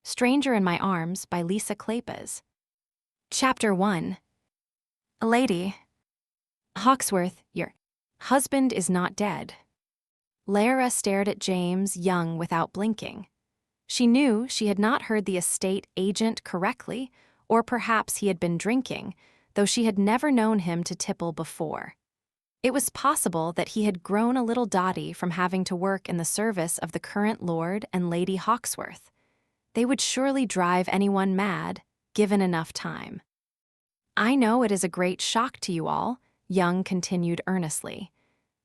Stranger in My Arms by Lisa Kleypas. Chapter 1. Lady Hawksworth, your husband is not dead. Lara stared at James Young without blinking. She knew she had not heard the estate agent correctly, or perhaps he had been drinking, though she had never known him to tipple before. It was possible that he had grown a little dotty from having to work in the service of the current Lord and Lady Hawksworth. They would surely drive anyone mad, given enough time. I know it is a great shock to you all, Young continued earnestly.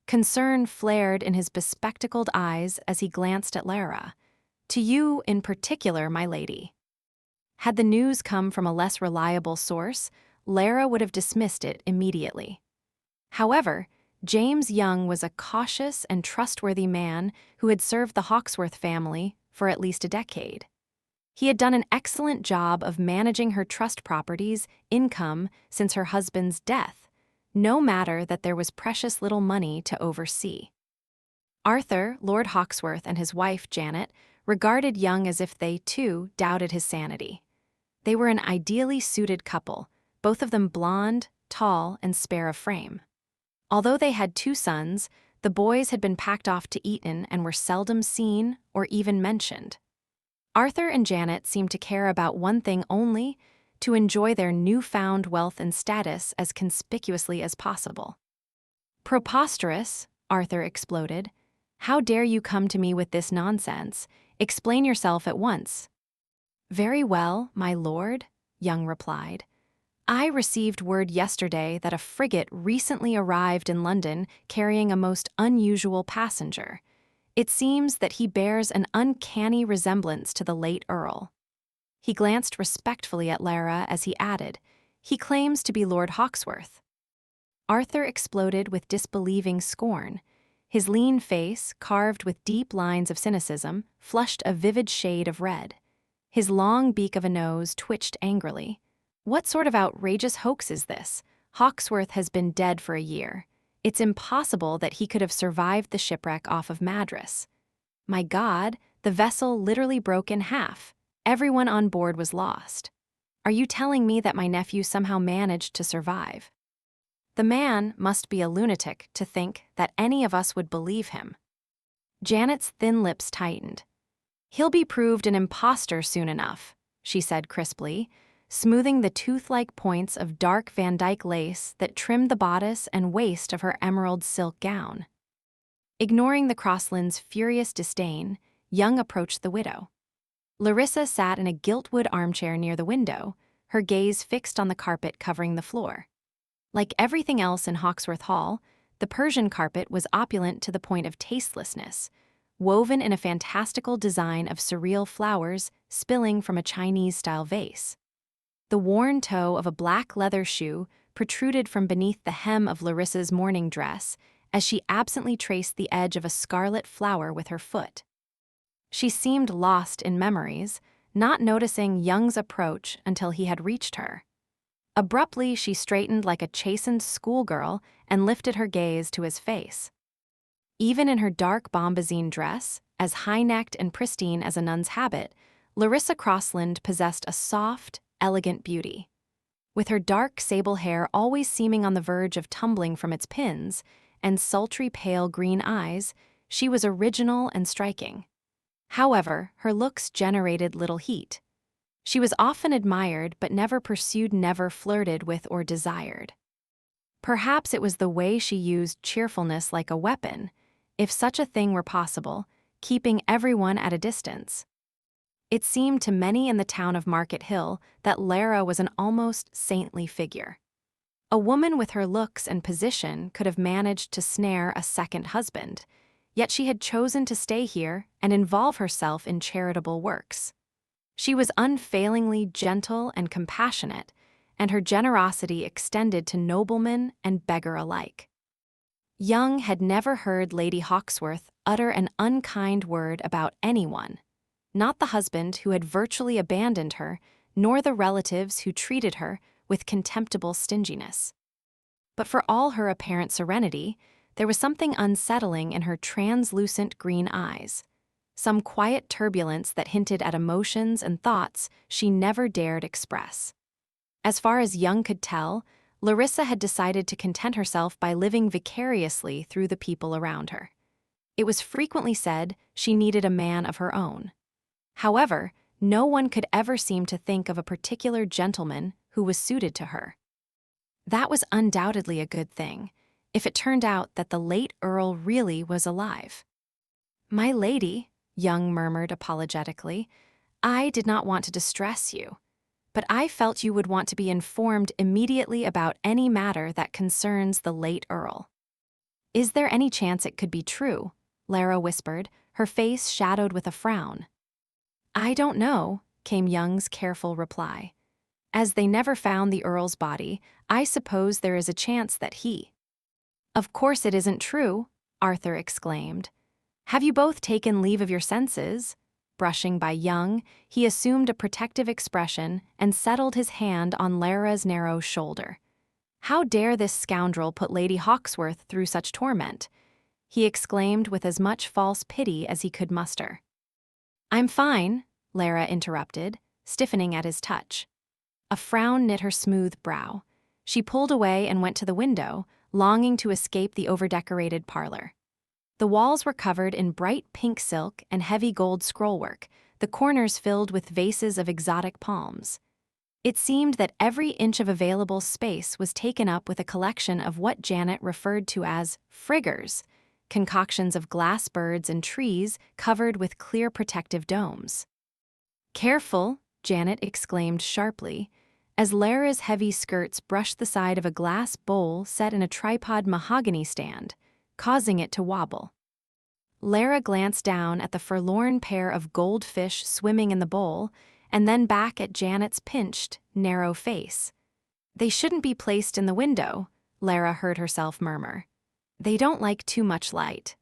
Concern flared in his bespectacled eyes as he glanced at Lara. To you in particular, my lady. Had the news come from a less reliable source, Lara would have dismissed it immediately. However, James Young was a cautious and trustworthy man who had served the Hawksworth family for at least a decade. He had done an excellent job of managing her trust property's income since her husband's death, no matter that there was precious little money to oversee. Arthur, Lord Hawksworth, and his wife, Janet, regarded Young as if they, too, doubted his sanity. They were an ideally suited couple, both of them blonde, tall, and spare of frame. Although they had 2 sons, the boys had been packed off to Eton and were seldom seen or even mentioned. Arthur and Janet seemed to care about one thing only: to enjoy their newfound wealth and status as conspicuously as possible. Preposterous, Arthur exploded. How dare you come to me with this nonsense? Explain yourself at once. Very well, my lord, Young replied. I received word yesterday that a frigate recently arrived in London carrying a most unusual passenger. It seems that he bears an uncanny resemblance to the late Earl. He glanced respectfully at Lara as he added, he claims to be Lord Hawksworth. Arthur exploded with disbelieving scorn. His lean face, carved with deep lines of cynicism, flushed a vivid shade of red. His long beak of a nose twitched angrily. What sort of outrageous hoax is this? Hawksworth has been dead for a year. It's impossible that he could have survived the shipwreck off of Madras. My God, the vessel literally broke in half. Everyone on board was lost. Are you telling me that my nephew somehow managed to survive? The man must be a lunatic to think that any of us would believe him. Janet's thin lips tightened. He'll be proved an imposter soon enough, she said crisply, smoothing the tooth-like points of dark Van Dyke lace that trimmed the bodice and waist of her emerald silk gown. Ignoring the Crosslands' furious disdain, Young approached the widow. Larissa sat in a gilt-wood armchair near the window, her gaze fixed on the carpet covering the floor. Like everything else in Hawksworth Hall, the Persian carpet was opulent to the point of tastelessness, woven in a fantastical design of surreal flowers spilling from a Chinese-style vase. The worn toe of a black leather shoe protruded from beneath the hem of Larissa's morning dress as she absently traced the edge of a scarlet flower with her foot. She seemed lost in memories, not noticing Young's approach until he had reached her. Abruptly, she straightened like a chastened schoolgirl and lifted her gaze to his face. Even in her dark bombazine dress, as high-necked and pristine as a nun's habit, Larissa Crossland possessed a soft, elegant beauty. With her dark sable hair always seeming on the verge of tumbling from its pins, and sultry pale green eyes, she was original and striking. However, her looks generated little heat. She was often admired but never pursued, never flirted with or desired. Perhaps it was the way she used cheerfulness like a weapon, if such a thing were possible, keeping everyone at a distance. It seemed to many in the town of Market Hill that Lara was an almost saintly figure. A woman with her looks and position could have managed to snare a second husband, yet she had chosen to stay here and involve herself in charitable works. She was unfailingly gentle and compassionate, and her generosity extended to nobleman and beggar alike. Young had never heard Lady Hawksworth utter an unkind word about anyone, not the husband who had virtually abandoned her, nor the relatives who treated her with contemptible stinginess. But for all her apparent serenity, there was something unsettling in her translucent green eyes, some quiet turbulence that hinted at emotions and thoughts she never dared express. As far as Young could tell, Larissa had decided to content herself by living vicariously through the people around her. It was frequently said she needed a man of her own. However, no one could ever seem to think of a particular gentleman who was suited to her. That was undoubtedly a good thing, if it turned out that the late Earl really was alive. "My lady," Young murmured apologetically, "I did not want to distress you, but I felt you would want to be informed immediately about any matter that concerns the late Earl." "Is there any chance it could be true?" Lara whispered, her face shadowed with a frown. "I don't know," came Young's careful reply. "As they never found the Earl's body, I suppose there is a chance that he—" "Of course it isn't true," Arthur exclaimed. "Have you both taken leave of your senses?" Brushing by Young, he assumed a protective expression and settled his hand on Lara's narrow shoulder. "How dare this scoundrel put Lady Hawksworth through such torment?" he exclaimed with as much false pity as he could muster. "I'm fine," Lara interrupted, stiffening at his touch. A frown knit her smooth brow. She pulled away and went to the window, longing to escape the overdecorated parlor. The walls were covered in bright pink silk and heavy gold scrollwork, the corners filled with vases of exotic palms. It seemed that every inch of available space was taken up with a collection of what Janet referred to as friggers, concoctions of glass birds and trees covered with clear protective domes. "Careful," Janet exclaimed sharply, as Lara's heavy skirts brushed the side of a glass bowl set in a tripod mahogany stand, causing it to wobble. Lara glanced down at the forlorn pair of goldfish swimming in the bowl, and then back at Janet's pinched, narrow face. "They shouldn't be placed in the window," Lara heard herself murmur. "They don't like too much light."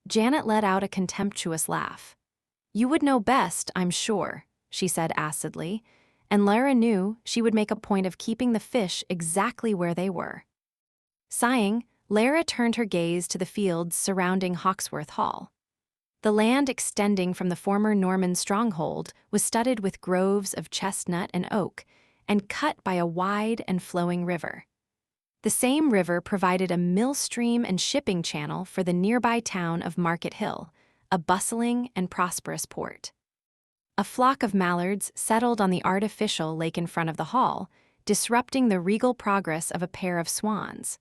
Janet let out a contemptuous laugh. "You would know best, I'm sure," she said acidly, and Lara knew she would make a point of keeping the fish exactly where they were. Sighing, Lara turned her gaze to the fields surrounding Hawksworth Hall. The land extending from the former Norman stronghold was studded with groves of chestnut and oak, and cut by a wide and flowing river. The same river provided a mill stream and shipping channel for the nearby town of Market Hill, a bustling and prosperous port. A flock of mallards settled on the artificial lake in front of the hall, disrupting the regal progress of a pair of swans.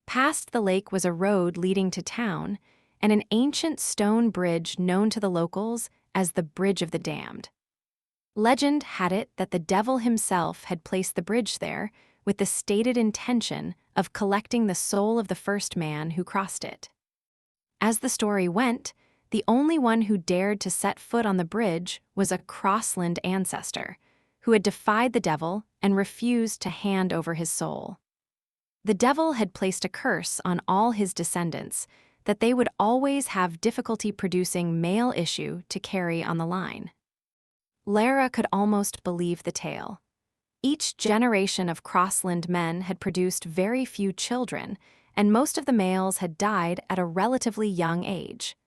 Past the lake was a road leading to town, and an ancient stone bridge known to the locals as the Bridge of the Damned. Legend had it that the devil himself had placed the bridge there with the stated intention of collecting the soul of the first man who crossed it. As the story went, the only one who dared to set foot on the bridge was a Crossland ancestor, who had defied the devil and refused to hand over his soul. The devil had placed a curse on all his descendants that they would always have difficulty producing male issue to carry on the line. Lara could almost believe the tale. Each generation of Crossland men had produced very few children, and most of the males had died at a relatively young age,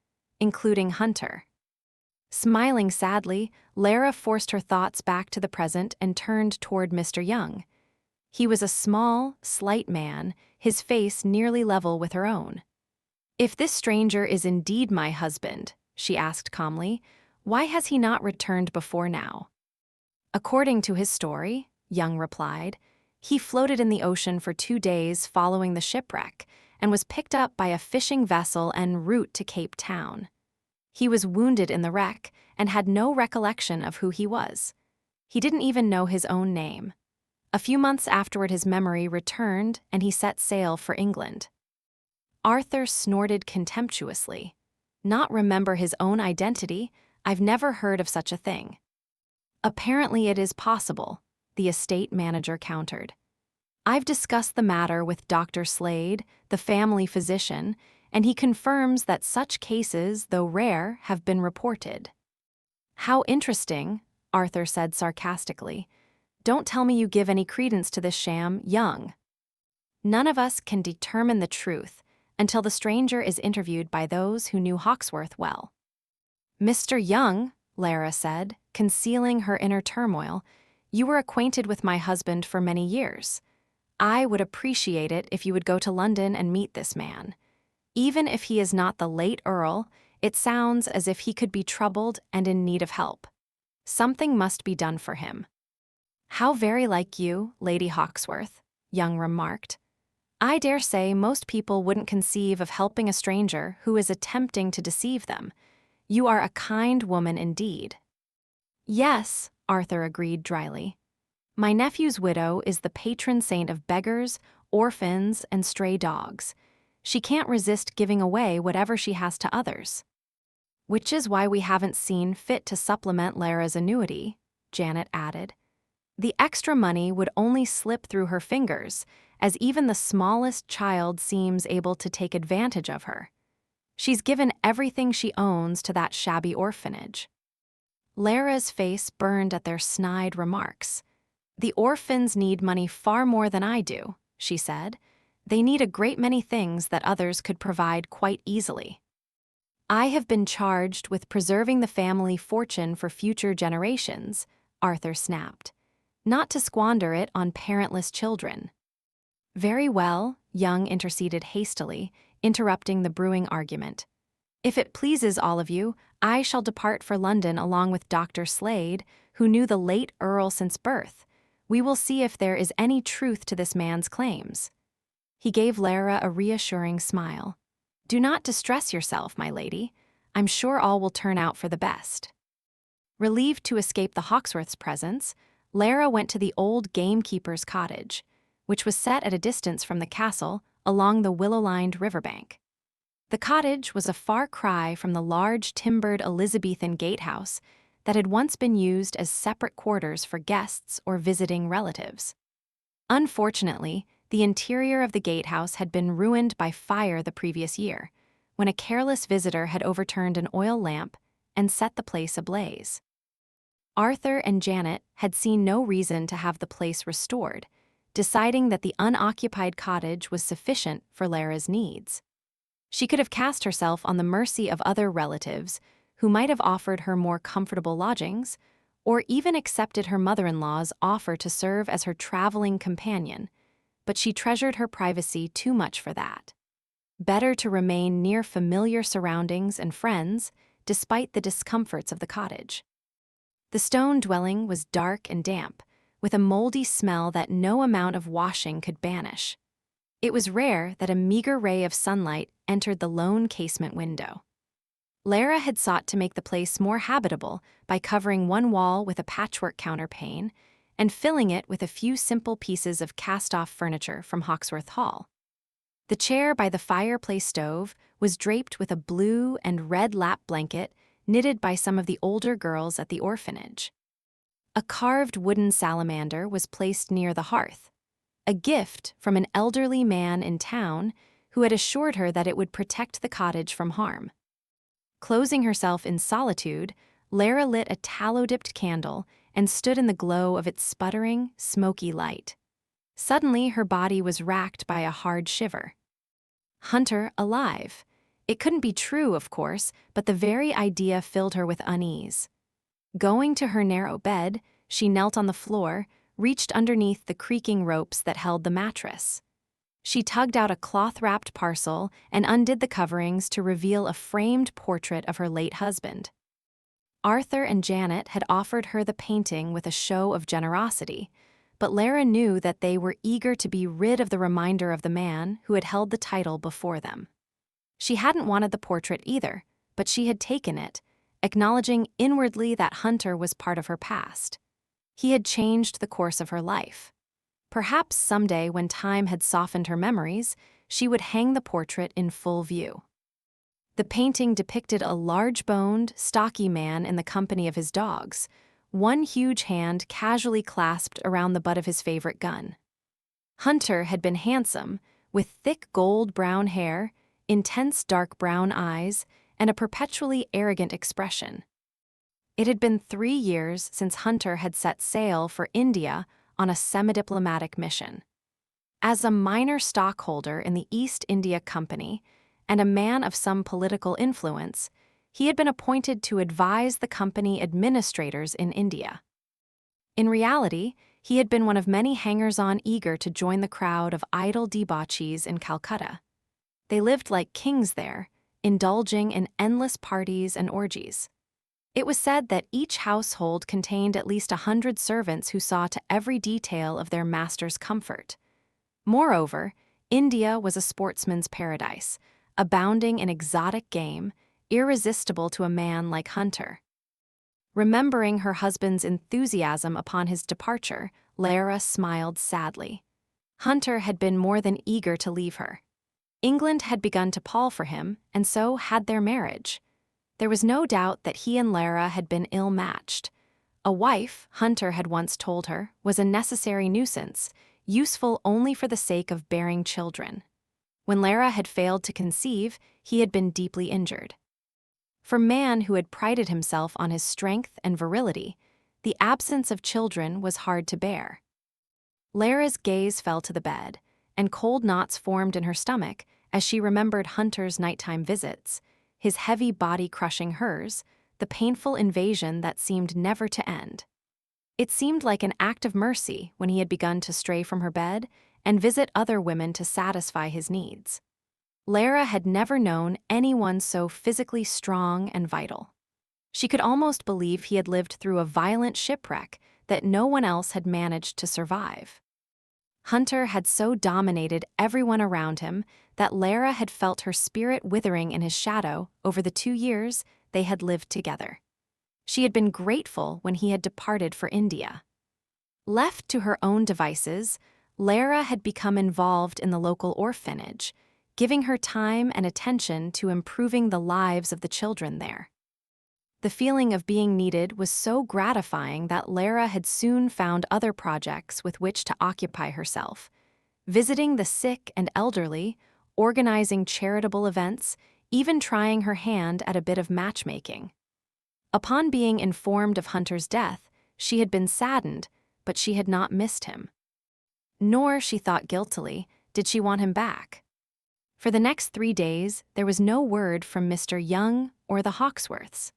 including Hunter. Smiling sadly, Lara forced her thoughts back to the present and turned toward Mr. Young. He was a small, slight man, his face nearly level with her own. "If this stranger is indeed my husband," she asked calmly, "why has he not returned before now?" "According to his story," Young replied, "he floated in the ocean for 2 days following the shipwreck and was picked up by a fishing vessel en route to Cape Town. He was wounded in the wreck and had no recollection of who he was. He didn't even know his own name. A few months afterward his memory returned and he set sail for England." Arthur snorted contemptuously. "Not remember his own identity? I've never heard of such a thing." "Apparently it is possible," the estate manager countered. "I've discussed the matter with Dr. Slade, the family physician, and he confirms that such cases, though rare, have been reported." "How interesting," Arthur said sarcastically. "Don't tell me you give any credence to this sham, Young." "None of us can determine the truth until the stranger is interviewed by those who knew Hawksworth well." Mr. Young, Lara said, concealing her inner turmoil, you were acquainted with my husband for many years. I would appreciate it if you would go to London and meet this man. Even if he is not the late Earl, it sounds as if he could be troubled and in need of help. Something must be done for him. How very like you, Lady Hawksworth, Young remarked. I dare say most people wouldn't conceive of helping a stranger who is attempting to deceive them. You are a kind woman indeed. Yes, Arthur agreed dryly. My nephew's widow is the patron saint of beggars, orphans, and stray dogs. She can't resist giving away whatever she has to others. Which is why we haven't seen fit to supplement Lara's annuity, Janet added. The extra money would only slip through her fingers, as even the smallest child seems able to take advantage of her. She's given everything she owns to that shabby orphanage. Lara's face burned at their snide remarks. The orphans need money far more than I do, she said. They need a great many things that others could provide quite easily. I have been charged with preserving the family fortune for future generations, Arthur snapped, not to squander it on parentless children. Very well, Young interceded hastily, interrupting the brewing argument. If it pleases all of you, I shall depart for London along with Dr. Slade, who knew the late Earl since birth. We will see if there is any truth to this man's claims. He gave Lara a reassuring smile. Do not distress yourself, my lady. I'm sure all will turn out for the best. Relieved to escape the Hawksworth's presence, Lara went to the old gamekeeper's cottage, which was set at a distance from the castle along the willow-lined riverbank. The cottage was a far cry from the large timbered Elizabethan gatehouse that had once been used as separate quarters for guests or visiting relatives. Unfortunately, the interior of the gatehouse had been ruined by fire the previous year, when a careless visitor had overturned an oil lamp and set the place ablaze. Arthur and Janet had seen no reason to have the place restored, deciding that the unoccupied cottage was sufficient for Lara's needs. She could have cast herself on the mercy of other relatives who might have offered her more comfortable lodgings, or even accepted her mother-in-law's offer to serve as her traveling companion, but she treasured her privacy too much for that. Better to remain near familiar surroundings and friends, despite the discomforts of the cottage. The stone dwelling was dark and damp, with a moldy smell that no amount of washing could banish. It was rare that a meager ray of sunlight entered the lone casement window. Lara had sought to make the place more habitable by covering one wall with a patchwork counterpane and filling it with a few simple pieces of cast-off furniture from Hawksworth Hall. The chair by the fireplace stove was draped with a blue and red lap blanket knitted by some of the older girls at the orphanage. A carved wooden salamander was placed near the hearth, a gift from an elderly man in town who had assured her that it would protect the cottage from harm. Closing herself in solitude, Lara lit a tallow-dipped candle and stood in the glow of its sputtering, smoky light. Suddenly, her body was racked by a hard shiver. Hunter alive. It couldn't be true, of course, but the very idea filled her with unease. Going to her narrow bed, she knelt on the floor, reached underneath the creaking ropes that held the mattress. She tugged out a cloth-wrapped parcel and undid the coverings to reveal a framed portrait of her late husband. Arthur and Janet had offered her the painting with a show of generosity, but Lara knew that they were eager to be rid of the reminder of the man who had held the title before them. She hadn't wanted the portrait either, but she had taken it, acknowledging inwardly that Hunter was part of her past. He had changed the course of her life. Perhaps someday, when time had softened her memories, she would hang the portrait in full view. The painting depicted a large-boned, stocky man in the company of his dogs, one huge hand casually clasped around the butt of his favorite gun. Hunter had been handsome, with thick gold-brown hair, intense dark brown eyes, and a perpetually arrogant expression. It had been 3 years since Hunter had set sail for India on a semi-diplomatic mission. As a minor stockholder in the East India Company and a man of some political influence, He had been appointed to advise the company administrators in India. In reality, he had been one of many hangers-on eager to join the crowd of idle debauchees in Calcutta. They lived like kings there, indulging in endless parties and orgies. It was said that each household contained at least 100 servants who saw to every detail of their master's comfort. Moreover, India was a sportsman's paradise, abounding in exotic game, irresistible to a man like Hunter. Remembering her husband's enthusiasm upon his departure, Lara smiled sadly. Hunter had been more than eager to leave her. England had begun to pall for him, and so had their marriage. There was no doubt that he and Lara had been ill-matched. A wife, Hunter had once told her, was a necessary nuisance, useful only for the sake of bearing children. When Lara had failed to conceive, he had been deeply injured. For man who had prided himself on his strength and virility, the absence of children was hard to bear. Lara's gaze fell to the bed, and cold knots formed in her stomach as she remembered Hunter's nighttime visits, his heavy body crushing hers, the painful invasion that seemed never to end. It seemed like an act of mercy when he had begun to stray from her bed and visit other women to satisfy his needs. Lara had never known anyone so physically strong and vital. She could almost believe he had lived through a violent shipwreck that no one else had managed to survive. Hunter had so dominated everyone around him that Lara had felt her spirit withering in his shadow over the 2 years they had lived together. She had been grateful when he had departed for India. Left to her own devices, Lara had become involved in the local orphanage, giving her time and attention to improving the lives of the children there. The feeling of being needed was so gratifying that Lara had soon found other projects with which to occupy herself, visiting the sick and elderly, organizing charitable events, even trying her hand at a bit of matchmaking. Upon being informed of Hunter's death, she had been saddened, but she had not missed him. Nor, she thought guiltily, did she want him back. For the next 3 days, there was no word from Mr. Young or the Hawksworths.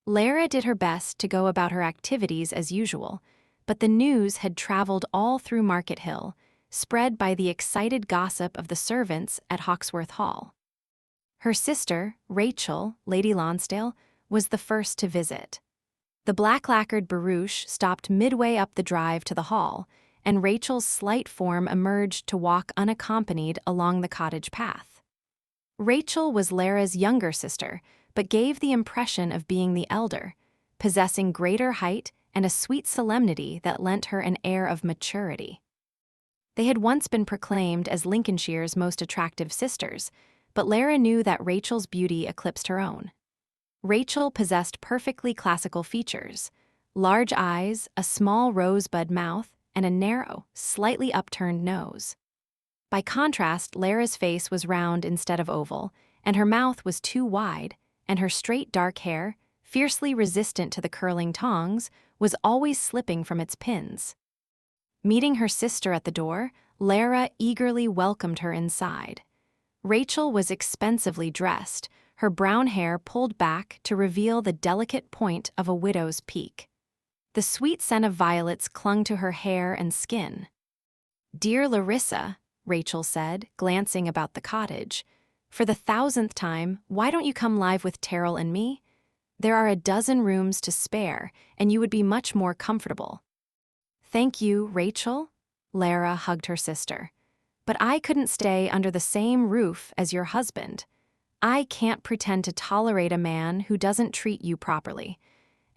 Lara did her best to go about her activities as usual, but the news had traveled all through Market Hill, spread by the excited gossip of the servants at Hawksworth Hall. Her sister, Rachel, Lady Lonsdale, was the first to visit. The black-lacquered barouche stopped midway up the drive to the hall, and Rachel's slight form emerged to walk unaccompanied along the cottage path. Rachel was Lara's younger sister, but gave the impression of being the elder, possessing greater height and a sweet solemnity that lent her an air of maturity. They had once been proclaimed as Lincolnshire's most attractive sisters, but Lara knew that Rachel's beauty eclipsed her own. Rachel possessed perfectly classical features: large eyes, a small rosebud mouth, and a narrow, slightly upturned nose. By contrast, Lara's face was round instead of oval, and her mouth was too wide, and her straight dark hair, fiercely resistant to the curling tongs, was always slipping from its pins. Meeting her sister at the door, Lara eagerly welcomed her inside. Rachel was expensively dressed, her brown hair pulled back to reveal the delicate point of a widow's peak. The sweet scent of violets clung to her hair and skin. "Dear Larissa," Rachel said, glancing about the cottage, "for the 1,000th time, why don't you come live with Terrell and me? There are a dozen rooms to spare, and you would be much more comfortable." "Thank you, Rachel," Lara hugged her sister. "But I couldn't stay under the same roof as your husband. I can't pretend to tolerate a man who doesn't treat you properly,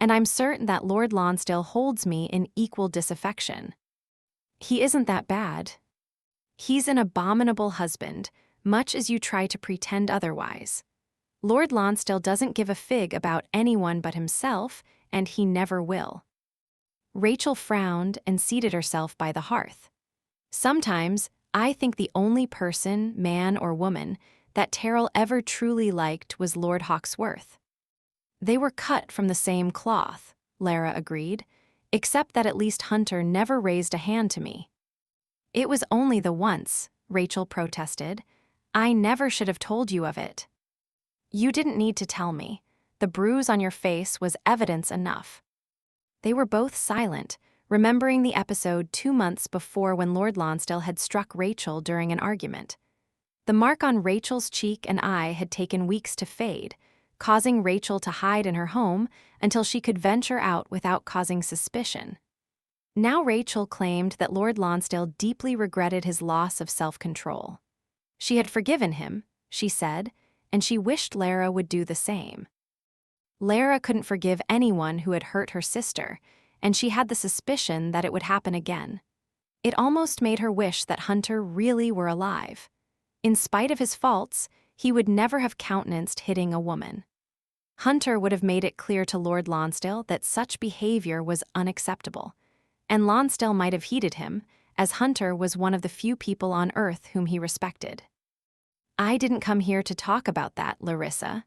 and I'm certain that Lord Lonsdale holds me in equal disaffection." "He isn't that bad. He's an abominable husband, much as you try to pretend otherwise. Lord Lonsdale doesn't give a fig about anyone but himself, and he never will." Rachel frowned and seated herself by the hearth. "Sometimes I think the only person, man or woman, that Terrell ever truly liked was Lord Hawksworth." "They were cut from the same cloth," Lara agreed, "except that at least Hunter never raised a hand to me." "It was only the once," Rachel protested. "I never should have told you of it." "You didn't need to tell me. The bruise on your face was evidence enough." They were both silent, remembering the episode 2 months before when Lord Lonsdale had struck Rachel during an argument. The mark on Rachel's cheek and eye had taken weeks to fade, causing Rachel to hide in her home until she could venture out without causing suspicion. Now Rachel claimed that Lord Lonsdale deeply regretted his loss of self-control. She had forgiven him, she said, and she wished Lara would do the same. Lara couldn't forgive anyone who had hurt her sister, and she had the suspicion that it would happen again. It almost made her wish that Hunter really were alive. In spite of his faults, he would never have countenanced hitting a woman. Hunter would have made it clear to Lord Lonsdale that such behavior was unacceptable, and Lonsdale might have heeded him, as Hunter was one of the few people on Earth whom he respected. "I didn't come here to talk about that, Larissa."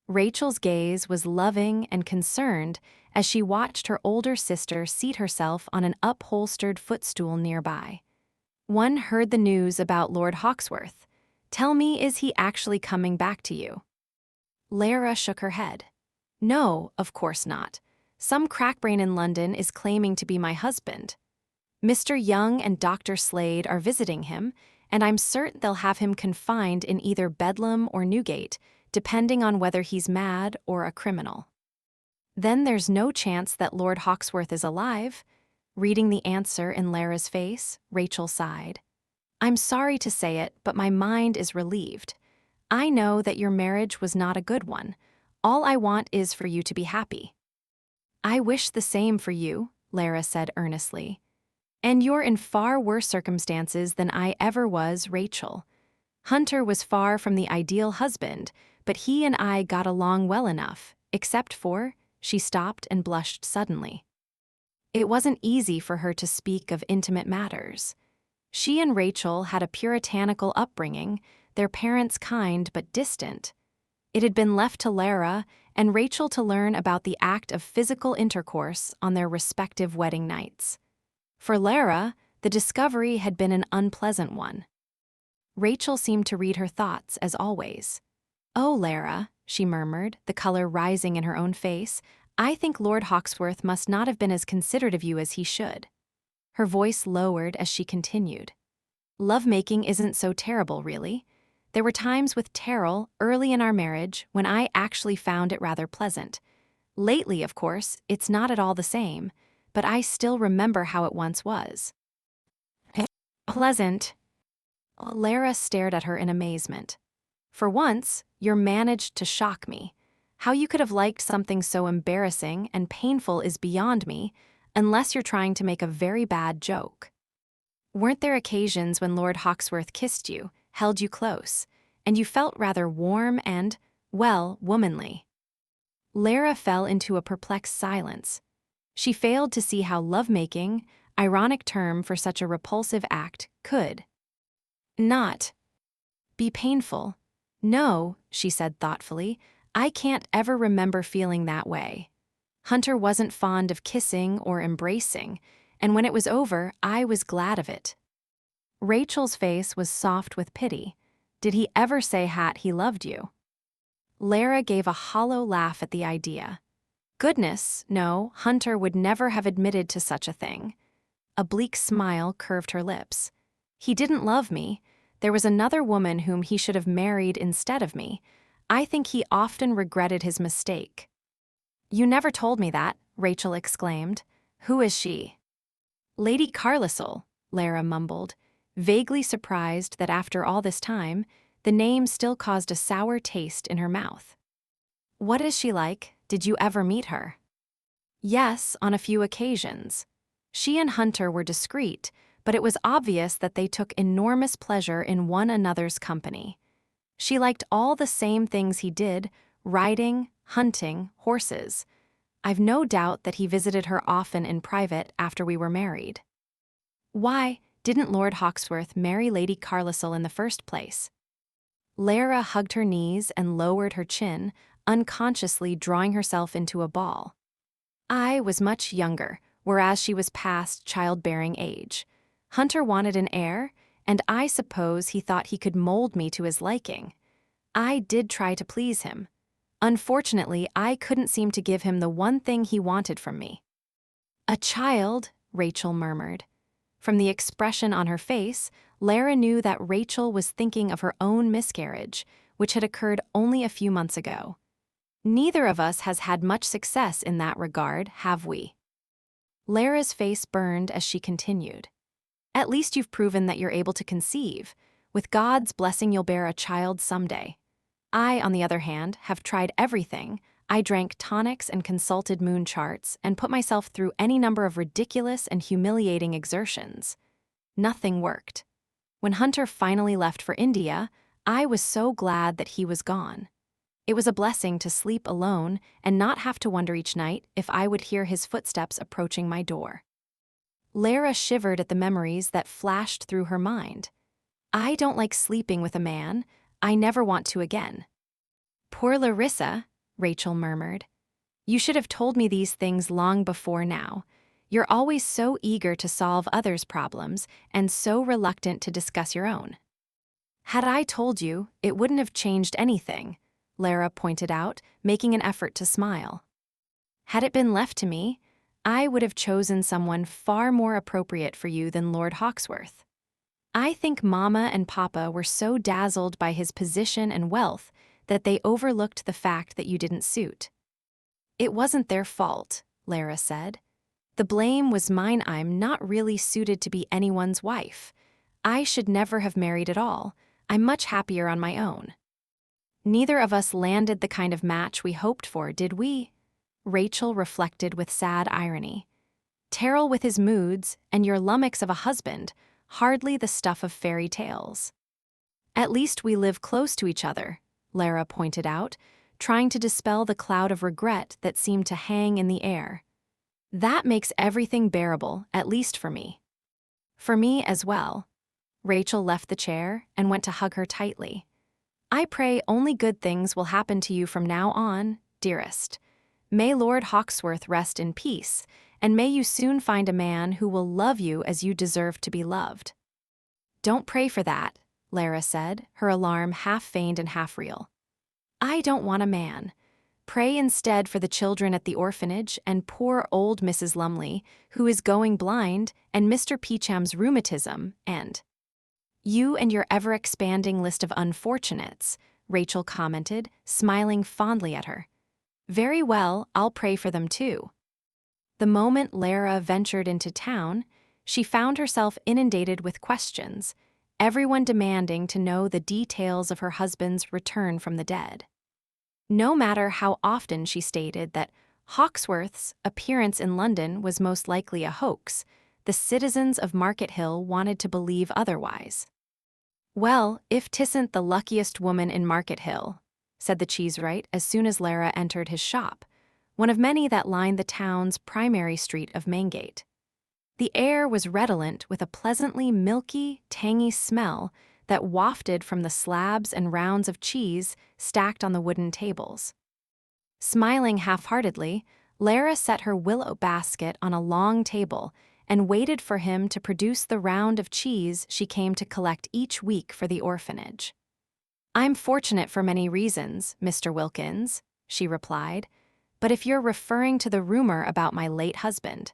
Rachel's gaze was loving and concerned as she watched her older sister seat herself on an upholstered footstool nearby. "One heard the news about Lord Hawksworth. Tell me, is he actually coming back to you?" Lara shook her head. "No, of course not. Some crackbrain in London is claiming to be my husband. Mr. Young and Dr. Slade are visiting him, and I'm certain they'll have him confined in either Bedlam or Newgate, depending on whether he's mad or a criminal." "Then there's no chance that Lord Hawksworth is alive?" Reading the answer in Lara's face, Rachel sighed. "I'm sorry to say it, but my mind is relieved. I know that your marriage was not a good one. All I want is for you to be happy." "I wish the same for you," Lara said earnestly. "And you're in far worse circumstances than I ever was, Rachel. Hunter was far from the ideal husband, but he and I got along well enough, except for—" She stopped and blushed suddenly. It wasn't easy for her to speak of intimate matters. She and Rachel had a puritanical upbringing, their parents kind but distant. It had been left to Lara and Rachel to learn about the act of physical intercourse on their respective wedding nights. For Lara, the discovery had been an unpleasant one. Rachel seemed to read her thoughts as always. "Oh, Lara," she murmured, the color rising in her own face, "I think Lord Hawksworth must not have been as considerate of you as he should." Her voice lowered as she continued. "Lovemaking isn't so terrible, really. There were times with Terrell, early in our marriage, when I actually found it rather pleasant. Lately, of course, it's not at all the same, but I still remember how it once was." "Pleasant?" Lara stared at her in amazement. "For once, you managed to shock me. How you could have liked something so embarrassing and painful is beyond me, unless you're trying to make a very bad joke. Weren't there occasions when Lord Hawksworth kissed you, held you close, and you felt rather warm and, well, womanly?" Lara fell into a perplexed silence. She failed to see how lovemaking, ironic term for such a repulsive act, could not be painful. "No," she said thoughtfully, "I can't ever remember feeling that way. Hunter wasn't fond of kissing or embracing, and when it was over, I was glad of it." Rachel's face was soft with pity. "Did he ever say he loved you?" Lara gave a hollow laugh at the idea. "Goodness, no, Hunter would never have admitted to such a thing." A bleak smile curved her lips. "He didn't love me. There was another woman whom he should have married instead of me. I think he often regretted his mistake." "You never told me that," Rachel exclaimed. "Who is she?" "Lady Carlisle," Lara mumbled, vaguely surprised that after all this time, the name still caused a sour taste in her mouth. "What is she like? Did you ever meet her?" "Yes, on a few occasions. She and Hunter were discreet, but it was obvious that they took enormous pleasure in one another's company. She liked all the same things he did: riding, hunting, horses. I've no doubt that he visited her often in private after we were married." "Why, didn't Lord Hawksworth marry Lady Carlisle in the first place?" Lara hugged her knees and lowered her chin, unconsciously drawing herself into a ball. "I was much younger, whereas she was past childbearing age. Hunter wanted an heir, and I suppose he thought he could mold me to his liking. I did try to please him. Unfortunately, I couldn't seem to give him the one thing he wanted from me. A child, Rachel murmured. From the expression on her face, Lara knew that Rachel was thinking of her own miscarriage, which had occurred only a few months ago. Neither of us has had much success in that regard, have we? Lara's face burned as she continued. At least you've proven that you're able to conceive. With God's blessing, you'll bear a child someday. I, on the other hand, have tried everything. I drank tonics and consulted moon charts and put myself through any number of ridiculous and humiliating exertions. Nothing worked. When Hunter finally left for India, I was so glad that he was gone. It was a blessing to sleep alone and not have to wonder each night if I would hear his footsteps approaching my door. Lara shivered at the memories that flashed through her mind. I don't like sleeping with a man. I never want to again. Poor Larissa, Rachel murmured. You should have told me these things long before now. You're always so eager to solve others' problems and so reluctant to discuss your own. Had I told you, it wouldn't have changed anything, Lara pointed out, making an effort to smile. Had it been left to me, I would have chosen someone far more appropriate for you than Lord Hawksworth. I think Mama and Papa were so dazzled by his position and wealth that they overlooked the fact that you didn't suit. It wasn't their fault, Lara said. The blame was mine. I'm not really suited to be anyone's wife. I should never have married at all. I'm much happier on my own. Neither of us landed the kind of match we hoped for, did we? Rachel reflected with sad irony. Terrell with his moods and your lummox of a husband, hardly the stuff of fairy tales. At least we live close to each other, Lara pointed out, trying to dispel the cloud of regret that seemed to hang in the air. That makes everything bearable, at least for me. For me as well. Rachel left the chair and went to hug her tightly. I pray only good things will happen to you from now on, dearest. May Lord Hawksworth rest in peace, and may you soon find a man who will love you as you deserve to be loved. Don't pray for that, Lara said, her alarm half feigned and half real. I don't want a man. Pray instead for the children at the orphanage and poor old Mrs. Lumley, who is going blind, and Mr. Peacham's rheumatism, and you and your ever-expanding list of unfortunates, Rachel commented, smiling fondly at her. Very well, I'll pray for them too. The moment Lara ventured into town, she found herself inundated with questions, everyone demanding to know the details of her husband's return from the dead. No matter how often she stated that Hawksworth's appearance in London was most likely a hoax, the citizens of Market Hill wanted to believe otherwise. Well, if 'tisn't the luckiest woman in Market Hill, said the cheesewright as soon as Lara entered his shop, one of many that lined the town's primary street of Maingate. The air was redolent with a pleasantly milky, tangy smell that wafted from the slabs and rounds of cheese stacked on the wooden tables. Smiling half-heartedly, Lara set her willow basket on a long table and waited for him to produce the round of cheese she came to collect each week for the orphanage. I'm fortunate for many reasons, Mr. Wilkins, she replied, but if you're referring to the rumor about my late husband.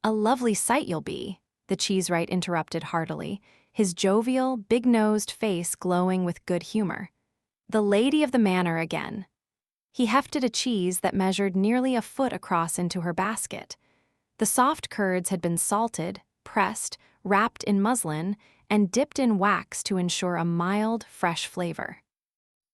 A lovely sight you'll be, the cheesewright interrupted heartily, his jovial, big-nosed face glowing with good humor. The lady of the manor again. He hefted a cheese that measured nearly a foot across into her basket. The soft curds had been salted, pressed, wrapped in muslin, and dipped in wax to ensure a mild, fresh flavor.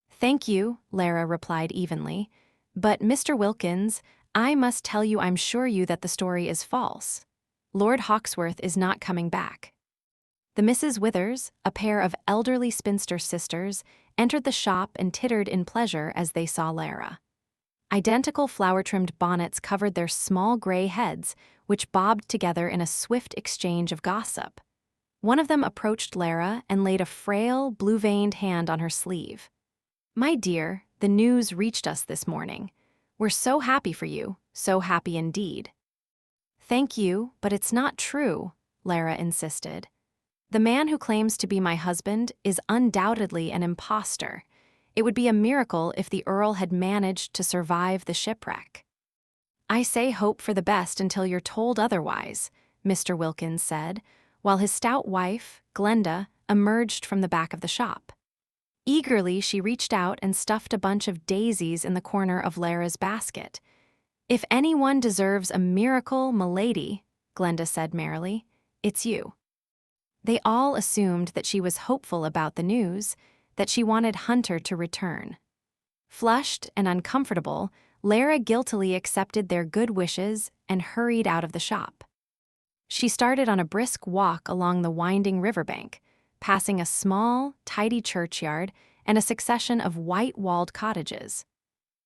Thank you, Lara replied evenly. But, Mr. Wilkins, I must tell you I'm sure you that the story is false. Lord Hawksworth is not coming back. The Misses Withers, a pair of elderly spinster sisters, entered the shop and tittered in pleasure as they saw Lara. Identical flower-trimmed bonnets covered their small gray heads, which bobbed together in a swift exchange of gossip. One of them approached Lara and laid a frail, blue-veined hand on her sleeve. My dear, the news reached us this morning. We're so happy for you, so happy indeed. Thank you, but it's not true, Lara insisted. The man who claims to be my husband is undoubtedly an impostor. It would be a miracle if the Earl had managed to survive the shipwreck. "I say hope for the best until you're told otherwise," Mr. Wilkins said, while his stout wife, Glenda, emerged from the back of the shop. Eagerly, she reached out and stuffed a bunch of daisies in the corner of Lara's basket. "If anyone deserves a miracle, milady," Glenda said merrily, "it's you." They all assumed that she was hopeful about the news, that she wanted Hunter to return. Flushed and uncomfortable, Lara guiltily accepted their good wishes and hurried out of the shop. She started on a brisk walk along the winding riverbank, passing a small, tidy churchyard and a succession of white-walled cottages.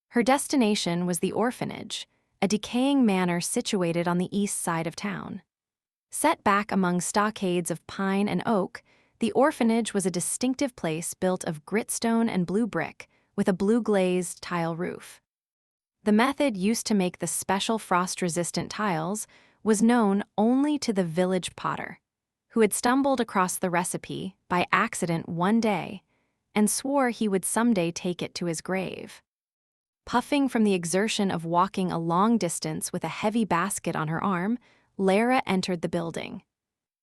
Her destination was the orphanage, a decaying manor situated on the east side of town. Set back among stockades of pine and oak, the orphanage was a distinctive place built of gritstone and blue brick, with a blue-glazed tile roof. The method used to make the special frost-resistant tiles was known only to the village potter, who had stumbled across the recipe by accident one day and swore he would someday take it to his grave. Puffing from the exertion of walking a long distance with a heavy basket on her arm, Lara entered the building.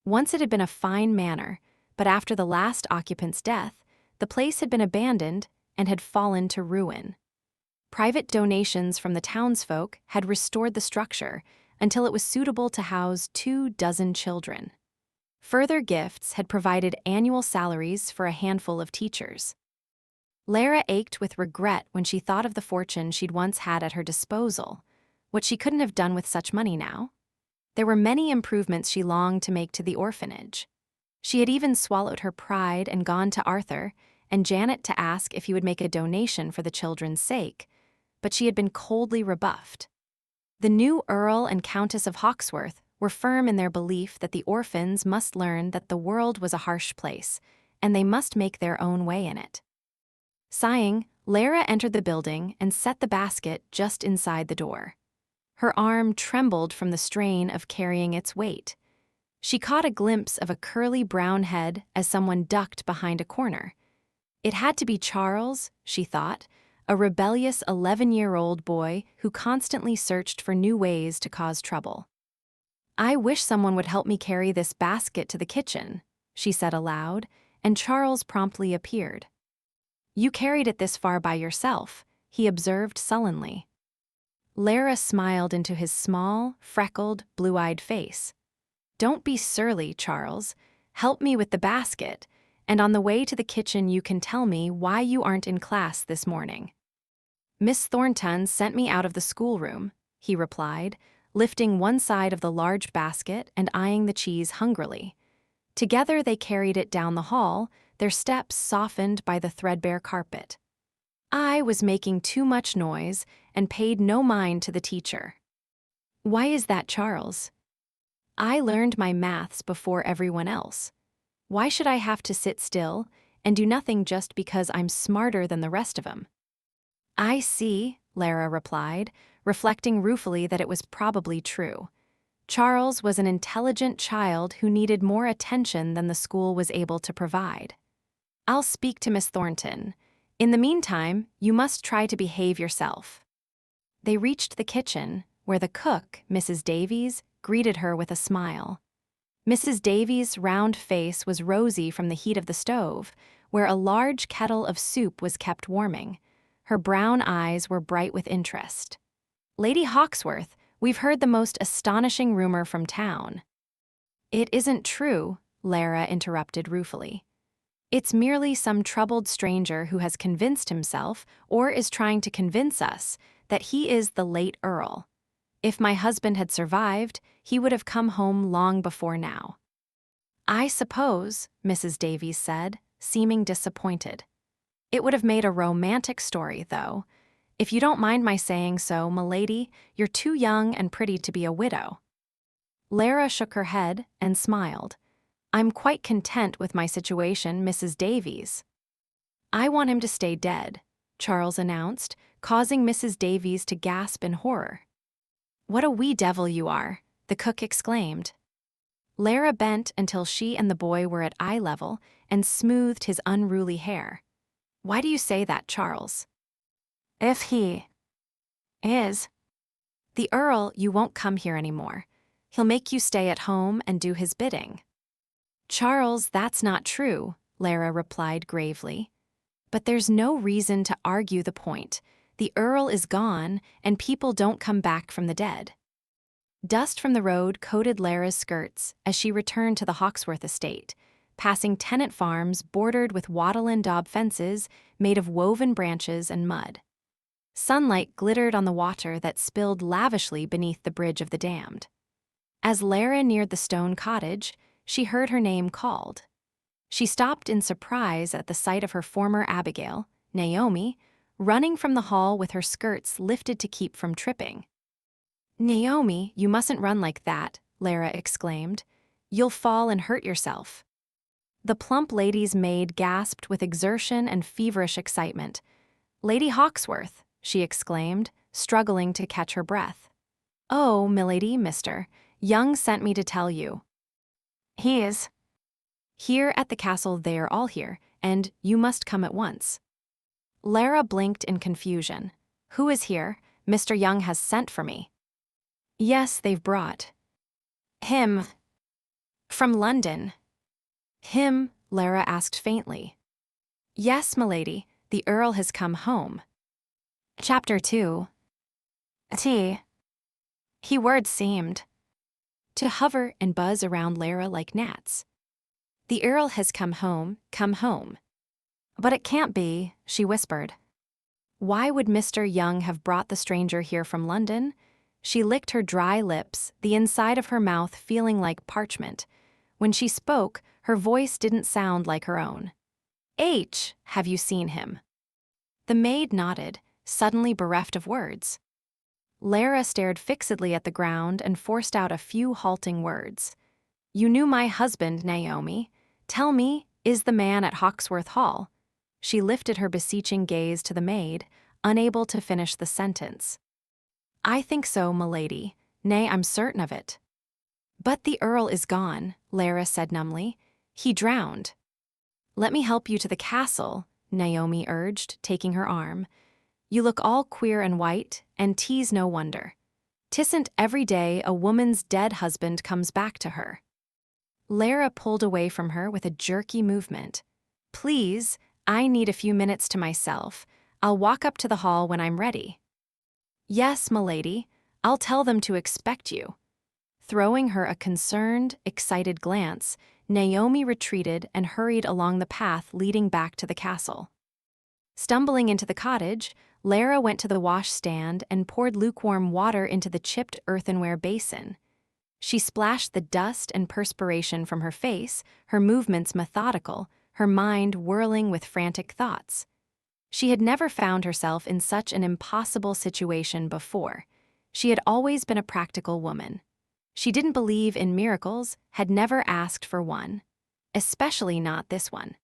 Once it had been a fine manor, but after the last occupant's death, the place had been abandoned and had fallen to ruin. Private donations from the townsfolk had restored the structure until it was suitable to house 24 children. Further gifts had provided annual salaries for a handful of teachers. Lara ached with regret when she thought of the fortune she'd once had at her disposal, what she couldn't have done with such money now. There were many improvements she longed to make to the orphanage. She had even swallowed her pride and gone to Arthur and Janet to ask if he would make a donation for the children's sake, but she had been coldly rebuffed. The new Earl and Countess of Hawksworth were firm in their belief that the orphans must learn that the world was a harsh place, and they must make their own way in it. Sighing, Lara entered the building and set the basket just inside the door. Her arm trembled from the strain of carrying its weight. She caught a glimpse of a curly brown head as someone ducked behind a corner. It had to be Charles, she thought, a rebellious 11-year-old boy who constantly searched for new ways to cause trouble. "I wish someone would help me carry this basket to the kitchen," she said aloud, and Charles promptly appeared. "You carried it this far by yourself," he observed sullenly. Lara smiled into his small, freckled, blue-eyed face. "Don't be surly, Charles. Help me with the basket, and on the way to the kitchen you can tell me why you aren't in class this morning." "Miss Thornton sent me out of the schoolroom," he replied, lifting one side of the large basket and eyeing the cheese hungrily. Together they carried it down the hall, their steps softened by the threadbare carpet. "I was making too much noise and paid no mind to the teacher." "Why is that, Charles?" "I learned my maths before everyone else. Why should I have to sit still and do nothing just because I'm smarter than the rest of them?" "I see," Lara replied, reflecting ruefully that it was probably true. Charles was an intelligent child who needed more attention than the school was able to provide. "I'll speak to Miss Thornton. In the meantime, you must try to behave yourself." They reached the kitchen, where the cook, Mrs. Davies, greeted her with a smile. Mrs. Davies' round face was rosy from the heat of the stove, where a large kettle of soup was kept warming. Her brown eyes were bright with interest. "Lady Hawksworth, we've heard the most astonishing rumor from town." "It isn't true," Lara interrupted ruefully. "It's merely some troubled stranger who has convinced himself, or is trying to convince us, that he is the late Earl. If my husband had survived, he would have come home long before now." "I suppose," Mrs. Davies said, seeming disappointed. "It would have made a romantic story, though. If you don't mind my saying so, milady, you're too young and pretty to be a widow." Lara shook her head and smiled. "I'm quite content with my situation, Mrs. Davies." "I want him to stay dead," Charles announced, causing Mrs. Davies to gasp in horror. "What a wee devil you are," the cook exclaimed. Lara bent until she and the boy were at eye level and smoothed his unruly hair. Why do you say that, Charles? If he is the Earl, you won't come here anymore. He'll make you stay at home and do his bidding. Charles, that's not true, Lara replied gravely. But there's no reason to argue the point. The Earl is gone, and people don't come back from the dead. Dust from the road coated Lara's skirts as she returned to the Hawksworth estate, passing tenant farms bordered with wattle and daub fences made of woven branches and mud. Sunlight glittered on the water that spilled lavishly beneath the bridge of the damned. As Lara neared the stone cottage, she heard her name called. She stopped in surprise at the sight of her former Abigail, Naomi, running from the hall with her skirts lifted to keep from tripping. Naomi, you mustn't run like that, Lara exclaimed. You'll fall and hurt yourself. The plump lady's maid gasped with exertion and feverish excitement. Lady Hawksworth, she exclaimed, struggling to catch her breath. Oh, milady, Mr. Young sent me to tell you. He is here at the castle. They're all here, and you must come at once. Lara blinked in confusion. Who is here? Mr. Young has sent for me. Yes, they've brought him from London. Him? Lara asked faintly. Yes, milady, the Earl has come home. Chapter 2. He words seemed to hover and buzz around Lara like gnats. The Earl has come home, come home. But it can't be, she whispered. Why would Mr. Young have brought the stranger here from London? She licked her dry lips, the inside of her mouth feeling like parchment. When she spoke, her voice didn't sound like her own. Have you seen him? The maid nodded, suddenly bereft of words. Lara stared fixedly at the ground and forced out a few halting words. You knew my husband, Naomi. Tell me, is the man at Hawksworth Hall? She lifted her beseeching gaze to the maid, unable to finish the sentence. I think so, milady. Nay, I'm certain of it. But the Earl is gone, Lara said numbly. He drowned. Let me help you to the castle, Naomi urged, taking her arm. You look all queer and white, and 'tis no wonder. 'Tisn't every day a woman's dead husband comes back to her. Lara pulled away from her with a jerky movement. Please, I need a few minutes to myself. I'll walk up to the hall when I'm ready. Yes, milady, I'll tell them to expect you. Throwing her a concerned, excited glance, Naomi retreated and hurried along the path leading back to the castle. Stumbling into the cottage, Lara went to the washstand and poured lukewarm water into the chipped earthenware basin. She splashed the dust and perspiration from her face, her movements methodical, her mind whirling with frantic thoughts. She had never found herself in such an impossible situation before. She had always been a practical woman. She didn't believe in miracles, had never asked for one. Especially not this one.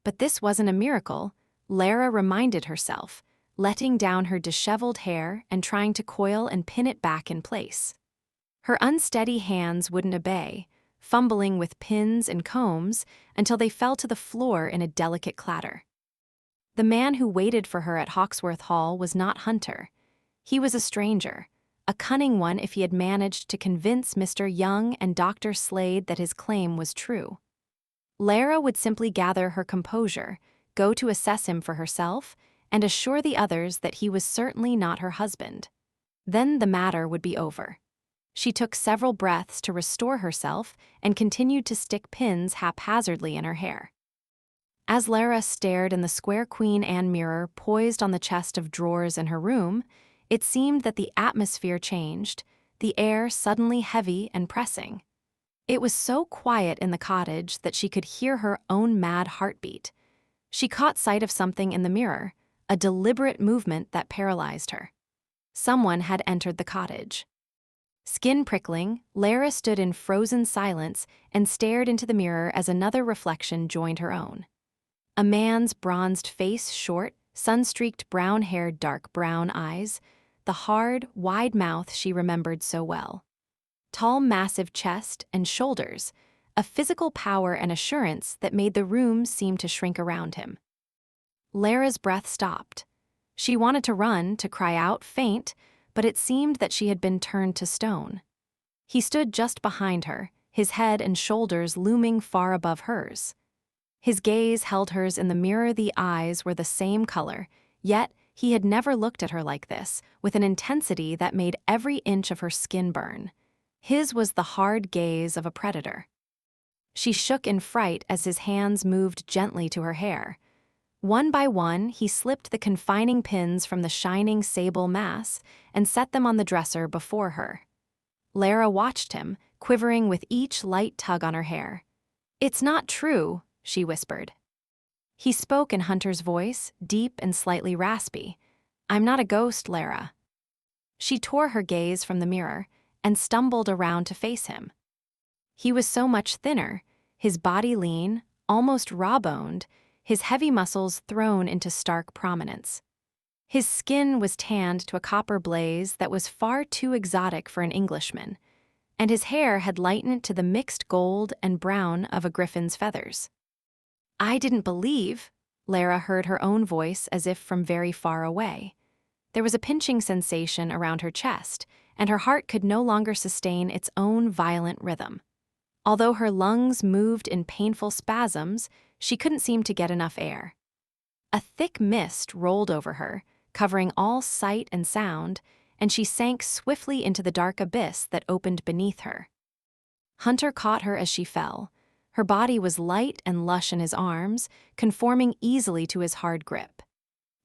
But this wasn't a miracle, Lara reminded herself, letting down her disheveled hair and trying to coil and pin it back in place. Her unsteady hands wouldn't obey, fumbling with pins and combs until they fell to the floor in a delicate clatter. The man who waited for her at Hawksworth Hall was not Hunter. He was a stranger, a cunning one if he had managed to convince Mr. Young and Dr. Slade that his claim was true. Lara would simply gather her composure, go to assess him for herself, and assure the others that he was certainly not her husband. Then the matter would be over. She took several breaths to restore herself and continued to stick pins haphazardly in her hair. As Lara stared in the square Queen Anne mirror poised on the chest of drawers in her room, it seemed that the atmosphere changed, the air suddenly heavy and pressing. It was so quiet in the cottage that she could hear her own mad heartbeat. She caught sight of something in the mirror, a deliberate movement that paralyzed her. Someone had entered the cottage. Skin prickling, Lara stood in frozen silence and stared into the mirror as another reflection joined her own. A man's bronzed face, short, sun-streaked brown hair, dark brown eyes, the hard, wide mouth she remembered so well. Tall, massive chest and shoulders, a physical power and assurance that made the room seem to shrink around him. Lara's breath stopped. She wanted to run, to cry out, faint, but it seemed that she had been turned to stone. He stood just behind her, his head and shoulders looming far above hers. His gaze held hers in the mirror. The eyes were the same color, yet he had never looked at her like this, with an intensity that made every inch of her skin burn. His was the hard gaze of a predator. She shook in fright as his hands moved gently to her hair. One by one, he slipped the confining pins from the shining sable mass and set them on the dresser before her. Lara watched him, quivering with each light tug on her hair. "It's not true," she whispered. He spoke in Hunter's voice, deep and slightly raspy. "I'm not a ghost, Lara." She tore her gaze from the mirror and stumbled around to face him. He was so much thinner, his body lean, almost raw-boned, his heavy muscles thrown into stark prominence. His skin was tanned to a copper blaze that was far too exotic for an Englishman, and his hair had lightened to the mixed gold and brown of a griffin's feathers. "I didn't believe," Lara heard her own voice as if from very far away. There was a pinching sensation around her chest, and her heart could no longer sustain its own violent rhythm. Although her lungs moved in painful spasms, she couldn't seem to get enough air. A thick mist rolled over her, covering all sight and sound, and she sank swiftly into the dark abyss that opened beneath her. Hunter caught her as she fell. Her body was light and lush in his arms, conforming easily to his hard grip.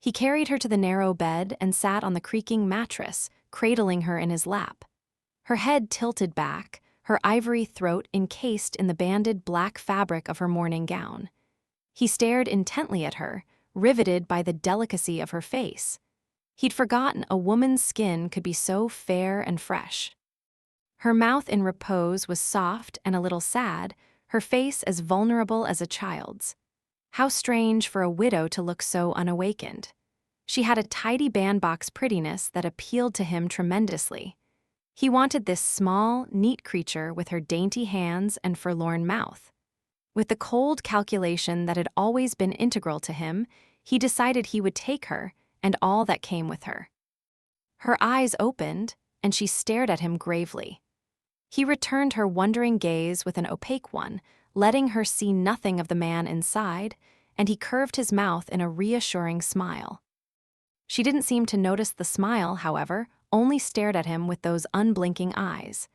He carried her to the narrow bed and sat on the creaking mattress, cradling her in his lap. Her head tilted back, her ivory throat encased in the banded black fabric of her morning gown. He stared intently at her, riveted by the delicacy of her face. He'd forgotten a woman's skin could be so fair and fresh. Her mouth in repose was soft and a little sad, her face as vulnerable as a child's. How strange for a widow to look so unawakened. She had a tidy bandbox prettiness that appealed to him tremendously. He wanted this small, neat creature with her dainty hands and forlorn mouth. With the cold calculation that had always been integral to him, he decided he would take her and all that came with her. Her eyes opened, and she stared at him gravely. He returned her wondering gaze with an opaque one, letting her see nothing of the man inside, and he curved his mouth in a reassuring smile. She didn't seem to notice the smile, however, only stared at him with those unblinking eyes.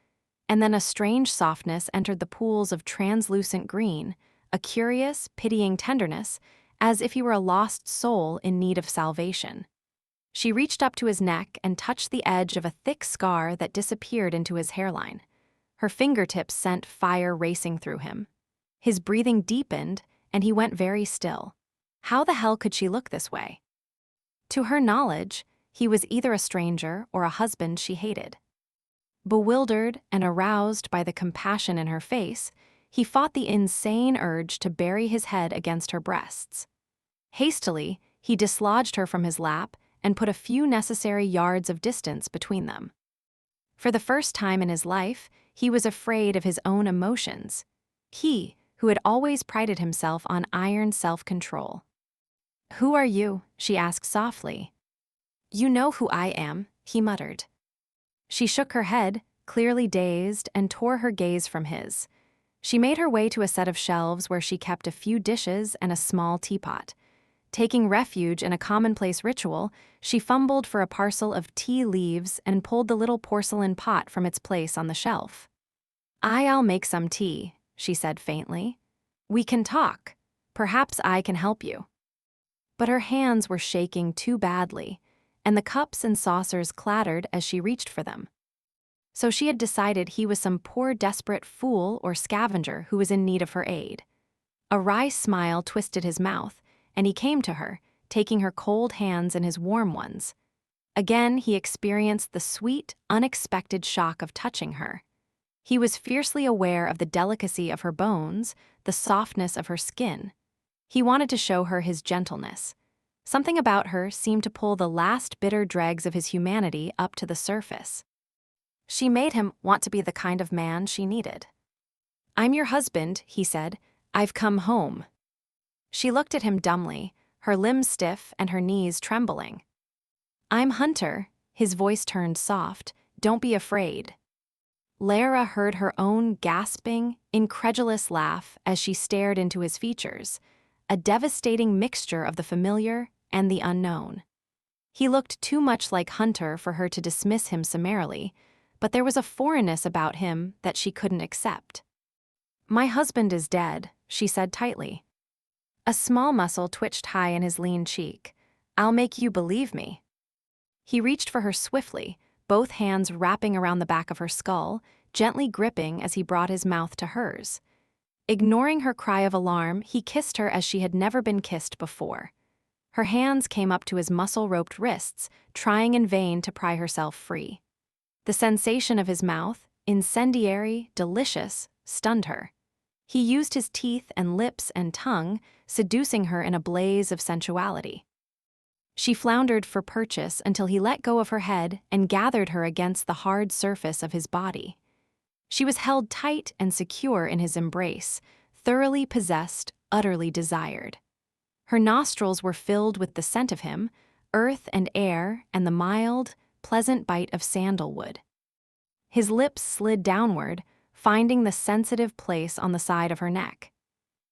And then a strange softness entered the pools of translucent green, a curious, pitying tenderness, as if he were a lost soul in need of salvation. She reached up to his neck and touched the edge of a thick scar that disappeared into his hairline. Her fingertips sent fire racing through him. His breathing deepened, and he went very still. How the hell could she look this way? To her knowledge, he was either a stranger or a husband she hated. Bewildered and aroused by the compassion in her face, he fought the insane urge to bury his head against her breasts. Hastily, he dislodged her from his lap and put a few necessary yards of distance between them. For the first time in his life, he was afraid of his own emotions. He, who had always prided himself on iron self-control. "Who are you?" she asked softly. "You know who I am," he muttered. She shook her head, clearly dazed, and tore her gaze from his. She made her way to a set of shelves where she kept a few dishes and a small teapot. Taking refuge in a commonplace ritual, she fumbled for a parcel of tea leaves and pulled the little porcelain pot from its place on the shelf. "I'll make some tea," she said faintly. "We can talk. Perhaps I can help you." But her hands were shaking too badly, and the cups and saucers clattered as she reached for them. So she had decided he was some poor desperate fool or scavenger who was in need of her aid. A wry smile twisted his mouth, and he came to her, taking her cold hands in his warm ones. Again he experienced the sweet, unexpected shock of touching her. He was fiercely aware of the delicacy of her bones, the softness of her skin. He wanted to show her his gentleness. Something about her seemed to pull the last bitter dregs of his humanity up to the surface. She made him want to be the kind of man she needed. "I'm your husband," he said. "I've come home." She looked at him dumbly, her limbs stiff and her knees trembling. "I'm Hunter," his voice turned soft. "Don't be afraid." Lara heard her own gasping, incredulous laugh as she stared into his features, a devastating mixture of the familiar and the unknown. He looked too much like Hunter for her to dismiss him summarily, but there was a foreignness about him that she couldn't accept. "My husband is dead," she said tightly. A small muscle twitched high in his lean cheek. "I'll make you believe me." He reached for her swiftly, both hands wrapping around the back of her skull, gently gripping as he brought his mouth to hers. Ignoring her cry of alarm, he kissed her as she had never been kissed before. Her hands came up to his muscle-roped wrists, trying in vain to pry herself free. The sensation of his mouth, incendiary, delicious, stunned her. He used his teeth and lips and tongue, seducing her in a blaze of sensuality. She floundered for purchase until he let go of her head and gathered her against the hard surface of his body. She was held tight and secure in his embrace, thoroughly possessed, utterly desired. Her nostrils were filled with the scent of him, earth and air, and the mild, pleasant bite of sandalwood. His lips slid downward, finding the sensitive place on the side of her neck.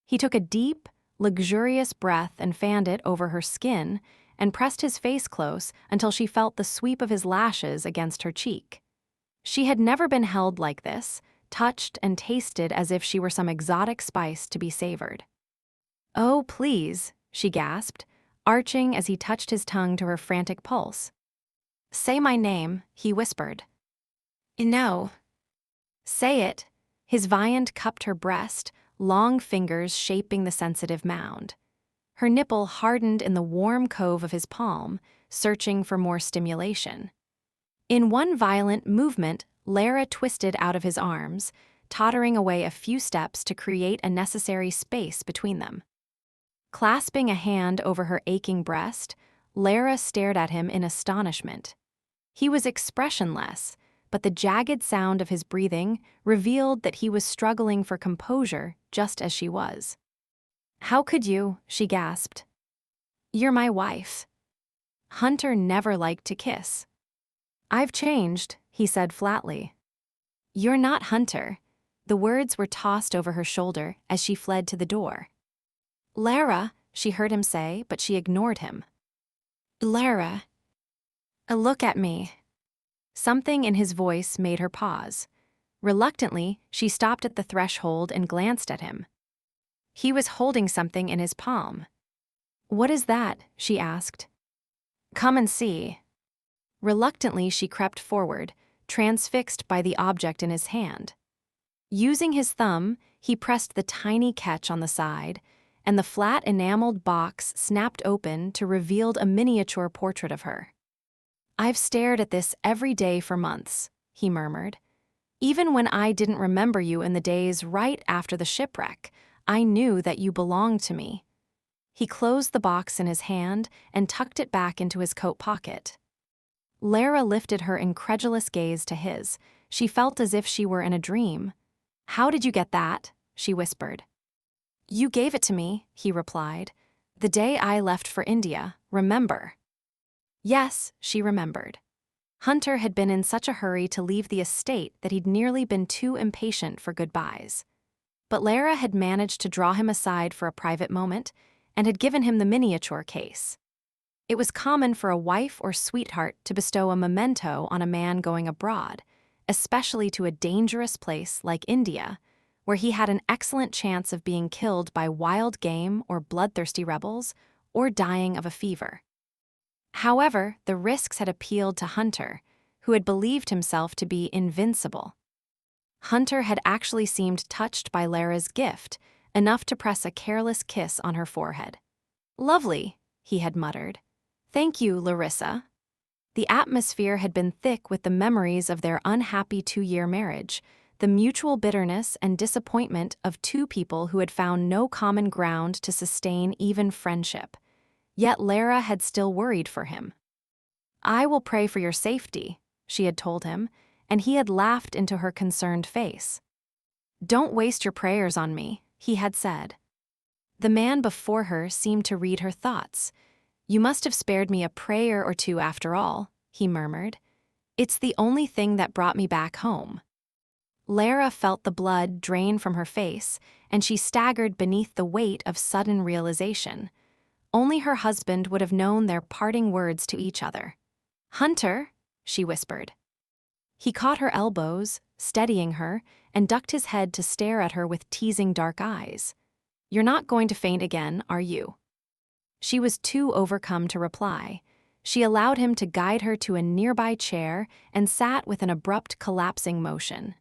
He took a deep, luxurious breath and fanned it over her skin and pressed his face close until she felt the sweep of his lashes against her cheek. She had never been held like this, touched and tasted as if she were some exotic spice to be savored. "Oh, please," she gasped, arching as he touched his tongue to her frantic pulse. "Say my name," he whispered. "No." "Say it." His viand cupped her breast, long fingers shaping the sensitive mound. Her nipple hardened in the warm cove of his palm, searching for more stimulation. In one violent movement, Lara twisted out of his arms, tottering away a few steps to create a necessary space between them. Clasping a hand over her aching breast, Lara stared at him in astonishment. He was expressionless, but the jagged sound of his breathing revealed that he was struggling for composure just as she was. "How could you?" she gasped. "You're my wife." Hunter never liked to kiss. "I've changed," he said flatly. "You're not Hunter." The words were tossed over her shoulder as she fled to the door. "Lara," she heard him say, but she ignored him. "Lara. Look at me." Something in his voice made her pause. Reluctantly, she stopped at the threshold and glanced at him. He was holding something in his palm. "What is that?" she asked. "Come and see." Reluctantly, she crept forward, transfixed by the object in his hand. Using his thumb, he pressed the tiny catch on the side, and the flat enameled box snapped open to reveal a miniature portrait of her. "I've stared at this every day for months," he murmured. "Even when I didn't remember you in the days right after the shipwreck, I knew that you belonged to me." He closed the box in his hand and tucked it back into his coat pocket. Lara lifted her incredulous gaze to his. She felt as if she were in a dream. "How did you get that?" she whispered. "You gave it to me," he replied. "The day I left for India, remember?" Yes, she remembered. Hunter had been in such a hurry to leave the estate that he'd nearly been too impatient for goodbyes. But Lara had managed to draw him aside for a private moment and had given him the miniature case. It was common for a wife or sweetheart to bestow a memento on a man going abroad, especially to a dangerous place like India, where he had an excellent chance of being killed by wild game or bloodthirsty rebels, or dying of a fever. However, the risks had appealed to Hunter, who had believed himself to be invincible. Hunter had actually seemed touched by Lara's gift, enough to press a careless kiss on her forehead. "Lovely," he had muttered. "Thank you, Larissa." The atmosphere had been thick with the memories of their unhappy 2-year marriage, the mutual bitterness and disappointment of two people who had found no common ground to sustain even friendship. Yet Lara had still worried for him. "I will pray for your safety," she had told him, and he had laughed into her concerned face. "Don't waste your prayers on me," he had said. The man before her seemed to read her thoughts. "You must have spared me a prayer or two after all," he murmured. "It's the only thing that brought me back home." Lara felt the blood drain from her face, and she staggered beneath the weight of sudden realization. Only her husband would have known their parting words to each other. "Hunter," she whispered. He caught her elbows, steadying her, and ducked his head to stare at her with teasing dark eyes. "You're not going to faint again, are you?" She was too overcome to reply. She allowed him to guide her to a nearby chair and sat with an abrupt collapsing motion.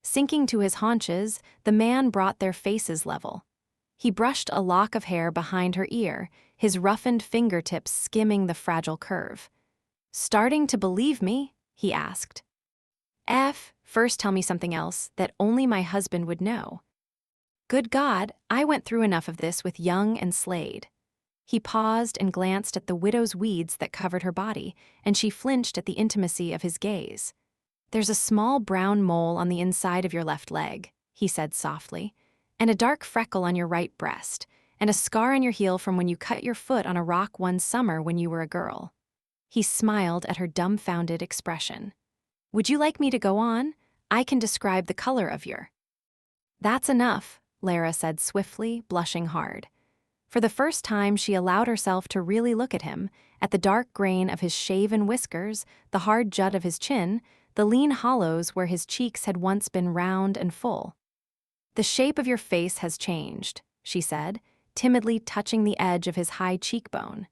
Sinking to his haunches, the man brought their faces level. He brushed a lock of hair behind her ear, his roughened fingertips skimming the fragile curve. "Starting to believe me?" he asked. First tell me something else that only my husband would know." "Good God, I went through enough of this with Young and Slade." He paused and glanced at the widow's weeds that covered her body, and she flinched at the intimacy of his gaze. "There's a small brown mole on the inside of your left leg," he said softly, "and a dark freckle on your right breast, and a scar on your heel from when you cut your foot on a rock one summer when you were a girl." He smiled at her dumbfounded expression. "Would you like me to go on? I can describe the color of your—" "That's enough," Lara said swiftly, blushing hard. For the first time, she allowed herself to really look at him, at the dark grain of his shaven whiskers, the hard jut of his chin, the lean hollows where his cheeks had once been round and full. "The shape of your face has changed," she said, timidly touching the edge of his high cheekbone.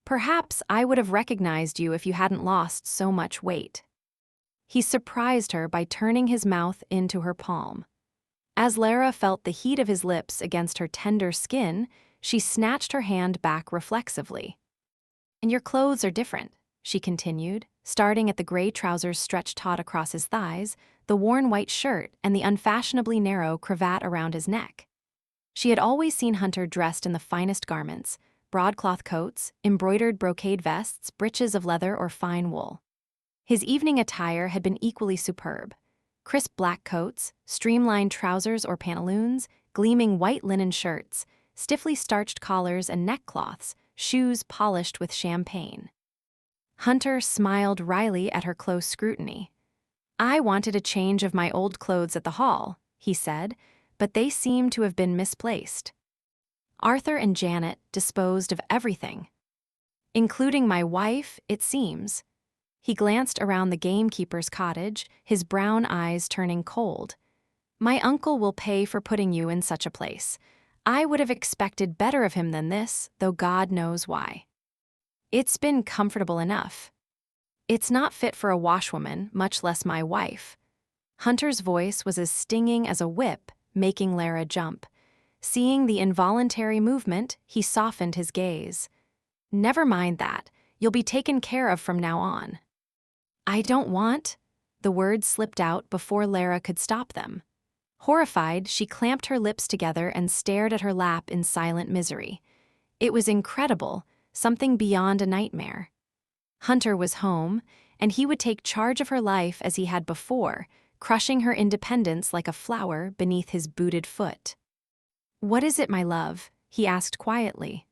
"Perhaps I would have recognized you if you hadn't lost so much weight." He surprised her by turning his mouth into her palm. As Lara felt the heat of his lips against her tender skin, she snatched her hand back reflexively. "And your clothes are different," she continued, starting at the gray trousers stretched taut across his thighs, the worn white shirt, and the unfashionably narrow cravat around his neck. She had always seen Hunter dressed in the finest garments, broadcloth coats, embroidered brocade vests, breeches of leather or fine wool. His evening attire had been equally superb. Crisp black coats, streamlined trousers or pantaloons, gleaming white linen shirts, stiffly starched collars and neckcloths, shoes polished with champagne. Hunter smiled wryly at her close scrutiny. "I wanted a change of my old clothes at the hall," he said, "but they seem to have been misplaced. Arthur and Janet disposed of everything. Including my wife, it seems." He glanced around the gamekeeper's cottage, his brown eyes turning cold. "My uncle will pay for putting you in such a place. I would have expected better of him than this, though God knows why. It's been comfortable enough. It's not fit for a washwoman, much less my wife." Hunter's voice was as stinging as a whip, making Lara jump. Seeing the involuntary movement, he softened his gaze. "Never mind that. You'll be taken care of from now on." "I don't want—" The words slipped out before Lara could stop them. Horrified, she clamped her lips together and stared at her lap in silent misery. It was incredible, something beyond a nightmare. Hunter was home, and he would take charge of her life as he had before, crushing her independence like a flower beneath his booted foot. "What is it, my love?" he asked quietly.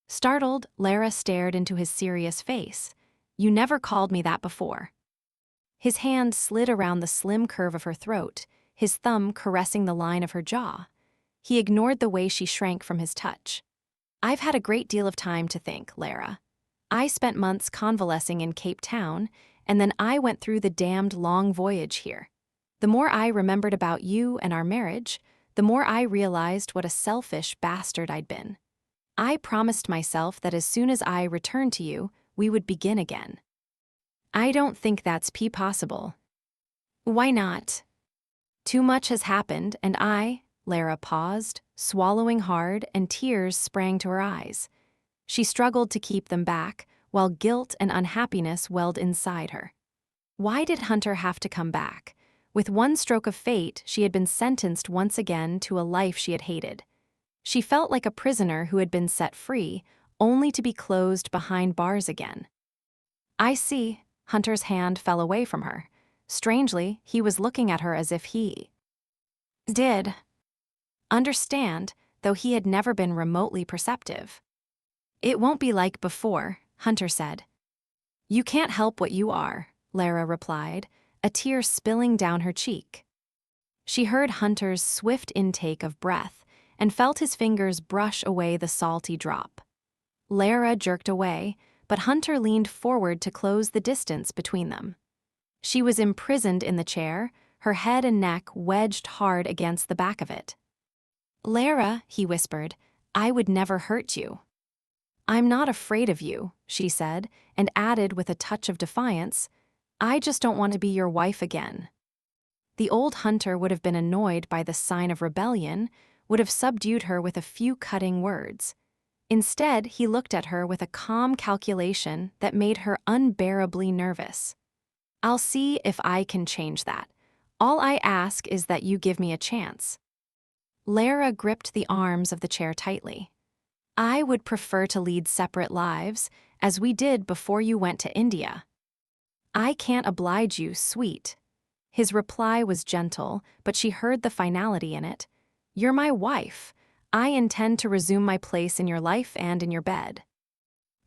Startled, Lara stared into his serious face. "You never called me that before." His hand slid around the slim curve of her throat, his thumb caressing the line of her jaw. He ignored the way she shrank from his touch. "I've had a great deal of time to think, Lara. I spent months convalescing in Cape Town, and then I went through the damned long voyage here. The more I remembered about you and our marriage, the more I realized what a selfish bastard I'd been. I promised myself that as soon as I returned to you, we would begin again. I don't think that's possible." "Why not?" "Too much has happened, and Lara paused, swallowing hard, and tears sprang to her eyes. She struggled to keep them back, while guilt and unhappiness welled inside her. Why did Hunter have to come back? With one stroke of fate, she had been sentenced once again to a life she had hated. She felt like a prisoner who had been set free, only to be closed behind bars again. "I see." Hunter's hand fell away from her. Strangely, he was looking at her as if he did understand though he had never been remotely perceptive. "It won't be like before," Hunter said. "You can't help what you are," Lara replied, a tear spilling down her cheek. She heard Hunter's swift intake of breath and felt his fingers brush away the salty drop. Lara jerked away, but Hunter leaned forward to close the distance between them. She was imprisoned in the chair, her head and neck wedged hard against the back of it. "Lara," he whispered, "I would never hurt you." "I'm not afraid of you," she said, and added with a touch of defiance, "I just don't want to be your wife again." The old Hunter would have been annoyed by the sign of rebellion, would have subdued her with a few cutting words. Instead, he looked at her with a calm calculation that made her unbearably nervous. "I'll see if I can change that. All I ask is that you give me a chance." Lara gripped the arms of the chair tightly. "I would prefer to lead separate lives, as we did before you went to India." "I can't oblige you, sweet." His reply was gentle, but she heard the finality in it. "You're my wife. I intend to resume my place in your life and in your bed."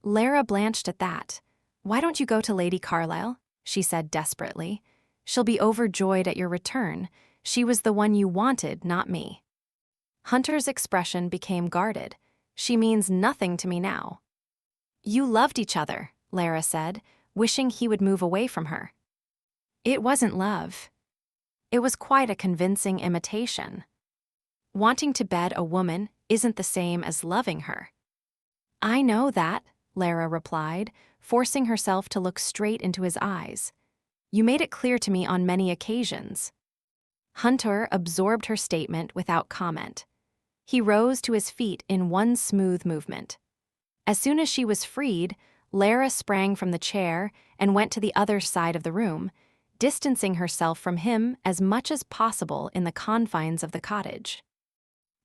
Lara blanched at that. "Why don't you go to Lady Carlisle?" she said desperately. "She'll be overjoyed at your return. She was the one you wanted, not me." Hunter's expression became guarded. "She means nothing to me now." "You loved each other," Lara said, wishing he would move away from her. "It wasn't love. It was quite a convincing imitation. Wanting to bed a woman isn't the same as loving her." "I know that," Lara replied, forcing herself to look straight into his eyes. "You made it clear to me on many occasions." Hunter absorbed her statement without comment. He rose to his feet in one smooth movement. As soon as she was freed, Lara sprang from the chair and went to the other side of the room, distancing herself from him as much as possible in the confines of the cottage.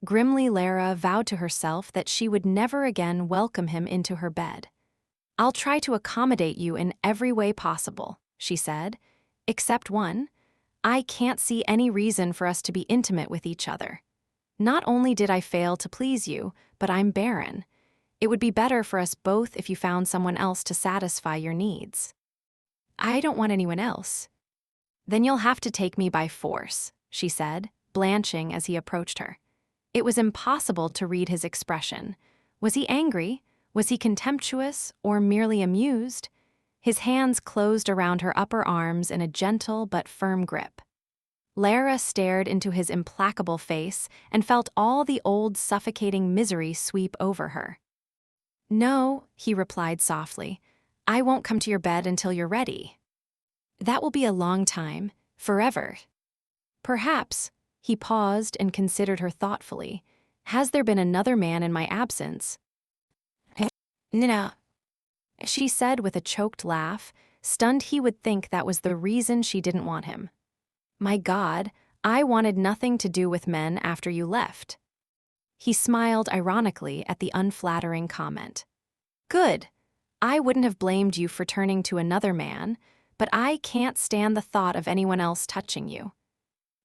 Grimly, Lara vowed to herself that she would never again welcome him into her bed. "I'll try to accommodate you in every way possible," she said, "except one. I can't see any reason for us to be intimate with each other. Not only did I fail to please you, but I'm barren. It would be better for us both if you found someone else to satisfy your needs." "I don't want anyone else." "Then you'll have to take me by force," she said, blanching as he approached her. It was impossible to read his expression. Was he angry? Was he contemptuous, or merely amused? His hands closed around her upper arms in a gentle but firm grip. Lara stared into his implacable face and felt all the old suffocating misery sweep over her. "No," he replied softly, "I won't come to your bed until you're ready." "That will be a long time, forever." "Perhaps." He paused and considered her thoughtfully. "Has there been another man in my absence?" "No," she said with a choked laugh, stunned he would think that was the reason she didn't want him. "My God, I wanted nothing to do with men after you left." He smiled ironically at the unflattering comment. "Good. I wouldn't have blamed you for turning to another man, but I can't stand the thought of anyone else touching you."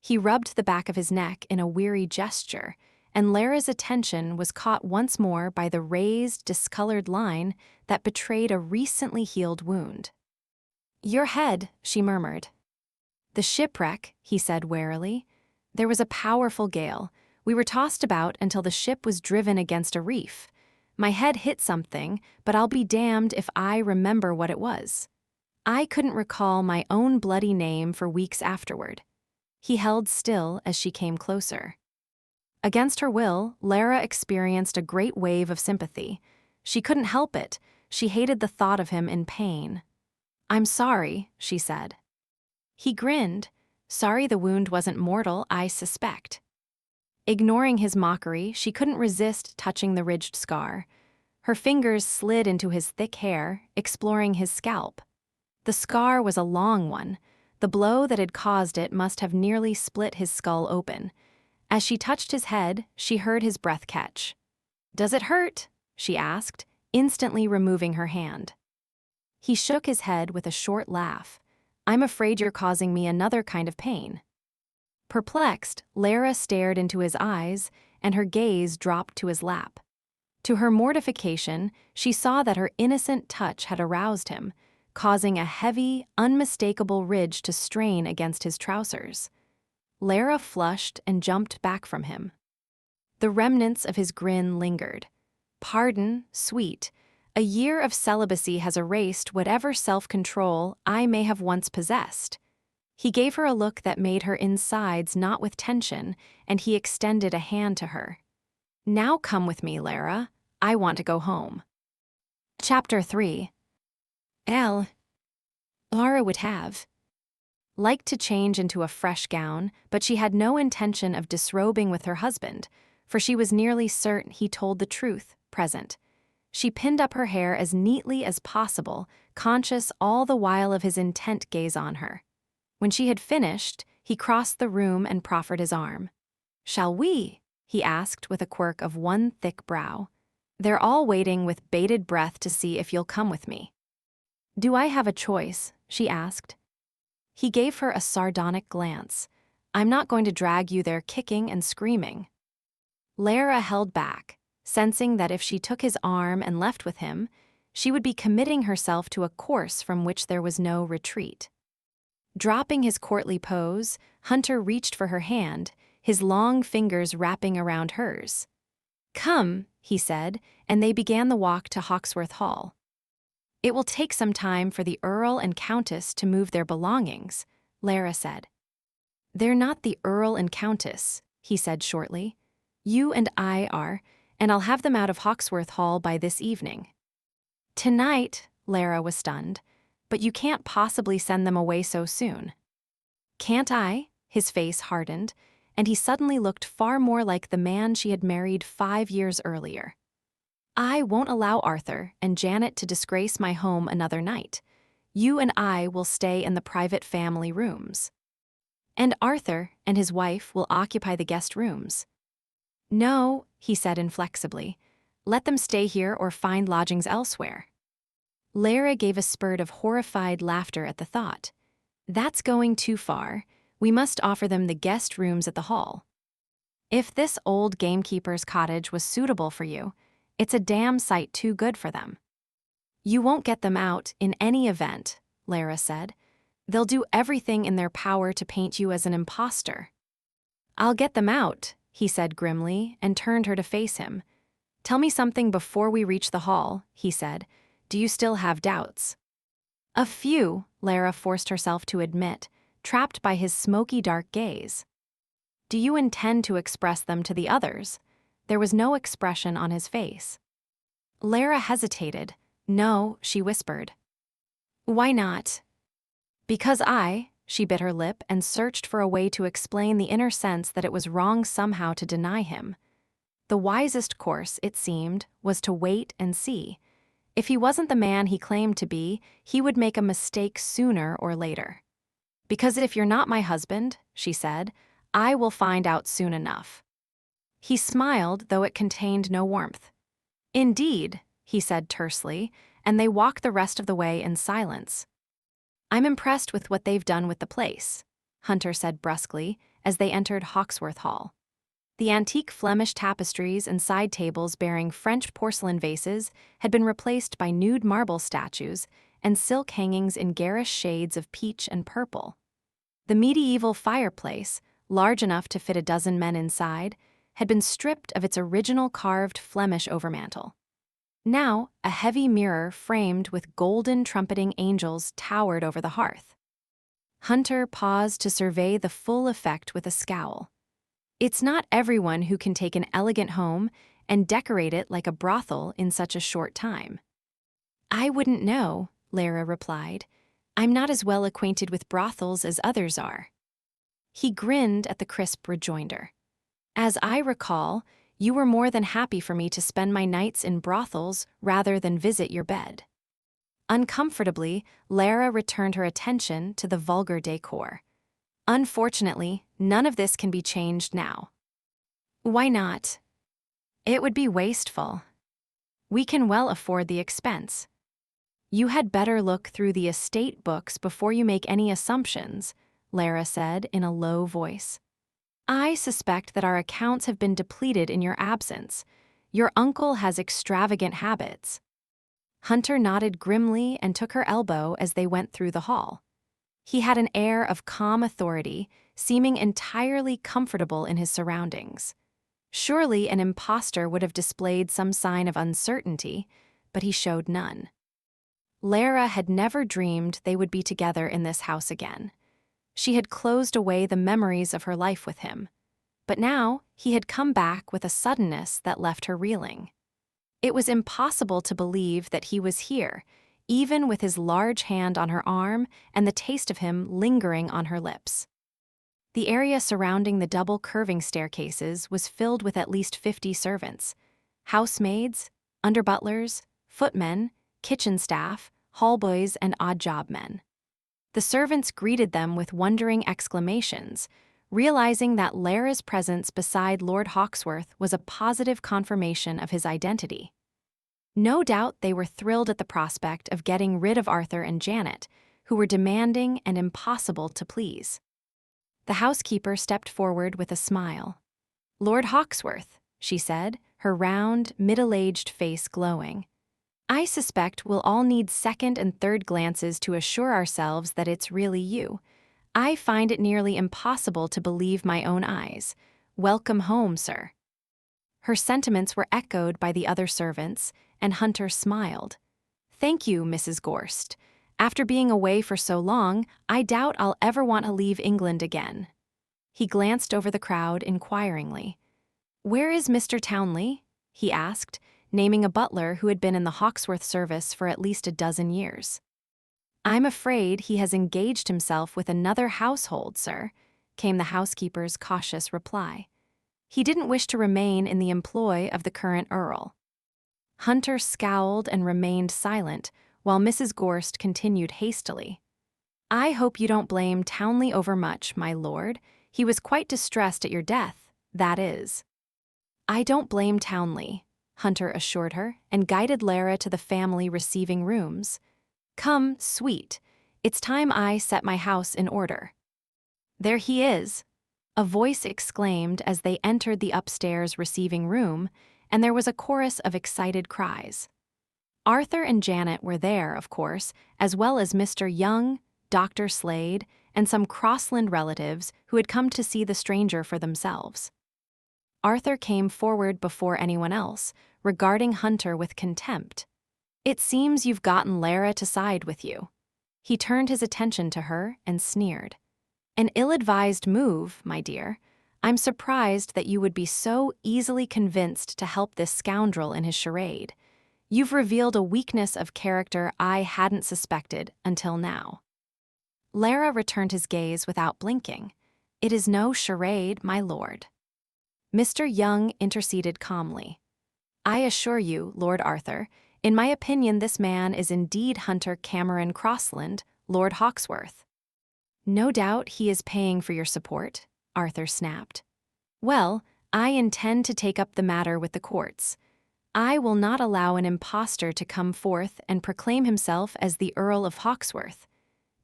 He rubbed the back of his neck in a weary gesture, and Lara's attention was caught once more by the raised, discolored line that betrayed a recently healed wound. "Your head," she murmured. "The shipwreck," he said warily. "There was a powerful gale. We were tossed about until the ship was driven against a reef. My head hit something, but I'll be damned if I remember what it was. I couldn't recall my own bloody name for weeks afterward." He held still as she came closer. Against her will, Lara experienced a great wave of sympathy. She couldn't help it. She hated the thought of him in pain. "I'm sorry," she said. He grinned. "Sorry the wound wasn't mortal, I suspect." Ignoring his mockery, she couldn't resist touching the ridged scar. Her fingers slid into his thick hair, exploring his scalp. The scar was a long one. The blow that had caused it must have nearly split his skull open. As she touched his head, she heard his breath catch. "Does it hurt?" she asked, instantly removing her hand. He shook his head with a short laugh. "I'm afraid you're causing me another kind of pain." Perplexed, Lara stared into his eyes, and her gaze dropped to his lap. To her mortification, she saw that her innocent touch had aroused him, causing a heavy, unmistakable ridge to strain against his trousers. Lara flushed and jumped back from him. The remnants of his grin lingered. "Pardon, sweet. A year of celibacy has erased whatever self-control I may have once possessed." He gave her a look that made her insides knot with tension, and he extended a hand to her. "Now come with me, Lara. I want to go home." Chapter 3. Lara would have liked to change into a fresh gown, but she had no intention of disrobing with her husband, for she was nearly certain he told the truth, present. She pinned up her hair as neatly as possible, conscious all the while of his intent gaze on her. When she had finished, he crossed the room and proffered his arm. "Shall we?" he asked with a quirk of one thick brow. "They're all waiting with bated breath to see if you'll come with me." "Do I have a choice?" she asked. He gave her a sardonic glance. "I'm not going to drag you there kicking and screaming." Lara held back, sensing that if she took his arm and left with him, she would be committing herself to a course from which there was no retreat. Dropping his courtly pose, Hunter reached for her hand, his long fingers wrapping around hers. "Come," he said, and they began the walk to Hawksworth Hall. "It will take some time for the Earl and Countess to move their belongings," Lara said. "They're not the Earl and Countess," he said shortly. "You and I are, and I'll have them out of Hawksworth Hall by this evening." "Tonight," Lara was stunned, "but you can't possibly send them away so soon." "Can't I?" His face hardened, and he suddenly looked far more like the man she had married 5 years earlier. "I won't allow Arthur and Janet to disgrace my home another night. You and I will stay in the private family rooms. And Arthur and his wife will occupy the guest rooms." "No," he said inflexibly. "Let them stay here or find lodgings elsewhere." Lara gave a spurt of horrified laughter at the thought. "That's going too far. We must offer them the guest rooms at the hall. If this old gamekeeper's cottage was suitable for you, it's a damn sight too good for them." "You won't get them out in any event," Lara said. "They'll do everything in their power to paint you as an imposter." "I'll get them out," he said grimly, and turned her to face him. "Tell me something before we reach the hall," he said. "Do you still have doubts?" "A few," Lara forced herself to admit, trapped by his smoky dark gaze. "Do you intend to express them to the others?" There was no expression on his face. Lara hesitated. "No," she whispered. "Why not?" "Because she bit her lip and searched for a way to explain the inner sense that it was wrong somehow to deny him. The wisest course, it seemed, was to wait and see. If he wasn't the man he claimed to be, he would make a mistake sooner or later. "Because if you're not my husband," she said, "I will find out soon enough." He smiled, though it contained no warmth. "Indeed," he said tersely, and they walked the rest of the way in silence. "I'm impressed with what they've done with the place," Hunter said brusquely as they entered Hawksworth Hall. The antique Flemish tapestries and side tables bearing French porcelain vases had been replaced by nude marble statues and silk hangings in garish shades of peach and purple. The medieval fireplace, large enough to fit a dozen men inside, had been stripped of its original carved Flemish overmantel. Now, a heavy mirror framed with golden trumpeting angels towered over the hearth. Hunter paused to survey the full effect with a scowl. It's not everyone who can take an elegant home and decorate it like a brothel in such a short time. "I wouldn't know," Lara replied. "I'm not as well acquainted with brothels as others are." He grinned at the crisp rejoinder. "As I recall, you were more than happy for me to spend my nights in brothels rather than visit your bed." Uncomfortably, Lara returned her attention to the vulgar decor. "Unfortunately, none of this can be changed now." "Why not?" "It would be wasteful. We can well afford the expense." "You had better look through the estate books before you make any assumptions," Lara said in a low voice. I suspect that our accounts have been depleted in your absence. Your uncle has extravagant habits. Hunter nodded grimly and took her elbow as they went through the hall. He had an air of calm authority, seeming entirely comfortable in his surroundings. Surely an impostor would have displayed some sign of uncertainty, but he showed none. Lara had never dreamed they would be together in this house again. She had closed away the memories of her life with him, but now he had come back with a suddenness that left her reeling. It was impossible to believe that he was here, even with his large hand on her arm and the taste of him lingering on her lips. The area surrounding the double curving staircases was filled with at least 50 servants, housemaids, underbutlers, footmen, kitchen staff, hallboys, and odd-job men. The servants greeted them with wondering exclamations, realizing that Lara's presence beside Lord Hawksworth was a positive confirmation of his identity. No doubt they were thrilled at the prospect of getting rid of Arthur and Janet, who were demanding and impossible to please. The housekeeper stepped forward with a smile. "Lord Hawksworth," she said, her round, middle-aged face glowing. "I suspect we'll all need second and third glances to assure ourselves that it's really you. I find it nearly impossible to believe my own eyes. Welcome home, sir." Her sentiments were echoed by the other servants, and Hunter smiled. "Thank you, Mrs. Gorst. After being away for so long, I doubt I'll ever want to leave England again." He glanced over the crowd inquiringly. "Where is Mr. Townley?" he asked, naming a butler who had been in the Hawksworth service for at least a dozen years. "I'm afraid he has engaged himself with another household, sir," came the housekeeper's cautious reply. "He didn't wish to remain in the employ of the current Earl." Hunter scowled and remained silent, while Mrs. Gorst continued hastily. "I hope you don't blame Townley overmuch, my lord. He was quite distressed at your death, that is." "I don't blame Townley," Hunter assured her, and guided Lara to the family receiving rooms. "Come, sweet. It's time I set my house in order." "There he is," a voice exclaimed as they entered the upstairs receiving room, and there was a chorus of excited cries. Arthur and Janet were there, of course, as well as Mr. Young, Dr. Slade, and some Crossland relatives who had come to see the stranger for themselves. Arthur came forward before anyone else, regarding Hunter with contempt. "It seems you've gotten Lara to side with you." He turned his attention to her and sneered. "An ill-advised move, my dear. I'm surprised that you would be so easily convinced to help this scoundrel in his charade. You've revealed a weakness of character I hadn't suspected until now." Lara returned his gaze without blinking. "It is no charade, my lord." Mr. Young interceded calmly. "I assure you, Lord Arthur, in my opinion this man is indeed Hunter Cameron Crossland, Lord Hawksworth." "No doubt he is paying for your support," Arthur snapped. "Well, I intend to take up the matter with the courts. I will not allow an impostor to come forth and proclaim himself as the Earl of Hawksworth.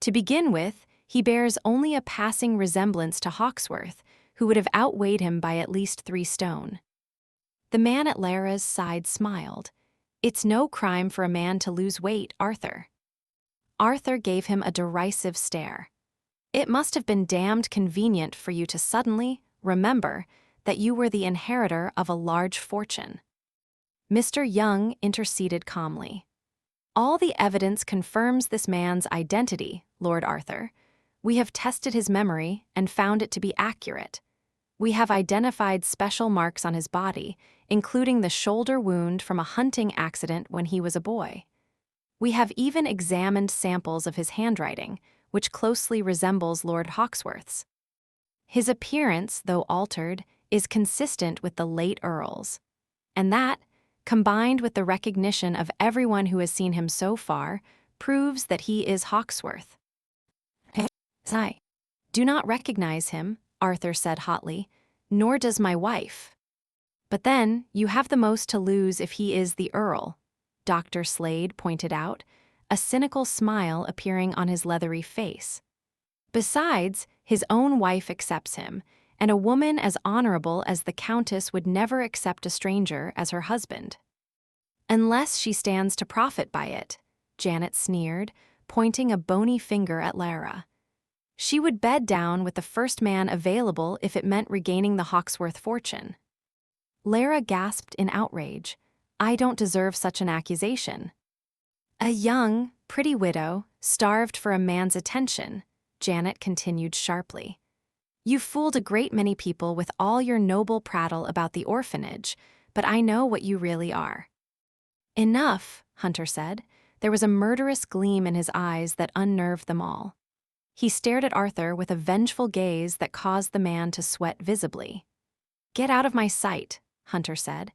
To begin with, he bears only a passing resemblance to Hawksworth, who would have outweighed him by at least 3 stone. The man at Lara's side smiled. "It's no crime for a man to lose weight, Arthur." Arthur gave him a derisive stare. "It must have been damned convenient for you to suddenly remember that you were the inheritor of a large fortune." Mr. Young interceded calmly. "All the evidence confirms this man's identity, Lord Arthur. We have tested his memory and found it to be accurate. We have identified special marks on his body, including the shoulder wound from a hunting accident when he was a boy. We have even examined samples of his handwriting, which closely resembles Lord Hawksworth's. His appearance, though altered, is consistent with the late Earl's. And that, combined with the recognition of everyone who has seen him so far, proves that he is Hawksworth." "I do not recognize him," Arthur said hotly, "nor does my wife." "But then, you have the most to lose if he is the Earl," Dr. Slade pointed out, a cynical smile appearing on his leathery face. "Besides, his own wife accepts him, and a woman as honorable as the Countess would never accept a stranger as her husband. Unless she stands to profit by it, Janet sneered, pointing a bony finger at Lara. She would bed down with the first man available if it meant regaining the Hawksworth fortune. Lara gasped in outrage. I don't deserve such an accusation. A young, pretty widow, starved for a man's attention, Janet continued sharply. You've fooled a great many people with all your noble prattle about the orphanage, but I know what you really are. Enough, Hunter said. There was a murderous gleam in his eyes that unnerved them all. He stared at Arthur with a vengeful gaze that caused the man to sweat visibly. Get out of my sight, Hunter said.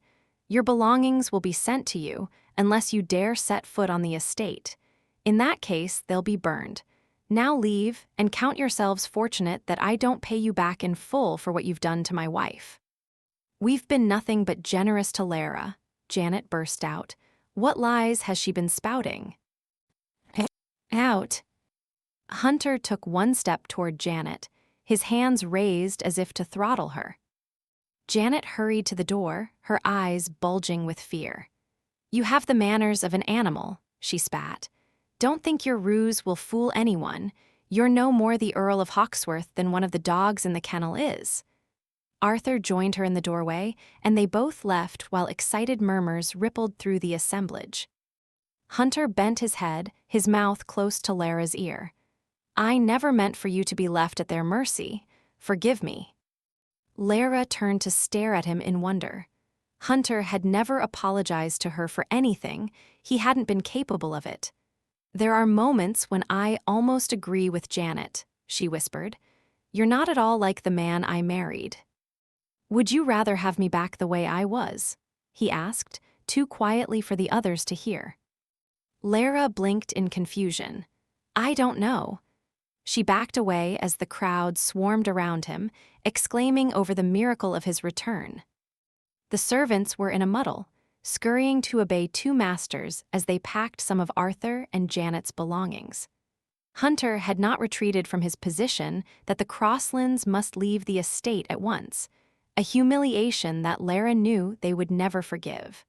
Your belongings will be sent to you unless you dare set foot on the estate. In that case, they'll be burned. Now leave and count yourselves fortunate that I don't pay you back in full for what you've done to my wife. We've been nothing but generous to Lara, Janet burst out. What lies has she been spouting? Out. Hunter took one step toward Janet, his hands raised as if to throttle her. Janet hurried to the door, her eyes bulging with fear. You have the manners of an animal, she spat. Don't think your ruse will fool anyone. You're no more the Earl of Hawksworth than one of the dogs in the kennel is. Arthur joined her in the doorway, and they both left while excited murmurs rippled through the assemblage. Hunter bent his head, his mouth close to Lara's ear. I never meant for you to be left at their mercy. Forgive me. Lara turned to stare at him in wonder. Hunter had never apologized to her for anything. He hadn't been capable of it. There are moments when I almost agree with Janet, she whispered. You're not at all like the man I married. Would you rather have me back the way I was? He asked, too quietly for the others to hear. Lara blinked in confusion. I don't know. She backed away as the crowd swarmed around him, exclaiming over the miracle of his return. The servants were in a muddle, scurrying to obey two masters as they packed some of Arthur and Janet's belongings. Hunter had not retreated from his position that the Crosslands must leave the estate at once, a humiliation that Lara knew they would never forgive.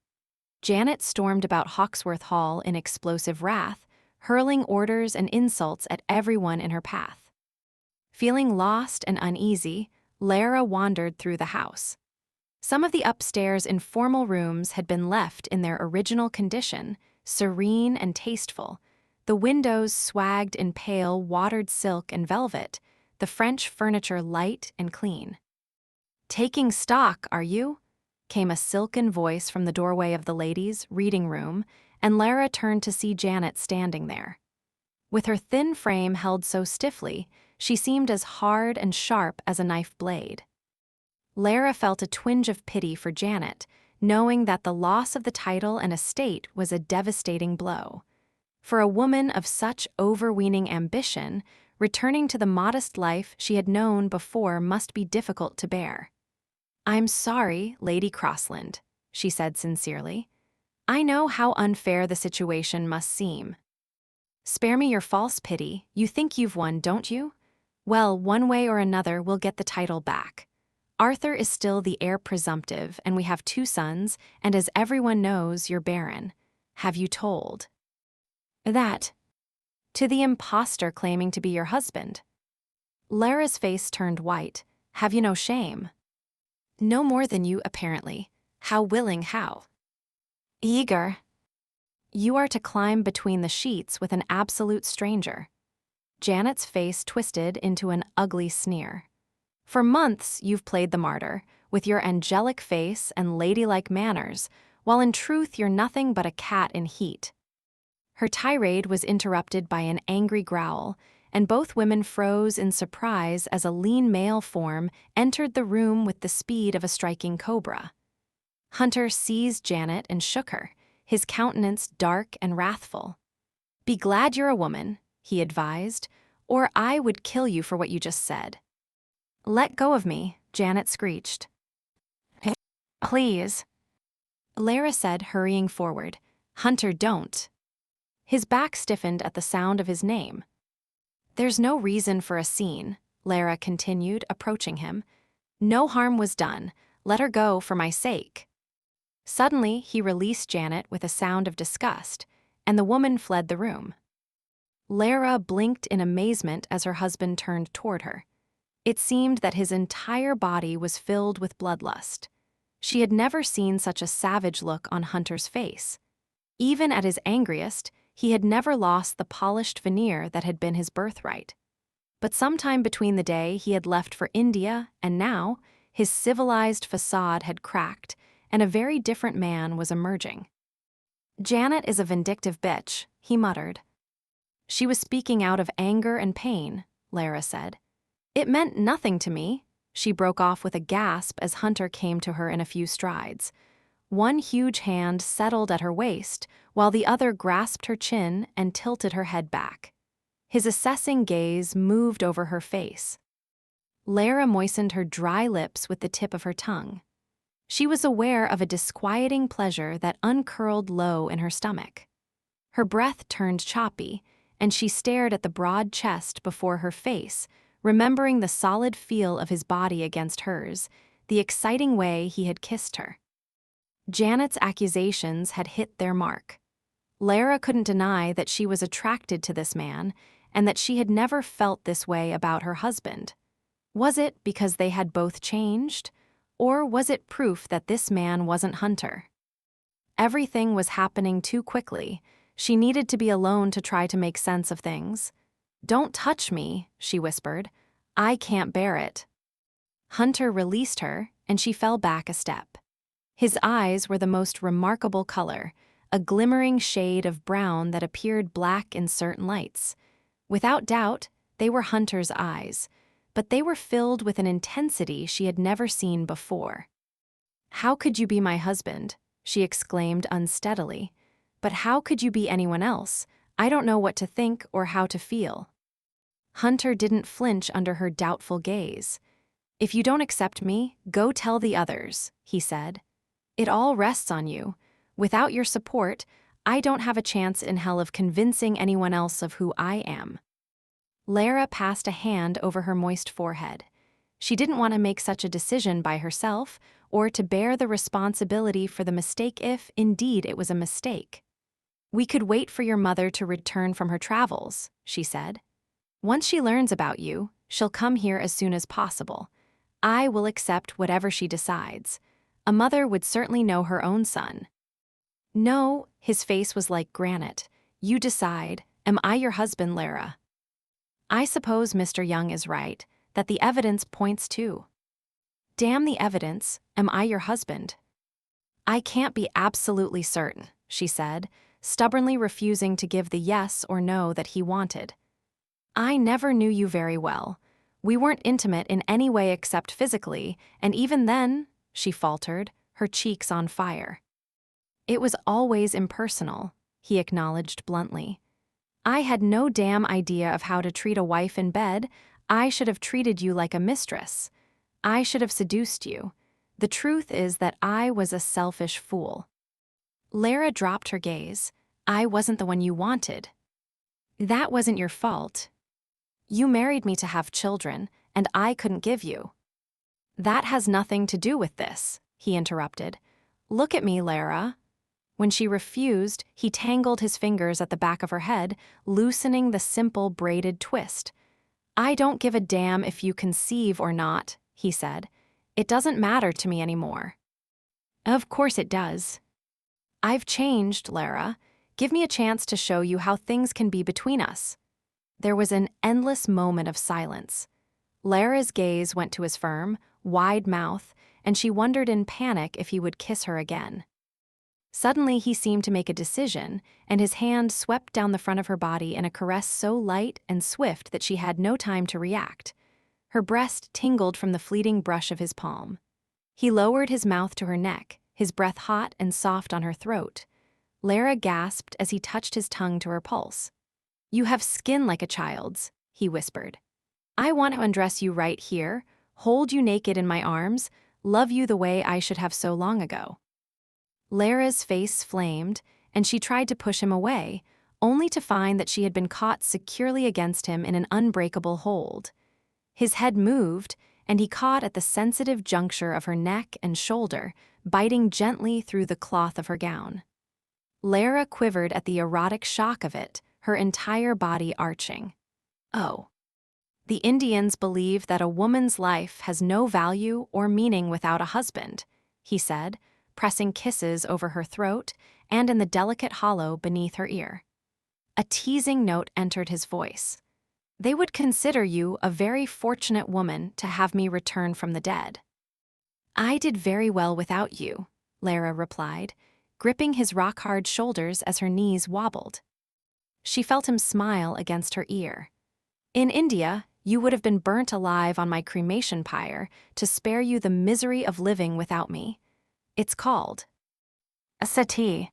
Janet stormed about Hawksworth Hall in explosive wrath, hurling orders and insults at everyone in her path. Feeling lost and uneasy, Lara wandered through the house. Some of the upstairs informal rooms had been left in their original condition, serene and tasteful. The windows swagged in pale, watered silk and velvet, the French furniture light and clean. Taking stock, are you? Came a silken voice from the doorway of the ladies' reading room, and Lara turned to see Janet standing there. With her thin frame held so stiffly, she seemed as hard and sharp as a knife blade. Lara felt a twinge of pity for Janet, knowing that the loss of the title and estate was a devastating blow. For a woman of such overweening ambition, returning to the modest life she had known before must be difficult to bear. I'm sorry, Lady Crossland, she said sincerely. I know how unfair the situation must seem. Spare me your false pity. You think you've won, don't you? Well, one way or another, we'll get the title back. Arthur is still the heir presumptive, and we have 2 sons, and as everyone knows, you're barren. Have you told that to the impostor claiming to be your husband? Lara's face turned white. Have you no shame? No more than you, apparently. How willing, how eager. You are to climb between the sheets with an absolute stranger. Janet's face twisted into an ugly sneer. For months, you've played the martyr, with your angelic face and ladylike manners, while in truth you're nothing but a cat in heat. Her tirade was interrupted by an angry growl, and both women froze in surprise as a lean male form entered the room with the speed of a striking cobra. Hunter seized Janet and shook her, his countenance dark and wrathful. Be glad you're a woman, he advised, or I would kill you for what you just said. Let go of me, Janet screeched. Please. Lara said, hurrying forward. Hunter, don't. His back stiffened at the sound of his name. There's no reason for a scene, Lara continued, approaching him. No harm was done. Let her go for my sake. Suddenly, he released Janet with a sound of disgust, and the woman fled the room. Lara blinked in amazement as her husband turned toward her. It seemed that his entire body was filled with bloodlust. She had never seen such a savage look on Hunter's face. Even at his angriest, he had never lost the polished veneer that had been his birthright. But sometime between the day he had left for India and now, his civilized facade had cracked, and a very different man was emerging. "Janet is a vindictive bitch," he muttered. "She was speaking out of anger and pain," Lara said. "It meant nothing to me," she broke off with a gasp as Hunter came to her in a few strides. One huge hand settled at her waist, while the other grasped her chin and tilted her head back. His assessing gaze moved over her face. Lara moistened her dry lips with the tip of her tongue. She was aware of a disquieting pleasure that uncurled low in her stomach. Her breath turned choppy, and she stared at the broad chest before her face, remembering the solid feel of his body against hers, the exciting way he had kissed her. Janet's accusations had hit their mark. Lara couldn't deny that she was attracted to this man, and that she had never felt this way about her husband. Was it because they had both changed? Or was it proof that this man wasn't Hunter? Everything was happening too quickly. She needed to be alone to try to make sense of things. "Don't touch me," she whispered. "I can't bear it." Hunter released her, and she fell back a step. His eyes were the most remarkable color, a glimmering shade of brown that appeared black in certain lights. Without doubt, they were Hunter's eyes, but they were filled with an intensity she had never seen before. "How could you be my husband?" she exclaimed unsteadily. "But how could you be anyone else? I don't know what to think or how to feel." Hunter didn't flinch under her doubtful gaze. "If you don't accept me, go tell the others," he said. "It all rests on you. Without your support, I don't have a chance in hell of convincing anyone else of who I am." Lara passed a hand over her moist forehead. She didn't want to make such a decision by herself, or to bear the responsibility for the mistake if, indeed, it was a mistake. "We could wait for your mother to return from her travels," she said. "Once she learns about you, she'll come here as soon as possible. I will accept whatever she decides. A mother would certainly know her own son." "No," his face was like granite. "You decide. Am I your husband, Lara?" "I suppose Mr. Young is right, that the evidence points to." "Damn the evidence. Am I your husband?" "I can't be absolutely certain," she said, stubbornly refusing to give the yes or no that he wanted. "I never knew you very well. We weren't intimate in any way except physically, and even then," she faltered, her cheeks on fire. "It was always impersonal," he acknowledged bluntly. "I had no damn idea of how to treat a wife in bed. I should have treated you like a mistress. I should have seduced you. The truth is that I was a selfish fool." Lara dropped her gaze. "I wasn't the one you wanted." "That wasn't your fault. You married me to have children, and I couldn't give you." "That has nothing to do with this," he interrupted. "Look at me, Lara." When she refused, he tangled his fingers at the back of her head, loosening the simple braided twist. "I don't give a damn if you conceive or not," he said. "It doesn't matter to me anymore." "Of course it does." "I've changed, Lara. Give me a chance to show you how things can be between us." There was an endless moment of silence. Lara's gaze went to his firm, wide mouth, and she wondered in panic if he would kiss her again. Suddenly he seemed to make a decision, and his hand swept down the front of her body in a caress so light and swift that she had no time to react. Her breast tingled from the fleeting brush of his palm. He lowered his mouth to her neck, his breath hot and soft on her throat. Lara gasped as he touched his tongue to her pulse. "You have skin like a child's," he whispered. "I want to undress you right here, hold you naked in my arms, love you the way I should have so long ago." Lara's face flamed, and she tried to push him away, only to find that she had been caught securely against him in an unbreakable hold. His head moved, and he caught at the sensitive juncture of her neck and shoulder, biting gently through the cloth of her gown. Lara quivered at the erotic shock of it, her entire body arching. Oh. The Indians believe that a woman's life has no value or meaning without a husband, he said, pressing kisses over her throat and in the delicate hollow beneath her ear. A teasing note entered his voice. They would consider you a very fortunate woman to have me return from the dead. I did very well without you, Lara replied, gripping his rock-hard shoulders as her knees wobbled. She felt him smile against her ear. In India, you would have been burnt alive on my cremation pyre to spare you the misery of living without me. It's called a sati.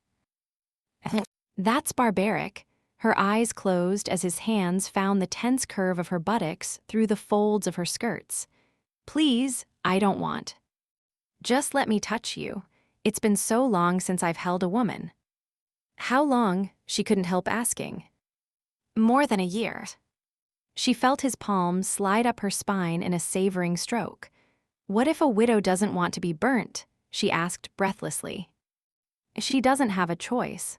That's barbaric. Her eyes closed as his hands found the tense curve of her buttocks through the folds of her skirts. Please, I don't want. Just let me touch you. It's been so long since I've held a woman. How long? She couldn't help asking. More than a year. She felt his palm slide up her spine in a savoring stroke. What if a widow doesn't want to be burnt? She asked breathlessly. She doesn't have a choice.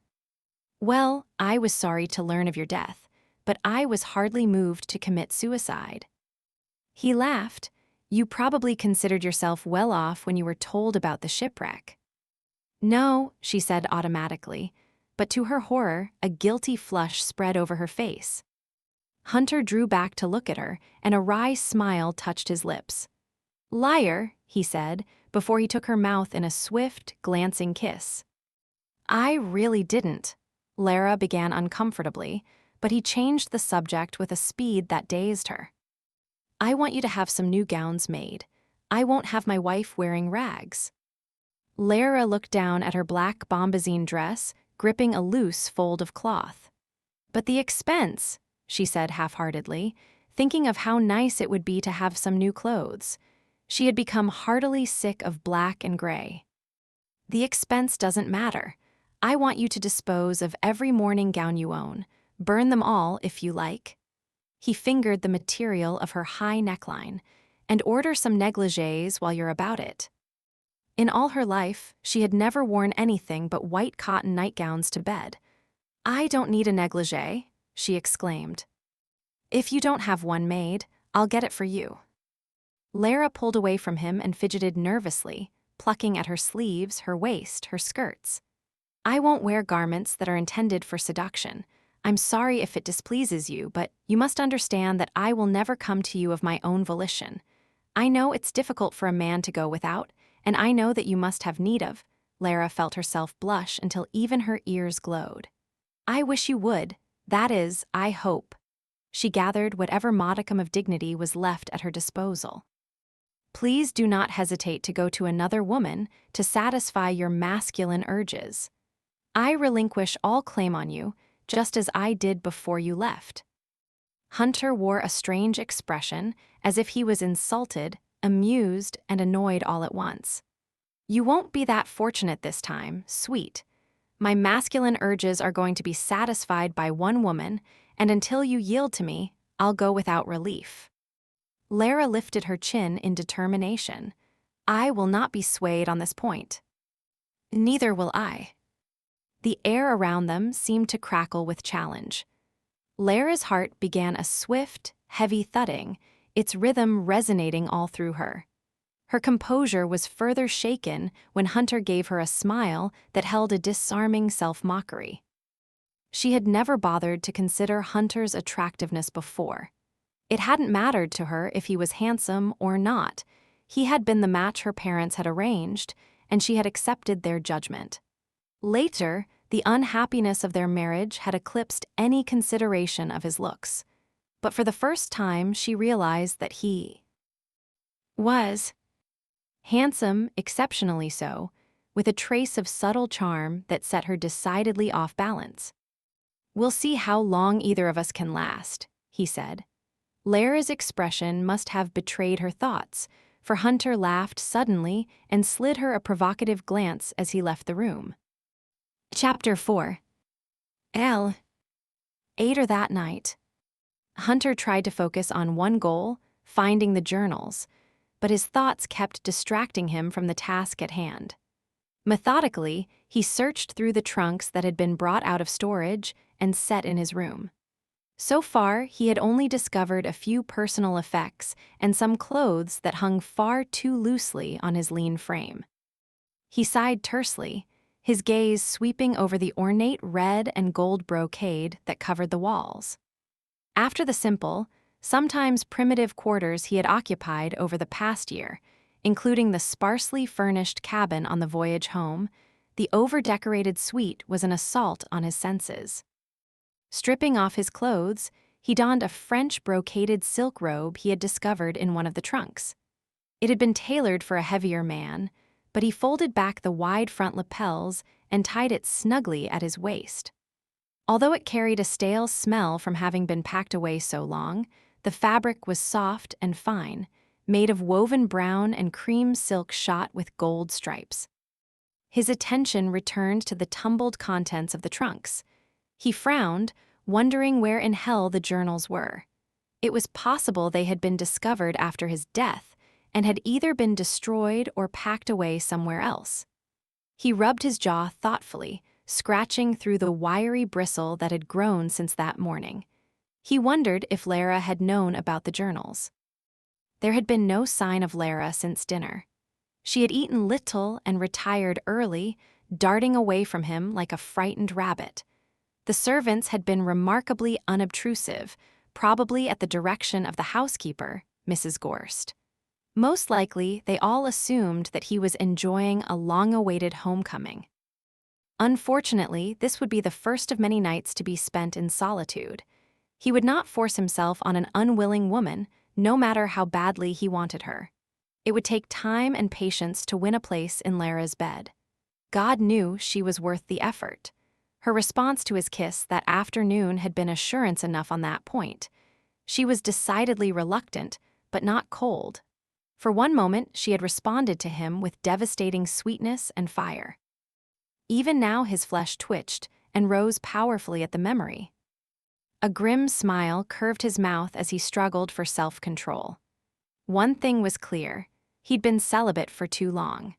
Well, I was sorry to learn of your death, but I was hardly moved to commit suicide. He laughed. You probably considered yourself well off when you were told about the shipwreck. No, she said automatically, but to her horror, a guilty flush spread over her face. Hunter drew back to look at her, and a wry smile touched his lips. Liar, he said, before he took her mouth in a swift, glancing kiss. I really didn't. Lara began uncomfortably, but he changed the subject with a speed that dazed her. I want you to have some new gowns made. I won't have my wife wearing rags. Lara looked down at her black bombazine dress, gripping a loose fold of cloth. But the expense, she said half-heartedly, thinking of how nice it would be to have some new clothes. She had become heartily sick of black and gray. The expense doesn't matter. I want you to dispose of every morning gown you own. Burn them all if you like. He fingered the material of her high neckline, and order some negligées while you're about it. In all her life, she had never worn anything but white cotton nightgowns to bed. I don't need a negligée, she exclaimed. If you don't have one made, I'll get it for you. Lara pulled away from him and fidgeted nervously, plucking at her sleeves, her waist, her skirts. I won't wear garments that are intended for seduction. I'm sorry if it displeases you, but you must understand that I will never come to you of my own volition. I know it's difficult for a man to go without, and I know that you must have need of. Lara felt herself blush until even her ears glowed. I wish you would. That is, I hope. She gathered whatever modicum of dignity was left at her disposal. Please do not hesitate to go to another woman to satisfy your masculine urges. I relinquish all claim on you, just as I did before you left. Hunter wore a strange expression, as if he was insulted, amused, and annoyed all at once. You won't be that fortunate this time, sweet. My masculine urges are going to be satisfied by one woman, and until you yield to me, I'll go without relief. Lara lifted her chin in determination. I will not be swayed on this point. Neither will I. The air around them seemed to crackle with challenge. Lara's heart began a swift, heavy thudding, its rhythm resonating all through her. Her composure was further shaken when Hunter gave her a smile that held a disarming self-mockery. She had never bothered to consider Hunter's attractiveness before. It hadn't mattered to her if he was handsome or not. He had been the match her parents had arranged, and she had accepted their judgment. Later, the unhappiness of their marriage had eclipsed any consideration of his looks. But for the first time, she realized that he was handsome, exceptionally so, with a trace of subtle charm that set her decidedly off balance. We'll see how long either of us can last, he said. Lara's expression must have betrayed her thoughts, for Hunter laughed suddenly and slid her a provocative glance as he left the room. Chapter 4. Later that night, Hunter tried to focus on one goal, finding the journals, but his thoughts kept distracting him from the task at hand. Methodically, he searched through the trunks that had been brought out of storage and set in his room. So far, he had only discovered a few personal effects and some clothes that hung far too loosely on his lean frame. He sighed tersely, his gaze sweeping over the ornate red and gold brocade that covered the walls. After the simple, sometimes primitive quarters he had occupied over the past year, including the sparsely furnished cabin on the voyage home, the over-decorated suite was an assault on his senses. Stripping off his clothes, he donned a French brocaded silk robe he had discovered in one of the trunks. It had been tailored for a heavier man, but he folded back the wide front lapels and tied it snugly at his waist. Although it carried a stale smell from having been packed away so long, the fabric was soft and fine, made of woven brown and cream silk shot with gold stripes. His attention returned to the tumbled contents of the trunks. He frowned, wondering where in hell the journals were. It was possible they had been discovered after his death and had either been destroyed or packed away somewhere else. He rubbed his jaw thoughtfully, scratching through the wiry bristle that had grown since that morning. He wondered if Lara had known about the journals. There had been no sign of Lara since dinner. She had eaten little and retired early, darting away from him like a frightened rabbit. The servants had been remarkably unobtrusive, probably at the direction of the housekeeper, Mrs. Gorst. Most likely, they all assumed that he was enjoying a long-awaited homecoming. Unfortunately, this would be the first of many nights to be spent in solitude. He would not force himself on an unwilling woman, no matter how badly he wanted her. It would take time and patience to win a place in Lara's bed. God knew she was worth the effort. Her response to his kiss that afternoon had been assurance enough on that point. She was decidedly reluctant, but not cold. For one moment, she had responded to him with devastating sweetness and fire. Even now his flesh twitched and rose powerfully at the memory. A grim smile curved his mouth as he struggled for self-control. One thing was clear: he'd been celibate for too long.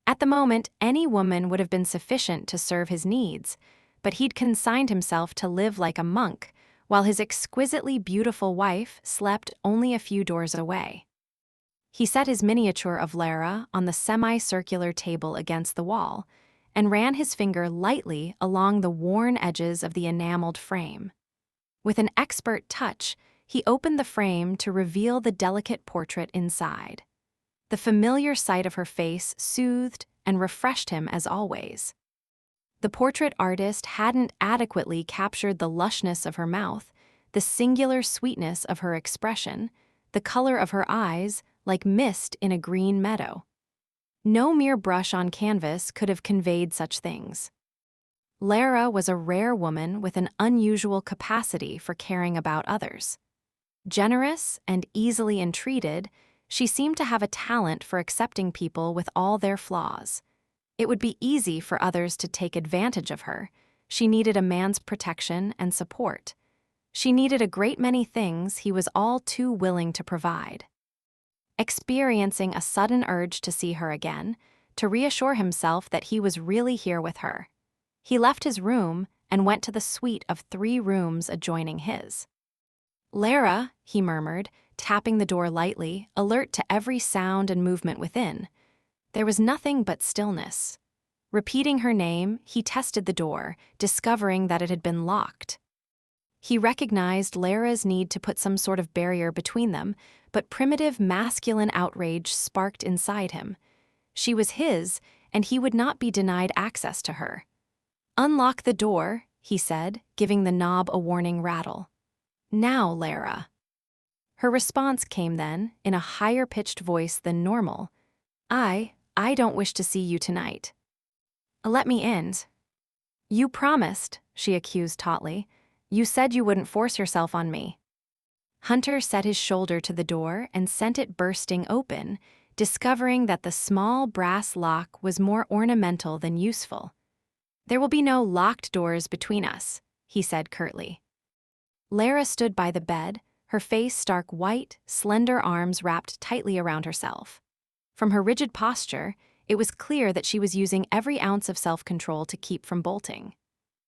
At the moment, any woman would have been sufficient to serve his needs, but he'd consigned himself to live like a monk, while his exquisitely beautiful wife slept only a few doors away. He set his miniature of Lara on the semicircular table against the wall and ran his finger lightly along the worn edges of the enameled frame. With an expert touch, he opened the frame to reveal the delicate portrait inside. The familiar sight of her face soothed and refreshed him as always. The portrait artist hadn't adequately captured the lushness of her mouth, the singular sweetness of her expression, the color of her eyes, like mist in a green meadow. No mere brush on canvas could have conveyed such things. Lara was a rare woman with an unusual capacity for caring about others. Generous and easily entreated, she seemed to have a talent for accepting people with all their flaws. It would be easy for others to take advantage of her. She needed a man's protection and support. She needed a great many things he was all too willing to provide. Experiencing a sudden urge to see her again, to reassure himself that he was really here with her, he left his room and went to the suite of 3 rooms adjoining his. "Lara," he murmured, tapping the door lightly, alert to every sound and movement within. There was nothing but stillness. Repeating her name, he tested the door, discovering that it had been locked. He recognized Lara's need to put some sort of barrier between them, but primitive masculine outrage sparked inside him. She was his, and he would not be denied access to her. "Unlock the door," he said, giving the knob a warning rattle. "Now, Lara." Her response came then, in a higher-pitched voice than normal. I don't wish to see you tonight." "Let me in." "You promised," she accused tautly. "You said you wouldn't force yourself on me." Hunter set his shoulder to the door and sent it bursting open, discovering that the small brass lock was more ornamental than useful. "There will be no locked doors between us," he said curtly. Lara stood by the bed, her face stark white, slender arms wrapped tightly around herself. From her rigid posture, it was clear that she was using every ounce of self-control to keep from bolting.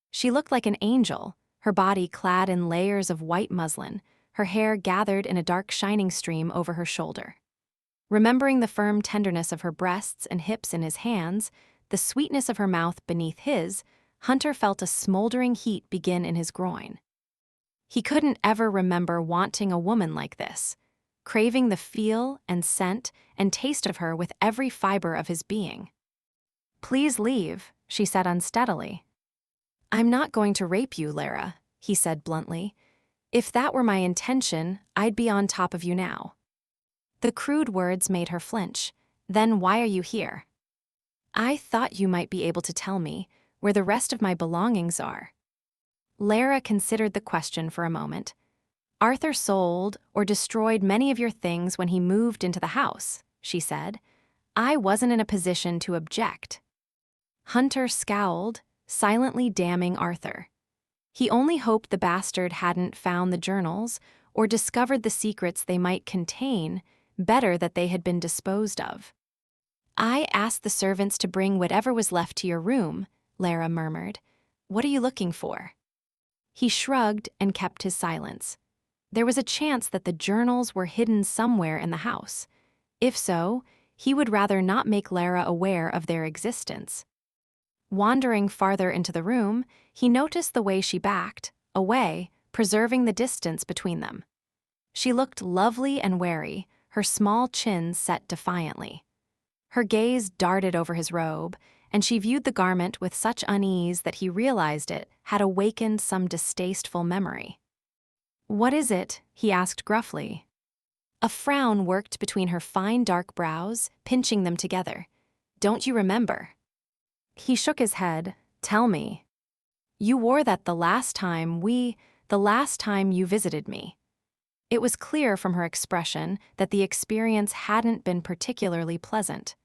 She looked like an angel, her body clad in layers of white muslin, her hair gathered in a dark shining stream over her shoulder. Remembering the firm tenderness of her breasts and hips in his hands, the sweetness of her mouth beneath his, Hunter felt a smoldering heat begin in his groin. He couldn't ever remember wanting a woman like this, craving the feel and scent and taste of her with every fiber of his being. "Please leave," she said unsteadily. "I'm not going to rape you, Lara," he said bluntly. "If that were my intention, I'd be on top of you now." The crude words made her flinch. "Then why are you here?" "I thought you might be able to tell me where the rest of my belongings are." Lara considered the question for a moment. "Arthur sold or destroyed many of your things when he moved into the house," she said. "I wasn't in a position to object." Hunter scowled, silently damning Arthur. He only hoped the bastard hadn't found the journals or discovered the secrets they might contain, better that they had been disposed of. "I asked the servants to bring whatever was left to your room," Lara murmured. "What are you looking for?" He shrugged and kept his silence. There was a chance that the journals were hidden somewhere in the house. If so, he would rather not make Lara aware of their existence. Wandering farther into the room, he noticed the way she backed, away, preserving the distance between them. She looked lovely and wary, her small chin set defiantly. Her gaze darted over his robe, and she viewed the garment with such unease that he realized it had awakened some distasteful memory. "What is it?" he asked gruffly. A frown worked between her fine dark brows, pinching them together. "Don't you remember?" He shook his head. "Tell me." "You wore that the last time you visited me." It was clear from her expression that the experience hadn't been particularly pleasant.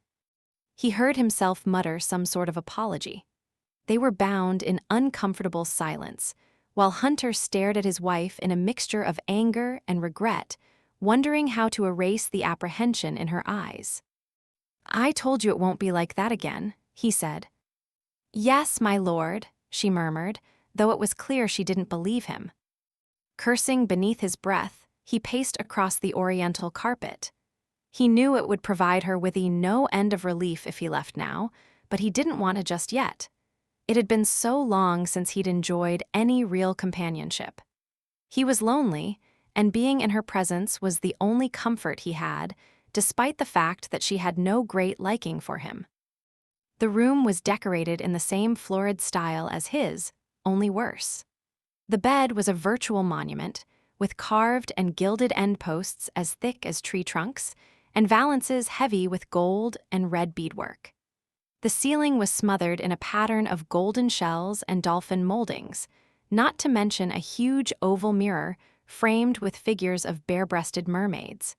He heard himself mutter some sort of apology. They were bound in uncomfortable silence, while Hunter stared at his wife in a mixture of anger and regret, wondering how to erase the apprehension in her eyes. "I told you it won't be like that again," he said. "Yes, my lord," she murmured, though it was clear she didn't believe him. Cursing beneath his breath, he paced across the oriental carpet. He knew it would provide her with no end of relief if he left now, but he didn't want to just yet. It had been so long since he'd enjoyed any real companionship. He was lonely, and being in her presence was the only comfort he had, despite the fact that she had no great liking for him. The room was decorated in the same florid style as his, only worse. The bed was a virtual monument, with carved and gilded end posts as thick as tree trunks, and valances heavy with gold and red beadwork. The ceiling was smothered in a pattern of golden shells and dolphin moldings, not to mention a huge oval mirror framed with figures of bare-breasted mermaids.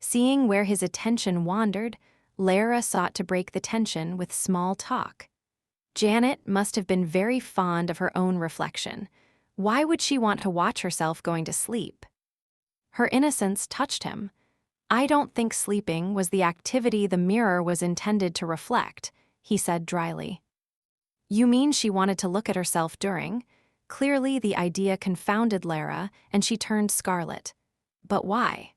Seeing where his attention wandered, Lara sought to break the tension with small talk. Janet must have been very fond of her own reflection. Why would she want to watch herself going to sleep? Her innocence touched him. "I don't think sleeping was the activity the mirror was intended to reflect," he said dryly. "You mean she wanted to look at herself during?" Clearly the idea confounded Lara, and she turned scarlet. "But why?"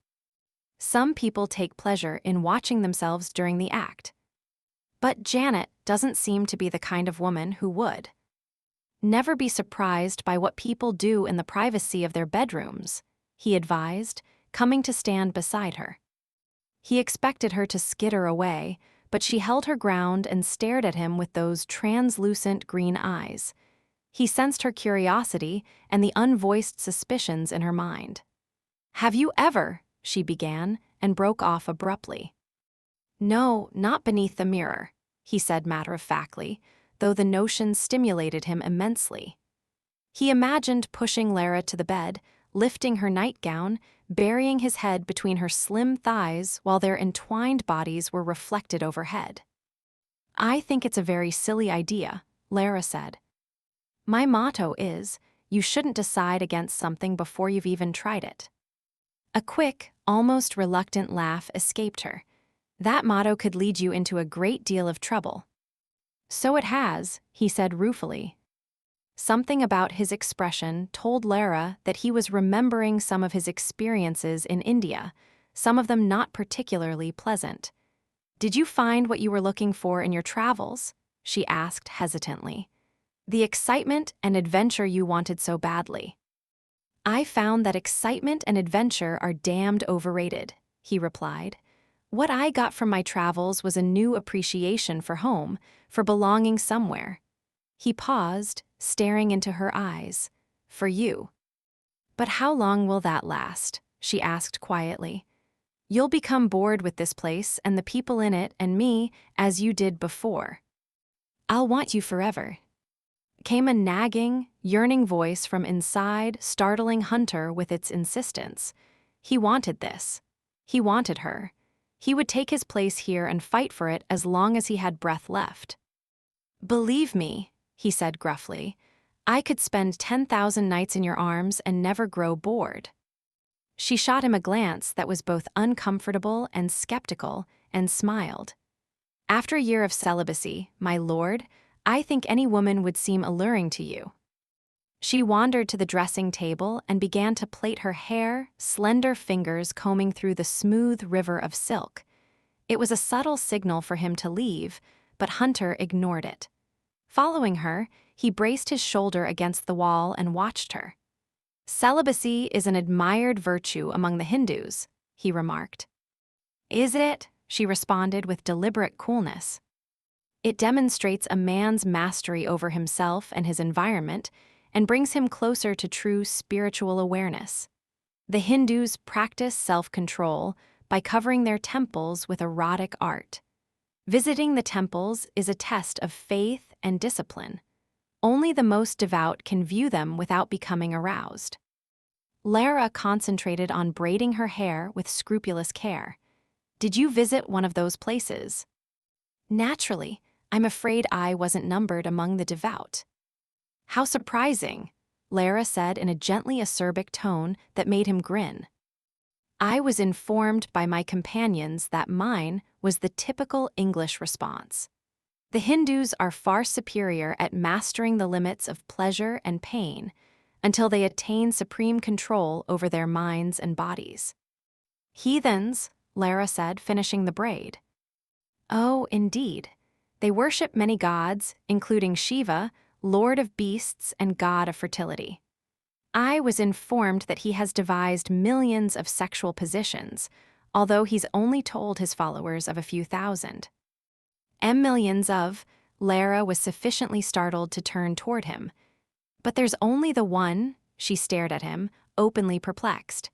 "Some people take pleasure in watching themselves during the act." "But Janet doesn't seem to be the kind of woman who would." "Never be surprised by what people do in the privacy of their bedrooms," he advised, coming to stand beside her. He expected her to skitter away, but she held her ground and stared at him with those translucent green eyes. He sensed her curiosity and the unvoiced suspicions in her mind. "Have you ever?" she began, and broke off abruptly. "No, not beneath the mirror," he said matter-of-factly, though the notion stimulated him immensely. He imagined pushing Lara to the bed, lifting her nightgown, burying his head between her slim thighs while their entwined bodies were reflected overhead. "I think it's a very silly idea," Lara said. "My motto is, you shouldn't decide against something before you've even tried it." A quick, almost reluctant laugh escaped her. That motto could lead you into a great deal of trouble. So it has, he said ruefully. Something about his expression told Lara that he was remembering some of his experiences in India, some of them not particularly pleasant. Did you find what you were looking for in your travels? She asked hesitantly. The excitement and adventure you wanted so badly. I found that excitement and adventure are damned overrated, he replied. What I got from my travels was a new appreciation for home, for belonging somewhere. He paused, staring into her eyes. For you. But how long will that last? She asked quietly. You'll become bored with this place and the people in it and me, as you did before. I'll want you forever. Came a nagging, yearning voice from inside, startling Hunter with its insistence. He wanted this. He wanted her. He would take his place here and fight for it as long as he had breath left. Believe me, he said gruffly, I could spend 10,000 nights in your arms and never grow bored. She shot him a glance that was both uncomfortable and skeptical, and smiled. After a year of celibacy, my lord, I think any woman would seem alluring to you. She wandered to the dressing table and began to plait her hair, slender fingers combing through the smooth river of silk. It was a subtle signal for him to leave, but Hunter ignored it. Following her, he braced his shoulder against the wall and watched her. Celibacy is an admired virtue among the Hindus, he remarked. Is it? She responded with deliberate coolness. It demonstrates a man's mastery over himself and his environment and brings him closer to true spiritual awareness. The Hindus practice self-control by covering their temples with erotic art. Visiting the temples is a test of faith and discipline. Only the most devout can view them without becoming aroused. Lara concentrated on braiding her hair with scrupulous care. Did you visit one of those places? Naturally, I'm afraid I wasn't numbered among the devout. How surprising, Lara said in a gently acerbic tone that made him grin. I was informed by my companions that mine was the typical English response. The Hindus are far superior at mastering the limits of pleasure and pain until they attain supreme control over their minds and bodies. Heathens, Lara said, finishing the braid. Oh, indeed. They worship many gods, including Shiva, lord of beasts and god of fertility. I was informed that he has devised millions of sexual positions, although he's only told his followers of a few thousand. Millions of, Lara was sufficiently startled to turn toward him. But there's only the one, she stared at him, openly perplexed.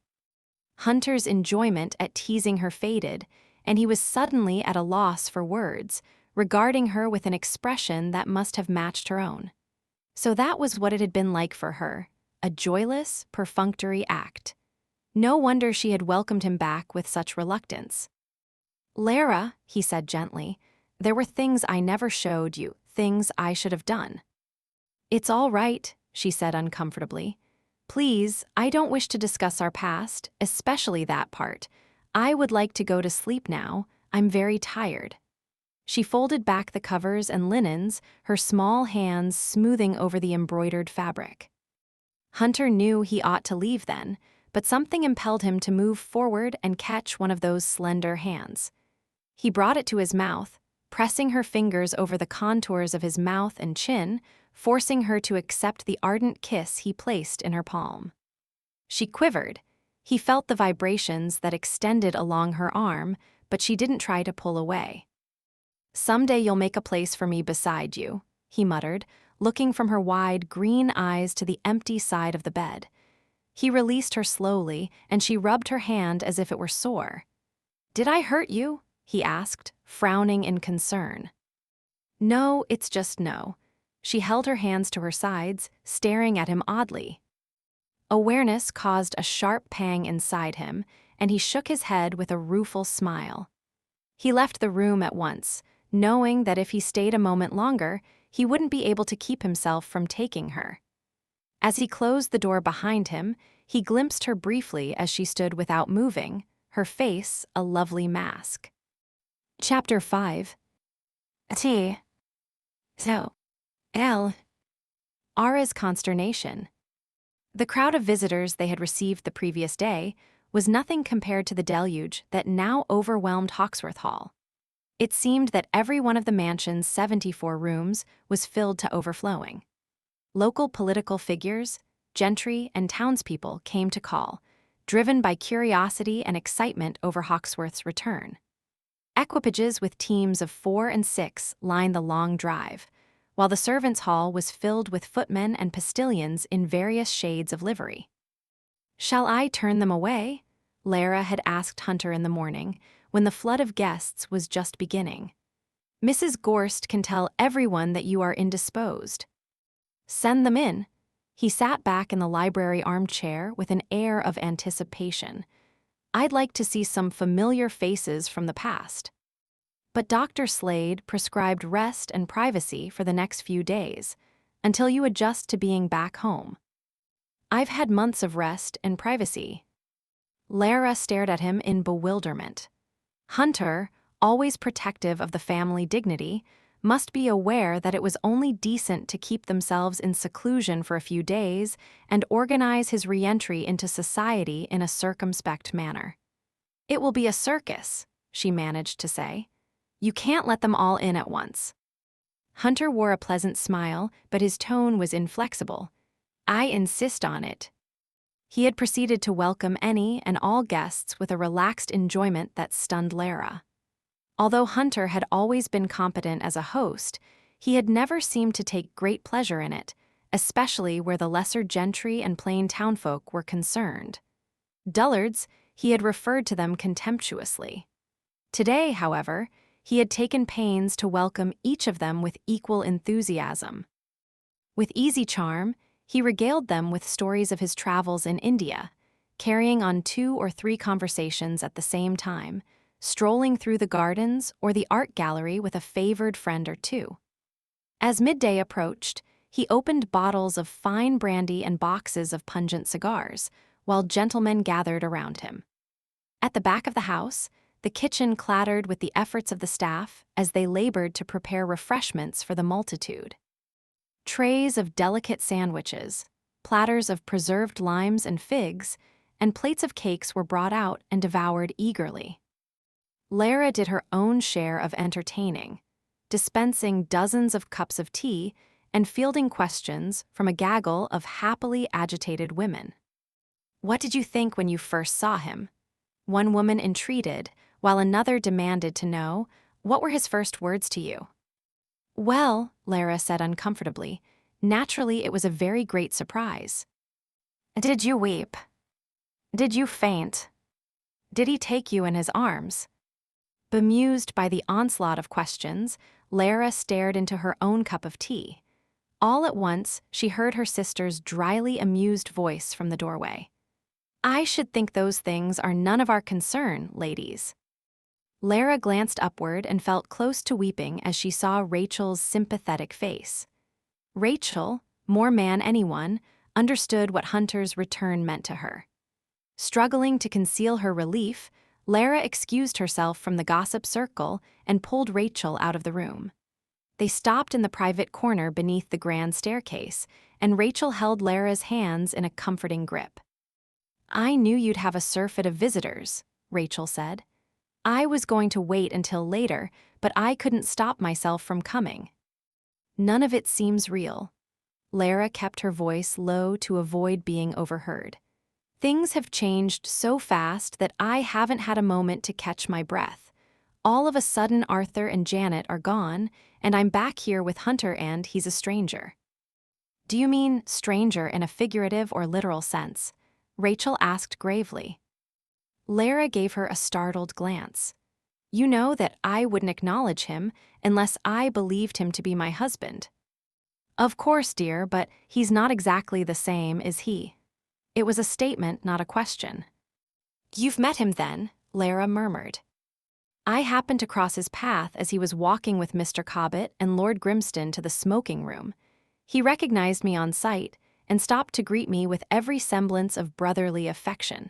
Hunter's enjoyment at teasing her faded, and he was suddenly at a loss for words, regarding her with an expression that must have matched her own. So that was what it had been like for her, a joyless, perfunctory act. No wonder she had welcomed him back with such reluctance. Lara, he said gently, there were things I never showed you, things I should have done. It's all right, she said uncomfortably. Please, I don't wish to discuss our past, especially that part. I would like to go to sleep now. I'm very tired. She folded back the covers and linens, her small hands smoothing over the embroidered fabric. Hunter knew he ought to leave then, but something impelled him to move forward and catch one of those slender hands. He brought it to his mouth, pressing her fingers over the contours of his mouth and chin, forcing her to accept the ardent kiss he placed in her palm. She quivered. He felt the vibrations that extended along her arm, but she didn't try to pull away. Someday you'll make a place for me beside you, he muttered, looking from her wide green eyes to the empty side of the bed. He released her slowly, and she rubbed her hand as if it were sore. Did I hurt you? He asked, frowning in concern. No, it's just no. She held her hands to her sides, staring at him oddly. Awareness caused a sharp pang inside him, and he shook his head with a rueful smile. He left the room at once, knowing that if he stayed a moment longer, he wouldn't be able to keep himself from taking her. As he closed the door behind him, He glimpsed her briefly as she stood without moving, her face a lovely mask. Chapter 5. T. So. L. Ara's consternation. The crowd of visitors they had received the previous day was nothing compared to the deluge that now overwhelmed Hawksworth Hall. It seemed that every one of the mansion's 74 rooms was filled to overflowing. Local political figures, gentry, and townspeople came to call, driven by curiosity and excitement over Hawksworth's return. Equipages with teams of 4 and 6 lined the long drive, while the servants' hall was filled with footmen and postilions in various shades of livery. "Shall I turn them away?" Lara had asked Hunter in the morning, when the flood of guests was just beginning. "Mrs. Gorst can tell everyone that you are indisposed." "Send them in." He sat back in the library armchair with an air of anticipation. "I'd like to see some familiar faces from the past." But Dr. Slade prescribed rest and privacy for the next few days, until you adjust to being back home. "I've had months of rest and privacy." Lara stared at him in bewilderment. Hunter, always protective of the family dignity, must be aware that it was only decent to keep themselves in seclusion for a few days and organize his re-entry into society in a circumspect manner. "It will be a circus," she managed to say. "You can't let them all in at once." Hunter wore a pleasant smile, but his tone was inflexible. "I insist on it." He had proceeded to welcome any and all guests with a relaxed enjoyment that stunned Lara. Although Hunter had always been competent as a host, he had never seemed to take great pleasure in it, especially where the lesser gentry and plain townfolk were concerned. Dullards, he had referred to them contemptuously. Today, however, he had taken pains to welcome each of them with equal enthusiasm. With easy charm, he regaled them with stories of his travels in India, carrying on 2 or 3 conversations at the same time, strolling through the gardens or the art gallery with a favored friend or two. As midday approached, he opened bottles of fine brandy and boxes of pungent cigars, while gentlemen gathered around him. At the back of the house, the kitchen clattered with the efforts of the staff as they labored to prepare refreshments for the multitude. Trays of delicate sandwiches, platters of preserved limes and figs, and plates of cakes were brought out and devoured eagerly. Lara did her own share of entertaining, dispensing dozens of cups of tea and fielding questions from a gaggle of happily agitated women. "What did you think when you first saw him?" One woman entreated, while another demanded to know, "What were his first words to you?" "Well," Lara said uncomfortably, "naturally it was a very great surprise." "Did you weep? Did you faint? Did he take you in his arms?" Bemused by the onslaught of questions, Lara stared into her own cup of tea. All at once, she heard her sister's dryly amused voice from the doorway. "I should think those things are none of our concern, ladies." Lara glanced upward and felt close to weeping as she saw Rachel's sympathetic face. Rachel, more man anyone, understood what Hunter's return meant to her. Struggling to conceal her relief, Lara excused herself from the gossip circle and pulled Rachel out of the room. They stopped in the private corner beneath the grand staircase, and Rachel held Lara's hands in a comforting grip. "I knew you'd have a surfeit of visitors," Rachel said. "I was going to wait until later, but I couldn't stop myself from coming." "None of it seems real." Lara kept her voice low to avoid being overheard. "Things have changed so fast that I haven't had a moment to catch my breath. All of a sudden Arthur and Janet are gone, and I'm back here with Hunter and he's a stranger." "Do you mean stranger in a figurative or literal sense?" Rachel asked gravely. Lara gave her a startled glance. "You know that I wouldn't acknowledge him unless I believed him to be my husband." "Of course, dear, but he's not exactly the same, is he?" It was a statement, not a question. "You've met him then," Lara murmured. "I happened to cross his path as he was walking with Mr. Cobbett and Lord Grimston to the smoking room. He recognized me on sight, and stopped to greet me with every semblance of brotherly affection.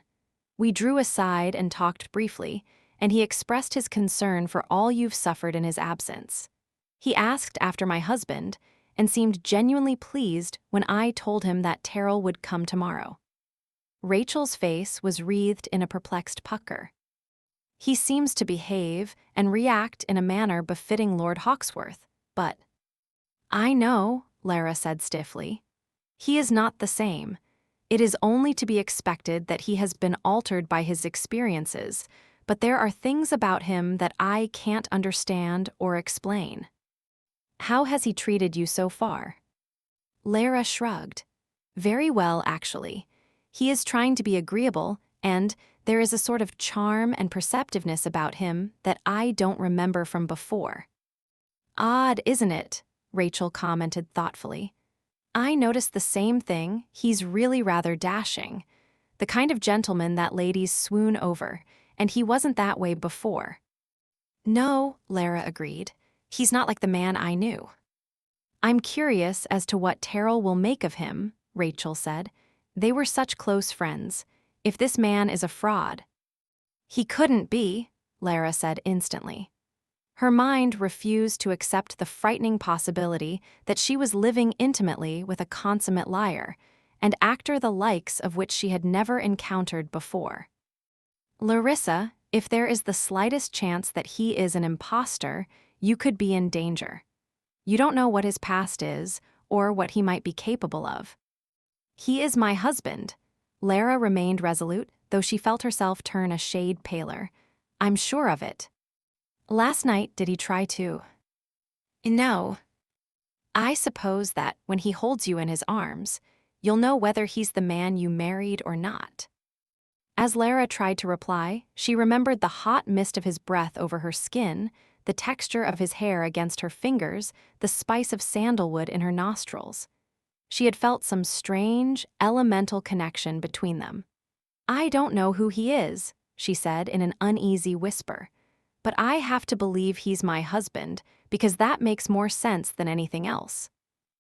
We drew aside and talked briefly, and he expressed his concern for all you've suffered in his absence. He asked after my husband and seemed genuinely pleased when I told him that Terrell would come tomorrow. Rachel's face was wreathed in a perplexed pucker. He seems to behave and react in a manner befitting Lord Hawksworth, but— I know, Lara said stiffly. He is not the same. It is only to be expected that he has been altered by his experiences, but there are things about him that I can't understand or explain. How has he treated you so far? Lara shrugged. Very well, actually. He is trying to be agreeable, and there is a sort of charm and perceptiveness about him that I don't remember from before. Odd, isn't it? Rachel commented thoughtfully. I noticed the same thing. He's really rather dashing. The kind of gentleman that ladies swoon over, and he wasn't that way before. No, Lara agreed. He's not like the man I knew. I'm curious as to what Terrell will make of him, Rachel said. They were such close friends. If this man is a fraud— He couldn't be, Lara said instantly. Her mind refused to accept the frightening possibility that she was living intimately with a consummate liar, an actor the likes of which she had never encountered before. Larissa, if there is the slightest chance that he is an impostor, you could be in danger. You don't know what his past is, or what he might be capable of. He is my husband. Lara remained resolute, though she felt herself turn a shade paler. I'm sure of it. Last night, did he try to? No. I suppose that when he holds you in his arms, you'll know whether he's the man you married or not. As Lara tried to reply, she remembered the hot mist of his breath over her skin, the texture of his hair against her fingers, the spice of sandalwood in her nostrils. She had felt some strange, elemental connection between them. I don't know who he is, she said in an uneasy whisper. But I have to believe he's my husband, because that makes more sense than anything else.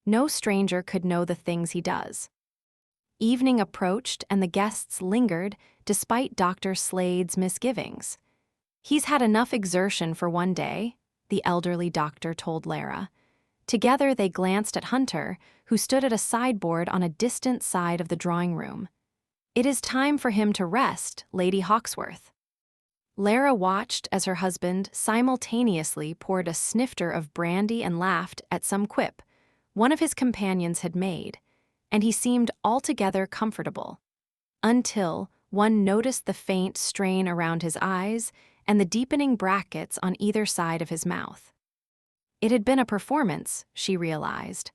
No stranger could know the things he does. Evening approached and the guests lingered, despite Dr. Slade's misgivings. He's had enough exertion for one day, the elderly doctor told Lara. Together they glanced at Hunter, who stood at a sideboard on a distant side of the drawing room. It is time for him to rest, Lady Hawksworth. Lara watched as her husband simultaneously poured a snifter of brandy and laughed at some quip one of his companions had made, and he seemed altogether comfortable. Until one noticed the faint strain around his eyes and the deepening brackets on either side of his mouth. It had been a performance, she realized.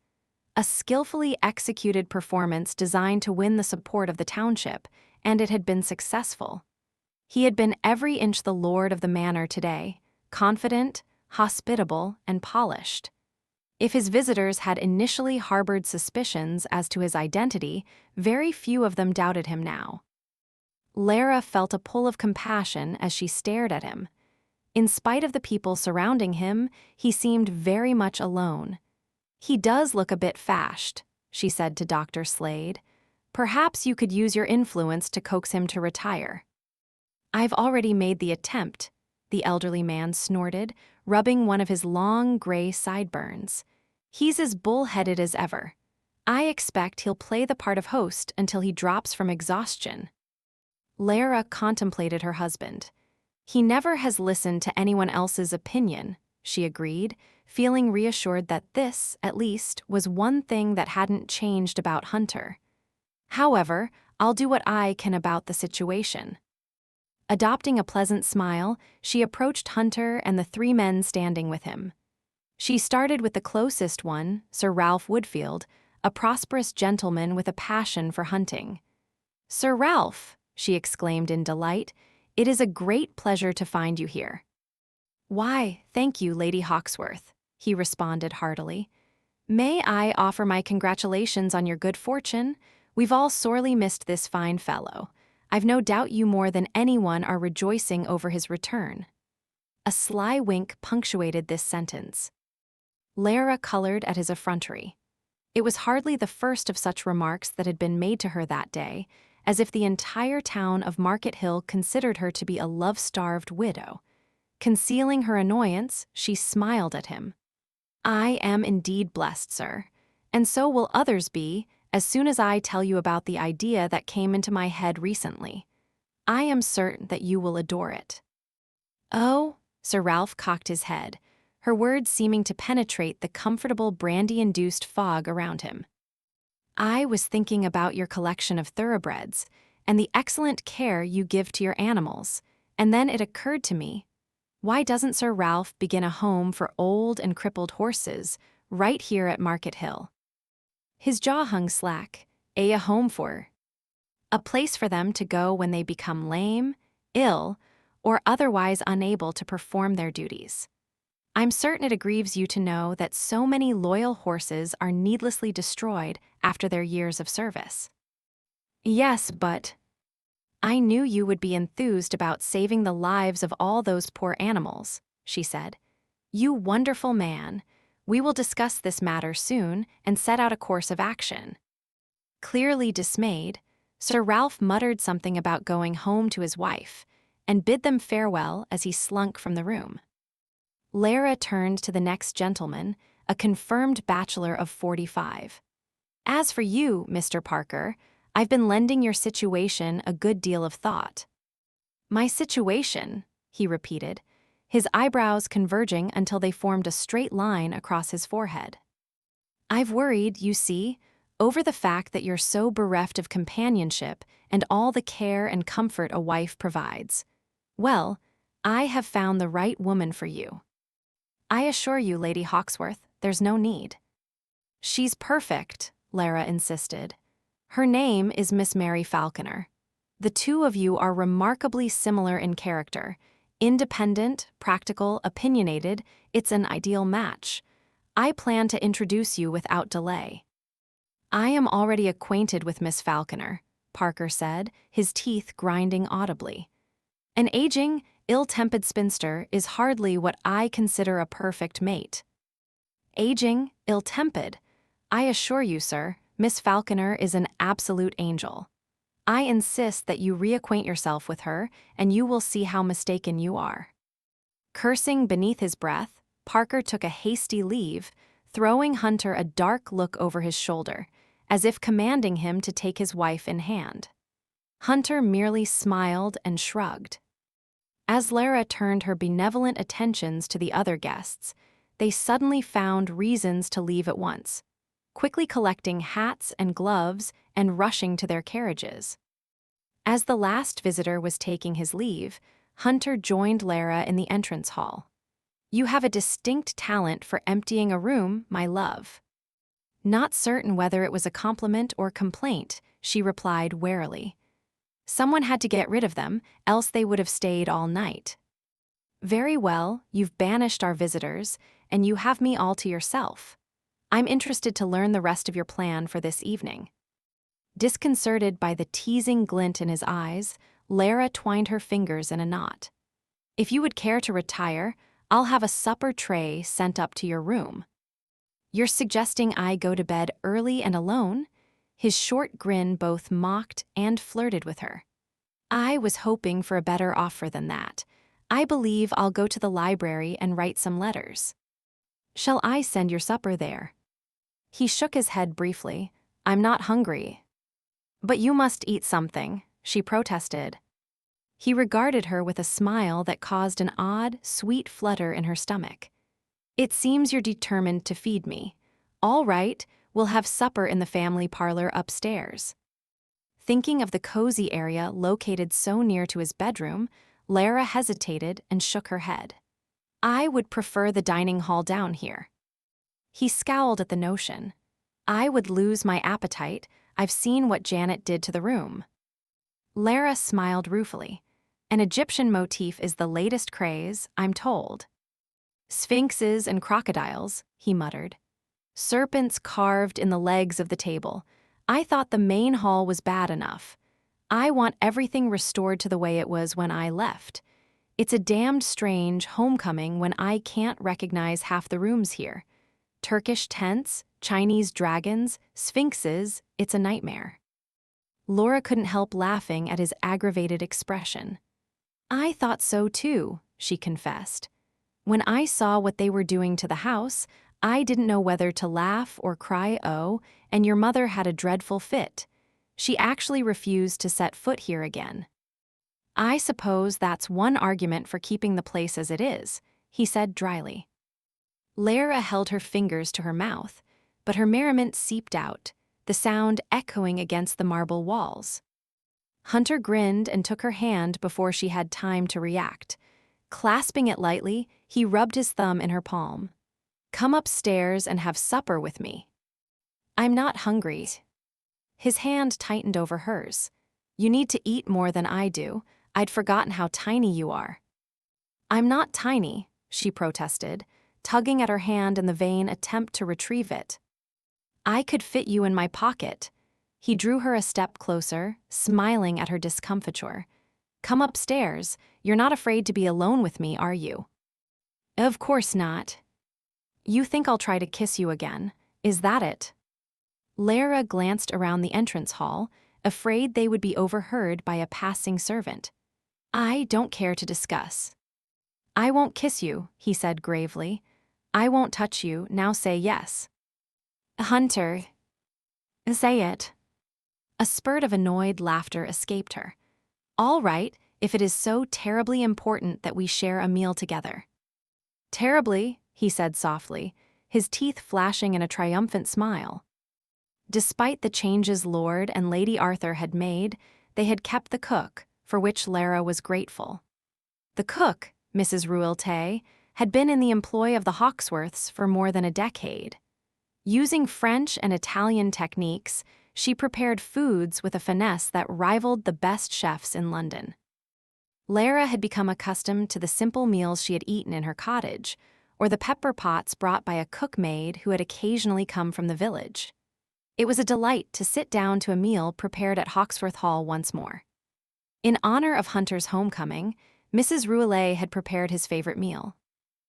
A skillfully executed performance designed to win the support of the township, and it had been successful. He had been every inch the lord of the manor today, confident, hospitable, and polished. If his visitors had initially harbored suspicions as to his identity, very few of them doubted him now. Lara felt a pull of compassion as she stared at him. In spite of the people surrounding him, he seemed very much alone. He does look a bit fashed, she said to Dr. Slade. Perhaps you could use your influence to coax him to retire. I've already made the attempt, the elderly man snorted, rubbing one of his long gray sideburns. He's as bull-headed as ever. I expect he'll play the part of host until he drops from exhaustion. Lara contemplated her husband. He never has listened to anyone else's opinion, she agreed, feeling reassured that this, at least, was one thing that hadn't changed about Hunter. However, I'll do what I can about the situation. Adopting a pleasant smile, she approached Hunter and the three men standing with him. She started with the closest one, Sir Ralph Woodfield, a prosperous gentleman with a passion for hunting. "Sir Ralph," she exclaimed in delight, "it is a great pleasure to find you here." "Why, thank you, Lady Hawksworth," he responded heartily. "May I offer my congratulations on your good fortune? We've all sorely missed this fine fellow. I've no doubt you more than anyone are rejoicing over his return." A sly wink punctuated this sentence. Lara colored at his effrontery. It was hardly the first of such remarks that had been made to her that day, as if the entire town of Market Hill considered her to be a love-starved widow. Concealing her annoyance, she smiled at him. "I am indeed blessed, sir, and so will others be as soon as I tell you about the idea that came into my head recently. I am certain that you will adore it." "Oh," Sir Ralph cocked his head, her words seeming to penetrate the comfortable brandy-induced fog around him. "I was thinking about your collection of thoroughbreds and the excellent care you give to your animals, and then it occurred to me, why doesn't Sir Ralph begin a home for old and crippled horses right here at Market Hill?" His jaw hung slack. A home for? A place for them to go when they become lame, ill, or otherwise unable to perform their duties. I'm certain it aggrieves you to know that so many loyal horses are needlessly destroyed after their years of service. "Yes, but I knew you would be enthused about saving the lives of all those poor animals," she said. "You wonderful man. We will discuss this matter soon and set out a course of action." Clearly dismayed, Sir Ralph muttered something about going home to his wife and bid them farewell as he slunk from the room. Lara turned to the next gentleman, a confirmed bachelor of 45. "As for you, Mr. Parker, I've been lending your situation a good deal of thought." "My situation," he repeated, his eyebrows converging until they formed a straight line across his forehead. "I've worried, you see, over the fact that you're so bereft of companionship and all the care and comfort a wife provides. Well, I have found the right woman for you." "I assure you, Lady Hawksworth, there's no need." "She's perfect," Lara insisted. "Her name is Miss Mary Falconer. The two of you are remarkably similar in character. Independent, practical, opinionated, it's an ideal match. I plan to introduce you without delay." "I am already acquainted with Miss Falconer," Parker said, his teeth grinding audibly. "An aging, ill-tempered spinster is hardly what I consider a perfect mate." "Aging, ill-tempered? I assure you, sir, Miss Falconer is an absolute angel. I insist that you reacquaint yourself with her, and you will see how mistaken you are." Cursing beneath his breath, Parker took a hasty leave, throwing Hunter a dark look over his shoulder, as if commanding him to take his wife in hand. Hunter merely smiled and shrugged. As Lara turned her benevolent attentions to the other guests, they suddenly found reasons to leave at once, quickly collecting hats and gloves and rushing to their carriages. As the last visitor was taking his leave, Hunter joined Lara in the entrance hall. "You have a distinct talent for emptying a room, my love." Not certain whether it was a compliment or complaint, she replied warily. "Someone had to get rid of them, else they would have stayed all night." "Very well, you've banished our visitors, and you have me all to yourself. I'm interested to learn the rest of your plan for this evening." Disconcerted by the teasing glint in his eyes, Lara twined her fingers in a knot. "If you would care to retire, I'll have a supper tray sent up to your room." "You're suggesting I go to bed early and alone?" His short grin both mocked and flirted with her. "I was hoping for a better offer than that. I believe I'll go to the library and write some letters." "Shall I send your supper there?" He shook his head briefly. "I'm not hungry." "But you must eat something," she protested. He regarded her with a smile that caused an odd, sweet flutter in her stomach. "It seems you're determined to feed me. All right, we'll have supper in the family parlor upstairs." Thinking of the cozy area located so near to his bedroom, Lara hesitated and shook her head. "I would prefer the dining hall down here." He scowled at the notion. "I would lose my appetite. I've seen what Janet did to the room." Lara smiled ruefully. "An Egyptian motif is the latest craze, I'm told." "Sphinxes and crocodiles," he muttered. "Serpents carved in the legs of the table. I thought the main hall was bad enough. I want everything restored to the way it was when I left. It's a damned strange homecoming when I can't recognize half the rooms here. Turkish tents, Chinese dragons, sphinxes, it's a nightmare. Laura couldn't help laughing at his aggravated expression. I thought so too, she confessed. When I saw what they were doing to the house, I didn't know whether to laugh or cry, oh, and your mother had a dreadful fit. She actually refused to set foot here again. I suppose that's one argument for keeping the place as it is, he said dryly. Lara held her fingers to her mouth, but her merriment seeped out, the sound echoing against the marble walls. Hunter grinned and took her hand before she had time to react. Clasping it lightly, he rubbed his thumb in her palm. Come upstairs and have supper with me. I'm not hungry. His hand tightened over hers. You need to eat more than I do. I'd forgotten how tiny you are. I'm not tiny, she protested, tugging at her hand in the vain attempt to retrieve it. I could fit you in my pocket. He drew her a step closer, smiling at her discomfiture. Come upstairs. You're not afraid to be alone with me, are you? Of course not. You think I'll try to kiss you again. Is that it? Lara glanced around the entrance hall, afraid they would be overheard by a passing servant. I don't care to discuss. I won't kiss you, he said gravely. I won't touch you, now say yes. Hunter. Say it. A spurt of annoyed laughter escaped her. All right, if it is so terribly important that we share a meal together. Terribly, he said softly, his teeth flashing in a triumphant smile. Despite the changes Lord and Lady Arthur had made, they had kept the cook, for which Lara was grateful. The cook, Mrs. Rouleté, had been in the employ of the Hawksworths for more than a decade. Using French and Italian techniques, she prepared foods with a finesse that rivaled the best chefs in London. Lara had become accustomed to the simple meals she had eaten in her cottage, or the pepper pots brought by a cook-maid who had occasionally come from the village. It was a delight to sit down to a meal prepared at Hawksworth Hall once more. In honor of Hunter's homecoming, Mrs. Rouleté had prepared his favorite meal: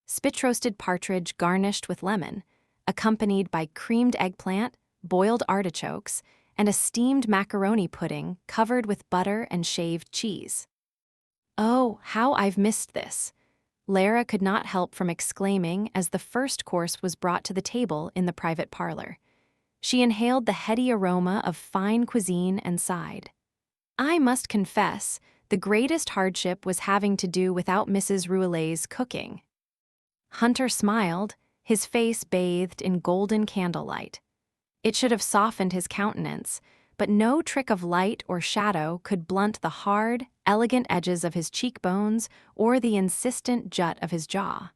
spit-roasted partridge garnished with lemon, accompanied by creamed eggplant, boiled artichokes, and a steamed macaroni pudding covered with butter and shaved cheese. Oh, how I've missed this, Lara could not help from exclaiming as the first course was brought to the table in the private parlor. She inhaled the heady aroma of fine cuisine and sighed. I must confess, the greatest hardship was having to do without Mrs. Rouleté's cooking. Hunter smiled, his face bathed in golden candlelight. It should have softened his countenance, but no trick of light or shadow could blunt the hard, elegant edges of his cheekbones or the insistent jut of his jaw.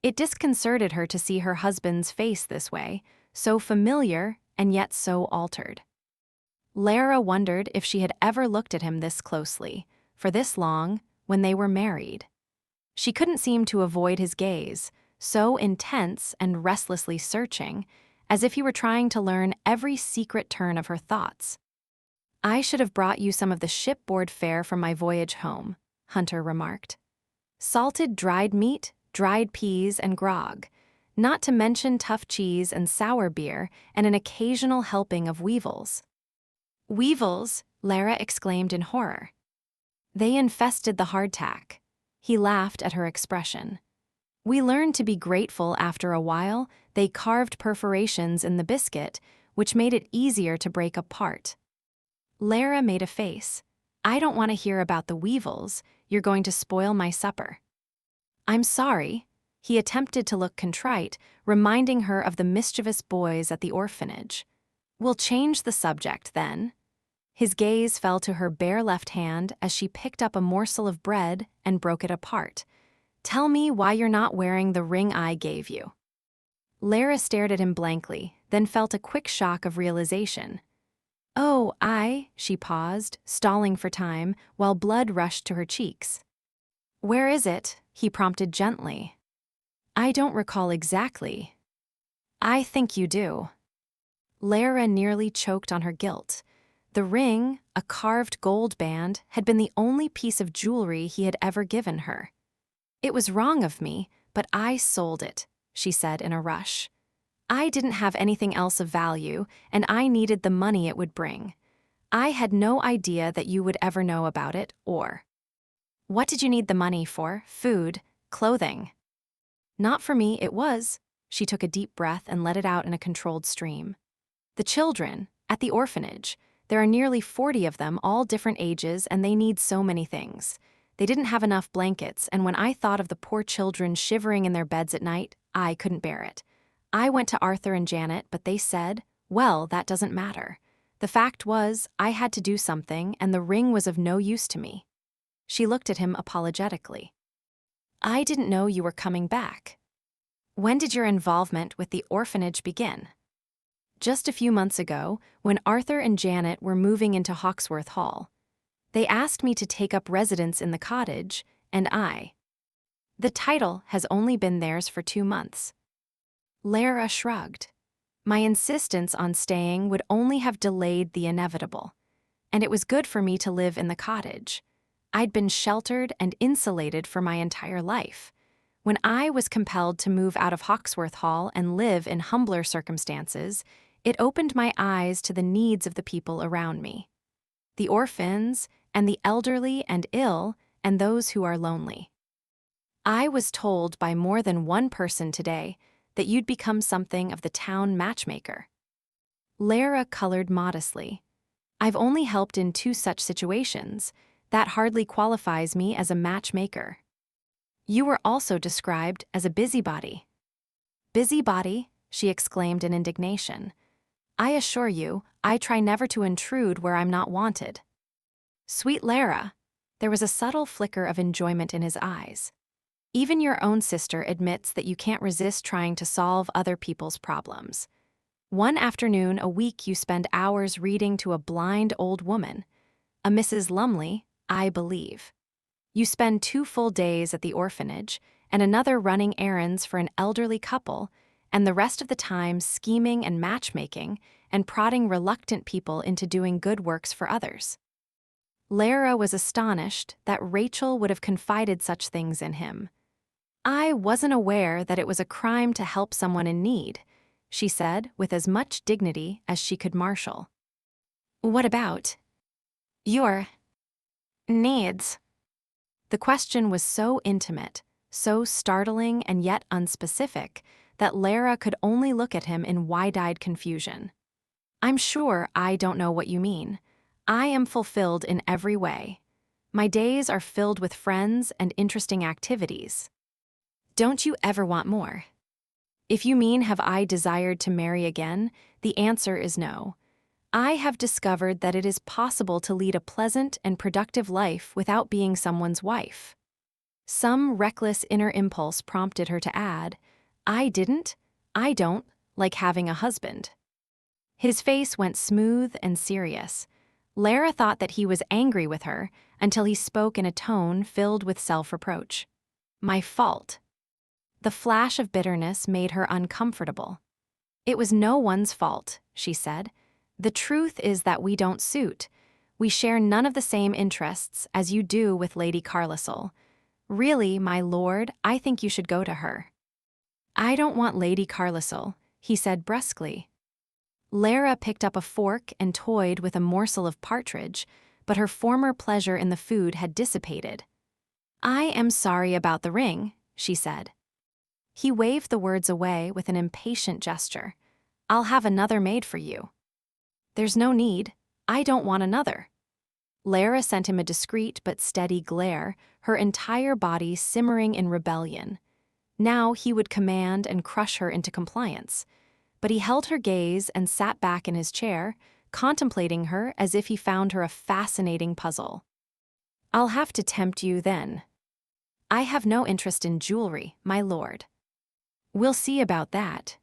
It disconcerted her to see her husband's face this way, so familiar and yet so altered. Lara wondered if she had ever looked at him this closely, for this long, when they were married. She couldn't seem to avoid his gaze, so intense and restlessly searching, as if he were trying to learn every secret turn of her thoughts. I should have brought you some of the shipboard fare from my voyage home, Hunter remarked. Salted dried meat, dried peas, and grog, not to mention tough cheese and sour beer and an occasional helping of weevils. Weevils, Lara exclaimed in horror. They infested the hardtack. He laughed at her expression. We learned to be grateful after a while. They carved perforations in the biscuit, which made it easier to break apart. Lara made a face. I don't want to hear about the weevils. You're going to spoil my supper. I'm sorry. He attempted to look contrite, reminding her of the mischievous boys at the orphanage. We'll change the subject, then. His gaze fell to her bare left hand as she picked up a morsel of bread and broke it apart. Tell me why you're not wearing the ring I gave you. Lara stared at him blankly, then felt a quick shock of realization. Oh, she paused, stalling for time, while blood rushed to her cheeks. Where is it? He prompted gently. I don't recall exactly. I think you do. Lara nearly choked on her guilt. The ring, a carved gold band, had been the only piece of jewelry he had ever given her. It was wrong of me, but I sold it, she said in a rush. I didn't have anything else of value, and I needed the money it would bring. I had no idea that you would ever know about it, or... What did you need the money for? Food, clothing? Not for me, it was. She took a deep breath and let it out in a controlled stream. The children, at the orphanage. There are nearly 40 of them, all different ages, and they need so many things. They didn't have enough blankets, and when I thought of the poor children shivering in their beds at night, I couldn't bear it. I went to Arthur and Janet, but they said, well, that doesn't matter. The fact was, I had to do something, and the ring was of no use to me. She looked at him apologetically. I didn't know you were coming back. When did your involvement with the orphanage begin? Just a few months ago, when Arthur and Janet were moving into Hawksworth Hall. They asked me to take up residence in the cottage, and the title has only been theirs for 2 months. Lara shrugged. My insistence on staying would only have delayed the inevitable, and it was good for me to live in the cottage. I'd been sheltered and insulated for my entire life. When I was compelled to move out of Hawksworth Hall and live in humbler circumstances, it opened my eyes to the needs of the people around me. The orphans, and the elderly and ill, and those who are lonely. I was told by more than one person today that you'd become something of the town matchmaker. Lara colored modestly. I've only helped in 2 such situations. That hardly qualifies me as a matchmaker. You were also described as a busybody. Busybody? She exclaimed in indignation. I assure you, I try never to intrude where I'm not wanted. Sweet Lara. There was a subtle flicker of enjoyment in his eyes. Even your own sister admits that you can't resist trying to solve other people's problems. One afternoon a week you spend hours reading to a blind old woman, a Mrs. Lumley, I believe. You spend 2 full days at the orphanage, and another running errands for an elderly couple, and the rest of the time scheming and matchmaking and prodding reluctant people into doing good works for others. Lara was astonished that Rachel would have confided such things in him. I wasn't aware that it was a crime to help someone in need, she said with as much dignity as she could marshal. What about your needs? The question was so intimate, so startling and yet unspecific, that Lara could only look at him in wide-eyed confusion. I'm sure I don't know what you mean. I am fulfilled in every way. My days are filled with friends and interesting activities. Don't you ever want more? If you mean have I desired to marry again, the answer is no. I have discovered that it is possible to lead a pleasant and productive life without being someone's wife. Some reckless inner impulse prompted her to add, I don't like having a husband. His face went smooth and serious. Lara thought that he was angry with her until he spoke in a tone filled with self-reproach. My fault. The flash of bitterness made her uncomfortable. It was no one's fault, she said. The truth is that we don't suit. We share none of the same interests as you do with Lady Carlisle. Really, my lord, I think you should go to her. I don't want Lady Carlisle, he said brusquely. Lara picked up a fork and toyed with a morsel of partridge, but her former pleasure in the food had dissipated. I am sorry about the ring, she said. He waved the words away with an impatient gesture. I'll have another made for you. There's no need. I don't want another. Lara sent him a discreet but steady glare, her entire body simmering in rebellion. Now he would command and crush her into compliance. But he held her gaze and sat back in his chair, contemplating her as if he found her a fascinating puzzle. I'll have to tempt you then. I have no interest in jewelry, my lord. We'll see about that.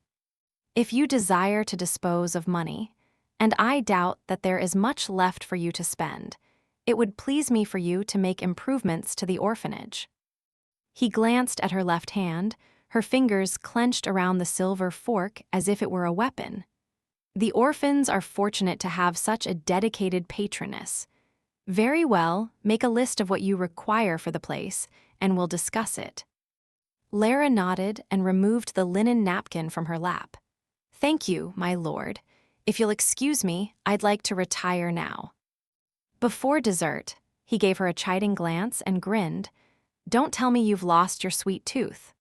If you desire to dispose of money, and I doubt that there is much left for you to spend, it would please me for you to make improvements to the orphanage. He glanced at her left hand, her fingers clenched around the silver fork as if it were a weapon. The orphans are fortunate to have such a dedicated patroness. Very well, make a list of what you require for the place, and we'll discuss it. Lara nodded and removed the linen napkin from her lap. Thank you, my lord. If you'll excuse me, I'd like to retire now. Before dessert, he gave her a chiding glance and grinned. Don't tell me you've lost your sweet tooth.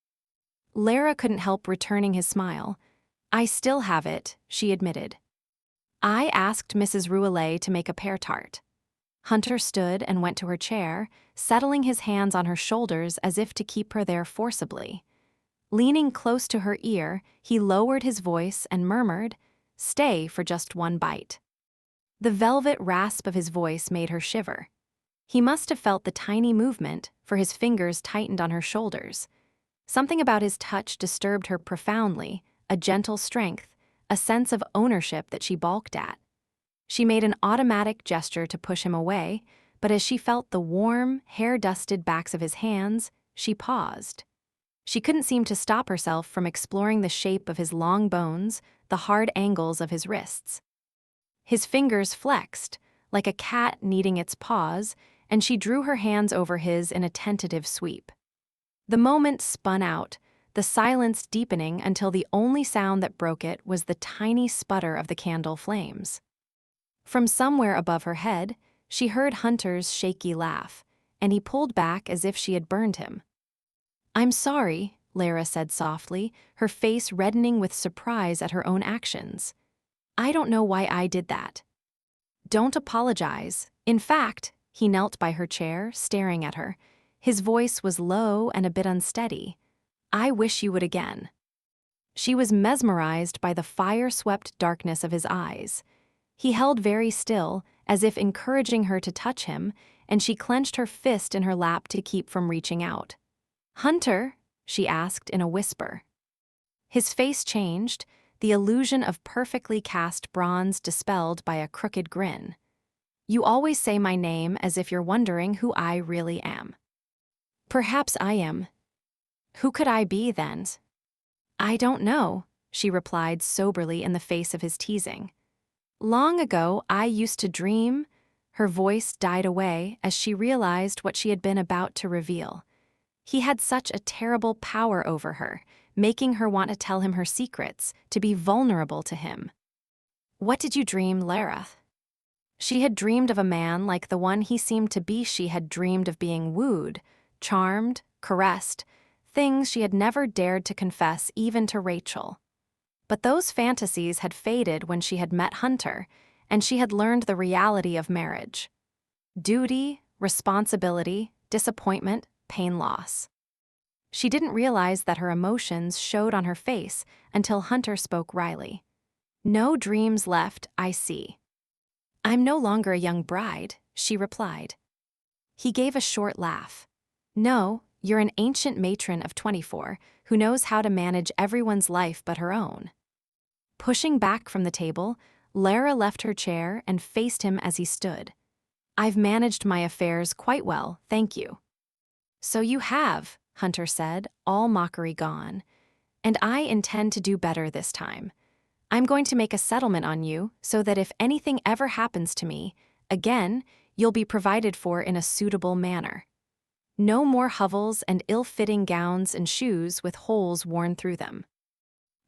Lara couldn't help returning his smile. I still have it, she admitted. I asked Mrs. Roualet to make a pear tart. Hunter stood and went to her chair, settling his hands on her shoulders as if to keep her there forcibly. Leaning close to her ear, he lowered his voice and murmured, "Stay for just one bite." The velvet rasp of his voice made her shiver. He must have felt the tiny movement, for his fingers tightened on her shoulders. Something about his touch disturbed her profoundly, a gentle strength, a sense of ownership that she balked at. She made an automatic gesture to push him away, but as she felt the warm, hair-dusted backs of his hands, she paused. She couldn't seem to stop herself from exploring the shape of his long bones, the hard angles of his wrists. His fingers flexed, like a cat kneading its paws, and she drew her hands over his in a tentative sweep. The moment spun out, the silence deepening until the only sound that broke it was the tiny sputter of the candle flames. From somewhere above her head, she heard Hunter's shaky laugh, and he pulled back as if she had burned him. "I'm sorry," Lara said softly, her face reddening with surprise at her own actions. "I don't know why I did that." "Don't apologize. In fact," he knelt by her chair, staring at her. His voice was low and a bit unsteady. "I wish you would again." She was mesmerized by the fire-swept darkness of his eyes. He held very still, as if encouraging her to touch him, and she clenched her fist in her lap to keep from reaching out. "Hunter?" she asked in a whisper. His face changed, the illusion of perfectly cast bronze dispelled by a crooked grin. "You always say my name as if you're wondering who I really am." "Perhaps I am." "Who could I be, then?" "I don't know," she replied soberly in the face of his teasing. "Long ago, I used to dream." Her voice died away as she realized what she had been about to reveal. He had such a terrible power over her, making her want to tell him her secrets, to be vulnerable to him. "What did you dream, Lara?" She had dreamed of a man like the one he seemed to be. She had dreamed of being wooed, charmed, caressed, things she had never dared to confess even to Rachel. But those fantasies had faded when she had met Hunter, and she had learned the reality of marriage. Duty, responsibility, disappointment, pain, loss. She didn't realize that her emotions showed on her face until Hunter spoke wryly. "No dreams left, I see." "I'm no longer a young bride," she replied. He gave a short laugh. "No, you're an ancient matron of 24 who knows how to manage everyone's life but her own." Pushing back from the table, Lara left her chair and faced him as he stood. "I've managed my affairs quite well, thank you." "So you have," Hunter said, all mockery gone. "And I intend to do better this time. I'm going to make a settlement on you so that if anything ever happens to me, again, you'll be provided for in a suitable manner. No more hovels and ill-fitting gowns and shoes with holes worn through them."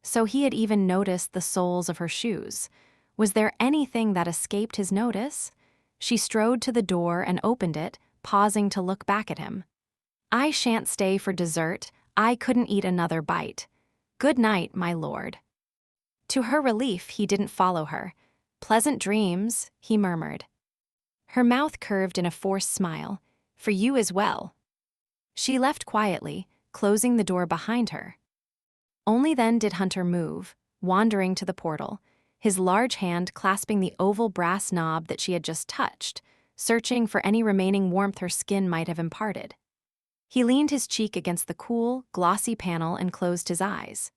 So he had even noticed the soles of her shoes. Was there anything that escaped his notice? She strode to the door and opened it, pausing to look back at him. "I shan't stay for dessert. I couldn't eat another bite. Good night, my lord." To her relief, he didn't follow her. "Pleasant dreams," he murmured. Her mouth curved in a forced smile. "For you as well." She left quietly, closing the door behind her. Only then did Hunter move, wandering to the portal, his large hand clasping the oval brass knob that she had just touched, searching for any remaining warmth her skin might have imparted. He leaned his cheek against the cool, glossy panel and closed his eyes.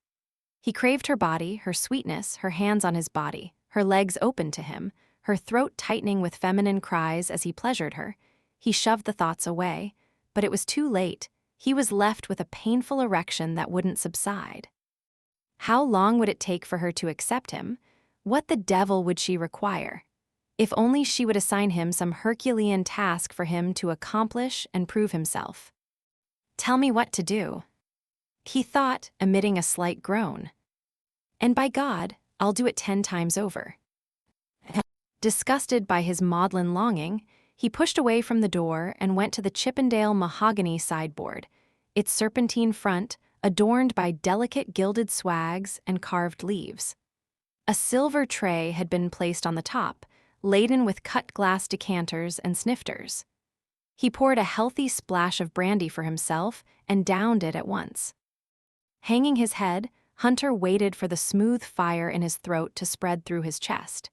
He craved her body, her sweetness, her hands on his body, her legs open to him, her throat tightening with feminine cries as he pleasured her. He shoved the thoughts away, but it was too late. He was left with a painful erection that wouldn't subside. How long would it take for her to accept him? What the devil would she require? If only she would assign him some Herculean task for him to accomplish and prove himself. "Tell me what to do," he thought, emitting a slight groan. "And by God, I'll do it 10 times over. Disgusted by his maudlin longing, he pushed away from the door and went to the Chippendale mahogany sideboard, its serpentine front adorned by delicate gilded swags and carved leaves. A silver tray had been placed on the top, laden with cut glass decanters and snifters. He poured a healthy splash of brandy for himself and downed it at once. Hanging his head, Hunter waited for the smooth fire in his throat to spread through his chest.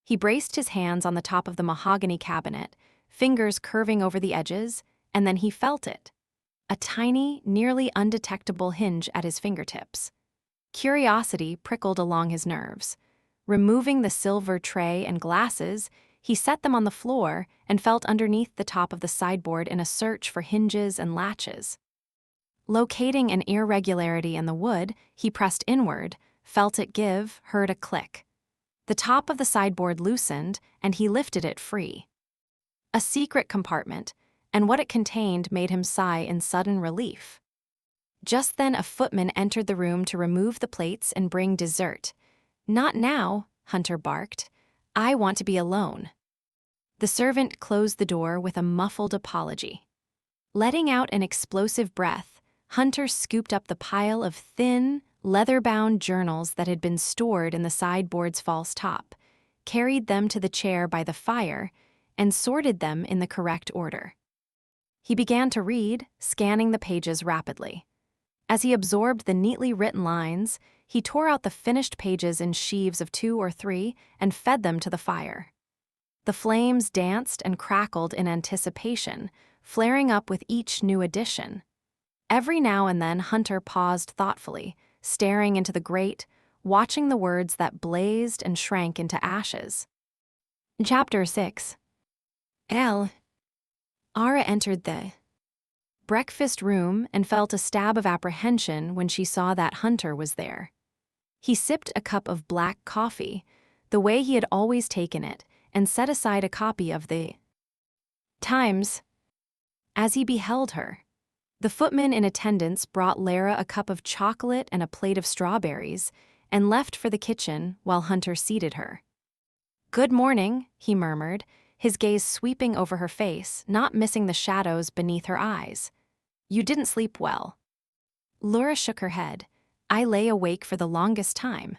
He braced his hands on the top of the mahogany cabinet, fingers curving over the edges, and then he felt it. A tiny, nearly undetectable hinge at his fingertips. Curiosity prickled along his nerves. Removing the silver tray and glasses, he set them on the floor and felt underneath the top of the sideboard in a search for hinges and latches. Locating an irregularity in the wood, he pressed inward, felt it give, heard a click. The top of the sideboard loosened, and he lifted it free. A secret compartment, and what it contained made him sigh in sudden relief. Just then a footman entered the room to remove the plates and bring dessert. "Not now," Hunter barked. "I want to be alone." The servant closed the door with a muffled apology. Letting out an explosive breath, Hunter scooped up the pile of thin, leather-bound journals that had been stored in the sideboard's false top, carried them to the chair by the fire, and sorted them in the correct order. He began to read, scanning the pages rapidly. As he absorbed the neatly written lines, he tore out the finished pages in sheaves of 2 or 3 and fed them to the fire. The flames danced and crackled in anticipation, flaring up with each new addition. Every now and then Hunter paused thoughtfully, staring into the grate, watching the words that blazed and shrank into ashes. Chapter 6. Lara entered the breakfast room and felt a stab of apprehension when she saw that Hunter was there. He sipped a cup of black coffee, the way he had always taken it, and set aside a copy of the Times. As he beheld her, the footman in attendance brought Lara a cup of chocolate and a plate of strawberries and left for the kitchen while Hunter seated her. "Good morning," he murmured, his gaze sweeping over her face, not missing the shadows beneath her eyes. "You didn't sleep well." Lara shook her head. "I lay awake for the longest time."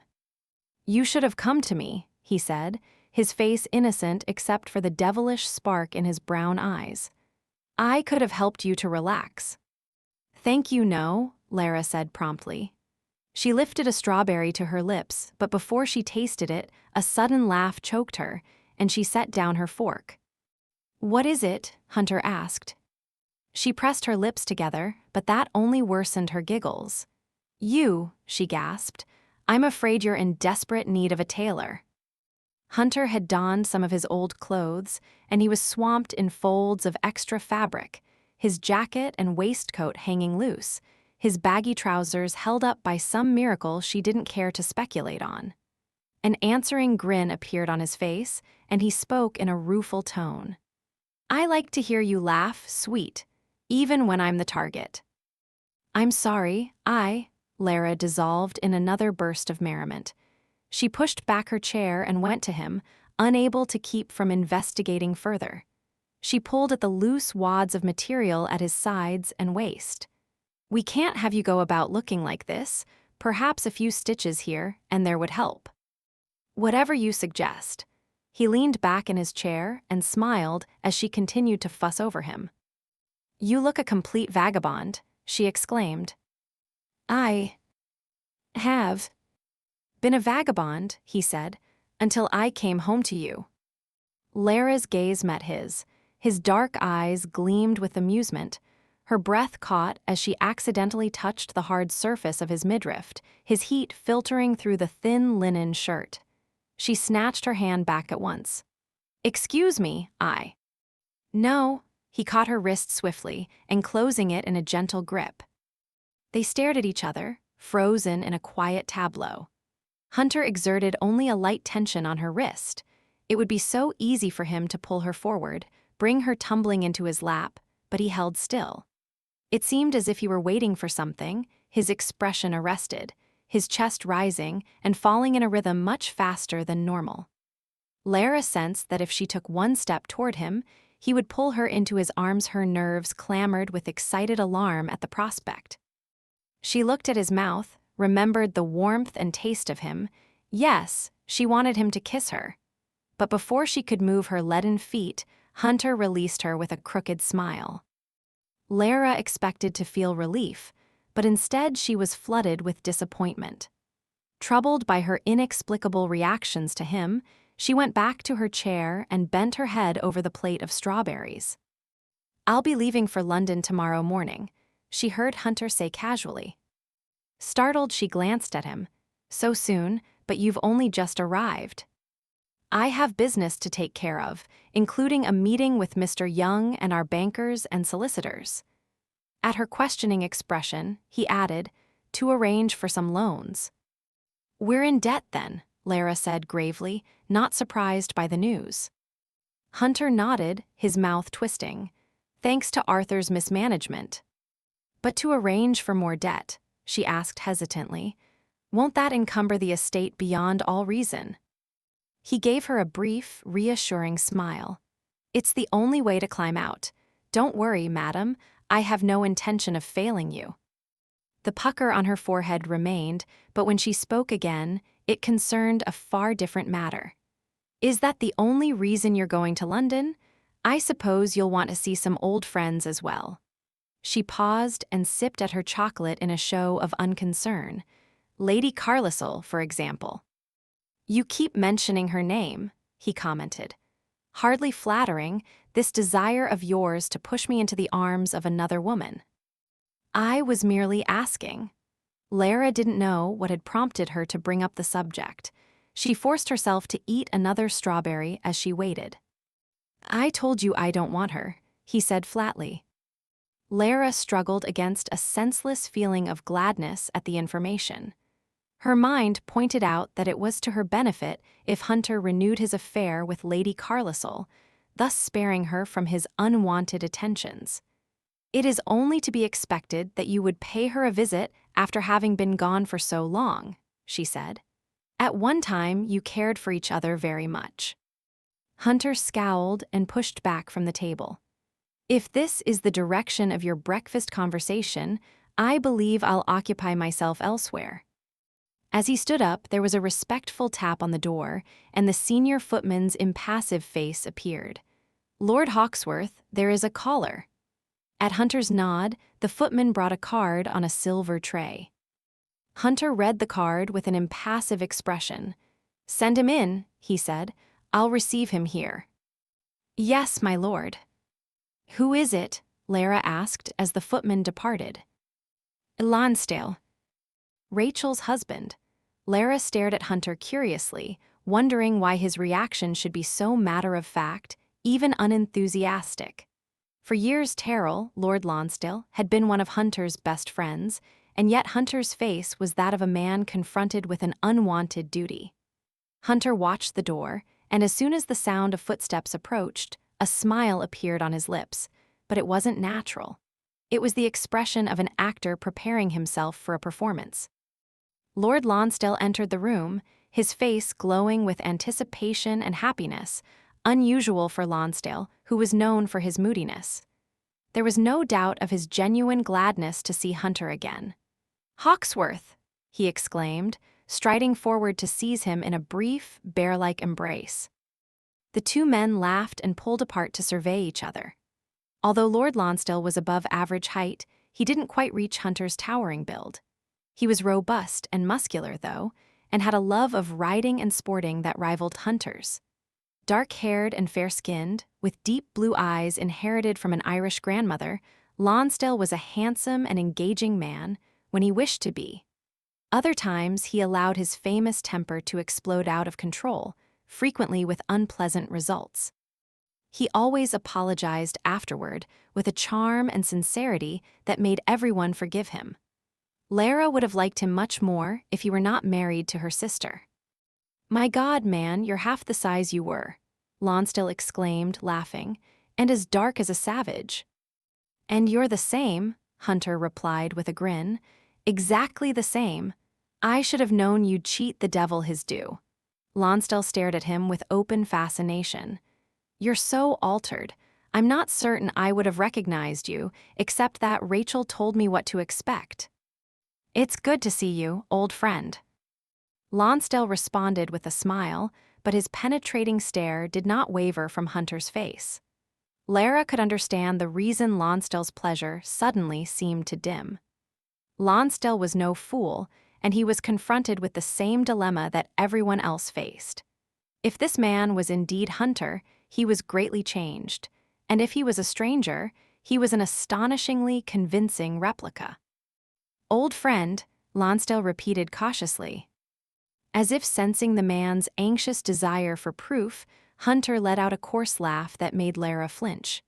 "You should have come to me," he said, his face innocent except for the devilish spark in his brown eyes. "I could have helped you to relax." "Thank you, no," Lara said promptly. She lifted a strawberry to her lips, but before she tasted it, a sudden laugh choked her, and she set down her fork. "What is it?" Hunter asked. She pressed her lips together, but that only worsened her giggles. "You," she gasped. "I'm afraid you're in desperate need of a tailor." Hunter had donned some of his old clothes, and he was swamped in folds of extra fabric, his jacket and waistcoat hanging loose, his baggy trousers held up by some miracle she didn't care to speculate on. An answering grin appeared on his face, and he spoke in a rueful tone. "I like to hear you laugh, sweet, even when I'm the target." "I'm sorry, Lara dissolved in another burst of merriment. She pushed back her chair and went to him, unable to keep from investigating further. She pulled at the loose wads of material at his sides and waist. "We can't have you go about looking like this. Perhaps a few stitches here, and there would help." "Whatever you suggest." He leaned back in his chair and smiled as she continued to fuss over him. "You look a complete vagabond," she exclaimed. "I have been a vagabond," he said, "until I came home to you." Lara's gaze met his. His dark eyes gleamed with amusement. Her breath caught as she accidentally touched the hard surface of his midriff, his heat filtering through the thin linen shirt. She snatched her hand back at once. "Excuse me, No." He caught her wrist swiftly, enclosing it in a gentle grip. They stared at each other, frozen in a quiet tableau. Hunter exerted only a light tension on her wrist. It would be so easy for him to pull her forward, bring her tumbling into his lap, but he held still. It seemed as if he were waiting for something, his expression arrested. his chest rising and falling in a rhythm much faster than normal. Lara sensed that if she took one step toward him, he would pull her into his arms. Her nerves clamored with excited alarm at the prospect. She looked at his mouth, remembered the warmth and taste of him. Yes, she wanted him to kiss her. But before she could move her leaden feet, Hunter released her with a crooked smile. Lara expected to feel relief, but instead she was flooded with disappointment. Troubled by her inexplicable reactions to him, she went back to her chair and bent her head over the plate of strawberries. "I'll be leaving for London tomorrow morning," she heard Hunter say casually. Startled, she glanced at him. "So soon, but you've only just arrived." "I have business to take care of, including a meeting with Mr. Young and our bankers and solicitors." At her questioning expression, he added, "To arrange for some loans." "We're in debt then," Lara said gravely, not surprised by the news. Hunter nodded, his mouth twisting. "Thanks to Arthur's mismanagement." "But to arrange for more debt," she asked hesitantly, "won't that encumber the estate beyond all reason?" He gave her a brief, reassuring smile. "It's the only way to climb out. Don't worry, madam, I have no intention of failing you." The pucker on her forehead remained, but when she spoke again, it concerned a far different matter. "Is that the only reason you're going to London? I suppose you'll want to see some old friends as well." She paused and sipped at her chocolate in a show of unconcern. "Lady Carlisle, for example." "You keep mentioning her name," he commented. "Hardly flattering, this desire of yours to push me into the arms of another woman." "I was merely asking." Lara didn't know what had prompted her to bring up the subject. She forced herself to eat another strawberry as she waited. "I told you I don't want her," he said flatly. Lara struggled against a senseless feeling of gladness at the information. Her mind pointed out that it was to her benefit if Hunter renewed his affair with Lady Carlisle, thus sparing her from his unwanted attentions. "It is only to be expected that you would pay her a visit after having been gone for so long," she said. "At one time, you cared for each other very much." Hunter scowled and pushed back from the table. "If this is the direction of your breakfast conversation, I believe I'll occupy myself elsewhere." As he stood up, there was a respectful tap on the door, and the senior footman's impassive face appeared. "Lord Hawksworth, there is a caller." At Hunter's nod, the footman brought a card on a silver tray. Hunter read the card with an impassive expression. "Send him in," he said. "I'll receive him here." "Yes, my lord." "Who is it?" Lara asked as the footman departed. "Lonsdale." "Rachel's husband." Lara stared at Hunter curiously, wondering why his reaction should be so matter-of-fact, even unenthusiastic. For years Terrell, Lord Lonsdale, had been one of Hunter's best friends, and yet Hunter's face was that of a man confronted with an unwanted duty. Hunter watched the door, and as soon as the sound of footsteps approached, a smile appeared on his lips, but it wasn't natural. It was the expression of an actor preparing himself for a performance. Lord Lonsdale entered the room, his face glowing with anticipation and happiness, unusual for Lonsdale, who was known for his moodiness. There was no doubt of his genuine gladness to see Hunter again. "Hawksworth!" he exclaimed, striding forward to seize him in a brief, bear-like embrace. The two men laughed and pulled apart to survey each other. Although Lord Lonsdale was above average height, he didn't quite reach Hunter's towering build. He was robust and muscular, though, and had a love of riding and sporting that rivaled Hunter's. Dark-haired and fair-skinned, with deep blue eyes inherited from an Irish grandmother, Lonsdale was a handsome and engaging man when he wished to be. Other times, he allowed his famous temper to explode out of control, frequently with unpleasant results. He always apologized afterward with a charm and sincerity that made everyone forgive him. Lara would have liked him much more if he were not married to her sister. "My God, man, you're half the size you were," Lonsdale exclaimed, laughing, "and as dark as a savage." "And you're the same," Hunter replied with a grin. "Exactly the same. I should have known you'd cheat the devil his due. Lonsdale stared at him with open fascination. You're so altered. I'm not certain I would have recognized you, except that Rachel told me what to expect. It's good to see you, old friend. Lonsdale responded with a smile, but his penetrating stare did not waver from Hunter's face. Lara could understand the reason Lonsdale's pleasure suddenly seemed to dim. Lonsdale was no fool, and he was confronted with the same dilemma that everyone else faced. If this man was indeed Hunter, he was greatly changed, and if he was a stranger, he was an astonishingly convincing replica. Old friend, Lonsdale repeated cautiously. As if sensing the man's anxious desire for proof, Hunter let out a coarse laugh that made Lara flinch.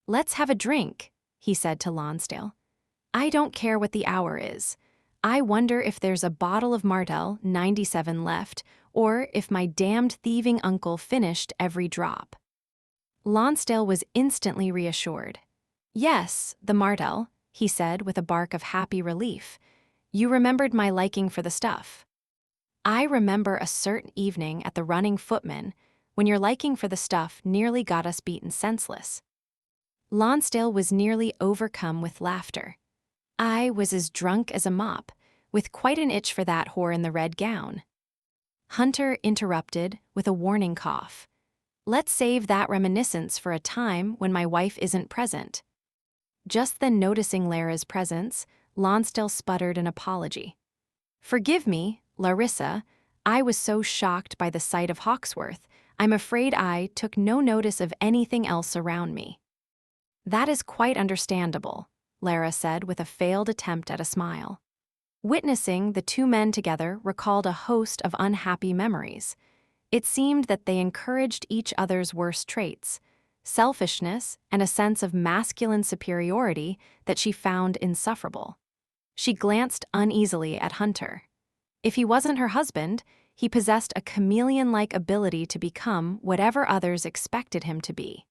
Let's have a drink, he said to Lonsdale. I don't care what the hour is. I wonder if there's a bottle of Martell 97 left, or if my damned thieving uncle finished every drop. Lonsdale was instantly reassured. Yes, the Martell, he said with a bark of happy relief. You remembered my liking for the stuff. I remember a certain evening at the Running Footman when your liking for the stuff nearly got us beaten senseless. Lonsdale was nearly overcome with laughter. I was as drunk as a mop, with quite an itch for that whore in the red gown. Hunter interrupted with a warning cough. Let's save that reminiscence for a time when my wife isn't present. Just then noticing Lara's presence, Lonsdale sputtered an apology. Forgive me, Larissa, I was so shocked by the sight of Hawksworth, I'm afraid I took no notice of anything else around me. That is quite understandable, Lara said with a failed attempt at a smile. Witnessing the two men together recalled a host of unhappy memories. It seemed that they encouraged each other's worst traits, selfishness and a sense of masculine superiority that she found insufferable. She glanced uneasily at Hunter. If he wasn't her husband, he possessed a chameleon-like ability to become whatever others expected him to be.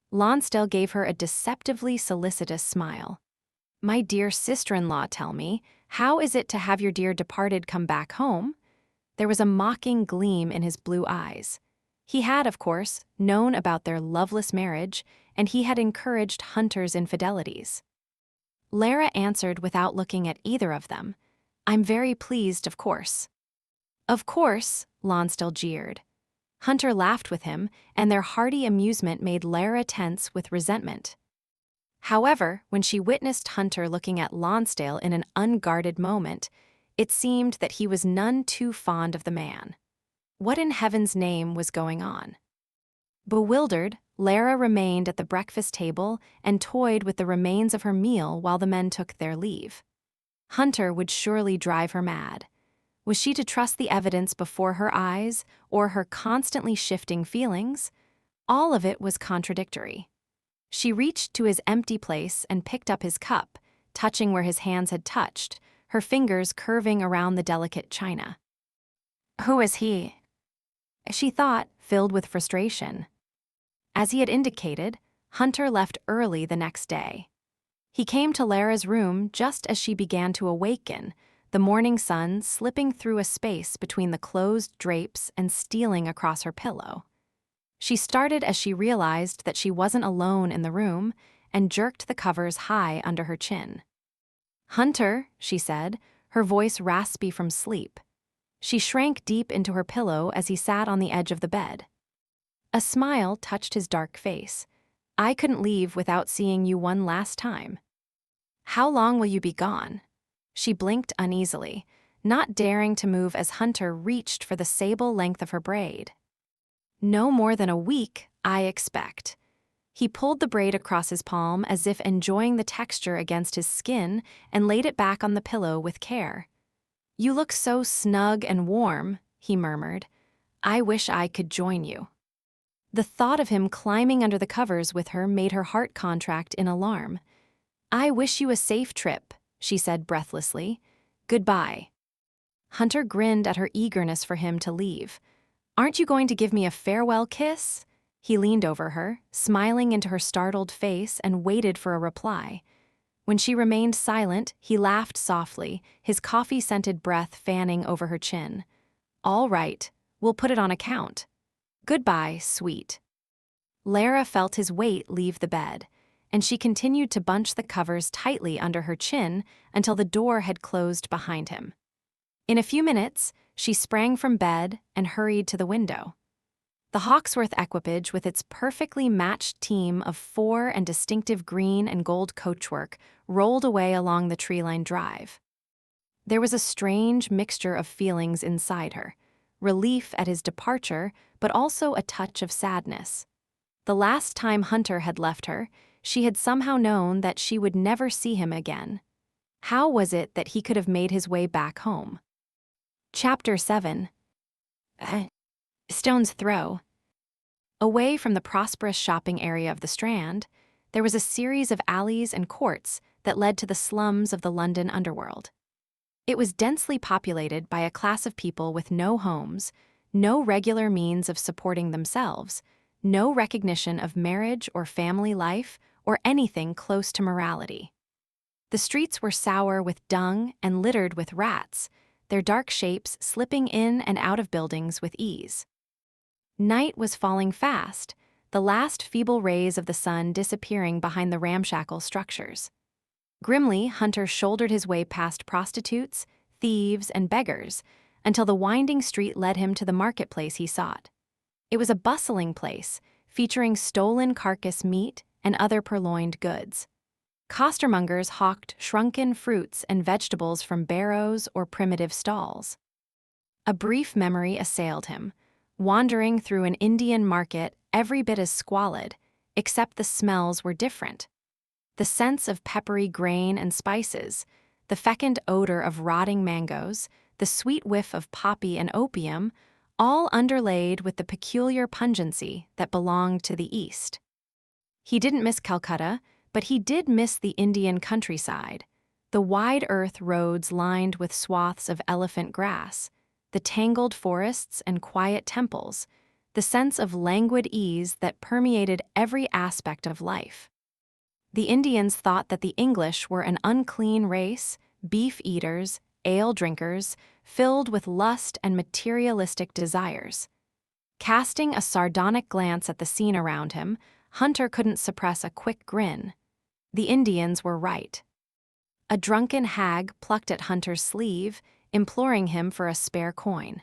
Lonsdale gave her a deceptively solicitous smile. My dear sister-in-law, tell me, how is it to have your dear departed come back home? There was a mocking gleam in his blue eyes. He had, of course, known about their loveless marriage, and he had encouraged Hunter's infidelities. Lara answered without looking at either of them. I'm very pleased, of course. Of course, Lonsdale jeered. Hunter laughed with him, and their hearty amusement made Lara tense with resentment. However, when she witnessed Hunter looking at Lonsdale in an unguarded moment, it seemed that he was none too fond of the man. What in heaven's name was going on? Bewildered, Lara remained at the breakfast table and toyed with the remains of her meal while the men took their leave. Hunter would surely drive her mad. Was she to trust the evidence before her eyes, or her constantly shifting feelings? All of it was contradictory. She reached to his empty place and picked up his cup, touching where his hands had touched, her fingers curving around the delicate china. Who is he? She thought, filled with frustration. As he had indicated, Hunter left early the next day. He came to Lara's room just as she began to awaken, the morning sun slipping through a space between the closed drapes and stealing across her pillow. She started as she realized that she wasn't alone in the room and jerked the covers high under her chin. Hunter, she said, her voice raspy from sleep. She shrank deep into her pillow as he sat on the edge of the bed. A smile touched his dark face. I couldn't leave without seeing you one last time. How long will you be gone? She blinked uneasily, not daring to move as Hunter reached for the sable length of her braid. No more than a week, I expect. He pulled the braid across his palm as if enjoying the texture against his skin and laid it back on the pillow with care. You look so snug and warm, he murmured. I wish I could join you. The thought of him climbing under the covers with her made her heart contract in alarm. I wish you a safe trip, she said breathlessly. Goodbye. Hunter grinned at her eagerness for him to leave. Aren't you going to give me a farewell kiss? He leaned over her, smiling into her startled face, and waited for a reply. When she remained silent, he laughed softly, his coffee-scented breath fanning over her chin. "All right, we'll put it on account. Goodbye, sweet." Lara felt his weight leave the bed, and she continued to bunch the covers tightly under her chin until the door had closed behind him. In a few minutes, she sprang from bed and hurried to the window. The Hawksworth equipage, with its perfectly matched team of 4 and distinctive green and gold coachwork, rolled away along the tree-lined drive. There was a strange mixture of feelings inside her, relief at his departure, but also a touch of sadness. The last time Hunter had left her, she had somehow known that she would never see him again. How was it that he could have made his way back home? Chapter 7. Stone's Throw. Away from the prosperous shopping area of the Strand, there was a series of alleys and courts that led to the slums of the London underworld. It was densely populated by a class of people with no homes, no regular means of supporting themselves, no recognition of marriage or family life or anything close to morality. The streets were sour with dung and littered with rats, their dark shapes slipping in and out of buildings with ease. Night was falling fast, the last feeble rays of the sun disappearing behind the ramshackle structures. Grimly, Hunter shouldered his way past prostitutes, thieves, and beggars until the winding street led him to the marketplace he sought. It was a bustling place, featuring stolen carcass meat and other purloined goods. Costermongers hawked shrunken fruits and vegetables from barrows or primitive stalls. A brief memory assailed him, wandering through an Indian market every bit as squalid, except the smells were different. The scents of peppery grain and spices, the fecund odor of rotting mangoes, the sweet whiff of poppy and opium, all underlaid with the peculiar pungency that belonged to the East. He didn't miss Calcutta, but he did miss the Indian countryside, the wide earth roads lined with swaths of elephant grass, the tangled forests and quiet temples, the sense of languid ease that permeated every aspect of life. The Indians thought that the English were an unclean race, beef eaters, ale drinkers, filled with lust and materialistic desires. Casting a sardonic glance at the scene around him, Hunter couldn't suppress a quick grin. The Indians were right. A drunken hag plucked at Hunter's sleeve, imploring him for a spare coin.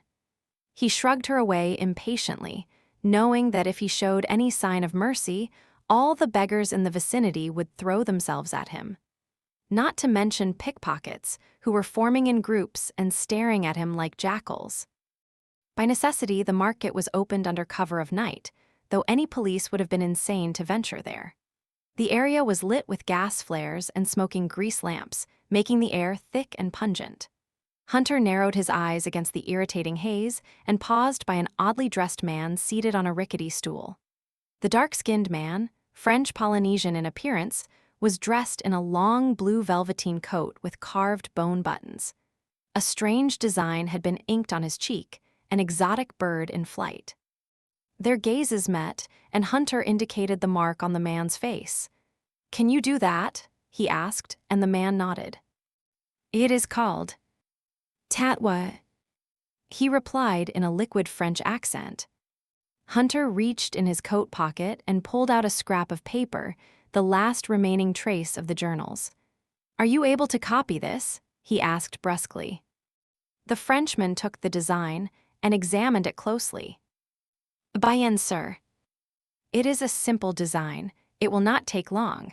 He shrugged her away impatiently, knowing that if he showed any sign of mercy, all the beggars in the vicinity would throw themselves at him. Not to mention pickpockets, who were forming in groups and staring at him like jackals. By necessity, the market was opened under cover of night, though any police would have been insane to venture there. The area was lit with gas flares and smoking grease lamps, making the air thick and pungent. Hunter narrowed his eyes against the irritating haze and paused by an oddly dressed man seated on a rickety stool. The dark-skinned man, French-Polynesian in appearance, was dressed in a long blue velveteen coat with carved bone buttons. A strange design had been inked on his cheek, an exotic bird in flight. Their gazes met, and Hunter indicated the mark on the man's face. "Can you do that?" he asked, and the man nodded. "It is called Tatwa," he replied in a liquid French accent. Hunter reached in his coat pocket and pulled out a scrap of paper, the last remaining trace of the journals. "Are you able to copy this?" he asked brusquely. The Frenchman took the design and examined it closely. "Bien, sir. It is a simple design. It will not take long."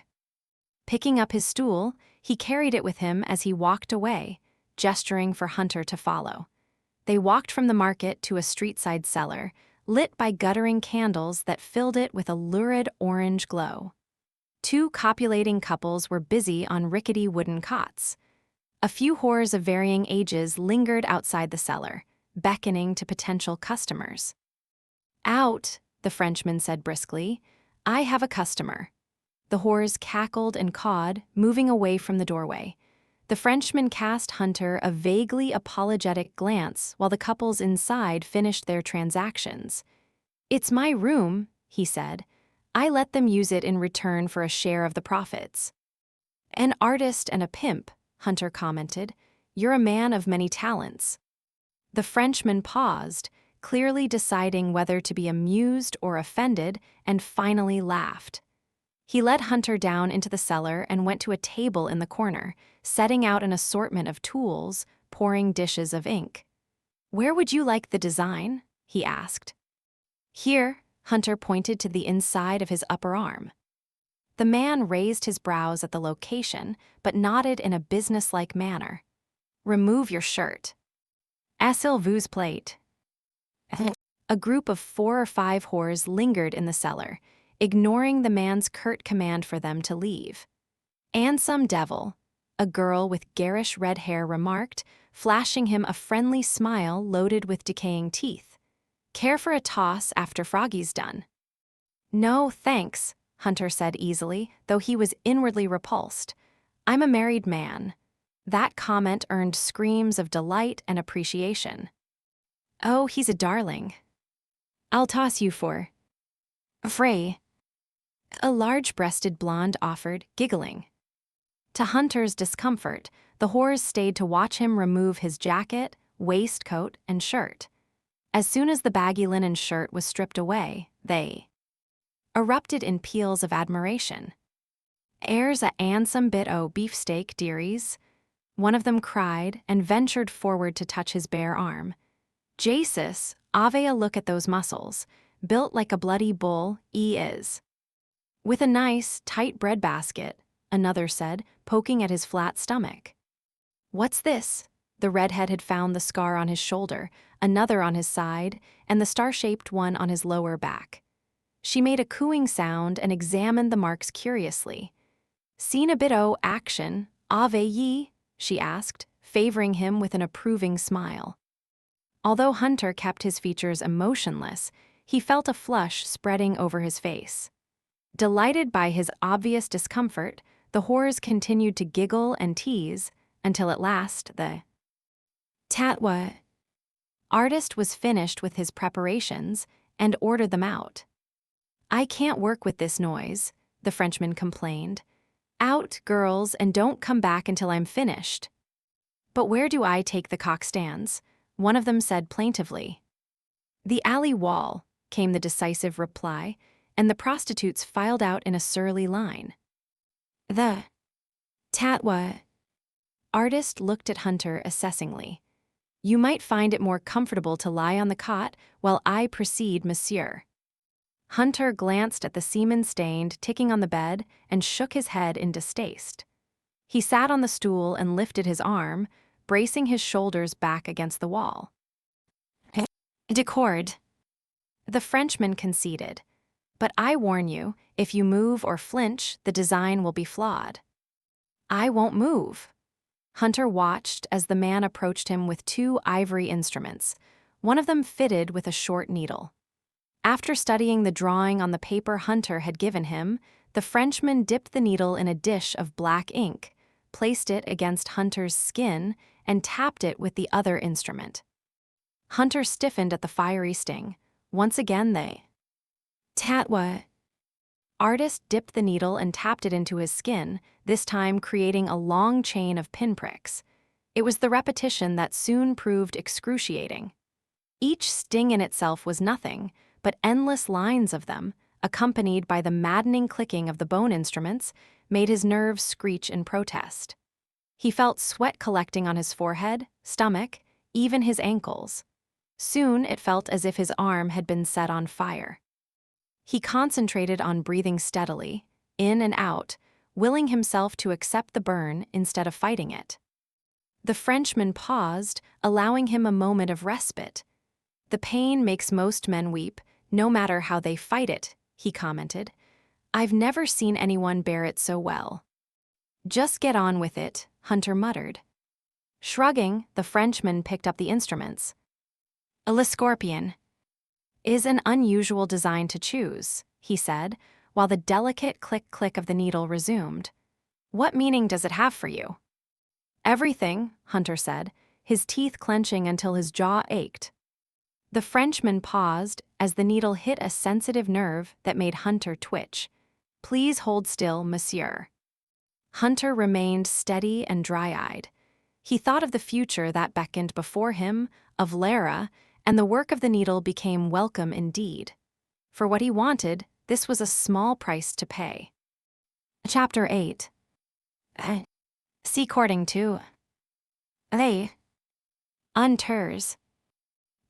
Picking up his stool, he carried it with him as he walked away, gesturing for Hunter to follow. They walked from the market to a street-side cellar, lit by guttering candles that filled it with a lurid orange glow. 2 copulating couples were busy on rickety wooden cots. A few whores of varying ages lingered outside the cellar, beckoning to potential customers. "Out," the Frenchman said briskly. "I have a customer." The whores cackled and cawed, moving away from the doorway. The Frenchman cast Hunter a vaguely apologetic glance while the couples inside finished their transactions. "It's my room," he said. "I let them use it in return for a share of the profits." An artist and a pimp, Hunter commented. You're a man of many talents. The Frenchman paused, clearly deciding whether to be amused or offended, and finally laughed. He led Hunter down into the cellar and went to a table in the corner, setting out an assortment of tools, pouring dishes of ink. Where would you like the design? He asked. Here, Hunter pointed to the inside of his upper arm. The man raised his brows at the location, but nodded in a businesslike manner. Remove your shirt. S'il vous plaît. A group of 4 or 5 whores lingered in the cellar, ignoring the man's curt command for them to leave. And some devil, a girl with garish red hair remarked, flashing him a friendly smile loaded with decaying teeth. Care for a toss after Froggy's done? No, thanks, Hunter said easily, though he was inwardly repulsed. I'm a married man. That comment earned screams of delight and appreciation. Oh, he's a darling. I'll toss you for free. A large-breasted blonde offered, giggling. To Hunter's discomfort, the whores stayed to watch him remove his jacket, waistcoat, and shirt. As soon as the baggy linen shirt was stripped away, they erupted in peals of admiration. Airs a 'andsome bit o' beefsteak, dearies. One of them cried and ventured forward to touch his bare arm. Jesus, ave a look at those muscles, built like a bloody bull, he is. With a nice, tight breadbasket, another said, poking at his flat stomach. What's this? The redhead had found the scar on his shoulder, another on his side, and the star-shaped one on his lower back. She made a cooing sound and examined the marks curiously. Seen a bit o' action, ave ye? She asked, favoring him with an approving smile. Although Hunter kept his features emotionless, he felt a flush spreading over his face. Delighted by his obvious discomfort, the whores continued to giggle and tease, until at last the Tatwa artist was finished with his preparations and ordered them out. I can't work with this noise, the Frenchman complained. Out, girls, and don't come back until I'm finished. But where do I take the cock stands? One of them said plaintively. The alley wall, came the decisive reply, and the prostitutes filed out in a surly line. The Tatwa artist looked at Hunter assessingly. You might find it more comfortable to lie on the cot while I proceed, monsieur. Hunter glanced at the semen-stained ticking on the bed and shook his head in distaste. He sat on the stool and lifted his arm, bracing his shoulders back against the wall. Decord. The Frenchman conceded. But I warn you, if you move or flinch, the design will be flawed. I won't move. Hunter watched as the man approached him with 2 ivory instruments, one of them fitted with a short needle. After studying the drawing on the paper Hunter had given him, the Frenchman dipped the needle in a dish of black ink, placed it against Hunter's skin, and tapped it with the other instrument. Hunter stiffened at the fiery sting. Once again they Tatwa artist dipped the needle and tapped it into his skin, this time creating a long chain of pinpricks. It was the repetition that soon proved excruciating. Each sting in itself was nothing, but endless lines of them, accompanied by the maddening clicking of the bone instruments, made his nerves screech in protest. He felt sweat collecting on his forehead, stomach, even his ankles. Soon it felt as if his arm had been set on fire. He concentrated on breathing steadily, in and out, willing himself to accept the burn instead of fighting it. The Frenchman paused, allowing him a moment of respite. The pain makes most men weep, no matter how they fight it, he commented. I've never seen anyone bear it so well. Just get on with it, Hunter muttered. Shrugging, the Frenchman picked up the instruments. A scorpion is an unusual design to choose, he said, while the delicate click-click of the needle resumed. What meaning does it have for you? Everything, Hunter said, his teeth clenching until his jaw ached. The Frenchman paused as the needle hit a sensitive nerve that made Hunter twitch. Please hold still, monsieur. Hunter remained steady and dry-eyed. He thought of the future that beckoned before him, of Lara, and the work of the needle became welcome indeed. For what he wanted, this was a small price to pay. Chapter 8. See courting too. They. Unters.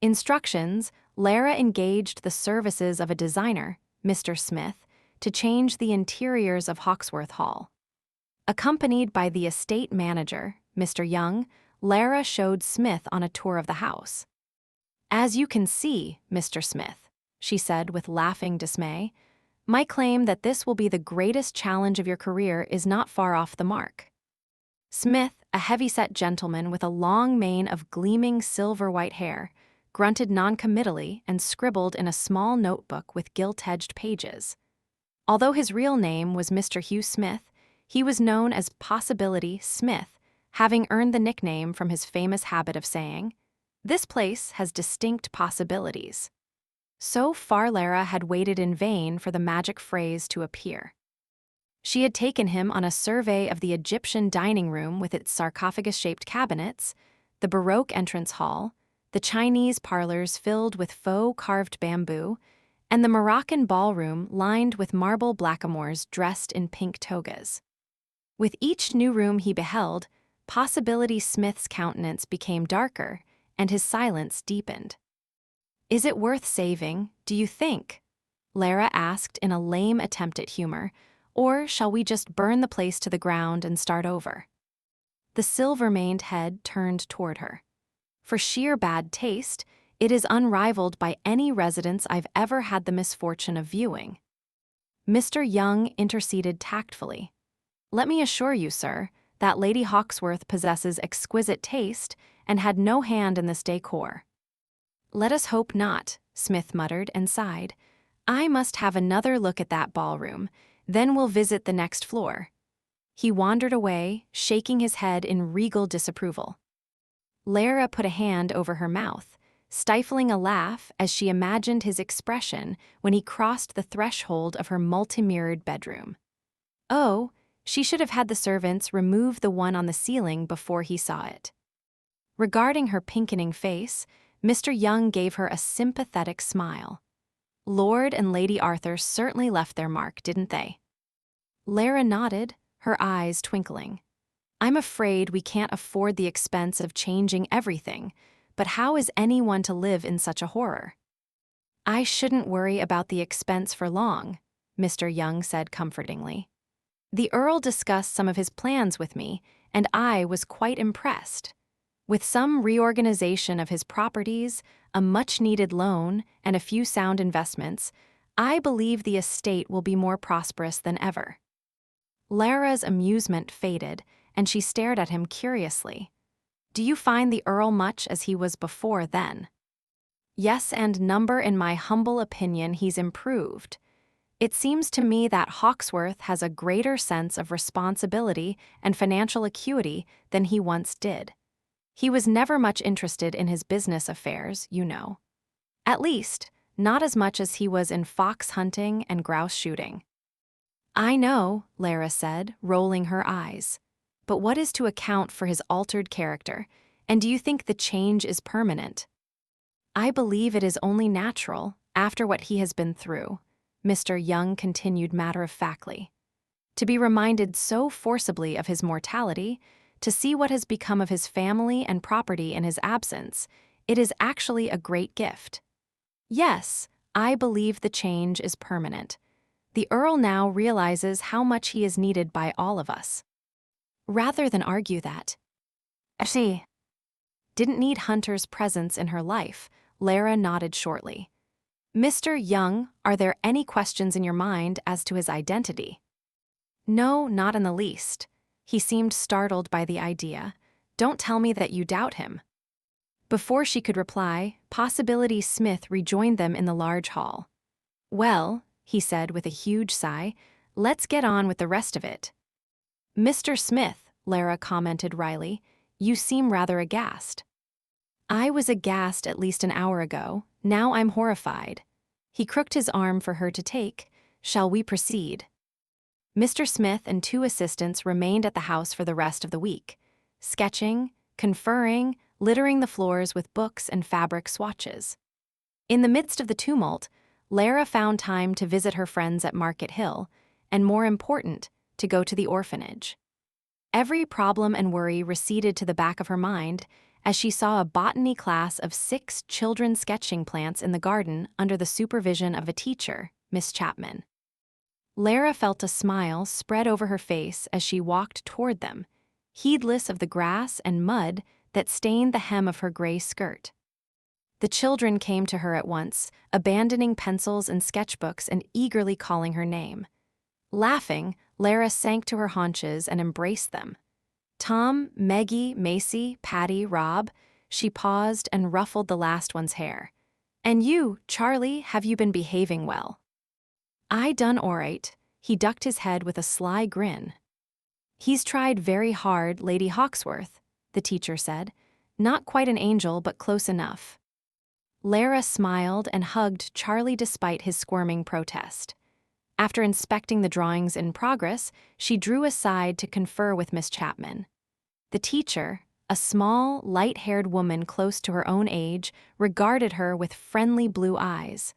Instructions: Lara engaged the services of a designer, Mr. Smith, to change the interiors of Hawksworth Hall. Accompanied by the estate manager, Mr. Young, Lara showed Smith on a tour of the house. "As you can see, Mr. Smith," she said with laughing dismay, "my claim that this will be the greatest challenge of your career is not far off the mark." Smith, a heavy-set gentleman with a long mane of gleaming silver-white hair, grunted noncommittally and scribbled in a small notebook with gilt-edged pages. Although his real name was Mr. Hugh Smith, he was known as Possibility Smith, having earned the nickname from his famous habit of saying, "This place has distinct possibilities." So far Lara had waited in vain for the magic phrase to appear. She had taken him on a survey of the Egyptian dining room with its sarcophagus-shaped cabinets, the Baroque entrance hall, the Chinese parlors filled with faux carved bamboo, and the Moroccan ballroom lined with marble blackamoors dressed in pink togas. With each new room he beheld, Possibility Smith's countenance became darker, and his silence deepened. "Is it worth saving, do you think?" Lara asked in a lame attempt at humor, "or shall we just burn the place to the ground and start over?" The silver-maned head turned toward her. "For sheer bad taste, it is unrivaled by any residence I've ever had the misfortune of viewing." Mr. Young interceded tactfully. "Let me assure you, sir, that Lady Hawksworth possesses exquisite taste and had no hand in this decor." "Let us hope not," Smith muttered and sighed. "I must have another look at that ballroom, then we'll visit the next floor." He wandered away, shaking his head in regal disapproval. Lara put a hand over her mouth, stifling a laugh as she imagined his expression when he crossed the threshold of her multi-mirrored bedroom. Oh, she should have had the servants remove the one on the ceiling before he saw it. Regarding her pinkening face, Mr. Young gave her a sympathetic smile. "Lord and Lady Arthur certainly left their mark, didn't they?" Lara nodded, her eyes twinkling. "I'm afraid we can't afford the expense of changing everything, but how is anyone to live in such a horror?" "I shouldn't worry about the expense for long," Mr. Young said comfortingly. "The Earl discussed some of his plans with me, and I was quite impressed. With some reorganization of his properties, a much-needed loan, and a few sound investments, I believe the estate will be more prosperous than ever." Lara's amusement faded, and she stared at him curiously. "Do you find the Earl much as he was before then?" "Yes, and number, in my humble opinion, he's improved. It seems to me that Hawksworth has a greater sense of responsibility and financial acuity than he once did. He was never much interested in his business affairs, you know. At least, not as much as he was in fox hunting and grouse shooting." "I know," Lara said, rolling her eyes. "But what is to account for his altered character, and do you think the change is permanent?" "I believe it is only natural, after what he has been through," Mr. Young continued matter-of-factly. "To be reminded so forcibly of his mortality, to see what has become of his family and property in his absence, it is actually a great gift. Yes, I believe the change is permanent. The Earl now realizes how much he is needed by all of us." Rather than argue that she didn't need Hunter's presence in her life, Lara nodded shortly. "Mr. Young, are there any questions in your mind as to his identity?" "No, not in the least." He seemed startled by the idea. "Don't tell me that you doubt him." Before she could reply, Possibility Smith rejoined them in the large hall. "Well," he said with a huge sigh, "let's get on with the rest of it." "Mr. Smith," Lara commented wryly, "you seem rather aghast." "I was aghast at least an hour ago. Now I'm horrified." He crooked his arm for her to take. "Shall we proceed?" Mr. Smith and 2 assistants remained at the house for the rest of the week, sketching, conferring, littering the floors with books and fabric swatches. In the midst of the tumult, Lara found time to visit her friends at Market Hill, and more important, to go to the orphanage. Every problem and worry receded to the back of her mind as she saw a botany class of 6 children sketching plants in the garden under the supervision of a teacher, Miss Chapman. Lara felt a smile spread over her face as she walked toward them, heedless of the grass and mud that stained the hem of her gray skirt. The children came to her at once, abandoning pencils and sketchbooks and eagerly calling her name. Laughing, Lara sank to her haunches and embraced them. Tom, Maggie, Macy, Patty, Rob, she paused and ruffled the last one's hair. "And you, Charlie, have you been behaving well?" "I done alright," he ducked his head with a sly grin. "He's tried very hard, Lady Hawksworth," the teacher said. "Not quite an angel, but close enough." Lara smiled and hugged Charlie despite his squirming protest. After inspecting the drawings in progress, she drew aside to confer with Miss Chapman. The teacher, a small, light-haired woman close to her own age, regarded her with friendly blue eyes.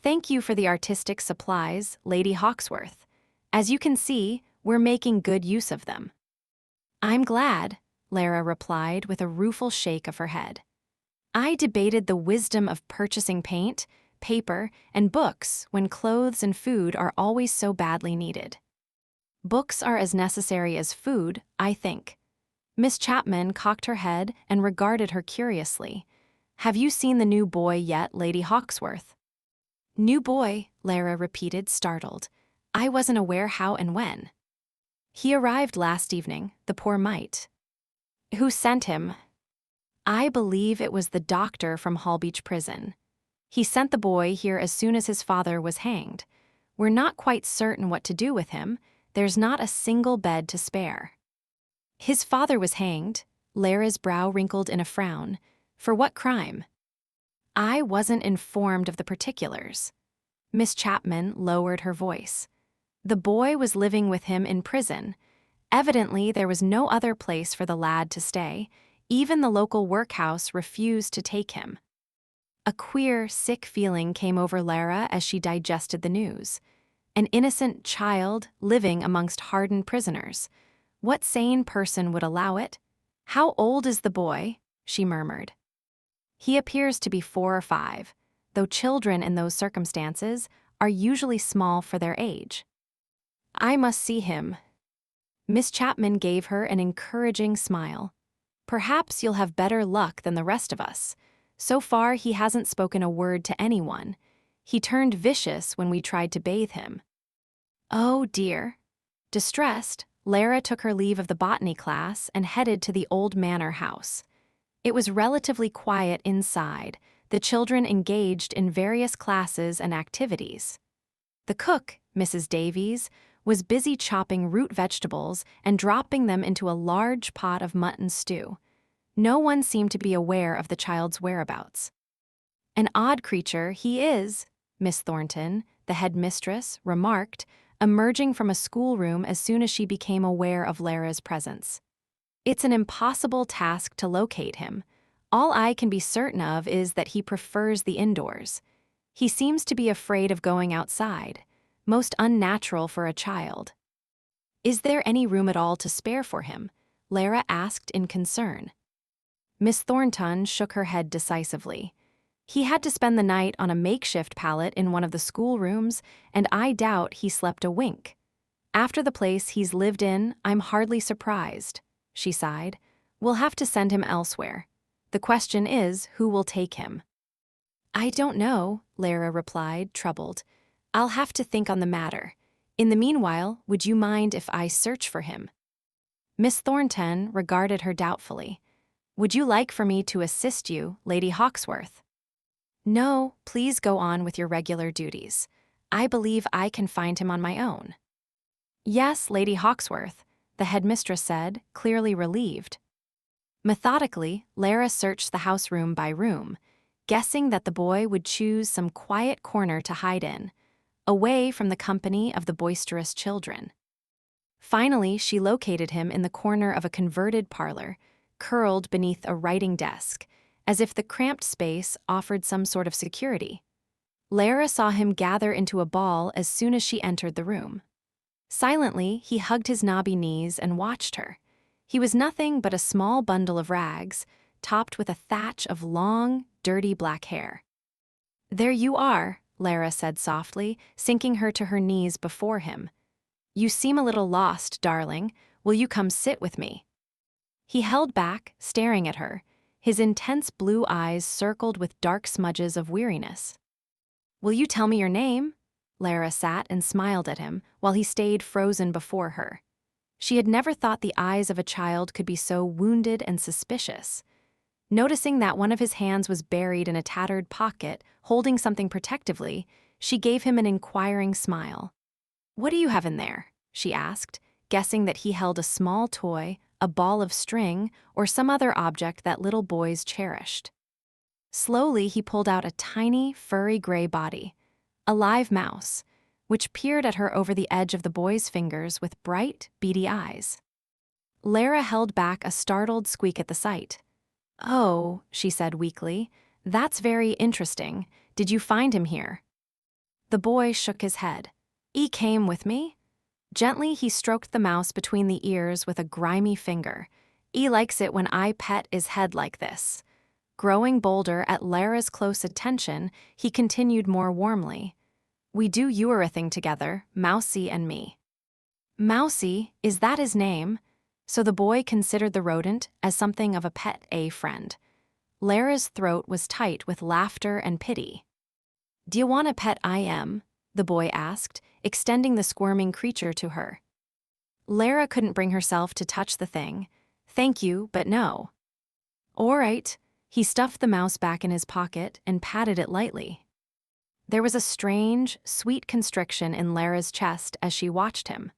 "Thank you for the artistic supplies, Lady Hawksworth. As you can see, we're making good use of them." "I'm glad," Lara replied with a rueful shake of her head. "I debated the wisdom of purchasing paint, paper, and books when clothes and food are always so badly needed. Books are as necessary as food, I think." Miss Chapman cocked her head and regarded her curiously. "Have you seen the new boy yet, Lady Hawksworth?" "New boy," Lara repeated, startled. "I wasn't aware how and when." "He arrived last evening, the poor mite." "Who sent him?" "I believe it was the doctor from Holbeach Prison. He sent the boy here as soon as his father was hanged. We're not quite certain what to do with him. There's not a single bed to spare." "His father was hanged," Lara's brow wrinkled in a frown. "For what crime?" "I wasn't informed of the particulars." Miss Chapman lowered her voice. "The boy was living with him in prison. Evidently, there was no other place for the lad to stay. Even the local workhouse refused to take him." A queer, sick feeling came over Lara as she digested the news. An innocent child living amongst hardened prisoners. What sane person would allow it? "How old is the boy?" she murmured. "He appears to be 4 or 5, though children in those circumstances are usually small for their age." "I must see him." Miss Chapman gave her an encouraging smile. "Perhaps you'll have better luck than the rest of us. So far, he hasn't spoken a word to anyone. He turned vicious when we tried to bathe him." "Oh, dear." Distressed, Lara took her leave of the botany class and headed to the old manor house. It was relatively quiet inside, the children engaged in various classes and activities. The cook, Mrs. Davies, was busy chopping root vegetables and dropping them into a large pot of mutton stew. No one seemed to be aware of the child's whereabouts. "An odd creature he is," Miss Thornton, the headmistress, remarked, emerging from a schoolroom as soon as she became aware of Lara's presence. "It's an impossible task to locate him. All I can be certain of is that he prefers the indoors. He seems to be afraid of going outside, most unnatural for a child." "Is there any room at all to spare for him?" Lara asked in concern. Miss Thornton shook her head decisively. "He had to spend the night on a makeshift pallet in one of the schoolrooms, and I doubt he slept a wink. After the place he's lived in, I'm hardly surprised," she sighed. "We'll have to send him elsewhere. The question is, who will take him?" "I don't know," Lara replied, troubled. "I'll have to think on the matter. In the meanwhile, would you mind if I search for him?" Miss Thornton regarded her doubtfully. "Would you like for me to assist you, Lady Hawksworth?" "No, please go on with your regular duties. I believe I can find him on my own." "Yes, Lady Hawksworth," the headmistress said, clearly relieved. Methodically, Lara searched the house room by room, guessing that the boy would choose some quiet corner to hide in, away from the company of the boisterous children. Finally, she located him in the corner of a converted parlor, curled beneath a writing desk, as if the cramped space offered some sort of security. Lara saw him gather into a ball as soon as she entered the room. Silently, he hugged his knobby knees and watched her. He was nothing but a small bundle of rags, topped with a thatch of long, dirty black hair. "There you are," Lara said softly, sinking her to her knees before him. "You seem a little lost, darling. Will you come sit with me?" He held back, staring at her, his intense blue eyes circled with dark smudges of weariness. "Will you tell me your name?" Lara sat and smiled at him while he stayed frozen before her. She had never thought the eyes of a child could be so wounded and suspicious. Noticing that one of his hands was buried in a tattered pocket, holding something protectively, she gave him an inquiring smile. "What do you have in there?" she asked, guessing that he held a small toy, a ball of string, or some other object that little boys cherished. Slowly, he pulled out a tiny, furry gray body, a live mouse, which peered at her over the edge of the boy's fingers with bright, beady eyes. Lara held back a startled squeak at the sight. "Oh," she said weakly, "that's very interesting. Did you find him here?" The boy shook his head. "He came with me." Gently, he stroked the mouse between the ears with a grimy finger. "He likes it when I pet his head like this." Growing bolder at Lara's close attention, he continued more warmly. "We do a thing together, Mousie and me." "Mousie, is that his name?" So the boy considered the rodent as something of a pet friend. Lara's throat was tight with laughter and pity. "Do you want a pet I am?" the boy asked, extending the squirming creature to her. Lara couldn't bring herself to touch the thing. "Thank you, but no." "All right." He stuffed the mouse back in his pocket and patted it lightly. There was a strange, sweet constriction in Lara's chest as she watched him.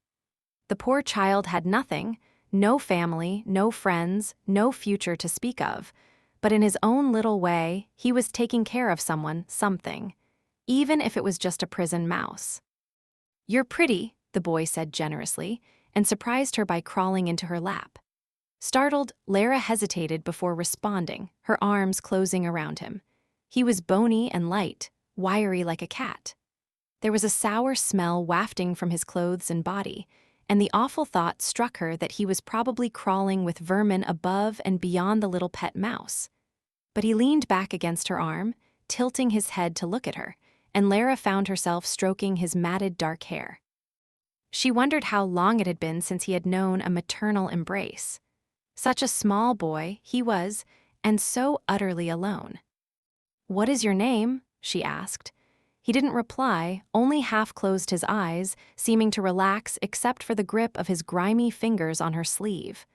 The poor child had nothing, no family, no friends, no future to speak of, but in his own little way, he was taking care of someone, something, even if it was just a prison mouse. "You're pretty," the boy said generously, and surprised her by crawling into her lap. Startled, Lara hesitated before responding, her arms closing around him. He was bony and light, wiry like a cat. There was a sour smell wafting from his clothes and body, and the awful thought struck her that he was probably crawling with vermin above and beyond the little pet mouse. But he leaned back against her arm, tilting his head to look at her, and Lara found herself stroking his matted dark hair. She wondered how long it had been since he had known a maternal embrace. Such a small boy he was, and so utterly alone. "What is your name?" she asked. He didn't reply, only half closed his eyes, seeming to relax except for the grip of his grimy fingers on her sleeve.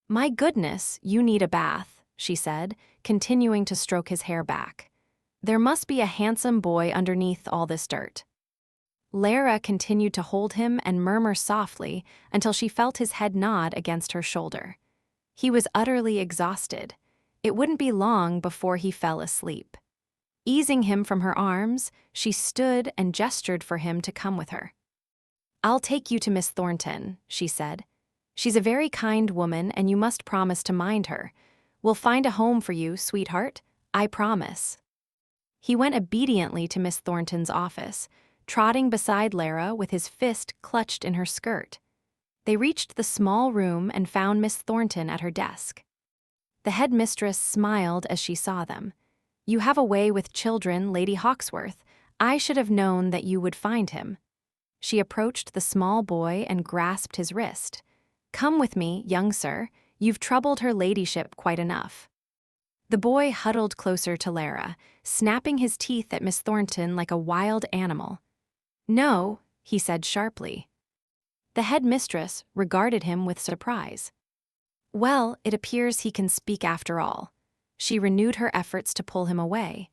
"My goodness, you need a bath," she said, continuing to stroke his hair back. "There must be a handsome boy underneath all this dirt." Lara continued to hold him and murmur softly until she felt his head nod against her shoulder. He was utterly exhausted. It wouldn't be long before he fell asleep. Easing him from her arms, she stood and gestured for him to come with her. "I'll take you to Miss Thornton," she said. "She's a very kind woman, and you must promise to mind her. We'll find a home for you, sweetheart. I promise." He went obediently to Miss Thornton's office, trotting beside Lara with his fist clutched in her skirt. They reached the small room and found Miss Thornton at her desk. The headmistress smiled as she saw them. "You have a way with children, Lady Hawksworth. I should have known that you would find him." She approached the small boy and grasped his wrist. "Come with me, young sir. You've troubled her ladyship quite enough." The boy huddled closer to Lara, snapping his teeth at Miss Thornton like a wild animal. "No," he said sharply. The headmistress regarded him with surprise. "Well, it appears he can speak after all." She renewed her efforts to pull him away.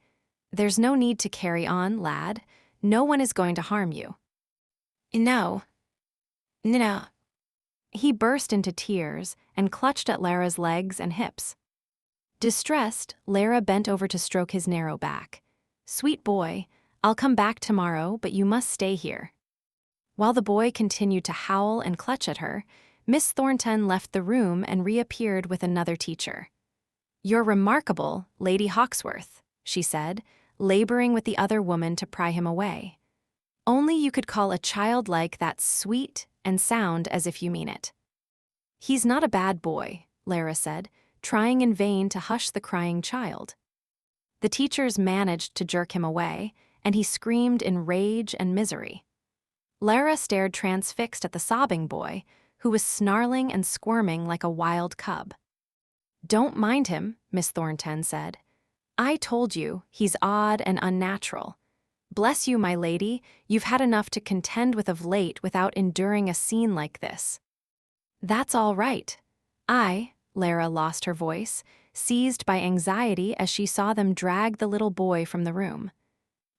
"There's no need to carry on, lad. No one is going to harm you." "No. No." He burst into tears and clutched at Lara's legs and hips. Distressed, Lara bent over to stroke his narrow back. "Sweet boy, I'll come back tomorrow, but you must stay here." While the boy continued to howl and clutch at her, Miss Thornton left the room and reappeared with another teacher. "You're remarkable, Lady Hawksworth," she said, laboring with the other woman to pry him away. "Only you could call a child like that sweet and sound as if you mean it." "He's not a bad boy," Lara said, trying in vain to hush the crying child. The teachers managed to jerk him away, and he screamed in rage and misery. Lara stared transfixed at the sobbing boy, who was snarling and squirming like a wild cub. "Don't mind him," Miss Thornton said. "I told you, he's odd and unnatural. Bless you, my lady, you've had enough to contend with of late without enduring a scene like this." "That's all right. Lara lost her voice, seized by anxiety as she saw them drag the little boy from the room.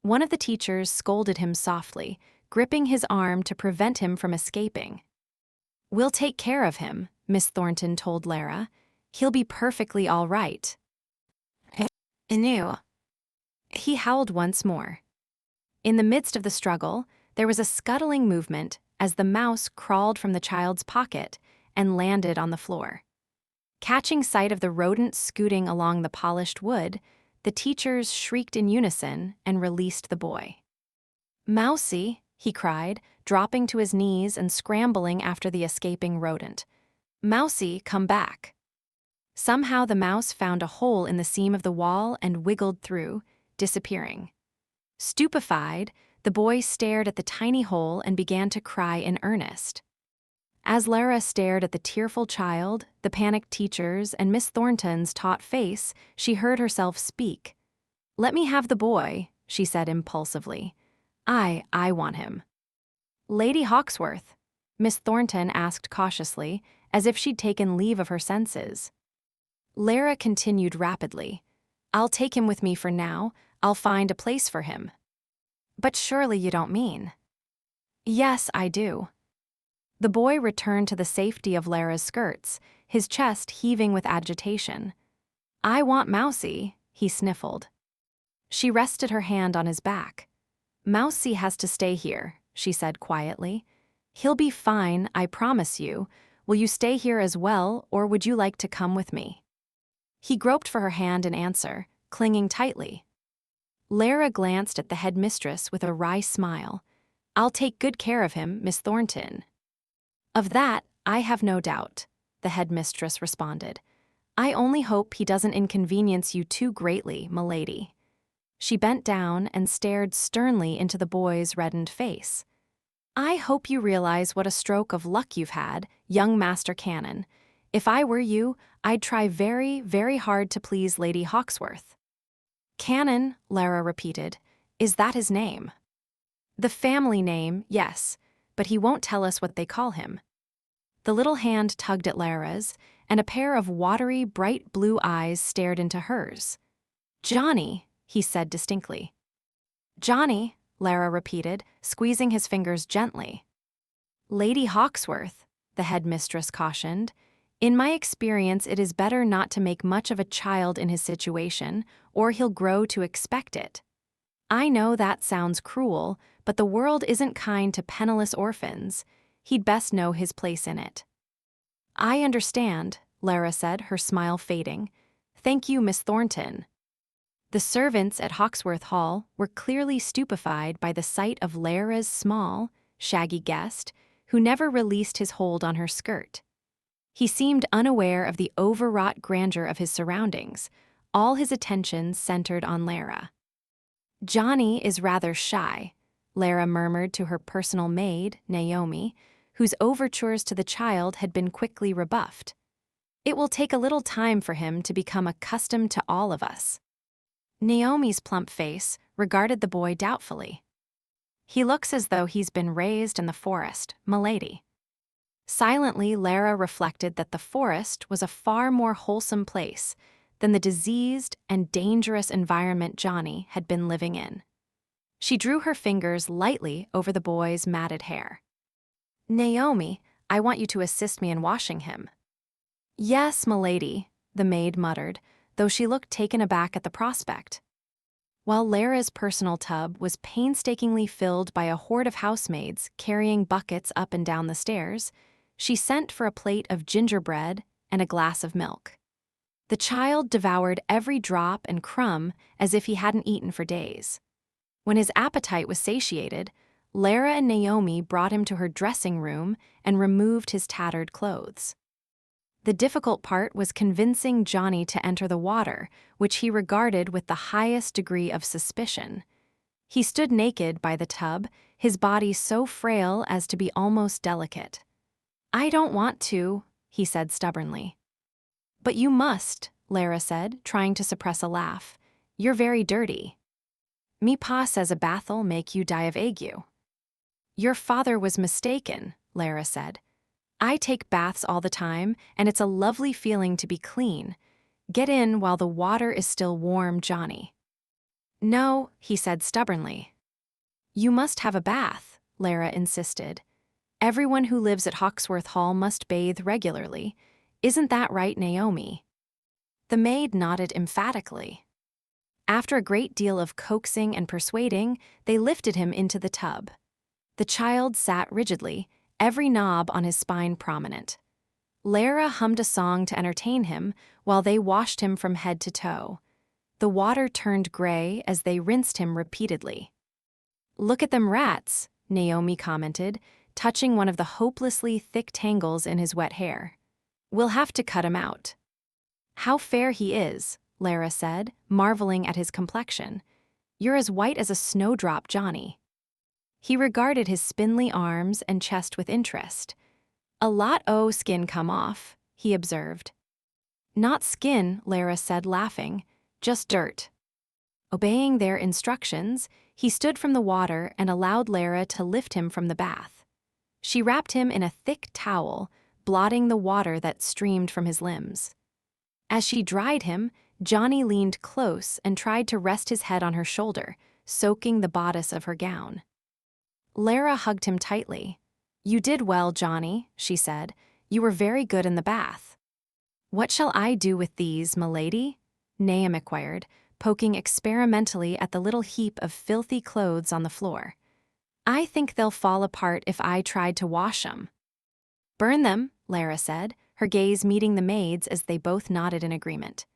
One of the teachers scolded him softly, gripping his arm to prevent him from escaping. "We'll take care of him," Miss Thornton told Lara. "He'll be perfectly all right." "Ew." He howled once more. In the midst of the struggle, there was a scuttling movement as the mouse crawled from the child's pocket and landed on the floor. Catching sight of the rodent scooting along the polished wood, the teachers shrieked in unison and released the boy. "Mousie," he cried, dropping to his knees and scrambling after the escaping rodent. "Mousie, come back." Somehow the mouse found a hole in the seam of the wall and wiggled through, disappearing. Stupefied, the boy stared at the tiny hole and began to cry in earnest. As Lara stared at the tearful child, the panicked teachers, and Miss Thornton's taut face, she heard herself speak. "Let me have the boy," she said impulsively. I want him." "Lady Hawksworth," Miss Thornton asked cautiously, as if she'd taken leave of her senses. Lara continued rapidly. "I'll take him with me for now. I'll find a place for him." "But surely you don't mean." "Yes, I do." The boy returned to the safety of Lara's skirts, his chest heaving with agitation. "I want Mousie," he sniffled. She rested her hand on his back. "Mousie has to stay here," she said quietly. "He'll be fine, I promise you. Will you stay here as well, or would you like to come with me?" He groped for her hand in answer, clinging tightly. Lara glanced at the headmistress with a wry smile. "I'll take good care of him, Miss Thornton." "Of that, I have no doubt," the headmistress responded. "I only hope he doesn't inconvenience you too greatly, m'lady." She bent down and stared sternly into the boy's reddened face. "I hope you realize what a stroke of luck you've had, young Master Cannon. If I were you, I'd try very, very hard to please Lady Hawksworth." "Cannon," Lara repeated. "Is that his name?" "The family name, yes, but he won't tell us what they call him." The little hand tugged at Lara's, and a pair of watery, bright blue eyes stared into hers. "Johnny," he said distinctly. "Johnny," Lara repeated, squeezing his fingers gently. "Lady Hawksworth," the headmistress cautioned. "In my experience, it is better not to make much of a child in his situation, or he'll grow to expect it. I know that sounds cruel, but the world isn't kind to penniless orphans. He'd best know his place in it." "I understand," Lara said, her smile fading. "Thank you, Miss Thornton." The servants at Hawksworth Hall were clearly stupefied by the sight of Lara's small, shaggy guest, who never released his hold on her skirt. He seemed unaware of the overwrought grandeur of his surroundings, all his attention centered on Lara. "Johnny is rather shy," Lara murmured to her personal maid, Naomi, whose overtures to the child had been quickly rebuffed. "It will take a little time for him to become accustomed to all of us." Naomi's plump face regarded the boy doubtfully. "He looks as though he's been raised in the forest, m'lady." Silently, Lara reflected that the forest was a far more wholesome place than the diseased and dangerous environment Johnny had been living in. She drew her fingers lightly over the boy's matted hair. "Naomi, I want you to assist me in washing him." "Yes, m'lady," the maid muttered, though she looked taken aback at the prospect. While Lara's personal tub was painstakingly filled by a horde of housemaids carrying buckets up and down the stairs, she sent for a plate of gingerbread and a glass of milk. The child devoured every drop and crumb as if he hadn't eaten for days. When his appetite was satiated, Lara and Naomi brought him to her dressing room and removed his tattered clothes. The difficult part was convincing Johnny to enter the water, which he regarded with the highest degree of suspicion. He stood naked by the tub, his body so frail as to be almost delicate. "I don't want to," he said stubbornly. "But you must," Lara said, trying to suppress a laugh. "You're very dirty." "Me pa says a bath'll make you die of ague." "Your father was mistaken," Lara said. "I take baths all the time, and it's a lovely feeling to be clean. Get in while the water is still warm, Johnny." "No," he said stubbornly. "You must have a bath," Lara insisted. "Everyone who lives at Hawksworth Hall must bathe regularly. Isn't that right, Naomi?" The maid nodded emphatically. After a great deal of coaxing and persuading, they lifted him into the tub. The child sat rigidly, every knob on his spine prominent. Lara hummed a song to entertain him while they washed him from head to toe. The water turned gray as they rinsed him repeatedly. "Look at them rats," Naomi commented, touching one of the hopelessly thick tangles in his wet hair. "We'll have to cut him out." "How fair he is," Lara said, marveling at his complexion. "You're as white as a snowdrop, Johnny." He regarded his spindly arms and chest with interest. "A lot o' skin come off," he observed. "Not skin," Lara said, laughing, "just dirt." Obeying their instructions, he stood from the water and allowed Lara to lift him from the bath. She wrapped him in a thick towel, blotting the water that streamed from his limbs. As she dried him, Johnny leaned close and tried to rest his head on her shoulder, soaking the bodice of her gown. Lara hugged him tightly. "You did well, Johnny," she said. "You were very good in the bath." "What shall I do with these, m'lady?" Nahum inquired, poking experimentally at the little heap of filthy clothes on the floor. "I think they'll fall apart if I tried to wash 'em." "Burn them," Lara said, her gaze meeting the maid's as they both nodded in agreement.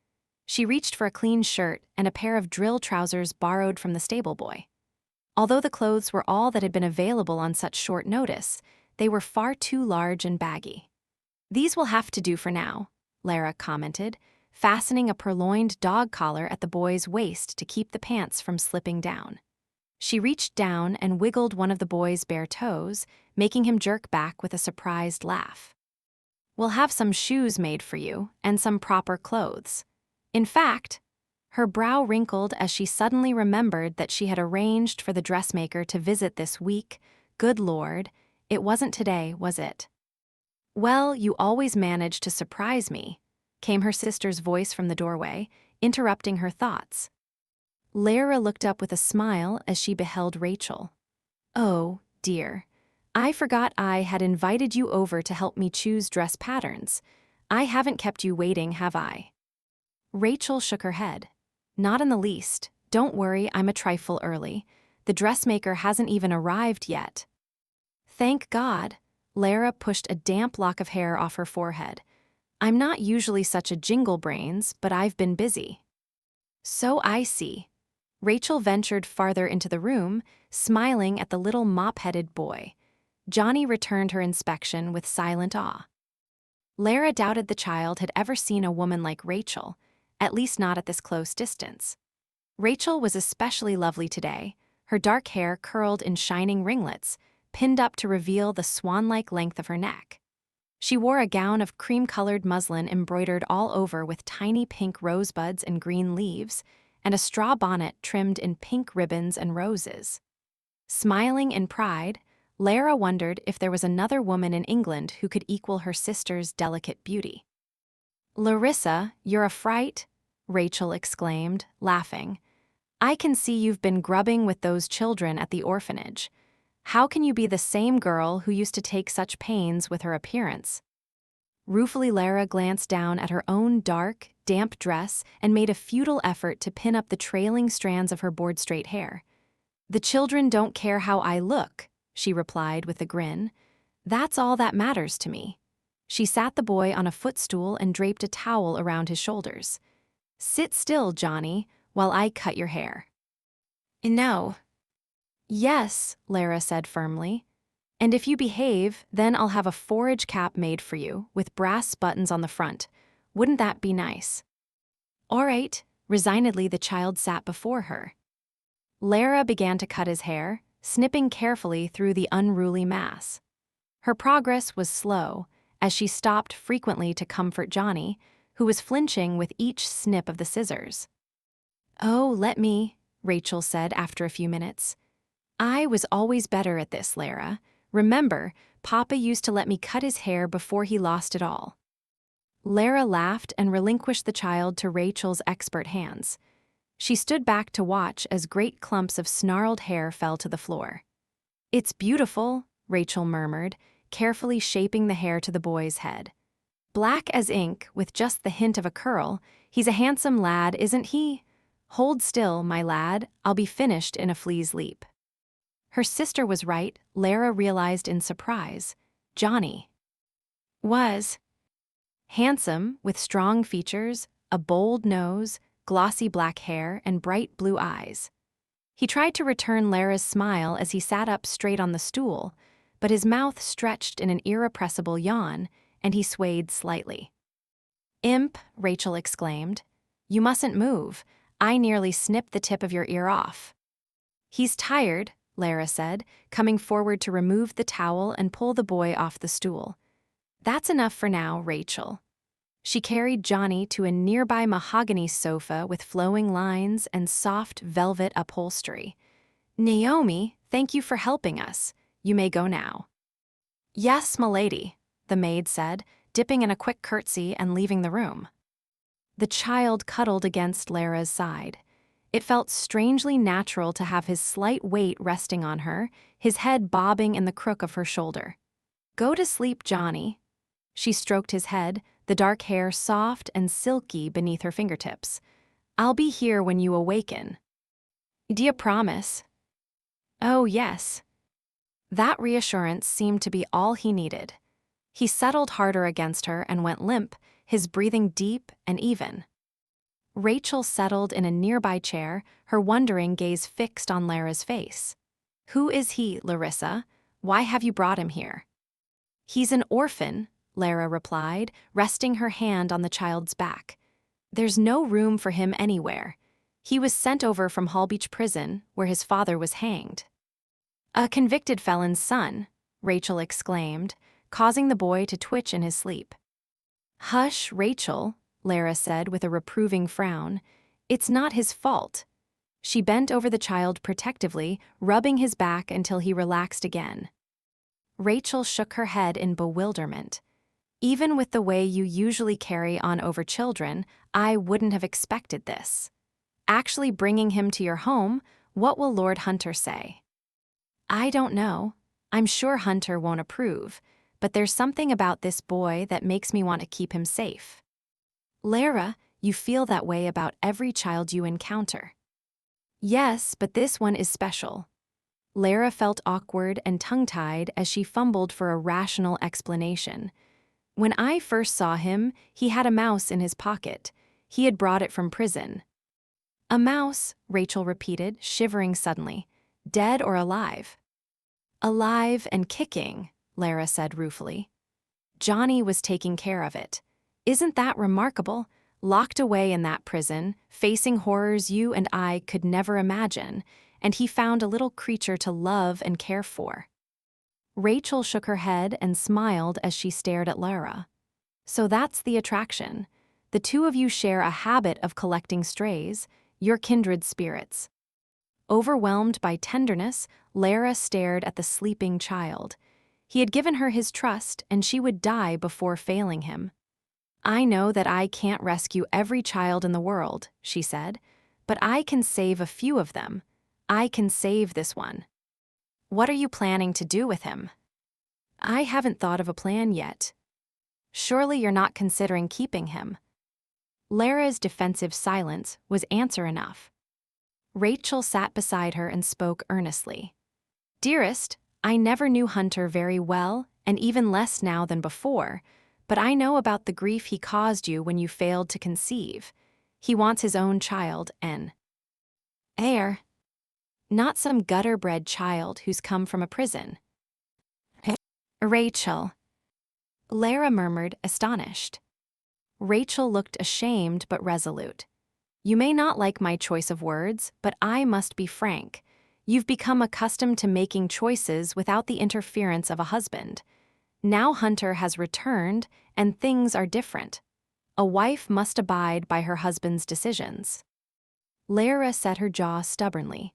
She reached for a clean shirt and a pair of drill trousers borrowed from the stable boy. Although the clothes were all that had been available on such short notice, they were far too large and baggy. "These will have to do for now," Lara commented, fastening a purloined dog collar at the boy's waist to keep the pants from slipping down. She reached down and wiggled one of the boy's bare toes, making him jerk back with a surprised laugh. "We'll have some shoes made for you, and some proper clothes. In fact," her brow wrinkled as she suddenly remembered that she had arranged for the dressmaker to visit this week. Good Lord, it wasn't today, was it? "Well, you always manage to surprise me," came her sister's voice from the doorway, interrupting her thoughts. Lara looked up with a smile as she beheld Rachel. "Oh, dear. I forgot I had invited you over to help me choose dress patterns. I haven't kept you waiting, have I?" Rachel shook her head. "Not in the least. Don't worry, I'm a trifle early. The dressmaker hasn't even arrived yet." "Thank God." Lara pushed a damp lock of hair off her forehead. "I'm not usually such a jingle-brains, but I've been busy." "So I see." Rachel ventured farther into the room, smiling at the little mop-headed boy. Johnny returned her inspection with silent awe. Lara doubted the child had ever seen a woman like Rachel, at least not at this close distance. Rachel was especially lovely today, her dark hair curled in shining ringlets, pinned up to reveal the swan-like length of her neck. She wore a gown of cream-colored muslin embroidered all over with tiny pink rosebuds and green leaves, and a straw bonnet trimmed in pink ribbons and roses. Smiling in pride, Lara wondered if there was another woman in England who could equal her sister's delicate beauty. "Larissa, you're a fright," Rachel exclaimed, laughing. "I can see you've been grubbing with those children at the orphanage. How can you be the same girl who used to take such pains with her appearance?" Ruefully, Lara glanced down at her own dark, damp dress and made a futile effort to pin up the trailing strands of her board-straight hair. "The children don't care how I look," she replied with a grin. "That's all that matters to me." She sat the boy on a footstool and draped a towel around his shoulders. "Sit still, Johnny, while I cut your hair." "No." "Yes," Lara said firmly. "And if you behave, then I'll have a forage cap made for you, with brass buttons on the front. Wouldn't that be nice?" "All right," resignedly the child sat before her. Lara began to cut his hair, snipping carefully through the unruly mass. Her progress was slow, as she stopped frequently to comfort Johnny, who was flinching with each snip of the scissors. "Oh, let me," Rachel said after a few minutes. "I was always better at this, Lara. Remember, Papa used to let me cut his hair before he lost it all." Lara laughed and relinquished the child to Rachel's expert hands. She stood back to watch as great clumps of snarled hair fell to the floor. "It's beautiful," Rachel murmured, carefully shaping the hair to the boy's head. "Black as ink, with just the hint of a curl. He's a handsome lad, isn't he? Hold still, my lad, I'll be finished in a flea's leap." Her sister was right, Lara realized in surprise. Johnny was handsome, with strong features, a bold nose, glossy black hair, and bright blue eyes. He tried to return Lara's smile as he sat up straight on the stool, but his mouth stretched in an irrepressible yawn, and he swayed slightly. "Imp," Rachel exclaimed. "You mustn't move. I nearly snipped the tip of your ear off." "He's tired," Lara said, coming forward to remove the towel and pull the boy off the stool. "That's enough for now, Rachel." She carried Johnny to a nearby mahogany sofa with flowing lines and soft velvet upholstery. "Naomi, thank you for helping us. You may go now." "Yes, m'lady," the maid said, dipping in a quick curtsy and leaving the room. The child cuddled against Lara's side. It felt strangely natural to have his slight weight resting on her, his head bobbing in the crook of her shoulder. "Go to sleep, Johnny." She stroked his head, the dark hair soft and silky beneath her fingertips. "I'll be here when you awaken." "Do you promise?" "Oh, yes." That reassurance seemed to be all he needed. He settled harder against her and went limp, his breathing deep and even. Rachel settled in a nearby chair, her wondering gaze fixed on Lara's face. "Who is he, Larissa? Why have you brought him here?" "He's an orphan," Lara replied, resting her hand on the child's back. "There's no room for him anywhere. He was sent over from Hallbeach Prison, where his father was hanged." "A convicted felon's son," Rachel exclaimed, causing the boy to twitch in his sleep. "Hush, Rachel," Lara said with a reproving frown. "It's not his fault." She bent over the child protectively, rubbing his back until he relaxed again. Rachel shook her head in bewilderment. "Even with the way you usually carry on over children, I wouldn't have expected this. Actually bringing him to your home, what will Lord Hunter say?" "I don't know. I'm sure Hunter won't approve, but there's something about this boy that makes me want to keep him safe." "Lara, you feel that way about every child you encounter." "Yes, but this one is special." Lara felt awkward and tongue-tied as she fumbled for a rational explanation. "When I first saw him, he had a mouse in his pocket. He had brought it from prison." "A mouse," Rachel repeated, shivering suddenly. "Dead or alive?" "Alive and kicking," Lara said ruefully. "Johnny was taking care of it. Isn't that remarkable? Locked away in that prison, facing horrors you and I could never imagine, and he found a little creature to love and care for." Rachel shook her head and smiled as she stared at Lara. "So that's the attraction. The two of you share a habit of collecting strays, your kindred spirits." Overwhelmed by tenderness, Lara stared at the sleeping child. He had given her his trust, and she would die before failing him. "I know that I can't rescue every child in the world," she said, "but I can save a few of them. I can save this one." "What are you planning to do with him?" "I haven't thought of a plan yet." "Surely you're not considering keeping him." Lara's defensive silence was answer enough. Rachel sat beside her and spoke earnestly. "Dearest, I never knew Hunter very well, and even less now than before, but I know about the grief he caused you when you failed to conceive. He wants his own child, an heir, not some gutter-bred child who's come from a prison." "Rachel," Lara murmured, astonished. Rachel looked ashamed but resolute. "You may not like my choice of words, but I must be frank. You've become accustomed to making choices without the interference of a husband. Now Hunter has returned, and things are different. A wife must abide by her husband's decisions." Lara set her jaw stubbornly.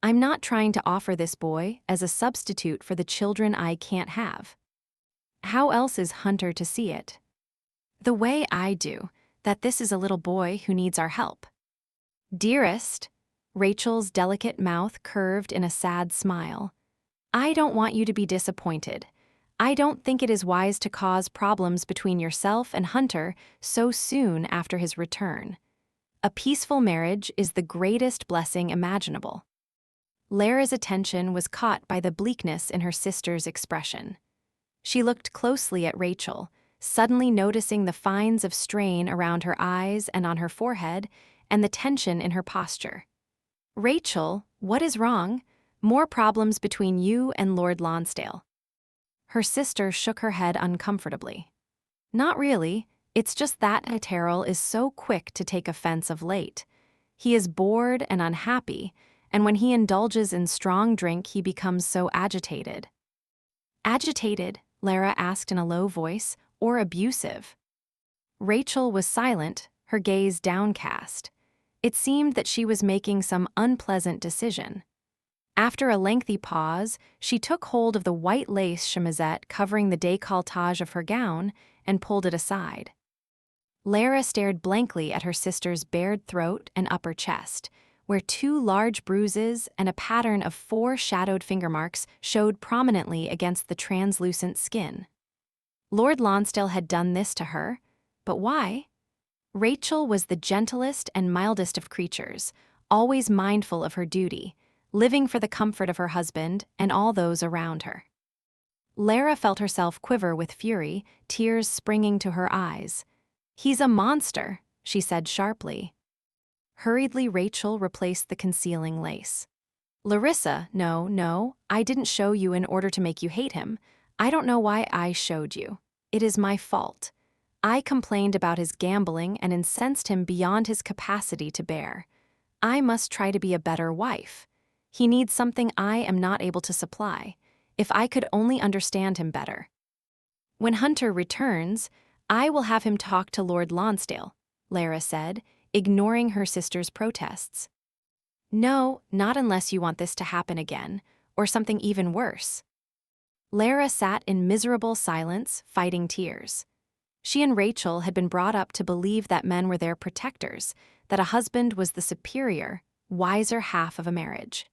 "I'm not trying to offer this boy as a substitute for the children I can't have. How else is Hunter to see it? The way I do, that this is a little boy who needs our help." "Dearest," Rachel's delicate mouth curved in a sad smile, "I don't want you to be disappointed. I don't think it is wise to cause problems between yourself and Hunter so soon after his return. A peaceful marriage is the greatest blessing imaginable." Lara's attention was caught by the bleakness in her sister's expression. She looked closely at Rachel, suddenly noticing the fines of strain around her eyes and on her forehead, and the tension in her posture. "Rachel, what is wrong? More problems between you and Lord Lonsdale." Her sister shook her head uncomfortably. "Not really, it's just that Terrell is so quick to take offense of late. He is bored and unhappy, and when he indulges in strong drink he becomes so agitated." "Agitated?" Lara asked in a low voice, "or abusive?" Rachel was silent, her gaze downcast. It seemed that she was making some unpleasant decision. After a lengthy pause, she took hold of the white lace chemisette covering the décolletage of her gown and pulled it aside. Lara stared blankly at her sister's bared throat and upper chest, where 2 large bruises and a pattern of 4 shadowed finger marks showed prominently against the translucent skin. Lord Lonsdale had done this to her, but why? Rachel was the gentlest and mildest of creatures, always mindful of her duty, living for the comfort of her husband and all those around her. Lara felt herself quiver with fury, tears springing to her eyes. "He's a monster," she said sharply. Hurriedly, Rachel replaced the concealing lace. "Larissa, no, I didn't show you in order to make you hate him. I don't know why I showed you. It is my fault. I complained about his gambling and incensed him beyond his capacity to bear. I must try to be a better wife. He needs something I am not able to supply. If I could only understand him better. When Hunter returns, I will have him talk to Lord Lonsdale," Lara said, ignoring her sister's protests. "No, not unless you want this to happen again, or something even worse." Lara sat in miserable silence, fighting tears. She and Rachel had been brought up to believe that men were their protectors, that a husband was the superior, wiser half of a marriage.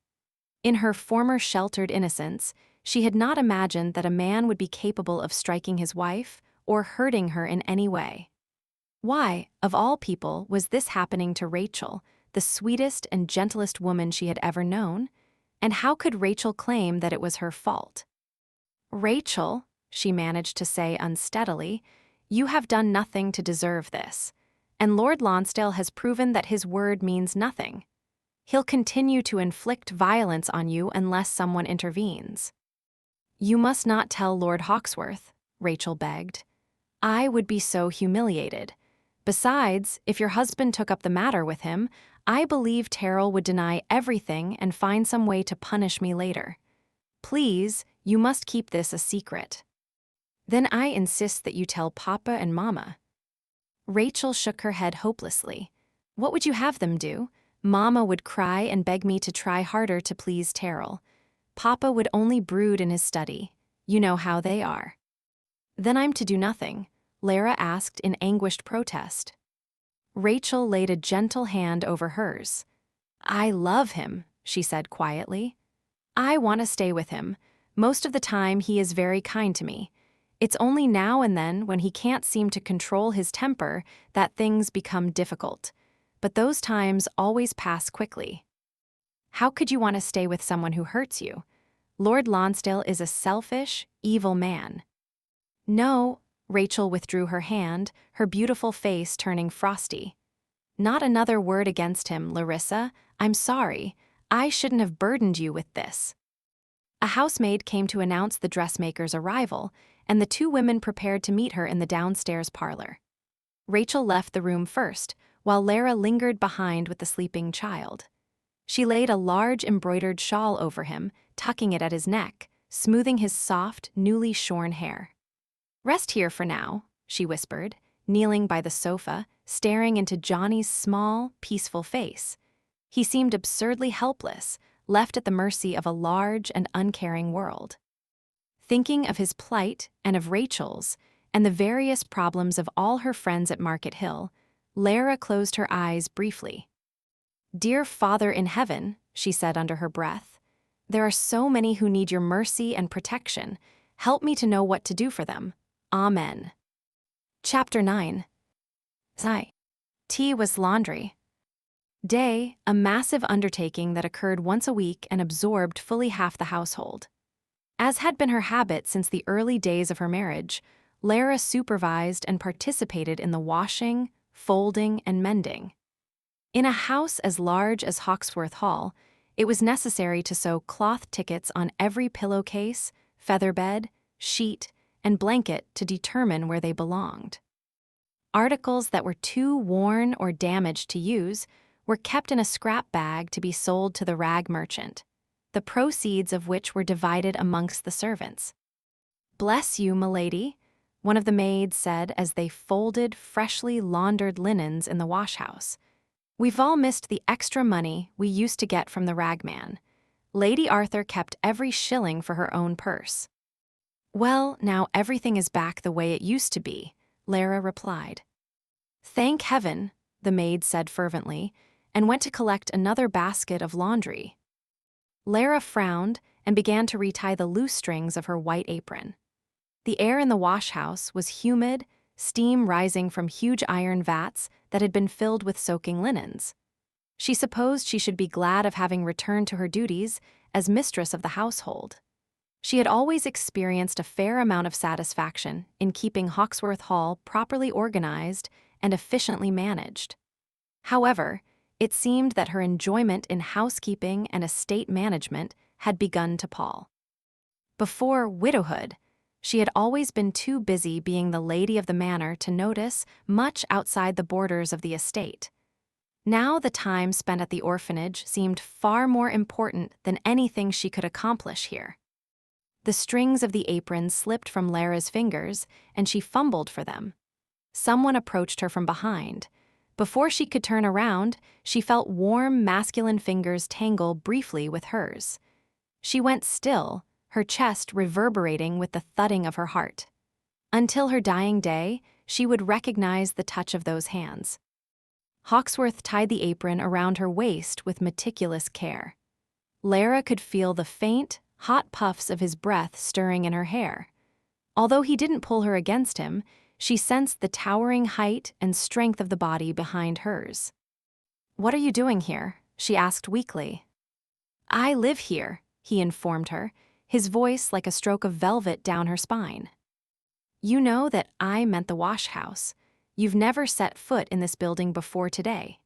In her former sheltered innocence, she had not imagined that a man would be capable of striking his wife or hurting her in any way. Why, of all people, was this happening to Rachel, the sweetest and gentlest woman she had ever known? And how could Rachel claim that it was her fault? "Rachel," she managed to say unsteadily, "you have done nothing to deserve this, and Lord Lonsdale has proven that his word means nothing. He'll continue to inflict violence on you unless someone intervenes." "You must not tell Lord Hawksworth," Rachel begged. "I would be so humiliated. Besides, if your husband took up the matter with him, I believe Terrell would deny everything and find some way to punish me later. Please, you must keep this a secret." "Then I insist that you tell Papa and Mama." Rachel shook her head hopelessly. "What would you have them do? Mama would cry and beg me to try harder to please Terrell. Papa would only brood in his study. You know how they are." "Then I'm to do nothing?" Lara asked in anguished protest. Rachel laid a gentle hand over hers. "I love him," she said quietly. "I want to stay with him. Most of the time he is very kind to me. It's only now and then, when he can't seem to control his temper, that things become difficult. But those times always pass quickly. How could you want to stay with someone who hurts you? Lord Lonsdale is a selfish, evil man. No, Rachel withdrew her hand, her beautiful face turning frosty. Not another word against him, Larissa. I'm sorry. I shouldn't have burdened you with this. A housemaid came to announce the dressmaker's arrival, and the two women prepared to meet her in the downstairs parlor. Rachel left the room first, while Lara lingered behind with the sleeping child. She laid a large embroidered shawl over him, tucking it at his neck, smoothing his soft, newly shorn hair. "Rest here for now," she whispered, kneeling by the sofa, staring into Johnny's small, peaceful face. He seemed absurdly helpless, left at the mercy of a large and uncaring world. Thinking of his plight and of Rachel's, and the various problems of all her friends at Market Hill, Lara closed her eyes briefly. "Dear Father in heaven," she said under her breath, "there are so many who need your mercy and protection. Help me to know what to do for them. Amen." Chapter 9. Tea was laundry. Day, a massive undertaking that occurred once a week and absorbed fully half the household. As had been her habit since the early days of her marriage, Lara supervised and participated in the washing, folding, and mending. In a house as large as Hawksworth Hall, it was necessary to sew cloth tickets on every pillowcase, featherbed, sheet, and blanket to determine where they belonged. Articles that were too worn or damaged to use were kept in a scrap bag to be sold to the rag merchant, the proceeds of which were divided amongst the servants. "Bless you, milady," one of the maids said as they folded freshly laundered linens in the washhouse. "We've all missed the extra money we used to get from the ragman. Lady Arthur kept every shilling for her own purse." "Well, now everything is back the way it used to be," Lara replied. "Thank heaven," the maid said fervently, and went to collect another basket of laundry. Lara frowned and began to retie the loose strings of her white apron. The air in the washhouse was humid, steam rising from huge iron vats that had been filled with soaking linens. She supposed she should be glad of having returned to her duties as mistress of the household. She had always experienced a fair amount of satisfaction in keeping Hawksworth Hall properly organized and efficiently managed. However, it seemed that her enjoyment in housekeeping and estate management had begun to pall. Before widowhood, she had always been too busy being the lady of the manor to notice much outside the borders of the estate. Now the time spent at the orphanage seemed far more important than anything she could accomplish here. The strings of the apron slipped from Lara's fingers, and she fumbled for them. Someone approached her from behind. Before she could turn around, she felt warm, masculine fingers tangle briefly with hers. She went still, her chest reverberating with the thudding of her heart. Until her dying day, she would recognize the touch of those hands. Hawksworth tied the apron around her waist with meticulous care. Lara could feel the faint, hot puffs of his breath stirring in her hair. Although he didn't pull her against him, she sensed the towering height and strength of the body behind hers. "What are you doing here?" she asked weakly. "I live here," he informed her, his voice like a stroke of velvet down her spine. "You know that I meant the wash house. You've never set foot in this building before today.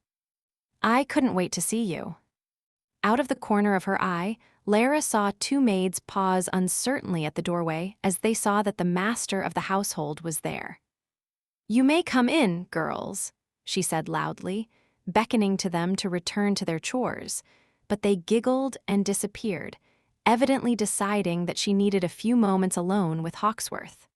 I couldn't wait to see you." Out of the corner of her eye, Lara saw two maids pause uncertainly at the doorway as they saw that the master of the household was there. "You may come in, girls," she said loudly, beckoning to them to return to their chores, but they giggled and disappeared, evidently deciding that she needed a few moments alone with Hawksworth.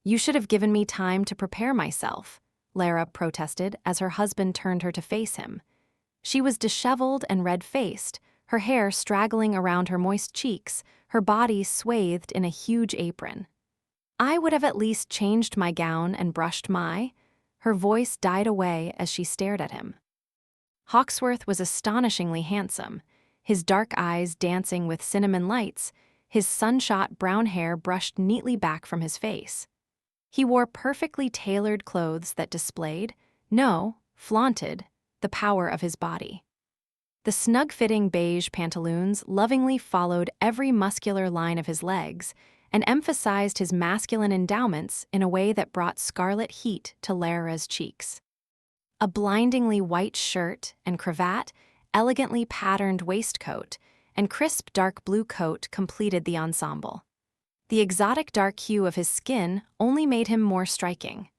"You should have given me time to prepare myself," Lara protested as her husband turned her to face him. She was disheveled and red-faced, her hair straggling around her moist cheeks, her body swathed in a huge apron. "I would have at least changed my gown and brushed my—" Her voice died away as she stared at him. Hawksworth was astonishingly handsome, his dark eyes dancing with cinnamon lights, his sunshot brown hair brushed neatly back from his face. He wore perfectly tailored clothes that displayed, no, flaunted, the power of his body. The snug-fitting beige pantaloons lovingly followed every muscular line of his legs and emphasized his masculine endowments in a way that brought scarlet heat to Lara's cheeks. A blindingly white shirt and cravat, elegantly patterned waistcoat, and crisp dark blue coat completed the ensemble. The exotic dark hue of his skin only made him more striking.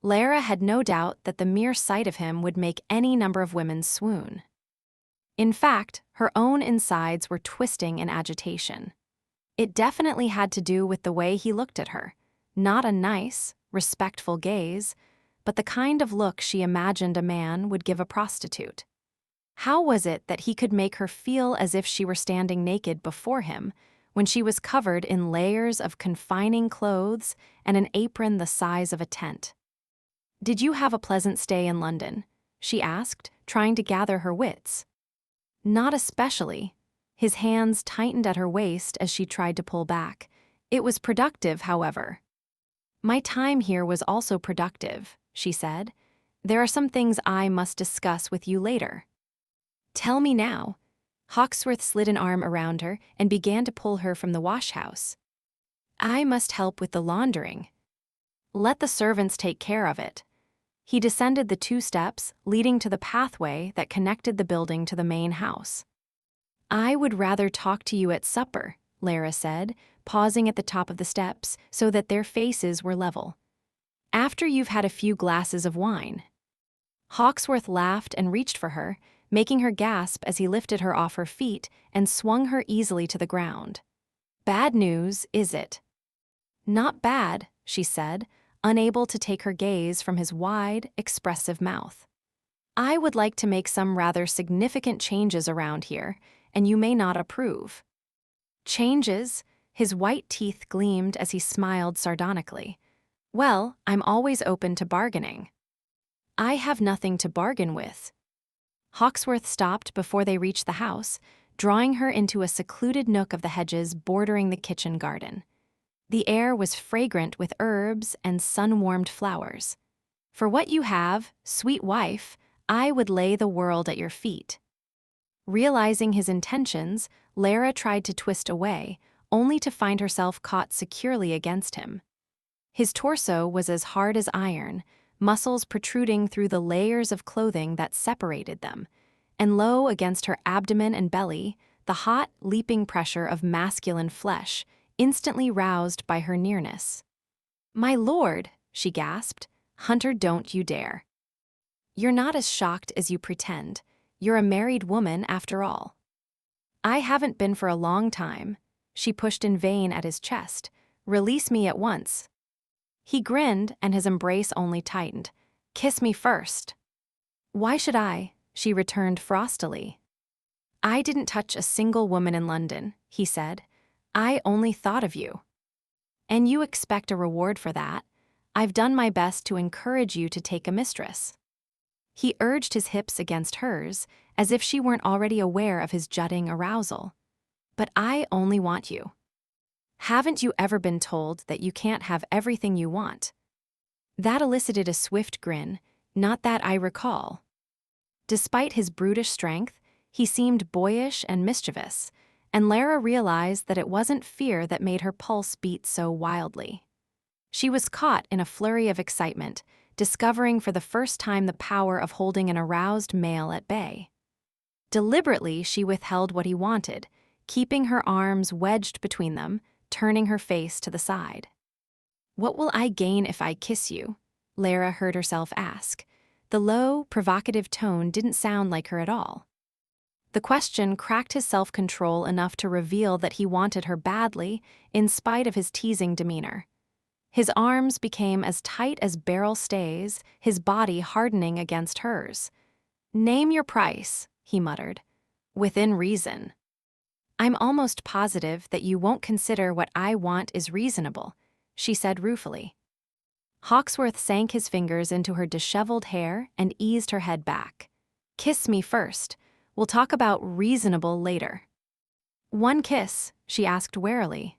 Lara had no doubt that the mere sight of him would make any number of women swoon. In fact, her own insides were twisting in agitation. It definitely had to do with the way he looked at her, not a nice, respectful gaze, but the kind of look she imagined a man would give a prostitute. How was it that he could make her feel as if she were standing naked before him when she was covered in layers of confining clothes and an apron the size of a tent? "Did you have a pleasant stay in London?" she asked, trying to gather her wits. "Not especially." His hands tightened at her waist as she tried to pull back. "It was productive, however." "My time here was also productive," she said. "There are some things I must discuss with you later." "Tell me now." Hawksworth slid an arm around her and began to pull her from the wash-house. "I must help with the laundering." "Let the servants take care of it." He descended the 2 steps leading to the pathway that connected the building to the main house. "I would rather talk to you at supper," Lara said, pausing at the top of the steps so that their faces were level. "After you've had a few glasses of wine." Hawksworth laughed and reached for her, making her gasp as he lifted her off her feet and swung her easily to the ground. "Bad news, is it?" "Not bad," she said, unable to take her gaze from his wide, expressive mouth. "I would like to make some rather significant changes around here, and you may not approve." "Changes?" His white teeth gleamed as he smiled sardonically. "Well, I'm always open to bargaining." "I have nothing to bargain with." Hawksworth stopped before they reached the house, drawing her into a secluded nook of the hedges bordering the kitchen garden. The air was fragrant with herbs and sun-warmed flowers. "For what you have, sweet wife, I would lay the world at your feet." Realizing his intentions, Lara tried to twist away, only to find herself caught securely against him. His torso was as hard as iron, muscles protruding through the layers of clothing that separated them, and low against her abdomen and belly, the hot, leaping pressure of masculine flesh, instantly roused by her nearness. "My lord," she gasped, "Hunter, don't you dare." "You're not as shocked as you pretend. You're a married woman after all." "I haven't been for a long time." She pushed in vain at his chest. "Release me at once." He grinned, and his embrace only tightened. "Kiss me first." "Why should I?" she returned frostily. "I didn't touch a single woman in London," he said. "I only thought of you." "And you expect a reward for that? I've done my best to encourage you to take a mistress." He urged his hips against hers, as if she weren't already aware of his jutting arousal. "But I only want you. Haven't you ever been told that you can't have everything you want?" That elicited a swift grin. "Not that I recall." Despite his brutish strength, he seemed boyish and mischievous, and Lara realized that it wasn't fear that made her pulse beat so wildly. She was caught in a flurry of excitement, discovering for the first time the power of holding an aroused male at bay. Deliberately, she withheld what he wanted, keeping her arms wedged between them, turning her face to the side. "What will I gain if I kiss you?" Lara heard herself ask. The low, provocative tone didn't sound like her at all. The question cracked his self-control enough to reveal that he wanted her badly, in spite of his teasing demeanor. His arms became as tight as barrel stays, his body hardening against hers. "Name your price," he muttered. "Within reason." "I'm almost positive that you won't consider what I want is reasonable," she said ruefully. Hawksworth sank his fingers into her disheveled hair and eased her head back. "Kiss me first. We'll talk about reasonable later." "One kiss," she asked warily.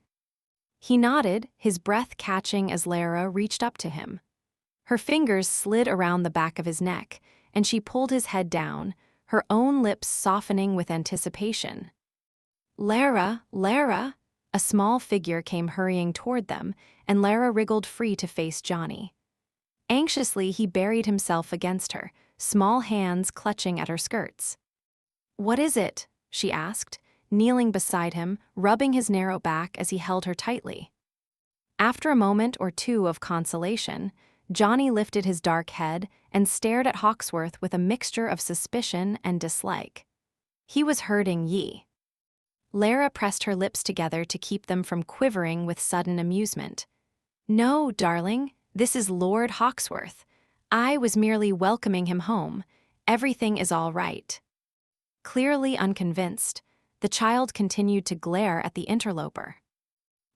He nodded, his breath catching as Lara reached up to him. Her fingers slid around the back of his neck, and she pulled his head down, her own lips softening with anticipation. Lara, Lara! A small figure came hurrying toward them, and Lara wriggled free to face Johnny. Anxiously, he buried himself against her, small hands clutching at her skirts. "What is it?" she asked, kneeling beside him, rubbing his narrow back as he held her tightly. After a moment or two of consolation, Johnny lifted his dark head and stared at Hawksworth with a mixture of suspicion and dislike. He was hurting Yi. Lara pressed her lips together to keep them from quivering with sudden amusement. "No, darling, this is Lord Hawksworth. I was merely welcoming him home. Everything is all right." Clearly unconvinced, the child continued to glare at the interloper.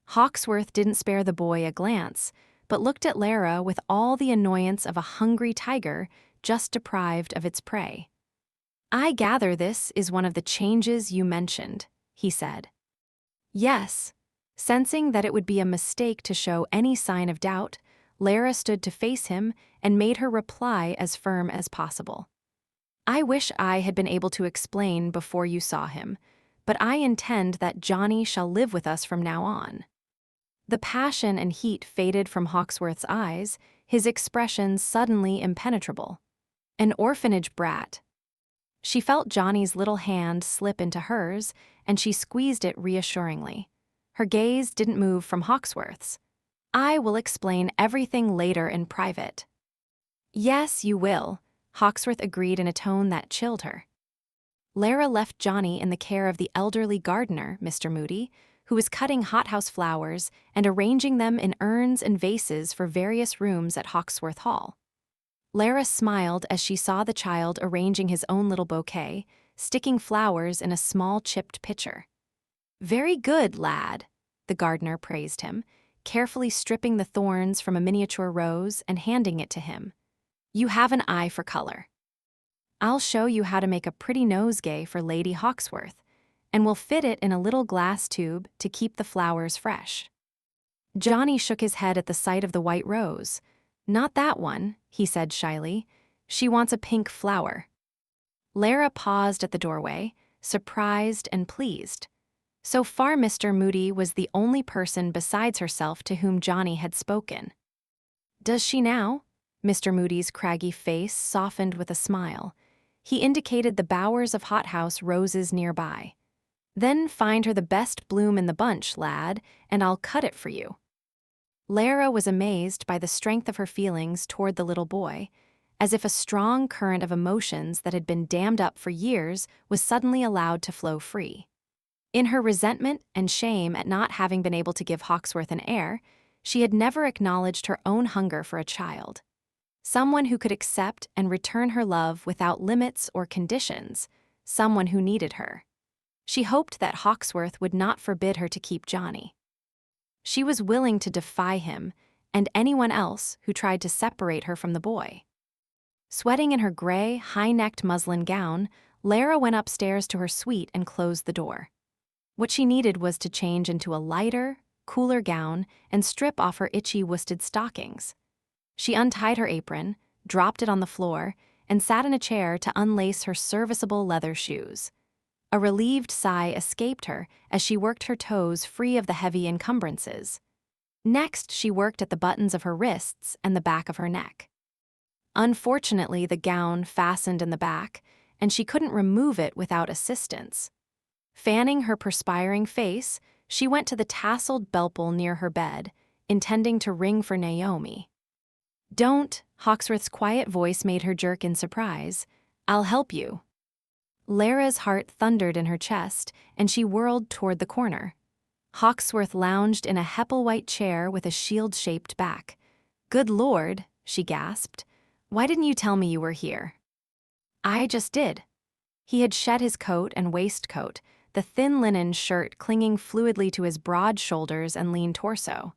Hawksworth didn't spare the boy a glance, but looked at Lara with all the annoyance of a hungry tiger just deprived of its prey. "I gather this is one of the changes you mentioned," he said. "Yes." Sensing that it would be a mistake to show any sign of doubt, Lara stood to face him and made her reply as firm as possible. "I wish I had been able to explain before you saw him, but I intend that Johnny shall live with us from now on." The passion and heat faded from Hawksworth's eyes, his expression suddenly impenetrable. "An orphanage brat." She felt Johnny's little hand slip into hers, and she squeezed it reassuringly. Her gaze didn't move from Hawksworth's. "I will explain everything later in private." "Yes, you will," Hawksworth agreed in a tone that chilled her. Lara left Johnny in the care of the elderly gardener, Mr. Moody, who was cutting hothouse flowers and arranging them in urns and vases for various rooms at Hawksworth Hall. Lara smiled as she saw the child arranging his own little bouquet, sticking flowers in a small chipped pitcher. "Very good, lad," the gardener praised him, carefully stripping the thorns from a miniature rose and handing it to him. "You have an eye for color. I'll show you how to make a pretty nosegay for Lady Hawksworth, and we'll fit it in a little glass tube to keep the flowers fresh." Johnny shook his head at the sight of the white rose. "Not that one," he said shyly. "She wants a pink flower." Lara paused at the doorway, surprised and pleased. So far, Mr. Moody was the only person besides herself to whom Johnny had spoken. "Does she now?" Mr. Moody's craggy face softened with a smile. He indicated the bowers of hothouse roses nearby. "Then find her the best bloom in the bunch, lad, and I'll cut it for you." Lara was amazed by the strength of her feelings toward the little boy, as if a strong current of emotions that had been dammed up for years was suddenly allowed to flow free. In her resentment and shame at not having been able to give Hawksworth an heir, she had never acknowledged her own hunger for a child. Someone who could accept and return her love without limits or conditions, someone who needed her. She hoped that Hawksworth would not forbid her to keep Johnny. She was willing to defy him and anyone else who tried to separate her from the boy. Sweating in her gray, high-necked muslin gown, Lara went upstairs to her suite and closed the door. What she needed was to change into a lighter, cooler gown and strip off her itchy worsted stockings. She untied her apron, dropped it on the floor, and sat in a chair to unlace her serviceable leather shoes. A relieved sigh escaped her as she worked her toes free of the heavy encumbrances. Next, she worked at the buttons of her wrists and the back of her neck. Unfortunately, the gown fastened in the back, and she couldn't remove it without assistance. Fanning her perspiring face, she went to the tasseled belpel near her bed, intending to ring for Naomi. "Don't," Hawksworth's quiet voice made her jerk in surprise. "I'll help you." Lara's heart thundered in her chest, and she whirled toward the corner. Hawksworth lounged in a Heppel-white chair with a shield-shaped back. "Good Lord," she gasped. "Why didn't you tell me you were here?" "I just did." He had shed his coat and waistcoat, the thin linen shirt clinging fluidly to his broad shoulders and lean torso.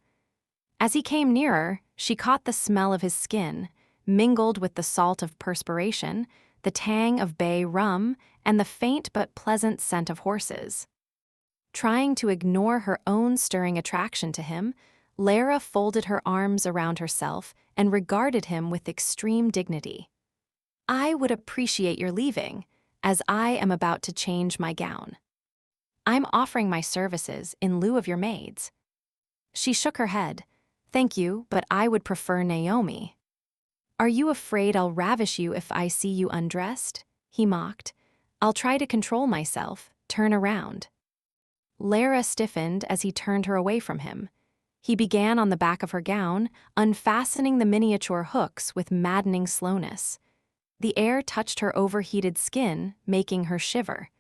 As he came nearer, she caught the smell of his skin, mingled with the salt of perspiration, the tang of bay rum, and the faint but pleasant scent of horses. Trying to ignore her own stirring attraction to him, Lara folded her arms around herself and regarded him with extreme dignity. "I would appreciate your leaving, as I am about to change my gown. I'm offering my services in lieu of your maids." She shook her head. "Thank you, but I would prefer Naomi." "Are you afraid I'll ravish you if I see you undressed?" he mocked. "I'll try to control myself. Turn around." Lara stiffened as he turned her away from him. He began on the back of her gown, unfastening the miniature hooks with maddening slowness. The air touched her overheated skin, making her shiver.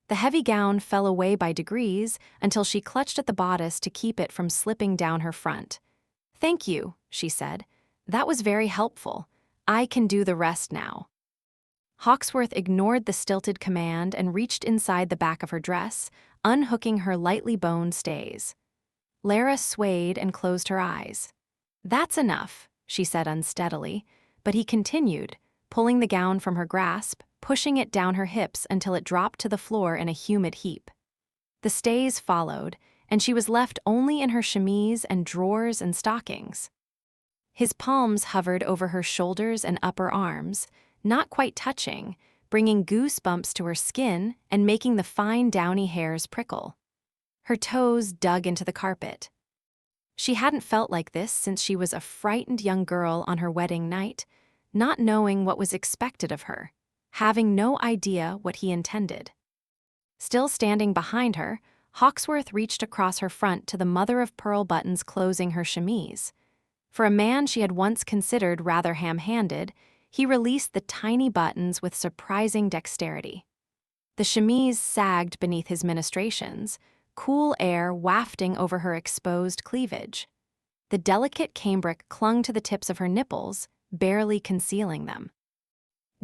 The heavy gown fell away by degrees until she clutched at the bodice to keep it from slipping down her front. "Thank you," she said. "That was very helpful. I can do the rest now." Hawksworth ignored the stilted command and reached inside the back of her dress, unhooking her lightly boned stays. Lara swayed and closed her eyes. "That's enough," she said unsteadily, but he continued, pulling the gown from her grasp, pushing it down her hips until it dropped to the floor in a humid heap. The stays followed, and she was left only in her chemise and drawers and stockings. His palms hovered over her shoulders and upper arms, not quite touching, bringing goosebumps to her skin and making the fine downy hairs prickle. Her toes dug into the carpet. She hadn't felt like this since she was a frightened young girl on her wedding night, not knowing what was expected of her, having no idea what he intended. Still standing behind her, Hawksworth reached across her front to the mother-of-pearl buttons closing her chemise. For a man she had once considered rather ham-handed, he released the tiny buttons with surprising dexterity. The chemise sagged beneath his ministrations, cool air wafting over her exposed cleavage. The delicate cambric clung to the tips of her nipples, barely concealing them.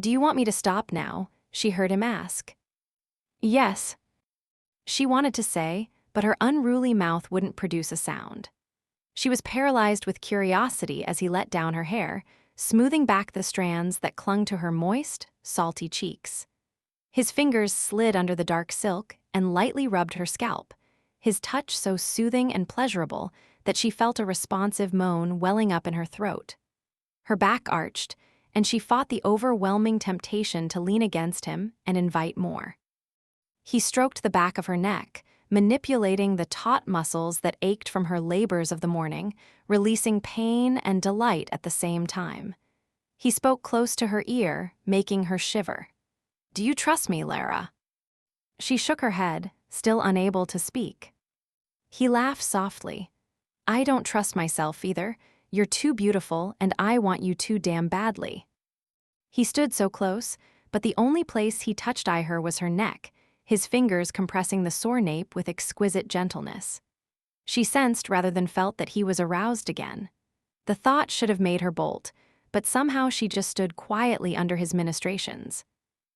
"Do you want me to stop now?" she heard him ask. "Yes," she wanted to say, but her unruly mouth wouldn't produce a sound. She was paralyzed with curiosity as he let down her hair, smoothing back the strands that clung to her moist, salty cheeks. His fingers slid under the dark silk and lightly rubbed her scalp, his touch so soothing and pleasurable that she felt a responsive moan welling up in her throat. Her back arched, and she fought the overwhelming temptation to lean against him and invite more. He stroked the back of her neck, manipulating the taut muscles that ached from her labors of the morning, releasing pain and delight at the same time. He spoke close to her ear, making her shiver. "Do you trust me, Lara?" She shook her head, still unable to speak. He laughed softly. "I don't trust myself either. You're too beautiful, and I want you too damn badly." He stood so close, but the only place he touched her was her neck, his fingers compressing the sore nape with exquisite gentleness. She sensed rather than felt that he was aroused again. The thought should have made her bolt, but somehow she just stood quietly under his ministrations.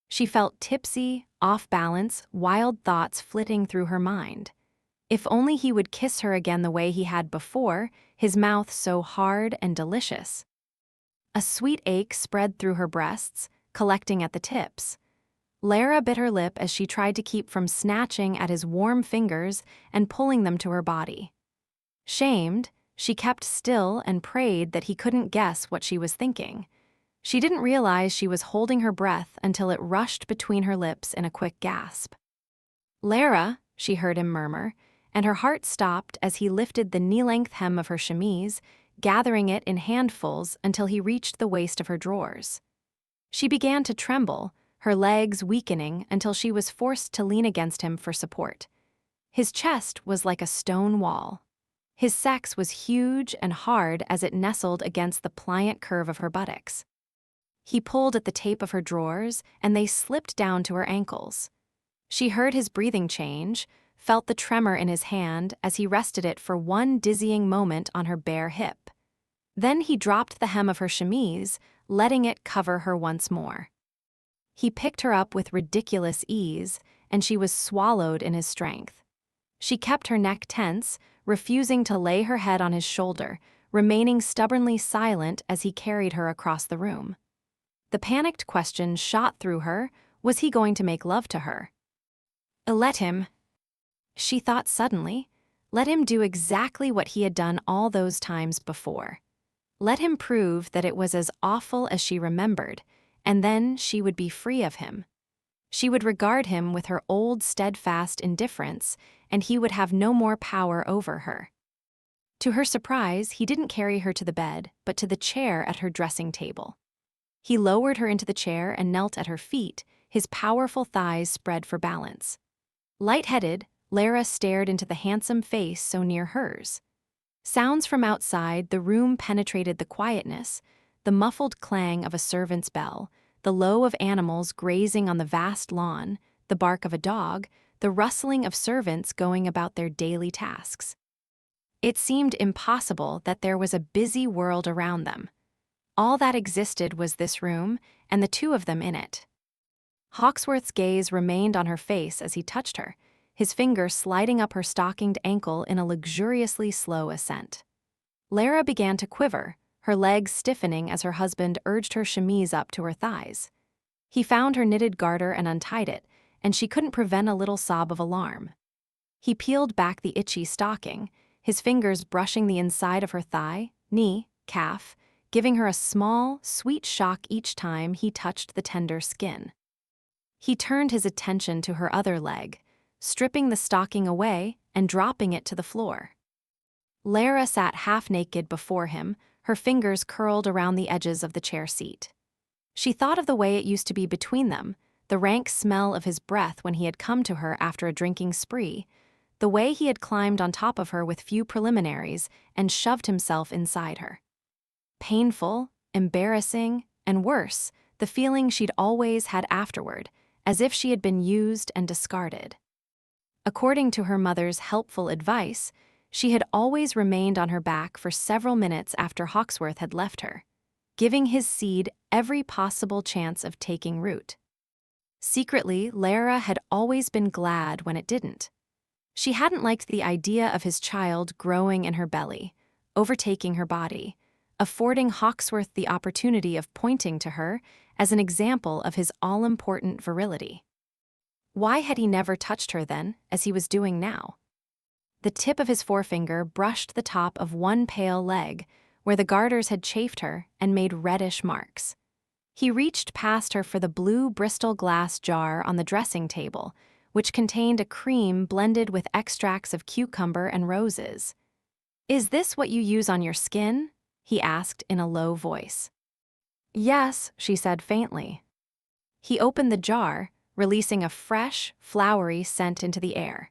She felt tipsy, off balance, wild thoughts flitting through her mind. If only he would kiss her again the way he had before, his mouth so hard and delicious. A sweet ache spread through her breasts, collecting at the tips. Lara bit her lip as she tried to keep from snatching at his warm fingers and pulling them to her body. Shamed, she kept still and prayed that he couldn't guess what she was thinking. She didn't realize she was holding her breath until it rushed between her lips in a quick gasp. "Lara," she heard him murmur, and her heart stopped as he lifted the knee-length hem of her chemise, gathering it in handfuls until he reached the waist of her drawers. She began to tremble, her legs weakening until she was forced to lean against him for support. His chest was like a stone wall. His sex was huge and hard as it nestled against the pliant curve of her buttocks. He pulled at the tape of her drawers, and they slipped down to her ankles. She heard his breathing change, felt the tremor in his hand as he rested it for one dizzying moment on her bare hip. Then he dropped the hem of her chemise, letting it cover her once more. He picked her up with ridiculous ease, and she was swallowed in his strength. She kept her neck tense, refusing to lay her head on his shoulder, remaining stubbornly silent as he carried her across the room. The panicked question shot through her, was he going to make love to her? "Let him," she thought suddenly. Let him do exactly what he had done all those times before. Let him prove that it was as awful as she remembered, and then she would be free of him. She would regard him with her old steadfast indifference, and he would have no more power over her. To her surprise, he didn't carry her to the bed, but to the chair at her dressing table. He lowered her into the chair and knelt at her feet, his powerful thighs spread for balance. Lightheaded, Lara stared into the handsome face so near hers. Sounds from outside the room penetrated the quietness, the muffled clang of a servant's bell, the low of animals grazing on the vast lawn, the bark of a dog, the rustling of servants going about their daily tasks. It seemed impossible that there was a busy world around them. All that existed was this room, and the two of them in it. Hawksworth's gaze remained on her face as he touched her, his finger sliding up her stockinged ankle in a luxuriously slow ascent. Lara began to quiver, her legs stiffening as her husband urged her chemise up to her thighs. He found her knitted garter and untied it, and she couldn't prevent a little sob of alarm. He peeled back the itchy stocking, his fingers brushing the inside of her thigh, knee, calf, giving her a small, sweet shock each time he touched the tender skin. He turned his attention to her other leg, stripping the stocking away and dropping it to the floor. Lara sat half-naked before him, her fingers curled around the edges of the chair seat. She thought of the way it used to be between them, the rank smell of his breath when he had come to her after a drinking spree, the way he had climbed on top of her with few preliminaries and shoved himself inside her. Painful, embarrassing, and worse, the feeling she'd always had afterward, as if she had been used and discarded. According to her mother's helpful advice, she had always remained on her back for several minutes after Hawksworth had left her, giving his seed every possible chance of taking root. Secretly, Lara had always been glad when it didn't. She hadn't liked the idea of his child growing in her belly, overtaking her body, affording Hawksworth the opportunity of pointing to her as an example of his all-important virility. Why had he never touched her then, as he was doing now? The tip of his forefinger brushed the top of one pale leg, where the garters had chafed her and made reddish marks. He reached past her for the blue Bristol glass jar on the dressing table, which contained a cream blended with extracts of cucumber and roses. "Is this what you use on your skin?" he asked in a low voice. "Yes," she said faintly. He opened the jar, releasing a fresh, flowery scent into the air.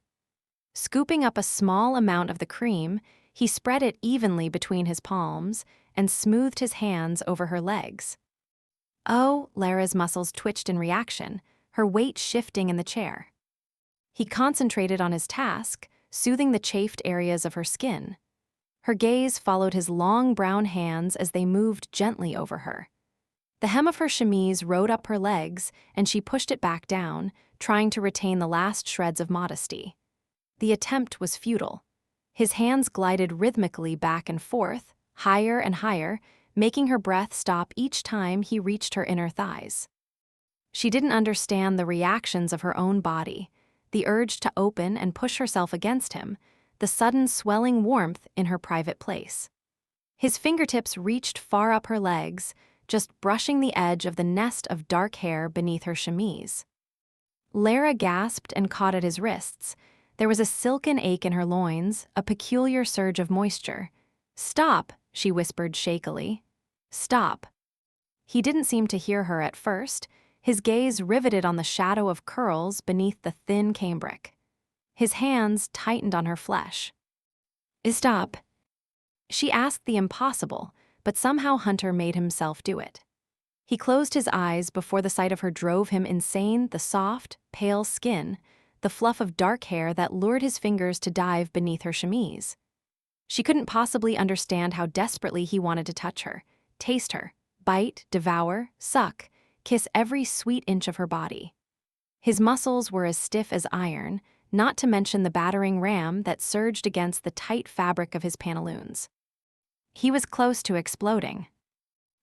Scooping up a small amount of the cream, he spread it evenly between his palms and smoothed his hands over her legs. Oh, Lara's muscles twitched in reaction, her weight shifting in the chair. He concentrated on his task, soothing the chafed areas of her skin. Her gaze followed his long brown hands as they moved gently over her. The hem of her chemise rode up her legs, and she pushed it back down, trying to retain the last shreds of modesty. The attempt was futile. His hands glided rhythmically back and forth, higher and higher, making her breath stop each time he reached her inner thighs. She didn't understand the reactions of her own body, the urge to open and push herself against him, the sudden swelling warmth in her private place. His fingertips reached far up her legs, just brushing the edge of the nest of dark hair beneath her chemise. Lara gasped and caught at his wrists. There was a silken ache in her loins, a peculiar surge of moisture. "Stop," she whispered shakily. "Stop." He didn't seem to hear her at first, his gaze riveted on the shadow of curls beneath the thin cambric. His hands tightened on her flesh. "Stop." She asked the impossible, but somehow Hunter made himself do it. He closed his eyes before the sight of her drove him insane, the soft, pale skin, the fluff of dark hair that lured his fingers to dive beneath her chemise. She couldn't possibly understand how desperately he wanted to touch her, taste her, bite, devour, suck, kiss every sweet inch of her body. His muscles were as stiff as iron, not to mention the battering ram that surged against the tight fabric of his pantaloons. He was close to exploding.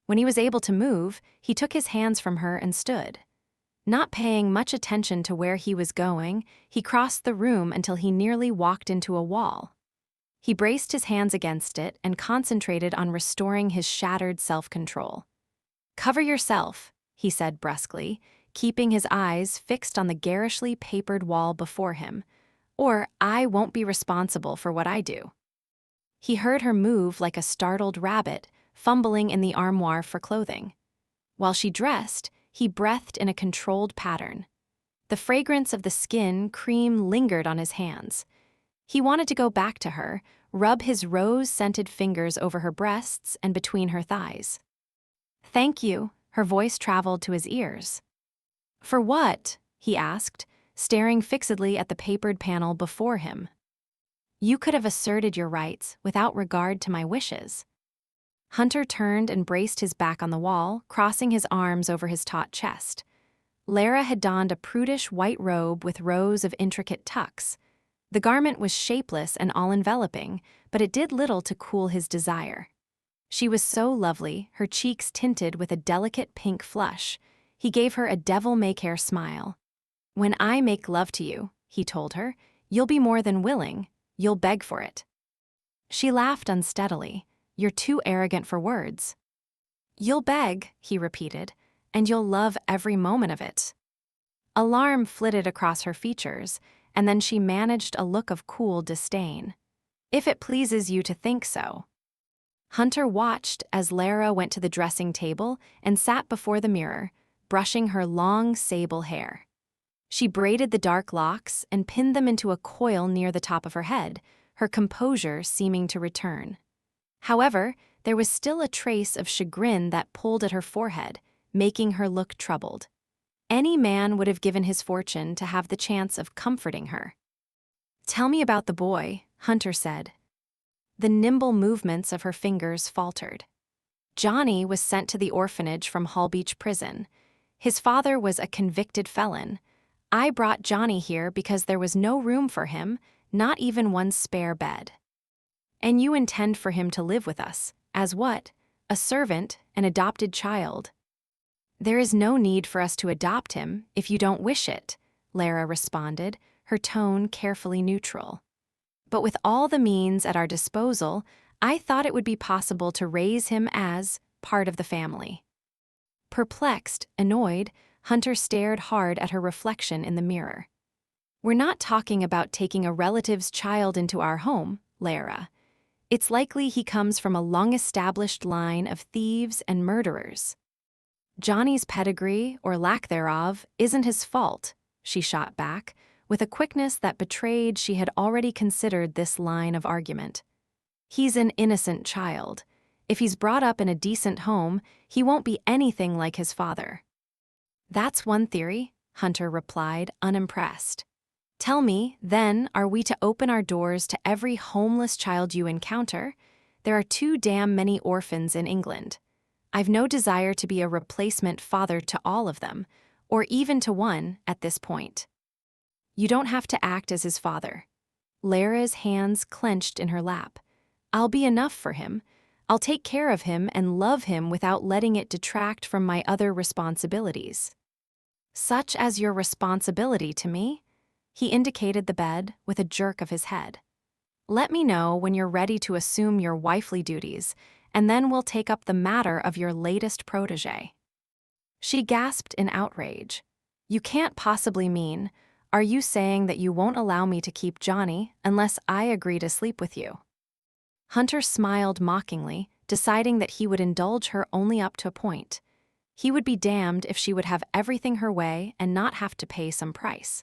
When he was able to move, he took his hands from her and stood. Not paying much attention to where he was going, he crossed the room until he nearly walked into a wall. He braced his hands against it and concentrated on restoring his shattered self-control. "Cover yourself," he said brusquely, keeping his eyes fixed on the garishly papered wall before him, "or I won't be responsible for what I do." He heard her move like a startled rabbit, fumbling in the armoire for clothing. While she dressed, he breathed in a controlled pattern. The fragrance of the skin cream lingered on his hands. He wanted to go back to her, rub his rose-scented fingers over her breasts and between her thighs. "Thank you," her voice traveled to his ears. "For what?" he asked, staring fixedly at the papered panel before him. "You could have asserted your rights without regard to my wishes." Hunter turned and braced his back on the wall, crossing his arms over his taut chest. Lara had donned a prudish white robe with rows of intricate tucks. The garment was shapeless and all-enveloping, but it did little to cool his desire. She was so lovely, her cheeks tinted with a delicate pink flush. He gave her a devil-may-care smile. "When I make love to you," he told her, "you'll be more than willing, you'll beg for it." She laughed unsteadily. "You're too arrogant for words." "You'll beg," he repeated, "and you'll love every moment of it." Alarm flitted across her features, and then she managed a look of cool disdain. "If it pleases you to think so." Hunter watched as Lara went to the dressing table and sat before the mirror, brushing her long sable hair. She braided the dark locks and pinned them into a coil near the top of her head, her composure seeming to return. However, there was still a trace of chagrin that pulled at her forehead, making her look troubled. Any man would have given his fortune to have the chance of comforting her. "Tell me about the boy," Hunter said. The nimble movements of her fingers faltered. "Johnny was sent to the orphanage from Hall Beach Prison. His father was a convicted felon. I brought Johnny here because there was no room for him, not even one spare bed." "And you intend for him to live with us, as what? A servant, an adopted child?" "There is no need for us to adopt him if you don't wish it," Lara responded, her tone carefully neutral. "But with all the means at our disposal, I thought it would be possible to raise him as part of the family." Perplexed, annoyed, Hunter stared hard at her reflection in the mirror. "We're not talking about taking a relative's child into our home, Lara. It's likely he comes from a long-established line of thieves and murderers. Johnny's pedigree, or lack thereof, isn't his fault," she shot back, with a quickness that betrayed she had already considered this line of argument. "He's an innocent child. If he's brought up in a decent home, he won't be anything like his father." "That's one theory," Hunter replied, unimpressed. "Tell me, then, are we to open our doors to every homeless child you encounter? There are too damn many orphans in England. I've no desire to be a replacement father to all of them, or even to one at this point." "You don't have to act as his father." Lara's hands clenched in her lap. "I'll be enough for him. I'll take care of him and love him without letting it detract from my other responsibilities." "Such as your responsibility to me?" He indicated the bed with a jerk of his head. "Let me know when you're ready to assume your wifely duties, and then we'll take up the matter of your latest protégé." She gasped in outrage. "You can't possibly mean, are you saying that you won't allow me to keep Johnny unless I agree to sleep with you?" Hunter smiled mockingly, deciding that he would indulge her only up to a point. He would be damned if she would have everything her way and not have to pay some price.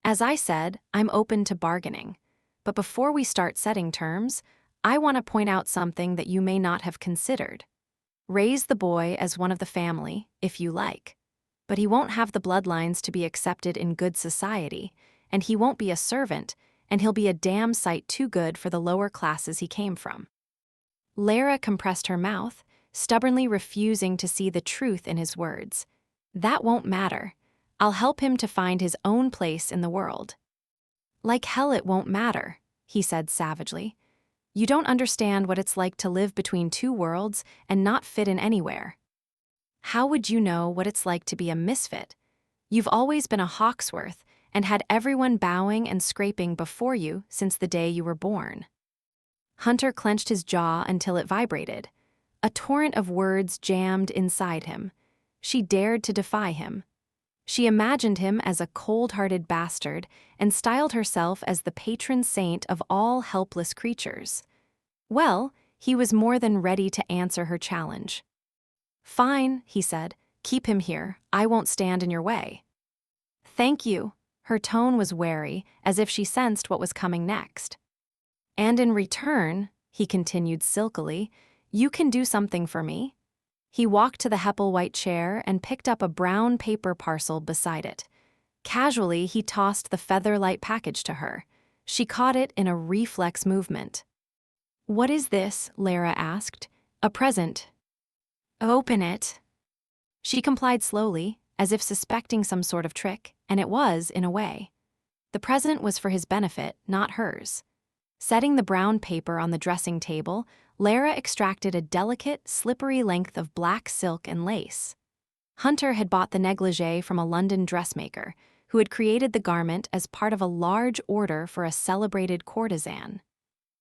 "As I said, I'm open to bargaining. But before we start setting terms, I want to point out something that you may not have considered. Raise the boy as one of the family, if you like. But he won't have the bloodlines to be accepted in good society, and he won't be a servant, and he'll be a damn sight too good for the lower classes he came from." Lara compressed her mouth, stubbornly refusing to see the truth in his words. "That won't matter. I'll help him to find his own place in the world." "Like hell it won't matter," he said savagely. "You don't understand what it's like to live between two worlds and not fit in anywhere. How would you know what it's like to be a misfit? You've always been a Hawksworth and had everyone bowing and scraping before you since the day you were born." Hunter clenched his jaw until it vibrated. A torrent of words jammed inside him. She dared to defy him. She imagined him as a cold-hearted bastard and styled herself as the patron saint of all helpless creatures. Well, he was more than ready to answer her challenge. "Fine," he said. "Keep him here. I won't stand in your way." "Thank you." Her tone was wary, as if she sensed what was coming next. "And in return," he continued silkily, "you can do something for me." He walked to the Heppel-white chair and picked up a brown paper parcel beside it. Casually, he tossed the feather-light package to her. She caught it in a reflex movement. "What is this?" Lara asked. "A present." "Open it." She complied slowly, as if suspecting some sort of trick, and it was, in a way. The present was for his benefit, not hers. Setting the brown paper on the dressing table, Lara extracted a delicate, slippery length of black silk and lace. Hunter had bought the negligee from a London dressmaker, who had created the garment as part of a large order for a celebrated courtesan.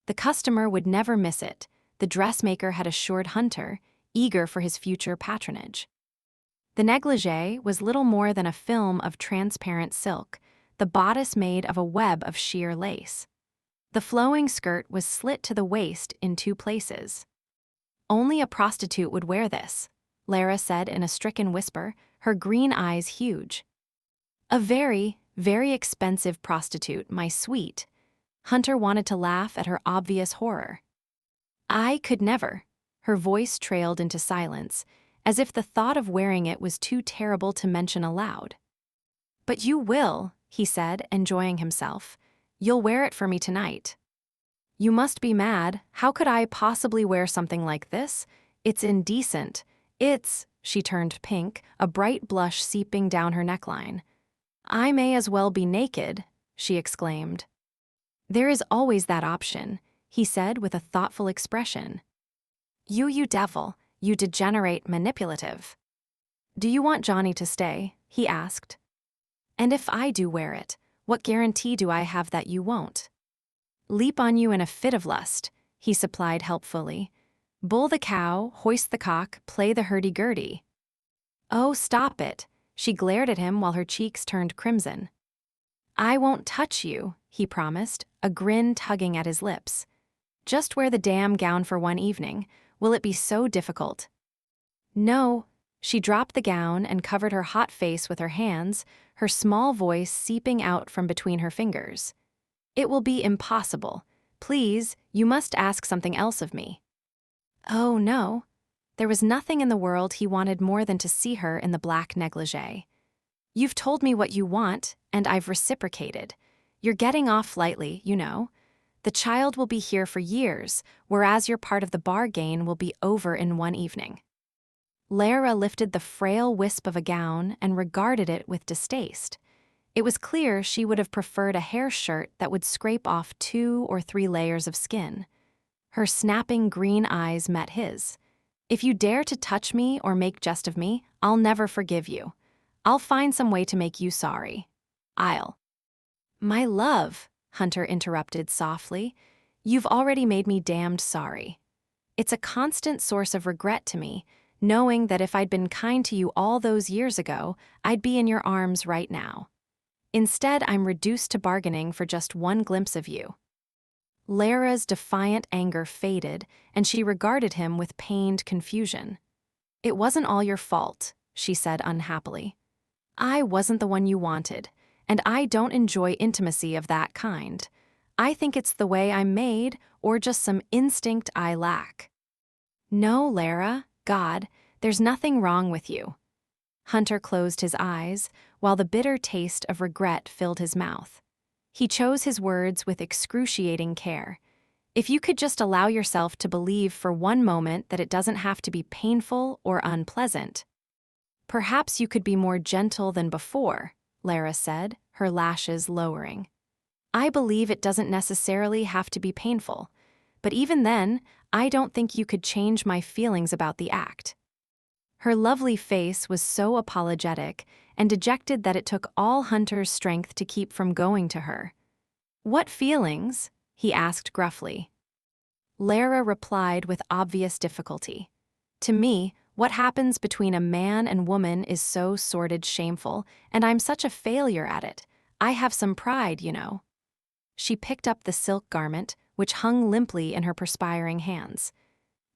The customer would never miss it, the dressmaker had assured Hunter, eager for his future patronage. The negligee was little more than a film of transparent silk, the bodice made of a web of sheer lace. The flowing skirt was slit to the waist in 2 places. "Only a prostitute would wear this," Lara said in a stricken whisper, her green eyes huge. "A very, very expensive prostitute, my sweet." Hunter wanted to laugh at her obvious horror. "I could never." Her voice trailed into silence, as if the thought of wearing it was too terrible to mention aloud. "But you will," he said, enjoying himself. "You'll wear it for me tonight." "You must be mad. How could I possibly wear something like this? It's indecent. She turned pink, a bright blush seeping down her neckline. "I may as well be naked," she exclaimed. "There is always that option," he said with a thoughtful expression. You devil, you degenerate manipulative." "Do you want Johnny to stay?" he asked. "And if I do wear it, what guarantee do I have that you won't?" "Leap on you in a fit of lust," he supplied helpfully. "Bull the cow, hoist the cock, play the hurdy-gurdy." "Oh, stop it." She glared at him while her cheeks turned crimson. "I won't touch you," he promised, a grin tugging at his lips. "Just wear the damn gown for one evening. Will it be so difficult?" "No." She dropped the gown and covered her hot face with her hands, her small voice seeping out from between her fingers. "It will be impossible. Please, you must ask something else of me." "Oh, no." There was nothing in the world he wanted more than to see her in the black negligee. "You've told me what you want, and I've reciprocated. You're getting off lightly, you know. The child will be here for years, whereas your part of the bargain will be over in one evening." Lara lifted the frail wisp of a gown and regarded it with distaste. It was clear she would have preferred a hair shirt that would scrape off 2 or 3 layers of skin. Her snapping green eyes met his. "If you dare to touch me or make jest of me, I'll never forgive you. I'll find some way to make you sorry. I'll—" "My love," Hunter interrupted softly, "you've already made me damned sorry. It's a constant source of regret to me, knowing that if I'd been kind to you all those years ago, I'd be in your arms right now. Instead, I'm reduced to bargaining for just one glimpse of you." Lara's defiant anger faded, and she regarded him with pained confusion. "It wasn't all your fault," she said unhappily. "I wasn't the one you wanted, and I don't enjoy intimacy of that kind. I think it's the way I'm made, or just some instinct I lack." "No, Lara, God, there's nothing wrong with you." Hunter closed his eyes, while the bitter taste of regret filled his mouth. He chose his words with excruciating care. "If you could just allow yourself to believe for one moment that it doesn't have to be painful or unpleasant." "Perhaps you could be more gentle than before," Lara said, her lashes lowering. "I believe it doesn't necessarily have to be painful, but even then, I don't think you could change my feelings about the act." Her lovely face was so apologetic and dejected that it took all Hunter's strength to keep from going to her. "What feelings?" he asked gruffly. Lara replied with obvious difficulty. "To me, what happens between a man and woman is so sordid, shameful, and I'm such a failure at it. I have some pride, you know." She picked up the silk garment, which hung limply in her perspiring hands.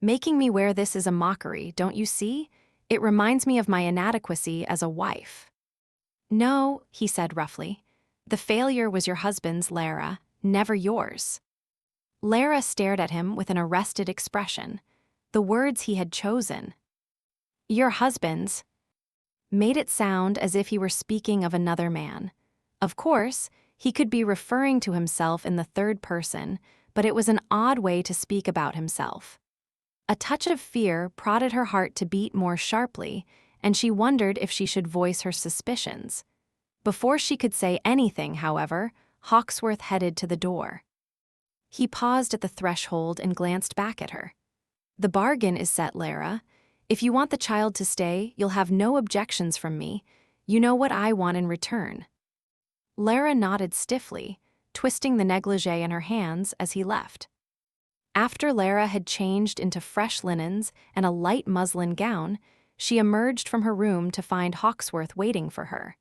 "Making me wear this is a mockery, don't you see? It reminds me of my inadequacy as a wife." "No," he said roughly. "The failure was your husband's, Lara, never yours." Lara stared at him with an arrested expression. The words he had chosen, "your husband's," made it sound as if he were speaking of another man. Of course, he could be referring to himself in the third person, but it was an odd way to speak about himself. A touch of fear prodded her heart to beat more sharply, and she wondered if she should voice her suspicions. Before she could say anything, however, Hawksworth headed to the door. He paused at the threshold and glanced back at her. "The bargain is set, Lara. If you want the child to stay, you'll have no objections from me. You know what I want in return." Lara nodded stiffly, twisting the negligee in her hands as he left. After Lara had changed into fresh linens and a light muslin gown, she emerged from her room to find Hawksworth waiting for her.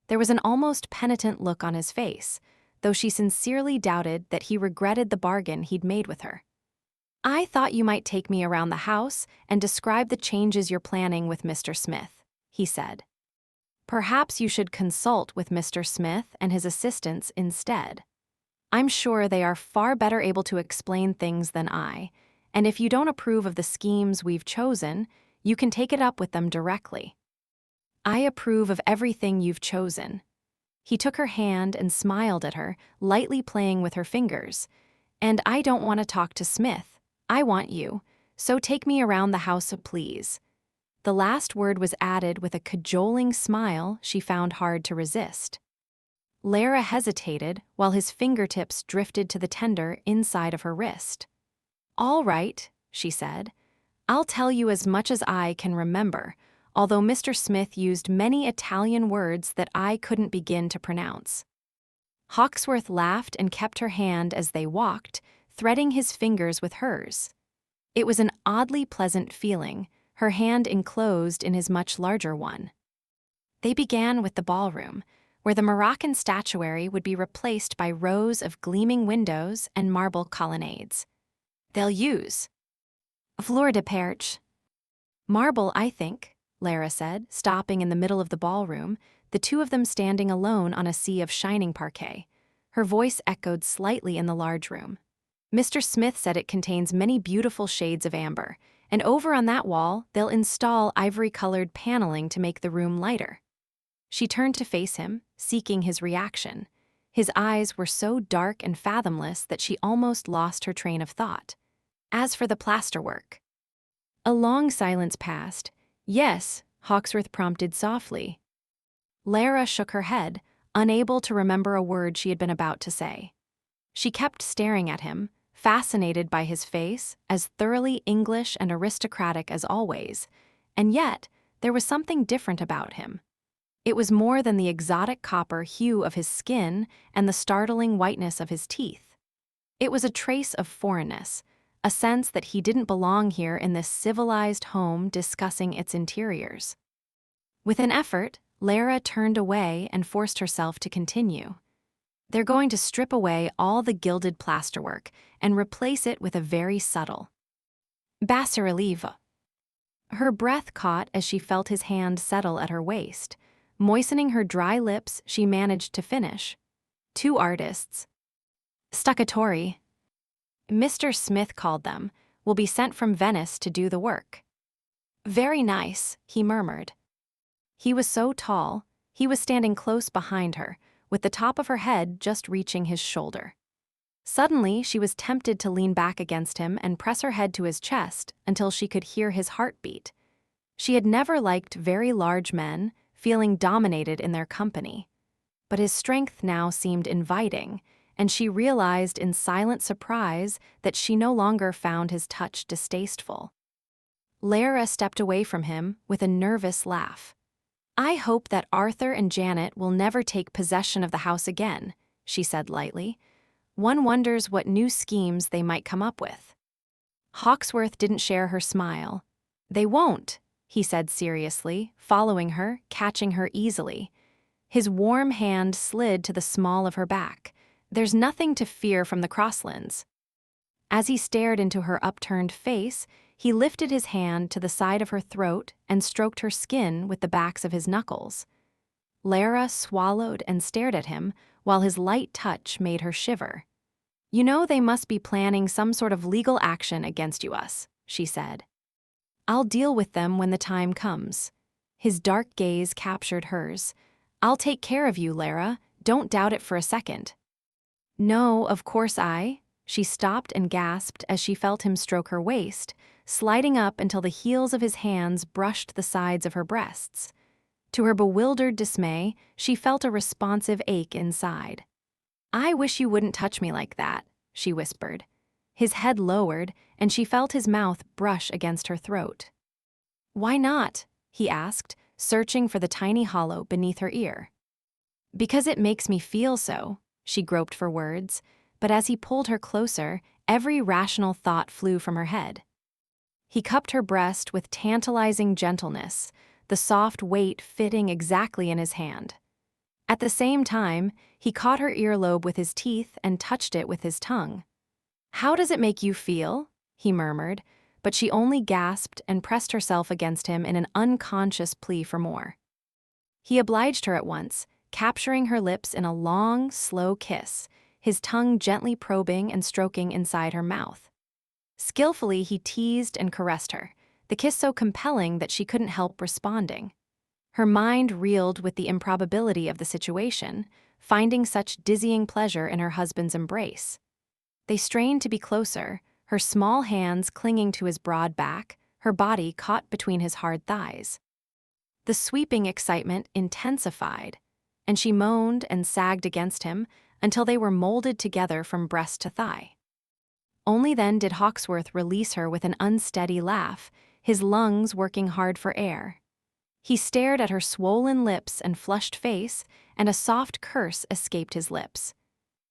There was an almost penitent look on his face, though she sincerely doubted that he regretted the bargain he'd made with her. "I thought you might take me around the house and describe the changes you're planning with Mr. Smith," he said. "Perhaps you should consult with Mr. Smith and his assistants instead. I'm sure they are far better able to explain things than I, and if you don't approve of the schemes we've chosen, you can take it up with them directly." "I approve of everything you've chosen." He took her hand and smiled at her, lightly playing with her fingers. "And I don't want to talk to Smith. I want you, so take me around the house, please." The last word was added with a cajoling smile she found hard to resist. Lara hesitated while his fingertips drifted to the tender inside of her wrist. "All right," she said. "I'll tell you as much as I can remember, although Mr. Smith used many Italian words that I couldn't begin to pronounce." Hawksworth laughed and kept her hand as they walked, threading his fingers with hers. It was an oddly pleasant feeling, her hand enclosed in his much larger one. They began with the ballroom, where the Moroccan statuary would be replaced by rows of gleaming windows and marble colonnades. "They'll use fleur de perche." "Marble, I think," Lara said, stopping in the middle of the ballroom, the two of them standing alone on a sea of shining parquet. Her voice echoed slightly in the large room. "Mr. Smith said it contains many beautiful shades of amber, and over on that wall they'll install ivory-colored paneling to make the room lighter." She turned to face him, seeking his reaction. His eyes were so dark and fathomless that she almost lost her train of thought. "As for the plasterwork." A long silence passed. "Yes," Hawksworth prompted softly. Lara shook her head, unable to remember a word she had been about to say. She kept staring at him, fascinated by his face, as thoroughly English and aristocratic as always, and yet there was something different about him. It was more than the exotic copper hue of his skin and the startling whiteness of his teeth. It was a trace of foreignness, a sense that he didn't belong here in this civilized home discussing its interiors. With an effort, Lara turned away and forced herself to continue. "They're going to strip away all the gilded plasterwork and replace it with a very subtle bas-relief." Her breath caught as she felt his hand settle at her waist. Moistening her dry lips, she managed to finish. "Two artists. Stuccatori. Mr. Smith called them, will be sent from Venice to do the work." "Very nice," he murmured. He was so tall, he was standing close behind her, with the top of her head just reaching his shoulder. Suddenly, she was tempted to lean back against him and press her head to his chest until she could hear his heartbeat. She had never liked very large men, feeling dominated in their company. But his strength now seemed inviting, and she realized in silent surprise that she no longer found his touch distasteful. Lara stepped away from him with a nervous laugh. "I hope that Arthur and Janet will never take possession of the house again," she said lightly. "One wonders what new schemes they might come up with." Hawksworth didn't share her smile. "They won't," he said seriously, following her, catching her easily. His warm hand slid to the small of her back. "There's nothing to fear from the Crosslands." As he stared into her upturned face, he lifted his hand to the side of her throat and stroked her skin with the backs of his knuckles. Lara swallowed and stared at him, while his light touch made her shiver. "You know they must be planning some sort of legal action against us," she said. "I'll deal with them when the time comes." His dark gaze captured hers. "I'll take care of you, Lara. Don't doubt it for a second." "No, of course She stopped and gasped as she felt him stroke her waist, sliding up until the heels of his hands brushed the sides of her breasts. To her bewildered dismay, she felt a responsive ache inside. "I wish you wouldn't touch me like that," she whispered. His head lowered, and she felt his mouth brush against her throat. "Why not?" he asked, searching for the tiny hollow beneath her ear. "Because it makes me feel so," she groped for words, but as he pulled her closer, every rational thought flew from her head. He cupped her breast with tantalizing gentleness, the soft weight fitting exactly in his hand. At the same time, he caught her earlobe with his teeth and touched it with his tongue. "How does it make you feel?" he murmured, but she only gasped and pressed herself against him in an unconscious plea for more. He obliged her at once, capturing her lips in a long, slow kiss, his tongue gently probing and stroking inside her mouth. Skillfully, he teased and caressed her, the kiss so compelling that she couldn't help responding. Her mind reeled with the improbability of the situation, finding such dizzying pleasure in her husband's embrace. They strained to be closer, her small hands clinging to his broad back, her body caught between his hard thighs. The sweeping excitement intensified, and she moaned and sagged against him until they were molded together from breast to thigh. Only then did Hawksworth release her with an unsteady laugh, his lungs working hard for air. He stared at her swollen lips and flushed face, and a soft curse escaped his lips.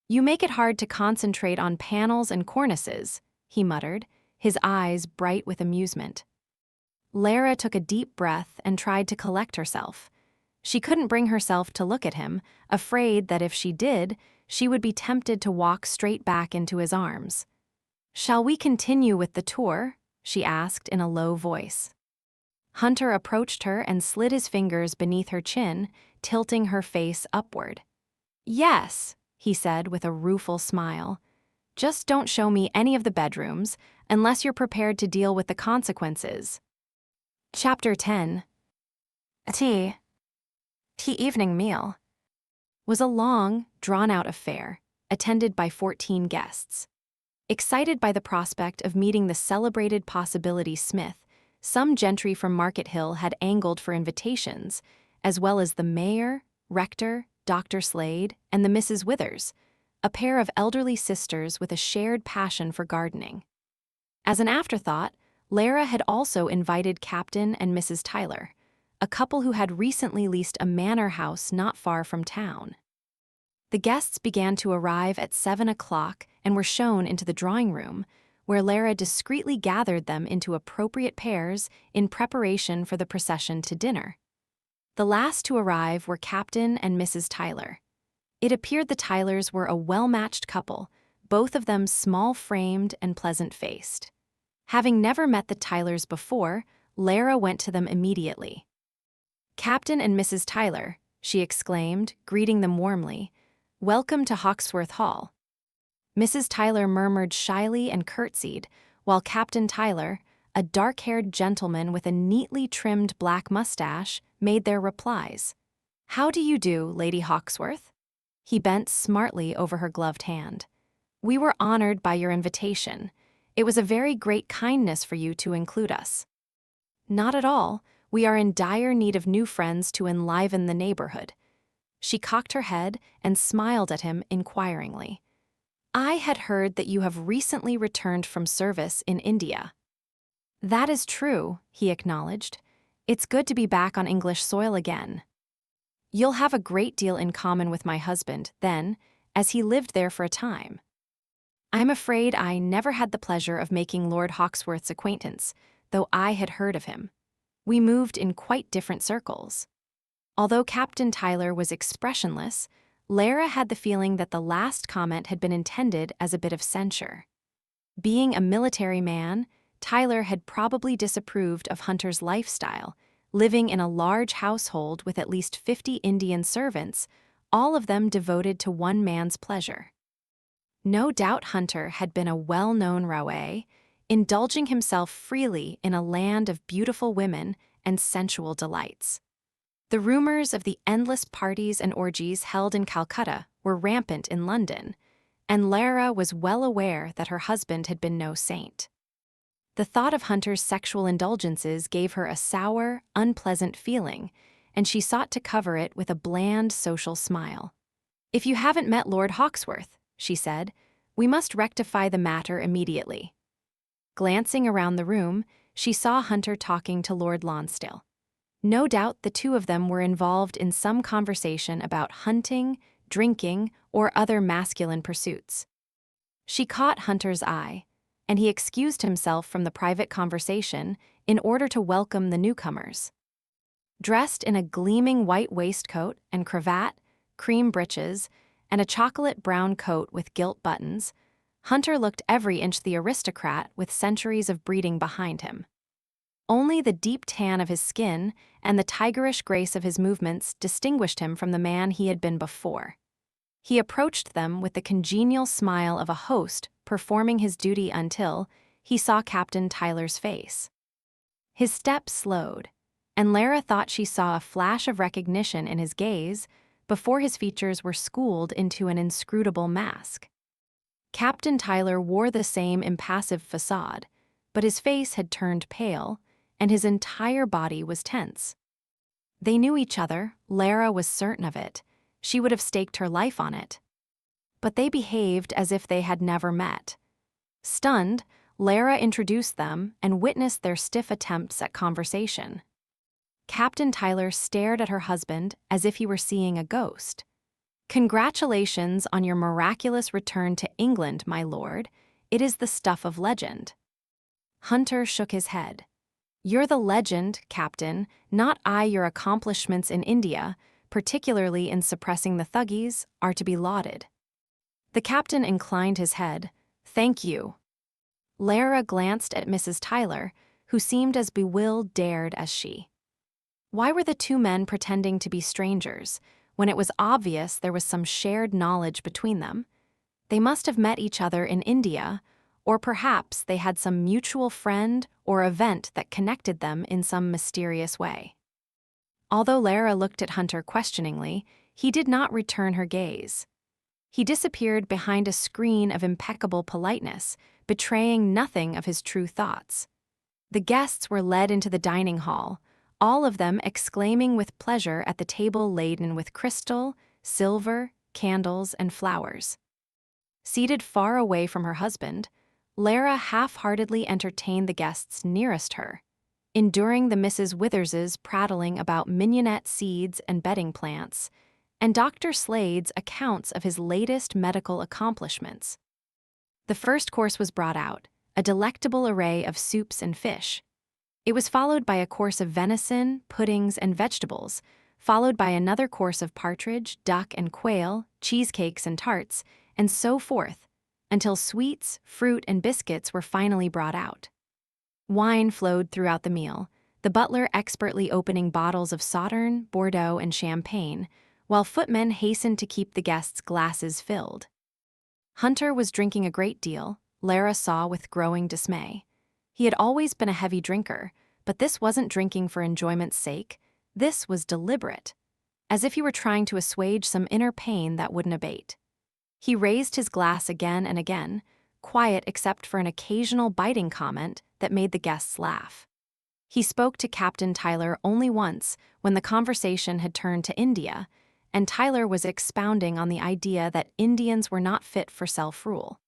"You make it hard to concentrate on panels and cornices," he muttered, his eyes bright with amusement. Lara took a deep breath and tried to collect herself. She couldn't bring herself to look at him, afraid that if she did, she would be tempted to walk straight back into his arms. "Shall we continue with the tour?" she asked in a low voice. Hunter approached her and slid his fingers beneath her chin, tilting her face upward. "Yes," he said with a rueful smile. "Just don't show me any of the bedrooms, unless you're prepared to deal with the consequences." Chapter 10. Tea evening meal was a long, drawn-out affair, attended by 14 guests. Excited by the prospect of meeting the celebrated Possibility Smith, some gentry from Market Hill had angled for invitations, as well as the mayor, rector, Dr. Slade, and the Mrs. Withers, a pair of elderly sisters with a shared passion for gardening. As an afterthought, Lara had also invited Captain and Mrs. Tyler, a couple who had recently leased a manor house not far from town. The guests began to arrive at 7 o'clock and were shown into the drawing room, where Lara discreetly gathered them into appropriate pairs in preparation for the procession to dinner. The last to arrive were Captain and Mrs. Tyler. It appeared the Tylers were a well-matched couple, both of them small-framed and pleasant-faced. Having never met the Tylers before, Lara went to them immediately. "Captain and Mrs. Tyler," she exclaimed, greeting them warmly, "welcome to Hawksworth Hall." Mrs. Tyler murmured shyly and curtsied, while Captain Tyler, a dark-haired gentleman with a neatly trimmed black mustache, made their replies. "How do you do, Lady Hawksworth?" He bent smartly over her gloved hand. "We were honored by your invitation. It was a very great kindness for you to include us." "Not at all. We are in dire need of new friends to enliven the neighborhood." She cocked her head and smiled at him inquiringly. "I had heard that you have recently returned from service in India." "That is true," he acknowledged. "It's good to be back on English soil again. You'll have a great deal in common with my husband, then, as he lived there for a time." I'm afraid I never had the pleasure of making Lord Hawksworth's acquaintance, though I had heard of him. We moved in quite different circles. Although Captain Tyler was expressionless, Lara had the feeling that the last comment had been intended as a bit of censure. Being a military man, Tyler had probably disapproved of Hunter's lifestyle, living in a large household with at least 50 Indian servants, all of them devoted to one man's pleasure. No doubt Hunter had been a well-known roué, indulging himself freely in a land of beautiful women and sensual delights. The rumors of the endless parties and orgies held in Calcutta were rampant in London, and Lara was well aware that her husband had been no saint. The thought of Hunter's sexual indulgences gave her a sour, unpleasant feeling, and she sought to cover it with a bland social smile. "If you haven't met Lord Hawksworth," she said, "we must rectify the matter immediately." Glancing around the room, she saw Hunter talking to Lord Lonsdale. No doubt the two of them were involved in some conversation about hunting, drinking, or other masculine pursuits. She caught Hunter's eye, and he excused himself from the private conversation in order to welcome the newcomers. Dressed in a gleaming white waistcoat and cravat, cream breeches, and a chocolate-brown coat with gilt buttons, Hunter looked every inch the aristocrat with centuries of breeding behind him. Only the deep tan of his skin and the tigerish grace of his movements distinguished him from the man he had been before. He approached them with the congenial smile of a host performing his duty until he saw Captain Tyler's face. His step slowed, and Lara thought she saw a flash of recognition in his gaze before his features were schooled into an inscrutable mask. Captain Tyler wore the same impassive facade, but his face had turned pale, and his entire body was tense. They knew each other, Lara was certain of it. She would have staked her life on it. But they behaved as if they had never met. Stunned, Lara introduced them and witnessed their stiff attempts at conversation. Captain Tyler stared at her husband as if he were seeing a ghost. "Congratulations on your miraculous return to England, my lord. It is the stuff of legend." Hunter shook his head. "You're the legend, Captain, not I. Your accomplishments in India, particularly in suppressing the thuggees, are to be lauded." The captain inclined his head. "Thank you." Lara glanced at Mrs. Tyler, who seemed as bewildered as she. Why were the two men pretending to be strangers, when it was obvious there was some shared knowledge between them? They must have met each other in India, or perhaps they had some mutual friend or event that connected them in some mysterious way. Although Lara looked at Hunter questioningly, he did not return her gaze. He disappeared behind a screen of impeccable politeness, betraying nothing of his true thoughts. The guests were led into the dining hall, all of them exclaiming with pleasure at the table laden with crystal, silver, candles, and flowers. Seated far away from her husband, Lara half-heartedly entertained the guests nearest her, enduring the Mrs. Withers's prattling about mignonette seeds and bedding plants, and Dr. Slade's accounts of his latest medical accomplishments. The first course was brought out, a delectable array of soups and fish. It was followed by a course of venison, puddings, and vegetables, followed by another course of partridge, duck, and quail, cheesecakes and tarts, and so forth, until sweets, fruit, and biscuits were finally brought out. Wine flowed throughout the meal, the butler expertly opening bottles of Sauterne, Bordeaux, and Champagne, while footmen hastened to keep the guests' glasses filled. Hunter was drinking a great deal, Lara saw with growing dismay. He had always been a heavy drinker, but this wasn't drinking for enjoyment's sake. This was deliberate, as if he were trying to assuage some inner pain that wouldn't abate. He raised his glass again and again, quiet except for an occasional biting comment that made the guests laugh. He spoke to Captain Tyler only once when the conversation had turned to India, and Tyler was expounding on the idea that Indians were not fit for self-rule.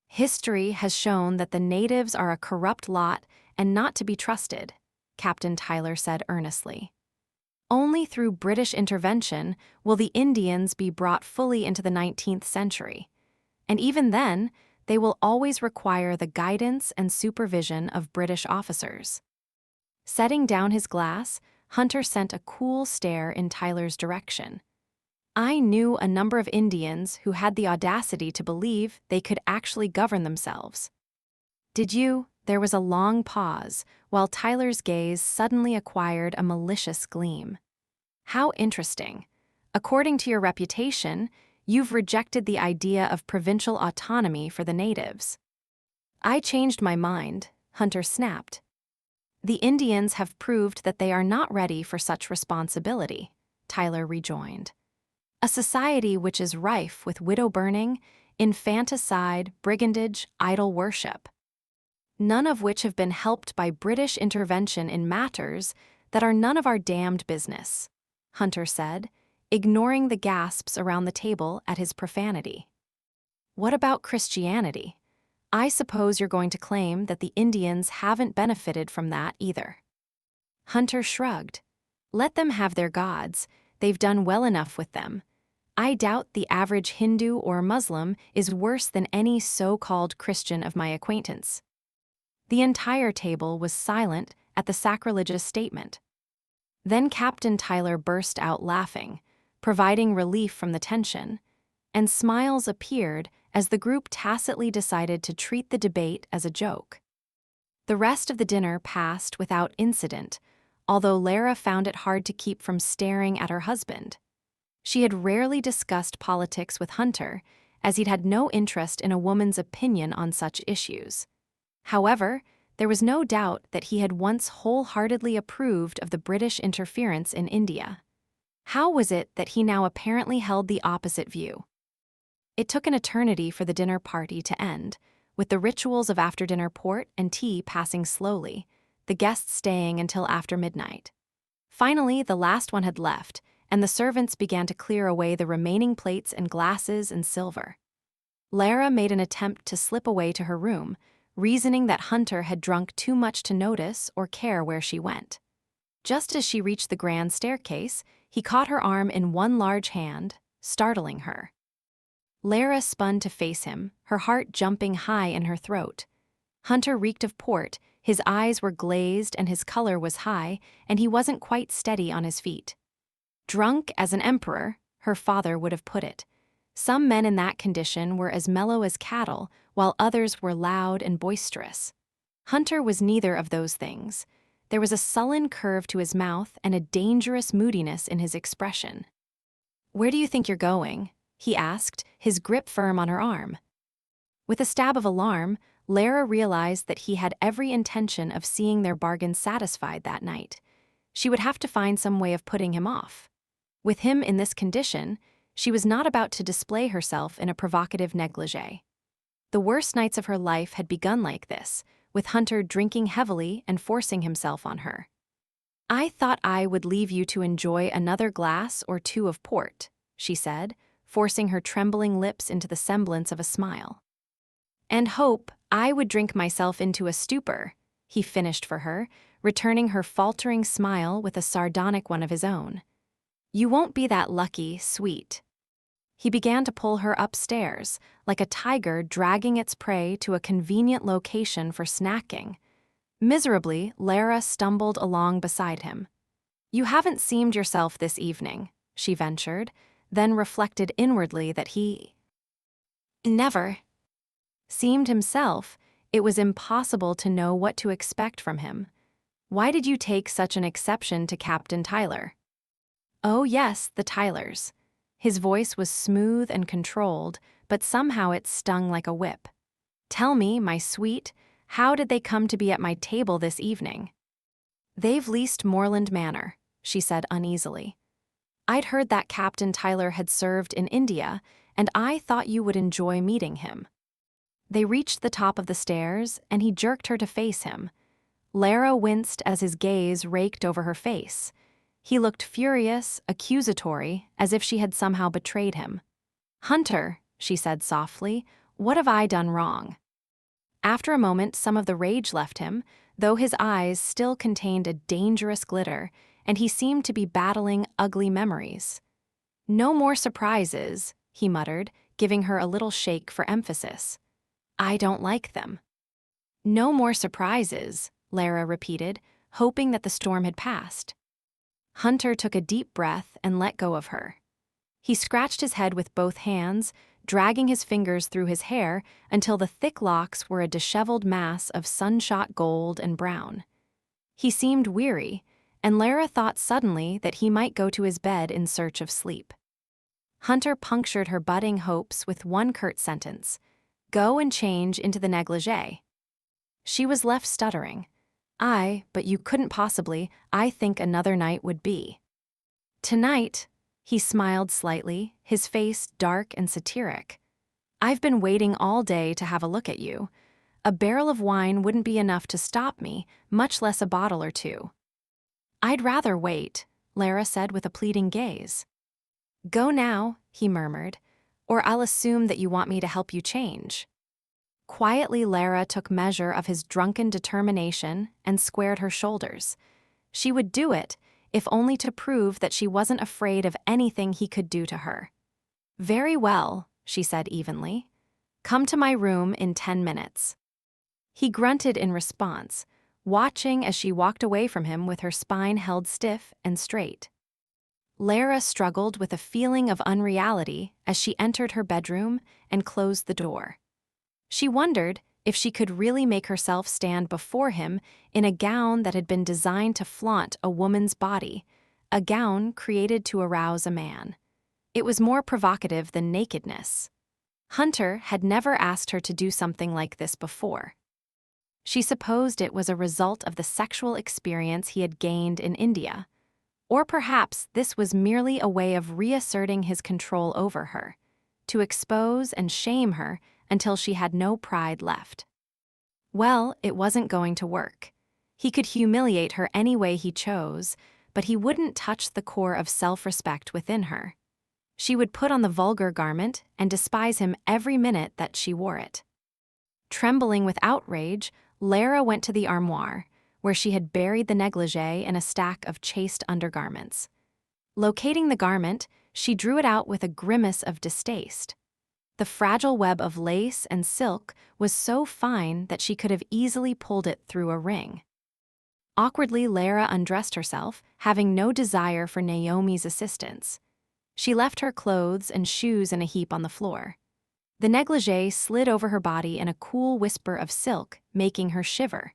"History has shown that the natives are a corrupt lot and not to be trusted, Captain Tyler said earnestly. Only through British intervention will the Indians be brought fully into the 19th century, and even then, they will always require the guidance and supervision of British officers. Setting down his glass, Hunter sent a cool stare in Tyler's direction. I knew a number of Indians who had the audacity to believe they could actually govern themselves. Did you? There was a long pause, while Tyler's gaze suddenly acquired a malicious gleam. How interesting. According to your reputation, you've rejected the idea of provincial autonomy for the natives. I changed my mind, Hunter snapped. The Indians have proved that they are not ready for such responsibility, Tyler rejoined. A society which is rife with widow burning, infanticide, brigandage, idol worship. None of which have been helped by British intervention in matters that are none of our damned business, Hunter said, ignoring the gasps around the table at his profanity. What about Christianity? I suppose you're going to claim that the Indians haven't benefited from that either. Hunter shrugged. Let them have their gods, they've done well enough with them. I doubt the average Hindu or Muslim is worse than any so-called Christian of my acquaintance. The entire table was silent at the sacrilegious statement. Then Captain Tyler burst out laughing, providing relief from the tension, and smiles appeared as the group tacitly decided to treat the debate as a joke. The rest of the dinner passed without incident, although Lara found it hard to keep from staring at her husband. She had rarely discussed politics with Hunter, as he'd had no interest in a woman's opinion on such issues. However, there was no doubt that he had once wholeheartedly approved of the British interference in India. How was it that he now apparently held the opposite view? It took an eternity for the dinner party to end, with the rituals of after-dinner port and tea passing slowly, the guests staying until after midnight. Finally, the last one had left, and the servants began to clear away the remaining plates and glasses and silver. Lara made an attempt to slip away to her room, reasoning that Hunter had drunk too much to notice or care where she went. Just as she reached the grand staircase, he caught her arm in one large hand, startling her. Lara spun to face him, her heart jumping high in her throat. Hunter reeked of port, his eyes were glazed and his color was high, and he wasn't quite steady on his feet. Drunk as an emperor, her father would have put it. Some men in that condition were as mellow as cattle, while others were loud and boisterous. Hunter was neither of those things. There was a sullen curve to his mouth and a dangerous moodiness in his expression. "Where do you think you're going?" he asked, his grip firm on her arm. With a stab of alarm, Lara realized that he had every intention of seeing their bargain satisfied that night. She would have to find some way of putting him off. With him in this condition, she was not about to display herself in a provocative negligee. The worst nights of her life had begun like this, with Hunter drinking heavily and forcing himself on her. "I thought I would leave you to enjoy another glass or two of port," she said, forcing her trembling lips into the semblance of a smile. "And hope I would drink myself into a stupor," he finished for her, returning her faltering smile with a sardonic one of his own. "You won't be that lucky, sweet." He began to pull her upstairs, like a tiger dragging its prey to a convenient location for snacking. Miserably, Lara stumbled along beside him. "You haven't seemed yourself this evening," she ventured, then reflected inwardly that he never seemed himself. It was impossible to know what to expect from him. "Why did you take such an exception to Captain Tyler?" "Oh yes, the Tylers." His voice was smooth and controlled, but somehow it stung like a whip. "Tell me, my sweet, how did they come to be at my table this evening?" "They've leased Moreland Manor," she said uneasily. "I'd heard that Captain Tyler had served in India, and I thought you would enjoy meeting him." They reached the top of the stairs, and he jerked her to face him. Lara winced as his gaze raked over her face. He looked furious, accusatory, as if she had somehow betrayed him. "Hunter," she said softly, "what have I done wrong?" After a moment, some of the rage left him, though his eyes still contained a dangerous glitter, and he seemed to be battling ugly memories. "No more surprises," he muttered, giving her a little shake for emphasis. "I don't like them." "No more surprises," Lara repeated, hoping that the storm had passed. Hunter took a deep breath and let go of her. He scratched his head with both hands, dragging his fingers through his hair until the thick locks were a disheveled mass of sunshot gold and brown. He seemed weary, and Lara thought suddenly that he might go to his bed in search of sleep. Hunter punctured her budding hopes with one curt sentence: "Go and change into the negligee." She was left stuttering. But you couldn't possibly. I think another night would be." "Tonight," he smiled slightly, his face dark and satiric. "I've been waiting all day to have a look at you. A barrel of wine wouldn't be enough to stop me, much less a bottle or two." "I'd rather wait," Lara said with a pleading gaze. "Go now," he murmured, "or I'll assume that you want me to help you change." Quietly, Lara took measure of his drunken determination and squared her shoulders. She would do it, if only to prove that she wasn't afraid of anything he could do to her. "Very well," she said evenly. "Come to my room in 10 minutes." He grunted in response, watching as she walked away from him with her spine held stiff and straight. Lara struggled with a feeling of unreality as she entered her bedroom and closed the door. She wondered if she could really make herself stand before him in a gown that had been designed to flaunt a woman's body, a gown created to arouse a man. It was more provocative than nakedness. Hunter had never asked her to do something like this before. She supposed it was a result of the sexual experience he had gained in India. Or perhaps this was merely a way of reasserting his control over her, to expose and shame her until she had no pride left. Well, it wasn't going to work. He could humiliate her any way he chose, but he wouldn't touch the core of self-respect within her. She would put on the vulgar garment and despise him every minute that she wore it. Trembling with outrage, Lara went to the armoire, where she had buried the negligee in a stack of chaste undergarments. Locating the garment, she drew it out with a grimace of distaste. The fragile web of lace and silk was so fine that she could have easily pulled it through a ring. Awkwardly, Lara undressed herself, having no desire for Naomi's assistance. She left her clothes and shoes in a heap on the floor. The negligee slid over her body in a cool whisper of silk, making her shiver.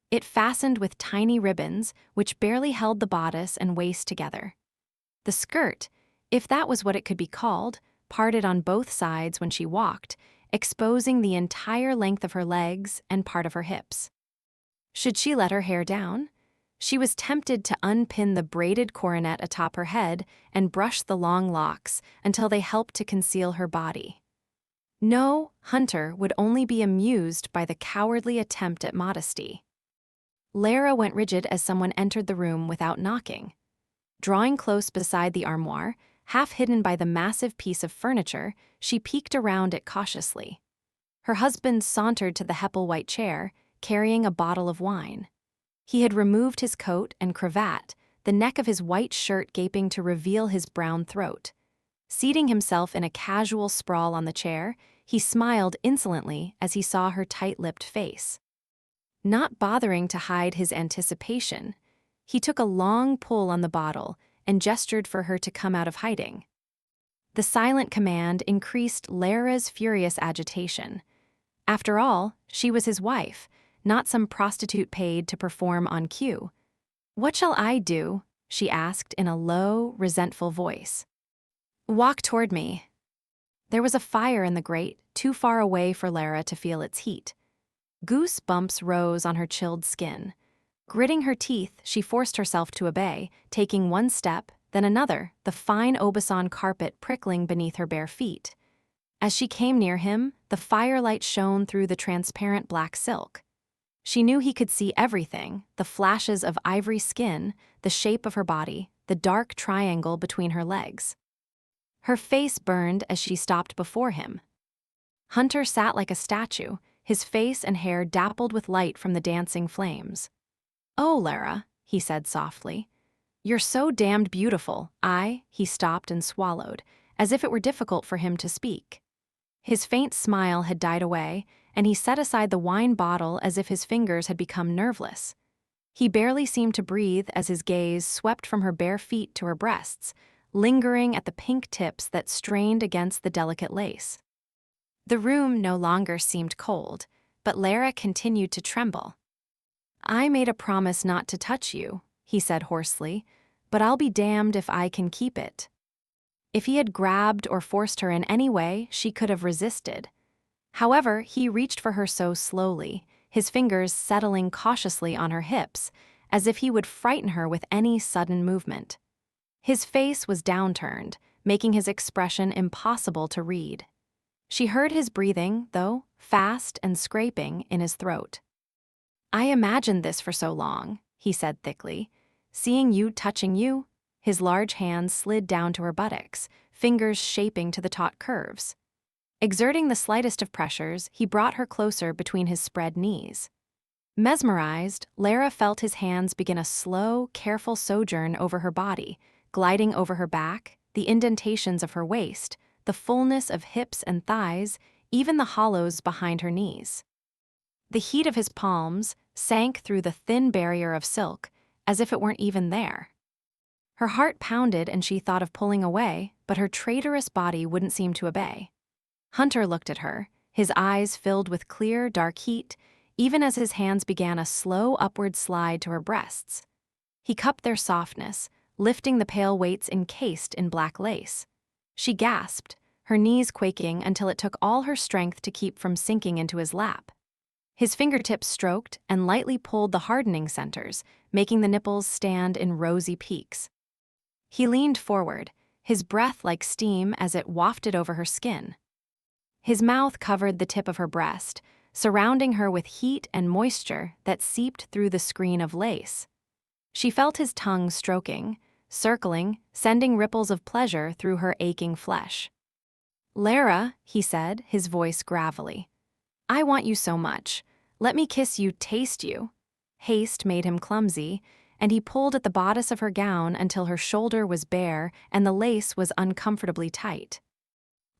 It fastened with tiny ribbons, which barely held the bodice and waist together. The skirt, if that was what it could be called, parted on both sides when she walked, exposing the entire length of her legs and part of her hips. Should she let her hair down? She was tempted to unpin the braided coronet atop her head and brush the long locks until they helped to conceal her body. No, Hunter would only be amused by the cowardly attempt at modesty. Lara went rigid as someone entered the room without knocking. Drawing close beside the armoire, half hidden by the massive piece of furniture, she peeked around it cautiously. Her husband sauntered to the Heppel-white chair, carrying a bottle of wine. He had removed his coat and cravat, the neck of his white shirt gaping to reveal his brown throat. Seating himself in a casual sprawl on the chair, he smiled insolently as he saw her tight-lipped face. Not bothering to hide his anticipation, he took a long pull on the bottle and gestured for her to come out of hiding. The silent command increased Lara's furious agitation. After all, she was his wife, not some prostitute paid to perform on cue. "What shall I do?" she asked in a low, resentful voice. "Walk toward me." There was a fire in the grate, too far away for Lara to feel its heat. Goose bumps rose on her chilled skin. Gritting her teeth, she forced herself to obey, taking one step, then another, the fine Aubusson carpet prickling beneath her bare feet. As she came near him, the firelight shone through the transparent black silk. She knew he could see everything, the flashes of ivory skin, the shape of her body, the dark triangle between her legs. Her face burned as she stopped before him. Hunter sat like a statue, his face and hair dappled with light from the dancing flames. "Oh, Lara," he said softly. "You're so damned beautiful." He stopped and swallowed, as if it were difficult for him to speak. His faint smile had died away, and he set aside the wine bottle as if his fingers had become nerveless. He barely seemed to breathe as his gaze swept from her bare feet to her breasts, lingering at the pink tips that strained against the delicate lace. The room no longer seemed cold, but Lara continued to tremble. "I made a promise not to touch you," he said hoarsely, "but I'll be damned if I can keep it." If he had grabbed or forced her in any way, she could have resisted. However, he reached for her so slowly, his fingers settling cautiously on her hips, as if he would frighten her with any sudden movement. His face was downturned, making his expression impossible to read. She heard his breathing, though, fast and scraping, in his throat. "I imagined this for so long," he said thickly. "Seeing you touching you." His large hands slid down to her buttocks, fingers shaping to the taut curves. Exerting the slightest of pressures, he brought her closer between his spread knees. Mesmerized, Lara felt his hands begin a slow, careful sojourn over her body, gliding over her back, the indentations of her waist, the fullness of hips and thighs, even the hollows behind her knees. The heat of his palms sank through the thin barrier of silk, as if it weren't even there. Her heart pounded and she thought of pulling away, but her traitorous body wouldn't seem to obey. Hunter looked at her, his eyes filled with clear, dark heat, even as his hands began a slow upward slide to her breasts. He cupped their softness, lifting the pale weights encased in black lace. She gasped, her knees quaking until it took all her strength to keep from sinking into his lap. His fingertips stroked and lightly pulled the hardening centers, making the nipples stand in rosy peaks. He leaned forward, his breath like steam as it wafted over her skin. His mouth covered the tip of her breast, surrounding her with heat and moisture that seeped through the screen of lace. She felt his tongue stroking, circling, sending ripples of pleasure through her aching flesh. "Lara," he said, his voice gravelly. "I want you so much. Let me kiss you, taste you." Haste made him clumsy, and he pulled at the bodice of her gown until her shoulder was bare and the lace was uncomfortably tight.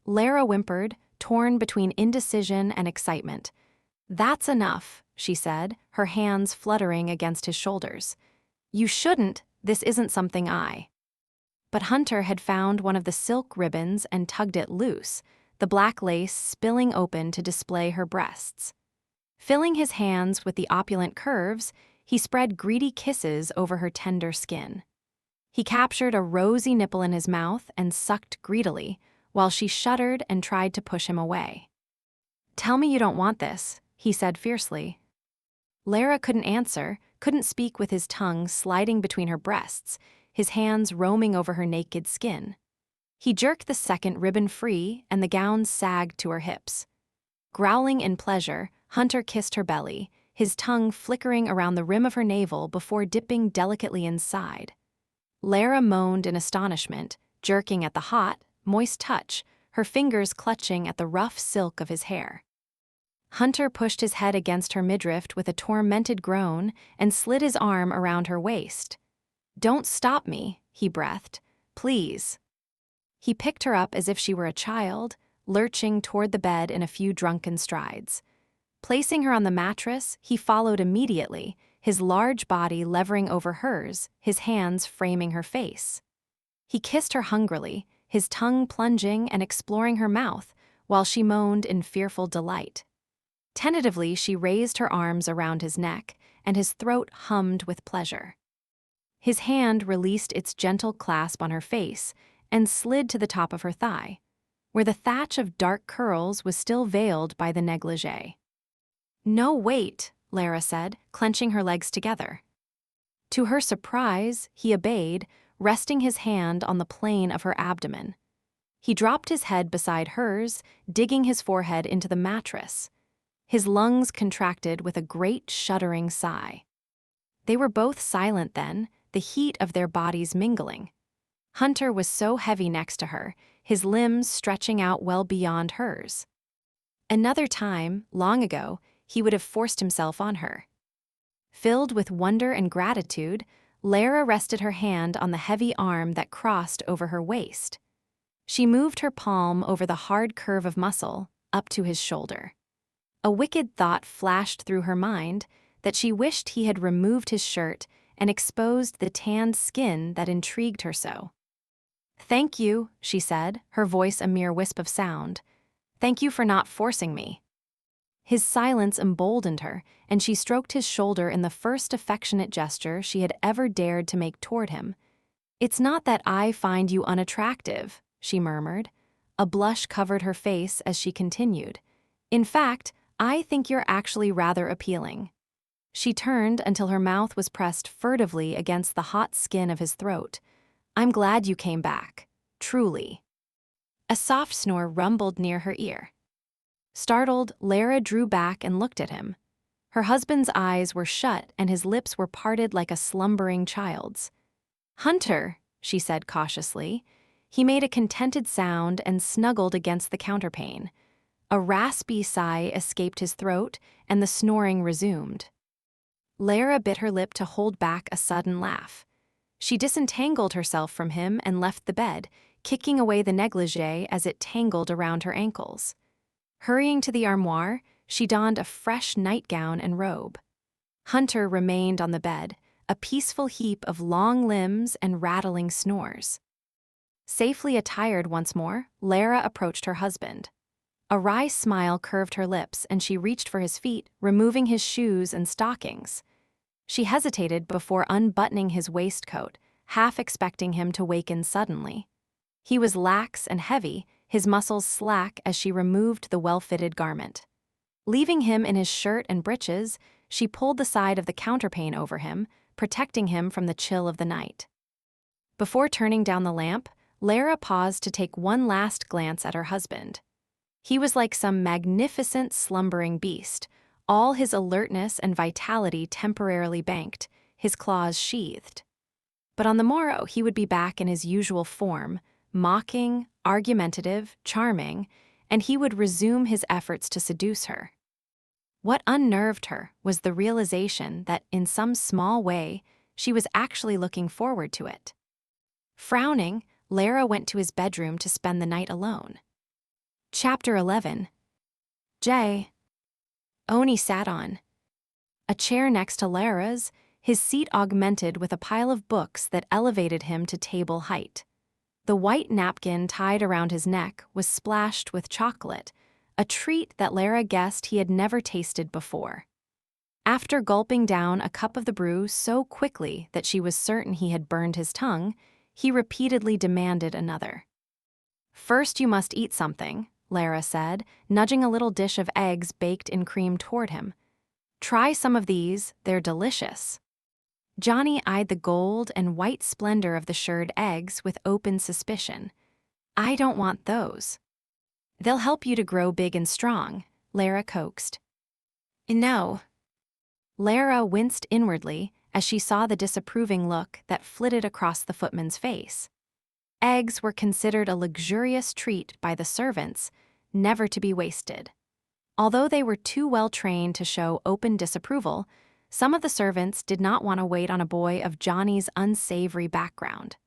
Lara whimpered, torn between indecision and excitement. "That's enough," she said, her hands fluttering against his shoulders. "You shouldn't, this isn't something I." But Hunter had found one of the silk ribbons and tugged it loose, the black lace spilling open to display her breasts. Filling his hands with the opulent curves, he spread greedy kisses over her tender skin. He captured a rosy nipple in his mouth and sucked greedily, while she shuddered and tried to push him away. "Tell me you don't want this," he said fiercely. Lara couldn't answer, couldn't speak with his tongue sliding between her breasts, his hands roaming over her naked skin. He jerked the second ribbon free, and the gown sagged to her hips. Growling in pleasure, Hunter kissed her belly, his tongue flickering around the rim of her navel before dipping delicately inside. Lara moaned in astonishment, jerking at the hot, moist touch, her fingers clutching at the rough silk of his hair. Hunter pushed his head against her midriff with a tormented groan and slid his arm around her waist. "Don't stop me," he breathed. "Please." He picked her up as if she were a child, lurching toward the bed in a few drunken strides. Placing her on the mattress, he followed immediately, his large body levering over hers, his hands framing her face. He kissed her hungrily, his tongue plunging and exploring her mouth, while she moaned in fearful delight. Tentatively, she raised her arms around his neck, and his throat hummed with pleasure. His hand released its gentle clasp on her face and slid to the top of her thigh, where the thatch of dark curls was still veiled by the negligee. "No, wait," Lara said, clenching her legs together. To her surprise, he obeyed, resting his hand on the plane of her abdomen. He dropped his head beside hers, digging his forehead into the mattress. His lungs contracted with a great shuddering sigh. They were both silent then, the heat of their bodies mingling. Hunter was so heavy next to her, his limbs stretching out well beyond hers. Another time, long ago, he would have forced himself on her. Filled with wonder and gratitude, Lara rested her hand on the heavy arm that crossed over her waist. She moved her palm over the hard curve of muscle, up to his shoulder. A wicked thought flashed through her mind that she wished he had removed his shirt and exposed the tanned skin that intrigued her so. "Thank you," she said, her voice a mere wisp of sound. "Thank you for not forcing me." His silence emboldened her, and she stroked his shoulder in the first affectionate gesture she had ever dared to make toward him. "It's not that I find you unattractive," she murmured. A blush covered her face as she continued. "In fact, I think you're actually rather appealing." She turned until her mouth was pressed furtively against the hot skin of his throat. "I'm glad you came back. Truly." A soft snore rumbled near her ear. Startled, Lara drew back and looked at him. Her husband's eyes were shut and his lips were parted like a slumbering child's. "Hunter," she said cautiously. He made a contented sound and snuggled against the counterpane. A raspy sigh escaped his throat, and the snoring resumed. Lara bit her lip to hold back a sudden laugh. She disentangled herself from him and left the bed, kicking away the negligee as it tangled around her ankles. Hurrying to the armoire, she donned a fresh nightgown and robe. Hunter remained on the bed, a peaceful heap of long limbs and rattling snores. Safely attired once more, Lara approached her husband. A wry smile curved her lips, and she reached for his feet, removing his shoes and stockings. She hesitated before unbuttoning his waistcoat, half expecting him to waken suddenly. He was lax and heavy, his muscles slack as she removed the well-fitted garment. Leaving him in his shirt and breeches, she pulled the side of the counterpane over him, protecting him from the chill of the night. Before turning down the lamp, Lara paused to take one last glance at her husband. He was like some magnificent slumbering beast, all his alertness and vitality temporarily banked, his claws sheathed. But on the morrow he would be back in his usual form, mocking, argumentative, charming, and he would resume his efforts to seduce her. What unnerved her was the realization that, in some small way, she was actually looking forward to it. Frowning, Lara went to his bedroom to spend the night alone. Chapter 11. Jay. Oni sat on a chair next to Lara's, his seat augmented with a pile of books that elevated him to table height. The white napkin tied around his neck was splashed with chocolate, a treat that Lara guessed he had never tasted before. After gulping down a cup of the brew so quickly that she was certain he had burned his tongue, he repeatedly demanded another. "First you must eat something," Lara said, nudging a little dish of eggs baked in cream toward him. "Try some of these, they're delicious." Johnny eyed the gold and white splendor of the shirred eggs with open suspicion. "I don't want those." "They'll help you to grow big and strong," Lara coaxed. "No." Lara winced inwardly as she saw the disapproving look that flitted across the footman's face. Eggs were considered a luxurious treat by the servants, never to be wasted. Although they were too well trained to show open disapproval, some of the servants did not want to wait on a boy of Johnny's unsavory background.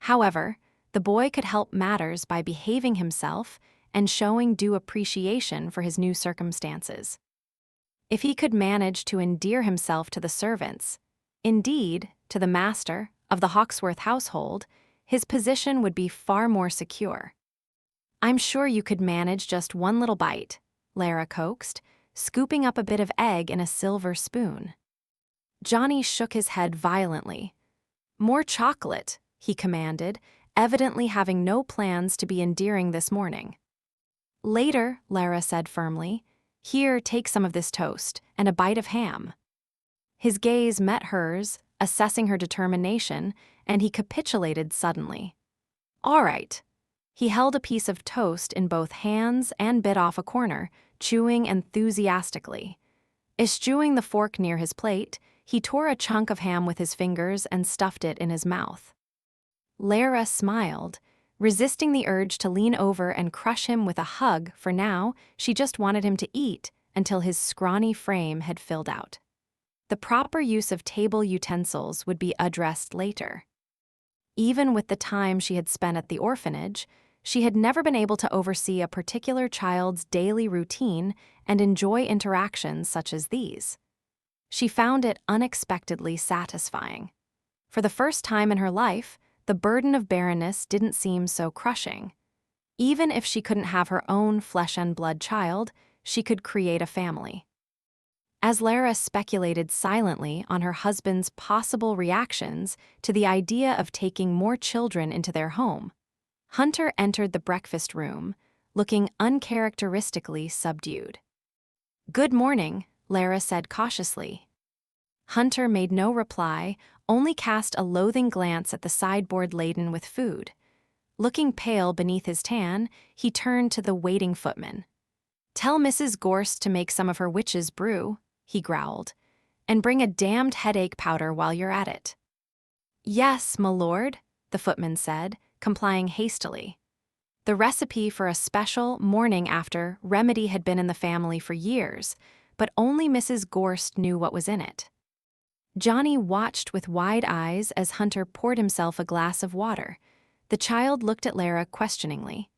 However, the boy could help matters by behaving himself and showing due appreciation for his new circumstances. If he could manage to endear himself to the servants, indeed, to the master of the Hawksworth household, his position would be far more secure. "I'm sure you could manage just one little bite," Lara coaxed, scooping up a bit of egg in a silver spoon. Johnny shook his head violently. "More chocolate," he commanded, evidently having no plans to be endearing this morning. "Later," Lara said firmly. "Here, take some of this toast and a bite of ham." His gaze met hers, assessing her determination, and he capitulated suddenly. "All right." He held a piece of toast in both hands and bit off a corner, chewing enthusiastically. Eschewing the fork near his plate, he tore a chunk of ham with his fingers and stuffed it in his mouth. Lara smiled, resisting the urge to lean over and crush him with a hug. For now, she just wanted him to eat until his scrawny frame had filled out. The proper use of table utensils would be addressed later. Even with the time she had spent at the orphanage, she had never been able to oversee a particular child's daily routine and enjoy interactions such as these. She found it unexpectedly satisfying. For the first time in her life, the burden of barrenness didn't seem so crushing. Even if she couldn't have her own flesh and blood child, she could create a family. As Lara speculated silently on her husband's possible reactions to the idea of taking more children into their home, Hunter entered the breakfast room, looking uncharacteristically subdued. "Good morning," Lara said cautiously. Hunter made no reply, only cast a loathing glance at the sideboard laden with food. Looking pale beneath his tan, he turned to the waiting footman. "Tell Mrs. Gorst to make some of her witch's brew," he growled, "and bring a damned headache powder while you're at it." "Yes, m'lord," the footman said, complying hastily. The recipe for a special morning-after remedy had been in the family for years, but only Mrs. Gorst knew what was in it. Johnny watched with wide eyes as Hunter poured himself a glass of water. The child looked at Lara questioningly.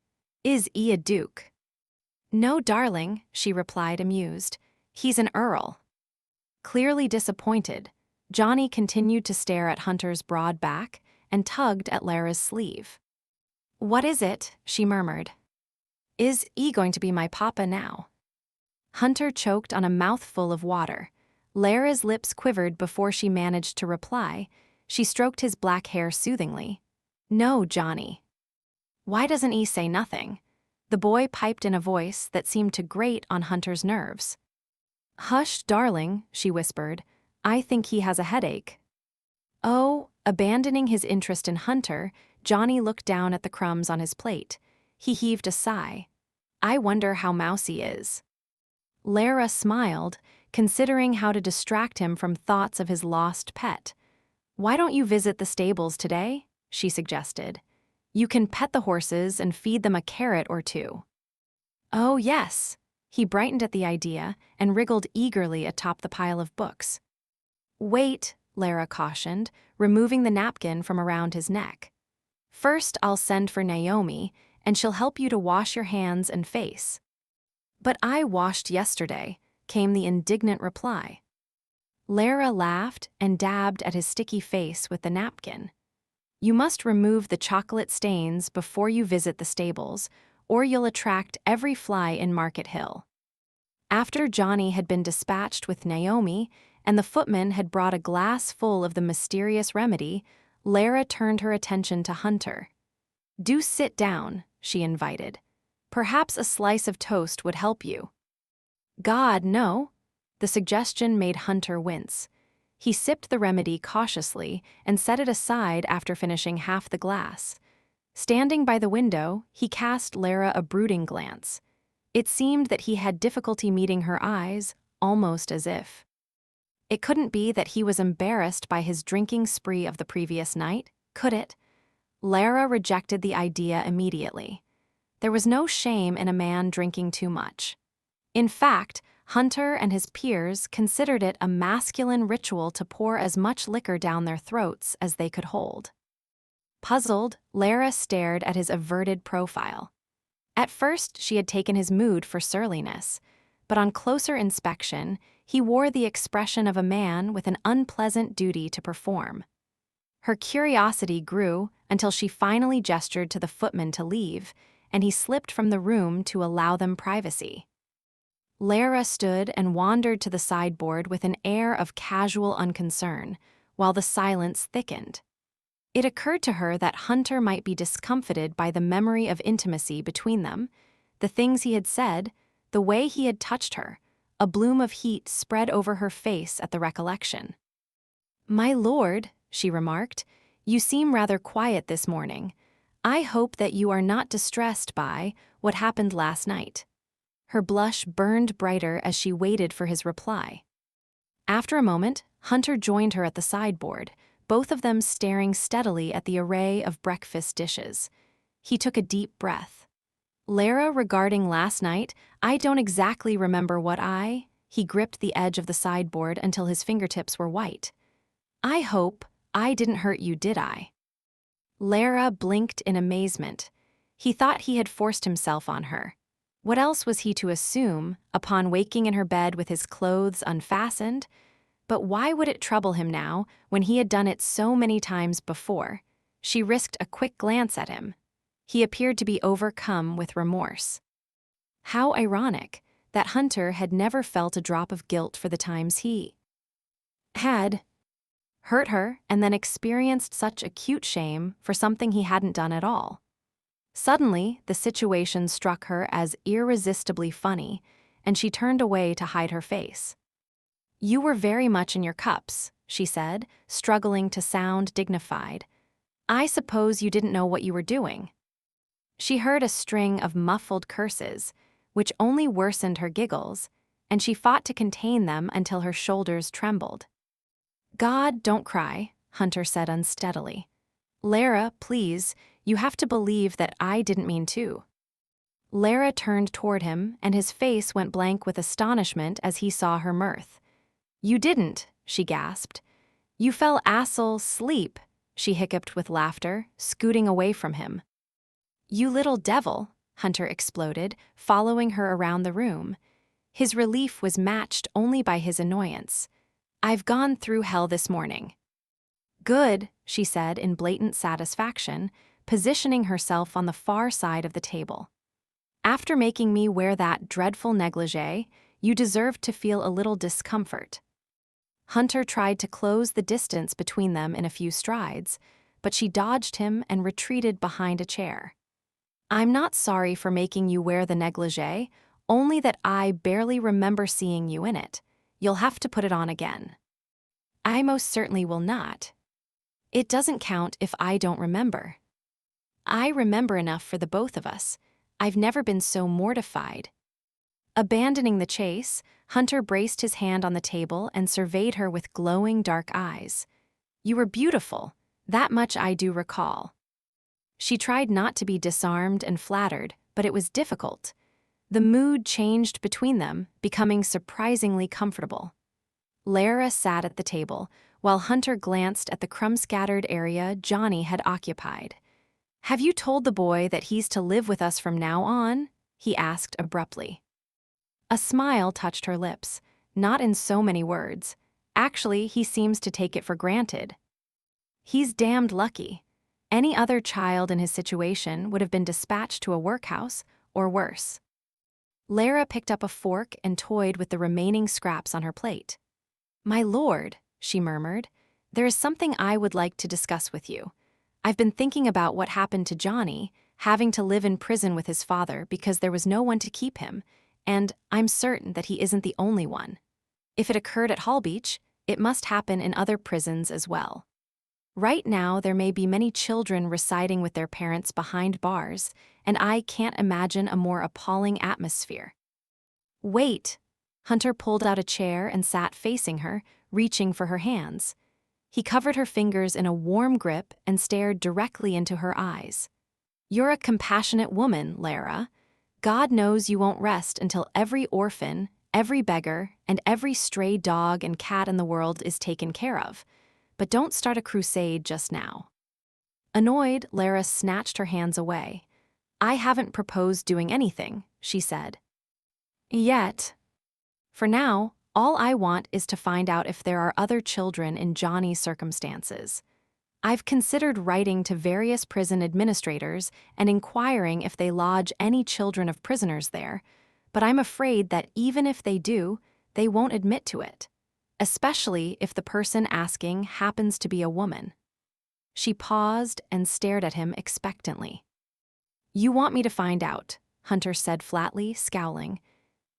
"Is he a duke?" "No, darling," she replied, amused. "He's an earl." Clearly disappointed, Johnny continued to stare at Hunter's broad back and tugged at Lara's sleeve. "What is it?" she murmured. "Is he going to be my papa now?" Hunter choked on a mouthful of water. Lara's lips quivered before she managed to reply. She stroked his black hair soothingly. "No, Johnny." "Why doesn't he say nothing?" The boy piped in a voice that seemed to grate on Hunter's nerves. "Hush, darling," she whispered. "I think he has a headache." Oh, abandoning his interest in Hunter, Johnny looked down at the crumbs on his plate. He heaved a sigh. "I wonder how Mousy is." Lara smiled, considering how to distract him from thoughts of his lost pet. "Why don't you visit the stables today?" she suggested. "You can pet the horses and feed them a carrot or two." "Oh, yes." He brightened at the idea and wriggled eagerly atop the pile of books. "Wait," Lara cautioned, removing the napkin from around his neck. "First, I'll send for Naomi, and she'll help you to wash your hands and face." "But I washed yesterday," came the indignant reply. Lara laughed and dabbed at his sticky face with the napkin. "You must remove the chocolate stains before you visit the stables, or you'll attract every fly in Market Hill." After Johnny had been dispatched with Naomi, and the footman had brought a glass full of the mysterious remedy, Lara turned her attention to Hunter. "Do sit down," she invited. "Perhaps a slice of toast would help you." "God, no." The suggestion made Hunter wince. He sipped the remedy cautiously and set it aside after finishing half the glass. Standing by the window, he cast Lara a brooding glance. It seemed that he had difficulty meeting her eyes, almost as if. It couldn't be that he was embarrassed by his drinking spree of the previous night, could it? Lara rejected the idea immediately. There was no shame in a man drinking too much. In fact, Hunter and his peers considered it a masculine ritual to pour as much liquor down their throats as they could hold. Puzzled, Lara stared at his averted profile. At first, she had taken his mood for surliness, but on closer inspection, he wore the expression of a man with an unpleasant duty to perform. Her curiosity grew until she finally gestured to the footman to leave, and he slipped from the room to allow them privacy. Lara stood and wandered to the sideboard with an air of casual unconcern, while the silence thickened. It occurred to her that Hunter might be discomfited by the memory of intimacy between them, the things he had said, the way he had touched her. A bloom of heat spread over her face at the recollection. "My lord," she remarked, "you seem rather quiet this morning. I hope that you are not distressed by what happened last night." Her blush burned brighter as she waited for his reply. After a moment, Hunter joined her at the sideboard, both of them staring steadily at the array of breakfast dishes. He took a deep breath. Lara, regarding last night, I don't exactly remember what He gripped the edge of the sideboard until his fingertips were white. I hope I didn't hurt you, did I? Lara blinked in amazement. He thought he had forced himself on her. What else was he to assume, upon waking in her bed with his clothes unfastened? But why would it trouble him now, when he had done it so many times before? She risked a quick glance at him. He appeared to be overcome with remorse. How ironic that Hunter had never felt a drop of guilt for the times he had hurt her and then experienced such acute shame for something he hadn't done at all. Suddenly, the situation struck her as irresistibly funny, and she turned away to hide her face. You were very much in your cups, she said, struggling to sound dignified. I suppose you didn't know what you were doing. She heard a string of muffled curses, which only worsened her giggles, and she fought to contain them until her shoulders trembled. God, don't cry, Hunter said unsteadily. Lara, please, you have to believe that I didn't mean to. Lara turned toward him, and his face went blank with astonishment as he saw her mirth. You didn't, she gasped. You fell asleep, she hiccuped with laughter, scooting away from him. You little devil, Hunter exploded, following her around the room. His relief was matched only by his annoyance. I've gone through hell this morning. Good, she said in blatant satisfaction, positioning herself on the far side of the table. After making me wear that dreadful negligee, you deserved to feel a little discomfort. Hunter tried to close the distance between them in a few strides, but she dodged him and retreated behind a chair. I'm not sorry for making you wear the negligee, only that I barely remember seeing you in it. You'll have to put it on again. I most certainly will not. It doesn't count if I don't remember. I remember enough for the both of us. I've never been so mortified. Abandoning the chase, Hunter braced his hand on the table and surveyed her with glowing dark eyes. You were beautiful, that much I do recall. She tried not to be disarmed and flattered, but it was difficult. The mood changed between them, becoming surprisingly comfortable. Lara sat at the table, while Hunter glanced at the crumb-scattered area Johnny had occupied. Have you told the boy that he's to live with us from now on? He asked abruptly. A smile touched her lips, not in so many words. Actually, he seems to take it for granted. He's damned lucky. Any other child in his situation would have been dispatched to a workhouse, or worse. Lara picked up a fork and toyed with the remaining scraps on her plate. My lord, she murmured, there is something I would like to discuss with you. I've been thinking about what happened to Johnny, having to live in prison with his father because there was no one to keep him, and I'm certain that he isn't the only one. If it occurred at Hall Beach, it must happen in other prisons as well. Right now, there may be many children residing with their parents behind bars, and I can't imagine a more appalling atmosphere. Wait! Hunter pulled out a chair and sat facing her, reaching for her hands. He covered her fingers in a warm grip and stared directly into her eyes. You're a compassionate woman, Lara. God knows you won't rest until every orphan, every beggar, and every stray dog and cat in the world is taken care of. But don't start a crusade just now. Annoyed, Lara snatched her hands away. I haven't proposed doing anything, she said. Yet. For now, all I want is to find out if there are other children in Johnny's circumstances. I've considered writing to various prison administrators and inquiring if they lodge any children of prisoners there, but I'm afraid that even if they do, they won't admit to it, especially if the person asking happens to be a woman. She paused and stared at him expectantly. You want me to find out, Hunter said flatly, scowling.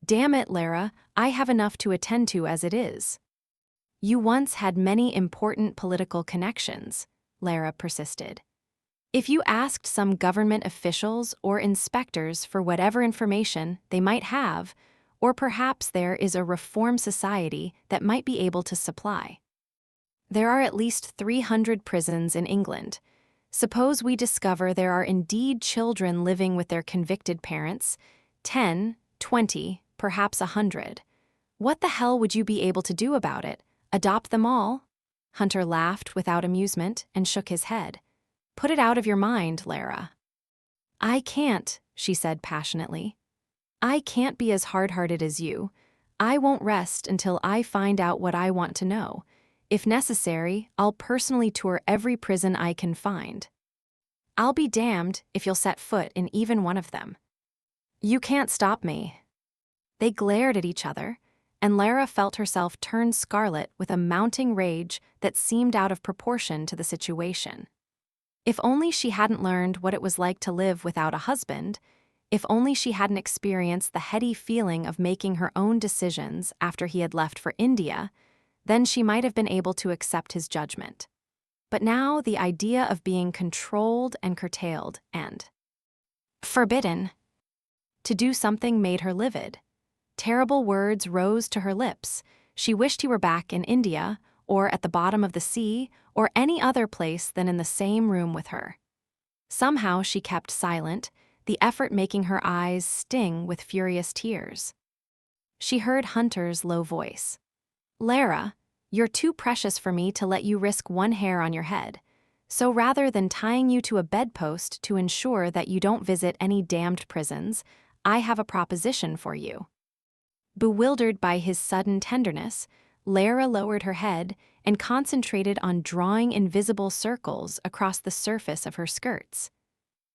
Damn it, Lara, I have enough to attend to as it is. You once had many important political connections, Lara persisted. If you asked some government officials or inspectors for whatever information they might have, or perhaps there is a reform society that might be able to supply. There are at least 300 prisons in England. Suppose we discover there are indeed children living with their convicted parents, 10, 20, perhaps 100. What the hell would you be able to do about it? Adopt them all? Hunter laughed without amusement and shook his head. Put it out of your mind, Lara. I can't, she said passionately. I can't be as hard-hearted as you. I won't rest until I find out what I want to know. If necessary, I'll personally tour every prison I can find. I'll be damned if you'll set foot in even one of them. You can't stop me. They glared at each other, and Lara felt herself turn scarlet with a mounting rage that seemed out of proportion to the situation. If only she hadn't learned what it was like to live without a husband, if only she hadn't experienced the heady feeling of making her own decisions after he had left for India, then she might have been able to accept his judgment. But now the idea of being controlled and curtailed and forbidden to do something made her livid. Terrible words rose to her lips. She wished he were back in India, or at the bottom of the sea, or any other place than in the same room with her. Somehow she kept silent, the effort making her eyes sting with furious tears. She heard Hunter's low voice. Lara, you're too precious for me to let you risk one hair on your head. So rather than tying you to a bedpost to ensure that you don't visit any damned prisons, I have a proposition for you. Bewildered by his sudden tenderness, Lara lowered her head and concentrated on drawing invisible circles across the surface of her skirts.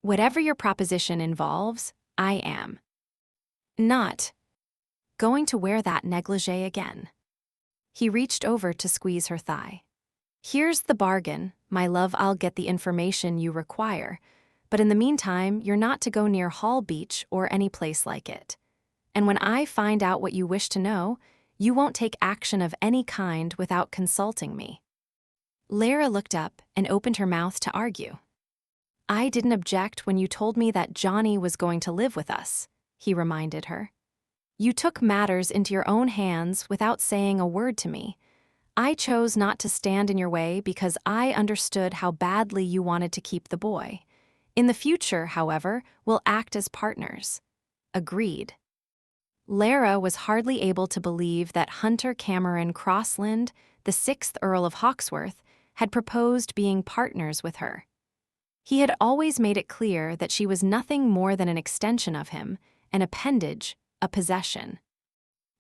Whatever your proposition involves, I am not going to wear that negligee again. He reached over to squeeze her thigh. Here's the bargain, my love, I'll get the information you require, but in the meantime, you're not to go near Hall Beach or any place like it. And when I find out what you wish to know, you won't take action of any kind without consulting me. Lara looked up and opened her mouth to argue. I didn't object when you told me that Johnny was going to live with us, he reminded her. You took matters into your own hands without saying a word to me. I chose not to stand in your way because I understood how badly you wanted to keep the boy. In the future, however, we'll act as partners. Agreed. Lara was hardly able to believe that Hunter Cameron Crossland, the 6th Earl of Hawksworth, had proposed being partners with her. He had always made it clear that she was nothing more than an extension of him, an appendage, a possession.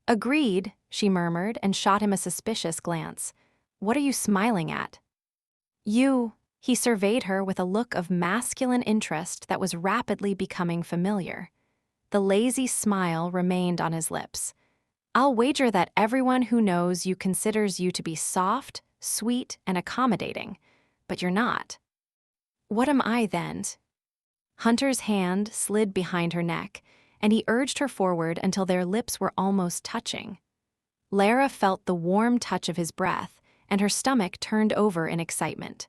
Agreed, she murmured and shot him a suspicious glance. What are you smiling at? You, he surveyed her with a look of masculine interest that was rapidly becoming familiar. The lazy smile remained on his lips. I'll wager that everyone who knows you considers you to be soft, sweet, and accommodating, but you're not. What am I then? Hunter's hand slid behind her neck, and he urged her forward until their lips were almost touching. Lara felt the warm touch of his breath, and her stomach turned over in excitement.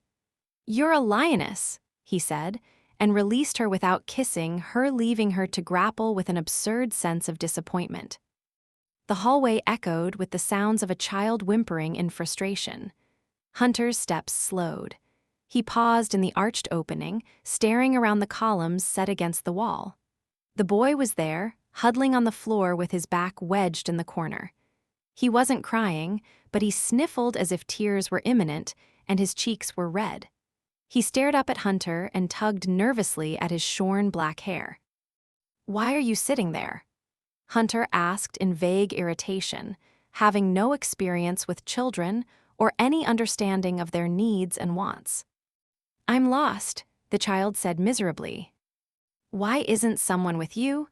You're a lioness, he said, and released her without kissing, her leaving her to grapple with an absurd sense of disappointment. The hallway echoed with the sounds of a child whimpering in frustration. Hunter's steps slowed. He paused in the arched opening, staring around the columns set against the wall. The boy was there, huddling on the floor with his back wedged in the corner. He wasn't crying, but he sniffled as if tears were imminent, and his cheeks were red. He stared up at Hunter and tugged nervously at his shorn black hair. Why are you sitting there? Hunter asked in vague irritation, having no experience with children or any understanding of their needs and wants. I'm lost, the child said miserably. Why isn't someone with you?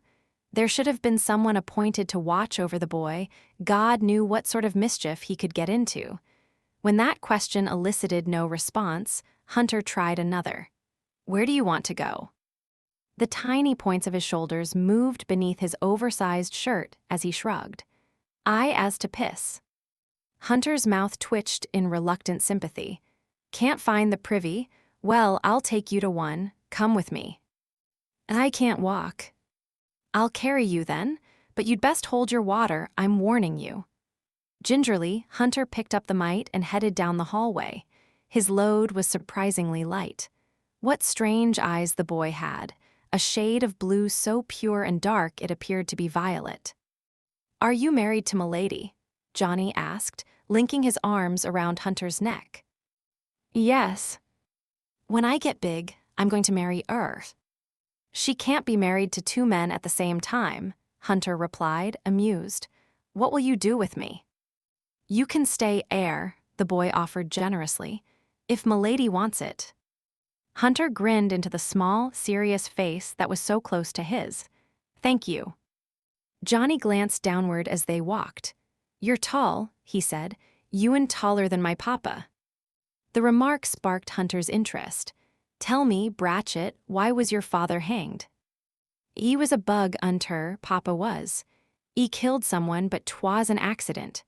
There should have been someone appointed to watch over the boy. God knew what sort of mischief he could get into. When that question elicited no response, Hunter tried another. Where do you want to go? The tiny points of his shoulders moved beneath his oversized shirt as he shrugged. I as to piss. Hunter's mouth twitched in reluctant sympathy. Can't find the privy? Well, I'll take you to one. Come with me. I can't walk. I'll carry you then, but you'd best hold your water, I'm warning you. Gingerly, Hunter picked up the mite and headed down the hallway. His load was surprisingly light. What strange eyes the boy had, a shade of blue so pure and dark it appeared to be violet. "Are you married to Milady?" Johnny asked, linking his arms around Hunter's neck. "Yes. When I get big, I'm going to marry her." "She can't be married to two men at the same time," Hunter replied, amused. "What will you do with me?" "You can stay heir," the boy offered generously, "if Milady wants it." Hunter grinned into the small, serious face that was so close to his. "Thank you." Johnny glanced downward as they walked. "You're tall," he said. "You and taller than my papa." The remark sparked Hunter's interest. "Tell me, Bratchett, why was your father hanged?" "He was a bug 'unter, Papa was. He killed someone, but 'twas an accident."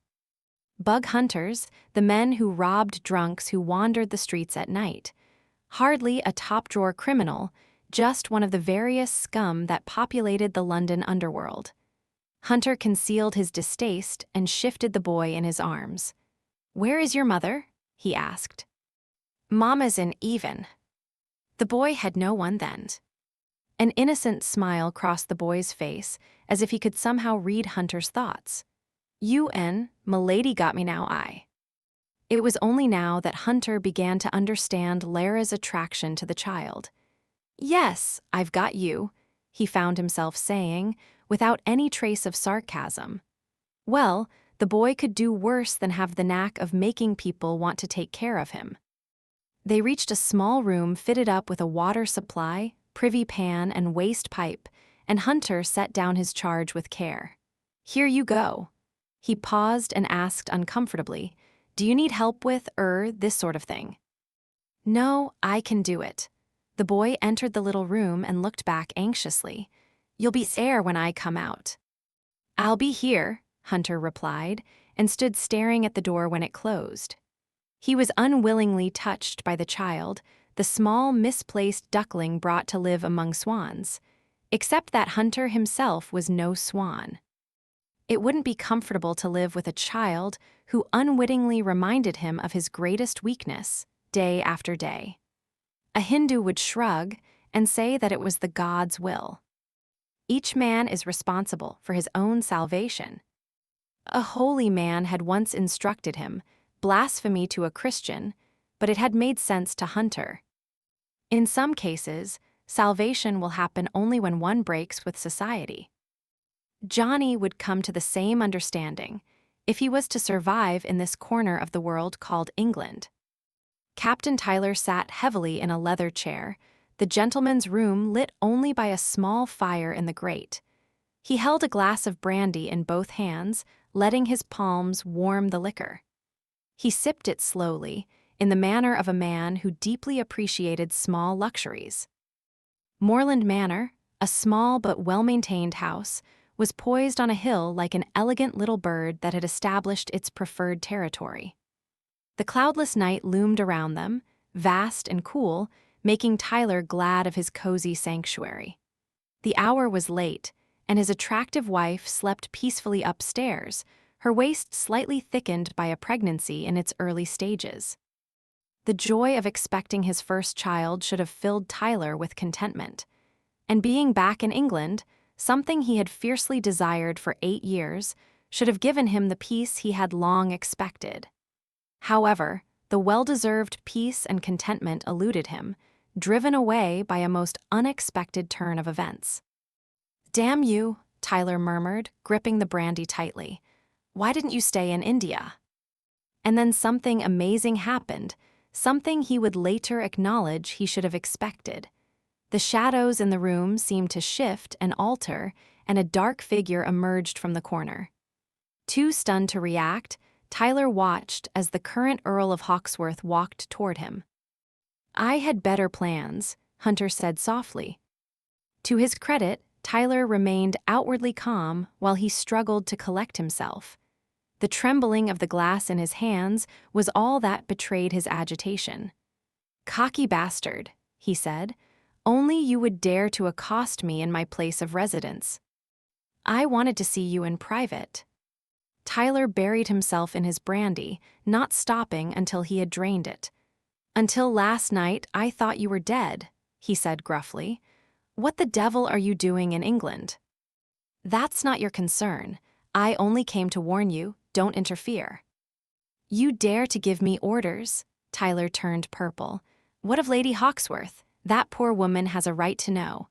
Bug hunters, the men who robbed drunks who wandered the streets at night. Hardly a top-drawer criminal, just one of the various scum that populated the London underworld. Hunter concealed his distaste and shifted the boy in his arms. "Where is your mother?" he asked. "Mama's in Even." The boy had no one then. An innocent smile crossed the boy's face, as if he could somehow read Hunter's thoughts. Milady got me now, I. It was only now that Hunter began to understand Lara's attraction to the child. "Yes, I've got you," he found himself saying, without any trace of sarcasm. Well, the boy could do worse than have the knack of making people want to take care of him. They reached a small room fitted up with a water supply, privy pan, and waste pipe, and Hunter set down his charge with care. "Here you go." He paused and asked uncomfortably, "Do you need help with, this sort of thing?" "No, I can do it." The boy entered the little room and looked back anxiously. "You'll be there when I come out." "I'll be here," Hunter replied, and stood staring at the door when it closed. He was unwillingly touched by the child, the small, misplaced duckling brought to live among swans, except that Hunter himself was no swan. It wouldn't be comfortable to live with a child who unwittingly reminded him of his greatest weakness, day after day. A Hindu would shrug and say that it was the God's will. Each man is responsible for his own salvation. A holy man had once instructed him, blasphemy to a Christian, but it had made sense to Hunter. In some cases, salvation will happen only when one breaks with society. Johnny would come to the same understanding if he was to survive in this corner of the world called England. Captain Tyler sat heavily in a leather chair, the gentleman's room lit only by a small fire in the grate. He held a glass of brandy in both hands, letting his palms warm the liquor. He sipped it slowly, in the manner of a man who deeply appreciated small luxuries. Moreland Manor, a small but well-maintained house, was poised on a hill like an elegant little bird that had established its preferred territory. The cloudless night loomed around them, vast and cool, making Tyler glad of his cozy sanctuary. The hour was late, and his attractive wife slept peacefully upstairs, her waist slightly thickened by a pregnancy in its early stages. The joy of expecting his first child should have filled Tyler with contentment. And being back in England, something he had fiercely desired for 8 years, should have given him the peace he had long expected. However, the well-deserved peace and contentment eluded him, driven away by a most unexpected turn of events. "Damn you," Tyler murmured, gripping the brandy tightly. "Why didn't you stay in India?" And then something amazing happened, something he would later acknowledge he should have expected. The shadows in the room seemed to shift and alter, and a dark figure emerged from the corner. Too stunned to react, Tyler watched as the current Earl of Hawksworth walked toward him. "I had better plans," Hunter said softly. To his credit, Tyler remained outwardly calm while he struggled to collect himself. The trembling of the glass in his hands was all that betrayed his agitation. "Cocky bastard," he said. "Only you would dare to accost me in my place of residence. I wanted to see you in private." Tyler buried himself in his brandy, not stopping until he had drained it. Until last night, I thought you were dead, he said gruffly. What the devil are you doing in England? That's not your concern. I only came to warn you, don't interfere. You dare to give me orders? Tyler turned purple. What of Lady Hawksworth? That poor woman has a right to know.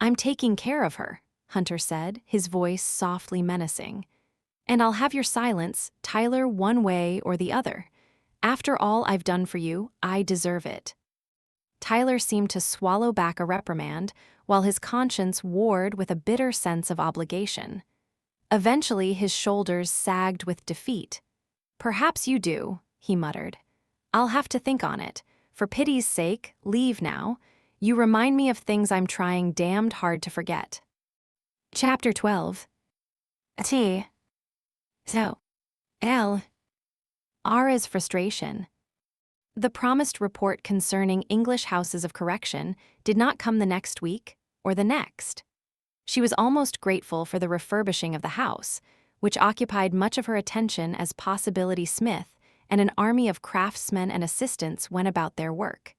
I'm taking care of her, Hunter said, his voice softly menacing. And I'll have your silence, Tyler, one way or the other. After all I've done for you, I deserve it. Tyler seemed to swallow back a reprimand, while his conscience warred with a bitter sense of obligation. Eventually, his shoulders sagged with defeat. Perhaps you do, he muttered. I'll have to think on it. For pity's sake, leave now. You remind me of things I'm trying damned hard to forget. Chapter 12. T. So. L. Lara's frustration. The promised report concerning English houses of correction did not come the next week or the next. She was almost grateful for the refurbishing of the house, which occupied much of her attention as Possibility Smith and an army of craftsmen and assistants went about their work.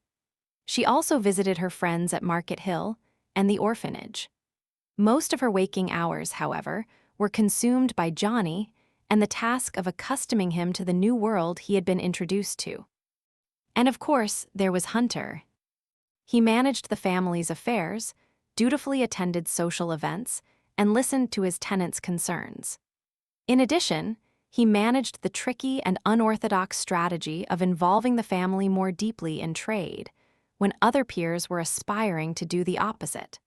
She also visited her friends at Market Hill and the orphanage. Most of her waking hours, however, were consumed by Johnny and the task of accustoming him to the new world he had been introduced to. And of course, there was Hunter. He managed the family's affairs, dutifully attended social events, and listened to his tenants' concerns. In addition, he managed the tricky and unorthodox strategy of involving the family more deeply in trade, when other peers were aspiring to do the opposite.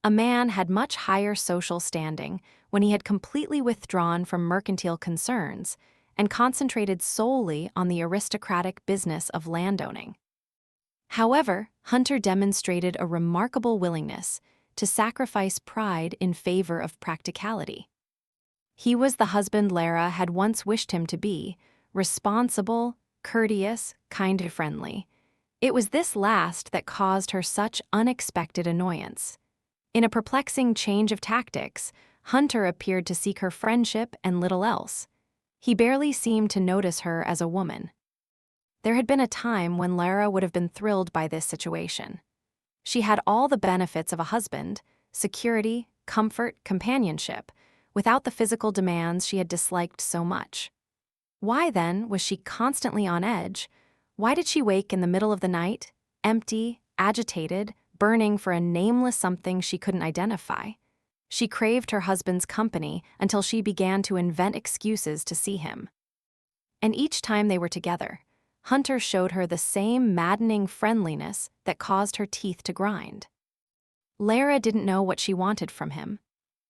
A man had much higher social standing when he had completely withdrawn from mercantile concerns and concentrated solely on the aristocratic business of landowning. However, Hunter demonstrated a remarkable willingness to sacrifice pride in favor of practicality. He was the husband Lara had once wished him to be, responsible, courteous, kind and friendly. It was this last that caused her such unexpected annoyance. In a perplexing change of tactics, Hunter appeared to seek her friendship and little else. He barely seemed to notice her as a woman. There had been a time when Lara would have been thrilled by this situation. She had all the benefits of a husband: security, comfort, companionship, without the physical demands she had disliked so much. Why, then, was she constantly on edge? Why did she wake in the middle of the night, empty, agitated, burning for a nameless something she couldn't identify? She craved her husband's company until she began to invent excuses to see him. And each time they were together, Hunter showed her the same maddening friendliness that caused her teeth to grind. Lara didn't know what she wanted from him.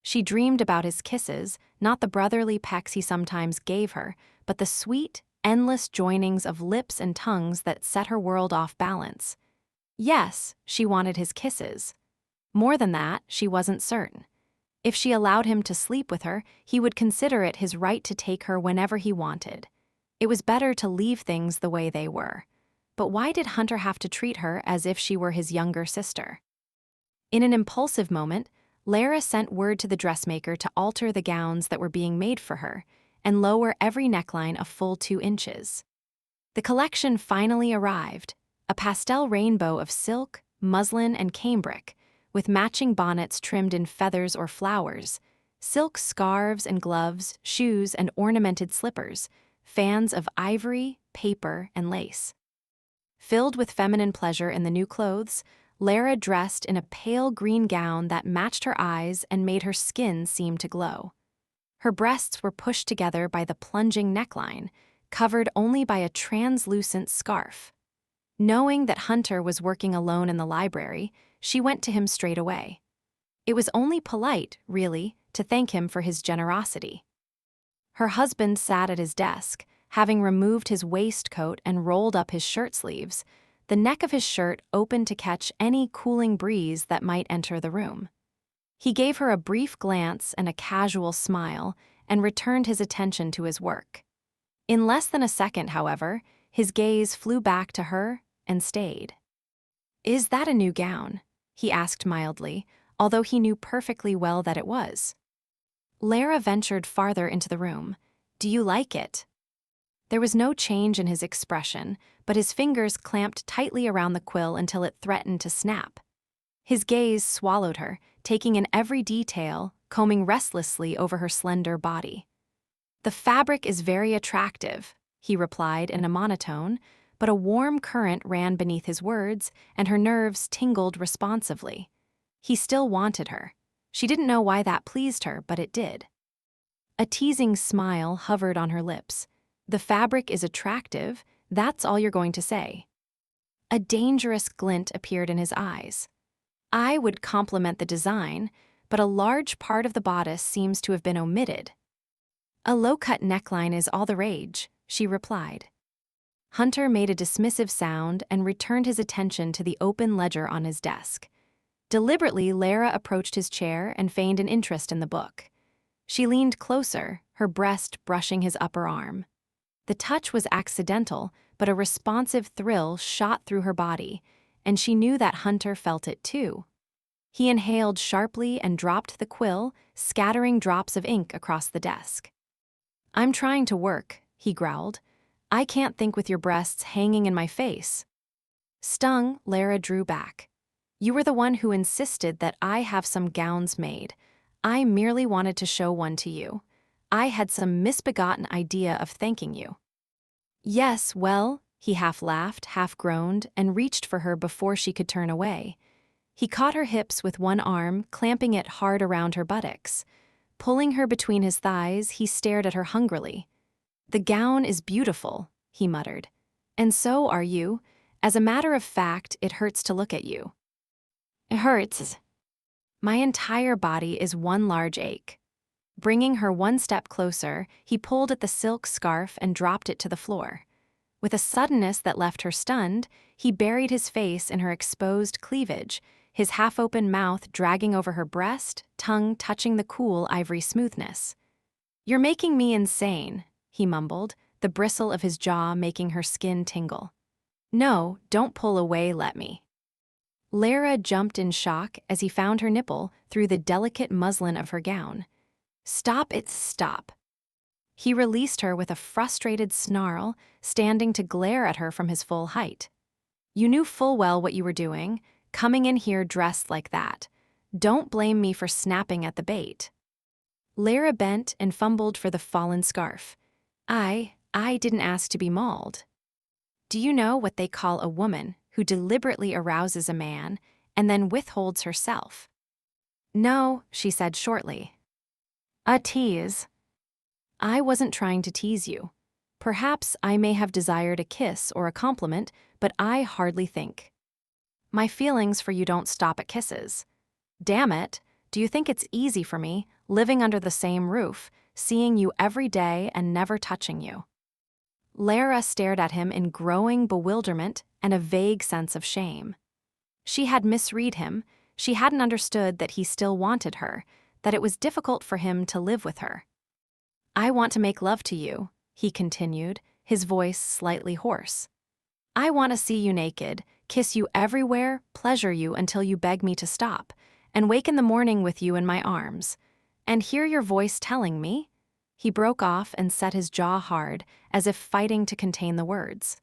She dreamed about his kisses, not the brotherly pecks he sometimes gave her, but the sweet, endless joinings of lips and tongues that set her world off balance. Yes, she wanted his kisses. More than that, she wasn't certain. If she allowed him to sleep with her, he would consider it his right to take her whenever he wanted. It was better to leave things the way they were. But why did Hunter have to treat her as if she were his younger sister? In an impulsive moment, Lara sent word to the dressmaker to alter the gowns that were being made for her and lower every neckline a full 2 inches. The collection finally arrived, a pastel rainbow of silk, muslin, and cambric, with matching bonnets trimmed in feathers or flowers, silk scarves and gloves, shoes and ornamented slippers, fans of ivory, paper, and lace. Filled with feminine pleasure in the new clothes, Lara dressed in a pale green gown that matched her eyes and made her skin seem to glow. Her breasts were pushed together by the plunging neckline, covered only by a translucent scarf. Knowing that Hunter was working alone in the library, she went to him straight away. It was only polite, really, to thank him for his generosity. Her husband sat at his desk, having removed his waistcoat and rolled up his shirt sleeves, the neck of his shirt open to catch any cooling breeze that might enter the room. He gave her a brief glance and a casual smile and returned his attention to his work. In less than a second, however, his gaze flew back to her and stayed. "Is that a new gown?" he asked mildly, although he knew perfectly well that it was. Lara ventured farther into the room. "Do you like it?" There was no change in his expression, but his fingers clamped tightly around the quill until it threatened to snap. His gaze swallowed her, taking in every detail, combing restlessly over her slender body. "The fabric is very attractive," he replied in a monotone, but a warm current ran beneath his words, and her nerves tingled responsively. He still wanted her. She didn't know why that pleased her, but it did. A teasing smile hovered on her lips. "The fabric is attractive, that's all you're going to say." A dangerous glint appeared in his eyes. "I would compliment the design, but a large part of the bodice seems to have been omitted." "A low-cut neckline is all the rage," she replied. Hunter made a dismissive sound and returned his attention to the open ledger on his desk. Deliberately, Lara approached his chair and feigned an interest in the book. She leaned closer, her breast brushing his upper arm. The touch was accidental, but a responsive thrill shot through her body, and she knew that Hunter felt it too. He inhaled sharply and dropped the quill, scattering drops of ink across the desk. "I'm trying to work," he growled. "I can't think with your breasts hanging in my face." Stung, Lara drew back. "You were the one who insisted that I have some gowns made. I merely wanted to show one to you. I had some misbegotten idea of thanking you." "Yes, well," he half laughed, half groaned, and reached for her before she could turn away. He caught her hips with one arm, clamping it hard around her buttocks. Pulling her between his thighs, he stared at her hungrily. "The gown is beautiful," he muttered. "And so are you. As a matter of fact, it hurts to look at you." "It hurts." "My entire body is one large ache." Bringing her one step closer, he pulled at the silk scarf and dropped it to the floor. With a suddenness that left her stunned, he buried his face in her exposed cleavage, his half-open mouth dragging over her breast, tongue touching the cool ivory smoothness. "You're making me insane," he mumbled, the bristle of his jaw making her skin tingle. "No, don't pull away, let me." Lara jumped in shock as he found her nipple through the delicate muslin of her gown. "Stop it, stop." He released her with a frustrated snarl, standing to glare at her from his full height. "You knew full well what you were doing, coming in here dressed like that. Don't blame me for snapping at the bait." Lara bent and fumbled for the fallen scarf. I didn't ask to be mauled." "Do you know what they call a woman who deliberately arouses a man and then withholds herself?" "No," she said shortly. "A tease." "I wasn't trying to tease you. Perhaps I may have desired a kiss or a compliment, but I hardly think. My feelings for you don't stop at kisses. Damn it, do you think it's easy for me, living under the same roof, seeing you every day and never touching you?" Lara stared at him in growing bewilderment and a vague sense of shame. She had misread him. She hadn't understood that he still wanted her, that it was difficult for him to live with her. "I want to make love to you," he continued, his voice slightly hoarse. "I want to see you naked, kiss you everywhere, pleasure you until you beg me to stop, and wake in the morning with you in my arms. And hear your voice telling me?" He broke off and set his jaw hard, as if fighting to contain the words.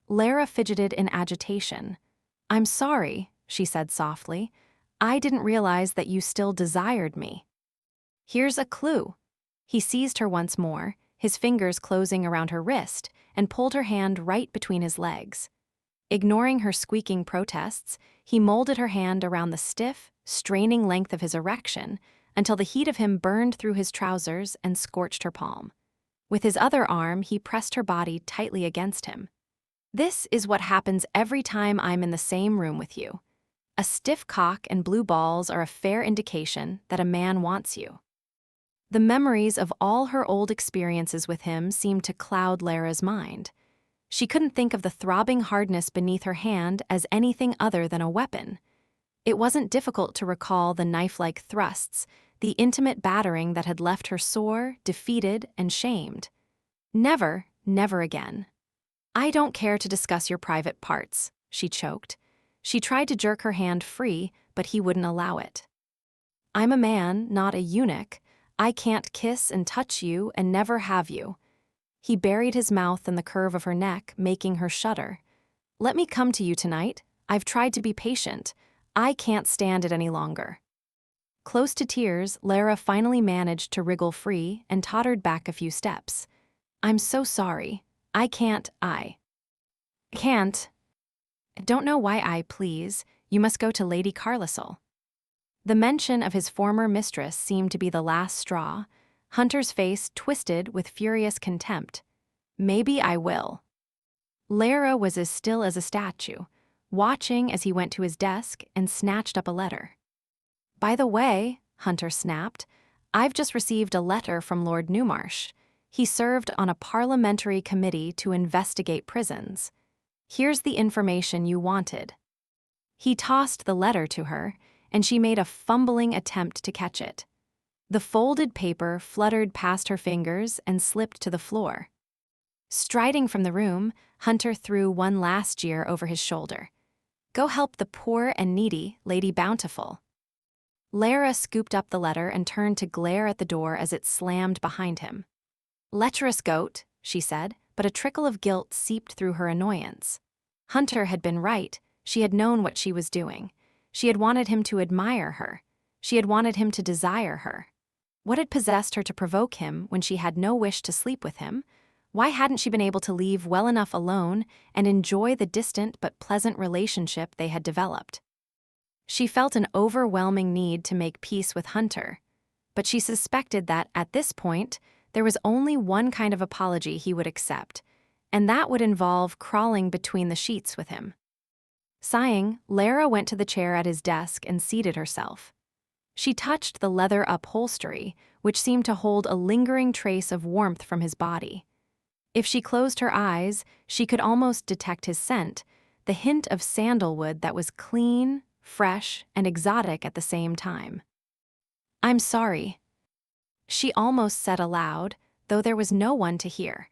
Lara fidgeted in agitation. "I'm sorry," she said softly. "I didn't realize that you still desired me." "Here's a clue." He seized her once more, his fingers closing around her wrist, and pulled her hand right between his legs. Ignoring her squeaking protests, he molded her hand around the stiff, straining length of his erection until the heat of him burned through his trousers and scorched her palm. With his other arm, he pressed her body tightly against him. "This is what happens every time I'm in the same room with you. A stiff cock and blue balls are a fair indication that a man wants you." The memories of all her old experiences with him seemed to cloud Lara's mind. She couldn't think of the throbbing hardness beneath her hand as anything other than a weapon. It wasn't difficult to recall the knife-like thrusts, the intimate battering that had left her sore, defeated, and shamed. Never, never again. "I don't care to discuss your private parts," she choked. She tried to jerk her hand free, but he wouldn't allow it. "I'm a man, not a eunuch. I can't kiss and touch you and never have you." He buried his mouth in the curve of her neck, making her shudder. "Let me come to you tonight. I've tried to be patient. I can't stand it any longer." Close to tears, Lara finally managed to wriggle free and tottered back a few steps. "I'm so sorry. I can't. Don't know why please. You must go to Lady Carlisle." The mention of his former mistress seemed to be the last straw. Hunter's face twisted with furious contempt. "Maybe I will." Lara was as still as a statue, watching as he went to his desk and snatched up a letter. "By the way," Hunter snapped, "I've just received a letter from Lord Newmarsh. He served on a parliamentary committee to investigate prisons. Here's the information you wanted." He tossed the letter to her, and she made a fumbling attempt to catch it. The folded paper fluttered past her fingers and slipped to the floor. Striding from the room, Hunter threw one last jeer over his shoulder. "Go help the poor and needy, Lady Bountiful." Lara scooped up the letter and turned to glare at the door as it slammed behind him. "Lecherous goat," she said, but a trickle of guilt seeped through her annoyance. Hunter had been right. She had known what she was doing. She had wanted him to admire her. She had wanted him to desire her. What had possessed her to provoke him when she had no wish to sleep with him? Why hadn't she been able to leave well enough alone and enjoy the distant but pleasant relationship they had developed? She felt an overwhelming need to make peace with Hunter, but she suspected that, at this point, there was only one kind of apology he would accept, and that would involve crawling between the sheets with him. Sighing, Lara went to the chair at his desk and seated herself. She touched the leather upholstery, which seemed to hold a lingering trace of warmth from his body. If she closed her eyes, she could almost detect his scent, the hint of sandalwood that was clean, fresh, and exotic at the same time. "I'm sorry," she almost said aloud, though there was no one to hear.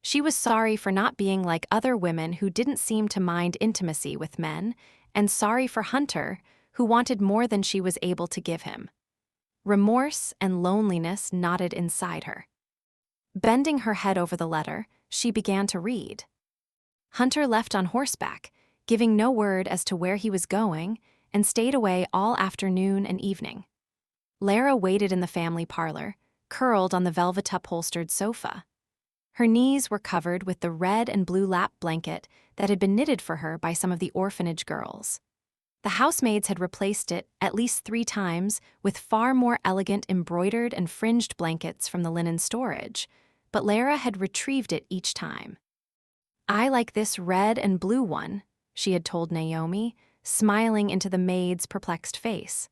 She was sorry for not being like other women who didn't seem to mind intimacy with men, and sorry for Hunter, who wanted more than she was able to give him. Remorse and loneliness knotted inside her. Bending her head over the letter, she began to read. Hunter left on horseback, giving no word as to where he was going, and stayed away all afternoon and evening. Lara waited in the family parlor, curled on the velvet-upholstered sofa. Her knees were covered with the red and blue lap blanket that had been knitted for her by some of the orphanage girls. The housemaids had replaced it at least 3 times with far more elegant embroidered and fringed blankets from the linen storage, but Lara had retrieved it each time. "I like this red and blue one," she had told Naomi, smiling into the maid's perplexed face.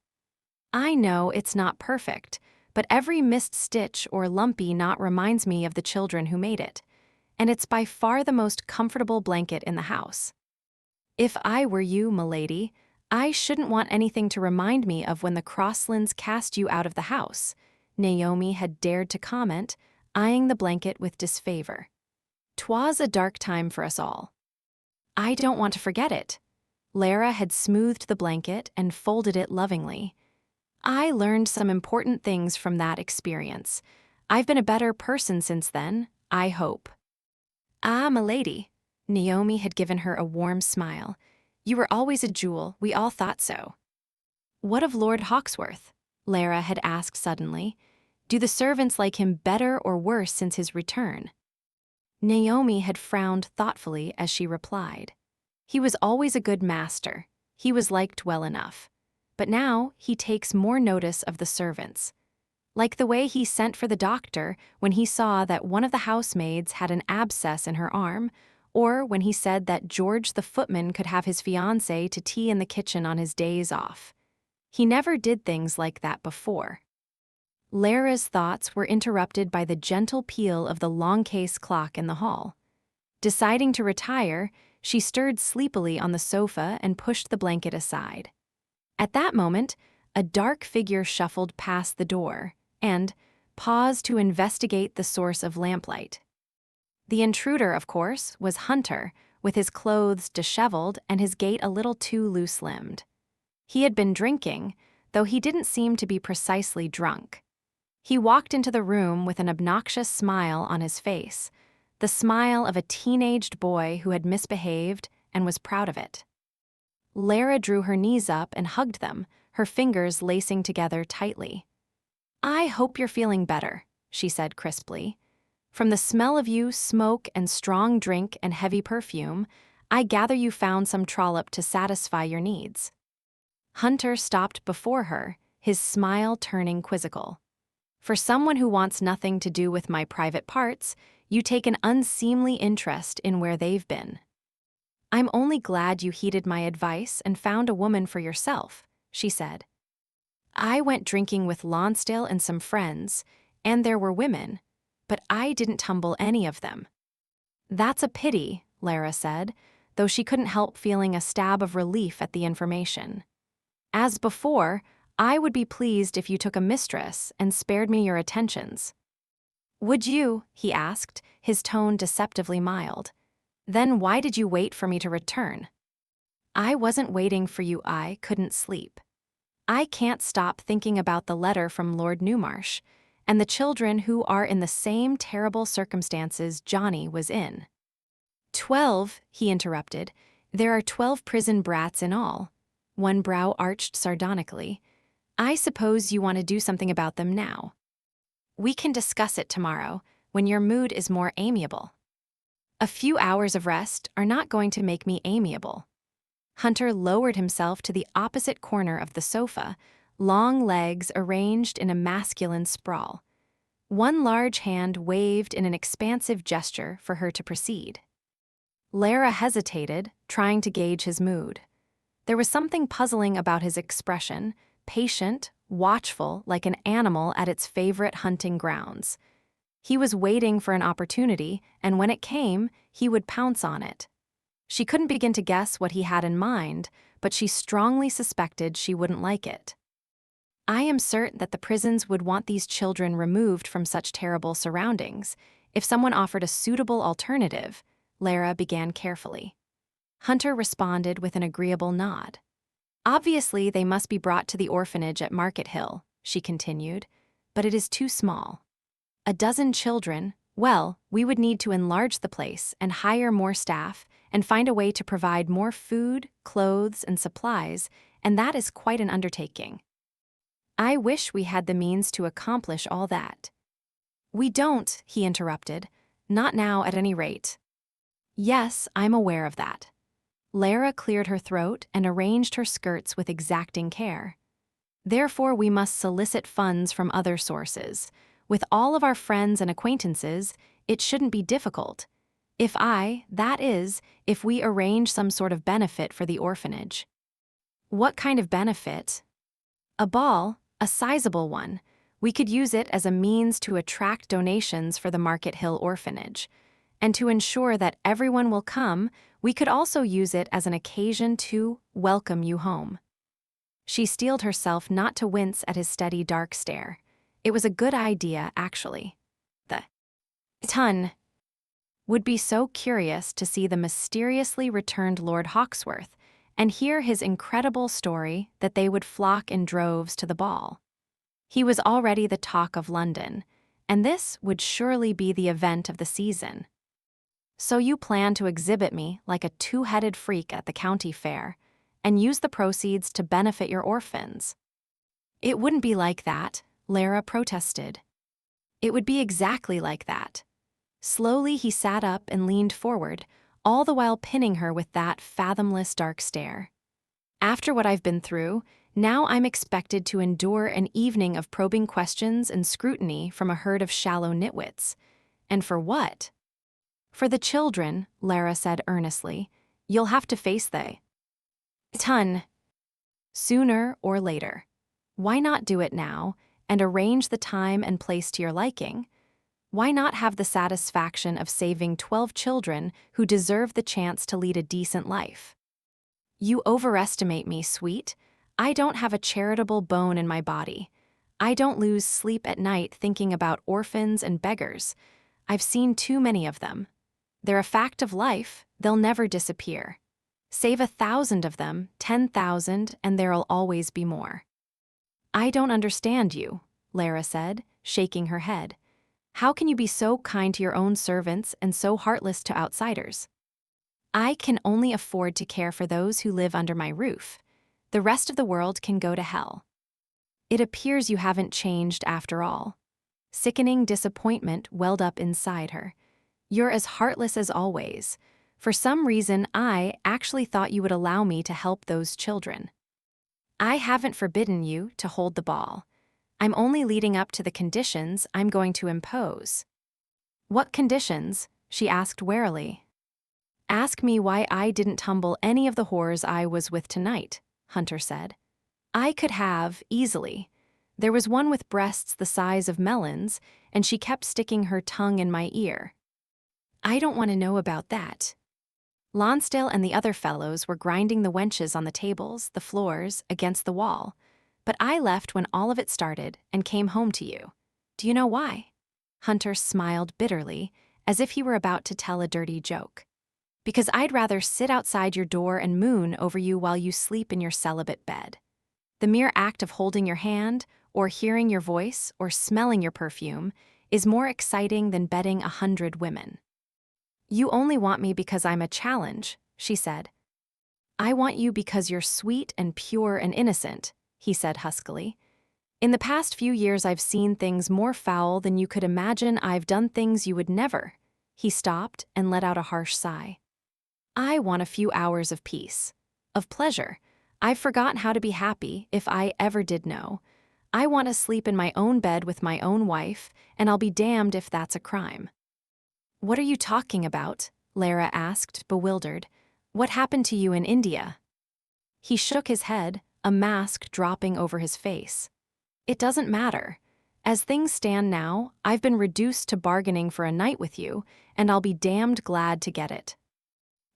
"I know it's not perfect, but every missed stitch or lumpy knot reminds me of the children who made it, and it's by far the most comfortable blanket in the house. If I were you, milady, I shouldn't want anything to remind me of when the Crosslands cast you out of the house," Naomi had dared to comment, eyeing the blanket with disfavor. "'Twas a dark time for us all." "I don't want to forget it." Lara had smoothed the blanket and folded it lovingly. "I learned some important things from that experience. I've been a better person since then, I hope." "Ah, milady," Naomi had given her a warm smile. "You were always a jewel, we all thought so." "What of Lord Hawksworth?" Lara had asked suddenly. "Do the servants like him better or worse since his return?" Naomi had frowned thoughtfully as she replied. "He was always a good master. He was liked well enough. But now he takes more notice of the servants. Like the way he sent for the doctor when he saw that one of the housemaids had an abscess in her arm, or when he said that George the footman could have his fiancée to tea in the kitchen on his days off. He never did things like that before." Lara's thoughts were interrupted by the gentle peal of the long case clock in the hall. Deciding to retire, she stirred sleepily on the sofa and pushed the blanket aside. At that moment, a dark figure shuffled past the door and paused to investigate the source of lamplight. The intruder, of course, was Hunter, with his clothes disheveled and his gait a little too loose-limbed. He had been drinking, though he didn't seem to be precisely drunk. He walked into the room with an obnoxious smile on his face, the smile of a teenaged boy who had misbehaved and was proud of it. Lara drew her knees up and hugged them, her fingers lacing together tightly. "I hope you're feeling better," she said crisply. "From the smell of you, smoke and strong drink and heavy perfume, I gather you found some trollop to satisfy your needs." Hunter stopped before her, his smile turning quizzical. "For someone who wants nothing to do with my private parts, you take an unseemly interest in where they've been." "I'm only glad you heeded my advice and found a woman for yourself," she said. "I went drinking with Lonsdale and some friends, and there were women, but I didn't tumble any of them." "That's a pity," Lara said, though she couldn't help feeling a stab of relief at the information. "As before, I would be pleased if you took a mistress and spared me your attentions." "Would you?" he asked, his tone deceptively mild. "Then why did you wait for me to return?" "I wasn't waiting for you. I couldn't sleep. I can't stop thinking about the letter from Lord Newmarsh, and the children who are in the same terrible circumstances Johnny was in." 12, he interrupted. "There are 12 prison brats in all." One brow arched sardonically. "I suppose you want to do something about them now." "We can discuss it tomorrow, when your mood is more amiable." "A few hours of rest are not going to make me amiable." Hunter lowered himself to the opposite corner of the sofa, long legs arranged in a masculine sprawl. One large hand waved in an expansive gesture for her to proceed. Lara hesitated, trying to gauge his mood. There was something puzzling about his expression, patient, watchful, like an animal at its favorite hunting grounds. He was waiting for an opportunity, and when it came, he would pounce on it. She couldn't begin to guess what he had in mind, but she strongly suspected she wouldn't like it. "I am certain that the prisons would want these children removed from such terrible surroundings. If someone offered a suitable alternative," Lara began carefully. Hunter responded with an agreeable nod. "Obviously, they must be brought to the orphanage at Market Hill," she continued, "but it is too small. 12 children, well, we would need to enlarge the place and hire more staff and find a way to provide more food, clothes, and supplies, and that is quite an undertaking. I wish we had the means to accomplish all that." "We don't," he interrupted. "Not now, at any rate." "Yes, I'm aware of that." Lara cleared her throat and arranged her skirts with exacting care. "Therefore, we must solicit funds from other sources. With all of our friends and acquaintances, it shouldn't be difficult. That is, if we arrange some sort of benefit for the orphanage." "What kind of benefit?" "A ball, a sizable one. We could use it as a means to attract donations for the Market Hill orphanage. And to ensure that everyone will come, we could also use it as an occasion to welcome you home." She steeled herself not to wince at his steady dark stare. It was a good idea, actually. The ton would be so curious to see the mysteriously returned Lord Hawksworth and hear his incredible story that they would flock in droves to the ball. He was already the talk of London, and this would surely be the event of the season. "So you plan to exhibit me like a two-headed freak at the county fair and use the proceeds to benefit your orphans?" "It wouldn't be like that," Lara protested. "It would be exactly like that." Slowly he sat up and leaned forward, all the while pinning her with that fathomless dark stare. "After what I've been through, now I'm expected to endure an evening of probing questions and scrutiny from a herd of shallow nitwits. And for what?" "For the children," Lara said earnestly. "You'll have to face the ton sooner or later. Why not do it now and arrange the time and place to your liking? Why not have the satisfaction of saving 12 children who deserve the chance to lead a decent life?" "You overestimate me, sweet. I don't have a charitable bone in my body. I don't lose sleep at night thinking about orphans and beggars. I've seen too many of them. They're a fact of life, they'll never disappear. Save 1,000 of them, 10,000, and there'll always be more." "I don't understand you," Lara said, shaking her head. How can you be so kind to your own servants and so heartless to outsiders? I can only afford to care for those who live under my roof. The rest of the world can go to hell. It appears you haven't changed after all. Sickening disappointment welled up inside her. You're as heartless as always. For some reason, I actually thought you would allow me to help those children. I haven't forbidden you to hold the ball. I'm only leading up to the conditions I'm going to impose. What conditions? She asked warily. Ask me why I didn't tumble any of the whores I was with tonight, Hunter said. I could have, easily. There was one with breasts the size of melons, and she kept sticking her tongue in my ear. I don't want to know about that. Lonsdale and the other fellows were grinding the wenches on the tables, the floors, against the wall, but I left when all of it started and came home to you. Do you know why? Hunter smiled bitterly, as if he were about to tell a dirty joke. Because I'd rather sit outside your door and moon over you while you sleep in your celibate bed. The mere act of holding your hand, or hearing your voice, or smelling your perfume, is more exciting than bedding 100 women. You only want me because I'm a challenge, she said. I want you because you're sweet and pure and innocent, he said huskily. In the past few years I've seen things more foul than you could imagine. I've done things you would never. He stopped and let out a harsh sigh. I want a few hours of peace, of pleasure. I've forgotten how to be happy, if I ever did know. I want to sleep in my own bed with my own wife, and I'll be damned if that's a crime. What are you talking about? Lara asked, bewildered. What happened to you in India? He shook his head, a mask dropping over his face. It doesn't matter. As things stand now, I've been reduced to bargaining for a night with you, and I'll be damned glad to get it.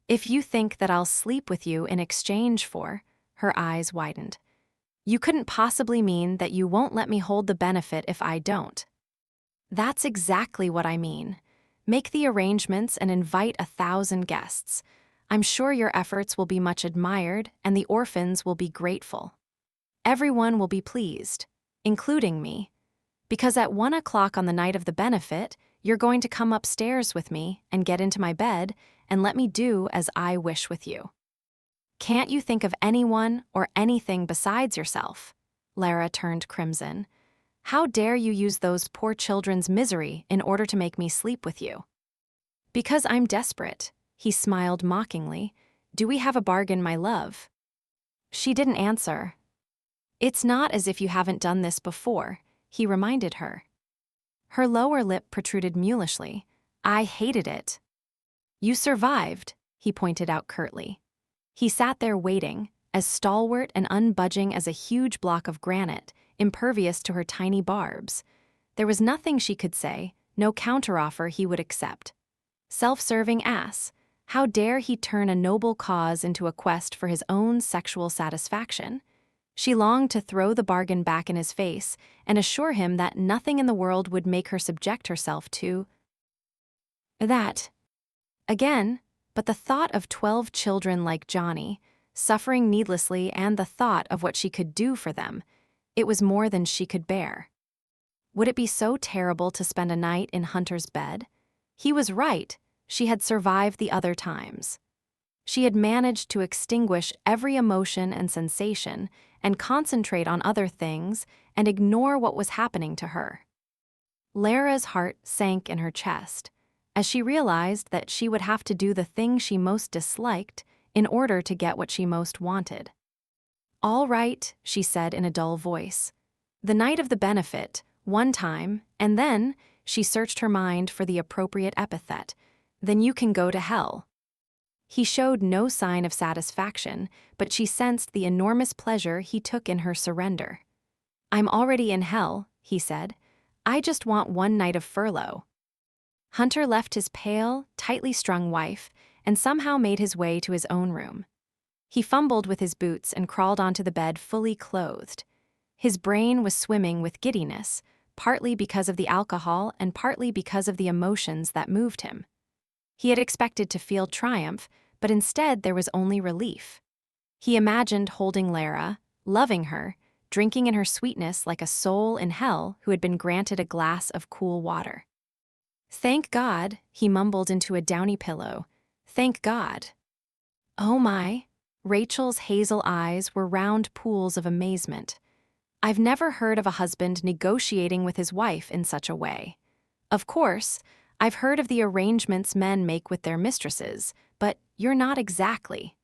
If you think that I'll sleep with you in exchange for, her eyes widened. You couldn't possibly mean that you won't let me hold the benefit if I don't. That's exactly what I mean. Make the arrangements and invite 1,000 guests. I'm sure your efforts will be much admired and the orphans will be grateful. Everyone will be pleased, including me, because at 1 o'clock on the night of the benefit, you're going to come upstairs with me and get into my bed and let me do as I wish with you. Can't you think of anyone or anything besides yourself? Lara turned crimson. How dare you use those poor children's misery in order to make me sleep with you? Because I'm desperate, he smiled mockingly. Do we have a bargain, my love? She didn't answer. It's not as if you haven't done this before, he reminded her. Her lower lip protruded mulishly. I hated it. You survived, he pointed out curtly. He sat there waiting, as stalwart and unbudging as a huge block of granite, impervious to her tiny barbs. There was nothing she could say, no counteroffer he would accept. Self-serving ass, how dare he turn a noble cause into a quest for his own sexual satisfaction? She longed to throw the bargain back in his face and assure him that nothing in the world would make her subject herself to that. Again, but the thought of 12 children like Johnny, suffering needlessly, and the thought of what she could do for them, it was more than she could bear. Would it be so terrible to spend a night in Hunter's bed? He was right, she had survived the other times. She had managed to extinguish every emotion and sensation and concentrate on other things and ignore what was happening to her. Lara's heart sank in her chest as she realized that she would have to do the thing she most disliked in order to get what she most wanted. All right, she said in a dull voice. The night of the benefit, one time, and then, she searched her mind for the appropriate epithet, then you can go to hell. He showed no sign of satisfaction, but she sensed the enormous pleasure he took in her surrender. I'm already in hell, he said. I just want one night of furlough. Hunter left his pale, tightly strung wife and somehow made his way to his own room. He fumbled with his boots and crawled onto the bed fully clothed. His brain was swimming with giddiness, partly because of the alcohol and partly because of the emotions that moved him. He had expected to feel triumph, but instead there was only relief. He imagined holding Lara, loving her, drinking in her sweetness like a soul in hell who had been granted a glass of cool water. Thank God, he mumbled into a downy pillow. Thank God. Oh my. Rachel's hazel eyes were round pools of amazement. I've never heard of a husband negotiating with his wife in such a way. Of course, I've heard of the arrangements men make with their mistresses, but you're not exactly.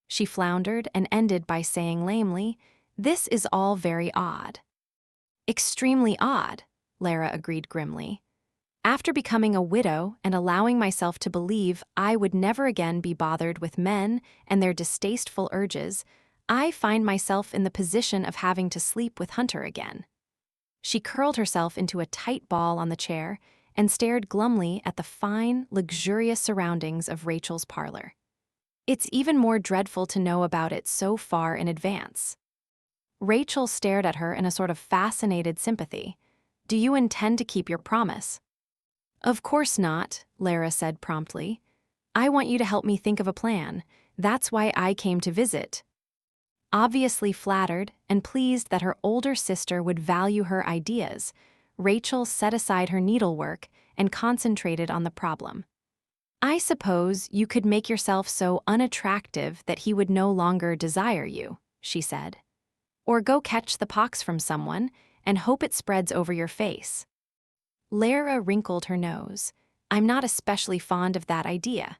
She floundered and ended by saying lamely, "This is all very odd." Extremely odd, Lara agreed grimly. After becoming a widow and allowing myself to believe I would never again be bothered with men and their distasteful urges, I find myself in the position of having to sleep with Hunter again. She curled herself into a tight ball on the chair and stared glumly at the fine, luxurious surroundings of Rachel's parlor. It's even more dreadful to know about it so far in advance. Rachel stared at her in a sort of fascinated sympathy. Do you intend to keep your promise? Of course not, Lara said promptly. I want you to help me think of a plan. That's why I came to visit. Obviously flattered and pleased that her older sister would value her ideas, Rachel set aside her needlework and concentrated on the problem. I suppose you could make yourself so unattractive that he would no longer desire you, she said. Or go catch the pox from someone and hope it spreads over your face. Lara wrinkled her nose. I'm not especially fond of that idea.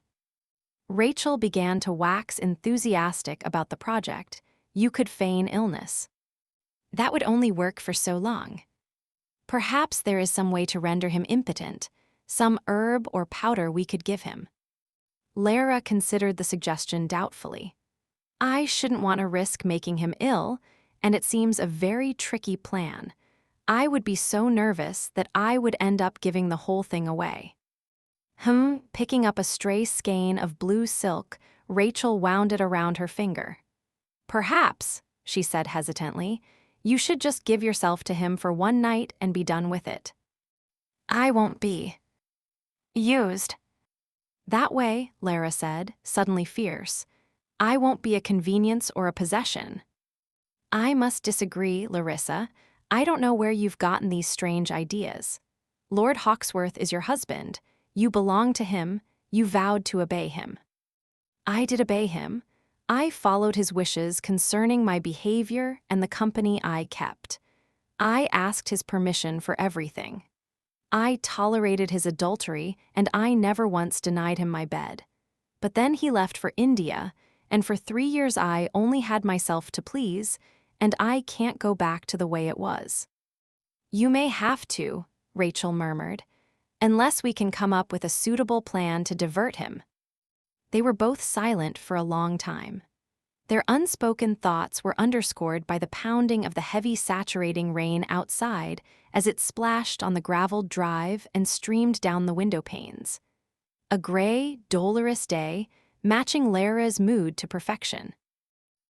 Rachel began to wax enthusiastic about the project. You could feign illness. That would only work for so long. Perhaps there is some way to render him impotent, some herb or powder we could give him. Lara considered the suggestion doubtfully. I shouldn't want to risk making him ill, and it seems a very tricky plan. I would be so nervous that I would end up giving the whole thing away. Picking up a stray skein of blue silk, Rachel wound it around her finger. Perhaps, she said hesitantly, you should just give yourself to him for one night and be done with it. I won't be used. That way, Lara said, suddenly fierce. I won't be a convenience or a possession. I must disagree, Larissa. I don't know where you've gotten these strange ideas. Lord Hawksworth is your husband. You belong to him. You vowed to obey him. I did obey him. I followed his wishes concerning my behavior and the company I kept. I asked his permission for everything. I tolerated his adultery, and I never once denied him my bed. But then he left for India, and for 3 years I only had myself to please, and I can't go back to the way it was. You may have to, Rachel murmured, unless we can come up with a suitable plan to divert him. They were both silent for a long time. Their unspoken thoughts were underscored by the pounding of the heavy saturating rain outside as it splashed on the graveled drive and streamed down the window panes. A gray, dolorous day, matching Lara's mood to perfection.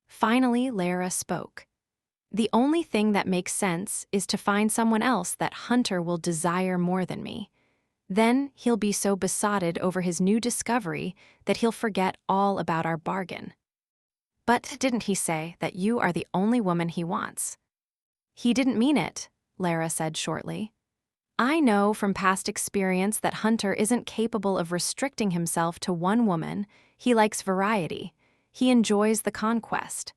Finally, Lara spoke. The only thing that makes sense is to find someone else that Hunter will desire more than me. Then he'll be so besotted over his new discovery that he'll forget all about our bargain. But didn't he say that you are the only woman he wants? He didn't mean it, Lara said shortly. I know from past experience that Hunter isn't capable of restricting himself to one woman. He likes variety. He enjoys the conquest.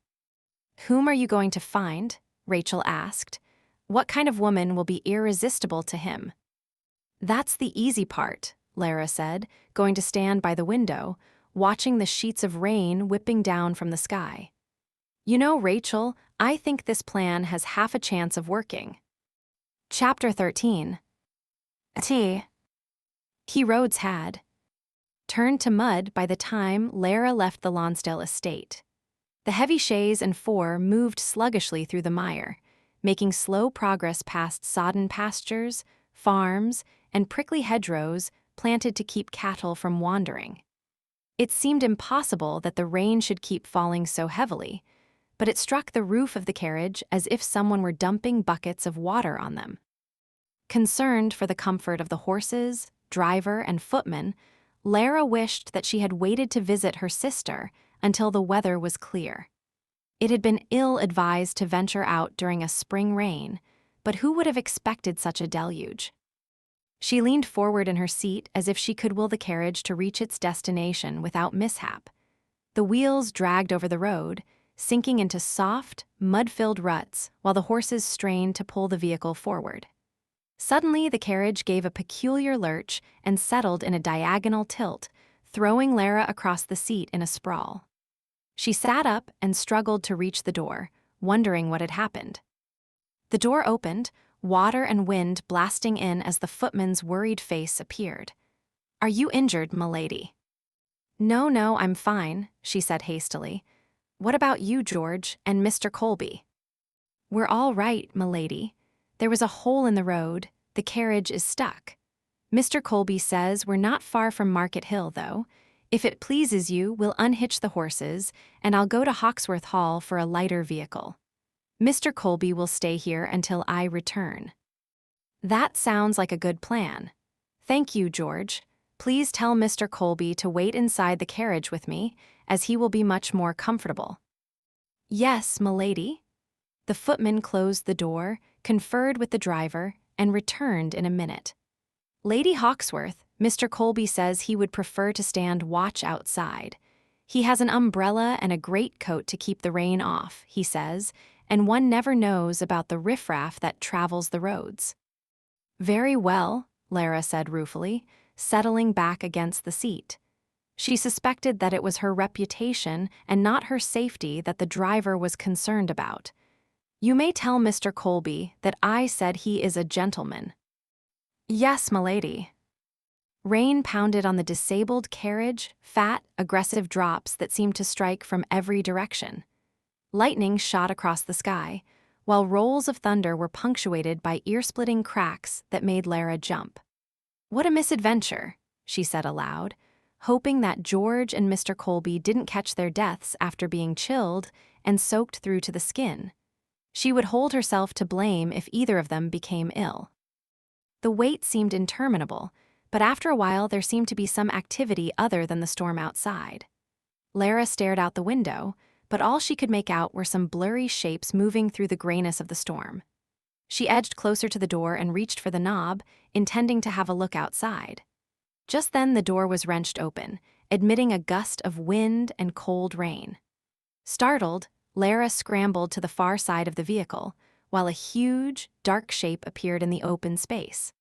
Whom are you going to find? Rachel asked. What kind of woman will be irresistible to him? That's the easy part, Lara said, going to stand by the window, watching the sheets of rain whipping down from the sky. You know, Rachel, I think this plan has half a chance of working. Chapter 13. He roads had turned to mud by the time Lara left the Lonsdale estate. The heavy chaise and four moved sluggishly through the mire, making slow progress past sodden pastures, farms, and prickly hedgerows planted to keep cattle from wandering. It seemed impossible that the rain should keep falling so heavily, but it struck the roof of the carriage as if someone were dumping buckets of water on them. Concerned for the comfort of the horses, driver, and footman, Lara wished that she had waited to visit her sister until the weather was clear. It had been ill-advised to venture out during a spring rain, but who would have expected such a deluge? She leaned forward in her seat as if she could will the carriage to reach its destination without mishap. The wheels dragged over the road, sinking into soft, mud-filled ruts while the horses strained to pull the vehicle forward. Suddenly, the carriage gave a peculiar lurch and settled in a diagonal tilt, throwing Lara across the seat in a sprawl. She sat up and struggled to reach the door, wondering what had happened. The door opened, water and wind blasting in as the footman's worried face appeared. "Are you injured, milady?" No, I'm fine," she said hastily. "What about you, George, and Mr. Colby?" "We're all right, milady. There was a hole in the road. The carriage is stuck. Mr. Colby says we're not far from Market Hill, though. If it pleases you, we'll unhitch the horses, and I'll go to Hawksworth Hall for a lighter vehicle. Mr. Colby will stay here until I return." "That sounds like a good plan. Thank you, George. Please tell Mr. Colby to wait inside the carriage with me, as he will be much more comfortable." "Yes, milady." The footman closed the door, conferred with the driver, and returned in a minute. "Lady Hawksworth, Mr. Colby says he would prefer to stand watch outside. He has an umbrella and a greatcoat to keep the rain off, he says, and one never knows about the riffraff that travels the roads." "Very well," Lara said ruefully, settling back against the seat. She suspected that it was her reputation and not her safety that the driver was concerned about. "You may tell Mr. Colby that I said he is a gentleman." "Yes, milady." Rain pounded on the disabled carriage, fat, aggressive drops that seemed to strike from every direction. Lightning shot across the sky, while rolls of thunder were punctuated by ear-splitting cracks that made Lara jump. "What a misadventure," she said aloud, hoping that George and Mr. Colby didn't catch their deaths after being chilled and soaked through to the skin. She would hold herself to blame if either of them became ill. The wait seemed interminable, but after a while there seemed to be some activity other than the storm outside. Lara stared out the window, but all she could make out were some blurry shapes moving through the grayness of the storm. She edged closer to the door and reached for the knob, intending to have a look outside. Just then the door was wrenched open, admitting a gust of wind and cold rain. Startled, Lara scrambled to the far side of the vehicle, while a huge, dark shape appeared in the open space.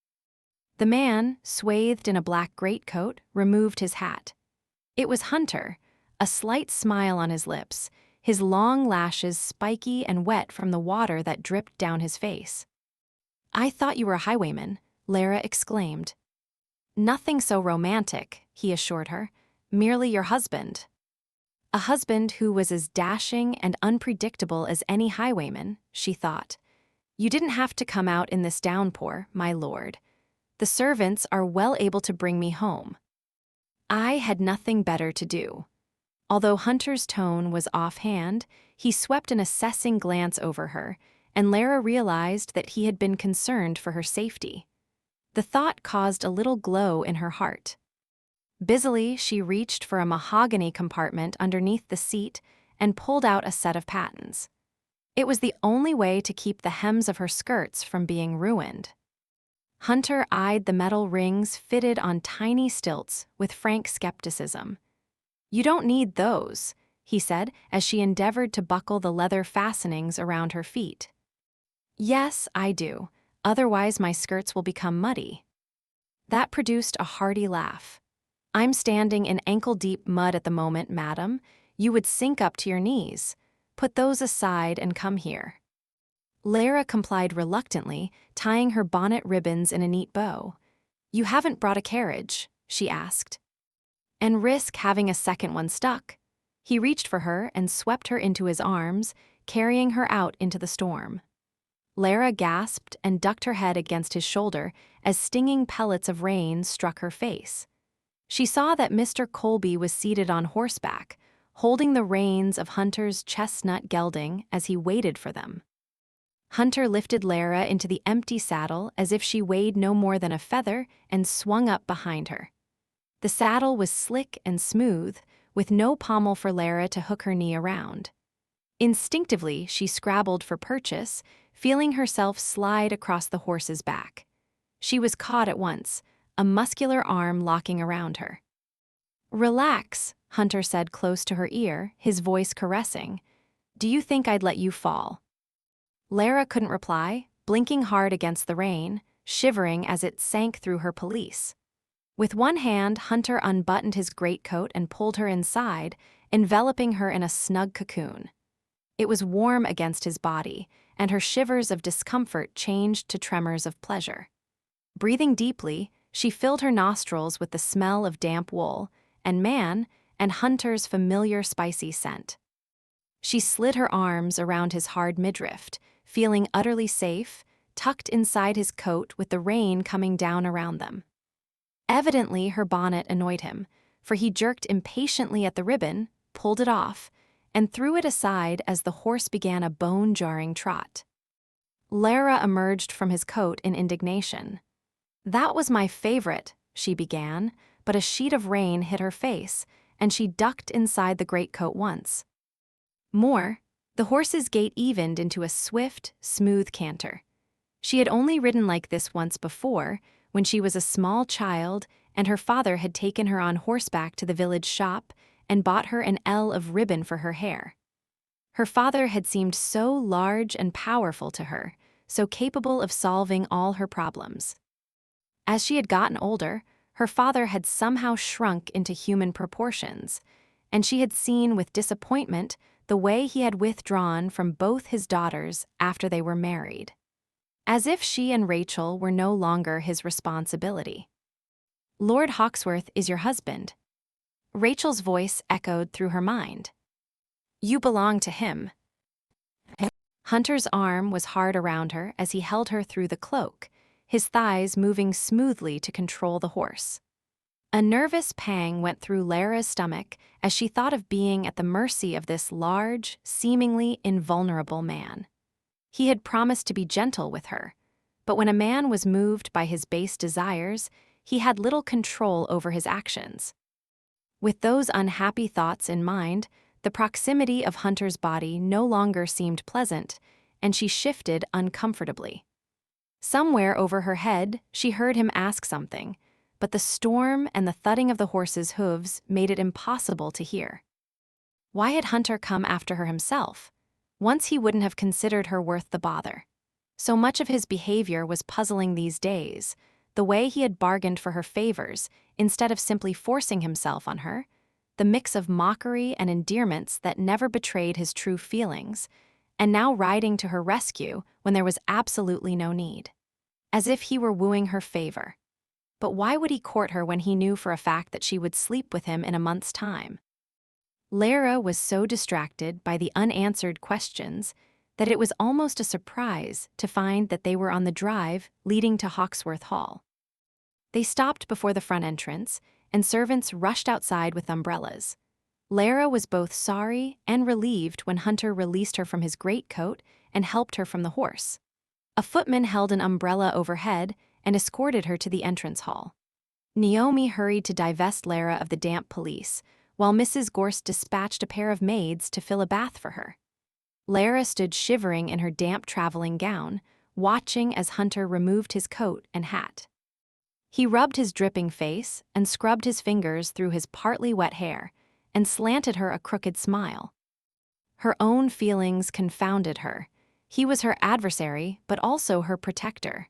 The man, swathed in a black greatcoat, removed his hat. It was Hunter, a slight smile on his lips, his long lashes spiky and wet from the water that dripped down his face. "I thought you were a highwayman," Lara exclaimed. "Nothing so romantic," he assured her, "merely your husband." A husband who was as dashing and unpredictable as any highwayman, she thought. "You didn't have to come out in this downpour, my lord. The servants are well able to bring me home." "I had nothing better to do." Although Hunter's tone was offhand, he swept an assessing glance over her, and Lara realized that he had been concerned for her safety. The thought caused a little glow in her heart. Busily, she reached for a mahogany compartment underneath the seat and pulled out a set of patins. It was the only way to keep the hems of her skirts from being ruined. Hunter eyed the metal rings fitted on tiny stilts with frank skepticism. "You don't need those," he said as she endeavored to buckle the leather fastenings around her feet. "Yes, I do. Otherwise my skirts will become muddy." That produced a hearty laugh. "I'm standing in ankle-deep mud at the moment, madam. You would sink up to your knees. Put those aside and come here." Lara complied reluctantly, tying her bonnet ribbons in a neat bow. "You haven't brought a carriage?" she asked. "And risk having a second one stuck." He reached for her and swept her into his arms, carrying her out into the storm. Lara gasped and ducked her head against his shoulder as stinging pellets of rain struck her face. She saw that Mr. Colby was seated on horseback, holding the reins of Hunter's chestnut gelding as he waited for them. Hunter lifted Lara into the empty saddle as if she weighed no more than a feather and swung up behind her. The saddle was slick and smooth, with no pommel for Lara to hook her knee around. Instinctively, she scrabbled for purchase, feeling herself slide across the horse's back. She was caught at once, a muscular arm locking around her. "Relax," Hunter said close to her ear, his voice caressing. "Do you think I'd let you fall?" Lara couldn't reply, blinking hard against the rain, shivering as it sank through her pelisse. With one hand, Hunter unbuttoned his greatcoat and pulled her inside, enveloping her in a snug cocoon. It was warm against his body, and her shivers of discomfort changed to tremors of pleasure. Breathing deeply, she filled her nostrils with the smell of damp wool, and Hunter's familiar spicy scent. She slid her arms around his hard midriff, feeling utterly safe, tucked inside his coat with the rain coming down around them. Evidently, her bonnet annoyed him, for he jerked impatiently at the ribbon, pulled it off, and threw it aside as the horse began a bone-jarring trot. Lara emerged from his coat in indignation. "That was my favorite," she began, but a sheet of rain hit her face, and she ducked inside the greatcoat once. More, the horse's gait evened into a swift, smooth canter. She had only ridden like this once before, when she was a small child and her father had taken her on horseback to the village shop and bought her an ell of ribbon for her hair. Her father had seemed so large and powerful to her, so capable of solving all her problems. As she had gotten older, her father had somehow shrunk into human proportions, and she had seen with disappointment the way he had withdrawn from both his daughters after they were married. As if she and Rachel were no longer his responsibility. "Lord Hawksworth is your husband." Rachel's voice echoed through her mind. "You belong to him." Hunter's arm was hard around her as he held her through the cloak, his thighs moving smoothly to control the horse. A nervous pang went through Lara's stomach as she thought of being at the mercy of this large, seemingly invulnerable man. He had promised to be gentle with her, but when a man was moved by his base desires, he had little control over his actions. With those unhappy thoughts in mind, the proximity of Hunter's body no longer seemed pleasant, and she shifted uncomfortably. Somewhere over her head, she heard him ask something, but the storm and the thudding of the horse's hooves made it impossible to hear. Why had Hunter come after her himself? Once he wouldn't have considered her worth the bother. So much of his behavior was puzzling these days, the way he had bargained for her favors instead of simply forcing himself on her, the mix of mockery and endearments that never betrayed his true feelings, and now riding to her rescue when there was absolutely no need. As if he were wooing her favor. But why would he court her when he knew for a fact that she would sleep with him in a month's time? Lara was so distracted by the unanswered questions that it was almost a surprise to find that they were on the drive leading to Hawksworth Hall. They stopped before the front entrance, and servants rushed outside with umbrellas. Lara was both sorry and relieved when Hunter released her from his greatcoat and helped her from the horse. A footman held an umbrella overhead and escorted her to the entrance hall. Naomi hurried to divest Lara of the damp pelisse, while Mrs. Gorst dispatched a pair of maids to fill a bath for her. Lara stood shivering in her damp traveling gown, watching as Hunter removed his coat and hat. He rubbed his dripping face and scrubbed his fingers through his partly wet hair and slanted her a crooked smile. Her own feelings confounded her. He was her adversary, but also her protector.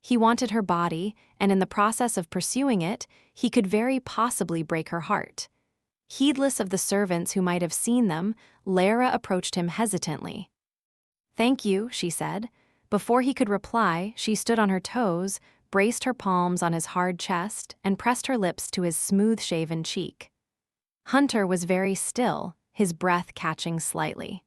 He wanted her body, and in the process of pursuing it, he could very possibly break her heart. Heedless of the servants who might have seen them, Lara approached him hesitantly. "Thank you," she said. Before he could reply, she stood on her toes, braced her palms on his hard chest, and pressed her lips to his smooth-shaven cheek. Hunter was very still, his breath catching slightly.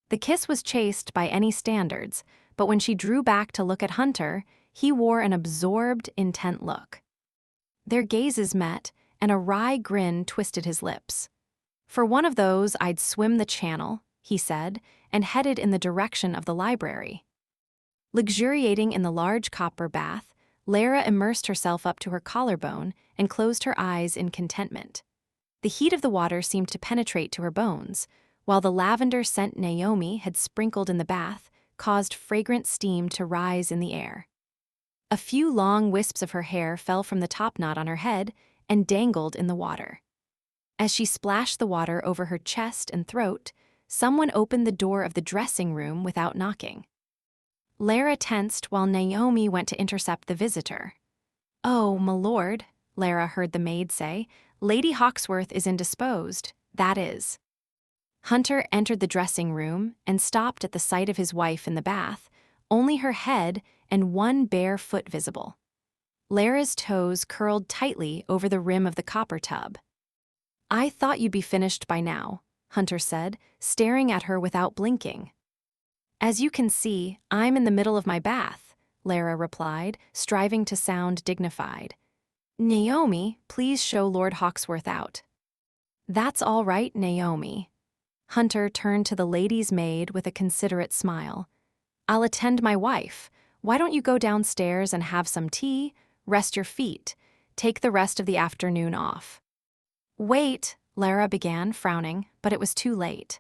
The kiss was chaste by any standards, but when she drew back to look at Hunter, he wore an absorbed, intent look. Their gazes met, and a wry grin twisted his lips. "For one of those, I'd swim the channel," he said, and headed in the direction of the library. Luxuriating in the large copper bath, Lara immersed herself up to her collarbone and closed her eyes in contentment. The heat of the water seemed to penetrate to her bones, while the lavender scent Naomi had sprinkled in the bath caused fragrant steam to rise in the air. A few long wisps of her hair fell from the topknot on her head and dangled in the water. As she splashed the water over her chest and throat, someone opened the door of the dressing room without knocking. Lara tensed while Naomi went to intercept the visitor. "Oh, my lord," Lara heard the maid say, "Lady Hawksworth is indisposed, that is." Hunter entered the dressing room and stopped at the sight of his wife in the bath, only her head and one bare foot visible. Lara's toes curled tightly over the rim of the copper tub. "I thought you'd be finished by now," Hunter said, staring at her without blinking. "As you can see, I'm in the middle of my bath," Lara replied, striving to sound dignified. "Naomi, please show Lord Hawksworth out." "That's all right, Naomi." Hunter turned to the lady's maid with a considerate smile. "I'll attend my wife. Why don't you go downstairs and have some tea, rest your feet, take the rest of the afternoon off?" "Wait," Lara began, frowning, but it was too late.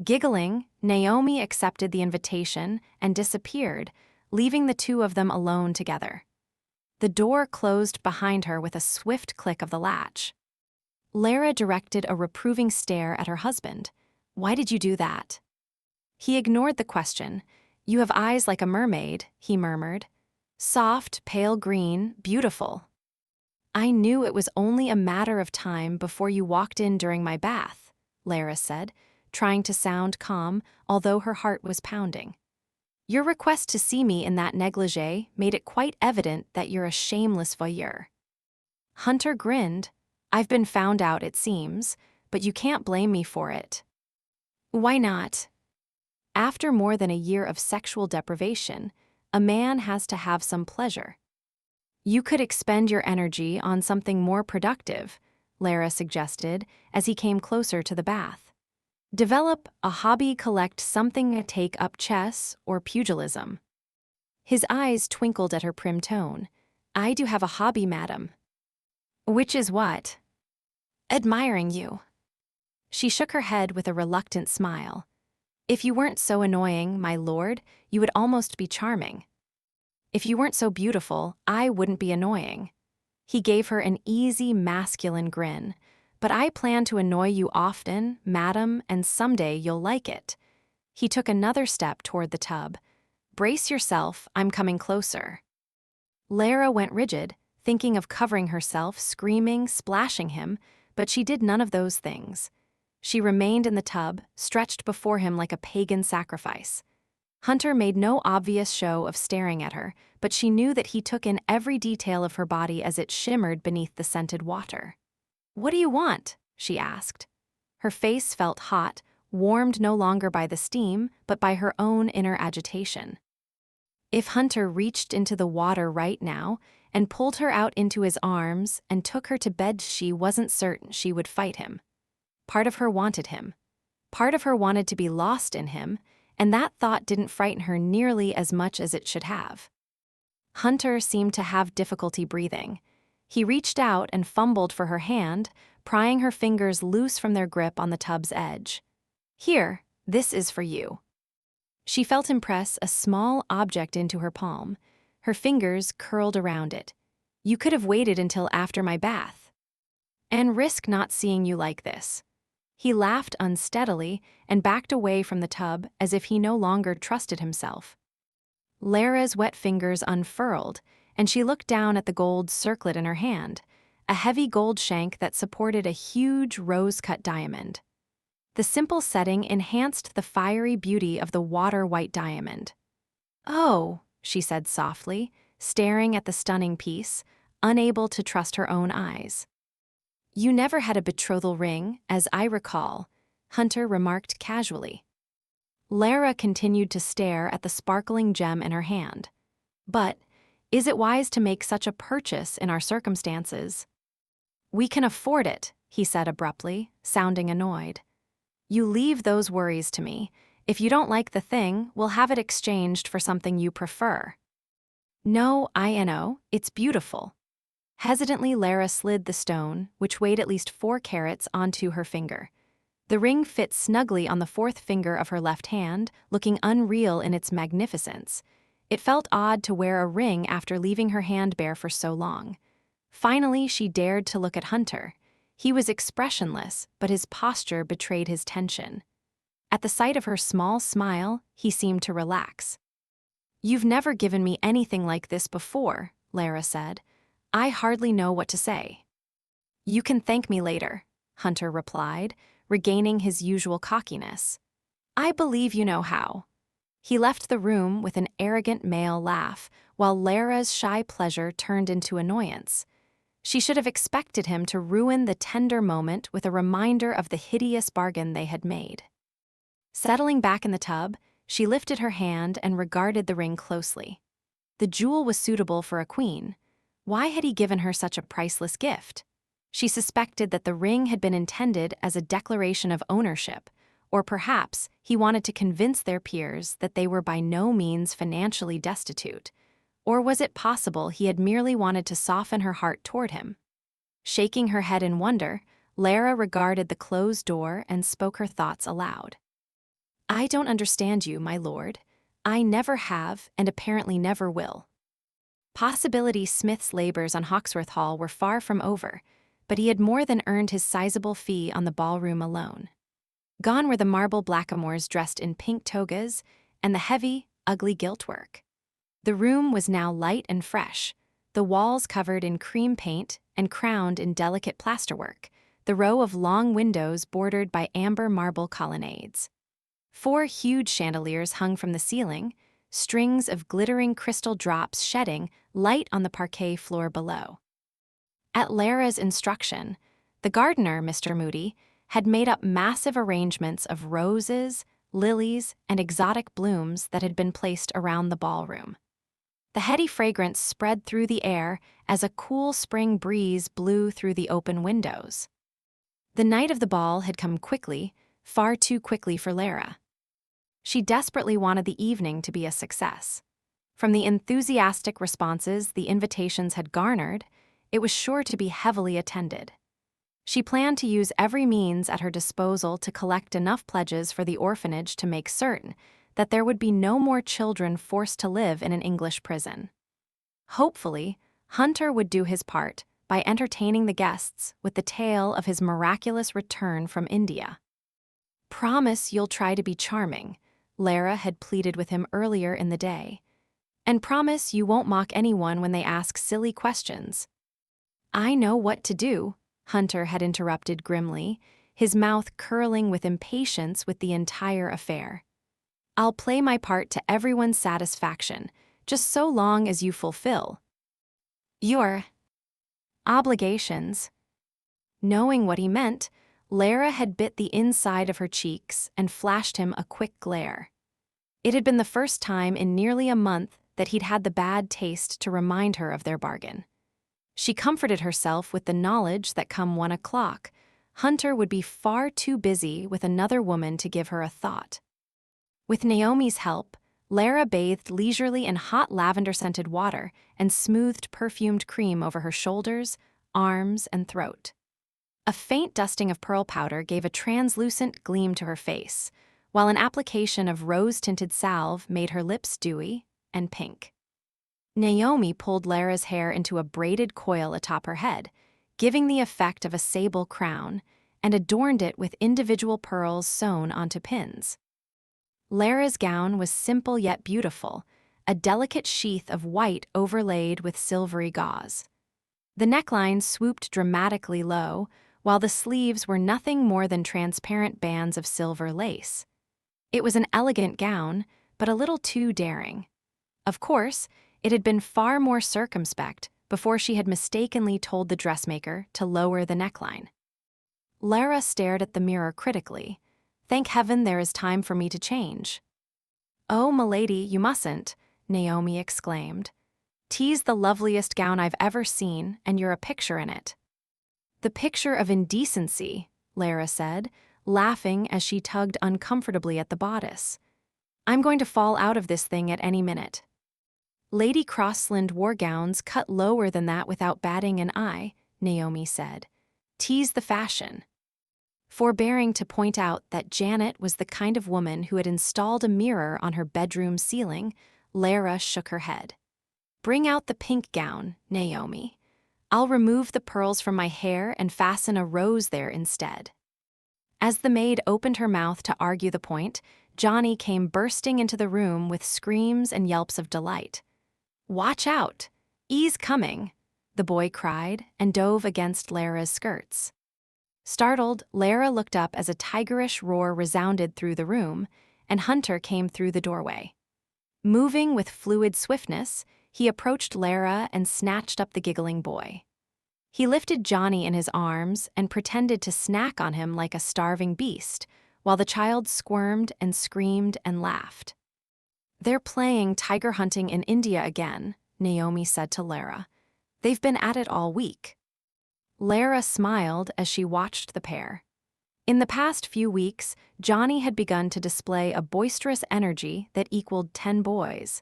Giggling, Naomi accepted the invitation and disappeared, leaving the two of them alone together. The door closed behind her with a swift click of the latch. Lara directed a reproving stare at her husband. "Why did you do that?" He ignored the question. "You have eyes like a mermaid," he murmured. "Soft, pale green, beautiful." "I knew it was only a matter of time before you walked in during my bath," Lara said, trying to sound calm, although her heart was pounding. "Your request to see me in that negligee made it quite evident that you're a shameless voyeur." Hunter grinned. "I've been found out, it seems, but you can't blame me for it." "Why not?" "After more than a year of sexual deprivation, a man has to have some pleasure." "You could expend your energy on something more productive," Lara suggested as he came closer to the bath. "Develop a hobby, collect something, take up chess or pugilism." His eyes twinkled at her prim tone. "I do have a hobby, madam." "Which is what?" "Admiring you." She shook her head with a reluctant smile. "If you weren't so annoying, my lord, you would almost be charming. If you weren't so beautiful, I wouldn't be annoying." He gave her an easy, masculine grin. "But I plan to annoy you often, madam, and someday you'll like it." He took another step toward the tub. "Brace yourself, I'm coming closer." Lara went rigid, thinking of covering herself, screaming, splashing him, but she did none of those things. She remained in the tub, stretched before him like a pagan sacrifice. Hunter made no obvious show of staring at her, but she knew that he took in every detail of her body as it shimmered beneath the scented water. "What do you want?" she asked. Her face felt hot, warmed no longer by the steam, but by her own inner agitation. If Hunter reached into the water right now and pulled her out into his arms and took her to bed, she wasn't certain she would fight him. Part of her wanted him. Part of her wanted to be lost in him, and that thought didn't frighten her nearly as much as it should have. Hunter seemed to have difficulty breathing. He reached out and fumbled for her hand, prying her fingers loose from their grip on the tub's edge. "Here, this is for you." She felt him press a small object into her palm. Her fingers curled around it. "You could have waited until after my bath. And risk not seeing you like this." He laughed unsteadily and backed away from the tub as if he no longer trusted himself. Lara's wet fingers unfurled, and she looked down at the gold circlet in her hand, a heavy gold shank that supported a huge rose-cut diamond. The simple setting enhanced the fiery beauty of the water-white diamond. "Oh," she said softly, staring at the stunning piece, unable to trust her own eyes. "You never had a betrothal ring, as I recall," Hunter remarked casually. Lara continued to stare at the sparkling gem in her hand. "But is it wise to make such a purchase in our circumstances?" "We can afford it," he said abruptly, sounding annoyed. "You leave those worries to me. If you don't like the thing, we'll have it exchanged for something you prefer." "No, I know, it's beautiful." Hesitantly, Lara slid the stone, which weighed at least 4 carats, onto her finger. The ring fit snugly on the 4th finger of her left hand, looking unreal in its magnificence. It felt odd to wear a ring after leaving her hand bare for so long. Finally, she dared to look at Hunter. He was expressionless, but his posture betrayed his tension. At the sight of her small smile, he seemed to relax. "You've never given me anything like this before," Lara said. "I hardly know what to say." "You can thank me later," Hunter replied, regaining his usual cockiness. "I believe you know how." He left the room with an arrogant male laugh, while Lara's shy pleasure turned into annoyance. She should have expected him to ruin the tender moment with a reminder of the hideous bargain they had made. Settling back in the tub, she lifted her hand and regarded the ring closely. The jewel was suitable for a queen. Why had he given her such a priceless gift? She suspected that the ring had been intended as a declaration of ownership, or perhaps he wanted to convince their peers that they were by no means financially destitute. Or was it possible he had merely wanted to soften her heart toward him? Shaking her head in wonder, Lara regarded the closed door and spoke her thoughts aloud. "I don't understand you, my lord. I never have, and apparently never will." Possibility Smith's labors on Hawksworth Hall were far from over, but he had more than earned his sizable fee on the ballroom alone. Gone were the marble blackamoors dressed in pink togas and the heavy, ugly giltwork. The room was now light and fresh, the walls covered in cream paint and crowned in delicate plasterwork, the row of long windows bordered by amber marble colonnades. 4 huge chandeliers hung from the ceiling, strings of glittering crystal drops shedding light on the parquet floor below. At Lara's instruction, the gardener, Mr. Moody, had made up massive arrangements of roses, lilies, and exotic blooms that had been placed around the ballroom. The heady fragrance spread through the air as a cool spring breeze blew through the open windows. The night of the ball had come quickly, far too quickly for Lara. She desperately wanted the evening to be a success. From the enthusiastic responses the invitations had garnered, it was sure to be heavily attended. She planned to use every means at her disposal to collect enough pledges for the orphanage to make certain that there would be no more children forced to live in an English prison. Hopefully, Hunter would do his part by entertaining the guests with the tale of his miraculous return from India. "Promise you'll try to be charming," Lara had pleaded with him earlier in the day. "And promise you won't mock anyone when they ask silly questions." "I know what to do," Hunter had interrupted grimly, his mouth curling with impatience with the entire affair. "I'll play my part to everyone's satisfaction, just so long as you fulfill your obligations." Knowing what he meant, Lara had bit the inside of her cheeks and flashed him a quick glare. It had been the first time in nearly a month that he'd had the bad taste to remind her of their bargain. She comforted herself with the knowledge that come 1 o'clock, Hunter would be far too busy with another woman to give her a thought. With Naomi's help, Lara bathed leisurely in hot lavender-scented water and smoothed perfumed cream over her shoulders, arms, and throat. A faint dusting of pearl powder gave a translucent gleam to her face, while an application of rose-tinted salve made her lips dewy and pink. Naomi pulled Lara's hair into a braided coil atop her head, giving the effect of a sable crown, and adorned it with individual pearls sewn onto pins. Lara's gown was simple yet beautiful, a delicate sheath of white overlaid with silvery gauze. The neckline swooped dramatically low, while the sleeves were nothing more than transparent bands of silver lace. It was an elegant gown, but a little too daring. Of course, it had been far more circumspect before she had mistakenly told the dressmaker to lower the neckline. Lara stared at the mirror critically. Thank heaven there is time for me to change. "Oh, milady, you mustn't," Naomi exclaimed. "'Tis the loveliest gown I've ever seen, and you're a picture in it." "The picture of indecency," Lara said, laughing as she tugged uncomfortably at the bodice. "I'm going to fall out of this thing at any minute." "Lady Crossland wore gowns cut lower than that without batting an eye," Naomi said. "'Tis the fashion." Forbearing to point out that Janet was the kind of woman who had installed a mirror on her bedroom ceiling, Lara shook her head. "Bring out the pink gown, Naomi. I'll remove the pearls from my hair and fasten a rose there instead." As the maid opened her mouth to argue the point, Johnny came bursting into the room with screams and yelps of delight. "Watch out! He's coming!" the boy cried and dove against Lara's skirts. Startled, Lara looked up as a tigerish roar resounded through the room, and Hunter came through the doorway. Moving with fluid swiftness, he approached Lara and snatched up the giggling boy. He lifted Johnny in his arms and pretended to snack on him like a starving beast, while the child squirmed and screamed and laughed. "They're playing tiger hunting in India again," Naomi said to Lara. "They've been at it all week." Lara smiled as she watched the pair. In the past few weeks, Johnny had begun to display a boisterous energy that equaled 10 boys.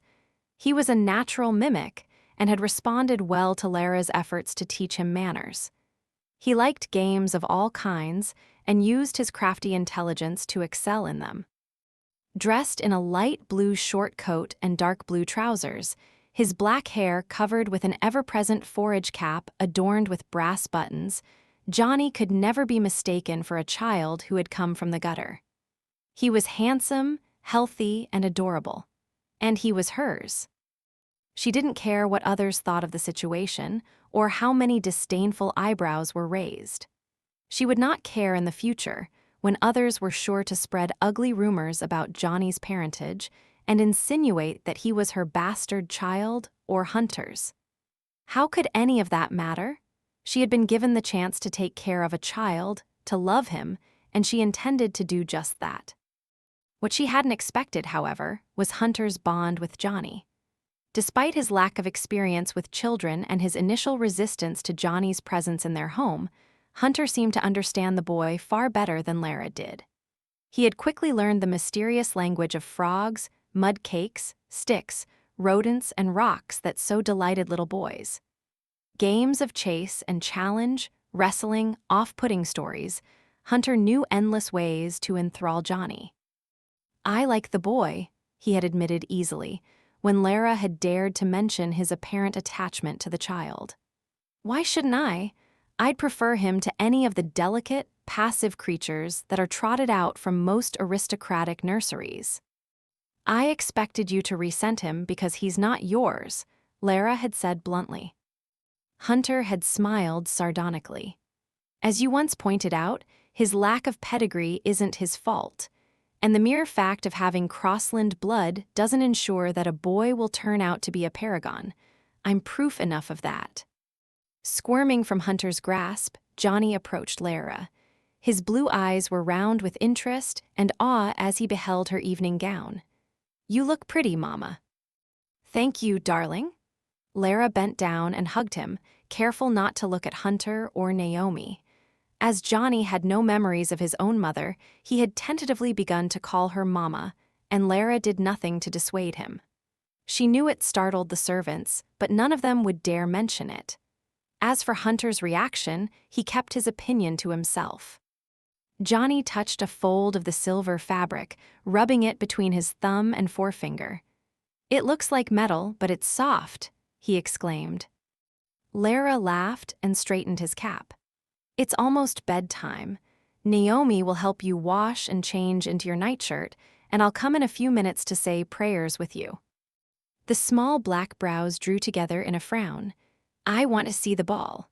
He was a natural mimic and had responded well to Lara's efforts to teach him manners. He liked games of all kinds and used his crafty intelligence to excel in them. Dressed in a light blue short coat and dark blue trousers, his black hair covered with an ever-present forage cap adorned with brass buttons, Johnny could never be mistaken for a child who had come from the gutter. He was handsome, healthy, and adorable. And he was hers. She didn't care what others thought of the situation or how many disdainful eyebrows were raised. She would not care in the future, when others were sure to spread ugly rumors about Johnny's parentage and insinuate that he was her bastard child or Hunter's. How could any of that matter? She had been given the chance to take care of a child, to love him, and she intended to do just that. What she hadn't expected, however, was Hunter's bond with Johnny. Despite his lack of experience with children and his initial resistance to Johnny's presence in their home, Hunter seemed to understand the boy far better than Lara did. He had quickly learned the mysterious language of frogs, mud cakes, sticks, rodents, and rocks that so delighted little boys. Games of chase and challenge, wrestling, off-putting stories, Hunter knew endless ways to enthrall Johnny. "I like the boy," he had admitted easily, when Lara had dared to mention his apparent attachment to the child. "Why shouldn't I? I'd prefer him to any of the delicate, passive creatures that are trotted out from most aristocratic nurseries." "I expected you to resent him because he's not yours," Lara had said bluntly. Hunter had smiled sardonically. "As you once pointed out, his lack of pedigree isn't his fault, and the mere fact of having Crossland blood doesn't ensure that a boy will turn out to be a paragon. I'm proof enough of that." Squirming from Hunter's grasp, Johnny approached Lara. His blue eyes were round with interest and awe as he beheld her evening gown. "You look pretty, Mama." "Thank you, darling." Lara bent down and hugged him, careful not to look at Hunter or Naomi. As Johnny had no memories of his own mother, he had tentatively begun to call her Mama, and Lara did nothing to dissuade him. She knew it startled the servants, but none of them would dare mention it. As for Hunter's reaction, he kept his opinion to himself. Johnny touched a fold of the silver fabric, rubbing it between his thumb and forefinger. "It looks like metal, but it's soft," he exclaimed. Lara laughed and straightened his cap. "It's almost bedtime. Naomi will help you wash and change into your nightshirt, and I'll come in a few minutes to say prayers with you." The small black brows drew together in a frown. "I want to see the ball."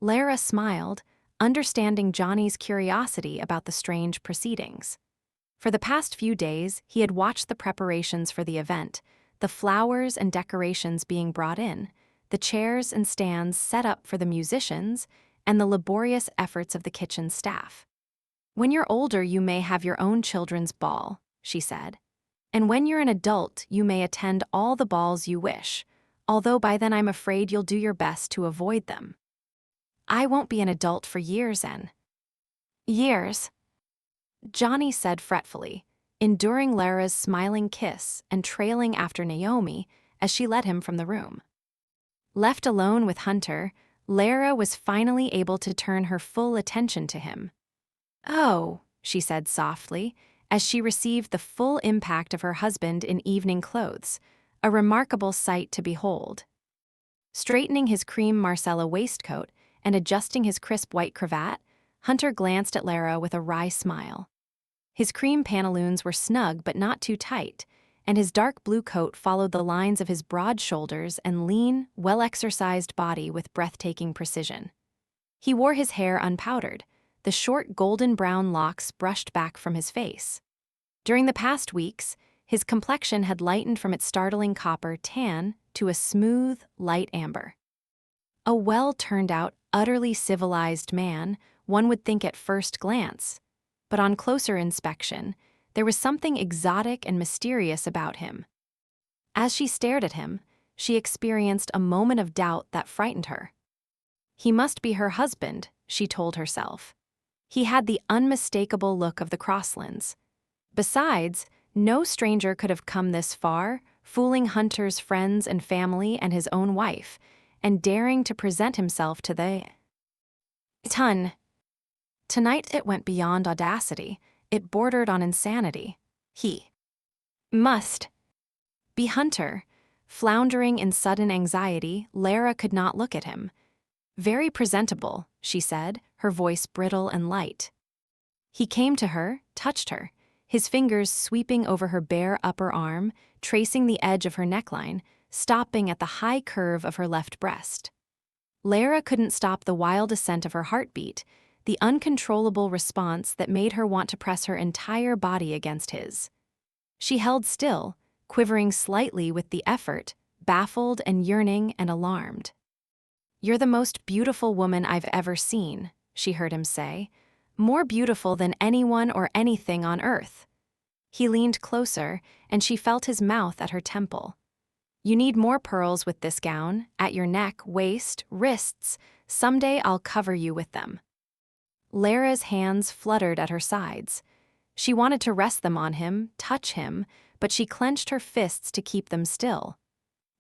Lara smiled, understanding Johnny's curiosity about the strange proceedings. For the past few days, he had watched the preparations for the event, the flowers and decorations being brought in, the chairs and stands set up for the musicians, and the laborious efforts of the kitchen staff. "When you're older, you may have your own children's ball," she said. "And when you're an adult, you may attend all the balls you wish, although by then I'm afraid you'll do your best to avoid them." "I won't be an adult for years, Anne." "Years," Johnny said fretfully, enduring Lara's smiling kiss and trailing after Naomi as she led him from the room. Left alone with Hunter, Lara was finally able to turn her full attention to him. "Oh," she said softly, as she received the full impact of her husband in evening clothes, a remarkable sight to behold. Straightening his cream Marcella waistcoat and adjusting his crisp white cravat, Hunter glanced at Lara with a wry smile. His cream pantaloons were snug but not too tight, and his dark blue coat followed the lines of his broad shoulders and lean, well-exercised body with breathtaking precision. He wore his hair unpowdered, the short golden-brown locks brushed back from his face. During the past weeks, his complexion had lightened from its startling copper tan to a smooth, light amber. A well-turned-out, utterly civilized man, one would think at first glance, but on closer inspection, there was something exotic and mysterious about him. As she stared at him, she experienced a moment of doubt that frightened her. He must be her husband, she told herself. He had the unmistakable look of the Crosslands. Besides, no stranger could have come this far, fooling Hunter's friends and family and his own wife, and daring to present himself to the ton. Tonight it went beyond audacity. It bordered on insanity. He must be Hunter. Floundering in sudden anxiety, Lara could not look at him. Very presentable, she said, her voice brittle and light. He came to her, touched her, his fingers sweeping over her bare upper arm, tracing the edge of her neckline, stopping at the high curve of her left breast. Lara couldn't stop the wild ascent of her heartbeat, the uncontrollable response that made her want to press her entire body against his. She held still, quivering slightly with the effort, baffled and yearning and alarmed. "You're the most beautiful woman I've ever seen," she heard him say, "more beautiful than anyone or anything on earth." He leaned closer, and she felt his mouth at her temple. "You need more pearls with this gown, at your neck, waist, wrists. Someday I'll cover you with them." Lara's hands fluttered at her sides. She wanted to rest them on him, touch him, but she clenched her fists to keep them still.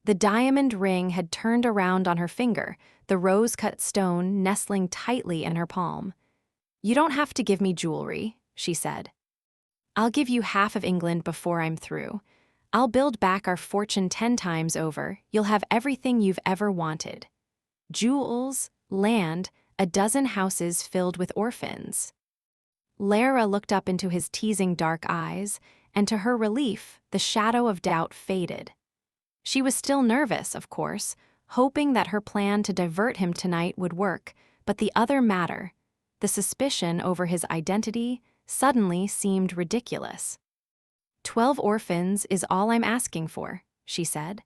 The diamond ring had turned around on her finger, the rose-cut stone nestling tightly in her palm. "You don't have to give me jewelry," she said. "I'll give you half of England before I'm through. I'll build back our fortune 10 times over. You'll have everything you've ever wanted. Jewels, land, a dozen houses filled with orphans." Lara looked up into his teasing dark eyes, and to her relief, the shadow of doubt faded. She was still nervous, of course, hoping that her plan to divert him tonight would work, but the other matter, the suspicion over his identity, suddenly seemed ridiculous. 12 orphans is all I'm asking for," she said,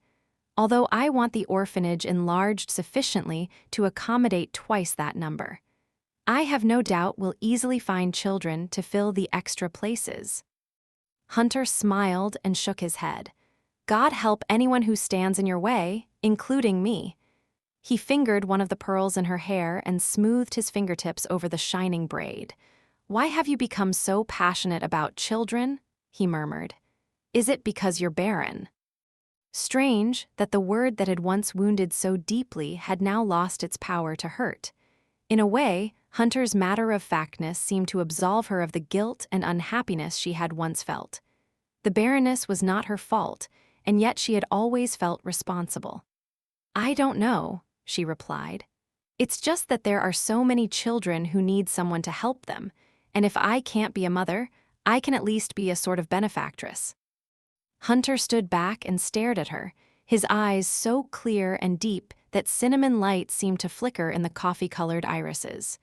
"although I want the orphanage enlarged sufficiently to accommodate twice that number. I have no doubt we'll easily find children to fill the extra places." Hunter smiled and shook his head. "God help anyone who stands in your way, including me." He fingered one of the pearls in her hair and smoothed his fingertips over the shining braid. "Why have you become so passionate about children?" he murmured. "Is it because you're barren?" Strange that the word that had once wounded so deeply had now lost its power to hurt. In a way, Hunter's matter-of-factness seemed to absolve her of the guilt and unhappiness she had once felt. The barrenness was not her fault, and yet she had always felt responsible. "I don't know," she replied. "It's just that there are so many children who need someone to help them, and if I can't be a mother, I can at least be a sort of benefactress." Hunter stood back and stared at her, his eyes so clear and deep that cinnamon light seemed to flicker in the coffee-colored irises.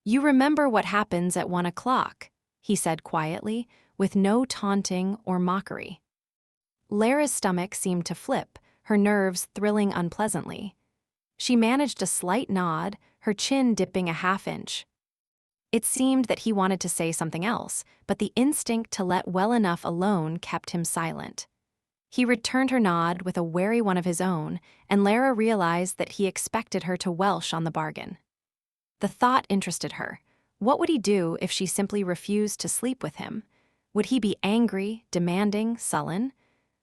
"You remember what happens at 1 o'clock, he said quietly, with no taunting or mockery. Lara's stomach seemed to flip, her nerves thrilling unpleasantly. She managed a slight nod, her chin dipping a half-inch. It seemed that he wanted to say something else, but the instinct to let well enough alone kept him silent. He returned her nod with a wary one of his own, and Lara realized that he expected her to welsh on the bargain. The thought interested her. What would he do if she simply refused to sleep with him? Would he be angry, demanding, sullen?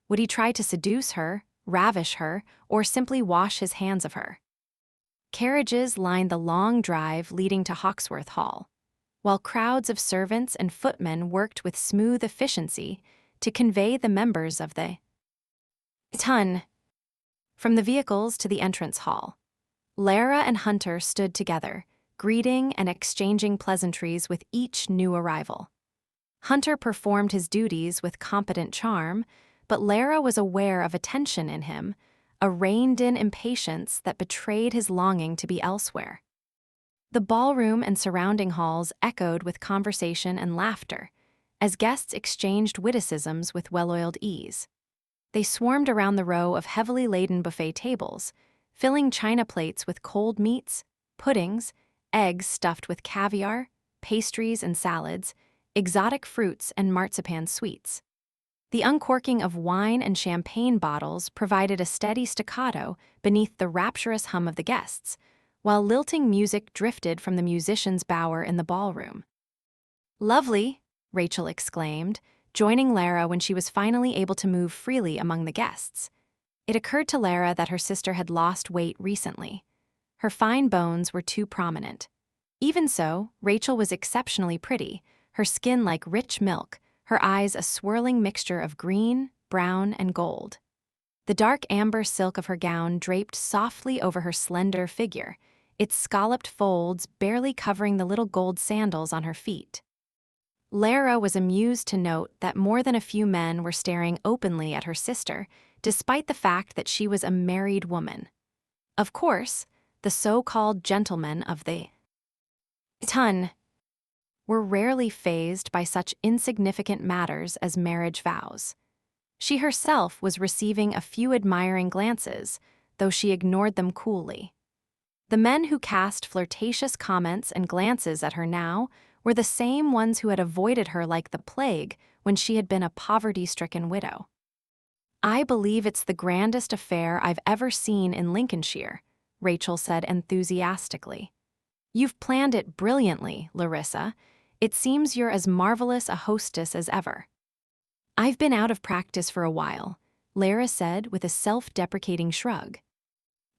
Would he try to seduce her, ravish her, or simply wash his hands of her? Carriages lined the long drive leading to Hawksworth Hall, while crowds of servants and footmen worked with smooth efficiency to convey the members of the Ton. From the vehicles to the entrance hall, Lara and Hunter stood together, greeting and exchanging pleasantries with each new arrival. Hunter performed his duties with competent charm, but Lara was aware of a tension in him, a reined-in impatience that betrayed his longing to be elsewhere. The ballroom and surrounding halls echoed with conversation and laughter, as guests exchanged witticisms with well-oiled ease. They swarmed around the row of heavily laden buffet tables, filling china plates with cold meats, puddings, eggs stuffed with caviar, pastries and salads, exotic fruits and marzipan sweets. The uncorking of wine and champagne bottles provided a steady staccato beneath the rapturous hum of the guests, while lilting music drifted from the musician's bower in the ballroom. "Lovely," Rachel exclaimed, joining Lara when she was finally able to move freely among the guests. It occurred to Lara that her sister had lost weight recently. Her fine bones were too prominent. Even so, Rachel was exceptionally pretty, her skin like rich milk, her eyes a swirling mixture of green, brown, and gold. The dark amber silk of her gown draped softly over her slender figure, its scalloped folds barely covering the little gold sandals on her feet. Lara was amused to note that more than a few men were staring openly at her sister, despite the fact that she was a married woman. Of course, the so-called gentlemen of the ton were rarely fazed by such insignificant matters as marriage vows. She herself was receiving a few admiring glances, though she ignored them coolly. The men who cast flirtatious comments and glances at her now were the same ones who had avoided her like the plague when she had been a poverty-stricken widow. "I believe it's the grandest affair I've ever seen in Lincolnshire," Rachel said enthusiastically. "You've planned it brilliantly, Larissa. It seems you're as marvelous a hostess as ever." "I've been out of practice for a while," Lara said with a self-deprecating shrug.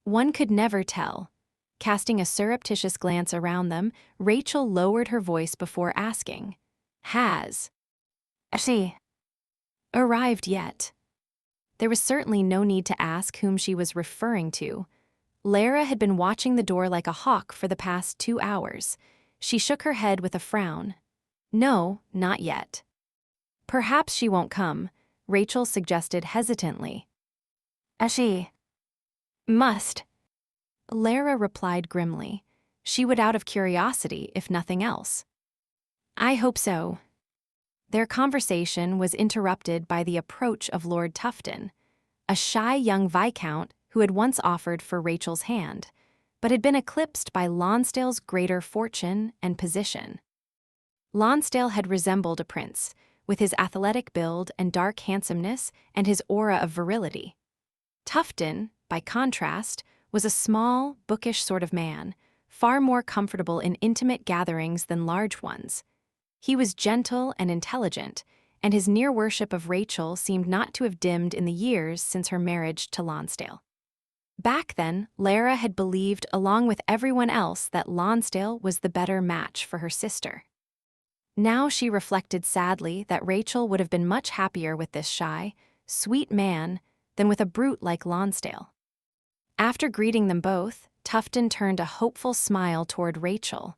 One could never tell. Casting a surreptitious glance around them, Rachel lowered her voice before asking, "Has she arrived yet?" There was certainly no need to ask whom she was referring to. Lara had been watching the door like a hawk for the past 2 hours. She shook her head with a frown. "No, not yet." "Perhaps she won't come," Rachel suggested hesitantly. "She must," Lara replied grimly. She would out of curiosity, if nothing else. "I hope so." Their conversation was interrupted by the approach of Lord Tufton, a shy young viscount who had once offered for Rachel's hand, but had been eclipsed by Lonsdale's greater fortune and position. Lonsdale had resembled a prince, with his athletic build and dark handsomeness and his aura of virility. Tufton, by contrast, was a small, bookish sort of man, far more comfortable in intimate gatherings than large ones. He was gentle and intelligent, and his near worship of Rachel seemed not to have dimmed in the years since her marriage to Lonsdale. Back then, Lara had believed, along with everyone else, that Lonsdale was the better match for her sister. Now she reflected sadly that Rachel would have been much happier with this shy, sweet man than with a brute like Lonsdale. After greeting them both, Tufton turned a hopeful smile toward Rachel.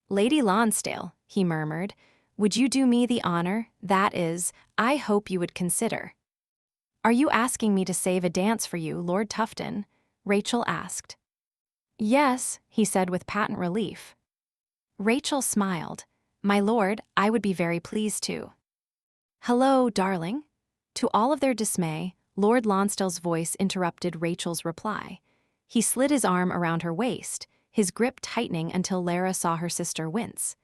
"Lady Lonsdale," he murmured, "would you do me the honor, that is, I hope you would consider." "Are you asking me to save a dance for you, Lord Tufton?" Rachel asked. "Yes," he said with patent relief. Rachel smiled. "My lord, I would be very pleased to." "Hello, darling." To all of their dismay, Lord Lonsdale's voice interrupted Rachel's reply. He slid his arm around her waist, his grip tightening until Lara saw her sister wince.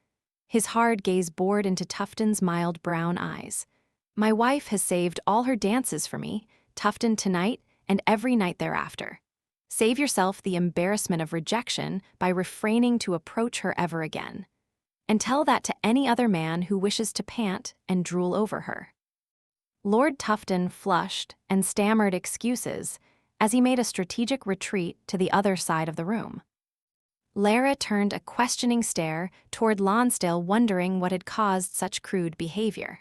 His hard gaze bored into Tufton's mild brown eyes. "My wife has saved all her dances for me, Tufton, tonight and every night thereafter. Save yourself the embarrassment of rejection by refraining to approach her ever again. And tell that to any other man who wishes to pant and drool over her." Lord Tufton flushed and stammered excuses as he made a strategic retreat to the other side of the room. Lara turned a questioning stare toward Lonsdale, wondering what had caused such crude behavior.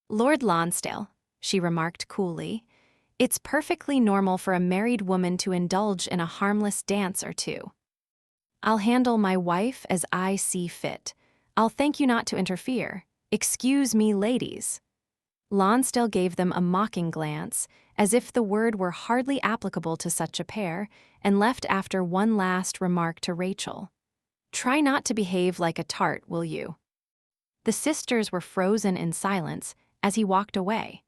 "Lord Lonsdale," she remarked coolly, It's perfectly normal for a married woman to indulge in a harmless dance or two. I'll handle my wife as I see fit. I'll thank you not to interfere. Excuse me, ladies. Lonsdale gave them a mocking glance, as if the word were hardly applicable to such a pair, and left after one last remark to Rachel. Try not to behave like a tart, will you? The sisters were frozen in silence as he walked away.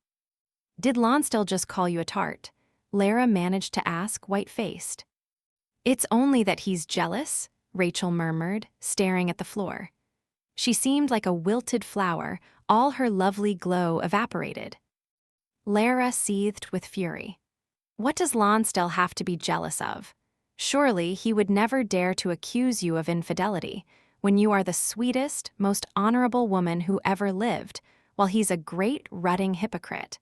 Did Lonsdale just call you a tart? Lara managed to ask, white-faced. It's only that he's jealous, Rachel murmured, staring at the floor. She seemed like a wilted flower, all her lovely glow evaporated. Lara seethed with fury. What does Lonsdale have to be jealous of? Surely he would never dare to accuse you of infidelity, when you are the sweetest, most honorable woman who ever lived, while he's a great rutting hypocrite.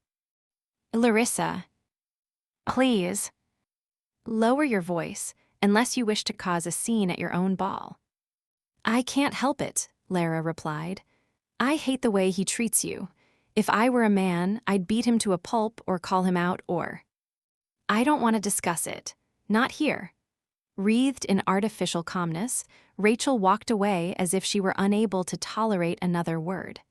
Larissa, please. Lower your voice, unless you wish to cause a scene at your own ball. I can't help it, Lara replied. I hate the way he treats you. If I were a man, I'd beat him to a pulp or call him out or... I don't want to discuss it. Not here. Wreathed in artificial calmness, Rachel walked away as if she were unable to tolerate another word.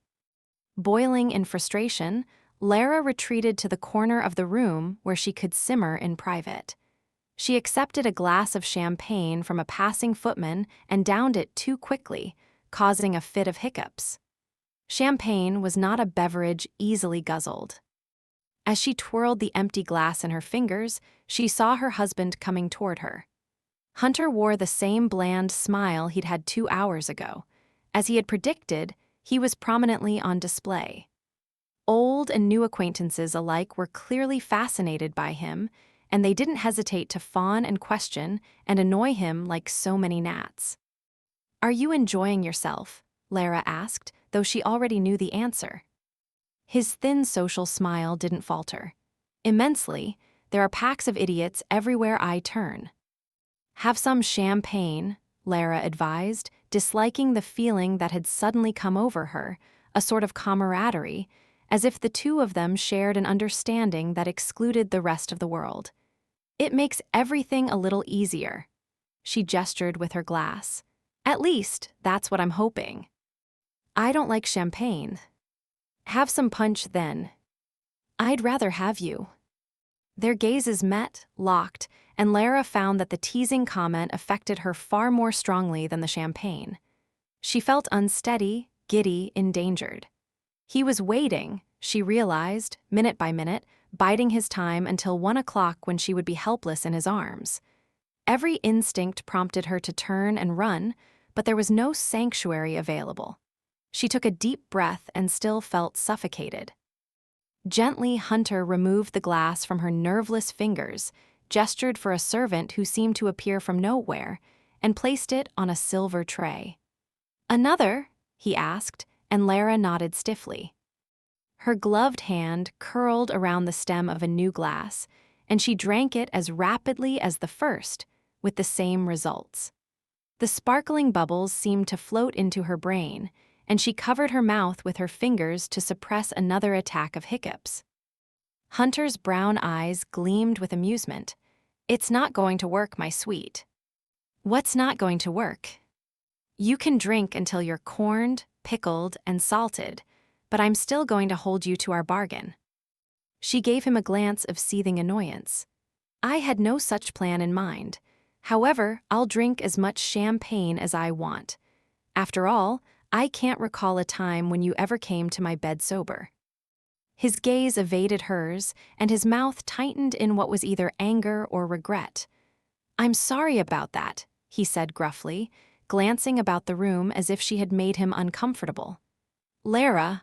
Boiling in frustration, Lara retreated to the corner of the room where she could simmer in private. She accepted a glass of champagne from a passing footman and downed it too quickly, causing a fit of hiccups. Champagne was not a beverage easily guzzled. As she twirled the empty glass in her fingers, she saw her husband coming toward her. Hunter wore the same bland smile he'd had 2 hours ago. As he had predicted, he was prominently on display. Old and new acquaintances alike were clearly fascinated by him, and they didn't hesitate to fawn and question and annoy him like so many gnats. Are you enjoying yourself? Lara asked, though she already knew the answer. His thin social smile didn't falter. Immensely, there are packs of idiots everywhere I turn. Have some champagne, Lara advised, disliking the feeling that had suddenly come over her, a sort of camaraderie, as if the two of them shared an understanding that excluded the rest of the world. It makes everything a little easier. She gestured with her glass. At least, that's what I'm hoping. I don't like champagne. Have some punch then. I'd rather have you. Their gazes met, locked, and Lara found that the teasing comment affected her far more strongly than the champagne. She felt unsteady, giddy, endangered. He was waiting, she realized, minute by minute, biding his time until 1 o'clock when she would be helpless in his arms. Every instinct prompted her to turn and run, but there was no sanctuary available. She took a deep breath and still felt suffocated. Gently, Hunter removed the glass from her nerveless fingers, gestured for a servant who seemed to appear from nowhere, and placed it on a silver tray. Another? He asked, and Lara nodded stiffly. Her gloved hand curled around the stem of a new glass, and she drank it as rapidly as the first, with the same results. The sparkling bubbles seemed to float into her brain, and she covered her mouth with her fingers to suppress another attack of hiccups. Hunter's brown eyes gleamed with amusement. It's not going to work, my sweet. What's not going to work? You can drink until you're corned, pickled, and salted, but I'm still going to hold you to our bargain. She gave him a glance of seething annoyance. I had no such plan in mind. However, I'll drink as much champagne as I want. After all, I can't recall a time when you ever came to my bed sober. His gaze evaded hers, and his mouth tightened in what was either anger or regret. I'm sorry about that, he said gruffly, glancing about the room as if she had made him uncomfortable. Lara,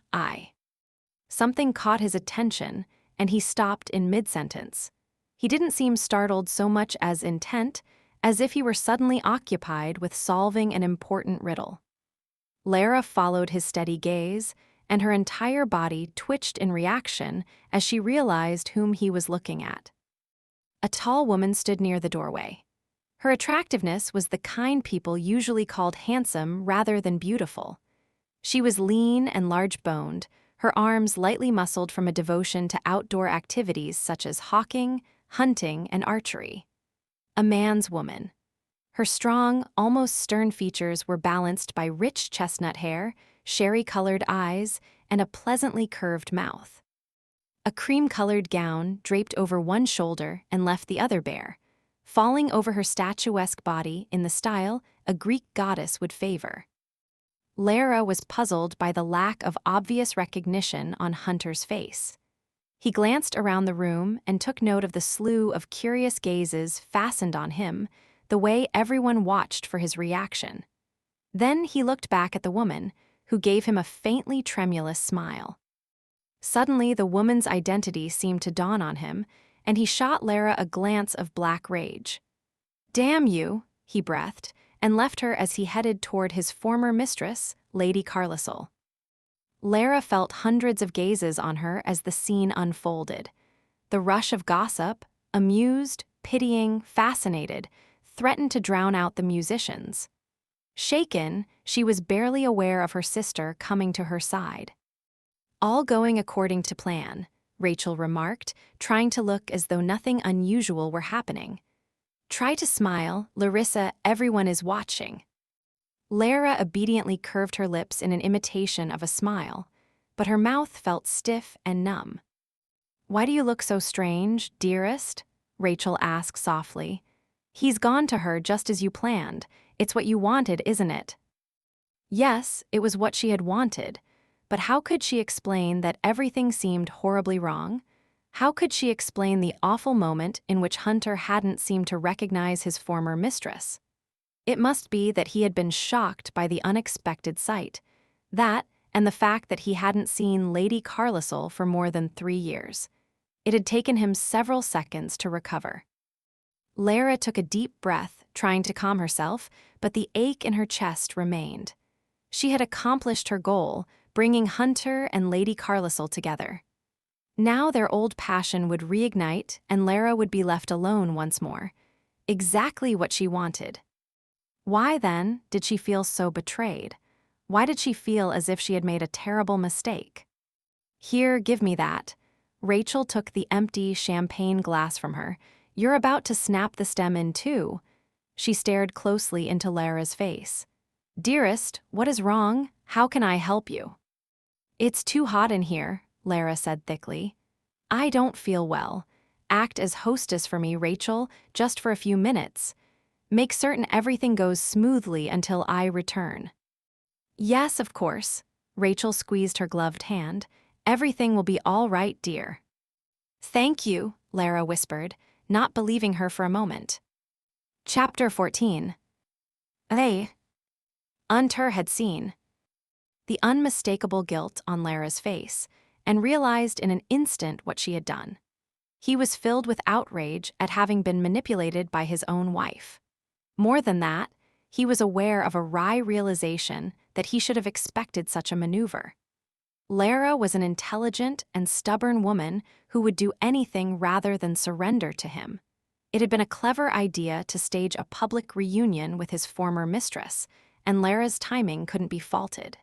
Something caught his attention, and he stopped in mid-sentence. He didn't seem startled so much as intent, as if he were suddenly occupied with solving an important riddle. Lara followed his steady gaze, and her entire body twitched in reaction as she realized whom he was looking at. A tall woman stood near the doorway. Her attractiveness was the kind people usually called handsome rather than beautiful. She was lean and large-boned, her arms lightly muscled from a devotion to outdoor activities such as hawking, hunting, and archery. A man's woman. Her strong, almost stern features were balanced by rich chestnut hair, sherry-colored eyes, and a pleasantly curved mouth. A cream-colored gown draped over one shoulder and left the other bare, falling over her statuesque body in the style a Greek goddess would favor. Lara was puzzled by the lack of obvious recognition on Hunter's face. He glanced around the room and took note of the slew of curious gazes fastened on him, the way everyone watched for his reaction. Then he looked back at the woman, who gave him a faintly tremulous smile. Suddenly, the woman's identity seemed to dawn on him, and he shot Lara a glance of black rage. "Damn you," he breathed, and left her as he headed toward his former mistress, Lady Carlisle. Lara felt hundreds of gazes on her as the scene unfolded. The rush of gossip, amused, pitying, fascinated, threatened to drown out the musicians. Shaken, she was barely aware of her sister coming to her side. "All going according to plan," Rachel remarked, trying to look as though nothing unusual were happening. "Try to smile, Larissa, everyone is watching." Lara obediently curved her lips in an imitation of a smile, but her mouth felt stiff and numb. "Why do you look so strange, dearest?" Rachel asked softly. "He's gone to her just as you planned. It's what you wanted, isn't it?" Yes, it was what she had wanted, but how could she explain that everything seemed horribly wrong? How could she explain the awful moment in which Hunter hadn't seemed to recognize his former mistress? It must be that he had been shocked by the unexpected sight. That, and the fact that he hadn't seen Lady Carlisle for more than 3 years. It had taken him several seconds to recover. Lara took a deep breath, trying to calm herself, but the ache in her chest remained. She had accomplished her goal, bringing Hunter and Lady Carlisle together. Now their old passion would reignite and Lara would be left alone once more. Exactly what she wanted. Why, then, did she feel so betrayed? Why did she feel as if she had made a terrible mistake? "Here, give me that." Rachel took the empty champagne glass from her. "You're about to snap the stem in two." She stared closely into Lara's face. "Dearest, what is wrong? How can I help you?" "It's too hot in here," Lara said thickly. "I don't feel well. Act as hostess for me, Rachel, just for a few minutes. Make certain everything goes smoothly until I return." "Yes, of course." Rachel squeezed her gloved hand. "Everything will be all right, dear." "Thank you," Lara whispered, not believing her for a moment. Chapter 14. They. Hunter had seen the unmistakable guilt on Lara's face and realized in an instant what she had done. He was filled with outrage at having been manipulated by his own wife. More than that, he was aware of a wry realization that he should have expected such a maneuver. Lara was an intelligent and stubborn woman who would do anything rather than surrender to him. It had been a clever idea to stage a public reunion with his former mistress, and Lara's timing couldn't be faulted.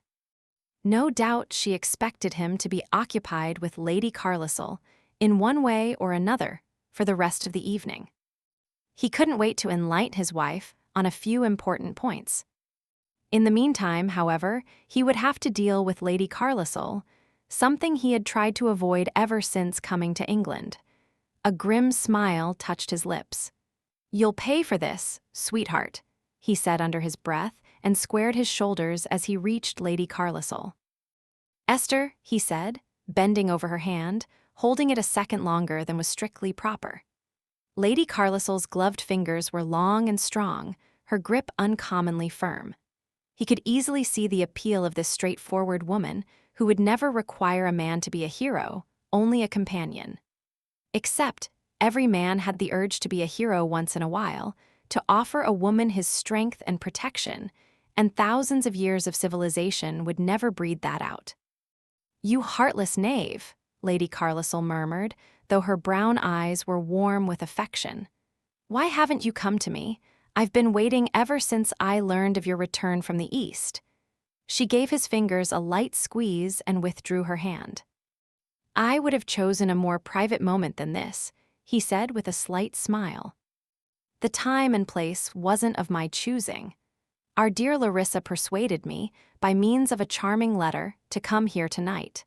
No doubt she expected him to be occupied with Lady Carlisle, in one way or another, for the rest of the evening. He couldn't wait to enlighten his wife on a few important points. In the meantime, however, he would have to deal with Lady Carlisle, something he had tried to avoid ever since coming to England. A grim smile touched his lips. "You'll pay for this, sweetheart," he said under his breath and squared his shoulders as he reached Lady Carlisle. "Esther," he said, bending over her hand, holding it a second longer than was strictly proper. Lady Carlisle's gloved fingers were long and strong, her grip uncommonly firm. He could easily see the appeal of this straightforward woman who would never require a man to be a hero, only a companion. Except, every man had the urge to be a hero once in a while, to offer a woman his strength and protection, and thousands of years of civilization would never breed that out. "You heartless knave," Lady Carlisle murmured, though her brown eyes were warm with affection. "Why haven't you come to me? I've been waiting ever since I learned of your return from the East." She gave his fingers a light squeeze and withdrew her hand. "I would have chosen a more private moment than this," he said with a slight smile. "The time and place wasn't of my choosing. Our dear Larissa persuaded me, by means of a charming letter, to come here tonight."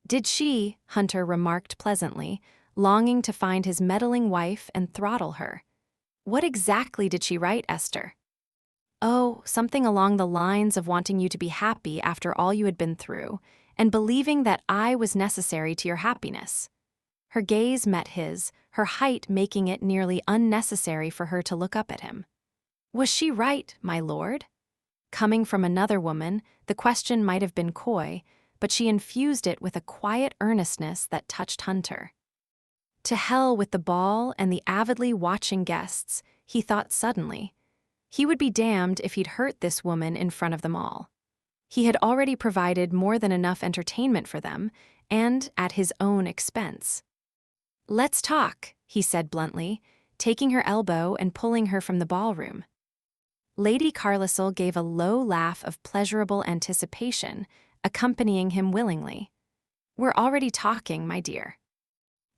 "Did she?" Hunter remarked pleasantly, longing to find his meddling wife and throttle her. "What exactly did she write, Esther?" "Oh, something along the lines of wanting you to be happy after all you had been through, and believing that I was necessary to your happiness." Her gaze met his, her height making it nearly unnecessary for her to look up at him. Was she right, my lord? Coming from another woman, the question might have been coy, but she infused it with a quiet earnestness that touched Hunter. To hell with the ball and the avidly watching guests, he thought suddenly. He would be damned if he'd hurt this woman in front of them all. He had already provided more than enough entertainment for them, and at his own expense. "Let's talk," he said bluntly, taking her elbow and pulling her from the ballroom. Lady Carlisle gave a low laugh of pleasurable anticipation, accompanying him willingly. "We're already talking, my dear."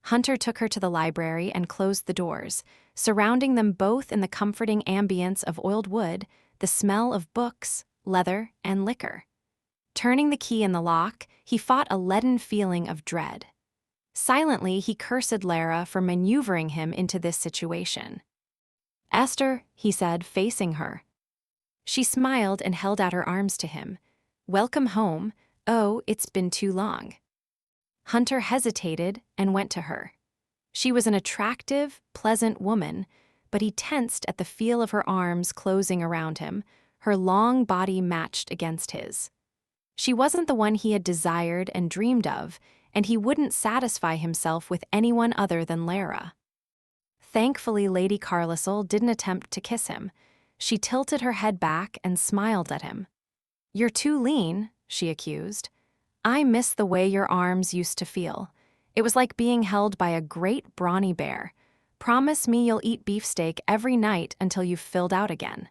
Hunter took her to the library and closed the doors, surrounding them both in the comforting ambience of oiled wood, the smell of books, leather, and liquor. Turning the key in the lock, he fought a leaden feeling of dread. Silently, he cursed Lara for maneuvering him into this situation. "Esther," he said, facing her. She smiled and held out her arms to him. "Welcome home. Oh, it's been too long." Hunter hesitated and went to her. She was an attractive, pleasant woman, but he tensed at the feel of her arms closing around him, her long body matched against his. She wasn't the one he had desired and dreamed of, and he wouldn't satisfy himself with anyone other than Lara. Thankfully, Lady Carlisle didn't attempt to kiss him. She tilted her head back and smiled at him. "You're too lean," she accused. "I miss the way your arms used to feel. It was like being held by a great brawny bear. Promise me you'll eat beefsteak every night until you've filled out again."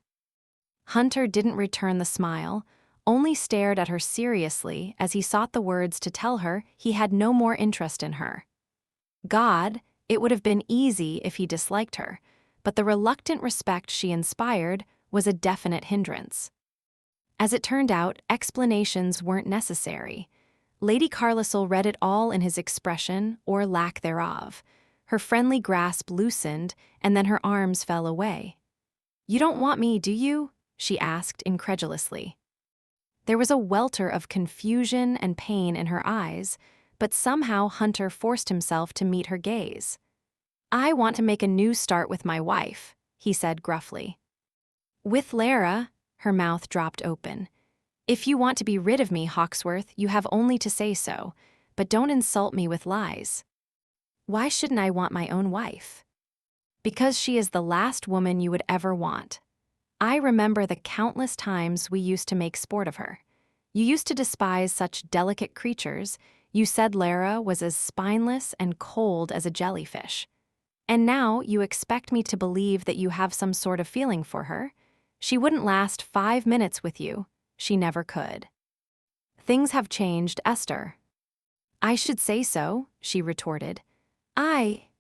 Hunter didn't return the smile, only stared at her seriously as he sought the words to tell her he had no more interest in her. God, it would have been easy if he disliked her, but the reluctant respect she inspired was a definite hindrance. As it turned out, explanations weren't necessary. Lady Carlisle read it all in his expression, or lack thereof. Her friendly grasp loosened, and then her arms fell away. "You don't want me, do you?" she asked incredulously. There was a welter of confusion and pain in her eyes, but somehow Hunter forced himself to meet her gaze. "I want to make a new start with my wife," he said gruffly. "With Lara," her mouth dropped open. "If you want to be rid of me, Hawksworth, you have only to say so, but don't insult me with lies." "Why shouldn't I want my own wife?" "Because she is the last woman you would ever want. I remember the countless times we used to make sport of her. You used to despise such delicate creatures. You said Lara was as spineless and cold as a jellyfish. And now you expect me to believe that you have some sort of feeling for her? She wouldn't last 5 minutes with you. She never could." "Things have changed, Esther." "I should say so," she retorted.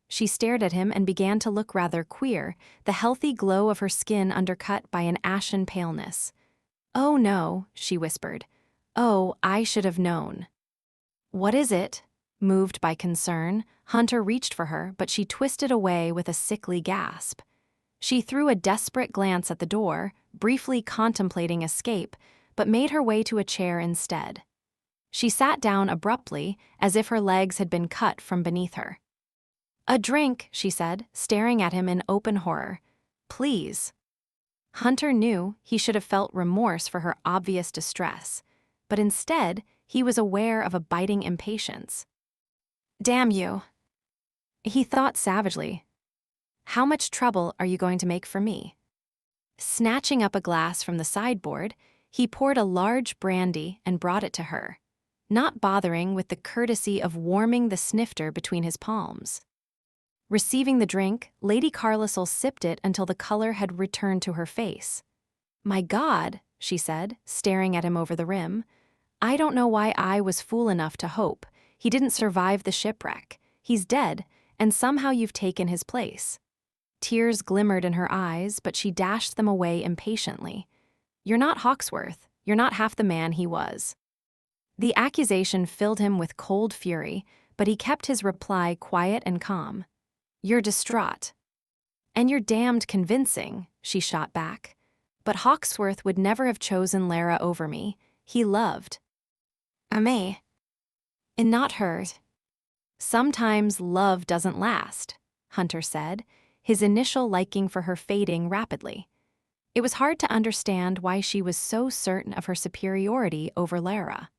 She stared at him and began to look rather queer, the healthy glow of her skin undercut by an ashen paleness. "Oh no," she whispered. "Oh, I should have known." "What is it?" Moved by concern, Hunter reached for her, but she twisted away with a sickly gasp. She threw a desperate glance at the door, briefly contemplating escape, but made her way to a chair instead. She sat down abruptly, as if her legs had been cut from beneath her. "A drink," she said, staring at him in open horror. "Please." Hunter knew he should have felt remorse for her obvious distress, but instead he was aware of a biting impatience. "Damn you," he thought savagely. "How much trouble are you going to make for me?" Snatching up a glass from the sideboard, he poured a large brandy and brought it to her, not bothering with the courtesy of warming the snifter between his palms. Receiving the drink, Lady Carlisle sipped it until the color had returned to her face. "My God," she said, staring at him over the rim. "I don't know why I was fool enough to hope. He didn't survive the shipwreck. He's dead, and somehow you've taken his place." Tears glimmered in her eyes, but she dashed them away impatiently. "You're not Hawksworth. You're not half the man he was." The accusation filled him with cold fury, but he kept his reply quiet and calm. "You're distraught." "And you're damned convincing," she shot back. "But Hawksworth would never have chosen Lara over me. He loved me. And not her." "Sometimes love doesn't last," Hunter said, his initial liking for her fading rapidly. It was hard to understand why she was so certain of her superiority over Lara.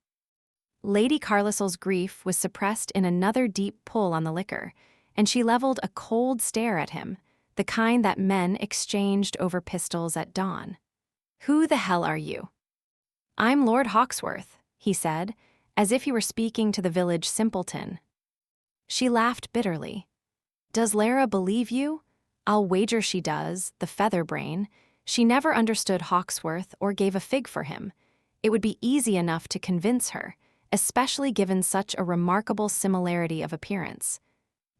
Lady Carlysol's grief was suppressed in another deep pull on the liquor, and she leveled a cold stare at him, the kind that men exchanged over pistols at dawn. "Who the hell are you?" "I'm Lord Hawksworth," he said, as if he were speaking to the village simpleton. She laughed bitterly. "Does Lara believe you? I'll wager she does, the featherbrain. She never understood Hawksworth or gave a fig for him. It would be easy enough to convince her, especially given such a remarkable similarity of appearance.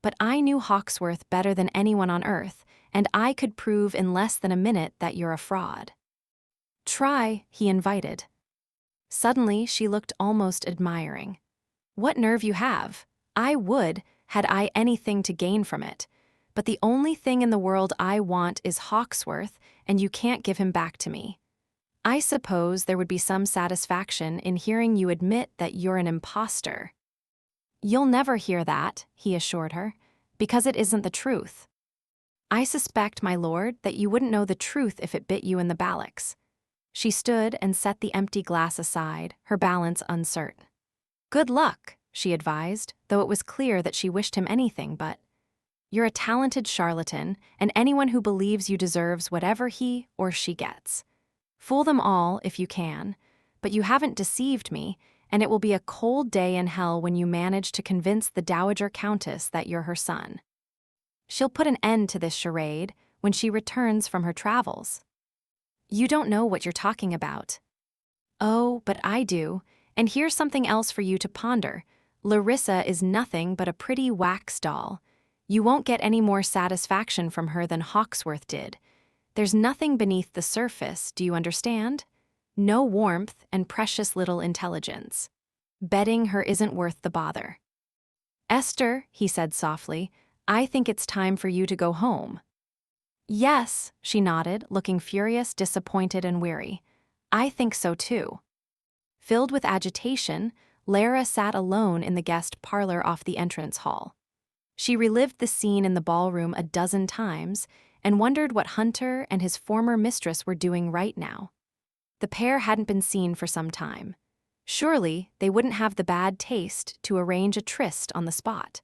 But I knew Hawksworth better than anyone on Earth, and I could prove in less than a minute that you're a fraud." "Try," he invited. Suddenly, she looked almost admiring. "What nerve you have. I would, had I anything to gain from it. But the only thing in the world I want is Hawksworth, and you can't give him back to me. I suppose there would be some satisfaction in hearing you admit that you're an imposter." "You'll never hear that," he assured her, "because it isn't the truth." "I suspect, my lord, that you wouldn't know the truth if it bit you in the ballocks." She stood and set the empty glass aside, her balance uncertain. "Good luck," she advised, though it was clear that she wished him anything but. "You're a talented charlatan, and anyone who believes you deserves whatever he or she gets. Fool them all if you can, but you haven't deceived me, and it will be a cold day in hell when you manage to convince the Dowager Countess that you're her son. She'll put an end to this charade when she returns from her travels." "You don't know what you're talking about." "Oh, but I do, and here's something else for you to ponder. Larissa is nothing but a pretty wax doll. You won't get any more satisfaction from her than Hawksworth did. There's nothing beneath the surface, do you understand? No warmth and precious little intelligence. Betting her isn't worth the bother." "Esther," he said softly, "I think it's time for you to go home." "Yes," she nodded, looking furious, disappointed, and weary. "I think so too." Filled with agitation, Lara sat alone in the guest parlor off the entrance hall. She relived the scene in the ballroom a dozen times and wondered what Hunter and his former mistress were doing right now. The pair hadn't been seen for some time. Surely they wouldn't have the bad taste to arrange a tryst on the spot.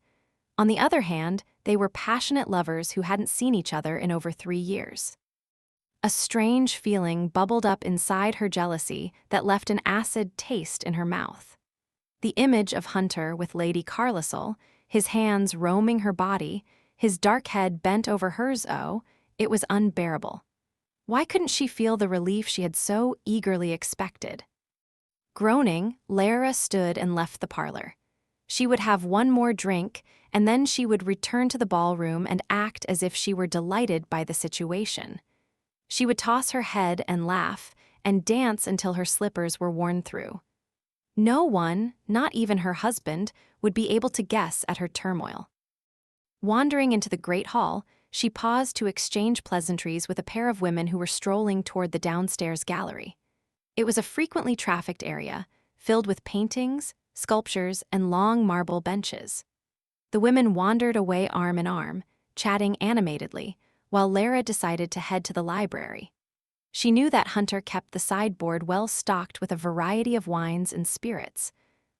On the other hand, they were passionate lovers who hadn't seen each other in over 3 years. A strange feeling bubbled up inside her jealousy that left an acid taste in her mouth. The image of Hunter with Lady Carlysle, his hands roaming her body, his dark head bent over hers, it was unbearable. Why couldn't she feel the relief she had so eagerly expected? Groaning, Lara stood and left the parlor. She would have one more drink, and then she would return to the ballroom and act as if she were delighted by the situation. She would toss her head and laugh, and dance until her slippers were worn through. No one, not even her husband, would be able to guess at her turmoil. Wandering into the great hall, she paused to exchange pleasantries with a pair of women who were strolling toward the downstairs gallery. It was a frequently trafficked area, filled with paintings, sculptures, and long marble benches. The women wandered away arm in arm, chatting animatedly, while Lara decided to head to the library. She knew that Hunter kept the sideboard well stocked with a variety of wines and spirits.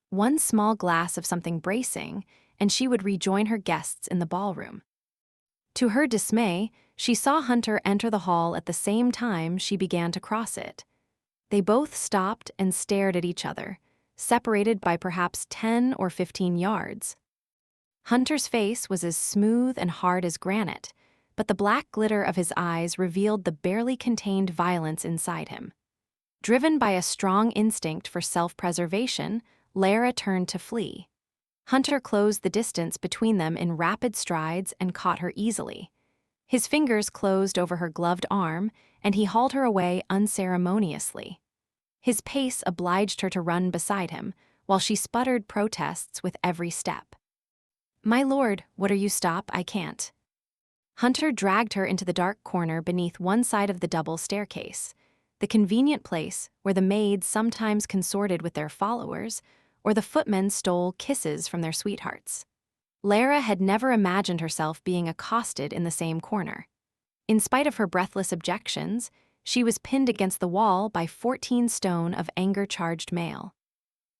One small glass of something bracing, and she would rejoin her guests in the ballroom. To her dismay, she saw Hunter enter the hall at the same time she began to cross it. They both stopped and stared at each other, separated by perhaps 10 or 15 yards. Hunter's face was as smooth and hard as granite, but the black glitter of his eyes revealed the barely contained violence inside him. Driven by a strong instinct for self-preservation, Lara turned to flee. Hunter closed the distance between them in rapid strides and caught her easily. His fingers closed over her gloved arm, and he hauled her away unceremoniously. His pace obliged her to run beside him, while she sputtered protests with every step. "My lord, what are you? Stop, I can't." Hunter dragged her into the dark corner beneath one side of the double staircase, the convenient place where the maids sometimes consorted with their followers, or the footmen stole kisses from their sweethearts. Lara had never imagined herself being accosted in the same corner. In spite of her breathless objections, she was pinned against the wall by 14 stone of anger-charged mail.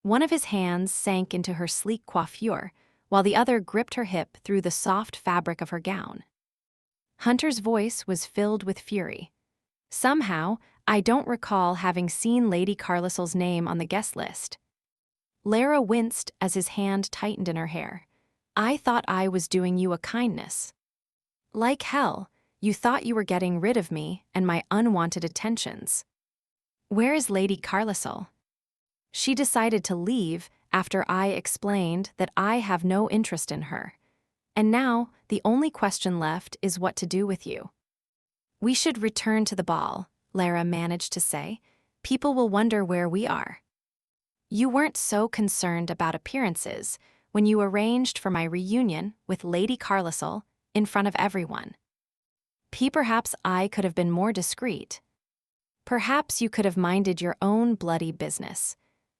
One of his hands sank into her sleek coiffure, while the other gripped her hip through the soft fabric of her gown. Hunter's voice was filled with fury. "Somehow, I don't recall having seen Lady Carlisle's name on the guest list." Lara winced as his hand tightened in her hair. "I thought I was doing you a kindness." "Like hell, you thought you were getting rid of me and my unwanted attentions." "Where is Lady Carlisle?" "She decided to leave after I explained that I have no interest in her. And now, the only question left is what to do with you." "We should return to the ball," Lara managed to say. "People will wonder where we are." "You weren't so concerned about appearances when you arranged for my reunion with Lady Carlisle in front of everyone." "Perhaps I could have been more discreet. Perhaps you could have minded your own bloody business.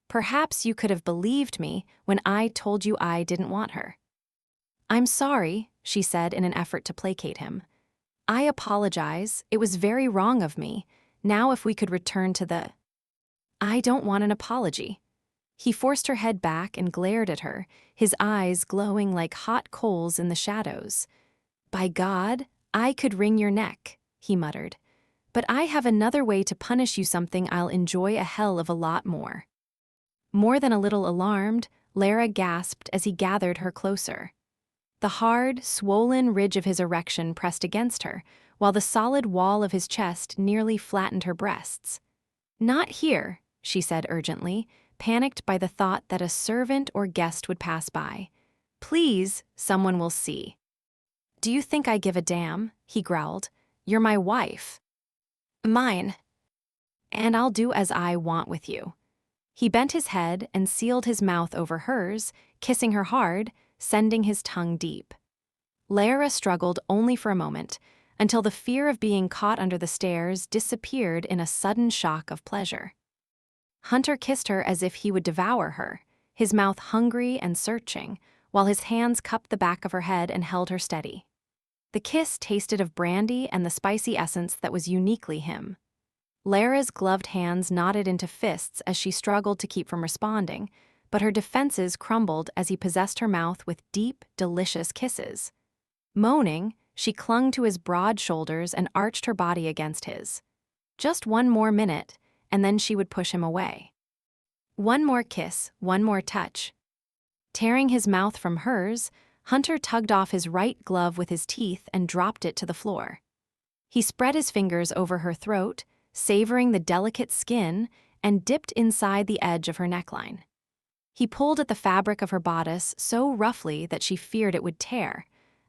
Perhaps you could have believed me when I told you I didn't want her." "I'm sorry," she said in an effort to placate him. "I apologize. It was very wrong of me. Now if we could return to the—" "I don't want an apology." He forced her head back and glared at her, his eyes glowing like hot coals in the shadows. "By God, I could wring your neck," he muttered. "But I have another way to punish you, something I'll enjoy a hell of a lot more." More than a little alarmed, Lara gasped as he gathered her closer. The hard, swollen ridge of his erection pressed against her, while the solid wall of his chest nearly flattened her breasts. "Not here," she said urgently, panicked by the thought that a servant or guest would pass by. "Please, someone will see." "Do you think I give a damn?" he growled. "You're my wife." "Mine. And I'll do as I want with you." He bent his head and sealed his mouth over hers, kissing her hard, sending his tongue deep. Lara struggled only for a moment, until the fear of being caught under the stairs disappeared in a sudden shock of pleasure. Hunter kissed her as if he would devour her, his mouth hungry and searching, while his hands cupped the back of her head and held her steady. The kiss tasted of brandy and the spicy essence that was uniquely him. Lara's gloved hands knotted into fists as she struggled to keep from responding, but her defenses crumbled as he possessed her mouth with deep, delicious kisses. Moaning, she clung to his broad shoulders and arched her body against his. Just one more minute, and then she would push him away. One more kiss, one more touch. Tearing his mouth from hers, Hunter tugged off his right glove with his teeth and dropped it to the floor. He spread his fingers over her throat, savoring the delicate skin, and dipped inside the edge of her neckline. He pulled at the fabric of her bodice so roughly that she feared it would tear,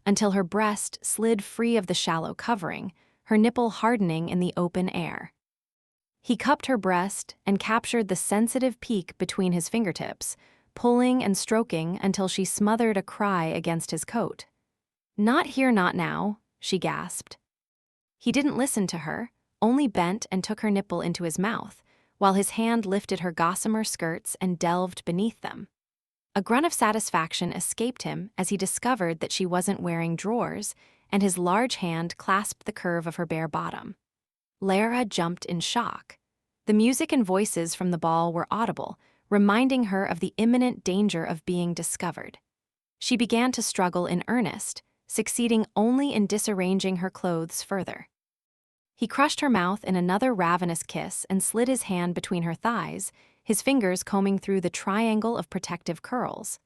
until her breast slid free of the shallow covering, her nipple hardening in the open air. He cupped her breast and captured the sensitive peak between his fingertips, pulling and stroking until she smothered a cry against his coat. "Not here, not now," she gasped. He didn't listen to her, only bent and took her nipple into his mouth, while his hand lifted her gossamer skirts and delved beneath them. A grunt of satisfaction escaped him as he discovered that she wasn't wearing drawers, and his large hand clasped the curve of her bare bottom. Lara jumped in shock. The music and voices from the ball were audible, reminding her of the imminent danger of being discovered. She began to struggle in earnest, succeeding only in disarranging her clothes further. He crushed her mouth in another ravenous kiss and slid his hand between her thighs, his fingers combing through the triangle of protective curls.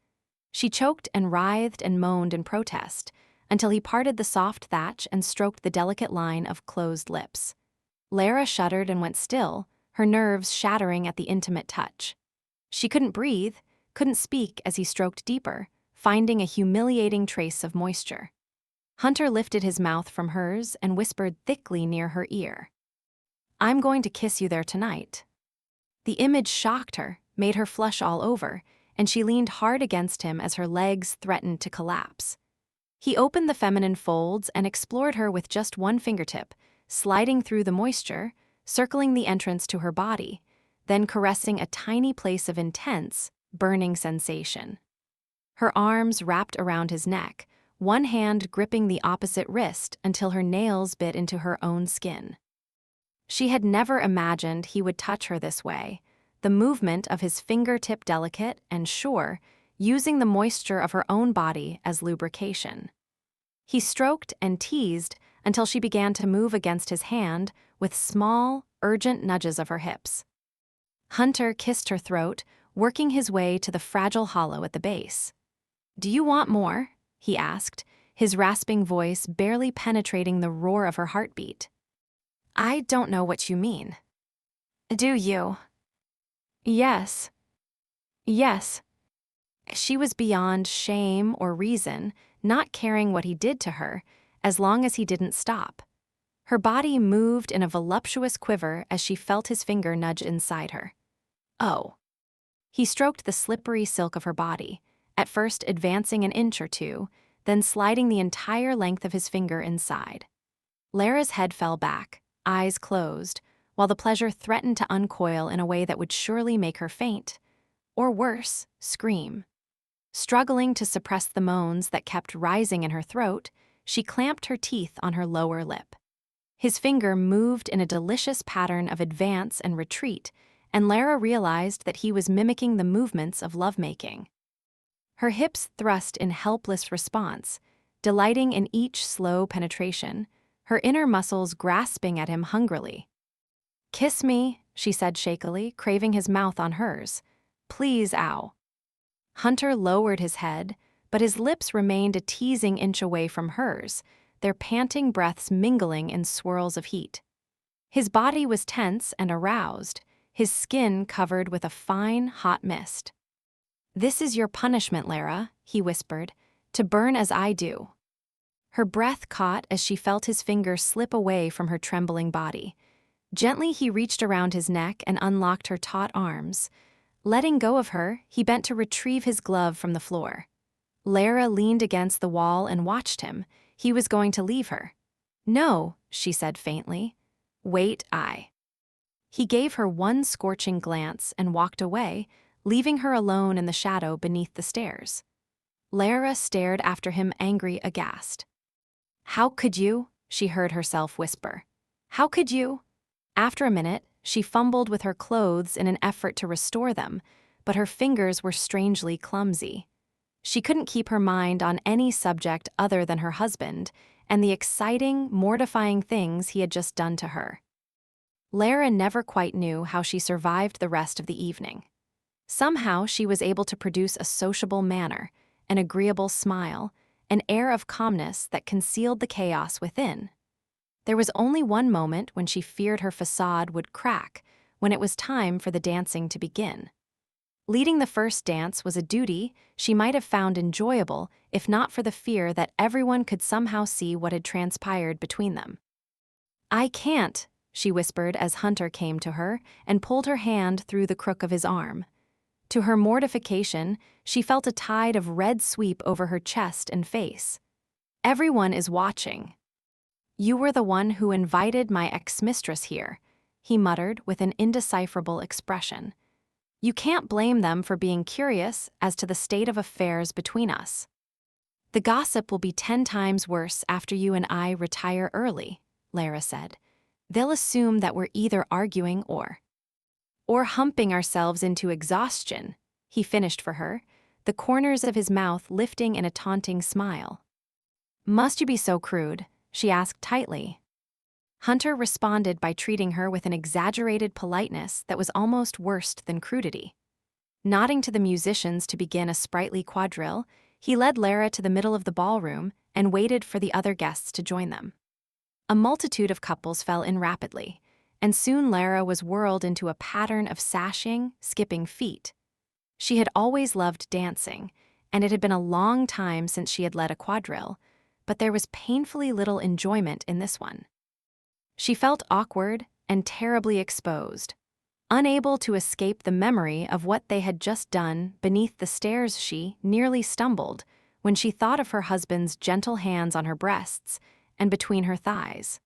She choked and writhed and moaned in protest, until he parted the soft thatch and stroked the delicate line of closed lips. Lara shuddered and went still, her nerves shattering at the intimate touch. She couldn't breathe, couldn't speak as he stroked deeper, finding a humiliating trace of moisture. Hunter lifted his mouth from hers and whispered thickly near her ear. "I'm going to kiss you there tonight." The image shocked her, made her flush all over, and she leaned hard against him as her legs threatened to collapse. He opened the feminine folds and explored her with just one fingertip, sliding through the moisture, circling the entrance to her body, then caressing a tiny place of intense, burning sensation. Her arms wrapped around his neck, one hand gripping the opposite wrist until her nails bit into her own skin. She had never imagined he would touch her this way, the movement of his fingertip delicate and sure, using the moisture of her own body as lubrication. He stroked and teased until she began to move against his hand with small, urgent nudges of her hips. Hunter kissed her throat, working his way to the fragile hollow at the base. "Do you want more?" he asked, his rasping voice barely penetrating the roar of her heartbeat. "I don't know what you mean." "Do you?" "Yes. Yes." She was beyond shame or reason, not caring what he did to her, as long as he didn't stop. Her body moved in a voluptuous quiver as she felt his finger nudge inside her. "Oh." He stroked the slippery silk of her body, at first advancing an inch or two, then sliding the entire length of his finger inside. Lara's head fell back, eyes closed, while the pleasure threatened to uncoil in a way that would surely make her faint, or worse, scream. Struggling to suppress the moans that kept rising in her throat, she clamped her teeth on her lower lip. His finger moved in a delicious pattern of advance and retreat, and Lara realized that he was mimicking the movements of lovemaking. Her hips thrust in helpless response, delighting in each slow penetration, her inner muscles grasping at him hungrily. "Kiss me," she said shakily, craving his mouth on hers. "Please, ow." Hunter lowered his head, but his lips remained a teasing inch away from hers, their panting breaths mingling in swirls of heat. His body was tense and aroused, his skin covered with a fine, hot mist. "This is your punishment, Lara," he whispered, "to burn as I do." Her breath caught as she felt his fingers slip away from her trembling body. Gently, he reached around his neck and unlocked her taut arms. Letting go of her, he bent to retrieve his glove from the floor. Lara leaned against the wall and watched him. He was going to leave her. "No," she said faintly. "Wait, I." He gave her one scorching glance and walked away, leaving her alone in the shadow beneath the stairs. Lara stared after him, angry, aghast. "How could you?" she heard herself whisper. "How could you?" After a minute, she fumbled with her clothes in an effort to restore them, but her fingers were strangely clumsy. She couldn't keep her mind on any subject other than her husband and the exciting, mortifying things he had just done to her. Lara never quite knew how she survived the rest of the evening. Somehow she was able to produce a sociable manner, an agreeable smile, an air of calmness that concealed the chaos within. There was only one moment when she feared her facade would crack, when it was time for the dancing to begin. Leading the first dance was a duty she might have found enjoyable if not for the fear that everyone could somehow see what had transpired between them. "I can't," she whispered as Hunter came to her and pulled her hand through the crook of his arm. To her mortification, she felt a tide of red sweep over her chest and face. "Everyone is watching." "You were the one who invited my ex-mistress here," he muttered with an indecipherable expression. "You can't blame them for being curious as to the state of affairs between us." "The gossip will be 10 times worse after you and I retire early," Lara said. "They'll assume that we're either arguing or humping ourselves into exhaustion," he finished for her, the corners of his mouth lifting in a taunting smile. "Must you be so crude?" she asked tightly. Hunter responded by treating her with an exaggerated politeness that was almost worse than crudity. Nodding to the musicians to begin a sprightly quadrille, he led Lara to the middle of the ballroom and waited for the other guests to join them. A multitude of couples fell in rapidly, and soon Lara was whirled into a pattern of sashing, skipping feet. She had always loved dancing, and it had been a long time since she had led a quadrille, but there was painfully little enjoyment in this one. She felt awkward and terribly exposed, unable to escape the memory of what they had just done beneath the stairs. She nearly stumbled when she thought of her husband's gentle hands on her breasts and between her thighs.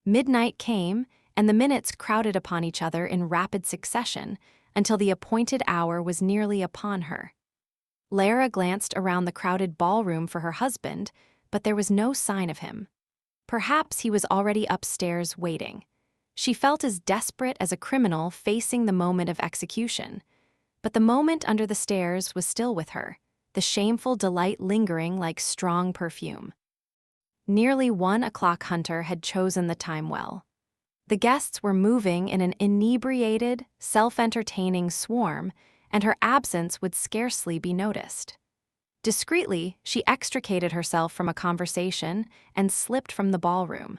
Midnight came, and the minutes crowded upon each other in rapid succession until the appointed hour was nearly upon her. Lara glanced around the crowded ballroom for her husband, but there was no sign of him. Perhaps he was already upstairs waiting. She felt as desperate as a criminal facing the moment of execution. But the moment under the stairs was still with her, the shameful delight lingering like strong perfume. Nearly 1 o'clock. Hunter had chosen the time well. The guests were moving in an inebriated, self-entertaining swarm, and her absence would scarcely be noticed. Discreetly, she extricated herself from a conversation and slipped from the ballroom.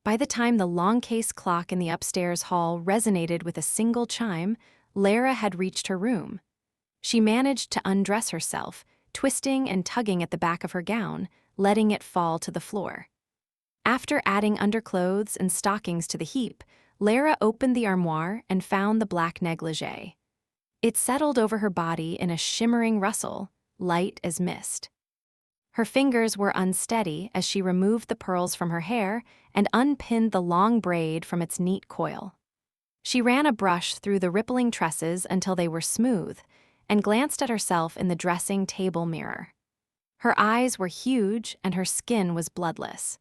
By the time the long case clock in the upstairs hall resonated with a single chime, Lara had reached her room. She managed to undress herself, twisting and tugging at the back of her gown, letting it fall to the floor. After adding underclothes and stockings to the heap, Lara opened the armoire and found the black negligee. It settled over her body in a shimmering rustle, light as mist. Her fingers were unsteady as she removed the pearls from her hair and unpinned the long braid from its neat coil. She ran a brush through the rippling tresses until they were smooth, and glanced at herself in the dressing table mirror. Her eyes were huge and her skin was bloodless.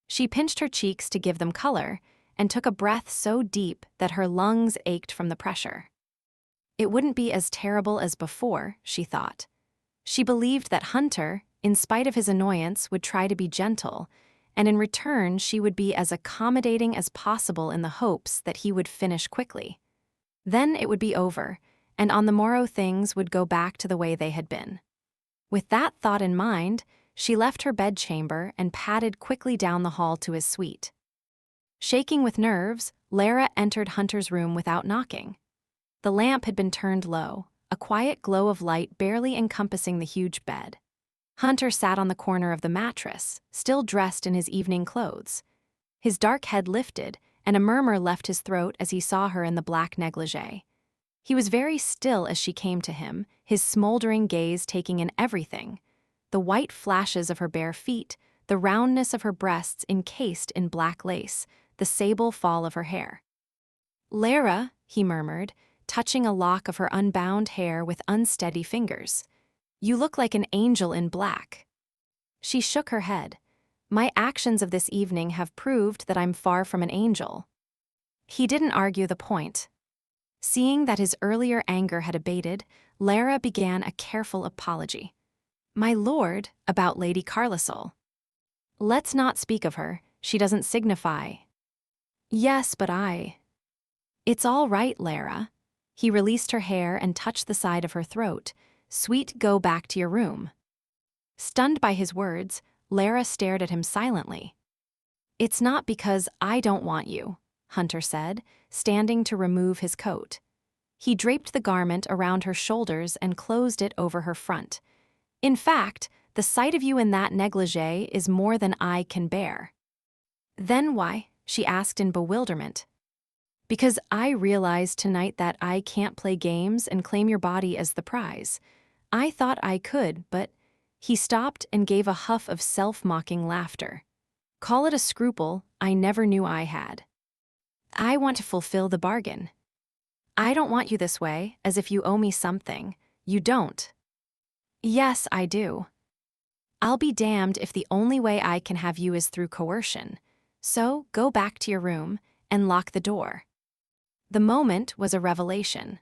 She pinched her cheeks to give them color and took a breath so deep that her lungs ached from the pressure. It wouldn't be as terrible as before, she thought. She believed that Hunter, in spite of his annoyance, would try to be gentle, and in return she would be as accommodating as possible in the hopes that he would finish quickly. Then it would be over, and on the morrow things would go back to the way they had been. With that thought in mind, she left her bedchamber and padded quickly down the hall to his suite. Shaking with nerves, Lara entered Hunter's room without knocking. The lamp had been turned low, a quiet glow of light barely encompassing the huge bed. Hunter sat on the corner of the mattress, still dressed in his evening clothes. His dark head lifted, and a murmur left his throat as he saw her in the black negligee. He was very still as she came to him, his smoldering gaze taking in everything: the white flashes of her bare feet, the roundness of her breasts encased in black lace, the sable fall of her hair. "Lara," he murmured, touching a lock of her unbound hair with unsteady fingers. "You look like an angel in black." She shook her head. "My actions of this evening have proved that I'm far from an angel." He didn't argue the point. Seeing that his earlier anger had abated, Lara began a careful apology. "My lord, about Lady Carlisle." "Let's not speak of her. She doesn't signify." "Yes, but It's all right, Lara." He released her hair and touched the side of her throat. "Sweet, go back to your room." Stunned by his words, Lara stared at him silently. "It's not because I don't want you," Hunter said, standing to remove his coat. He draped the garment around her shoulders and closed it over her front. "In fact, the sight of you in that negligee is more than I can bear." "Then why?" she asked in bewilderment. "Because I realized tonight that I can't play games and claim your body as the prize. I thought I could, but—" He stopped and gave a huff of self-mocking laughter. "Call it a scruple I never knew I had. I want to fulfill the bargain. I don't want you this way, as if you owe me something. You don't." "Yes, I do. I'll be damned if the only way I can have you is through coercion. So go back to your room and lock the door." The moment was a revelation.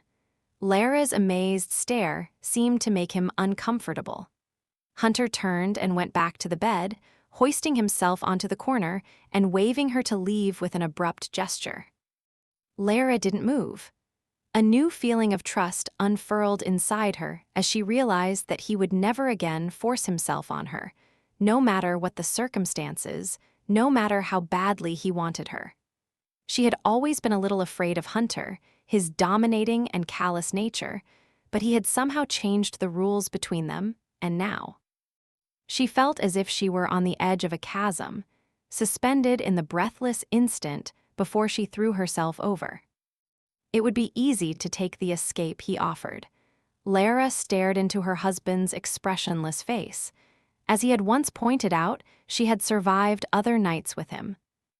Lara's amazed stare seemed to make him uncomfortable. Hunter turned and went back to the bed, hoisting himself onto the corner and waving her to leave with an abrupt gesture. Lara didn't move. A new feeling of trust unfurled inside her as she realized that he would never again force himself on her, no matter what the circumstances, no matter how badly he wanted her. She had always been a little afraid of Hunter, his dominating and callous nature, but he had somehow changed the rules between them, and now. She felt as if she were on the edge of a chasm, suspended in the breathless instant before she threw herself over. It would be easy to take the escape he offered. Lara stared into her husband's expressionless face. As he had once pointed out, she had survived other nights with him.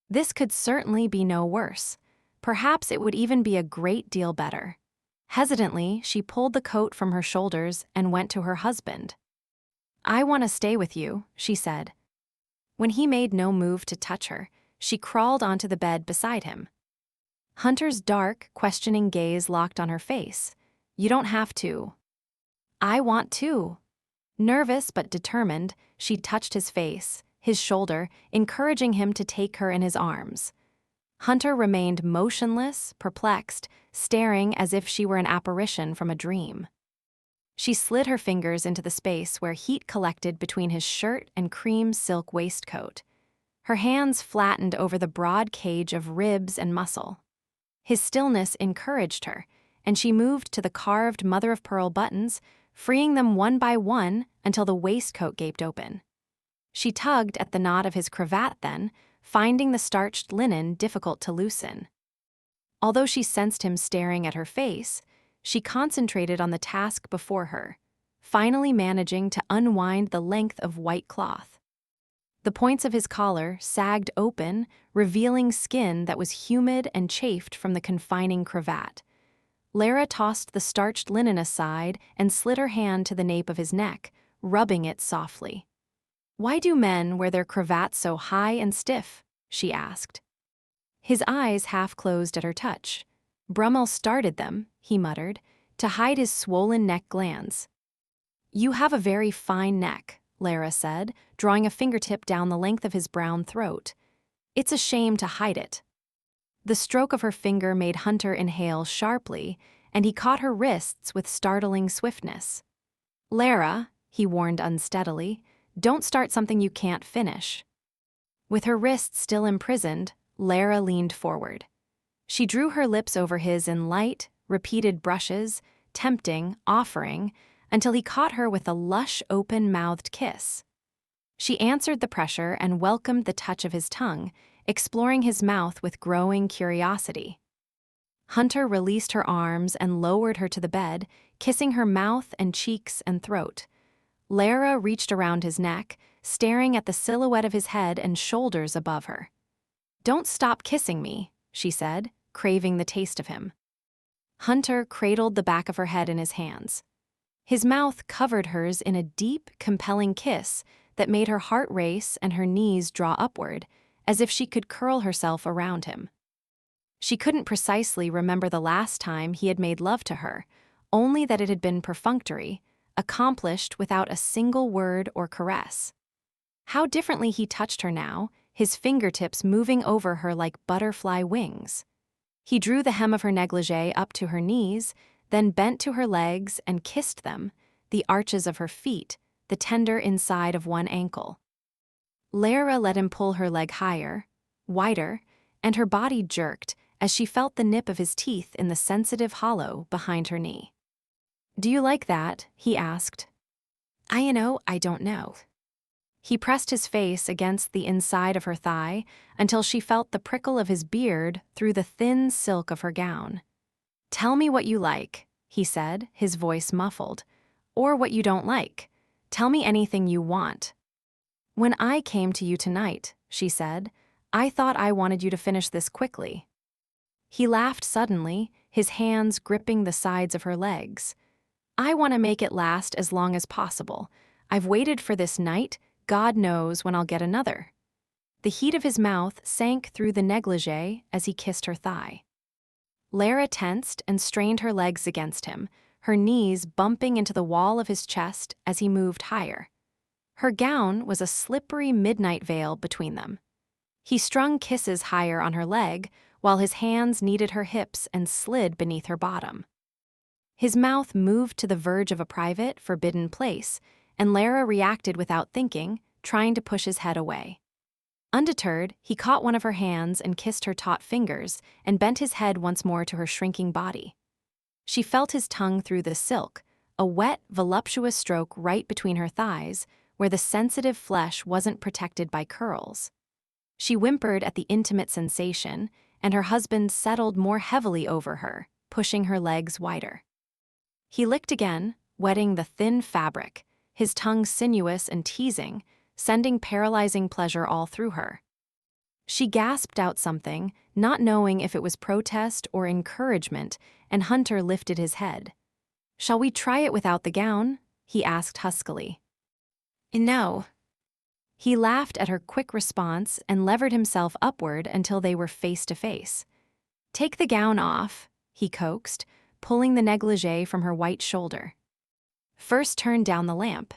This could certainly be no worse. Perhaps it would even be a great deal better. Hesitantly, she pulled the coat from her shoulders and went to her husband. "I want to stay with you," she said. When he made no move to touch her, she crawled onto the bed beside him. Hunter's dark, questioning gaze locked on her face. "You don't have to." "I want to." Nervous but determined, she touched his face, his shoulder, encouraging him to take her in his arms. Hunter remained motionless, perplexed, staring as if she were an apparition from a dream. She slid her fingers into the space where heat collected between his shirt and cream silk waistcoat. Her hands flattened over the broad cage of ribs and muscle. His stillness encouraged her, and she moved to the carved mother-of-pearl buttons, freeing them one by one until the waistcoat gaped open. She tugged at the knot of his cravat then, finding the starched linen difficult to loosen. Although she sensed him staring at her face, she concentrated on the task before her, finally managing to unwind the length of white cloth. The points of his collar sagged open, revealing skin that was humid and chafed from the confining cravat. Lara tossed the starched linen aside and slid her hand to the nape of his neck, rubbing it softly. "Why do men wear their cravats so high and stiff?" she asked. His eyes half-closed at her touch. "Brummel started them," he muttered, to hide his swollen neck glands. "You have a very fine neck," Lara said, drawing a fingertip down the length of his brown throat. "It's a shame to hide it." The stroke of her finger made Hunter inhale sharply, and he caught her wrists with startling swiftness. "Lara," he warned unsteadily, "don't start something you can't finish." With her wrists still imprisoned, Lara leaned forward. She drew her lips over his in light, repeated brushes, tempting, offering, until he caught her with a lush, open-mouthed kiss. She answered the pressure and welcomed the touch of his tongue, exploring his mouth with growing curiosity. Hunter released her arms and lowered her to the bed, kissing her mouth and cheeks and throat. Lara reached around his neck, staring at the silhouette of his head and shoulders above her. "Don't stop kissing me," she said, craving the taste of him. Hunter cradled the back of her head in his hands. His mouth covered hers in a deep, compelling kiss that made her heart race and her knees draw upward, as if she could curl herself around him. She couldn't precisely remember the last time he had made love to her, only that it had been perfunctory, accomplished without a single word or caress. How differently he touched her now, his fingertips moving over her like butterfly wings. He drew the hem of her negligee up to her knees, then bent to her legs and kissed them, the arches of her feet, the tender inside of one ankle. Lara let him pull her leg higher, wider, and her body jerked as she felt the nip of his teeth in the sensitive hollow behind her knee. "Do you like that?" he asked. I don't know." He pressed his face against the inside of her thigh until she felt the prickle of his beard through the thin silk of her gown. "Tell me what you like," he said, his voice muffled. "Or what you don't like. Tell me anything you want." "When I came to you tonight," she said, "I thought I wanted you to finish this quickly." He laughed suddenly, his hands gripping the sides of her legs. "I want to make it last as long as possible. I've waited for this night. God knows when I'll get another." The heat of his mouth sank through the negligee as he kissed her thigh. Lara tensed and strained her legs against him, her knees bumping into the wall of his chest as he moved higher. Her gown was a slippery midnight veil between them. He strung kisses higher on her leg, while his hands kneaded her hips and slid beneath her bottom. His mouth moved to the verge of a private, forbidden place, and Lara reacted without thinking, trying to push his head away. Undeterred, he caught one of her hands and kissed her taut fingers and bent his head once more to her shrinking body. She felt his tongue through the silk, a wet, voluptuous stroke right between her thighs, where the sensitive flesh wasn't protected by curls. She whimpered at the intimate sensation, and her husband settled more heavily over her, pushing her legs wider. He licked again, wetting the thin fabric, his tongue sinuous and teasing, sending paralyzing pleasure all through her. She gasped out something, not knowing if it was protest or encouragement, and Hunter lifted his head. "Shall we try it without the gown?" he asked huskily. "No." He laughed at her quick response and levered himself upward until they were face to face. "Take the gown off," he coaxed, pulling the negligee from her white shoulder. "First turn down the lamp."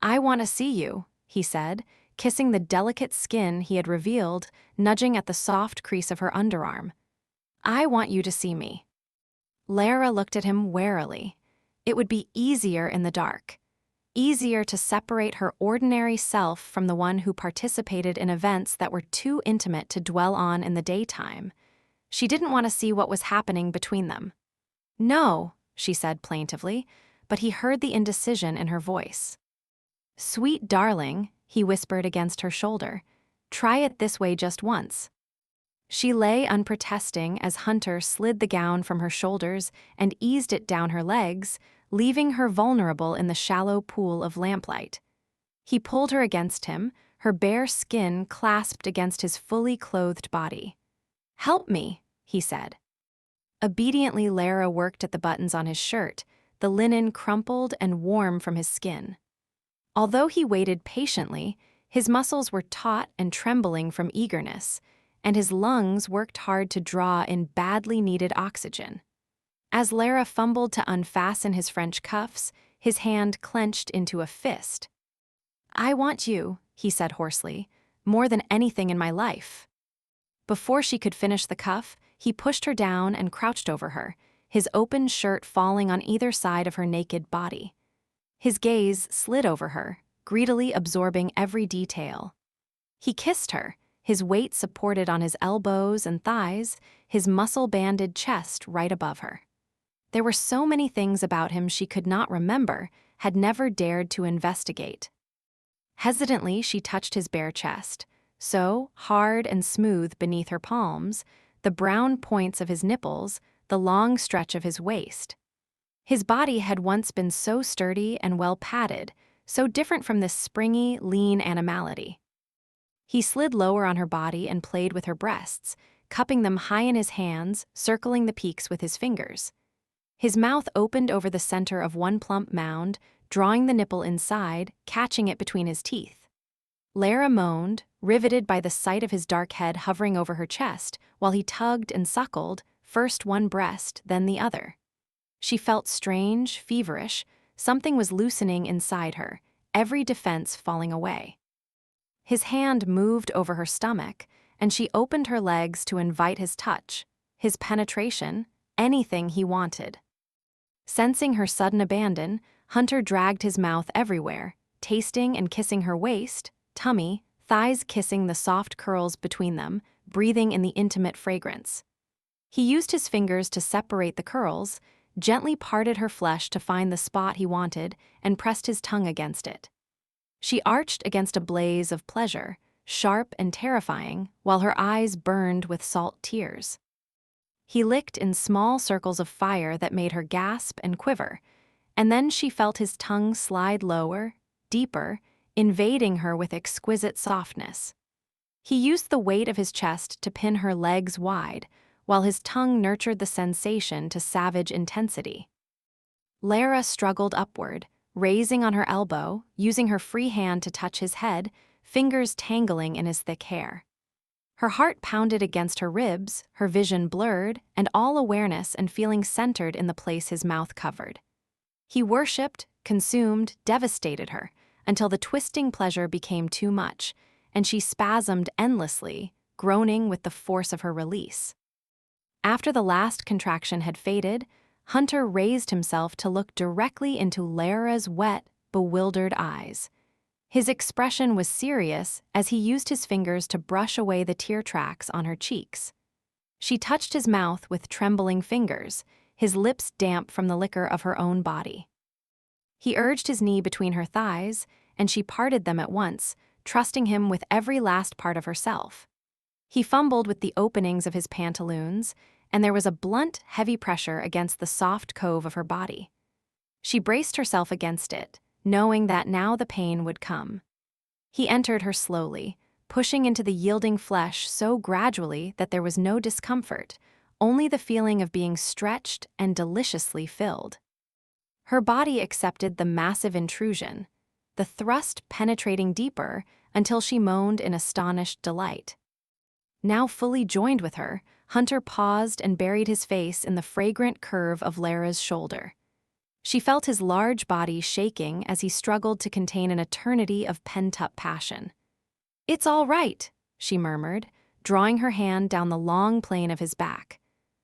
"I want to see you," he said, kissing the delicate skin he had revealed, nudging at the soft crease of her underarm. "I want you to see me." Lara looked at him warily. It would be easier in the dark. Easier to separate her ordinary self from the one who participated in events that were too intimate to dwell on in the daytime. She didn't want to see what was happening between them. "No," she said plaintively, but he heard the indecision in her voice. "Sweet darling," he whispered against her shoulder, "try it this way just once." She lay unprotesting as Hunter slid the gown from her shoulders and eased it down her legs, leaving her vulnerable in the shallow pool of lamplight. He pulled her against him, her bare skin clasped against his fully clothed body. "Help me," he said. Obediently, Lara worked at the buttons on his shirt, the linen crumpled and warm from his skin. Although he waited patiently, his muscles were taut and trembling from eagerness, and his lungs worked hard to draw in badly needed oxygen. As Lara fumbled to unfasten his French cuffs, his hand clenched into a fist. "I want you," he said hoarsely, "more than anything in my life." Before she could finish the cuff, he pushed her down and crouched over her, his open shirt falling on either side of her naked body. His gaze slid over her, greedily absorbing every detail. He kissed her, his weight supported on his elbows and thighs, his muscle-banded chest right above her. There were so many things about him she could not remember, had never dared to investigate. Hesitantly, she touched his bare chest, so hard and smooth beneath her palms, the brown points of his nipples, the long stretch of his waist. His body had once been so sturdy and well padded, so different from this springy, lean animality. He slid lower on her body and played with her breasts, cupping them high in his hands, circling the peaks with his fingers. His mouth opened over the center of one plump mound, drawing the nipple inside, catching it between his teeth. Lara moaned, riveted by the sight of his dark head hovering over her chest, while he tugged and suckled, first one breast, then the other. She felt strange, feverish. Something was loosening inside her, every defense falling away. His hand moved over her stomach, and she opened her legs to invite his touch, his penetration, anything he wanted. Sensing her sudden abandon, Hunter dragged his mouth everywhere, tasting and kissing her waist, tummy, thighs, kissing the soft curls between them, breathing in the intimate fragrance. He used his fingers to separate the curls, gently parted her flesh to find the spot he wanted, and pressed his tongue against it. She arched against a blaze of pleasure, sharp and terrifying, while her eyes burned with salt tears. He licked in small circles of fire that made her gasp and quiver, and then she felt his tongue slide lower, deeper, invading her with exquisite softness. He used the weight of his chest to pin her legs wide, while his tongue nurtured the sensation to savage intensity. Lara struggled upward, raising on her elbow, using her free hand to touch his head, fingers tangling in his thick hair. Her heart pounded against her ribs, her vision blurred, and all awareness and feeling centered in the place his mouth covered. He worshipped, consumed, devastated her, until the twisting pleasure became too much, and she spasmed endlessly, groaning with the force of her release. After the last contraction had faded, Hunter raised himself to look directly into Lara's wet, bewildered eyes. His expression was serious as he used his fingers to brush away the tear tracks on her cheeks. She touched his mouth with trembling fingers, his lips damp from the liquor of her own body. He urged his knee between her thighs, and she parted them at once, trusting him with every last part of herself. He fumbled with the openings of his pantaloons, and there was a blunt, heavy pressure against the soft cove of her body. She braced herself against it, knowing that now the pain would come. He entered her slowly, pushing into the yielding flesh so gradually that there was no discomfort, only the feeling of being stretched and deliciously filled. Her body accepted the massive intrusion, the thrust penetrating deeper until she moaned in astonished delight. Now fully joined with her, Hunter paused and buried his face in the fragrant curve of Lara's shoulder. She felt his large body shaking as he struggled to contain an eternity of pent-up passion. "It's all right," she murmured, drawing her hand down the long plane of his back.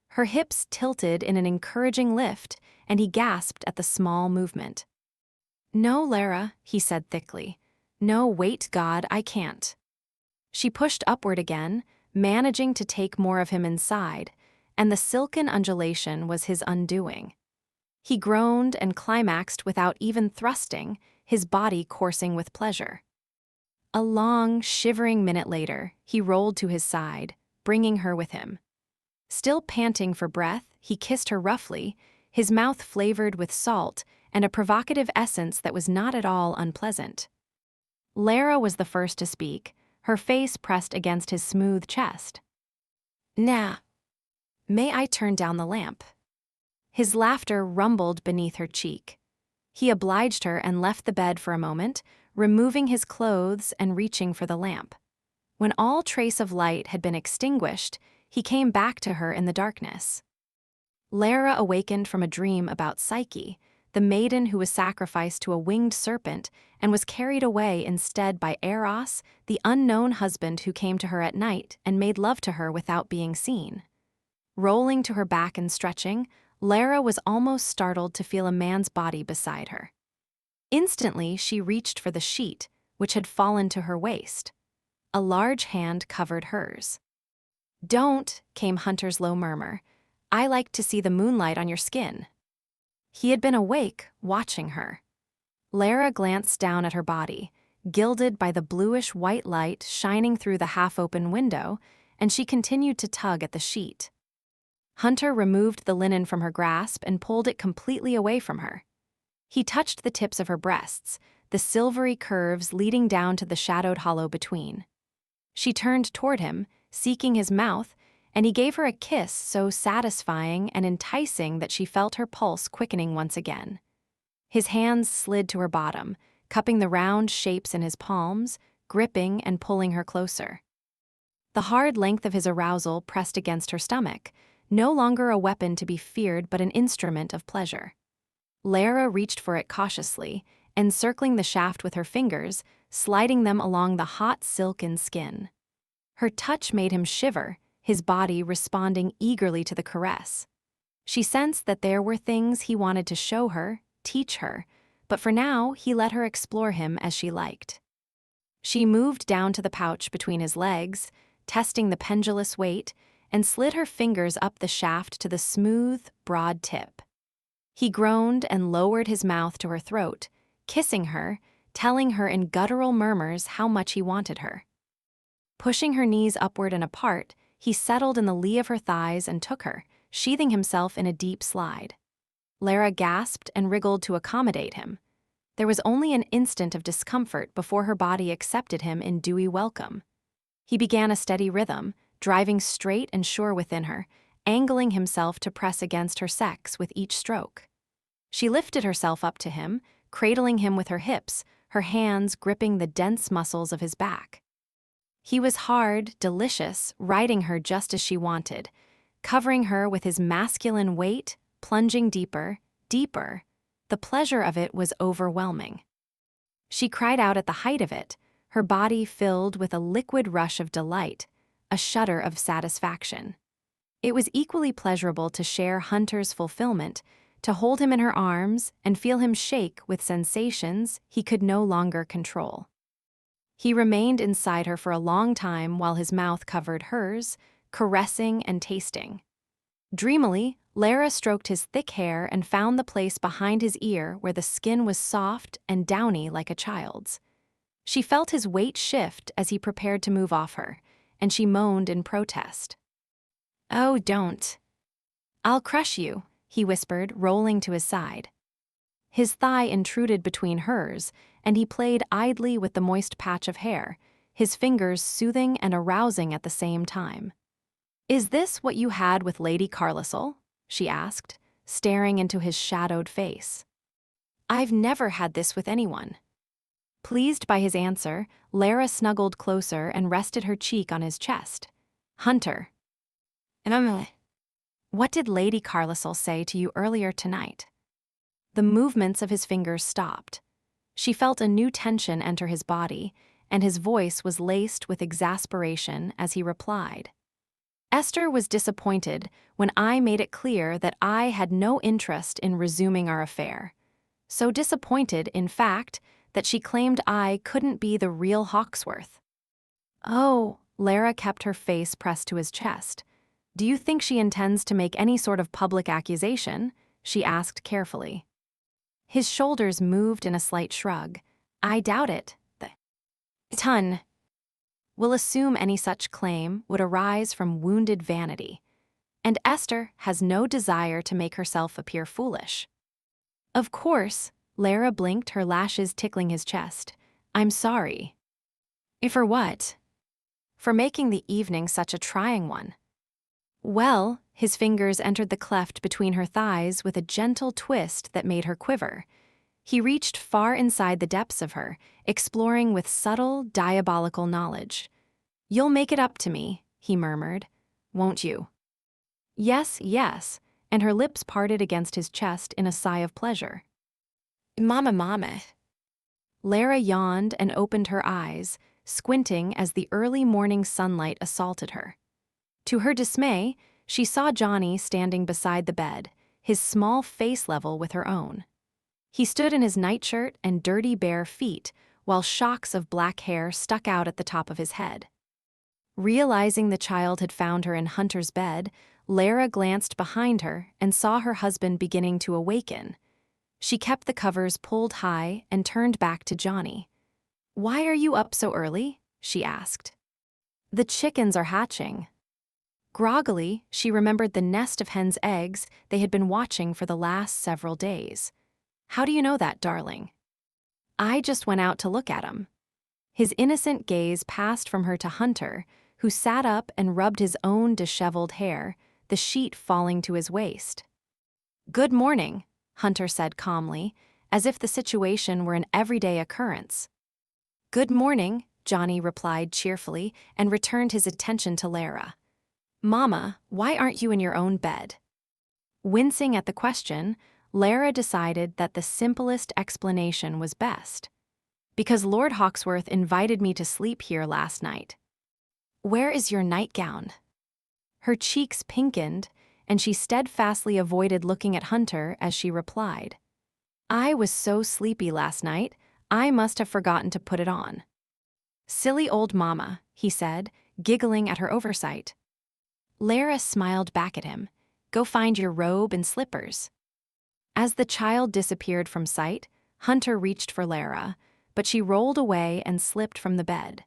Her hips tilted in an encouraging lift, and he gasped at the small movement. "No, Lara," he said thickly. "No, wait, God, I can't." She pushed upward again, managing to take more of him inside, and the silken undulation was his undoing. He groaned and climaxed without even thrusting, his body coursing with pleasure. A long, shivering minute later, he rolled to his side, bringing her with him. Still panting for breath, he kissed her roughly, his mouth flavored with salt and a provocative essence that was not at all unpleasant. Lara was the first to speak, her face pressed against his smooth chest. "Nah. May I turn down the lamp?" His laughter rumbled beneath her cheek. He obliged her and left the bed for a moment, removing his clothes and reaching for the lamp. When all trace of light had been extinguished, he came back to her in the darkness. Lara awakened from a dream about Psyche, the maiden who was sacrificed to a winged serpent and was carried away instead by Eros, the unknown husband who came to her at night and made love to her without being seen. Rolling to her back and stretching, Lara was almost startled to feel a man's body beside her. Instantly, she reached for the sheet, which had fallen to her waist. A large hand covered hers. "Don't," came Hunter's low murmur. "I like to see the moonlight on your skin." He had been awake, watching her. Lara glanced down at her body, gilded by the bluish-white light shining through the half-open window, and she continued to tug at the sheet. Hunter removed the linen from her grasp and pulled it completely away from her. He touched the tips of her breasts, the silvery curves leading down to the shadowed hollow between. She turned toward him, seeking his mouth, and he gave her a kiss so satisfying and enticing that she felt her pulse quickening once again. His hands slid to her bottom, cupping the round shapes in his palms, gripping and pulling her closer. The hard length of his arousal pressed against her stomach, no longer a weapon to be feared but an instrument of pleasure. Lara reached for it cautiously, encircling the shaft with her fingers, sliding them along the hot silken skin. Her touch made him shiver, his body responding eagerly to the caress. She sensed that there were things he wanted to show her, teach her, but for now he let her explore him as she liked. She moved down to the pouch between his legs, testing the pendulous weight, and slid her fingers up the shaft to the smooth, broad tip. He groaned and lowered his mouth to her throat, kissing her, telling her in guttural murmurs how much he wanted her. Pushing her knees upward and apart, he settled in the lee of her thighs and took her, sheathing himself in a deep slide. Lara gasped and wriggled to accommodate him. There was only an instant of discomfort before her body accepted him in dewy welcome. He began a steady rhythm, driving straight and sure within her, angling himself to press against her sex with each stroke. She lifted herself up to him, cradling him with her hips, her hands gripping the dense muscles of his back. He was hard, delicious, riding her just as she wanted, covering her with his masculine weight, plunging deeper, deeper. The pleasure of it was overwhelming. She cried out at the height of it, her body filled with a liquid rush of delight, a shudder of satisfaction. It was equally pleasurable to share Hunter's fulfillment, to hold him in her arms and feel him shake with sensations he could no longer control. He remained inside her for a long time while his mouth covered hers, caressing and tasting. Dreamily, Lara stroked his thick hair and found the place behind his ear where the skin was soft and downy like a child's. She felt his weight shift as he prepared to move off her, and she moaned in protest. "Oh, don't. I'll crush you," he whispered, rolling to his side. His thigh intruded between hers, and he played idly with the moist patch of hair, his fingers soothing and arousing at the same time. "Is this what you had with Lady Carlisle?" she asked, staring into his shadowed face. "I've never had this with anyone." Pleased by his answer, Lara snuggled closer and rested her cheek on his chest. "Hunter, what did Lady Carlisle say to you earlier tonight?" The movements of his fingers stopped. She felt a new tension enter his body, and his voice was laced with exasperation as he replied. "Esther was disappointed when I made it clear that I had no interest in resuming our affair. So disappointed, in fact, that she claimed I couldn't be the real Hawksworth." "Oh," Lara kept her face pressed to his chest. "Do you think she intends to make any sort of public accusation?" she asked carefully. His shoulders moved in a slight shrug. "I doubt it. We'll assume any such claim would arise from wounded vanity, and Esther has no desire to make herself appear foolish." "Of course," Lara blinked, her lashes tickling his chest. "I'm sorry." "For what?" "For making the evening such a trying one." "Well," his fingers entered the cleft between her thighs with a gentle twist that made her quiver. He reached far inside the depths of her, exploring with subtle, diabolical knowledge. "You'll make it up to me," he murmured. "Won't you?" "Yes, yes," and her lips parted against his chest in a sigh of pleasure. Mama. Lara yawned and opened her eyes, squinting as the early morning sunlight assaulted her. To her dismay, she saw Johnny standing beside the bed, his small face level with her own. He stood in his nightshirt and dirty bare feet, while shocks of black hair stuck out at the top of his head. Realizing the child had found her in Hunter's bed, Lara glanced behind her and saw her husband beginning to awaken. She kept the covers pulled high and turned back to Johnny. "Why are you up so early?" she asked. "The chickens are hatching." Groggily, she remembered the nest of hen's eggs they had been watching for the last several days. "How do you know that, darling?" "I just went out to look at 'em." His innocent gaze passed from her to Hunter, who sat up and rubbed his own disheveled hair, the sheet falling to his waist. "Good morning," Hunter said calmly, as if the situation were an everyday occurrence. "Good morning," Johnny replied cheerfully and returned his attention to Lara. "Mama, why aren't you in your own bed?" Wincing at the question, Lara decided that the simplest explanation was best. "Because Lord Hawksworth invited me to sleep here last night." "Where is your nightgown?" Her cheeks pinkened, and she steadfastly avoided looking at Hunter as she replied. "I was so sleepy last night, I must have forgotten to put it on." "Silly old mama," he said, giggling at her oversight. Lara smiled back at him. "Go find your robe and slippers." As the child disappeared from sight, Hunter reached for Lara, but she rolled away and slipped from the bed.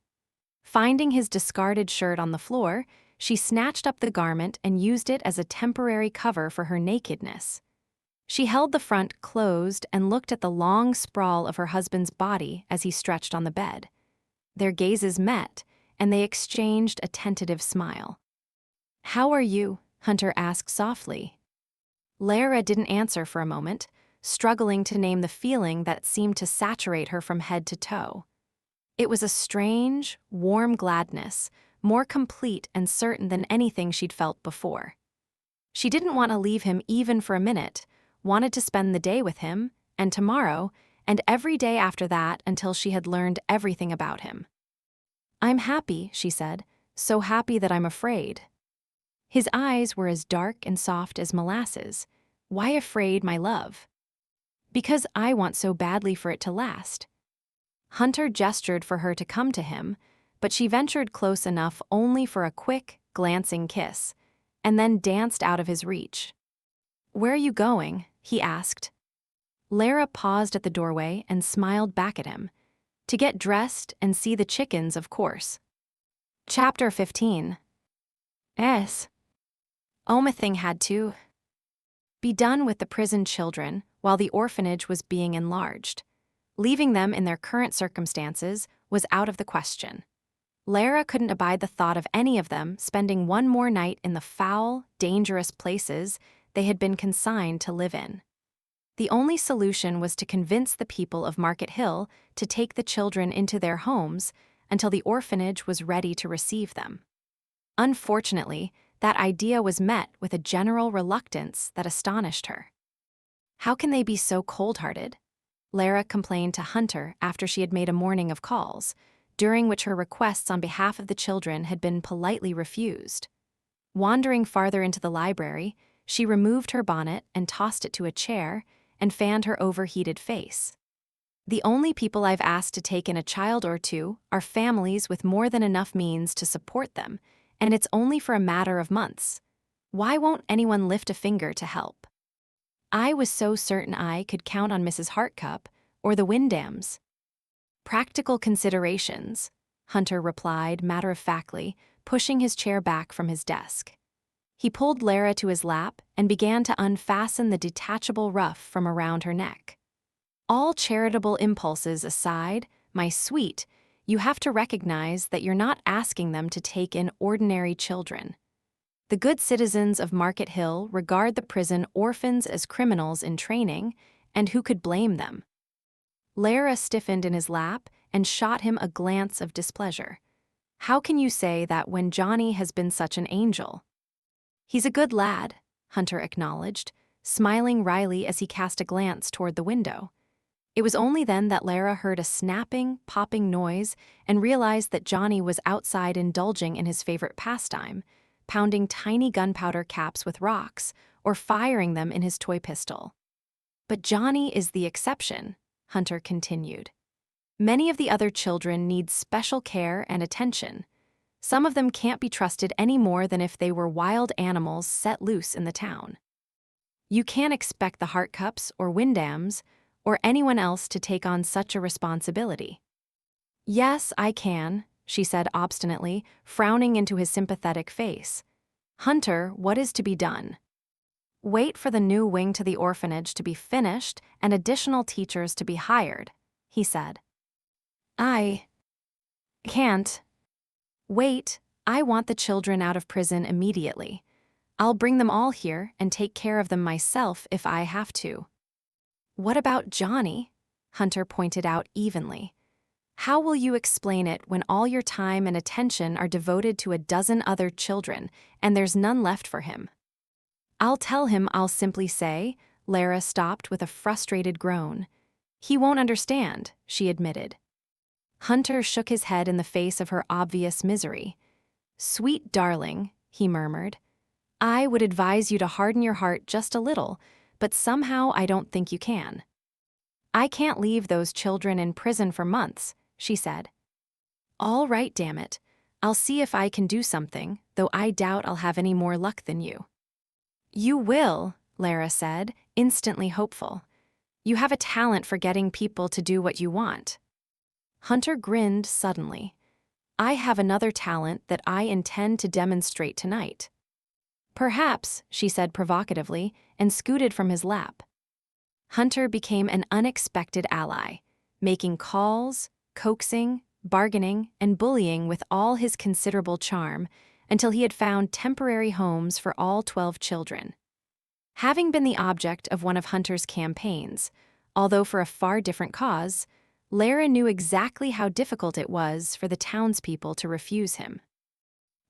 Finding his discarded shirt on the floor, she snatched up the garment and used it as a temporary cover for her nakedness. She held the front closed and looked at the long sprawl of her husband's body as he stretched on the bed. Their gazes met, and they exchanged a tentative smile. "How are you?" Hunter asked softly. Lara didn't answer for a moment, struggling to name the feeling that seemed to saturate her from head to toe. It was a strange, warm gladness, more complete and certain than anything she'd felt before. She didn't want to leave him even for a minute, wanted to spend the day with him, and tomorrow, and every day after that until she had learned everything about him. "I'm happy," she said, "so happy that I'm afraid." His eyes were as dark and soft as molasses. "Why afraid, my love?" "Because I want so badly for it to last." Hunter gestured for her to come to him, but she ventured close enough only for a quick, glancing kiss, and then danced out of his reach. "Where are you going?" he asked. Lara paused at the doorway and smiled back at him. "To get dressed and see the chickens, of course." Chapter 15. S. Omething had to be done with the prison children while the orphanage was being enlarged. Leaving them in their current circumstances was out of the question. Lara couldn't abide the thought of any of them spending one more night in the foul, dangerous places they had been consigned to live in. The only solution was to convince the people of Market Hill to take the children into their homes until the orphanage was ready to receive them. Unfortunately, that idea was met with a general reluctance that astonished her. "How can they be so cold-hearted?" Lara complained to Hunter after she had made a morning of calls, during which her requests on behalf of the children had been politely refused. Wandering farther into the library, she removed her bonnet and tossed it to a chair and fanned her overheated face. "The only people I've asked to take in a child or two are families with more than enough means to support them, and it's only for a matter of months. Why won't anyone lift a finger to help? I was so certain I could count on Mrs. Hartcup or the Wyndhams." "Practical considerations," Hunter replied matter-of-factly, pushing his chair back from his desk. He pulled Lara to his lap and began to unfasten the detachable ruff from around her neck. "All charitable impulses aside, my sweet, you have to recognize that you're not asking them to take in ordinary children. The good citizens of Market Hill regard the prison orphans as criminals in training, and who could blame them?" Lara stiffened in his lap and shot him a glance of displeasure. "How can you say that when Johnny has been such an angel?" "He's a good lad," Hunter acknowledged, smiling wryly as he cast a glance toward the window. It was only then that Lara heard a snapping, popping noise and realized that Johnny was outside indulging in his favorite pastime, pounding tiny gunpowder caps with rocks or firing them in his toy pistol. "But Johnny is the exception," Hunter continued. "Many of the other children need special care and attention. Some of them can't be trusted any more than if they were wild animals set loose in the town. You can't expect the Hartcups or Wyndhams or anyone else to take on such a responsibility." "Yes, I can," she said obstinately, frowning into his sympathetic face. "Hunter, what is to be done?" "Wait for the new wing to the orphanage to be finished and additional teachers to be hired," he said. "I can't wait. I want the children out of prison immediately. I'll bring them all here and take care of them myself if I have to." "What about Johnny?" Hunter pointed out evenly. "How will you explain it when all your time and attention are devoted to a dozen other children and there's none left for him?" "I'll tell him I'll simply say," Lara stopped with a frustrated groan. "He won't understand," she admitted. Hunter shook his head in the face of her obvious misery. "Sweet darling," he murmured, "I would advise you to harden your heart just a little, but somehow I don't think you can." "I can't leave those children in prison for months," she said. "All right, damn it. I'll see if I can do something, though I doubt I'll have any more luck than you." "You will," Lara said, instantly hopeful. "You have a talent for getting people to do what you want." Hunter grinned suddenly. "I have another talent that I intend to demonstrate tonight." "Perhaps," she said provocatively, and scooted from his lap. Hunter became an unexpected ally, making calls, coaxing, bargaining, and bullying with all his considerable charm until he had found temporary homes for all 12 children. Having been the object of one of Hunter's campaigns, although for a far different cause, Lara knew exactly how difficult it was for the townspeople to refuse him.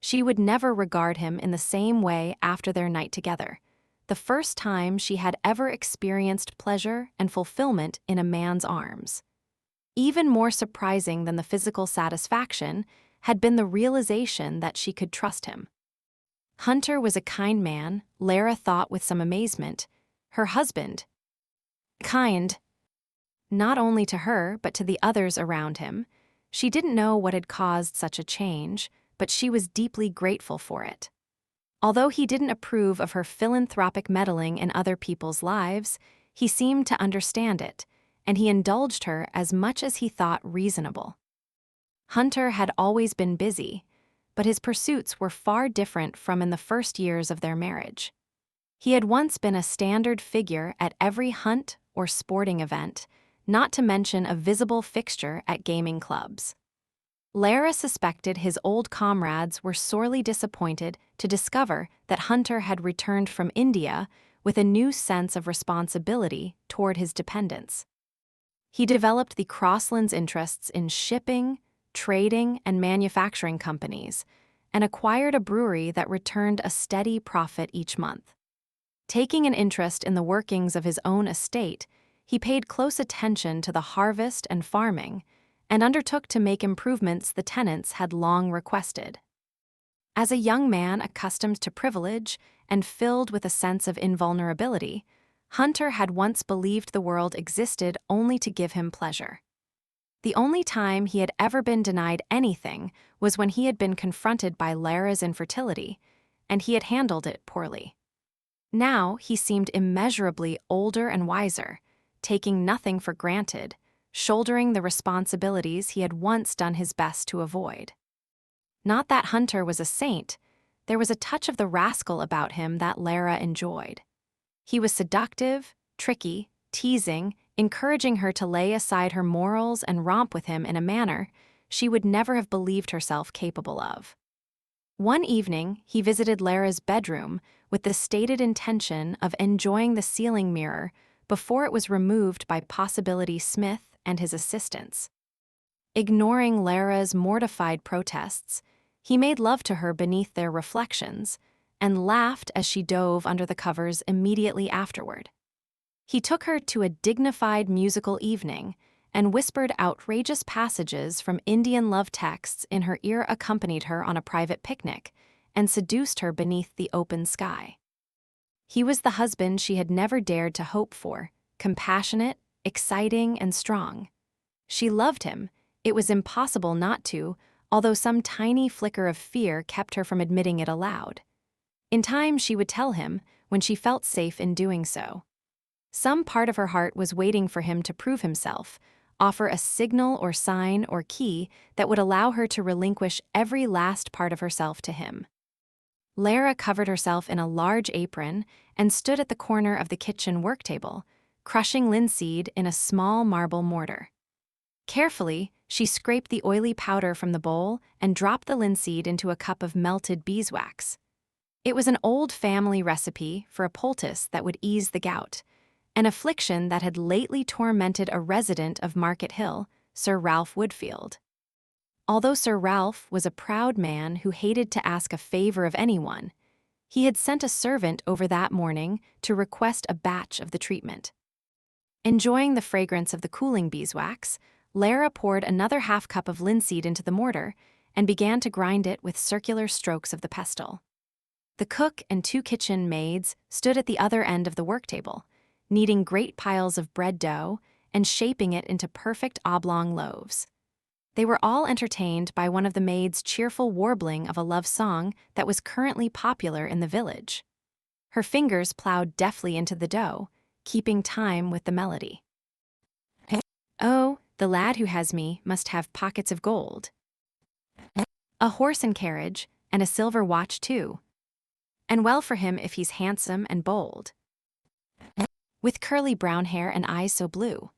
She would never regard him in the same way after their night together, the first time she had ever experienced pleasure and fulfillment in a man's arms. Even more surprising than the physical satisfaction had been the realization that she could trust him. Hunter was a kind man, Lara thought with some amazement. Her husband. Kind. not only to her but to the others around him. She didn't know what had caused such a change, but she was deeply grateful for it. Although he didn't approve of her philanthropic meddling in other people's lives, he seemed to understand it, and he indulged her as much as he thought reasonable. Hunter had always been busy, but his pursuits were far different from in the first years of their marriage. He had once been a standard figure at every hunt or sporting event, not to mention a visible fixture at gaming clubs. Lara suspected his old comrades were sorely disappointed to discover that Hunter had returned from India with a new sense of responsibility toward his dependents. He developed the Crosslands interests in shipping, trading, and manufacturing companies, and acquired a brewery that returned a steady profit each month. Taking an interest in the workings of his own estate, he paid close attention to the harvest and farming, and undertook to make improvements the tenants had long requested. As a young man accustomed to privilege and filled with a sense of invulnerability, Hunter had once believed the world existed only to give him pleasure. The only time he had ever been denied anything was when he had been confronted by Lara's infertility, and he had handled it poorly. Now he seemed immeasurably older and wiser, taking nothing for granted, shouldering the responsibilities he had once done his best to avoid. Not that Hunter was a saint, there was a touch of the rascal about him that Lara enjoyed. He was seductive, tricky, teasing, encouraging her to lay aside her morals and romp with him in a manner she would never have believed herself capable of. One evening, he visited Lara's bedroom with the stated intention of enjoying the ceiling mirror before it was removed by Possibility Smith and his assistants. Ignoring Lara's mortified protests, he made love to her beneath their reflections and laughed as she dove under the covers immediately afterward. He took her to a dignified musical evening and whispered outrageous passages from Indian love texts in her ear, accompanied her on a private picnic, and seduced her beneath the open sky. He was the husband she had never dared to hope for, compassionate, exciting, and strong. She loved him, it was impossible not to, although some tiny flicker of fear kept her from admitting it aloud. In time she would tell him, when she felt safe in doing so. Some part of her heart was waiting for him to prove himself, offer a signal or sign or key that would allow her to relinquish every last part of herself to him. Lara covered herself in a large apron and stood at the corner of the kitchen work table, crushing linseed in a small marble mortar. Carefully, she scraped the oily powder from the bowl and dropped the linseed into a cup of melted beeswax. It was an old family recipe for a poultice that would ease the gout, an affliction that had lately tormented a resident of Market Hill, Sir Ralph Woodfield. Although Sir Ralph was a proud man who hated to ask a favor of anyone, he had sent a servant over that morning to request a batch of the treatment. Enjoying the fragrance of the cooling beeswax, Lara poured another half cup of linseed into the mortar and began to grind it with circular strokes of the pestle. The cook and 2 kitchen maids stood at the other end of the work table, kneading great piles of bread dough and shaping it into perfect oblong loaves. They were all entertained by one of the maids' cheerful warbling of a love song that was currently popular in the village. Her fingers plowed deftly into the dough, keeping time with the melody. Oh, the lad who has me must have pockets of gold. A horse and carriage, and a silver watch too. And well for him if he's handsome and bold, with curly brown hair and eyes so blue.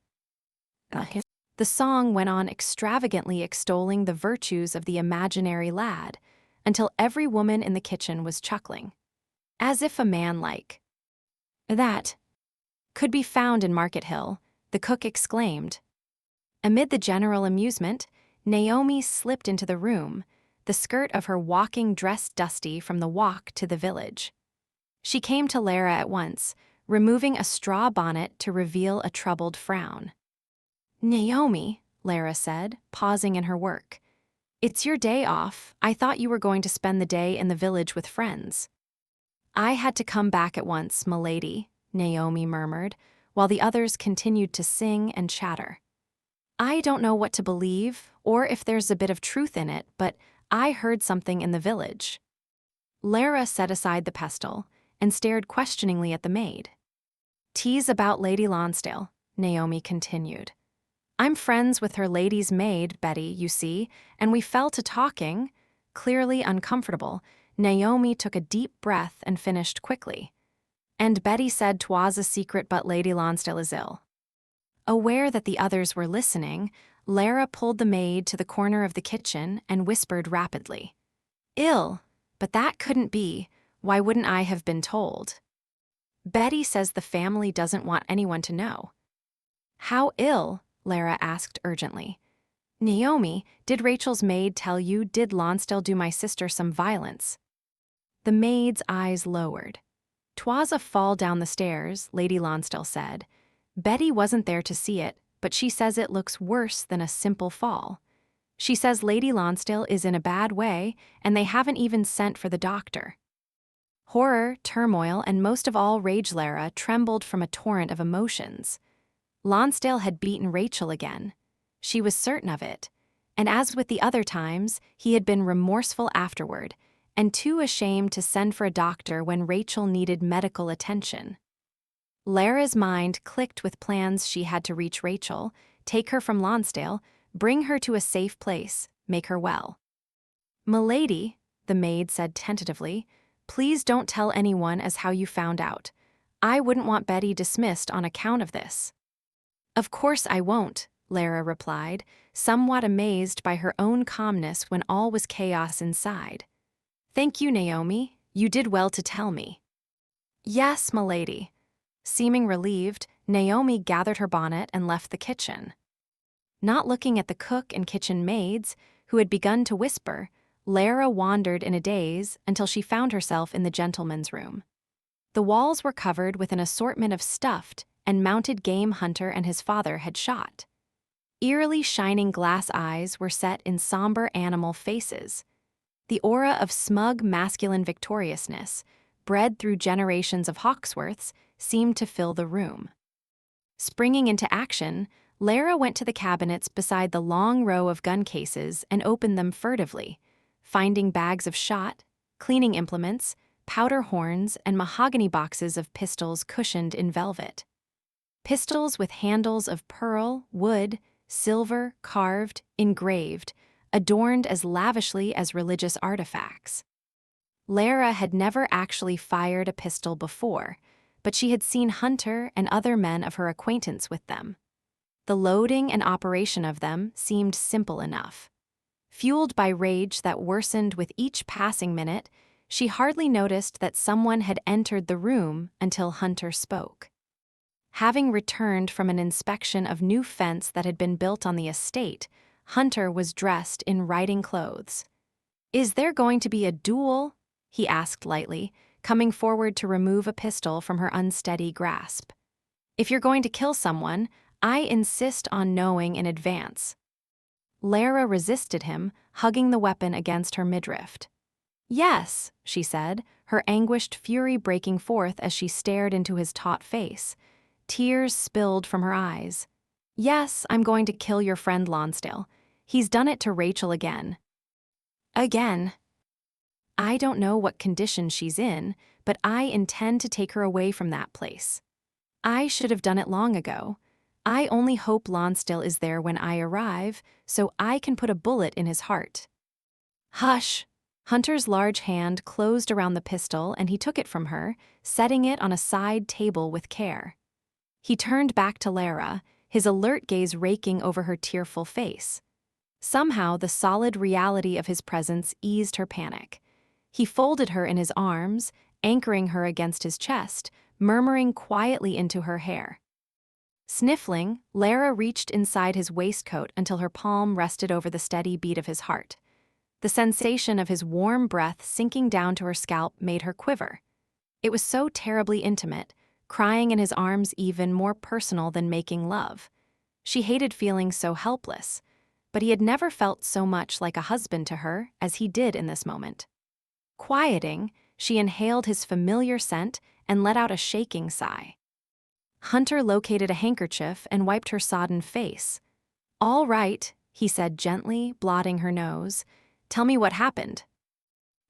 The song went on extravagantly extolling the virtues of the imaginary lad, until every woman in the kitchen was chuckling. As if a man like that could be found in Market Hill, the cook exclaimed. Amid the general amusement, Naomi slipped into the room, the skirt of her walking dress dusty from the walk to the village. She came to Lara at once, removing a straw bonnet to reveal a troubled frown. Naomi, Lara said, pausing in her work. It's your day off. I thought you were going to spend the day in the village with friends. I had to come back at once, m'lady, Naomi murmured, while the others continued to sing and chatter. I don't know what to believe, or if there's a bit of truth in it, but I heard something in the village. Lara set aside the pestle and stared questioningly at the maid. Tease about Lady Lonsdale, Naomi continued. I'm friends with her lady's maid, Betty, you see, and we fell to talking. Clearly uncomfortable, Naomi took a deep breath and finished quickly. And Betty said 'twas a secret, but Lady Lonsdale is ill. Aware that the others were listening, Lara pulled the maid to the corner of the kitchen and whispered rapidly. Ill, but that couldn't be. Why wouldn't I have been told? Betty says the family doesn't want anyone to know. How ill? Lara asked urgently. Naomi, did Rachel's maid tell you, did Lonsdale do my sister some violence? The maid's eyes lowered. 'Twas a fall down the stairs, Lady Lonsdale said. Betty wasn't there to see it, but she says it looks worse than a simple fall. She says Lady Lonsdale is in a bad way, and they haven't even sent for the doctor. Horror, turmoil, and most of all rage. Lara trembled from a torrent of emotions. Lonsdale had beaten Rachel again. She was certain of it, and as with the other times, he had been remorseful afterward, and too ashamed to send for a doctor when Rachel needed medical attention. Lara's mind clicked with plans. She had to reach Rachel, take her from Lonsdale, bring her to a safe place, make her well. Milady, the maid said tentatively, please don't tell anyone as how you found out. I wouldn't want Betty dismissed on account of this. Of course I won't, Lara replied, somewhat amazed by her own calmness when all was chaos inside. Thank you, Naomi. You did well to tell me. Yes, milady. Seeming relieved, Naomi gathered her bonnet and left the kitchen. Not looking at the cook and kitchen maids, who had begun to whisper, Lara wandered in a daze until she found herself in the gentleman's room. The walls were covered with an assortment of stuffed and mounted game Hunter and his father had shot. Eerily shining glass eyes were set in somber animal faces. The aura of smug masculine victoriousness, bred through generations of Hawksworths, seemed to fill the room. Springing into action, Lara went to the cabinets beside the long row of gun cases and opened them furtively, finding bags of shot, cleaning implements, powder horns, and mahogany boxes of pistols cushioned in velvet. Pistols with handles of pearl, wood, silver, carved, engraved, adorned as lavishly as religious artifacts. Lara had never actually fired a pistol before, but she had seen Hunter and other men of her acquaintance with them. The loading and operation of them seemed simple enough. Fueled by rage that worsened with each passing minute, she hardly noticed that someone had entered the room until Hunter spoke. Having returned from an inspection of new fence that had been built on the estate, Hunter was dressed in riding clothes. Is there going to be a duel? He asked lightly, coming forward to remove a pistol from her unsteady grasp. If you're going to kill someone, I insist on knowing in advance. Lara resisted him, hugging the weapon against her midriff. Yes, she said, her anguished fury breaking forth as she stared into his taut face. Tears spilled from her eyes. Yes, I'm going to kill your friend Lonsdale. He's done it to Rachel again. Again. I don't know what condition she's in, but I intend to take her away from that place. I should have done it long ago. I only hope Lonsdale is there when I arrive, so I can put a bullet in his heart. Hush! Hunter's large hand closed around the pistol and he took it from her, setting it on a side table with care. He turned back to Lara, his alert gaze raking over her tearful face. Somehow the solid reality of his presence eased her panic. He folded her in his arms, anchoring her against his chest, murmuring quietly into her hair. Sniffling, Lara reached inside his waistcoat until her palm rested over the steady beat of his heart. The sensation of his warm breath sinking down to her scalp made her quiver. It was so terribly intimate, crying in his arms even more personal than making love. She hated feeling so helpless, but he had never felt so much like a husband to her as he did in this moment. Quieting, she inhaled his familiar scent and let out a shaking sigh. Hunter located a handkerchief and wiped her sodden face. "All right," he said gently, blotting her nose. "Tell me what happened."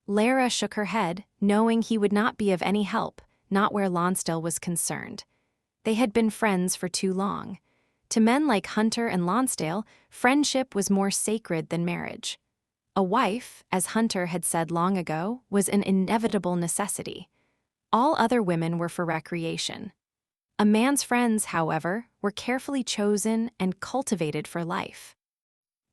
Lara shook her head, knowing he would not be of any help, not where Lonsdale was concerned. They had been friends for too long. To men like Hunter and Lonsdale, friendship was more sacred than marriage. A wife, as Hunter had said long ago, was an inevitable necessity. All other women were for recreation. A man's friends, however, were carefully chosen and cultivated for life.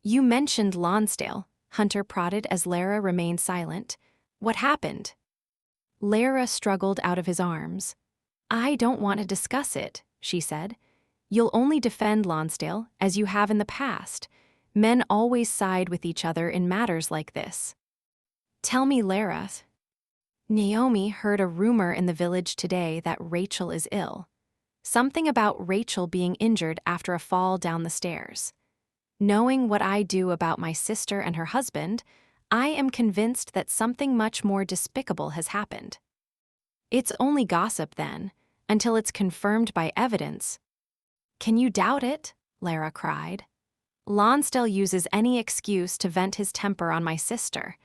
"You mentioned Lonsdale," Hunter prodded as Lara remained silent. "What happened?" Lara struggled out of his arms. "I don't want to discuss it," she said. "You'll only defend Lonsdale, as you have in the past. Men always side with each other in matters like this." "Tell me, Lara." "Naomi heard a rumor in the village today that Rachel is ill. Something about Rachel being injured after a fall down the stairs. Knowing what I do about my sister and her husband, I am convinced that something much more despicable has happened." "It's only gossip then, until it's confirmed by evidence." "Can you doubt it?" Lara cried. "Lonsdale uses any excuse to vent his temper on my sister.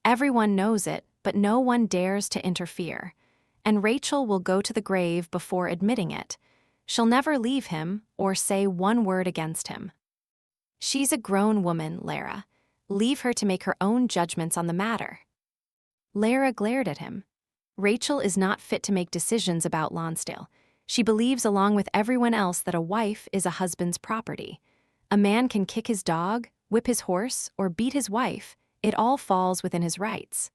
Everyone knows it, but no one dares to interfere. And Rachel will go to the grave before admitting it. She'll never leave him or say one word against him." "She's a grown woman, Lara. Leave her to make her own judgments on the matter." Lara glared at him. "Rachel is not fit to make decisions about Lonsdale. She believes along with everyone else that a wife is a husband's property. A man can kick his dog, whip his horse, or beat his wife. It all falls within his rights."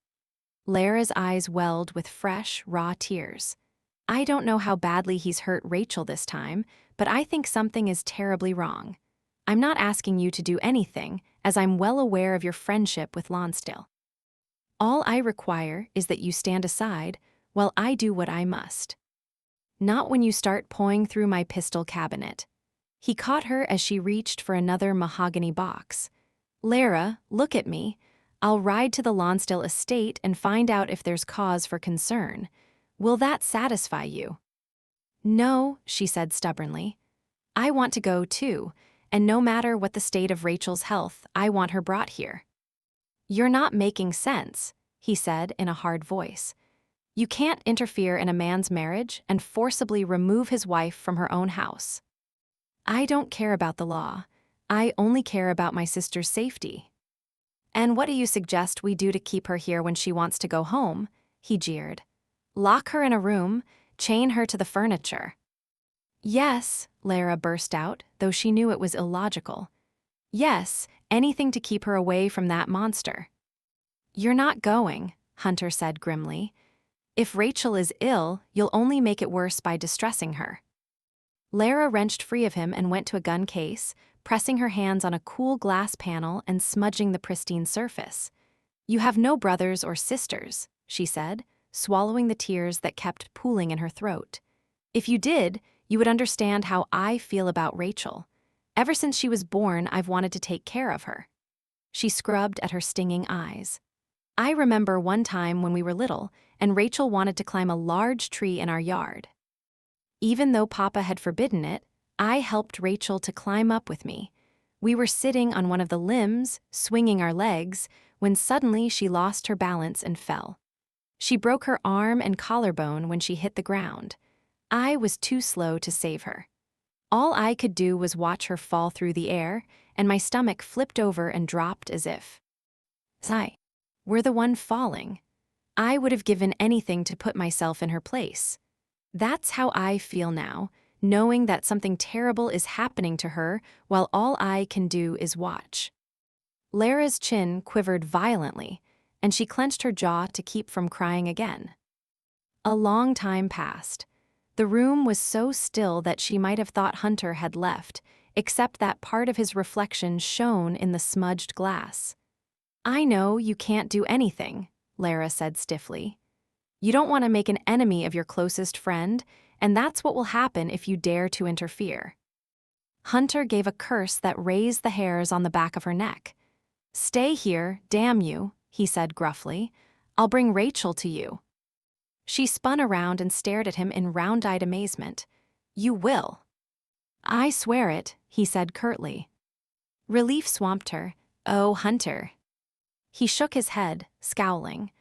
Lara's eyes welled with fresh, raw tears. "I don't know how badly he's hurt Rachel this time, but I think something is terribly wrong. I'm not asking you to do anything, as I'm well aware of your friendship with Lonsdale. All I require is that you stand aside while I do what I must. Not when you start pawing through my pistol cabinet." He caught her as she reached for another mahogany box. "Lara, look at me. I'll ride to the Lonsdale estate and find out if there's cause for concern. Will that satisfy you?" "No," she said stubbornly. "I want to go too, and no matter what the state of Rachel's health, I want her brought here." "You're not making sense," he said in a hard voice. "You can't interfere in a man's marriage and forcibly remove his wife from her own house." "I don't care about the law. I only care about my sister's safety." "And what do you suggest we do to keep her here when she wants to go home?" he jeered. "Lock her in a room, chain her to the furniture." "Yes," Lara burst out, though she knew it was illogical. "Yes, anything to keep her away from that monster." "You're not going," Hunter said grimly. "If Rachel is ill, you'll only make it worse by distressing her." Lara wrenched free of him and went to a gun case, pressing her hands on a cool glass panel and smudging the pristine surface. "You have no brothers or sisters," she said, swallowing the tears that kept pooling in her throat. "If you did, you would understand how I feel about Rachel. Ever since she was born, I've wanted to take care of her." She scrubbed at her stinging eyes. "I remember one time when we were little, and Rachel wanted to climb a large tree in our yard. Even though Papa had forbidden it, I helped Rachel to climb up with me. We were sitting on one of the limbs, swinging our legs, when suddenly she lost her balance and fell. She broke her arm and collarbone when she hit the ground. I was too slow to save her. All I could do was watch her fall through the air, and my stomach flipped over and dropped as if I were the one falling. I would have given anything to put myself in her place. That's how I feel now, knowing that something terrible is happening to her while all I can do is watch." Lara's chin quivered violently, and she clenched her jaw to keep from crying again. A long time passed. The room was so still that she might have thought Hunter had left, except that part of his reflection shone in the smudged glass. "I know you can't do anything," Lara said stiffly. "You don't want to make an enemy of your closest friend, and that's what will happen if you dare to interfere." Hunter gave a curse that raised the hairs on the back of her neck. "Stay here, damn you," he said gruffly. "I'll bring Rachel to you." She spun around and stared at him in round-eyed amazement. You will. I swear it, he said curtly. Relief swamped her. Oh, Hunter. He shook his head, scowling.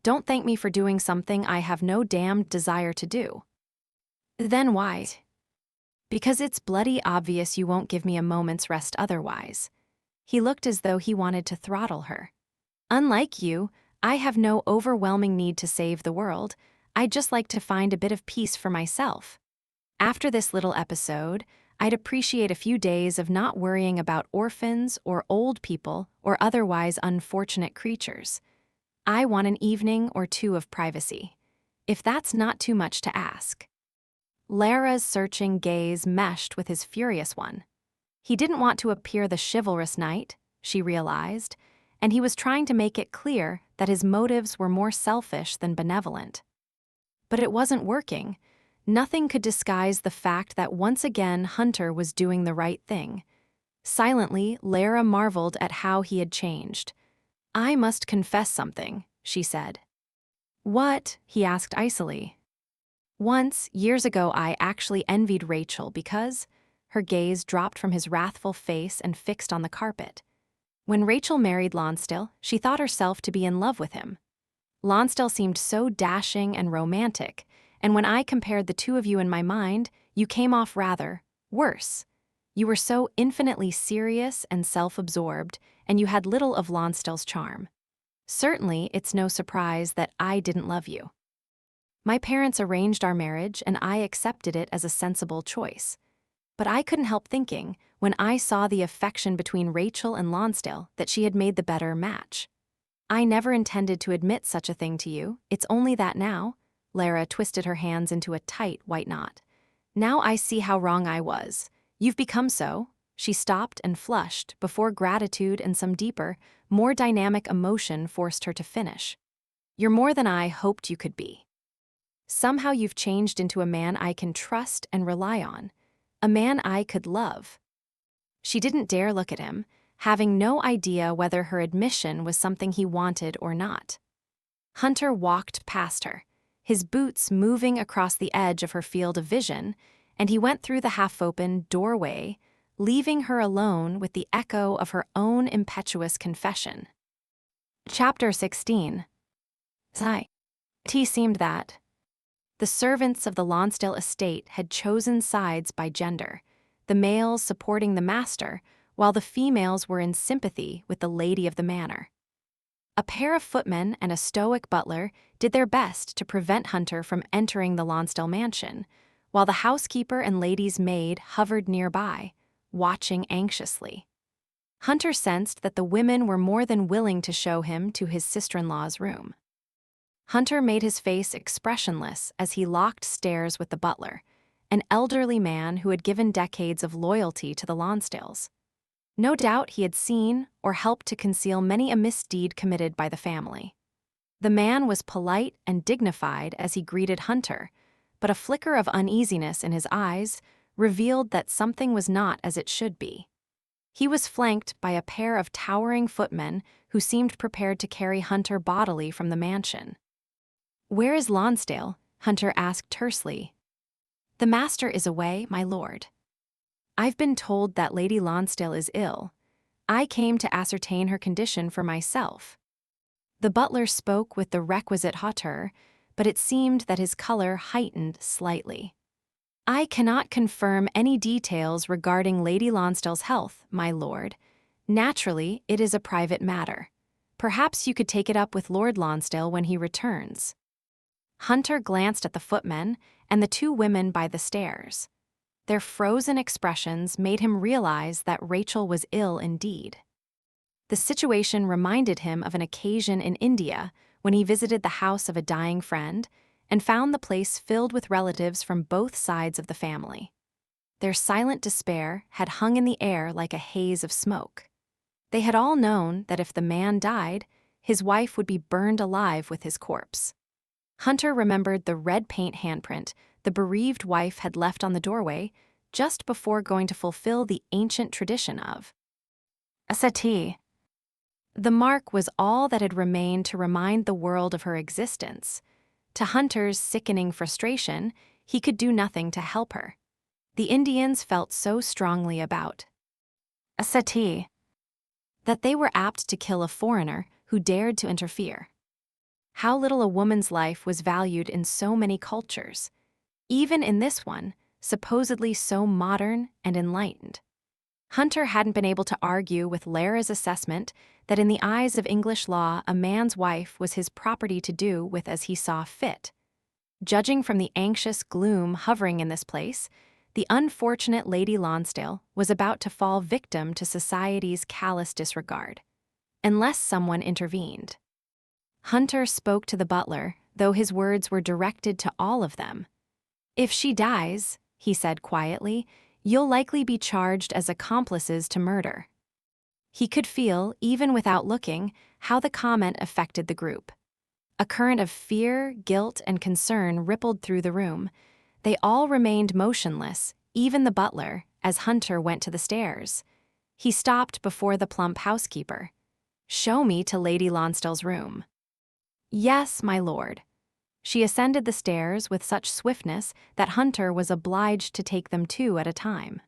Don't thank me for doing something I have no damned desire to do. Then why? Because it's bloody obvious you won't give me a moment's rest otherwise. He looked as though he wanted to throttle her. Unlike you, I have no overwhelming need to save the world. I'd just like to find a bit of peace for myself. After this little episode, I'd appreciate a few days of not worrying about orphans or old people or otherwise unfortunate creatures. I want an evening or two of privacy, if that's not too much to ask. Lara's searching gaze meshed with his furious one. He didn't want to appear the chivalrous knight, she realized, and he was trying to make it clear that his motives were more selfish than benevolent. But it wasn't working. Nothing could disguise the fact that once again Hunter was doing the right thing. Silently, Lara marveled at how he had changed. I must confess something, she said. What? He asked icily. Once, years ago, I actually envied Rachel because her gaze dropped from his wrathful face and fixed on the carpet. When Rachel married Lonsdale, she thought herself to be in love with him. Lonsdale seemed so dashing and romantic, and when I compared the two of you in my mind, you came off rather worse. You were so infinitely serious and self-absorbed, and you had little of Lonsdale's charm. Certainly, it's no surprise that I didn't love you. My parents arranged our marriage, and I accepted it as a sensible choice. But I couldn't help thinking, when I saw the affection between Rachel and Lonsdale, that she had made the better match. I never intended to admit such a thing to you. It's only that now. Lara twisted her hands into a tight white knot. Now I see how wrong I was. You've become so. She stopped and flushed before gratitude and some deeper, more dynamic emotion forced her to finish. You're more than I hoped you could be. Somehow you've changed into a man I can trust and rely on. A man I could love. She didn't dare look at him, having no idea whether her admission was something he wanted or not. Hunter walked past her, his boots moving across the edge of her field of vision, and he went through the half-open doorway, leaving her alone with the echo of her own impetuous confession. Chapter 16. It seemed that the servants of the Lonsdale estate had chosen sides by gender, the males supporting the master, while the females were in sympathy with the lady of the manor. A pair of footmen and a stoic butler did their best to prevent Hunter from entering the Lonsdale mansion, while the housekeeper and lady's maid hovered nearby, watching anxiously. Hunter sensed that the women were more than willing to show him to his sister-in-law's room. Hunter made his face expressionless as he locked stairs with the butler, an elderly man who had given decades of loyalty to the Lonsdales. No doubt he had seen or helped to conceal many a misdeed committed by the family. The man was polite and dignified as he greeted Hunter, but a flicker of uneasiness in his eyes revealed that something was not as it should be. He was flanked by a pair of towering footmen who seemed prepared to carry Hunter bodily from the mansion. "Where is Lonsdale?" Hunter asked tersely. "The master is away, my lord. I've been told that Lady Lonsdale is ill. I came to ascertain her condition for myself." The butler spoke with the requisite hauteur, but it seemed that his color heightened slightly. "I cannot confirm any details regarding Lady Lonsdale's health, my lord. Naturally, it is a private matter. Perhaps you could take it up with Lord Lonsdale when he returns." Hunter glanced at the footmen and the two women by the stairs. Their frozen expressions made him realize that Rachel was ill indeed. The situation reminded him of an occasion in India when he visited the house of a dying friend and found the place filled with relatives from both sides of the family. Their silent despair had hung in the air like a haze of smoke. They had all known that if the man died, his wife would be burned alive with his corpse. Hunter remembered the red paint handprint the bereaved wife had left on the doorway just before going to fulfill the ancient tradition of a settee. The mark was all that had remained to remind the world of her existence. To Hunter's sickening frustration, he could do nothing to help her. the Indians felt so strongly about a sati that they were apt to kill a foreigner who dared to interfere. How little a woman's life was valued in so many cultures, even in this one, supposedly so modern and enlightened. Hunter hadn't been able to argue with Lara's assessment that in the eyes of English law, a man's wife was his property to do with as he saw fit. Judging from the anxious gloom hovering in this place, the unfortunate Lady Lonsdale was about to fall victim to society's callous disregard, unless someone intervened. Hunter spoke to the butler, though his words were directed to all of them. "If she dies," he said quietly, "you'll likely be charged as accomplices to murder." He could feel, even without looking, how the comment affected the group. A current of fear, guilt, and concern rippled through the room. They all remained motionless, even the butler, as Hunter went to the stairs. He stopped before the plump housekeeper. "Show me to Lady Lonsdale's room." "Yes, my lord." She ascended the stairs with such swiftness that Hunter was obliged to take them two at a time.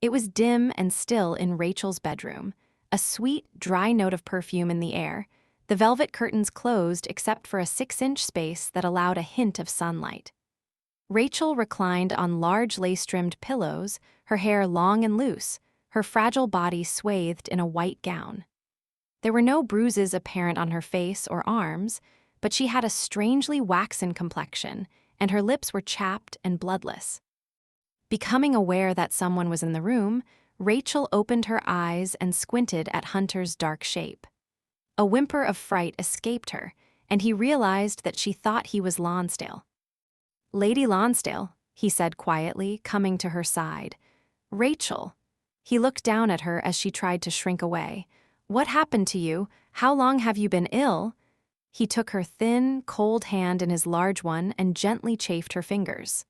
It was dim and still in Rachel's bedroom, a sweet, dry note of perfume in the air, the velvet curtains closed except for a 6-inch space that allowed a hint of sunlight. Rachel reclined on large lace-trimmed pillows, her hair long and loose, her fragile body swathed in a white gown. There were no bruises apparent on her face or arms, but she had a strangely waxen complexion, and her lips were chapped and bloodless. Becoming aware that someone was in the room, Rachel opened her eyes and squinted at Hunter's dark shape. A whimper of fright escaped her, and he realized that she thought he was Lonsdale. "Lady Lonsdale," he said quietly, coming to her side. "Rachel." He looked down at her as she tried to shrink away. "What happened to you? How long have you been ill?" He took her thin, cold hand in his large one and gently chafed her fingers.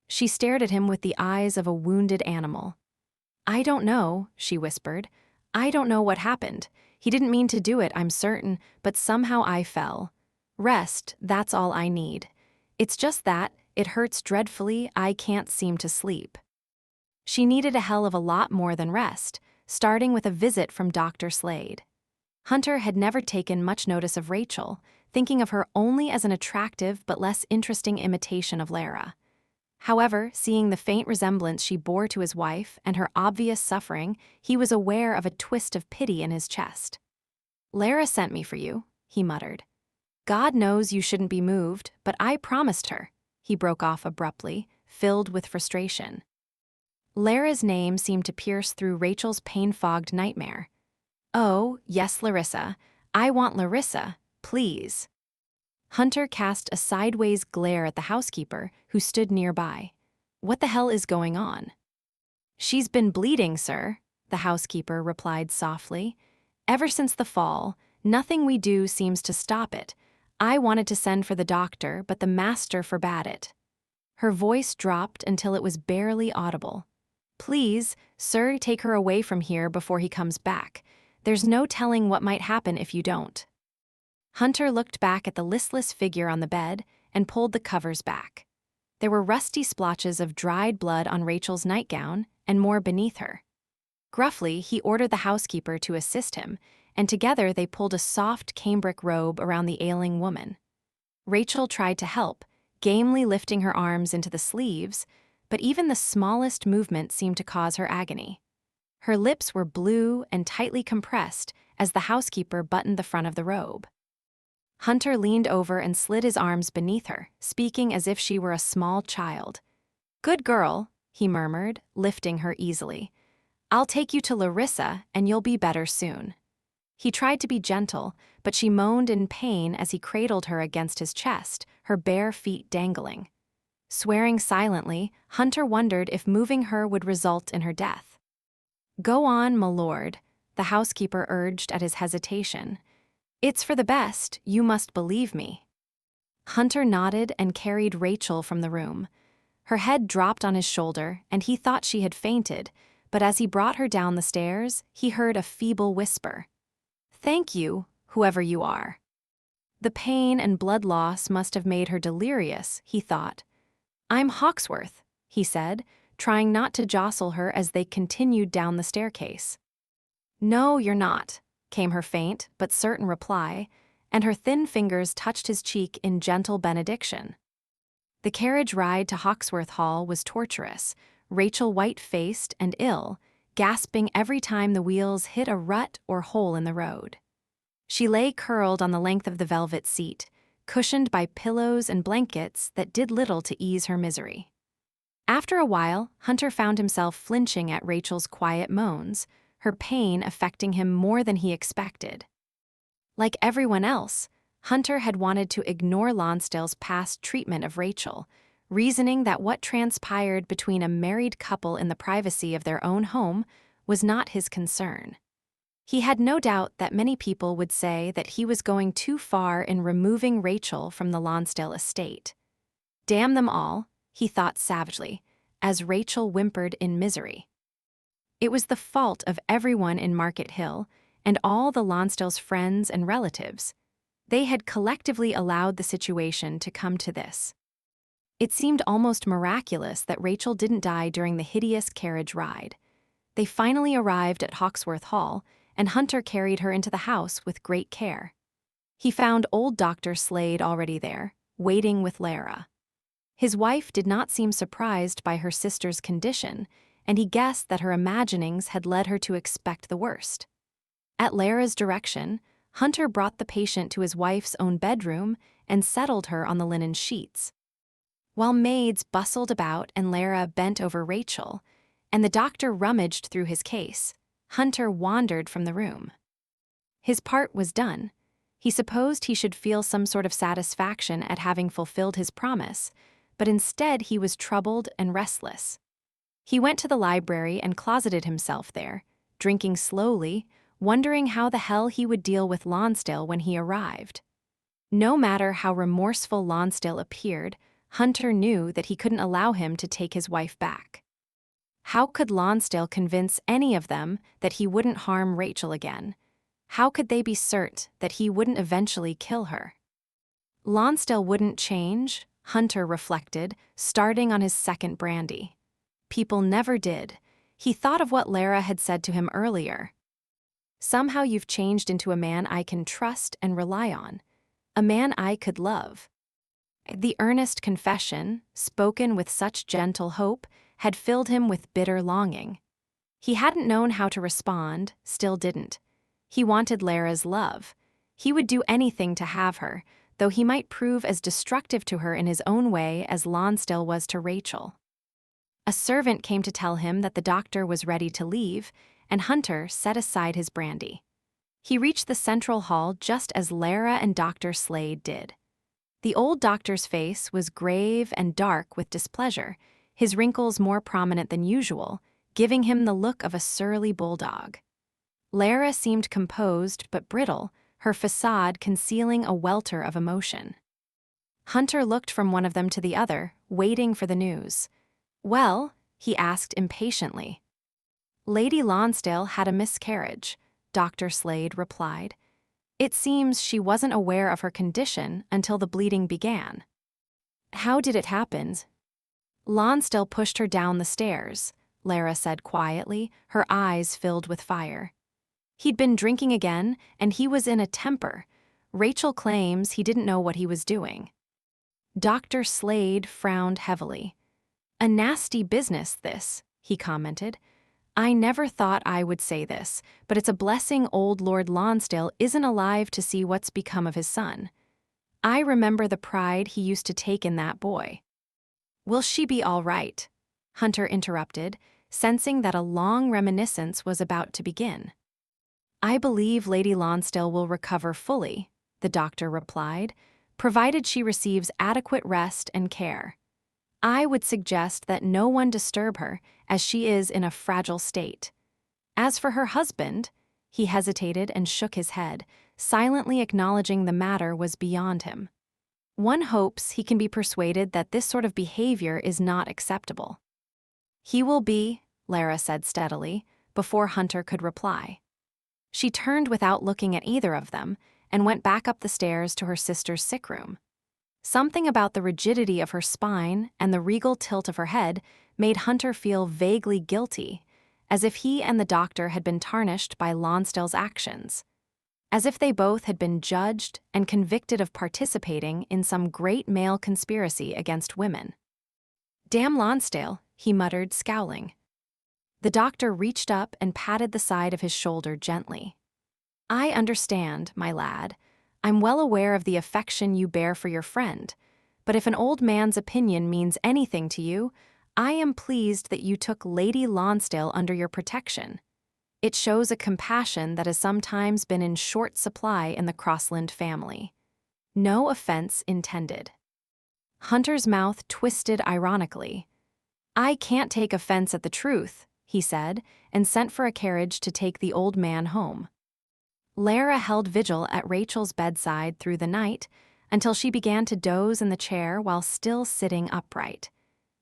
She stared at him with the eyes of a wounded animal. "I don't know," she whispered. "I don't know what happened. He didn't mean to do it, I'm certain, but somehow I fell. Rest, that's all I need. It's just that, it hurts dreadfully, I can't seem to sleep." She needed a hell of a lot more than rest, starting with a visit from Dr. Slade. Hunter had never taken much notice of Rachel, thinking of her only as an attractive but less interesting imitation of Lara. However, seeing the faint resemblance she bore to his wife and her obvious suffering, he was aware of a twist of pity in his chest. "Lara sent me for you," he muttered. "God knows you shouldn't be moved, but I promised her," he broke off abruptly, filled with frustration. Lara's name seemed to pierce through Rachel's pain-fogged nightmare. "Oh, yes, Larissa. I want Larissa, please." Hunter cast a sideways glare at the housekeeper, who stood nearby. "What the hell is going on?" "She's been bleeding, sir," the housekeeper replied softly. "Ever since the fall, nothing we do seems to stop it. I wanted to send for the doctor, but the master forbade it." Her voice dropped until it was barely audible. "Please, sir, take her away from here before he comes back. There's no telling what might happen if you don't." Hunter looked back at the listless figure on the bed and pulled the covers back. There were rusty splotches of dried blood on Rachel's nightgown and more beneath her. Gruffly, he ordered the housekeeper to assist him, and together they pulled a soft cambric robe around the ailing woman. Rachel tried to help, gamely lifting her arms into the sleeves, but even the smallest movement seemed to cause her agony. Her lips were blue and tightly compressed as the housekeeper buttoned the front of the robe. Hunter leaned over and slid his arms beneath her, speaking as if she were a small child. "Good girl," he murmured, lifting her easily. "I'll take you to Larissa, and you'll be better soon." He tried to be gentle, but she moaned in pain as he cradled her against his chest, her bare feet dangling. Swearing silently, Hunter wondered if moving her would result in her death. "Go on, my lord," the housekeeper urged at his hesitation. "It's for the best, you must believe me." Hunter nodded and carried Rachel from the room. Her head dropped on his shoulder, and he thought she had fainted, but as he brought her down the stairs, he heard a feeble whisper. "Thank you, whoever you are." The pain and blood loss must have made her delirious, he thought. "I'm Hawksworth," he said, trying not to jostle her as they continued down the staircase. "No, you're not," came her faint but certain reply, and her thin fingers touched his cheek in gentle benediction. The carriage ride to Hawksworth Hall was torturous, Rachel white-faced and ill, gasping every time the wheels hit a rut or hole in the road. She lay curled on the length of the velvet seat, cushioned by pillows and blankets that did little to ease her misery. After a while, Hunter found himself flinching at Rachel's quiet moans, her pain affecting him more than he expected. Like everyone else, Hunter had wanted to ignore Lonsdale's past treatment of Rachel, reasoning that what transpired between a married couple in the privacy of their own home was not his concern. He had no doubt that many people would say that he was going too far in removing Rachel from the Lonsdale estate. Damn them all, he thought savagely, as Rachel whimpered in misery. It was the fault of everyone in Market Hill and all the Lonsdale's friends and relatives. They had collectively allowed the situation to come to this. It seemed almost miraculous that Rachel didn't die during the hideous carriage ride. They finally arrived at Hawksworth Hall, and Hunter carried her into the house with great care. He found old Dr. Slade already there, waiting with Lara. His wife did not seem surprised by her sister's condition, and he guessed that her imaginings had led her to expect the worst. At Lara's direction, Hunter brought the patient to his wife's own bedroom and settled her on the linen sheets. While maids bustled about and Lara bent over Rachel, and the doctor rummaged through his case, Hunter wandered from the room. His part was done. He supposed he should feel some sort of satisfaction at having fulfilled his promise, but instead he was troubled and restless. He went to the library and closeted himself there, drinking slowly, wondering how the hell he would deal with Lonsdale when he arrived. No matter how remorseful Lonsdale appeared, Hunter knew that he couldn't allow him to take his wife back. How could Lonsdale convince any of them that he wouldn't harm Rachel again? How could they be certain that he wouldn't eventually kill her? Lonsdale wouldn't change, Hunter reflected, starting on his second brandy. People never did. He thought of what Lara had said to him earlier. "Somehow you've changed into a man I can trust and rely on. A man I could love." The earnest confession, spoken with such gentle hope, had filled him with bitter longing. He hadn't known how to respond, still didn't. He wanted Lara's love. He would do anything to have her, though he might prove as destructive to her in his own way as Lonsdale was to Rachel. A servant came to tell him that the doctor was ready to leave, and Hunter set aside his brandy. He reached the central hall just as Lara and Dr. Slade did. The old doctor's face was grave and dark with displeasure, his wrinkles more prominent than usual, giving him the look of a surly bulldog. Lara seemed composed but brittle, her facade concealing a welter of emotion. Hunter looked from one of them to the other, waiting for the news. "Well?" he asked impatiently. "Lady Lonsdale had a miscarriage," Dr. Slade replied. "It seems she wasn't aware of her condition until the bleeding began." "How did it happen?" "Lonsdale pushed her down the stairs," Lara said quietly, her eyes filled with fire. "He'd been drinking again, and he was in a temper. Rachel claims he didn't know what he was doing." Dr. Slade frowned heavily. "A nasty business, this," he commented. "I never thought I would say this, but it's a blessing old Lord Lonsdale isn't alive to see what's become of his son. I remember the pride he used to take in that boy." "Will she be all right?" Hunter interrupted, sensing that a long reminiscence was about to begin. "I believe Lady Lonsdale will recover fully," the doctor replied, "provided she receives adequate rest and care. I would suggest that no one disturb her, as she is in a fragile state. As for her husband," he hesitated and shook his head, silently acknowledging the matter was beyond him. "One hopes he can be persuaded that this sort of behavior is not acceptable." "He will be," Lara said steadily, before Hunter could reply. She turned without looking at either of them and went back up the stairs to her sister's sick room. Something about the rigidity of her spine and the regal tilt of her head made Hunter feel vaguely guilty, as if he and the doctor had been tarnished by Lonsdale's actions, as if they both had been judged and convicted of participating in some great male conspiracy against women. "Damn Lonsdale," he muttered, scowling. The doctor reached up and patted the side of his shoulder gently. "I understand, my lad. I'm well aware of the affection you bear for your friend, but if an old man's opinion means anything to you, I am pleased that you took Lady Lonsdale under your protection. It shows a compassion that has sometimes been in short supply in the Crossland family. No offense intended." Hunter's mouth twisted ironically. "I can't take offense at the truth," he said, and sent for a carriage to take the old man home. Lara held vigil at Rachel's bedside through the night until she began to doze in the chair while still sitting upright.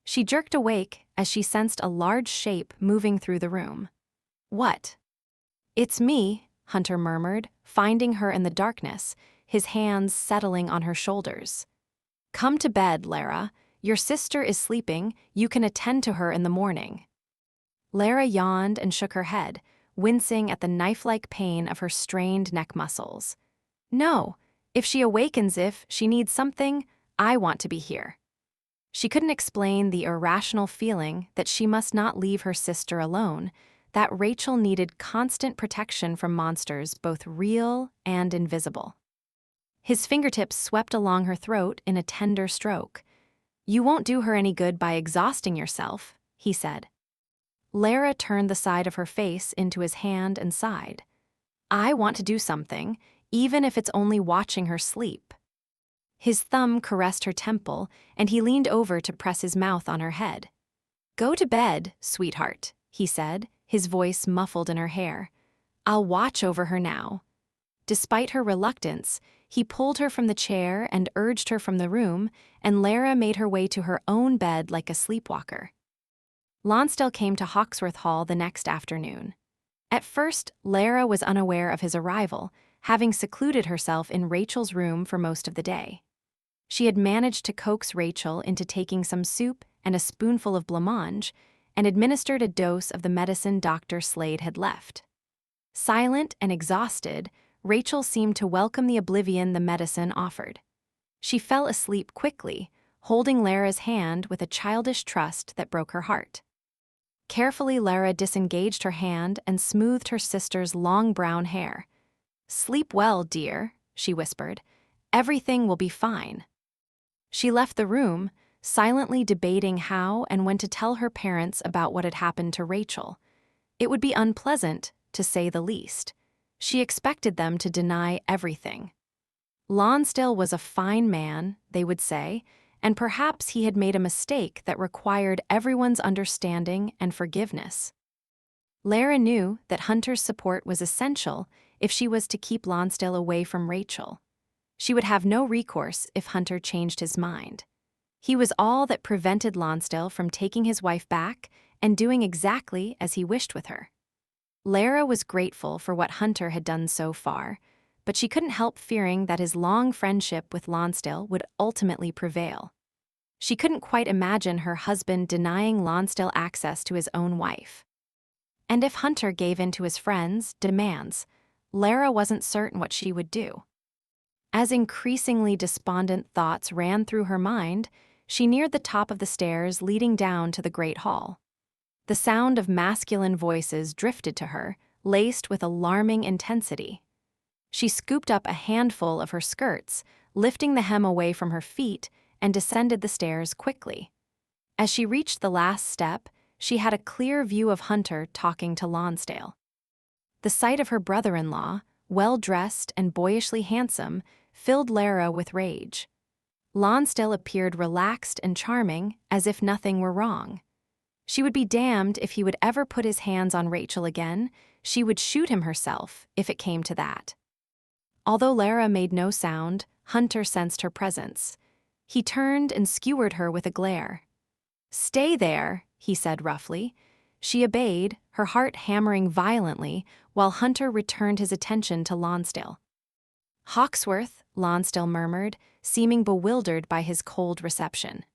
She jerked awake as she sensed a large shape moving through the room. "What?" "It's me," Hunter murmured, finding her in the darkness, his hands settling on her shoulders. "Come to bed, Lara. Your sister is sleeping. You can attend to her in the morning." Lara yawned and shook her head, wincing at the knife-like pain of her strained neck muscles. "No, if she awakens, if she needs something, I want to be here." She couldn't explain the irrational feeling that she must not leave her sister alone, that Rachel needed constant protection from monsters both real and invisible. His fingertips swept along her throat in a tender stroke. "You won't do her any good by exhausting yourself," he said. Lara turned the side of her face into his hand and sighed. "I want to do something, even if it's only watching her sleep." His thumb caressed her temple, and he leaned over to press his mouth on her head. "Go to bed, sweetheart," he said, his voice muffled in her hair. "I'll watch over her now." Despite her reluctance, he pulled her from the chair and urged her from the room, and Lara made her way to her own bed like a sleepwalker. Lonsdale came to Hawksworth Hall the next afternoon. At first, Lara was unaware of his arrival, having secluded herself in Rachel's room for most of the day. She had managed to coax Rachel into taking some soup and a spoonful of blancmange, and administered a dose of the medicine Dr. Slade had left. Silent and exhausted, Rachel seemed to welcome the oblivion the medicine offered. She fell asleep quickly, holding Lara's hand with a childish trust that broke her heart. Carefully, Lara disengaged her hand and smoothed her sister's long brown hair. "Sleep well, dear," she whispered. "Everything will be fine." She left the room, silently debating how and when to tell her parents about what had happened to Rachel. It would be unpleasant, to say the least. She expected them to deny everything. Lonsdale was a fine man, they would say, and perhaps he had made a mistake that required everyone's understanding and forgiveness. Lara knew that Hunter's support was essential if she was to keep Lonsdale away from Rachel. She would have no recourse if Hunter changed his mind. He was all that prevented Lonsdale from taking his wife back and doing exactly as he wished with her. Lara was grateful for what Hunter had done so far, but she couldn't help fearing that his long friendship with Lonsdale would ultimately prevail. She couldn't quite imagine her husband denying Lonsdale access to his own wife. And if Hunter gave in to his friends' demands, Lara wasn't certain what she would do. As increasingly despondent thoughts ran through her mind, she neared the top of the stairs leading down to the great hall. The sound of masculine voices drifted to her, laced with alarming intensity. She scooped up a handful of her skirts, lifting the hem away from her feet, and descended the stairs quickly. As she reached the last step, she had a clear view of Hunter talking to Lonsdale. The sight of her brother-in-law, well-dressed and boyishly handsome, filled Lara with rage. Lonsdale appeared relaxed and charming, as if nothing were wrong. She would be damned if he would ever put his hands on Rachel again. She would shoot him herself, if it came to that. Although Lara made no sound, Hunter sensed her presence. He turned and skewered her with a glare. "Stay there," he said roughly. She obeyed, her heart hammering violently, while Hunter returned his attention to Lonsdale. "Hawksworth," Lonsdale murmured, seeming bewildered by his cold reception.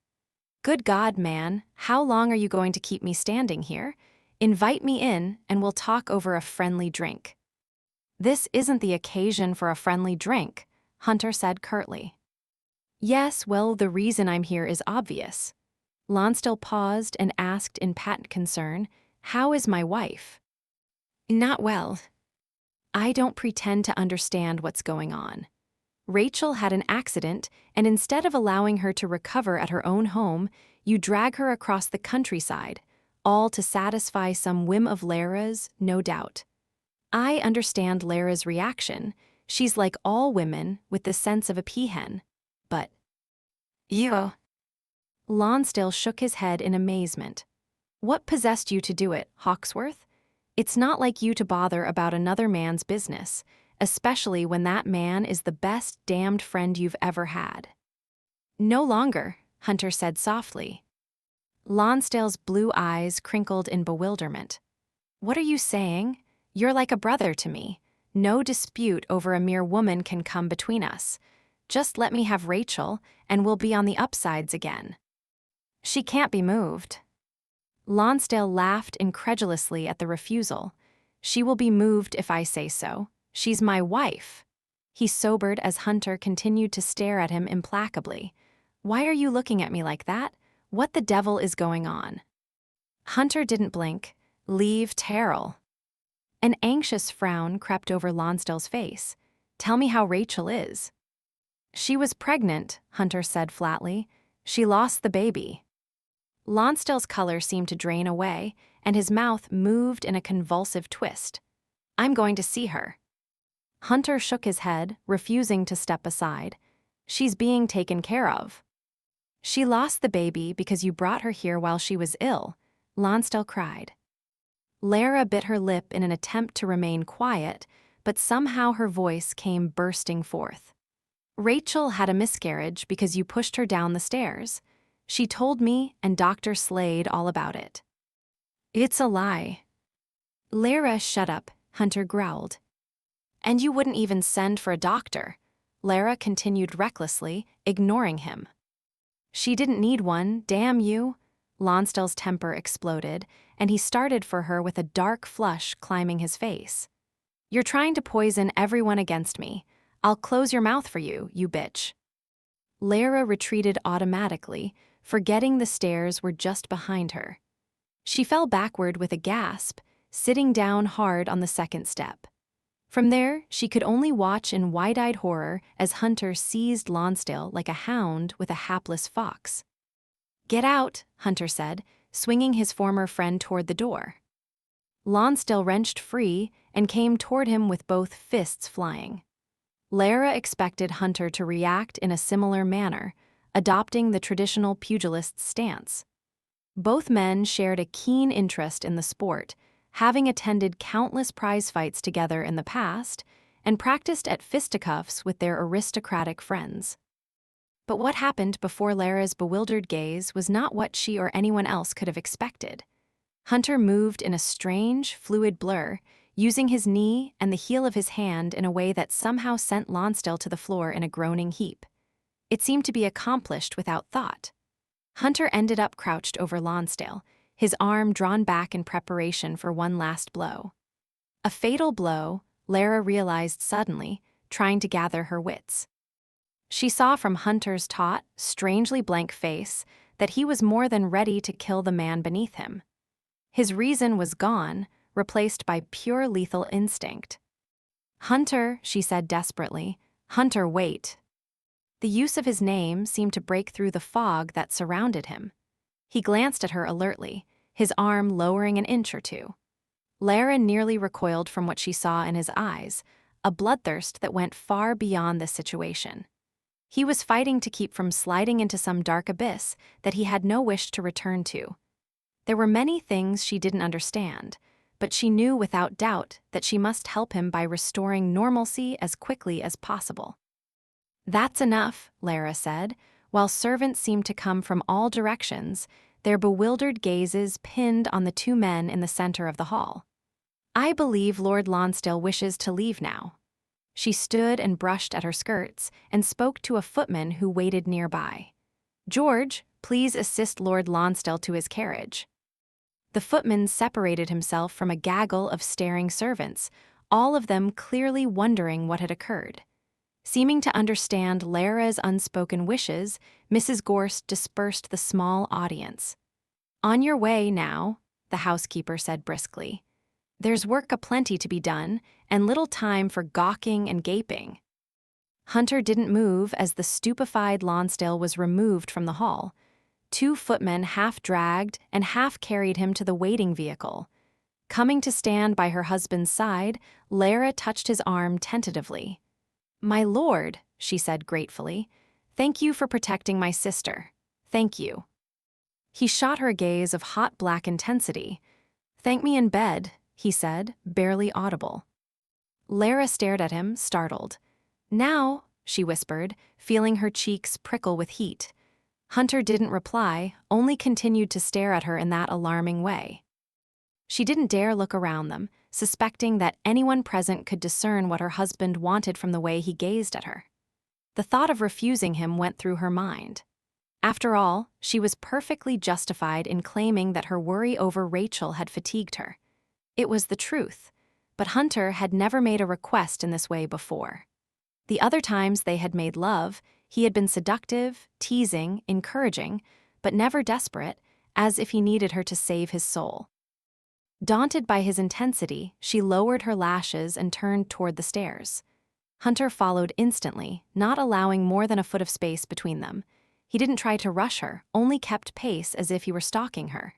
Good God, man, how long are you going to keep me standing here? Invite me in, and we'll talk over a friendly drink. This isn't the occasion for a friendly drink, Hunter said curtly. Yes, well, the reason I'm here is obvious. Lonsdale paused and asked in patent concern, "How is my wife?" Not well. I don't pretend to understand what's going on. Rachel had an accident, and instead of allowing her to recover at her own home, you drag her across the countryside, all to satisfy some whim of Lara's, no doubt. I understand Lara's reaction. She's like all women, with the sense of a peahen. But you... Lonsdale shook his head in amazement. What possessed you to do it, Hawksworth? It's not like you to bother about another man's business, especially when that man is the best damned friend you've ever had. No longer, Hunter said softly. Lonsdale's blue eyes crinkled in bewilderment. What are you saying? You're like a brother to me. No dispute over a mere woman can come between us. Just let me have Rachel, and we'll be on the upsides again. She can't be moved. Lonsdale laughed incredulously at the refusal. She will be moved if I say so. She's my wife. He sobered as Hunter continued to stare at him implacably. Why are you looking at me like that? What the devil is going on? Hunter didn't blink. Leave Terrell. An anxious frown crept over Lonsdale's face. Tell me how Rachel is. She was pregnant, Hunter said flatly. She lost the baby. Lonsdale's color seemed to drain away, and his mouth moved in a convulsive twist. I'm going to see her. Hunter shook his head, refusing to step aside. She's being taken care of. She lost the baby because you brought her here while she was ill, Lonsdale cried. Lara bit her lip in an attempt to remain quiet, but somehow her voice came bursting forth. Rachel had a miscarriage because you pushed her down the stairs. She told me and Dr. Slade all about it. It's a lie. Lara, shut up, Hunter growled. And you wouldn't even send for a doctor, Lara continued recklessly, ignoring him. She didn't need one, damn you. Lonsdale's temper exploded, and he started for her with a dark flush climbing his face. You're trying to poison everyone against me. I'll close your mouth for you, you bitch. Lara retreated automatically, forgetting the stairs were just behind her. She fell backward with a gasp, sitting down hard on the second step. From there, she could only watch in wide-eyed horror as Hunter seized Lonsdale like a hound with a hapless fox. Get out, Hunter said, swinging his former friend toward the door. Lonsdale wrenched free and came toward him with both fists flying. Lara expected Hunter to react in a similar manner, adopting the traditional pugilist's stance. Both men shared a keen interest in the sport, having attended countless prize fights together in the past and practiced at fisticuffs with their aristocratic friends. But what happened before Lara's bewildered gaze was not what she or anyone else could have expected. Hunter moved in a strange, fluid blur, using his knee and the heel of his hand in a way that somehow sent Lonsdale to the floor in a groaning heap. It seemed to be accomplished without thought. Hunter ended up crouched over Lonsdale, his arm drawn back in preparation for one last blow. A fatal blow, Lara realized suddenly, trying to gather her wits. She saw from Hunter's taut, strangely blank face that he was more than ready to kill the man beneath him. His reason was gone, replaced by pure lethal instinct. Hunter, she said desperately. Hunter, wait. The use of his name seemed to break through the fog that surrounded him. He glanced at her alertly, his arm lowering an inch or two. Lara nearly recoiled from what she saw in his eyes, a bloodthirst that went far beyond this situation. He was fighting to keep from sliding into some dark abyss that he had no wish to return to. There were many things she didn't understand, but she knew without doubt that she must help him by restoring normalcy as quickly as possible. That's enough, Lara said, while servants seemed to come from all directions, their bewildered gazes pinned on the two men in the center of the hall. I believe Lord Lonsdale wishes to leave now. She stood and brushed at her skirts and spoke to a footman who waited nearby. George, Please assist Lord Lonsdale to his carriage." The footman separated himself from a gaggle of staring servants, all of them clearly wondering what had occurred. Seeming to understand Lara's unspoken wishes, Mrs. Gorst dispersed the small audience. "On your way now," the housekeeper said briskly. "There's work aplenty to be done, and little time for gawking and gaping." Hunter didn't move as the stupefied Lonsdale was removed from the hall. Two footmen half dragged and half carried him to the waiting vehicle. Coming to stand by her husband's side, Lara touched his arm tentatively. "My lord," she said gratefully, "thank you for protecting my sister. Thank you." He shot her a gaze of hot black intensity. "Thank me in bed," he said, barely audible. Lara stared at him, startled. "Now," she whispered, feeling her cheeks prickle with heat. Hunter didn't reply, only continued to stare at her in that alarming way. She didn't dare look around them, suspecting that anyone present could discern what her husband wanted from the way he gazed at her. The thought of refusing him went through her mind. After all, she was perfectly justified in claiming that her worry over Rachel had fatigued her. It was the truth, but Hunter had never made a request in this way before. The other times they had made love, he had been seductive, teasing, encouraging, but never desperate, as if he needed her to save his soul. Daunted by his intensity, she lowered her lashes and turned toward the stairs. Hunter followed instantly, not allowing more than a foot of space between them. He didn't try to rush her, only kept pace as if he were stalking her.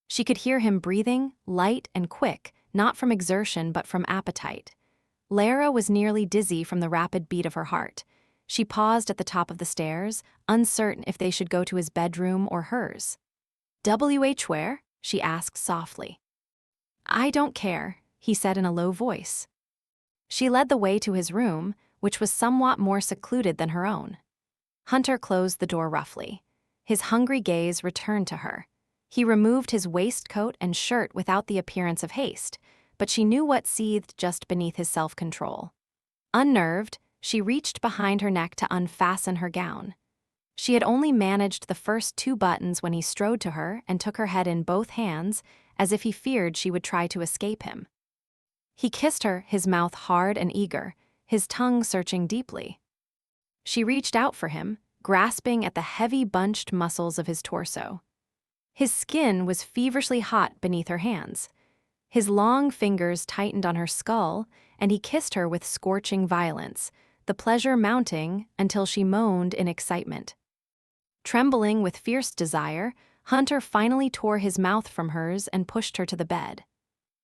She could hear him breathing, light and quick, not from exertion but from appetite. Lara was nearly dizzy from the rapid beat of her heart. She paused at the top of the stairs, uncertain if they should go to his bedroom or hers. "W.H. where?" she asked softly. "I don't care," he said in a low voice. She led the way to his room, which was somewhat more secluded than her own. Hunter closed the door roughly. His hungry gaze returned to her. He removed his waistcoat and shirt without the appearance of haste, but she knew what seethed just beneath his self-control. Unnerved, she reached behind her neck to unfasten her gown. She had only managed the first 2 buttons when he strode to her and took her head in both hands, as if he feared she would try to escape him. He kissed her, his mouth hard and eager, his tongue searching deeply. She reached out for him, grasping at the heavy bunched muscles of his torso. His skin was feverishly hot beneath her hands. His long fingers tightened on her skull, and he kissed her with scorching violence, the pleasure mounting until she moaned in excitement. Trembling with fierce desire, Hunter finally tore his mouth from hers and pushed her to the bed.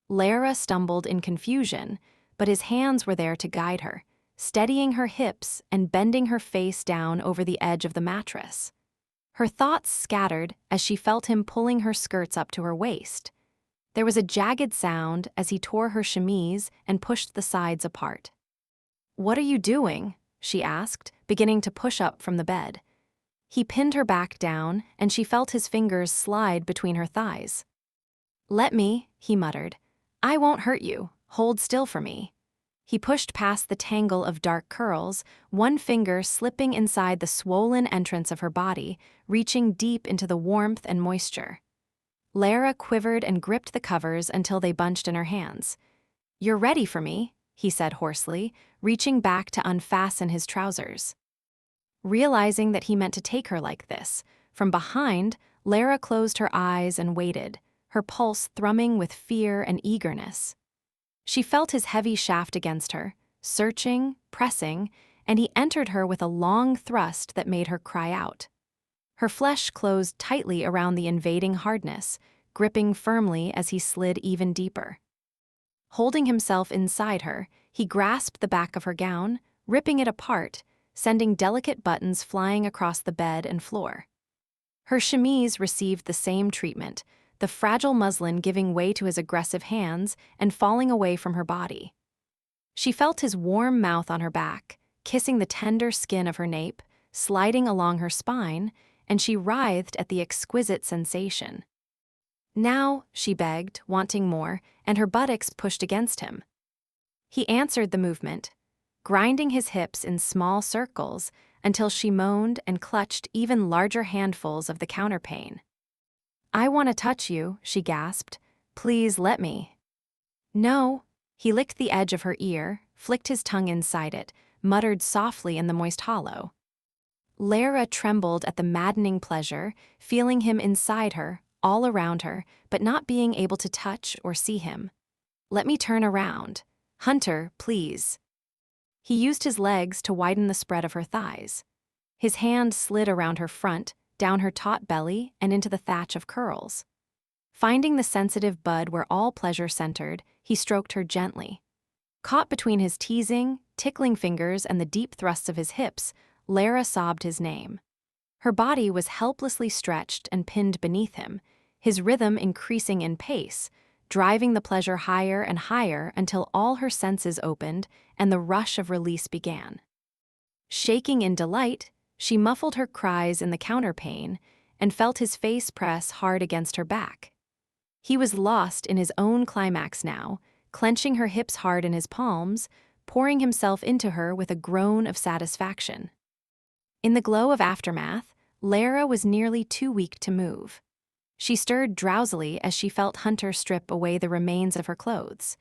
Lara stumbled in confusion, but his hands were there to guide her, steadying her hips and bending her face down over the edge of the mattress. Her thoughts scattered as she felt him pulling her skirts up to her waist. There was a jagged sound as he tore her chemise and pushed the sides apart. "What are you doing?" she asked, beginning to push up from the bed. He pinned her back down, and she felt his fingers slide between her thighs. "Let me," he muttered. "I won't hurt you. Hold still for me." He pushed past the tangle of dark curls, one finger slipping inside the swollen entrance of her body, reaching deep into the warmth and moisture. Lara quivered and gripped the covers until they bunched in her hands. "You're ready for me," he said hoarsely, reaching back to unfasten his trousers. Realizing that he meant to take her like this, from behind, Lara closed her eyes and waited, her pulse thrumming with fear and eagerness. She felt his heavy shaft against her, searching, pressing, and he entered her with a long thrust that made her cry out. Her flesh closed tightly around the invading hardness, gripping firmly as he slid even deeper. Holding himself inside her, he grasped the back of her gown, ripping it apart, sending delicate buttons flying across the bed and floor. Her chemise received the same treatment, the fragile muslin giving way to his aggressive hands and falling away from her body. She felt his warm mouth on her back, kissing the tender skin of her nape, sliding along her spine, and she writhed at the exquisite sensation. "Now," she begged, wanting more, and her buttocks pushed against him. He answered the movement, grinding his hips in small circles until she moaned and clutched even larger handfuls of the counterpane. "I want to touch you," she gasped. "Please let me." "No." He licked the edge of her ear, flicked his tongue inside it, muttered softly in the moist hollow. Lara trembled at the maddening pleasure, feeling him inside her, all around her, but not being able to touch or see him. "Let me turn around. Hunter, please." He used his legs to widen the spread of her thighs. His hand slid around her front, down her taut belly, and into the thatch of curls. Finding the sensitive bud where all pleasure centered, he stroked her gently. Caught between his teasing, tickling fingers and the deep thrusts of his hips, Lara sobbed his name. Her body was helplessly stretched and pinned beneath him, his rhythm increasing in pace, driving the pleasure higher and higher until all her senses opened and the rush of release began. Shaking in delight, she muffled her cries in the counterpane and felt his face press hard against her back. He was lost in his own climax now, clenching her hips hard in his palms, pouring himself into her with a groan of satisfaction. In the glow of aftermath, Lara was nearly too weak to move. She stirred drowsily as she felt Hunter strip away the remains of her clothes.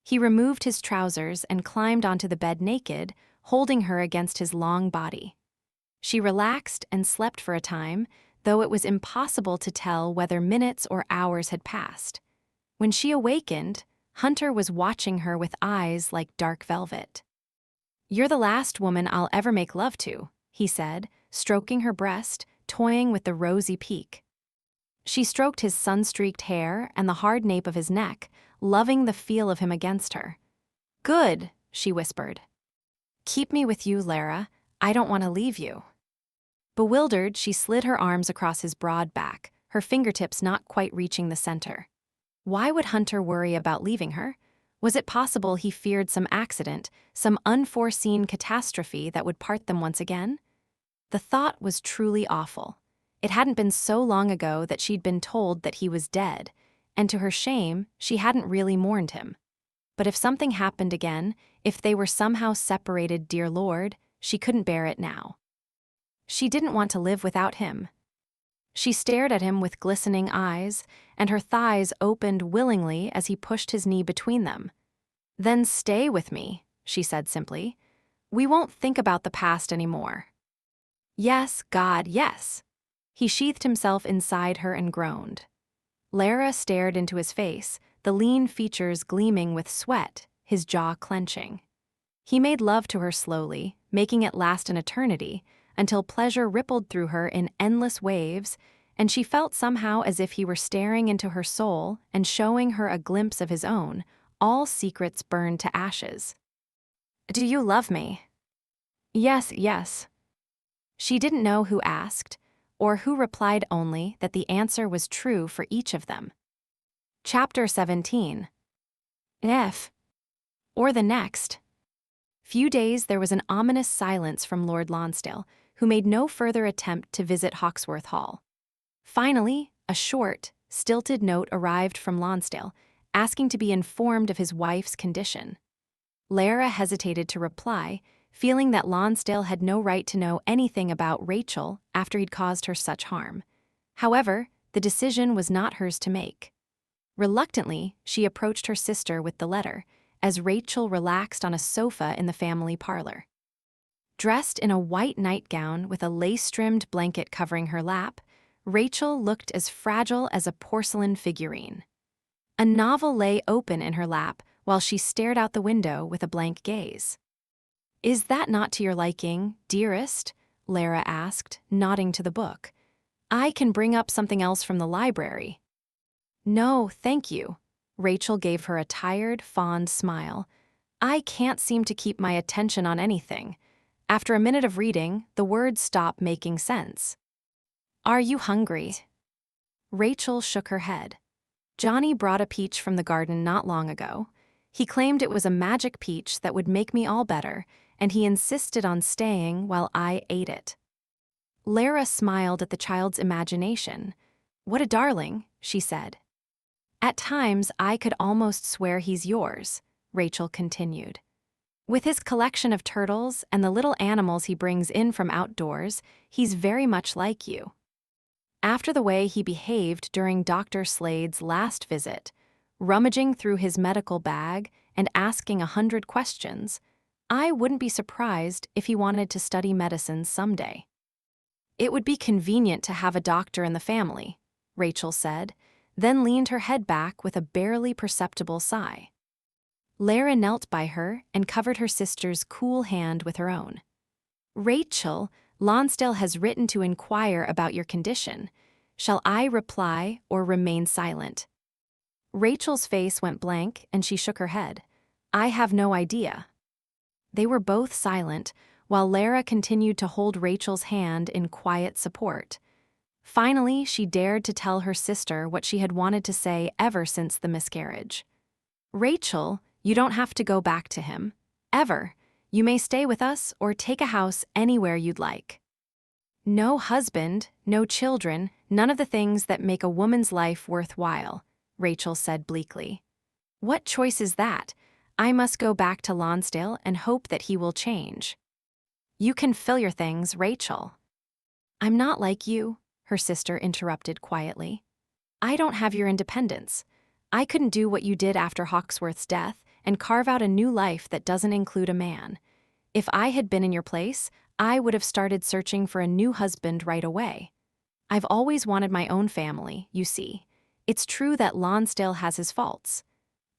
He removed his trousers and climbed onto the bed naked, holding her against his long body. She relaxed and slept for a time, though it was impossible to tell whether minutes or hours had passed. When she awakened, Hunter was watching her with eyes like dark velvet. "You're the last woman I'll ever make love to," he said, stroking her breast, toying with the rosy peak. She stroked his sun-streaked hair and the hard nape of his neck, loving the feel of him against her. "Good," she whispered. "Keep me with you, Lara. I don't want to leave you." Bewildered, she slid her arms across his broad back, her fingertips not quite reaching the center. Why would Hunter worry about leaving her? Was it possible he feared some accident, some unforeseen catastrophe that would part them once again? The thought was truly awful. It hadn't been so long ago that she'd been told that he was dead, and to her shame, she hadn't really mourned him. But if something happened again, if they were somehow separated, dear Lord, she couldn't bear it now. She didn't want to live without him. She stared at him with glistening eyes, and her thighs opened willingly as he pushed his knee between them. "Then stay with me," she said simply. "We won't think about the past anymore." "Yes, God, yes." He sheathed himself inside her and groaned. Lara stared into his face, the lean features gleaming with sweat, his jaw clenching. He made love to her slowly, making it last an eternity, until pleasure rippled through her in endless waves, and she felt somehow as if he were staring into her soul and showing her a glimpse of his own, all secrets burned to ashes. "Do you love me?" "Yes, yes." She didn't know who asked, or who replied, only that the answer was true for each of them. Chapter 17. F. Or the next. Few days there was an ominous silence from Lord Lonsdale, who made no further attempt to visit Hawksworth Hall. Finally, a short, stilted note arrived from Lonsdale, asking to be informed of his wife's condition. Lara hesitated to reply, feeling that Lonsdale had no right to know anything about Rachel after he'd caused her such harm. However, the decision was not hers to make. Reluctantly, she approached her sister with the letter, as Rachel relaxed on a sofa in the family parlor. Dressed in a white nightgown with a lace-trimmed blanket covering her lap, Rachel looked as fragile as a porcelain figurine. A novel lay open in her lap while she stared out the window with a blank gaze. "Is that not to your liking, dearest?" Lara asked, nodding to the book. "I can bring up something else from the library." "No, thank you." Rachel gave her a tired, fond smile. "I can't seem to keep my attention on anything. After a minute of reading, the words stop making sense." "Are you hungry?" Rachel shook her head. "Johnny brought a peach from the garden not long ago. He claimed it was a magic peach that would make me all better, and he insisted on staying while I ate it." Lara smiled at the child's imagination. "What a darling," she said. "At times, I could almost swear he's yours," Rachel continued. With his collection of turtles and the little animals he brings in from outdoors, he's very much like you. After the way he behaved during Dr. Slade's last visit, rummaging through his medical bag and asking 100 questions, I wouldn't be surprised if he wanted to study medicine someday. It would be convenient to have a doctor in the family, Rachel said, then leaned her head back with a barely perceptible sigh. Lara knelt by her and covered her sister's cool hand with her own. Rachel, Lonsdale has written to inquire about your condition. Shall I reply or remain silent? Rachel's face went blank and she shook her head. I have no idea. They were both silent, while Lara continued to hold Rachel's hand in quiet support. Finally, she dared to tell her sister what she had wanted to say ever since the miscarriage. Rachel, you don't have to go back to him. Ever. You may stay with us or take a house anywhere you'd like. No husband, no children, none of the things that make a woman's life worthwhile, Rachel said bleakly. What choice is that? I must go back to Lonsdale and hope that he will change. You can fill your things, Rachel. I'm not like you, her sister interrupted quietly. I don't have your independence. I couldn't do what you did after Hawksworth's death and carve out a new life that doesn't include a man. If I had been in your place, I would have started searching for a new husband right away. I've always wanted my own family, you see. It's true that Lonsdale has his faults.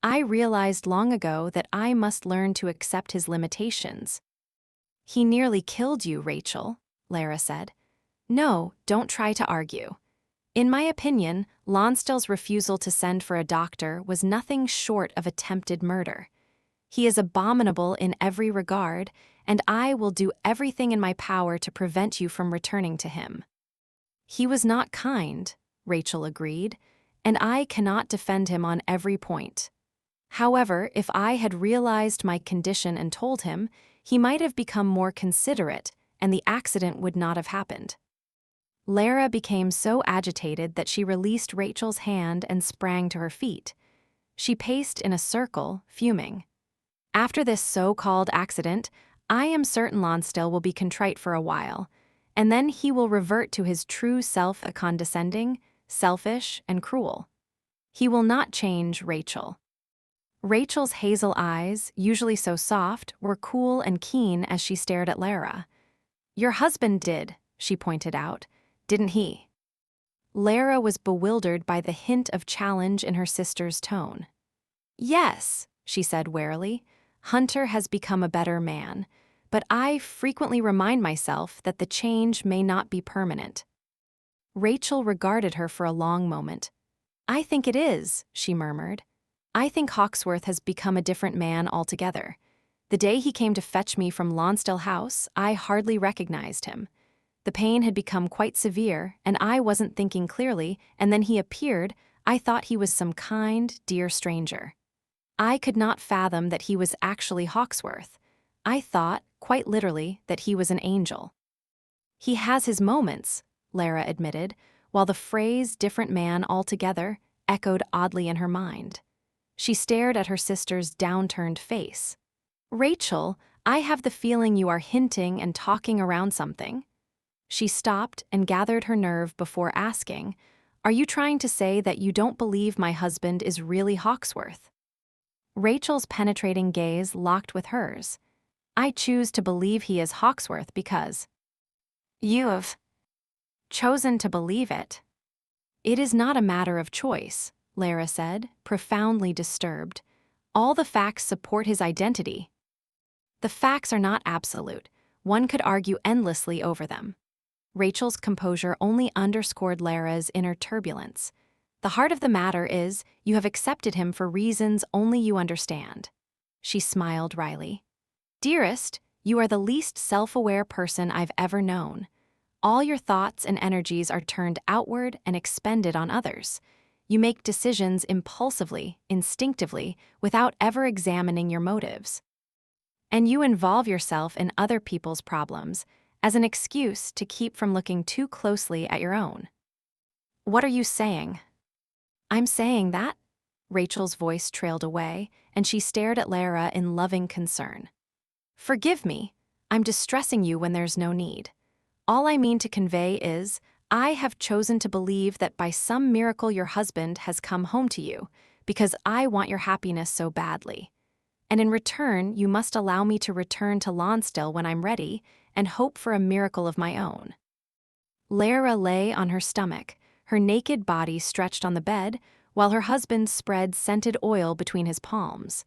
I realized long ago that I must learn to accept his limitations. He nearly killed you, Rachel, Lara said. No, don't try to argue. In my opinion, Lonsdale's refusal to send for a doctor was nothing short of attempted murder. He is abominable in every regard, and I will do everything in my power to prevent you from returning to him. He was not kind, Rachel agreed, and I cannot defend him on every point. However, if I had realized my condition and told him, he might have become more considerate, and the accident would not have happened. Lara became so agitated that she released Rachel's hand and sprang to her feet. She paced in a circle, fuming. After this so-called accident, I am certain Lonsdale will be contrite for a while, and then he will revert to his true self, a condescending, selfish, and cruel. He will not change Rachel. Rachel's hazel eyes, usually so soft, were cool and keen as she stared at Lara. Your husband did, she pointed out, didn't he? Lara was bewildered by the hint of challenge in her sister's tone. Yes, she said warily, Hunter has become a better man, but I frequently remind myself that the change may not be permanent. Rachel regarded her for a long moment. I think it is, she murmured. I think Hawksworth has become a different man altogether. The day he came to fetch me from Lonsdale House, I hardly recognized him. The pain had become quite severe, and I wasn't thinking clearly, and then he appeared. I thought he was some kind, dear stranger. I could not fathom that he was actually Hawksworth. I thought, quite literally, that he was an angel. He has his moments, Lara admitted, while the phrase different man altogether echoed oddly in her mind. She stared at her sister's downturned face. Rachel, I have the feeling you are hinting and talking around something. She stopped and gathered her nerve before asking, Are you trying to say that you don't believe my husband is really Hawksworth? Rachel's penetrating gaze locked with hers. I choose to believe he is Hawksworth because you have chosen to believe it. It is not a matter of choice, Lara said, profoundly disturbed. All the facts support his identity. The facts are not absolute. One could argue endlessly over them. Rachel's composure only underscored Lara's inner turbulence. The heart of the matter is, you have accepted him for reasons only you understand. She smiled wryly. Dearest, you are the least self-aware person I've ever known. All your thoughts and energies are turned outward and expended on others. You make decisions impulsively, instinctively, without ever examining your motives. And you involve yourself in other people's problems as an excuse to keep from looking too closely at your own. What are you saying? I'm saying that? Rachel's voice trailed away, and she stared at Lara in loving concern. Forgive me, I'm distressing you when there's no need. All I mean to convey is, I have chosen to believe that by some miracle your husband has come home to you, because I want your happiness so badly. And in return, you must allow me to return to Lonsdale when I'm ready, and hope for a miracle of my own. Lara lay on her stomach, her naked body stretched on the bed, while her husband spread scented oil between his palms.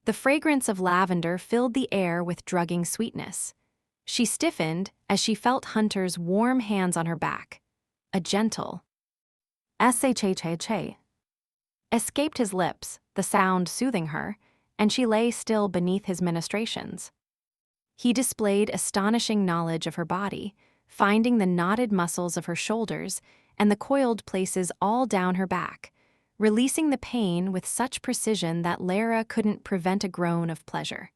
The fragrance of lavender filled the air with drugging sweetness. She stiffened as she felt Hunter's warm hands on her back. A gentle "shh" escaped his lips, the sound soothing her, and she lay still beneath his ministrations. He displayed astonishing knowledge of her body, finding the knotted muscles of her shoulders and the coiled places all down her back, releasing the pain with such precision that Lara couldn't prevent a groan of pleasure.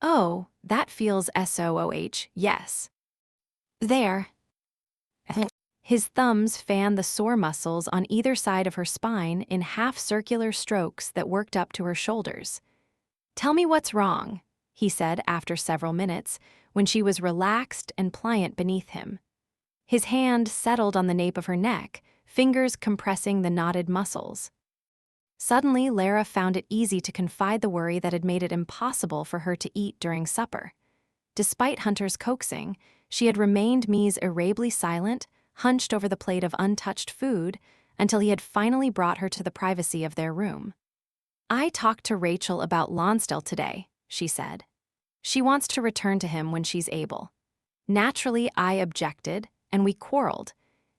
Oh, that feels SOOH, yes. There. His thumbs fanned the sore muscles on either side of her spine in half-circular strokes that worked up to her shoulders. Tell me what's wrong, he said after several minutes, when she was relaxed and pliant beneath him. His hand settled on the nape of her neck, fingers compressing the knotted muscles. Suddenly, Lara found it easy to confide the worry that had made it impossible for her to eat during supper. Despite Hunter's coaxing, she had remained miserably silent, hunched over the plate of untouched food, until he had finally brought her to the privacy of their room. I talked to Rachel about Lonsdale today, she said. She wants to return to him when she's able. Naturally, I objected, and we quarreled.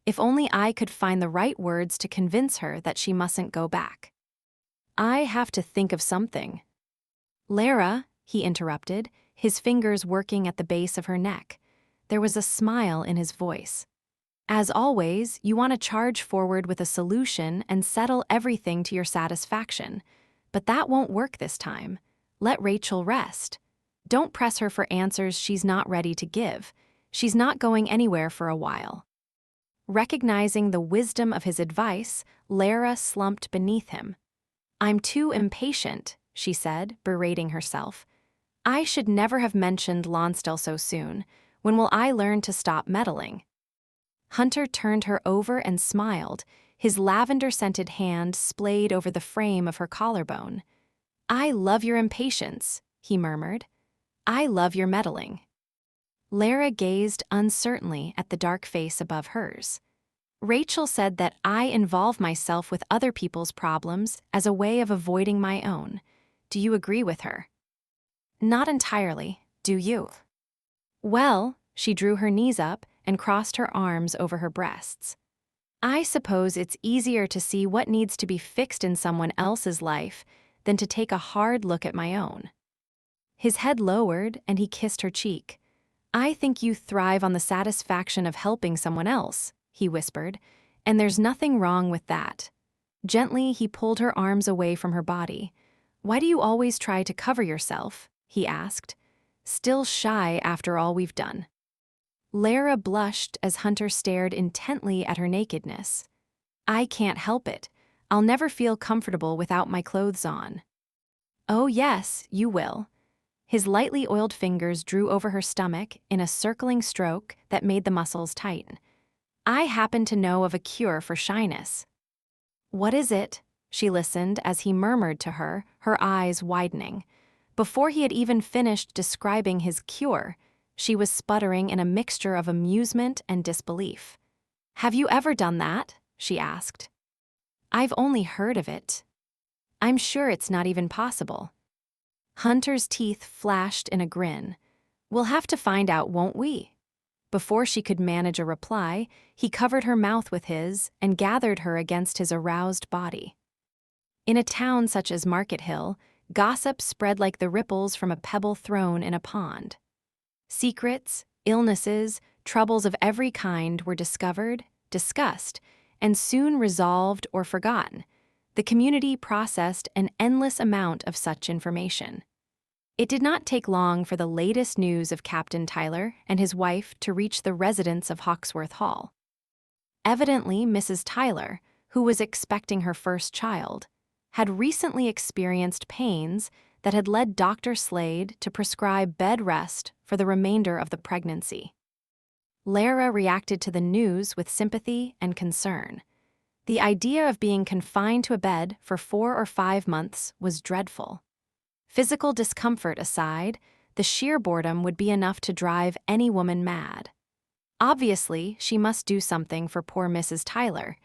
If only I could find the right words to convince her that she mustn't go back. I have to think of something. Lara, he interrupted, his fingers working at the base of her neck. There was a smile in his voice. As always, you want to charge forward with a solution and settle everything to your satisfaction. But that won't work this time. Let Rachel rest. Don't press her for answers she's not ready to give. She's not going anywhere for a while. Recognizing the wisdom of his advice, Lara slumped beneath him. I'm too impatient, she said, berating herself. I should never have mentioned Lonsdale so soon. When will I learn to stop meddling? Hunter turned her over and smiled, his lavender-scented hand splayed over the frame of her collarbone. I love your impatience, he murmured. I love your meddling. Lara gazed uncertainly at the dark face above hers. Rachel said that I involve myself with other people's problems as a way of avoiding my own. Do you agree with her? Not entirely, do you? Well, she drew her knees up and crossed her arms over her breasts. I suppose it's easier to see what needs to be fixed in someone else's life than to take a hard look at my own. His head lowered and he kissed her cheek. I think you thrive on the satisfaction of helping someone else, he whispered, and there's nothing wrong with that. Gently, he pulled her arms away from her body. Why do you always try to cover yourself? He asked. Still shy after all we've done. Lara blushed as Hunter stared intently at her nakedness. I can't help it. I'll never feel comfortable without my clothes on. Oh yes, you will. His lightly oiled fingers drew over her stomach in a circling stroke that made the muscles tighten. I happen to know of a cure for shyness. What is it? She listened as he murmured to her, her eyes widening. Before he had even finished describing his cure, she was sputtering in a mixture of amusement and disbelief. Have you ever done that? She asked. I've only heard of it. I'm sure it's not even possible. Hunter's teeth flashed in a grin. We'll have to find out, won't we? Before she could manage a reply, he covered her mouth with his and gathered her against his aroused body. In a town such as Market Hill, gossip spread like the ripples from a pebble thrown in a pond. Secrets, illnesses, troubles of every kind were discovered, discussed, and soon resolved or forgotten. The community processed an endless amount of such information. It did not take long for the latest news of Captain Tyler and his wife to reach the residents of Hawksworth Hall. Evidently, Mrs. Tyler, who was expecting her first child, had recently experienced pains that had led Dr. Slade to prescribe bed rest for the remainder of the pregnancy. Lara reacted to the news with sympathy and concern. The idea of being confined to a bed for 4 or 5 months was dreadful. Physical discomfort aside, the sheer boredom would be enough to drive any woman mad. Obviously, she must do something for poor Mrs. Tyler,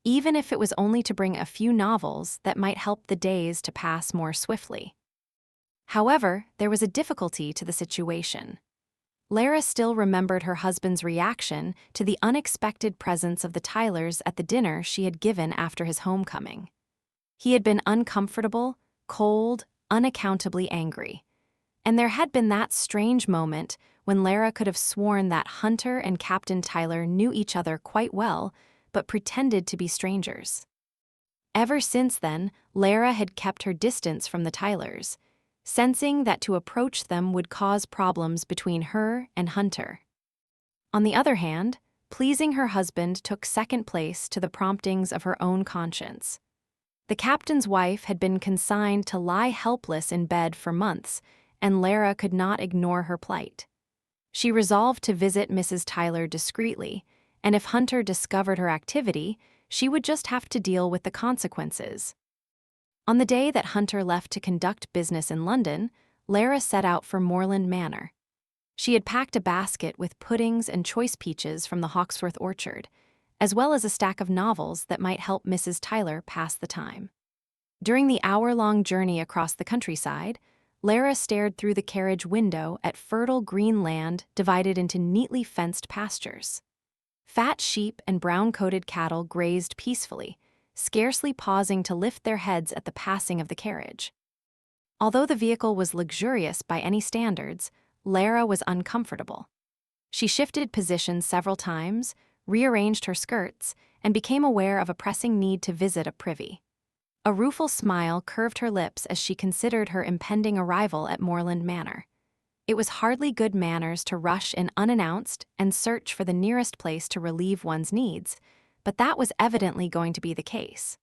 even if it was only to bring a few novels that might help the days to pass more swiftly. However, there was a difficulty to the situation. Lara still remembered her husband's reaction to the unexpected presence of the Tylers at the dinner she had given after his homecoming. He had been uncomfortable, cold, unaccountably angry. And there had been that strange moment when Lara could have sworn that Hunter and Captain Tyler knew each other quite well, but pretended to be strangers. Ever since then, Lara had kept her distance from the Tylers, sensing that to approach them would cause problems between her and Hunter. On the other hand, pleasing her husband took second place to the promptings of her own conscience. The captain's wife had been consigned to lie helpless in bed for months, and Lara could not ignore her plight. She resolved to visit Mrs. Tyler discreetly, and if Hunter discovered her activity, she would just have to deal with the consequences. On the day that Hunter left to conduct business in London, Lara set out for Moorland Manor. She had packed a basket with puddings and choice peaches from the Hawksworth orchard, as well as a stack of novels that might help Mrs. Tyler pass the time. During the hour-long journey across the countryside, Lara stared through the carriage window at fertile green land divided into neatly fenced pastures. Fat sheep and brown-coated cattle grazed peacefully, scarcely pausing to lift their heads at the passing of the carriage. Although the vehicle was luxurious by any standards, Lara was uncomfortable. She shifted positions several times, rearranged her skirts, and became aware of a pressing need to visit a privy. A rueful smile curved her lips as she considered her impending arrival at Moorland Manor. It was hardly good manners to rush in unannounced and search for the nearest place to relieve one's needs, but that was evidently going to be the case.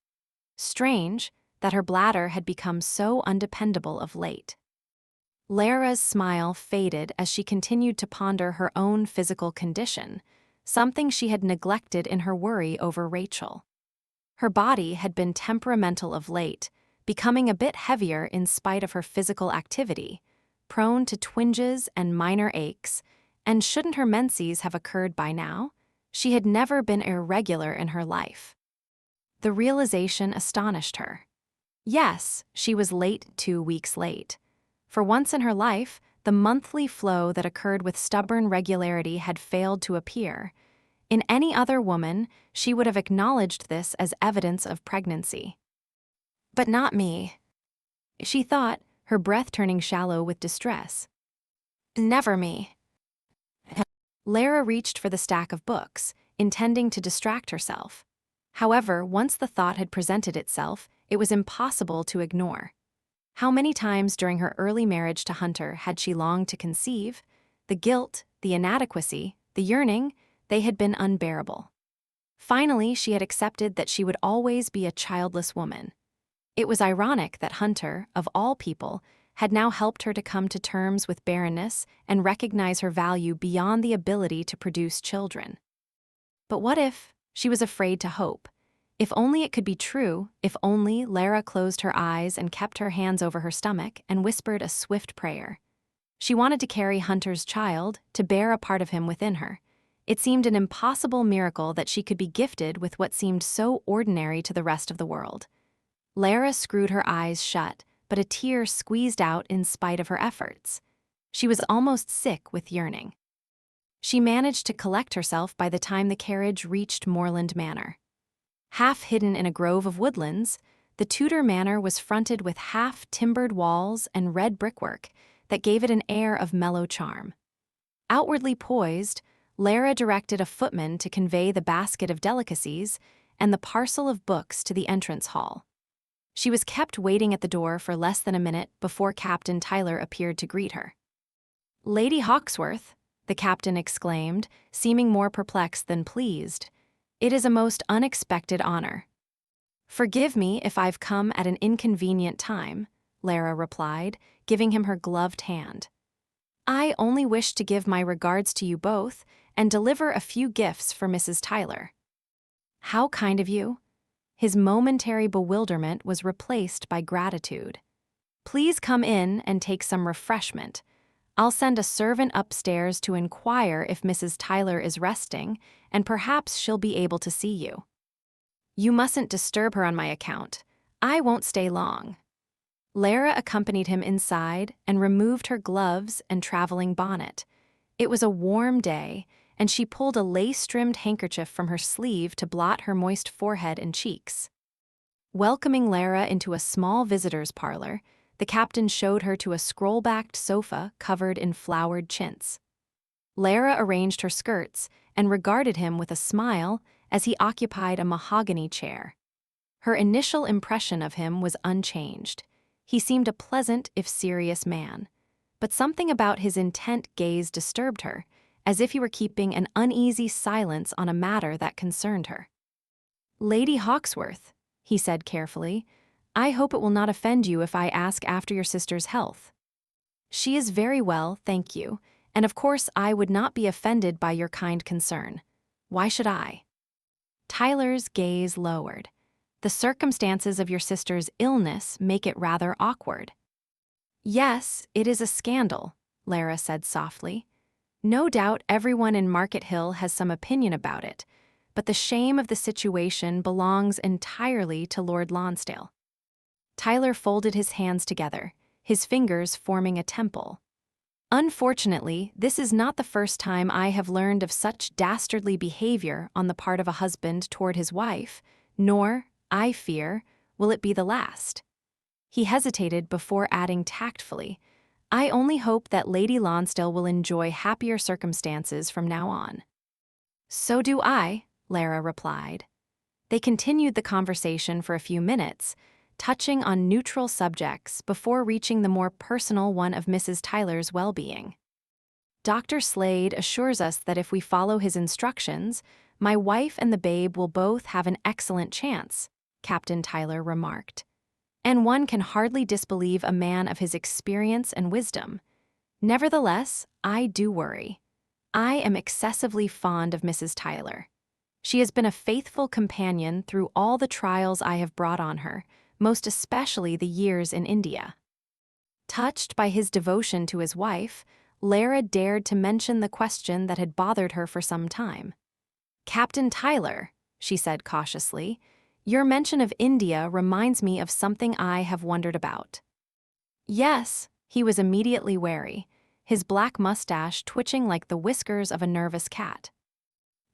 Strange that her bladder had become so undependable of late. Lara's smile faded as she continued to ponder her own physical condition, something she had neglected in her worry over Rachel. Her body had been temperamental of late, becoming a bit heavier in spite of her physical activity, prone to twinges and minor aches, and shouldn't her menses have occurred by now? She had never been irregular in her life. The realization astonished her. Yes, she was late 2 weeks late. For once in her life, the monthly flow that occurred with stubborn regularity had failed to appear. In any other woman, she would have acknowledged this as evidence of pregnancy. But not me, she thought, her breath turning shallow with distress. Never me. Lara reached for the stack of books, intending to distract herself. However, once the thought had presented itself, it was impossible to ignore. How many times during her early marriage to Hunter had she longed to conceive? The guilt, the inadequacy, the yearning, they had been unbearable. Finally, she had accepted that she would always be a childless woman. It was ironic that Hunter, of all people, had now helped her to come to terms with barrenness and recognize her value beyond the ability to produce children. But what if? She was afraid to hope. If only it could be true, if only Lara closed her eyes and kept her hands over her stomach and whispered a swift prayer. She wanted to carry Hunter's child, to bear a part of him within her. It seemed an impossible miracle that she could be gifted with what seemed so ordinary to the rest of the world. Lara screwed her eyes shut, but a tear squeezed out in spite of her efforts. She was almost sick with yearning. She managed to collect herself by the time the carriage reached Moorland Manor. Half hidden in a grove of woodlands, the Tudor manor was fronted with half-timbered walls and red brickwork that gave it an air of mellow charm. Outwardly poised, Lara directed a footman to convey the basket of delicacies and the parcel of books to the entrance hall. She was kept waiting at the door for less than a minute before Captain Tyler appeared to greet her. "Lady Hawksworth," the captain exclaimed, seeming more perplexed than pleased. "It is a most unexpected honor." "Forgive me if I've come at an inconvenient time," Lara replied, giving him her gloved hand. "I only wish to give my regards to you both and deliver a few gifts for Mrs. Tyler." "How kind of you." His momentary bewilderment was replaced by gratitude. "Please come in and take some refreshment. I'll send a servant upstairs to inquire if Mrs. Tyler is resting, and perhaps she'll be able to see you." "You mustn't disturb her on my account. I won't stay long." Lara accompanied him inside and removed her gloves and traveling bonnet. It was a warm day, and she pulled a lace-trimmed handkerchief from her sleeve to blot her moist forehead and cheeks. Welcoming Lara into a small visitor's parlor, the captain showed her to a scroll-backed sofa covered in flowered chintz. Lara arranged her skirts and regarded him with a smile as he occupied a mahogany chair. Her initial impression of him was unchanged. He seemed a pleasant, if serious man. But something about his intent gaze disturbed her, as if he were keeping an uneasy silence on a matter that concerned her. "Lady Hawksworth," he said carefully, "I hope it will not offend you if I ask after your sister's health." "She is very well, thank you, and of course I would not be offended by your kind concern. Why should I?" Tyler's gaze lowered. "The circumstances of your sister's illness make it rather awkward." "Yes, it is a scandal," Lara said softly. "No doubt everyone in Market Hill has some opinion about it, but the shame of the situation belongs entirely to Lord Lonsdale." Tyler folded his hands together, his fingers forming a temple. "Unfortunately, this is not the first time I have learned of such dastardly behavior on the part of a husband toward his wife, nor, I fear, will it be the last." He hesitated before adding tactfully, "I only hope that Lady Lonsdale will enjoy happier circumstances from now on." "So do I," Lara replied. They continued the conversation for a few minutes, touching on neutral subjects before reaching the more personal one of Mrs. Tyler's well-being. "Dr. Slade assures us that if we follow his instructions, my wife and the babe will both have an excellent chance," Captain Tyler remarked. "And one can hardly disbelieve a man of his experience and wisdom. Nevertheless, I do worry. I am excessively fond of Mrs. Tyler. She has been a faithful companion through all the trials I have brought on her, most especially the years in India." Touched by his devotion to his wife, Lara dared to mention the question that had bothered her for some time. "Captain Tyler," she said cautiously, "your mention of India reminds me of something I have wondered about." "Yes," he was immediately wary, his black mustache twitching like the whiskers of a nervous cat.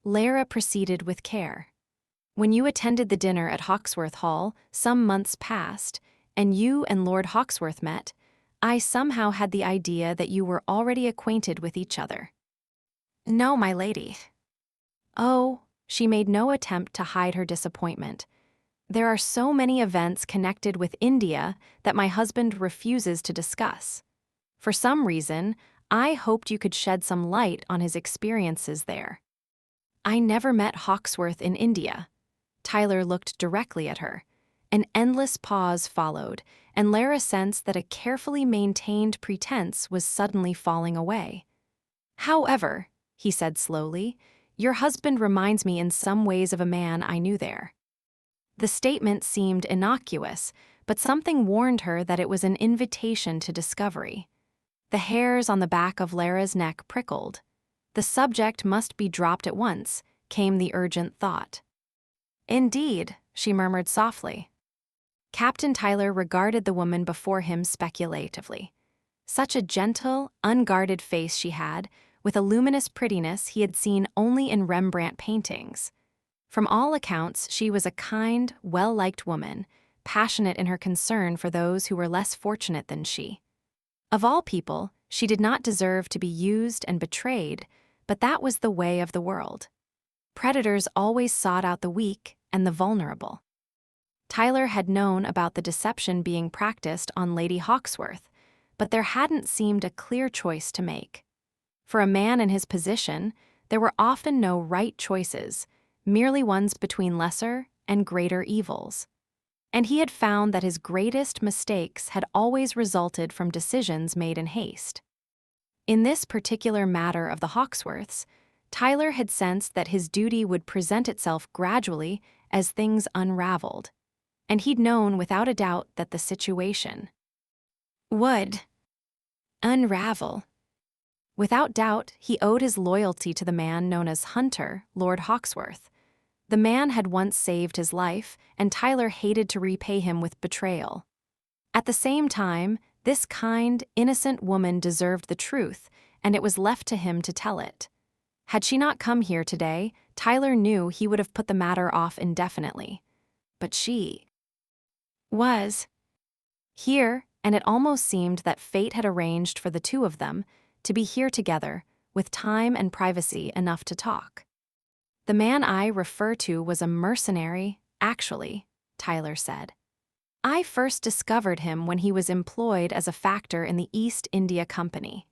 Lara proceeded with care. "When you attended the dinner at Hawksworth Hall some months past, and you and Lord Hawksworth met, I somehow had the idea that you were already acquainted with each other." "No, my lady." "Oh," she made no attempt to hide her disappointment. "There are so many events connected with India that my husband refuses to discuss. For some reason, I hoped you could shed some light on his experiences there." "I never met Hawksworth in India." Tyler looked directly at her. An endless pause followed, and Lara sensed that a carefully maintained pretense was suddenly falling away. "However," he said slowly, "your husband reminds me in some ways of a man I knew there." The statement seemed innocuous, but something warned her that it was an invitation to discovery. The hairs on the back of Lara's neck prickled. The subject must be dropped at once, came the urgent thought. "Indeed," she murmured softly. Captain Tyler regarded the woman before him speculatively. Such a gentle, unguarded face she had, with a luminous prettiness he had seen only in Rembrandt paintings. From all accounts, she was a kind, well-liked woman, passionate in her concern for those who were less fortunate than she. Of all people, she did not deserve to be used and betrayed, but that was the way of the world. Predators always sought out the weak and the vulnerable. Tyler had known about the deception being practiced on Lady Hawksworth, but there hadn't seemed a clear choice to make. For a man in his position, there were often no right choices, merely ones between lesser and greater evils. And he had found that his greatest mistakes had always resulted from decisions made in haste. In this particular matter of the Hawksworths, Tyler had sensed that his duty would present itself gradually as things unraveled, and he'd known without a doubt that the situation would unravel. Without doubt, he owed his loyalty to the man known as Hunter, Lord Hawksworth. The man had once saved his life, and Tyler hated to repay him with betrayal. At the same time, this kind, innocent woman deserved the truth, and it was left to him to tell it. Had she not come here today, Tyler knew he would have put the matter off indefinitely. But she was here, and it almost seemed that fate had arranged for the two of them to be here together, with time and privacy enough to talk. The man I refer to was a mercenary, actually, Tyler said. I first discovered him when he was employed as a factor in the East India Company.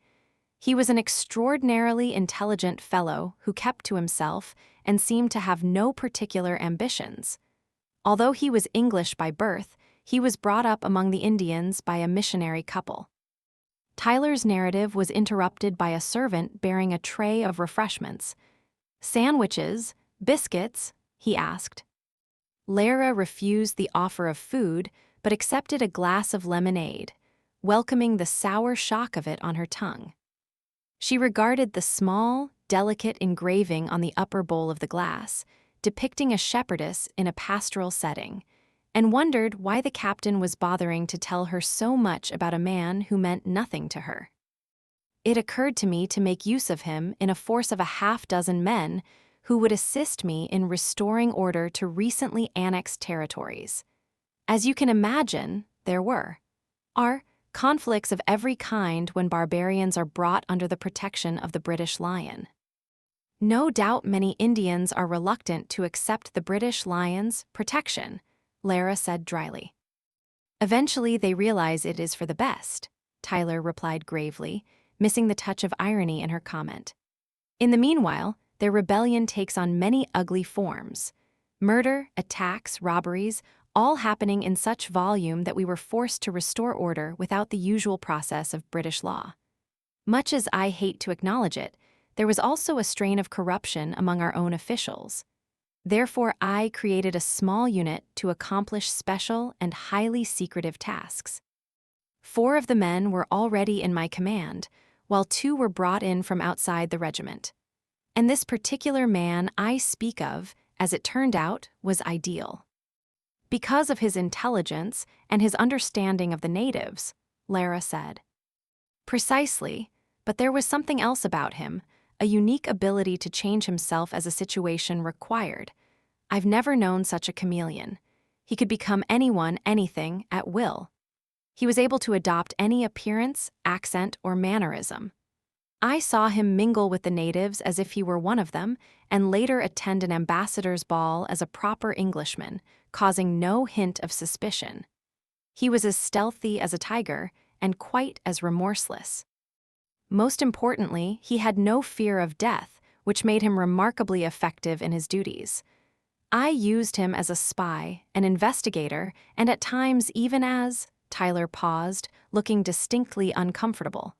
He was an extraordinarily intelligent fellow who kept to himself and seemed to have no particular ambitions. Although he was English by birth, he was brought up among the Indians by a missionary couple. Tyler's narrative was interrupted by a servant bearing a tray of refreshments. "Sandwiches? Biscuits?" he asked. Lara refused the offer of food, but accepted a glass of lemonade, welcoming the sour shock of it on her tongue. She regarded the small, delicate engraving on the upper bowl of the glass, depicting a shepherdess in a pastoral setting, and wondered why the captain was bothering to tell her so much about a man who meant nothing to her. It occurred to me to make use of him in a force of a half-dozen men who would assist me in restoring order to recently annexed territories. As you can imagine, there are conflicts of every kind when barbarians are brought under the protection of the British Lion. No doubt many Indians are reluctant to accept the British Lion's protection, Lara said dryly. Eventually they realize it is for the best, Tyler replied gravely, missing the touch of irony in her comment. In the meanwhile, their rebellion takes on many ugly forms. Murder, attacks, robberies, all happening in such volume that we were forced to restore order without the usual process of British law. Much as I hate to acknowledge it, there was also a strain of corruption among our own officials. Therefore, I created a small unit to accomplish special and highly secretive tasks. 4 of the men were already in my command, while 2 were brought in from outside the regiment. And this particular man I speak of, as it turned out, was ideal. Because of his intelligence and his understanding of the natives, Lara said. Precisely, but there was something else about him, a unique ability to change himself as a situation required. I've never known such a chameleon. He could become anyone, anything, at will. He was able to adopt any appearance, accent, or mannerism. I saw him mingle with the natives as if he were one of them, and later attend an ambassador's ball as a proper Englishman, causing no hint of suspicion. He was as stealthy as a tiger, and quite as remorseless. Most importantly, he had no fear of death, which made him remarkably effective in his duties. I used him as a spy, an investigator, and at times even as, Tyler paused, looking distinctly uncomfortable.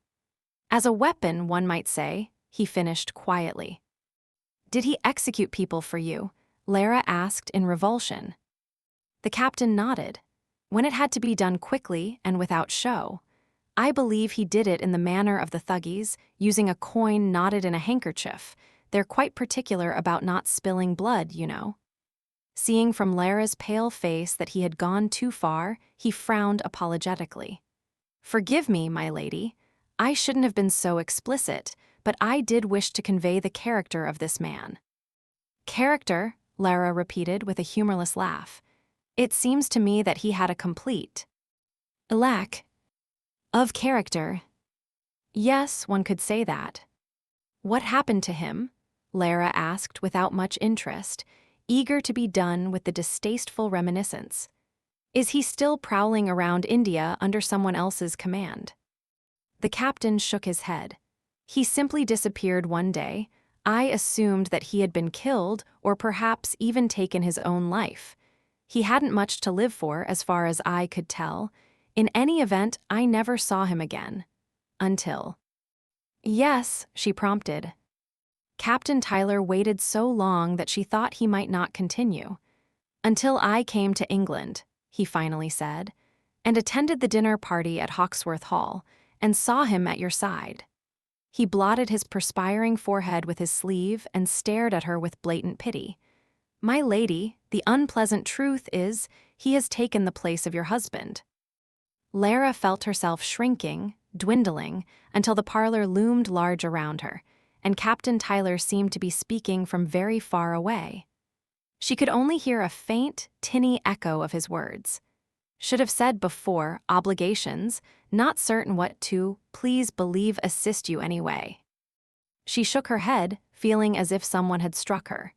As a weapon, one might say, he finished quietly. Did he execute people for you? Lara asked in revulsion. The captain nodded. When it had to be done quickly and without show. I believe he did it in the manner of the thuggies, using a coin knotted in a handkerchief. They're quite particular about not spilling blood, you know. Seeing from Lara's pale face that he had gone too far, he frowned apologetically. Forgive me, my lady. I shouldn't have been so explicit, but I did wish to convey the character of this man. Character, Lara repeated with a humorless laugh. It seems to me that he had a complete lack of character. Yes, one could say that. What happened to him? Lara asked without much interest, eager to be done with the distasteful reminiscence. Is he still prowling around India under someone else's command? The captain shook his head. He simply disappeared one day. I assumed that he had been killed or perhaps even taken his own life. He hadn't much to live for as far as I could tell. In any event, I never saw him again. Until. Yes, she prompted. Captain Tyler waited so long that she thought he might not continue. Until I came to England, he finally said, and attended the dinner party at Hawksworth Hall, and saw him at your side. He blotted his perspiring forehead with his sleeve and stared at her with blatant pity. My lady, the unpleasant truth is, he has taken the place of your husband. Lara felt herself shrinking, dwindling, until the parlor loomed large around her, and Captain Tyler seemed to be speaking from very far away. She could only hear a faint, tinny echo of his words. Should have said before, obligations, not certain what to, please believe assist you anyway. She shook her head, feeling as if someone had struck her.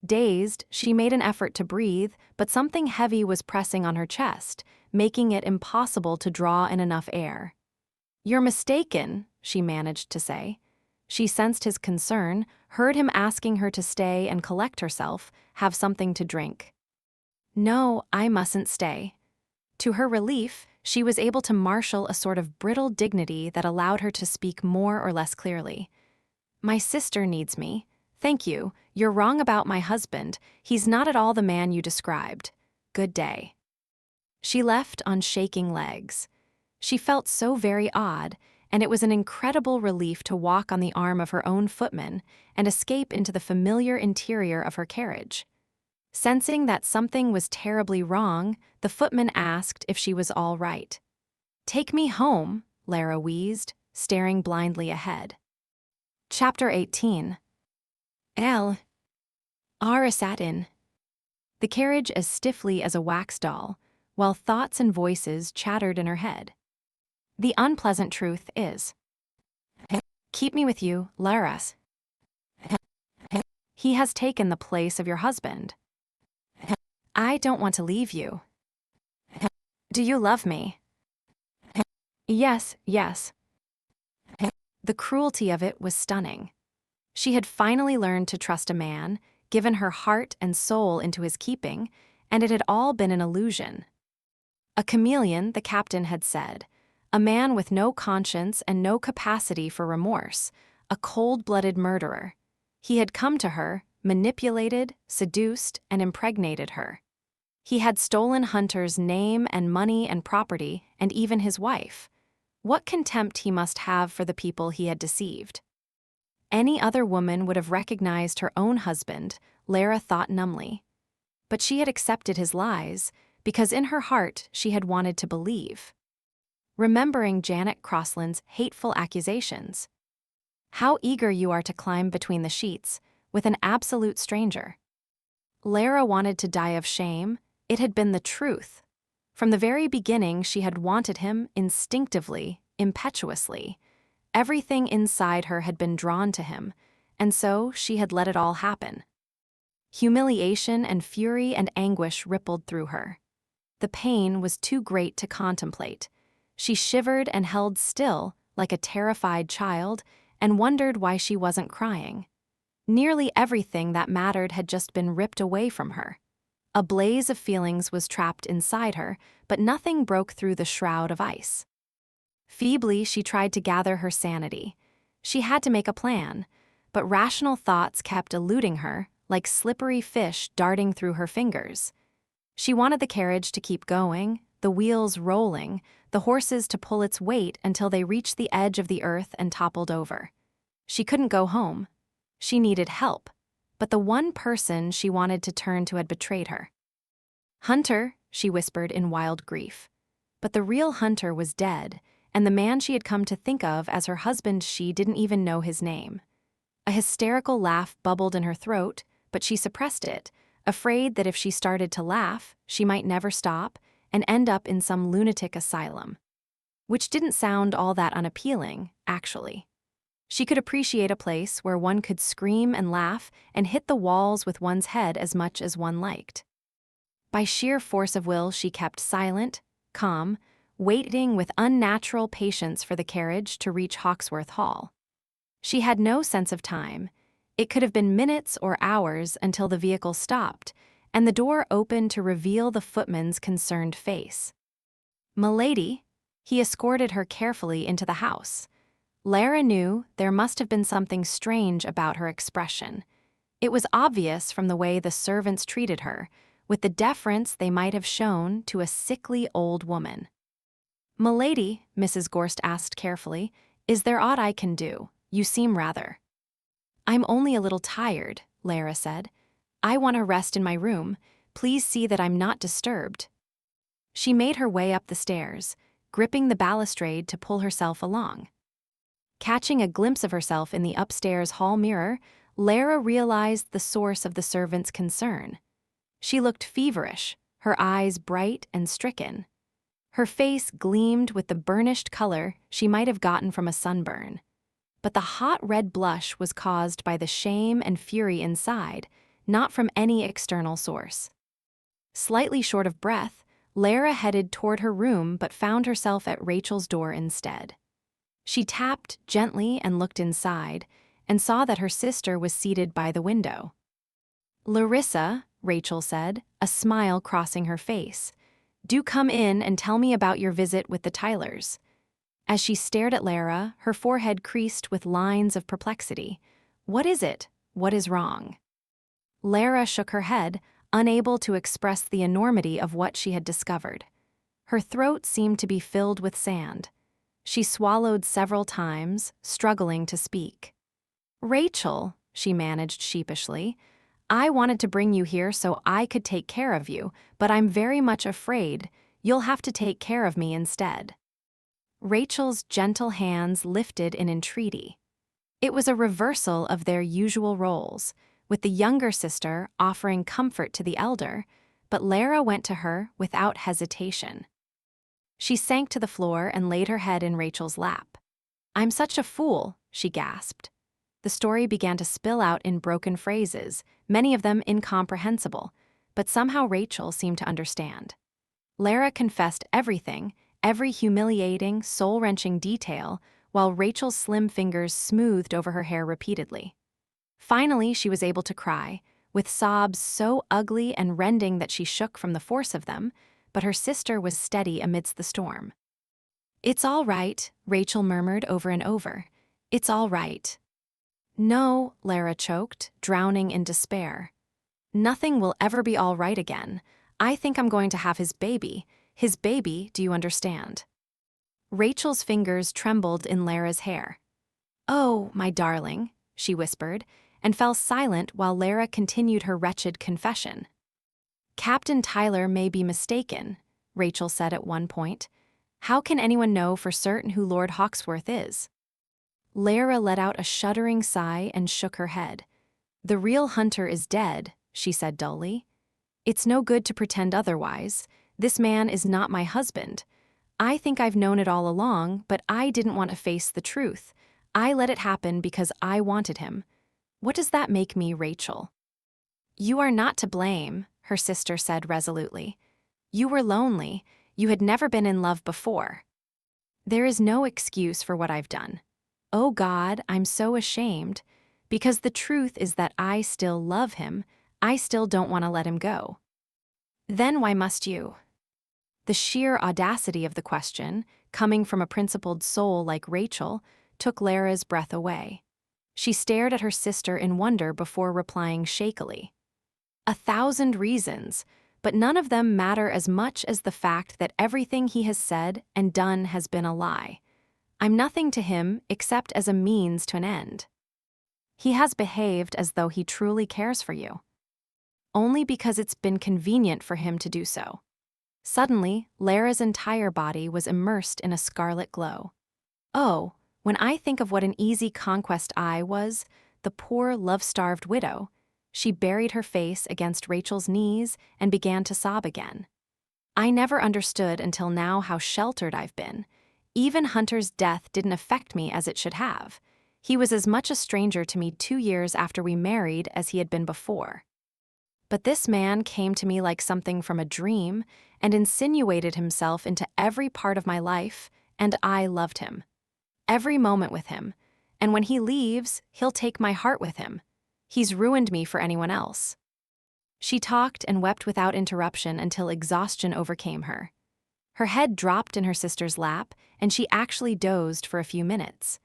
Dazed, she made an effort to breathe, but something heavy was pressing on her chest, making it impossible to draw in enough air. You're mistaken, she managed to say. She sensed his concern, heard him asking her to stay and collect herself, have something to drink. No, I mustn't stay. To her relief, she was able to marshal a sort of brittle dignity that allowed her to speak more or less clearly. My sister needs me. Thank you. You're wrong about my husband. He's not at all the man you described. Good day. She left on shaking legs. She felt so very odd, and it was an incredible relief to walk on the arm of her own footman and escape into the familiar interior of her carriage. Sensing that something was terribly wrong, the footman asked if she was all right. Take me home, Lara wheezed, staring blindly ahead. Chapter 18. Lara sat in the carriage as stiffly as a wax doll, while thoughts and voices chattered in her head. The unpleasant truth is, keep me with you, Lara. He has taken the place of your husband. I don't want to leave you. Do you love me? Yes, yes. The cruelty of it was stunning. She had finally learned to trust a man, given her heart and soul into his keeping, and it had all been an illusion. A chameleon, the captain had said, a man with no conscience and no capacity for remorse, a cold-blooded murderer. He had come to her, manipulated, seduced, and impregnated her. He had stolen Hunter's name and money and property, and even his wife. What contempt he must have for the people he had deceived. Any other woman would have recognized her own husband, Lara thought numbly. But she had accepted his lies, because in her heart she had wanted to believe. Remembering Janet Crossland's hateful accusations. How eager you are to climb between the sheets, with an absolute stranger. Lara wanted to die of shame. It had been the truth. From the very beginning, she had wanted him instinctively, impetuously. Everything inside her had been drawn to him, and so she had let it all happen. Humiliation and fury and anguish rippled through her. The pain was too great to contemplate. She shivered and held still, like a terrified child, and wondered why she wasn't crying. Nearly everything that mattered had just been ripped away from her. A blaze of feelings was trapped inside her, but nothing broke through the shroud of ice. Feebly, she tried to gather her sanity. She had to make a plan, but rational thoughts kept eluding her, like slippery fish darting through her fingers. She wanted the carriage to keep going, the wheels rolling, the horses to pull its weight until they reached the edge of the earth and toppled over. She couldn't go home. She needed help, but the one person she wanted to turn to had betrayed her. Hunter, she whispered in wild grief. But the real Hunter was dead, and the man she had come to think of as her husband, she didn't even know his name. A hysterical laugh bubbled in her throat, but she suppressed it, afraid that if she started to laugh, she might never stop and end up in some lunatic asylum. Which didn't sound all that unappealing, actually. She could appreciate a place where one could scream and laugh and hit the walls with one's head as much as one liked. By sheer force of will, she kept silent, calm, waiting with unnatural patience for the carriage to reach Hawksworth Hall. She had no sense of time. It could have been minutes or hours until the vehicle stopped, and the door opened to reveal the footman's concerned face. "Milady," he escorted her carefully into the house. Lara knew there must have been something strange about her expression. It was obvious from the way the servants treated her, with the deference they might have shown to a sickly old woman. "Milady," Mrs. Gorst asked carefully, "is there aught I can do? You seem rather—" "I'm only a little tired," Lara said. "I want to rest in my room. Please see that I'm not disturbed." She made her way up the stairs, gripping the balustrade to pull herself along. Catching a glimpse of herself in the upstairs hall mirror, Lara realized the source of the servant's concern. She looked feverish, her eyes bright and stricken. Her face gleamed with the burnished color she might have gotten from a sunburn. But the hot red blush was caused by the shame and fury inside, not from any external source. Slightly short of breath, Lara headed toward her room but found herself at Rachel's door instead. She tapped gently and looked inside, and saw that her sister was seated by the window. "Larissa," Rachel said, a smile crossing her face, "do come in and tell me about your visit with the Tylers." As she stared at Lara, her forehead creased with lines of perplexity. "What is it? What is wrong?" Lara shook her head, unable to express the enormity of what she had discovered. Her throat seemed to be filled with sand. She swallowed several times, struggling to speak. "Rachel," she managed sheepishly, "I wanted to bring you here so I could take care of you, but I'm very much afraid you'll have to take care of me instead." Rachel's gentle hands lifted in entreaty. It was a reversal of their usual roles, with the younger sister offering comfort to the elder, but Lara went to her without hesitation. She sank to the floor and laid her head in Rachel's lap. "I'm such a fool," she gasped. The story began to spill out in broken phrases, many of them incomprehensible, but somehow Rachel seemed to understand. Lara confessed everything, every humiliating, soul-wrenching detail, while Rachel's slim fingers smoothed over her hair repeatedly. Finally, she was able to cry, with sobs so ugly and rending that she shook from the force of them, but her sister was steady amidst the storm. "It's all right," Rachel murmured over and over. "It's all right." "No," Lara choked, drowning in despair. "Nothing will ever be all right again. I think I'm going to have his baby. His baby, do you understand?" Rachel's fingers trembled in Lara's hair. "Oh, my darling," she whispered, and fell silent while Lara continued her wretched confession. "Captain Tyler may be mistaken," Rachel said at one point. "How can anyone know for certain who Lord Hawksworth is?" Lara let out a shuddering sigh and shook her head. "The real hunter is dead," she said dully. "It's no good to pretend otherwise. This man is not my husband. I think I've known it all along, but I didn't want to face the truth. I let it happen because I wanted him. What does that make me, Rachel?" "You are not to blame," her sister said resolutely. "You were lonely. You had never been in love before. There is no excuse for what I've done. Oh God, I'm so ashamed, because the truth is that I still love him. I still don't want to let him go." "Then why must you?" The sheer audacity of the question, coming from a principled soul like Rachel, took Lara's breath away. She stared at her sister in wonder before replying shakily. "1,000 reasons, but none of them matter as much as the fact that everything he has said and done has been a lie. I'm nothing to him except as a means to an end. He has behaved as though he truly cares for you, only because it's been convenient for him to do so." Suddenly, Lara's entire body was immersed in a scarlet glow. "Oh, when I think of what an easy conquest I was, the poor, love-starved widow," she buried her face against Rachel's knees and began to sob again. "I never understood until now how sheltered I've been. Even Hunter's death didn't affect me as it should have. He was as much a stranger to me 2 years after we married as he had been before. But this man came to me like something from a dream and insinuated himself into every part of my life, and I loved him. Every moment with him, and when he leaves, he'll take my heart with him. He's ruined me for anyone else." She talked and wept without interruption until exhaustion overcame her. Her head dropped in her sister's lap, and she actually dozed for a few minutes.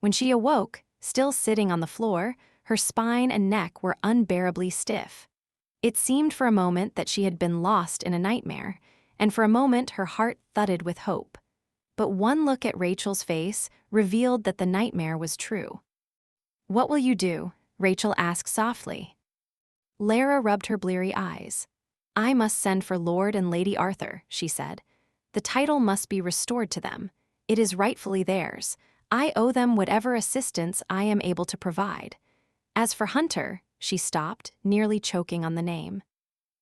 When she awoke, still sitting on the floor, her spine and neck were unbearably stiff. It seemed for a moment that she had been lost in a nightmare, and for a moment her heart thudded with hope. But one look at Rachel's face revealed that the nightmare was true. "What will you do?" Rachel asked softly. Lara rubbed her bleary eyes. "I must send for Lord and Lady Arthur," she said. "The title must be restored to them. It is rightfully theirs. I owe them whatever assistance I am able to provide. As for Hunter," she stopped, nearly choking on the name.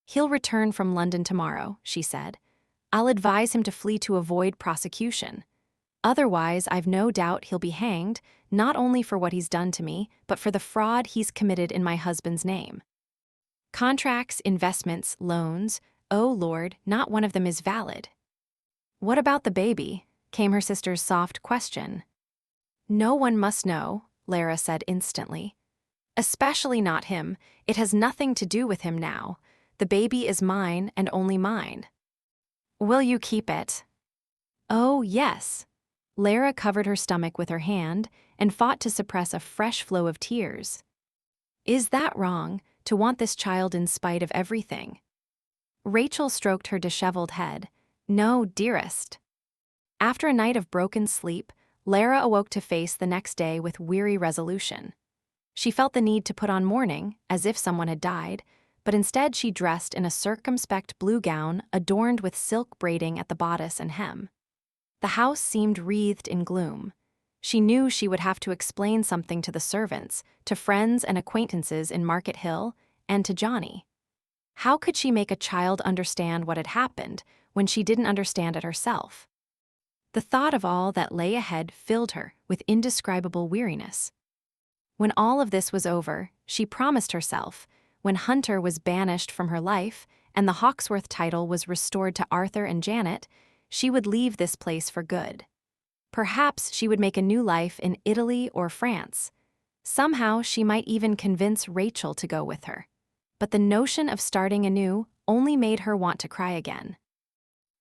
"He'll return from London tomorrow," she said. "I'll advise him to flee to avoid prosecution. Otherwise, I've no doubt he'll be hanged, not only for what he's done to me, but for the fraud he's committed in my husband's name. Contracts, investments, loans, oh Lord, not one of them is valid." "What about the baby?" came her sister's soft question. "No one must know," Lara said instantly. "Especially not him. It has nothing to do with him now. The baby is mine and only mine." "Will you keep it?" "Oh, yes." Lara covered her stomach with her hand and fought to suppress a fresh flow of tears. "Is that wrong, to want this child in spite of everything?" Rachel stroked her disheveled head. "No, dearest." After a night of broken sleep, Lara awoke to face the next day with weary resolution. She felt the need to put on mourning, as if someone had died, but instead she dressed in a circumspect blue gown adorned with silk braiding at the bodice and hem. The house seemed wreathed in gloom. She knew she would have to explain something to the servants, to friends and acquaintances in Market Hill, and to Johnny. How could she make a child understand what had happened when she didn't understand it herself? The thought of all that lay ahead filled her with indescribable weariness. When all of this was over, she promised herself, when Hunter was banished from her life and the Hawksworth title was restored to Arthur and Janet, she would leave this place for good. Perhaps she would make a new life in Italy or France. Somehow she might even convince Rachel to go with her. But the notion of starting anew only made her want to cry again.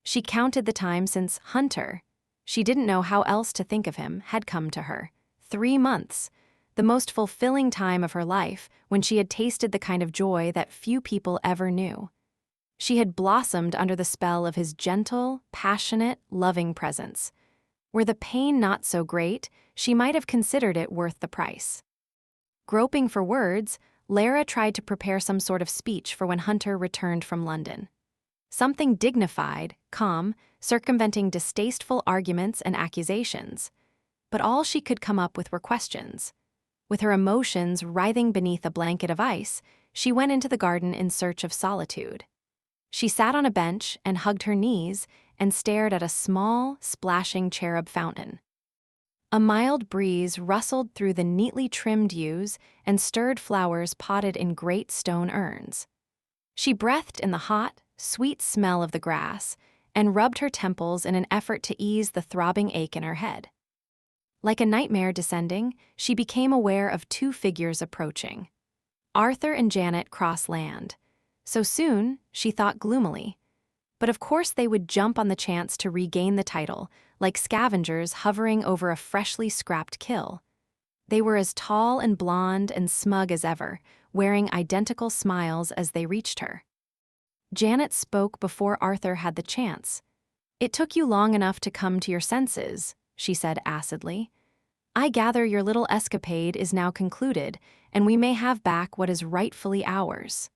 She counted the time since Hunter, she didn't know how else to think of him, had come to her. 3 months, the most fulfilling time of her life, when she had tasted the kind of joy that few people ever knew. She had blossomed under the spell of his gentle, passionate, loving presence. Were the pain not so great, she might have considered it worth the price. Groping for words, Lara tried to prepare some sort of speech for when Hunter returned from London. Something dignified, calm, circumventing distasteful arguments and accusations. But all she could come up with were questions. With her emotions writhing beneath a blanket of ice, she went into the garden in search of solitude. She sat on a bench and hugged her knees and stared at a small, splashing cherub fountain. A mild breeze rustled through the neatly trimmed yews and stirred flowers potted in great stone urns. She breathed in the hot, sweet smell of the grass and rubbed her temples in an effort to ease the throbbing ache in her head. Like a nightmare descending, she became aware of 2 figures approaching. Arthur and Janet cross land. So soon, she thought gloomily. But of course they would jump on the chance to regain the title, like scavengers hovering over a freshly scrapped kill. They were as tall and blonde and smug as ever, wearing identical smiles as they reached her. Janet spoke before Arthur had the chance. "It took you long enough to come to your senses," she said acidly. "I gather your little escapade is now concluded, and we may have back what is rightfully ours."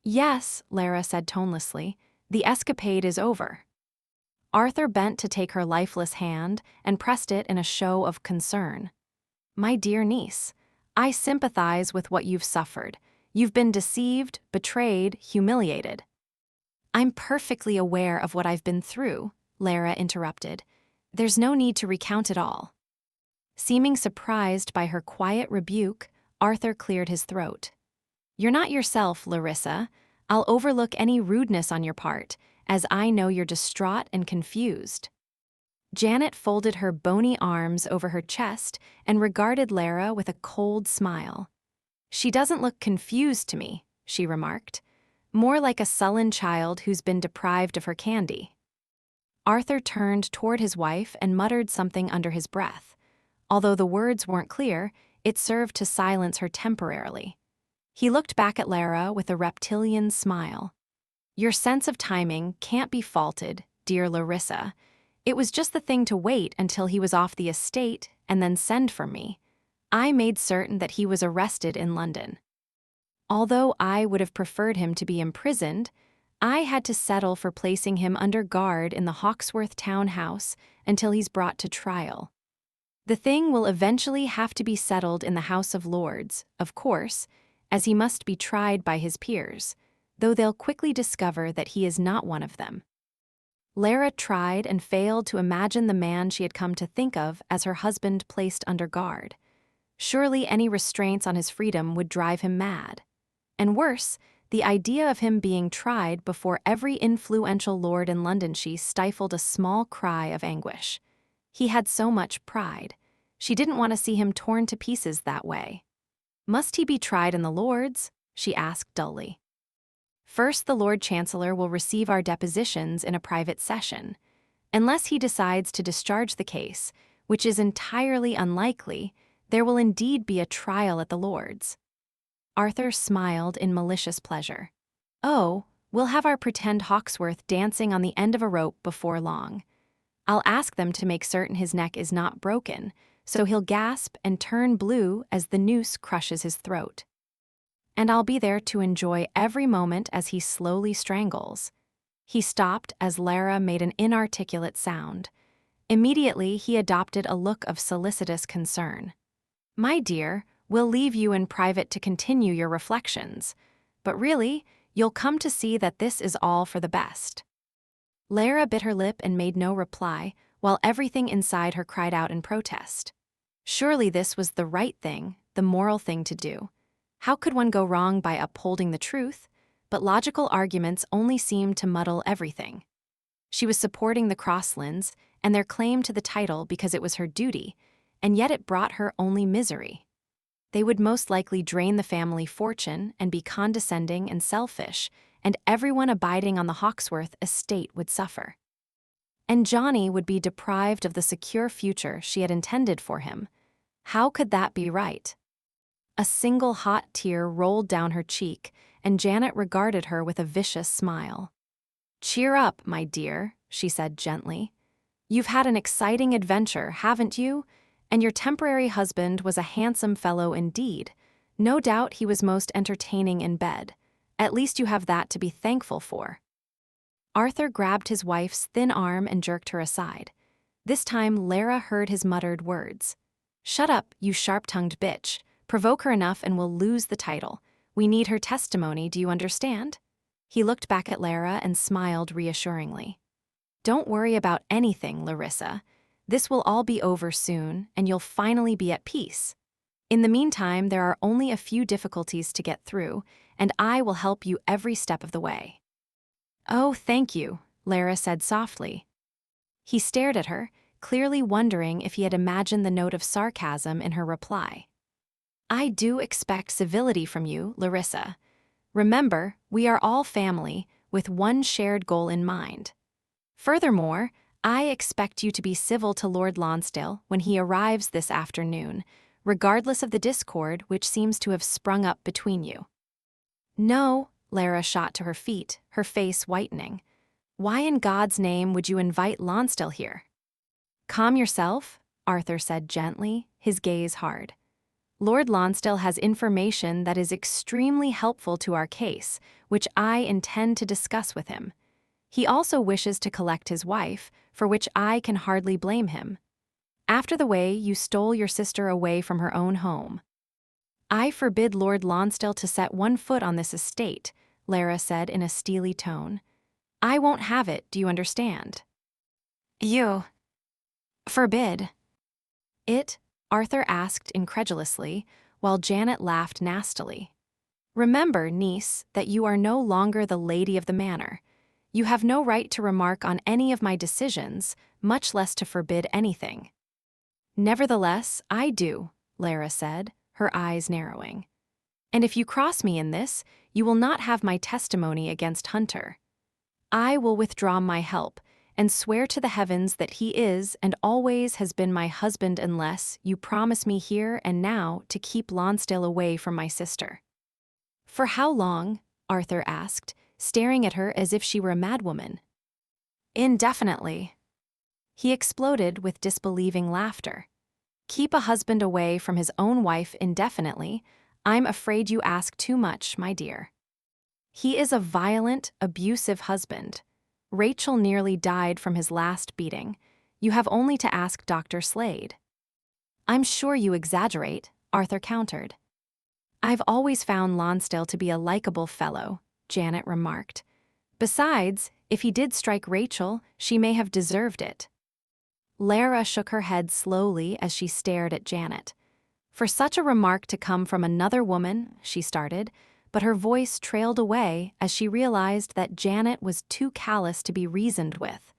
"Yes," Lara said tonelessly, "the escapade is over." Arthur bent to take her lifeless hand and pressed it in a show of concern. "My dear niece, I sympathize with what you've suffered. You've been deceived, betrayed, humiliated." "I'm perfectly aware of what I've been through," Lara interrupted. "There's no need to recount it all." Seeming surprised by her quiet rebuke, Arthur cleared his throat. "You're not yourself, Larissa. I'll overlook any rudeness on your part, as I know you're distraught and confused." Janet folded her bony arms over her chest and regarded Lara with a cold smile. "She doesn't look confused to me," she remarked. more like a sullen child who's been deprived of her candy. Arthur turned toward his wife and muttered something under his breath. Although the words weren't clear, it served to silence her temporarily. He looked back at Lara with a reptilian smile. Your sense of timing can't be faulted, dear Larissa. It was just the thing to wait until he was off the estate and then send for me. I made certain that he was arrested in London. Although I would have preferred him to be imprisoned, I had to settle for placing him under guard in the Hawksworth townhouse until he's brought to trial. The thing will eventually have to be settled in the House of Lords, of course, as he must be tried by his peers, though they'll quickly discover that he is not one of them. Lara tried and failed to imagine the man she had come to think of as her husband placed under guard. Surely any restraints on his freedom would drive him mad. And worse, the idea of him being tried before every influential lord in London, she stifled a small cry of anguish. He had so much pride. She didn't want to see him torn to pieces that way. Must he be tried in the Lords? She asked dully. First, the Lord Chancellor will receive our depositions in a private session. Unless he decides to discharge the case, which is entirely unlikely, there will indeed be a trial at the Lords. Arthur smiled in malicious pleasure. Oh, we'll have our pretend Hawksworth dancing on the end of a rope before long. I'll ask them to make certain his neck is not broken, so he'll gasp and turn blue as the noose crushes his throat. And I'll be there to enjoy every moment as he slowly strangles. He stopped as Lara made an inarticulate sound. Immediately, he adopted a look of solicitous concern. My dear, we'll leave you in private to continue your reflections, but really, you'll come to see that this is all for the best. Lara bit her lip and made no reply, while everything inside her cried out in protest. Surely this was the right thing, the moral thing to do. How could one go wrong by upholding the truth? But logical arguments only seemed to muddle everything. She was supporting the Crosslands and their claim to the title because it was her duty, and yet it brought her only misery. They would most likely drain the family fortune and be condescending and selfish, and everyone abiding on the Hawksworth estate would suffer. And Johnny would be deprived of the secure future she had intended for him. How could that be right? A single hot tear rolled down her cheek, and Janet regarded her with a vicious smile. Cheer up, my dear, she said gently. You've had an exciting adventure, haven't you? And your temporary husband was a handsome fellow indeed. No doubt he was most entertaining in bed. At least you have that to be thankful for. Arthur grabbed his wife's thin arm and jerked her aside. This time Lara heard his muttered words. Shut up, you sharp-tongued bitch. Provoke her enough and we'll lose the title. We need her testimony, do you understand? He looked back at Lara and smiled reassuringly. Don't worry about anything, Larissa. This will all be over soon, and you'll finally be at peace. In the meantime, there are only a few difficulties to get through, and I will help you every step of the way. Oh, thank you, Lara said softly. He stared at her, clearly wondering if he had imagined the note of sarcasm in her reply. I do expect civility from you, Larissa. Remember, we are all family, with one shared goal in mind. Furthermore, I expect you to be civil to Lord Lonsdale when he arrives this afternoon, regardless of the discord which seems to have sprung up between you. No, Lara shot to her feet, her face whitening. Why in God's name would you invite Lonsdale here? Calm yourself, Arthur said gently, his gaze hard. Lord Lonsdale has information that is extremely helpful to our case, which I intend to discuss with him. He also wishes to collect his wife, for which I can hardly blame him. After the way you stole your sister away from her own home. I forbid Lord Lonsdale to set one foot on this estate, Lara said in a steely tone. I won't have it, do you understand? You forbid it? Arthur asked incredulously, while Janet laughed nastily. Remember, niece, that you are no longer the lady of the manor. You have no right to remark on any of my decisions, much less to forbid anything. Nevertheless, I do, Lara said, her eyes narrowing. And if you cross me in this, you will not have my testimony against Hunter. I will withdraw my help and swear to the heavens that he is and always has been my husband unless you promise me here and now to keep Lonsdale away from my sister." "For how long?" Arthur asked, staring at her as if she were a madwoman. "Indefinitely." He exploded with disbelieving laughter. "Keep a husband away from his own wife indefinitely? I'm afraid you ask too much, my dear. He is a violent, abusive husband. Rachel nearly died from his last beating. You have only to ask Dr. Slade." "I'm sure you exaggerate," Arthur countered. "I've always found Lonsdale to be a likable fellow," Janet remarked. "Besides, if he did strike Rachel, she may have deserved it." Lara shook her head slowly as she stared at Janet. "For such a remark to come from another woman," she started, but her voice trailed away as she realized that Janet was too callous to be reasoned with.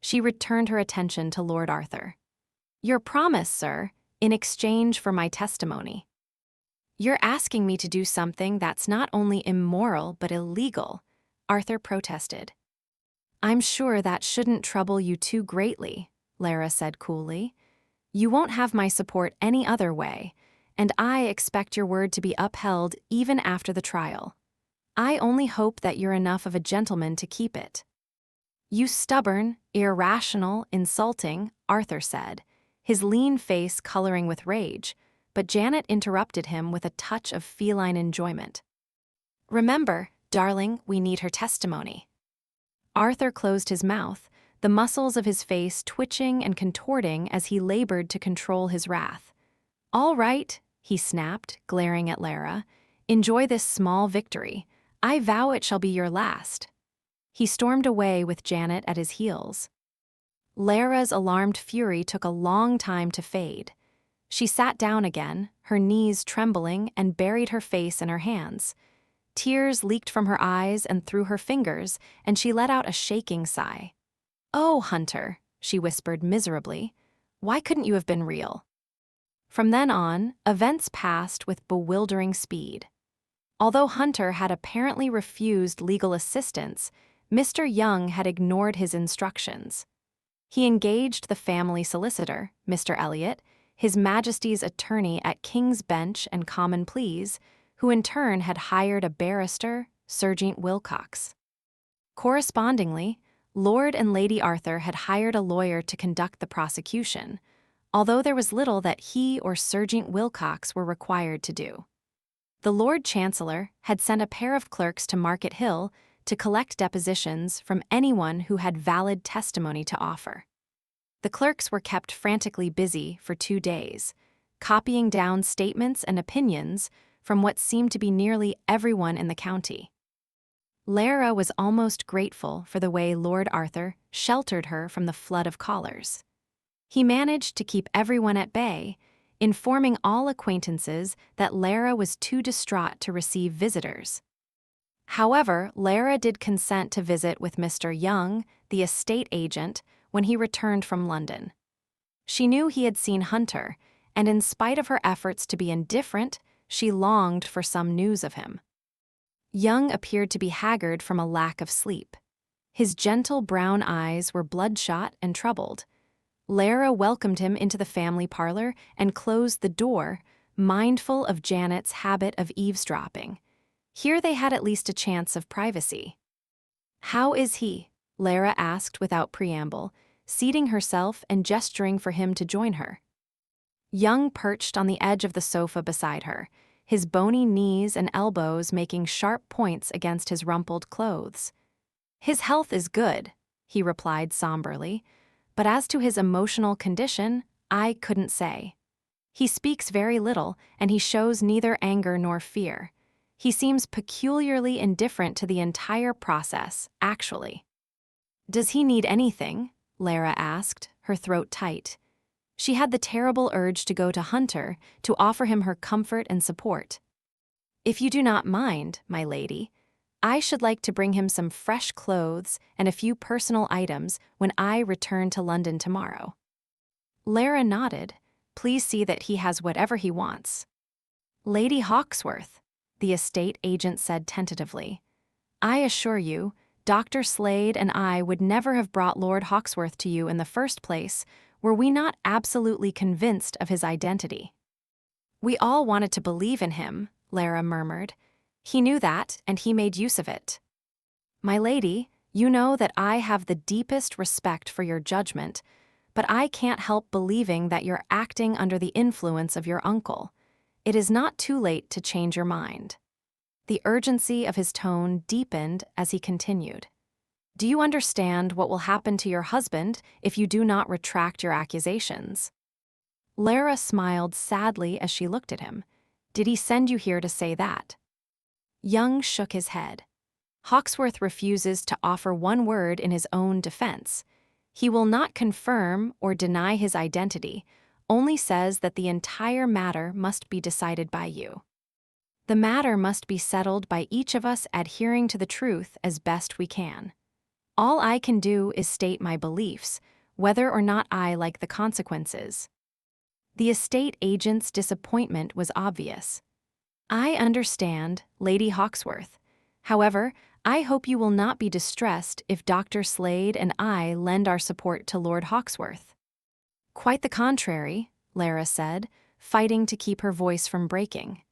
She returned her attention to Lord Arthur. "Your promise, sir, in exchange for my testimony." "You're asking me to do something that's not only immoral but illegal," Arthur protested. "I'm sure that shouldn't trouble you too greatly," Lara said coolly. "You won't have my support any other way, and I expect your word to be upheld even after the trial. I only hope that you're enough of a gentleman to keep it." "You stubborn, irrational, insulting," Arthur said, his lean face coloring with rage, but Janet interrupted him with a touch of feline enjoyment. "Remember, darling, we need her testimony." Arthur closed his mouth, the muscles of his face twitching and contorting as he labored to control his wrath. "All right," he snapped, glaring at Lara. "Enjoy this small victory. I vow it shall be your last." He stormed away with Janet at his heels. Lara's alarmed fury took a long time to fade. She sat down again, her knees trembling, and buried her face in her hands. Tears leaked from her eyes and through her fingers, and she let out a shaking sigh. "Oh, Hunter," she whispered miserably, "why couldn't you have been real?" From then on, events passed with bewildering speed. Although Hunter had apparently refused legal assistance, Mr. Young had ignored his instructions. He engaged the family solicitor, Mr. Elliot, His Majesty's attorney at King's Bench and Common Pleas, who in turn had hired a barrister, Sergeant Wilcox. Correspondingly, Lord and Lady Arthur had hired a lawyer to conduct the prosecution, although there was little that he or Sergeant Wilcox were required to do. The Lord Chancellor had sent a pair of clerks to Market Hill to collect depositions from anyone who had valid testimony to offer. The clerks were kept frantically busy for 2 days, copying down statements and opinions from what seemed to be nearly everyone in the county. Lara was almost grateful for the way Lord Arthur sheltered her from the flood of callers. He managed to keep everyone at bay, informing all acquaintances that Lara was too distraught to receive visitors. However, Lara did consent to visit with Mr. Young, the estate agent, when he returned from London. She knew he had seen Hunter, and in spite of her efforts to be indifferent, she longed for some news of him. Young appeared to be haggard from a lack of sleep. His gentle brown eyes were bloodshot and troubled. Lara welcomed him into the family parlor and closed the door, mindful of Janet's habit of eavesdropping. Here they had at least a chance of privacy. "How is he?" Lara asked without preamble, seating herself and gesturing for him to join her. Young perched on the edge of the sofa beside her, his bony knees and elbows making sharp points against his rumpled clothes. "His health is good," he replied somberly, "but as to his emotional condition, I couldn't say. He speaks very little, and he shows neither anger nor fear. He seems peculiarly indifferent to the entire process, actually." "Does he need anything?" Lara asked, her throat tight. She had the terrible urge to go to Hunter to offer him her comfort and support. "If you do not mind, my lady, I should like to bring him some fresh clothes and a few personal items when I return to London tomorrow." Lara nodded. "Please see that he has whatever he wants." "Lady Hawksworth," the estate agent said tentatively. "I assure you, Dr. Slade and I would never have brought Lord Hawksworth to you in the first place were we not absolutely convinced of his identity." "We all wanted to believe in him," Lara murmured. "He knew that, and he made use of it." "My lady, you know that I have the deepest respect for your judgment, but I can't help believing that you're acting under the influence of your uncle. It is not too late to change your mind." The urgency of his tone deepened as he continued. "Do you understand what will happen to your husband if you do not retract your accusations?" Lara smiled sadly as she looked at him. "Did he send you here to say that?" Young shook his head. "Hawksworth refuses to offer one word in his own defense. He will not confirm or deny his identity, only says that the entire matter must be decided by you. The matter must be settled by each of us adhering to the truth as best we can. All I can do is state my beliefs, whether or not I like the consequences." The estate agent's disappointment was obvious. "I understand, Lady Hawksworth. However, I hope you will not be distressed if Dr. Slade and I lend our support to Lord Hawksworth." "Quite the contrary," Lara said, fighting to keep her voice from breaking.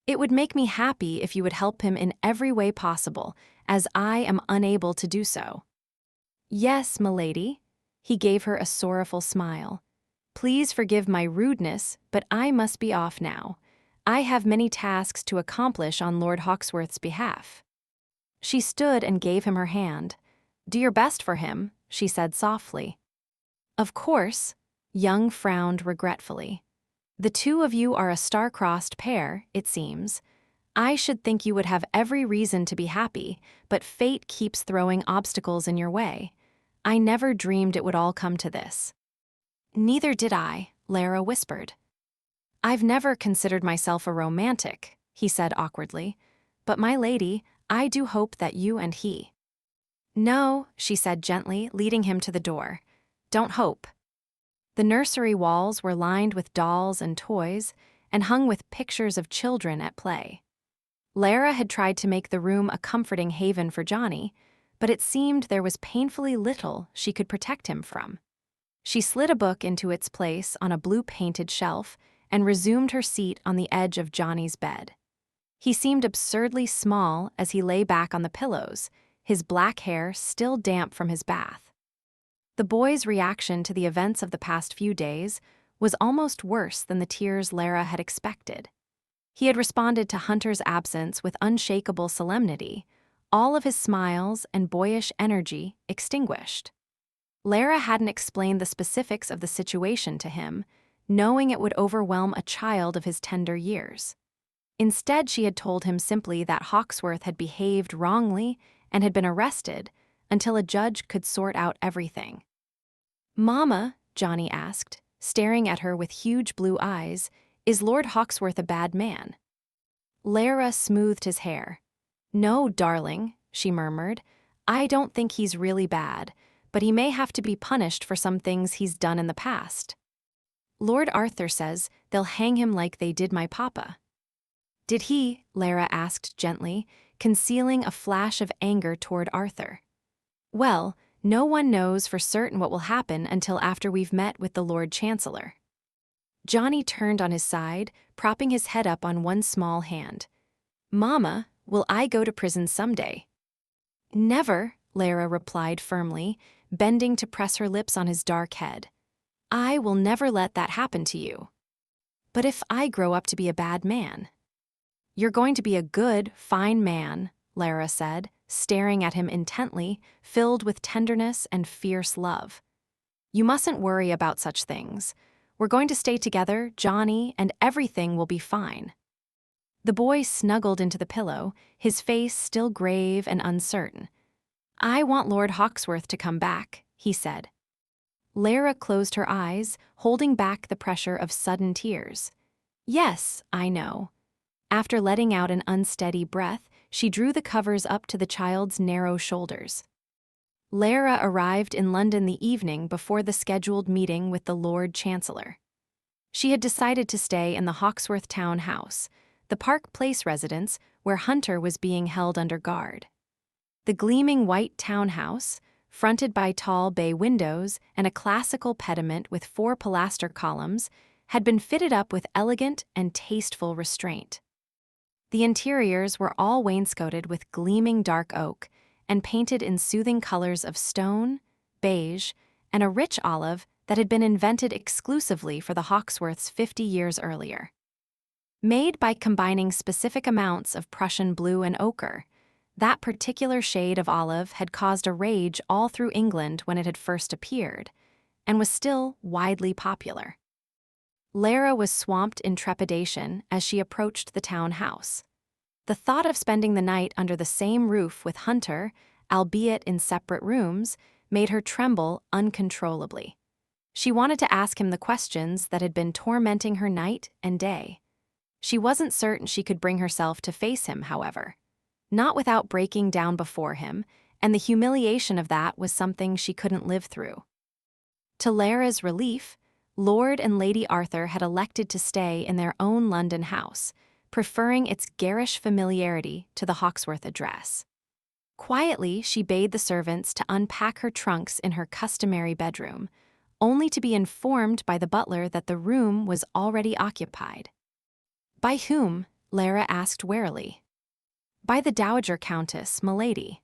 "It would make me happy if you would help him in every way possible, as I am unable to do so." "Yes, milady." He gave her a sorrowful smile. "Please forgive my rudeness, but I must be off now. I have many tasks to accomplish on Lord Hawksworth's behalf." She stood and gave him her hand. "Do your best for him," she said softly. "Of course." Young frowned regretfully. "The two of you are a star-crossed pair, it seems. I should think you would have every reason to be happy, but fate keeps throwing obstacles in your way. I never dreamed it would all come to this." "Neither did I," Lara whispered. "I've never considered myself a romantic," he said awkwardly. "But my lady, I do hope that you and he—" "No," she said gently, leading him to the door. "Don't hope." The nursery walls were lined with dolls and toys, and hung with pictures of children at play. Lara had tried to make the room a comforting haven for Johnny, but it seemed there was painfully little she could protect him from. She slid a book into its place on a blue-painted shelf and resumed her seat on the edge of Johnny's bed. He seemed absurdly small as he lay back on the pillows, his black hair still damp from his bath. The boy's reaction to the events of the past few days was almost worse than the tears Lara had expected. He had responded to Hunter's absence with unshakable solemnity, all of his smiles and boyish energy extinguished. Lara hadn't explained the specifics of the situation to him, knowing it would overwhelm a child of his tender years. Instead, she had told him simply that Hawksworth had behaved wrongly and had been arrested until a judge could sort out everything. "Mama," Johnny asked, staring at her with huge blue eyes, "is Lord Hawksworth a bad man?" Lara smoothed his hair. "No, darling," she murmured. "I don't think he's really bad, but he may have to be punished for some things he's done in the past. Lord Arthur says they'll hang him like they did my papa." "Did he?" Lara asked gently, concealing a flash of anger toward Arthur. "Well, no one knows for certain what will happen until after we've met with the Lord Chancellor." Johnny turned on his side, propping his head up on one small hand. "Mama, will I go to prison someday?" "Never," Lara replied firmly, bending to press her lips on his dark head. "I will never let that happen to you." "But if I grow up to be a bad man?" "You're going to be a good, fine man," Lara said, staring at him intently, filled with tenderness and fierce love. "You mustn't worry about such things. We're going to stay together, Johnny, and everything will be fine." The boy snuggled into the pillow, his face still grave and uncertain. "I want Lord Hawksworth to come back," he said. Lara closed her eyes, holding back the pressure of sudden tears. "Yes, I know." After letting out an unsteady breath, she drew the covers up to the child's narrow shoulders. Lara arrived in London the evening before the scheduled meeting with the Lord Chancellor. She had decided to stay in the Hawksworth town house, the Park Place residence where Hunter was being held under guard. The gleaming white townhouse, fronted by tall bay windows and a classical pediment with 4 pilaster columns, had been fitted up with elegant and tasteful restraint. The interiors were all wainscoted with gleaming dark oak and painted in soothing colors of stone, beige, and a rich olive that had been invented exclusively for the Hawksworths 50 years earlier. Made by combining specific amounts of Prussian blue and ochre, that particular shade of olive had caused a rage all through England when it had first appeared, and was still widely popular. Lara was swamped in trepidation as she approached the town house. The thought of spending the night under the same roof with Hunter, albeit in separate rooms, made her tremble uncontrollably. She wanted to ask him the questions that had been tormenting her night and day. She wasn't certain she could bring herself to face him, however. Not without breaking down before him, and the humiliation of that was something she couldn't live through. To Lara's relief, Lord and Lady Arthur had elected to stay in their own London house, preferring its garish familiarity to the Hawksworth address. Quietly, she bade the servants to unpack her trunks in her customary bedroom, only to be informed by the butler that the room was already occupied. By whom? Lara asked warily. By the Dowager Countess, milady.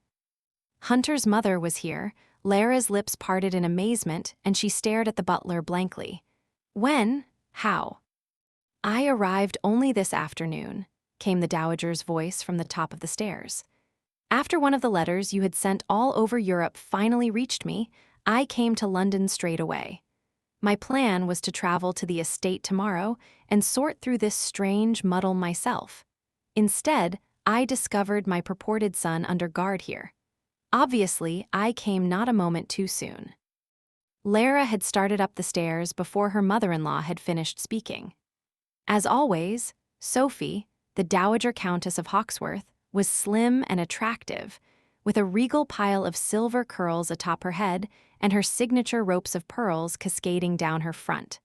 Hunter's mother was here. Lara's lips parted in amazement, and she stared at the butler blankly. When? How? I arrived only this afternoon, came the Dowager's voice from the top of the stairs. After one of the letters you had sent all over Europe finally reached me, I came to London straight away. My plan was to travel to the estate tomorrow and sort through this strange muddle myself. Instead, I discovered my purported son under guard here. Obviously, I came not a moment too soon. Lara had started up the stairs before her mother-in-law had finished speaking. As always, Sophie, the Dowager Countess of Hawksworth, was slim and attractive, with a regal pile of silver curls atop her head and her signature ropes of pearls cascading down her front.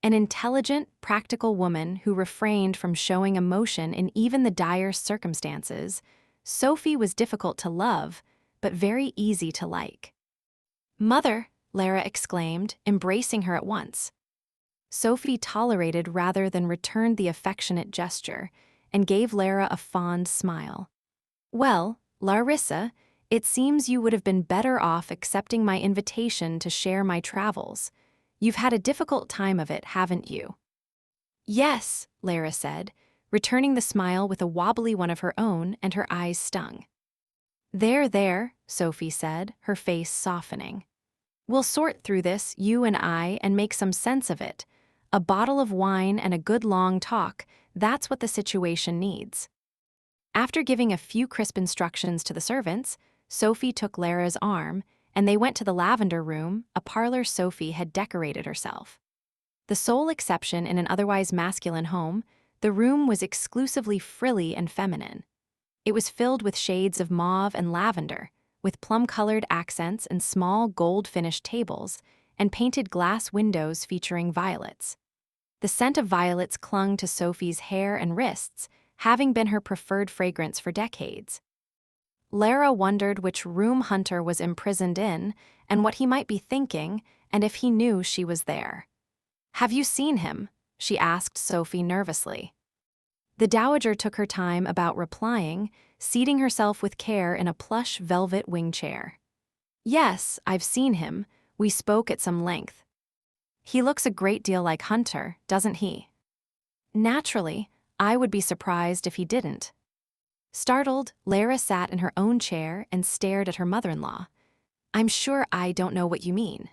An intelligent, practical woman who refrained from showing emotion in even the direst circumstances, Sophie was difficult to love, but very easy to like. "Mother," Lara exclaimed, embracing her at once. Sophie tolerated rather than returned the affectionate gesture and gave Lara a fond smile. "Well, Larissa, it seems you would have been better off accepting my invitation to share my travels. You've had a difficult time of it, haven't you?" "Yes," Lara said, returning the smile with a wobbly one of her own, and her eyes stung. There, Sophie said, her face softening. "We'll sort through this, you and I, and make some sense of it. A bottle of wine and a good long talk, that's what the situation needs." After giving a few crisp instructions to the servants, Sophie took Lara's arm, and they went to the lavender room, a parlor Sophie had decorated herself. The sole exception in an otherwise masculine home, the room was exclusively frilly and feminine. It was filled with shades of mauve and lavender, with plum-colored accents and small gold-finished tables, and painted glass windows featuring violets. The scent of violets clung to Sophie's hair and wrists, having been her preferred fragrance for decades. Lara wondered which room Hunter was imprisoned in, and what he might be thinking, and if he knew she was there. "Have you seen him?" she asked Sophie nervously. The Dowager took her time about replying, seating herself with care in a plush velvet wing chair. "Yes, I've seen him. We spoke at some length. He looks a great deal like Hunter, doesn't he?" "Naturally, I would be surprised if he didn't." Startled, Lara sat in her own chair and stared at her mother-in-law. "I'm sure I don't know what you mean."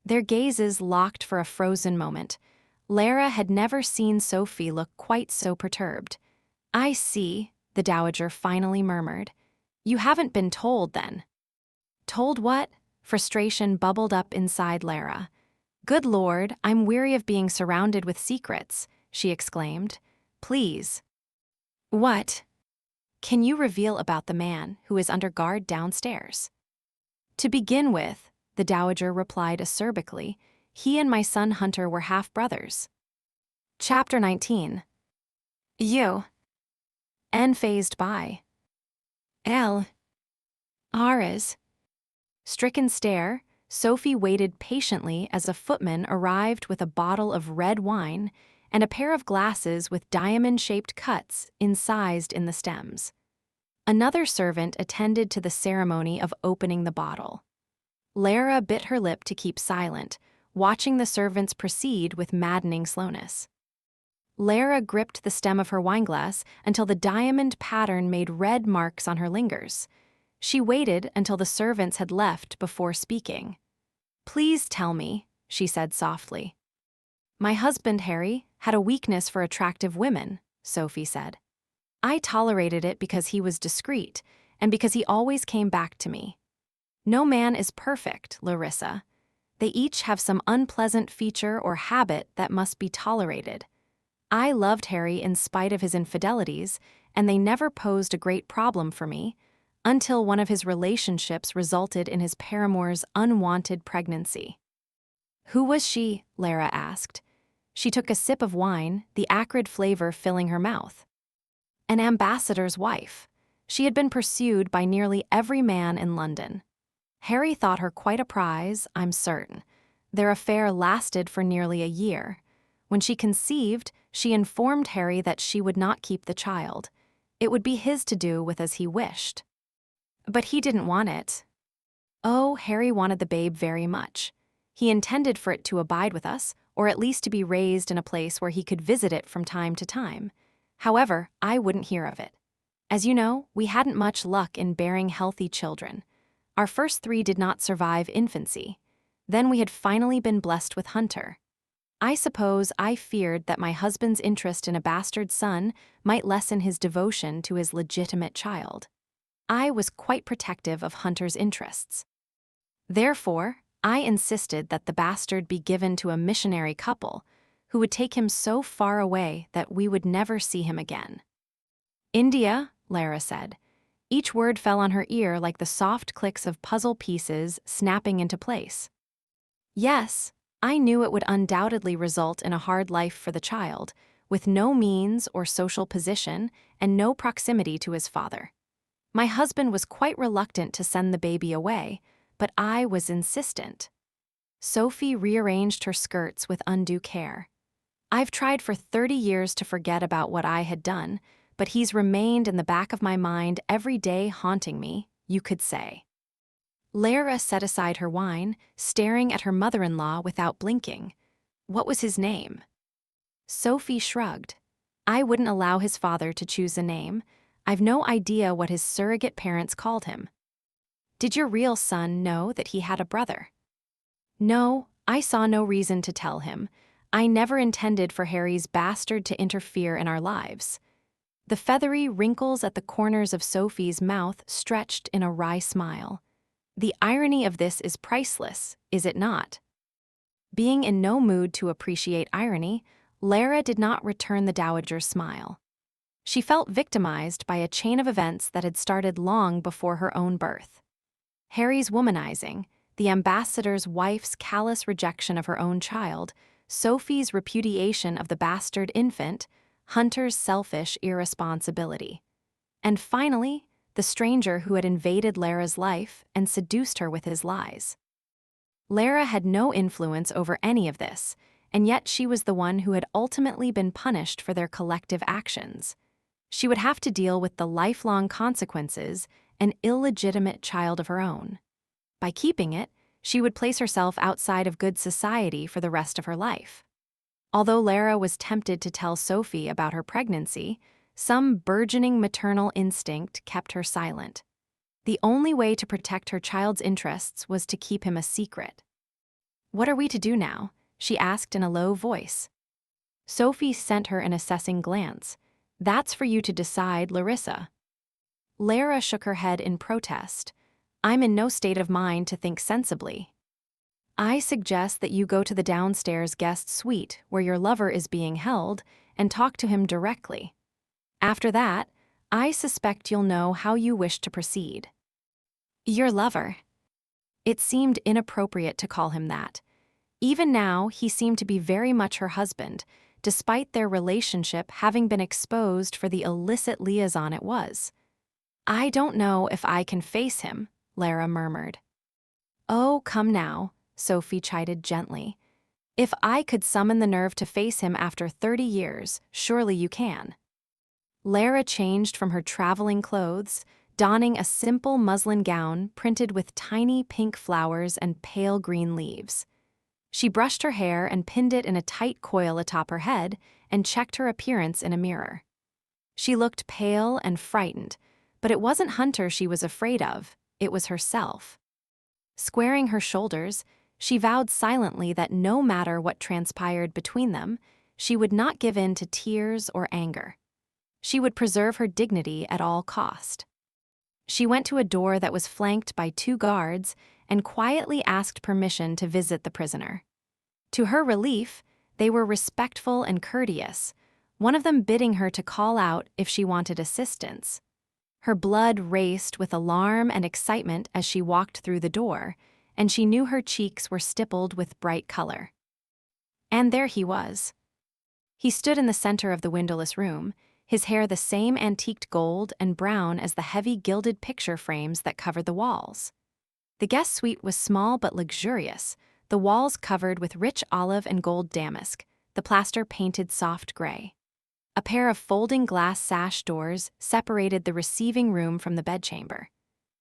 Their gazes locked for a frozen moment. Lara had never seen Sophie look quite so perturbed. "I see," the Dowager finally murmured. "You haven't been told, then." "Told what?" Frustration bubbled up inside Lara. "Good Lord, I'm weary of being surrounded with secrets," she exclaimed. "Please." "What?" "Can you reveal about the man who is under guard downstairs?" "To begin with," the Dowager replied acerbically, "he and my son Hunter were half-brothers." Chapter 19. You. N phased by. L. R's. Stricken stare, Sophie waited patiently as a footman arrived with a bottle of red wine and a pair of glasses with diamond-shaped cuts incised in the stems. Another servant attended to the ceremony of opening the bottle. Lara bit her lip to keep silent, watching the servants proceed with maddening slowness. Lara gripped the stem of her wineglass until the diamond pattern made red marks on her lingers. She waited until the servants had left before speaking. "Please tell me," she said softly. "My husband, Harry, had a weakness for attractive women," Sophie said. "I tolerated it because he was discreet and because he always came back to me. No man is perfect, Larissa. They each have some unpleasant feature or habit that must be tolerated. I loved Harry in spite of his infidelities, and they never posed a great problem for me, until one of his relationships resulted in his paramour's unwanted pregnancy." "Who was she?" Lara asked. She took a sip of wine, the acrid flavor filling her mouth. "An ambassador's wife. She had been pursued by nearly every man in London. Harry thought her quite a prize, I'm certain. Their affair lasted for nearly a year. When she conceived, she informed Harry that she would not keep the child. It would be his to do with as he wished. But he didn't want it. Oh, Harry wanted the babe very much. He intended for it to abide with us, or at least to be raised in a place where he could visit it from time to time. However, I wouldn't hear of it. As you know, we hadn't much luck in bearing healthy children. Our first 3 did not survive infancy. Then we had finally been blessed with Hunter. I suppose I feared that my husband's interest in a bastard son might lessen his devotion to his legitimate child. I was quite protective of Hunter's interests. Therefore, I insisted that the bastard be given to a missionary couple who would take him so far away that we would never see him again." "India," Lara said. Each word fell on her ear like the soft clicks of puzzle pieces snapping into place. "Yes, I knew it would undoubtedly result in a hard life for the child, with no means or social position and no proximity to his father. My husband was quite reluctant to send the baby away, but I was insistent." Sophie rearranged her skirts with undue care. "I've tried for 30 years to forget about what I had done, but he's remained in the back of my mind every day, haunting me, you could say." Lara set aside her wine, staring at her mother-in-law without blinking. "What was his name?" Sophie shrugged. "I wouldn't allow his father to choose a name. I've no idea what his surrogate parents called him." "Did your real son know that he had a brother?" "No, I saw no reason to tell him. I never intended for Harry's bastard to interfere in our lives." The feathery wrinkles at the corners of Sophie's mouth stretched in a wry smile. "The irony of this is priceless, is it not?" Being in no mood to appreciate irony, Lara did not return the dowager's smile. She felt victimized by a chain of events that had started long before her own birth. Harry's womanizing, the ambassador's wife's callous rejection of her own child, Sophie's repudiation of the bastard infant, Hunter's selfish irresponsibility. And finally, the stranger who had invaded Lara's life and seduced her with his lies. Lara had no influence over any of this, and yet she was the one who had ultimately been punished for their collective actions. She would have to deal with the lifelong consequences, an illegitimate child of her own. By keeping it, she would place herself outside of good society for the rest of her life. Although Lara was tempted to tell Sophie about her pregnancy, some burgeoning maternal instinct kept her silent. The only way to protect her child's interests was to keep him a secret. "What are we to do now?" she asked in a low voice. Sophie sent her an assessing glance. "That's for you to decide, Larissa." Lara shook her head in protest. "I'm in no state of mind to think sensibly. I suggest that you go to the downstairs guest suite where your lover is being held and talk to him directly. After that, I suspect you'll know how you wish to proceed." "Your lover." It seemed inappropriate to call him that. Even now, he seemed to be very much her husband, despite their relationship having been exposed for the illicit liaison it was. "I don't know if I can face him," Lara murmured. "Oh, come now," Sophie chided gently. "If I could summon the nerve to face him after 30 years, surely you can." Lara changed from her traveling clothes, donning a simple muslin gown printed with tiny pink flowers and pale green leaves. She brushed her hair and pinned it in a tight coil atop her head and checked her appearance in a mirror. She looked pale and frightened, but it wasn't Hunter she was afraid of, it was herself. Squaring her shoulders, she vowed silently that no matter what transpired between them, she would not give in to tears or anger. She would preserve her dignity at all cost. She went to a door that was flanked by 2 guards and quietly asked permission to visit the prisoner. To her relief, they were respectful and courteous, one of them bidding her to call out if she wanted assistance. Her blood raced with alarm and excitement as she walked through the door, and she knew her cheeks were stippled with bright color. And there he was. He stood in the center of the windowless room, his hair the same antiqued gold and brown as the heavy gilded picture frames that covered the walls. The guest suite was small but luxurious, the walls covered with rich olive and gold damask, the plaster painted soft gray. A pair of folding glass sash doors separated the receiving room from the bedchamber.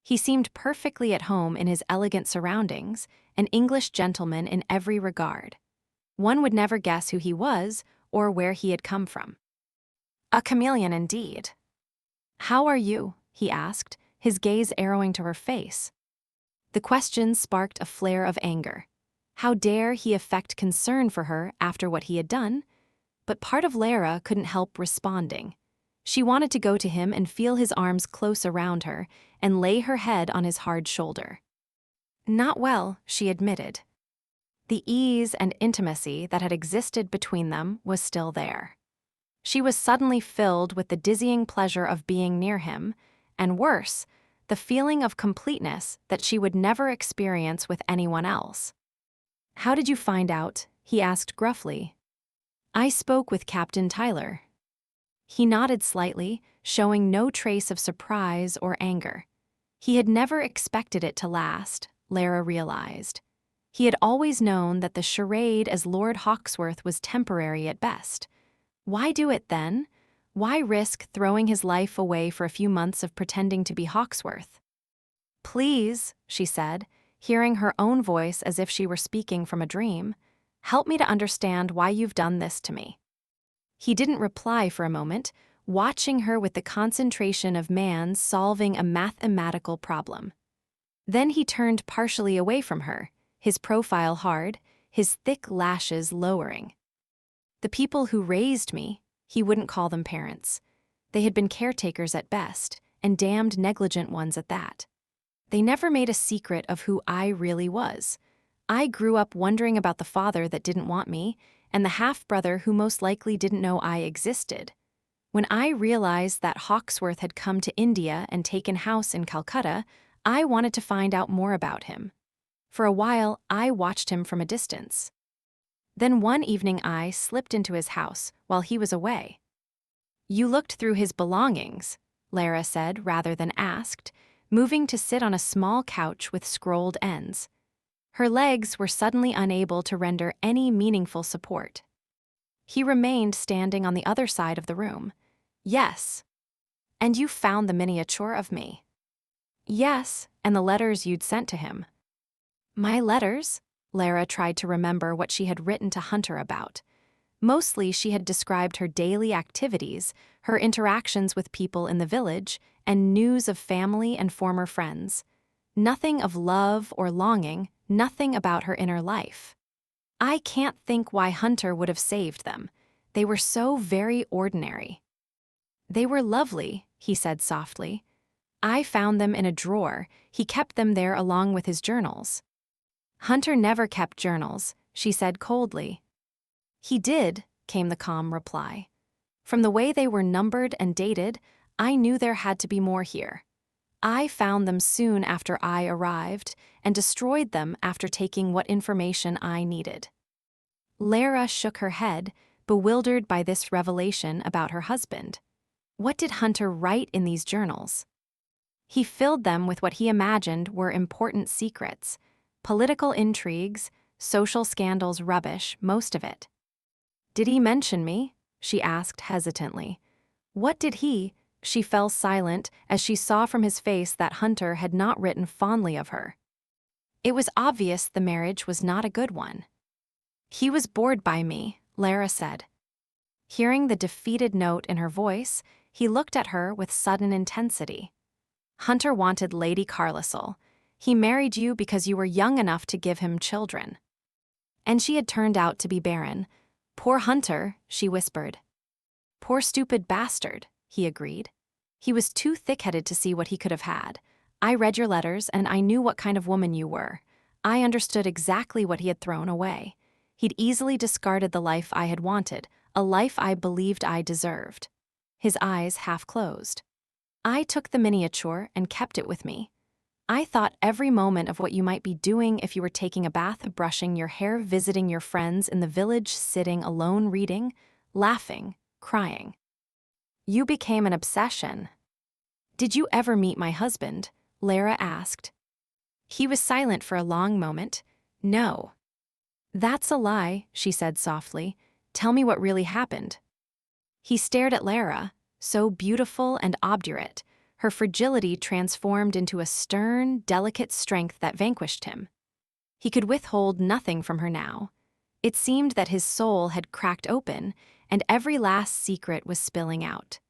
He seemed perfectly at home in his elegant surroundings, an English gentleman in every regard. One would never guess who he was or where he had come from. A chameleon indeed. "How are you?" he asked, his gaze arrowing to her face. The question sparked a flare of anger. How dare he affect concern for her after what he had done? But part of Lara couldn't help responding. She wanted to go to him and feel his arms close around her and lay her head on his hard shoulder. "Not well," she admitted. The ease and intimacy that had existed between them was still there. She was suddenly filled with the dizzying pleasure of being near him, and worse, the feeling of completeness that she would never experience with anyone else. "How did you find out?" he asked gruffly. "I spoke with Captain Tyler." He nodded slightly, showing no trace of surprise or anger. He had never expected it to last, Lara realized. He had always known that the charade as Lord Hawksworth was temporary at best. Why do it then? Why risk throwing his life away for a few months of pretending to be Hawksworth? "Please," she said, hearing her own voice as if she were speaking from a dream, "help me to understand why you've done this to me." He didn't reply for a moment, watching her with the concentration of man solving a mathematical problem. Then he turned partially away from her, his profile hard, his thick lashes lowering. "The people who raised me," he wouldn't call them parents. They had been caretakers at best, and damned negligent ones at that. "They never made a secret of who I really was. I grew up wondering about the father that didn't want me, and the half-brother who most likely didn't know I existed. When I realized that Hawksworth had come to India and taken house in Calcutta, I wanted to find out more about him. For a while, I watched him from a distance. Then one evening I slipped into his house while he was away." "You looked through his belongings," Lara said rather than asked, moving to sit on a small couch with scrolled ends. Her legs were suddenly unable to render any meaningful support. He remained standing on the other side of the room. "Yes." "And you found the miniature of me?" "Yes, and the letters you'd sent to him." "My letters?" Lara tried to remember what she had written to Hunter about. Mostly she had described her daily activities, her interactions with people in the village, and news of family and former friends. Nothing of love or longing, nothing about her inner life. "I can't think why Hunter would have saved them. They were so very ordinary." "They were lovely," he said softly. "I found them in a drawer. He kept them there along with his journals." "Hunter never kept journals," she said coldly. "He did," came the calm reply. "From the way they were numbered and dated, I knew there had to be more here. I found them soon after I arrived and destroyed them after taking what information I needed." Lara shook her head, bewildered by this revelation about her husband. What did Hunter write in these journals? He filled them with what he imagined were important secrets, political intrigues, social scandals, rubbish, most of it. "Did he mention me?" she asked hesitantly. "What did he?" She fell silent as she saw from his face that Hunter had not written fondly of her. It was obvious the marriage was not a good one. "He was bored by me," Lara said. Hearing the defeated note in her voice, he looked at her with sudden intensity. "Hunter wanted Lady Carlisle. He married you because you were young enough to give him children." And she had turned out to be barren. "Poor Hunter," she whispered. "Poor stupid bastard," he agreed. "He was too thick-headed to see what he could have had. I read your letters and I knew what kind of woman you were. I understood exactly what he had thrown away. He'd easily discarded the life I had wanted, a life I believed I deserved." His eyes half closed. "I took the miniature and kept it with me. I thought every moment of what you might be doing if you were taking a bath, brushing your hair, visiting your friends in the village, sitting alone reading, laughing, crying. You became an obsession." "Did you ever meet my husband?" Lara asked. He was silent for a long moment. "No." "That's a lie," she said softly. "Tell me what really happened." He stared at Lara, so beautiful and obdurate, her fragility transformed into a stern, delicate strength that vanquished him. He could withhold nothing from her now. It seemed that his soul had cracked open, and every last secret was spilling out.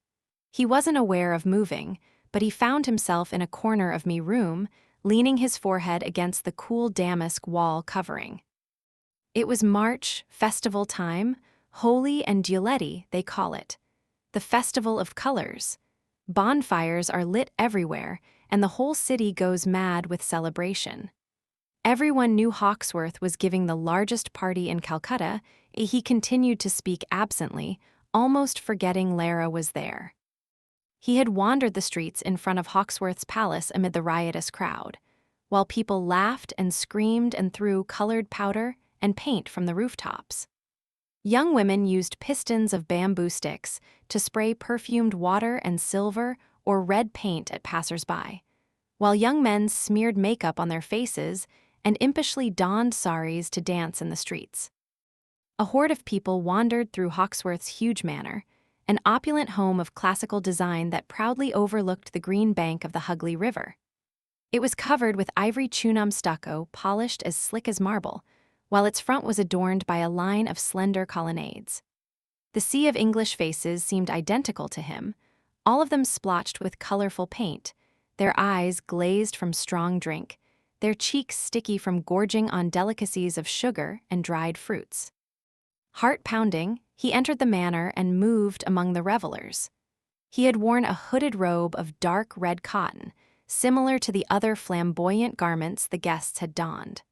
He wasn't aware of moving, but he found himself in a corner of me room, leaning his forehead against the cool damask wall covering. It was March, festival time, Holy and Dioletti, they call it. The festival of colors. Bonfires are lit everywhere, and the whole city goes mad with celebration. Everyone knew Hawksworth was giving the largest party in Calcutta. He continued to speak absently, almost forgetting Lara was there. He had wandered the streets in front of Hawksworth's palace amid the riotous crowd, while people laughed and screamed and threw colored powder and paint from the rooftops. Young women used pistons of bamboo sticks to spray perfumed water and silver or red paint at passers-by, while young men smeared makeup on their faces and impishly donned saris to dance in the streets. A horde of people wandered through Hawksworth's huge manor, an opulent home of classical design that proudly overlooked the green bank of the Hughley River. It was covered with ivory chunam stucco polished as slick as marble, while its front was adorned by a line of slender colonnades. The sea of English faces seemed identical to him, all of them splotched with colorful paint, their eyes glazed from strong drink, their cheeks sticky from gorging on delicacies of sugar and dried fruits. Heart-pounding, he entered the manor and moved among the revelers. He had worn a hooded robe of dark red cotton, similar to the other flamboyant garments the guests had donned.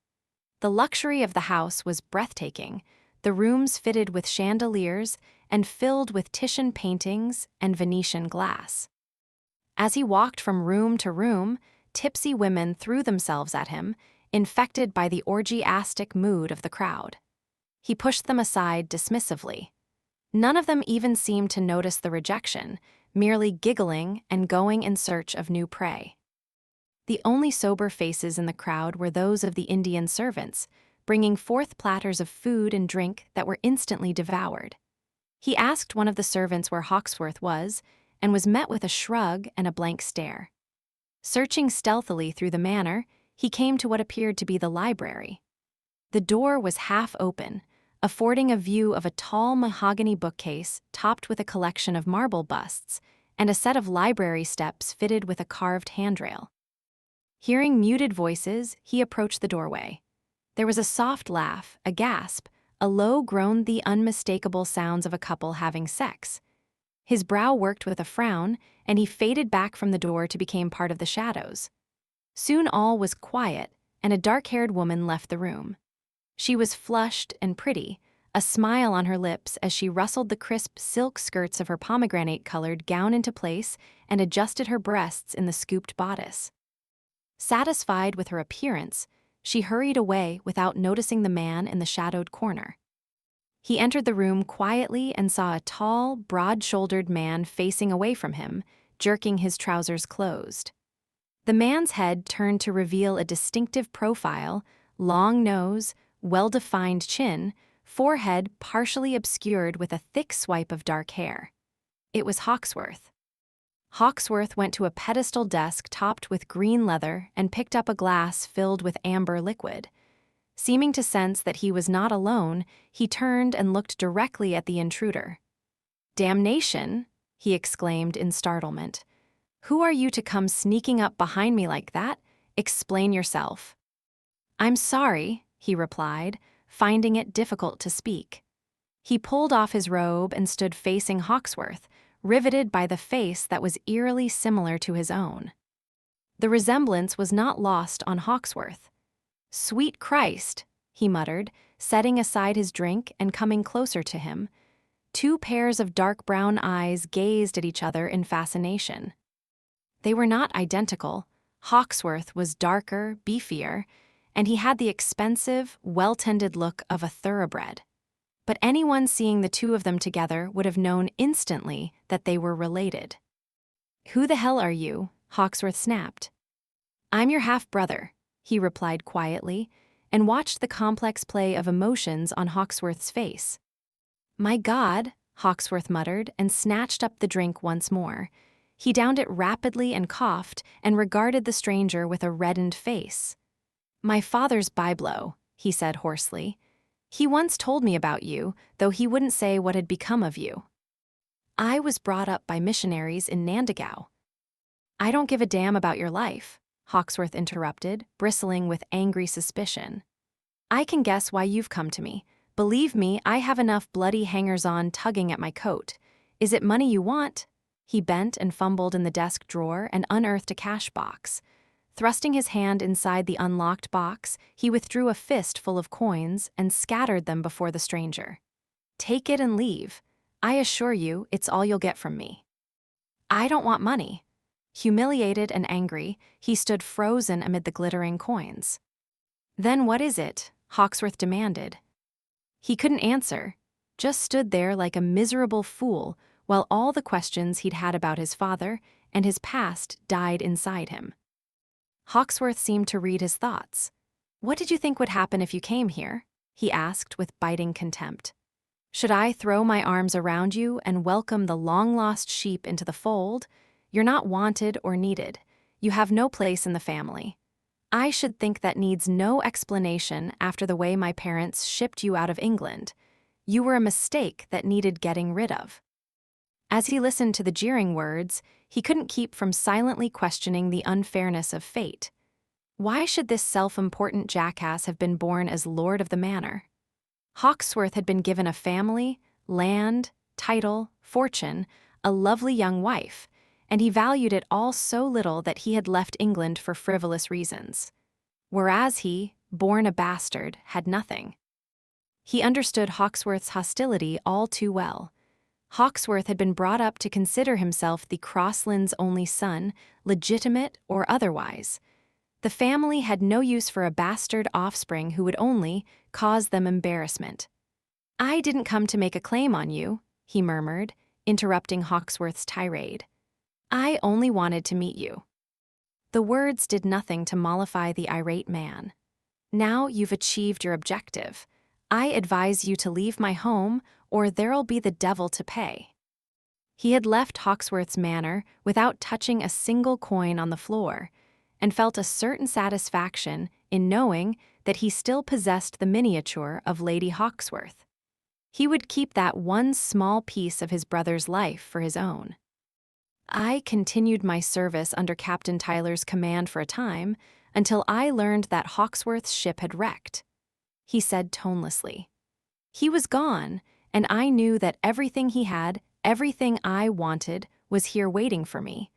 The luxury of the house was breathtaking, the rooms fitted with chandeliers and filled with Titian paintings and Venetian glass. As he walked from room to room, tipsy women threw themselves at him, infected by the orgiastic mood of the crowd. He pushed them aside dismissively. None of them even seemed to notice the rejection, merely giggling and going in search of new prey. The only sober faces in the crowd were those of the Indian servants, bringing forth platters of food and drink that were instantly devoured. He asked one of the servants where Hawksworth was, and was met with a shrug and a blank stare. Searching stealthily through the manor, he came to what appeared to be the library. The door was half open, affording a view of a tall mahogany bookcase topped with a collection of marble busts and a set of library steps fitted with a carved handrail. Hearing muted voices, he approached the doorway. There was a soft laugh, a gasp, a low groan, the unmistakable sounds of a couple having sex. His brow worked with a frown, and he faded back from the door to become part of the shadows. Soon all was quiet, and a dark-haired woman left the room. She was flushed and pretty, a smile on her lips as she rustled the crisp silk skirts of her pomegranate-colored gown into place and adjusted her breasts in the scooped bodice. Satisfied with her appearance, she hurried away without noticing the man in the shadowed corner. He entered the room quietly and saw a tall, broad-shouldered man facing away from him, jerking his trousers closed. The man's head turned to reveal a distinctive profile, long nose, well-defined chin, forehead partially obscured with a thick swipe of dark hair. It was Hawksworth. Hawksworth went to a pedestal desk topped with green leather and picked up a glass filled with amber liquid. Seeming to sense that he was not alone, he turned and looked directly at the intruder. "Damnation!" he exclaimed in startlement. "Who are you to come sneaking up behind me like that? Explain yourself." "I'm sorry," he replied, finding it difficult to speak. He pulled off his robe and stood facing Hawksworth, riveted by the face that was eerily similar to his own. The resemblance was not lost on Hawksworth. "Sweet Christ," he muttered, setting aside his drink and coming closer to him. Two pairs of dark brown eyes gazed at each other in fascination. They were not identical. Hawksworth was darker, beefier, and he had the expensive, well-tended look of a thoroughbred. But anyone seeing the two of them together would have known instantly that they were related. "Who the hell are you?" Hawksworth snapped. "I'm your half-brother," he replied quietly, and watched the complex play of emotions on Hawksworth's face. "My God," Hawksworth muttered and snatched up the drink once more. He downed it rapidly and coughed and regarded the stranger with a reddened face. "My father's byblow," he said hoarsely. "He once told me about you, though he wouldn't say what had become of you." "I was brought up by missionaries in Nandagao." "I don't give a damn about your life," Hawksworth interrupted, bristling with angry suspicion. "I can guess why you've come to me. Believe me, I have enough bloody hangers-on tugging at my coat. Is it money you want?" He bent and fumbled in the desk drawer and unearthed a cash box. Thrusting his hand inside the unlocked box, he withdrew a fist full of coins and scattered them before the stranger. "Take it and leave. I assure you, it's all you'll get from me." "I don't want money." Humiliated and angry, he stood frozen amid the glittering coins. "Then what is it?" Hawksworth demanded. He couldn't answer, just stood there like a miserable fool while all the questions he'd had about his father and his past died inside him. Hawksworth seemed to read his thoughts. "What did you think would happen if you came here?" he asked with biting contempt. "Should I throw my arms around you and welcome the long-lost sheep into the fold? You're not wanted or needed. You have no place in the family. I should think that needs no explanation after the way my parents shipped you out of England. You were a mistake that needed getting rid of." As he listened to the jeering words, he couldn't keep from silently questioning the unfairness of fate. Why should this self-important jackass have been born as lord of the manor? Hawksworth had been given a family, land, title, fortune, a lovely young wife, and he valued it all so little that he had left England for frivolous reasons. Whereas he, born a bastard, had nothing. He understood Hawksworth's hostility all too well. Hawksworth had been brought up to consider himself the Crosslands' only son, legitimate or otherwise. The family had no use for a bastard offspring who would only cause them embarrassment. "I didn't come to make a claim on you," he murmured, interrupting Hawksworth's tirade. "I only wanted to meet you." The words did nothing to mollify the irate man. "Now you've achieved your objective. I advise you to leave my home, or there'll be the devil to pay." He had left Hawksworth's manor without touching a single coin on the floor, and felt a certain satisfaction in knowing that he still possessed the miniature of Lady Hawksworth. He would keep that one small piece of his brother's life for his own. "I continued my service under Captain Tyler's command for a time, until I learned that Hawksworth's ship had wrecked," he said tonelessly. "He was gone, and I knew that everything he had, everything I wanted, was here waiting for me.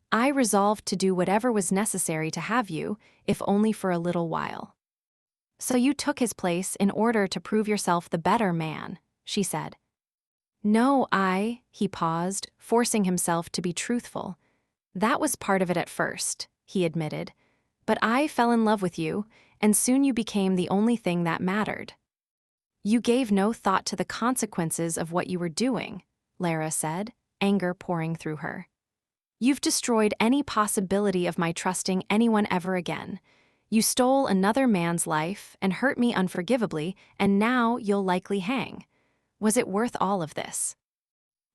I resolved to do whatever was necessary to have you, if only for a little while." "So you took his place in order to prove yourself the better man," she said. "No, he paused, forcing himself to be truthful. "That was part of it at first," he admitted. "But I fell in love with you, and soon you became the only thing that mattered." You gave no thought to the consequences of what you were doing, Lara said, anger pouring through her. You've destroyed any possibility of my trusting anyone ever again. You stole another man's life and hurt me unforgivably, and now you'll likely hang. Was it worth all of this?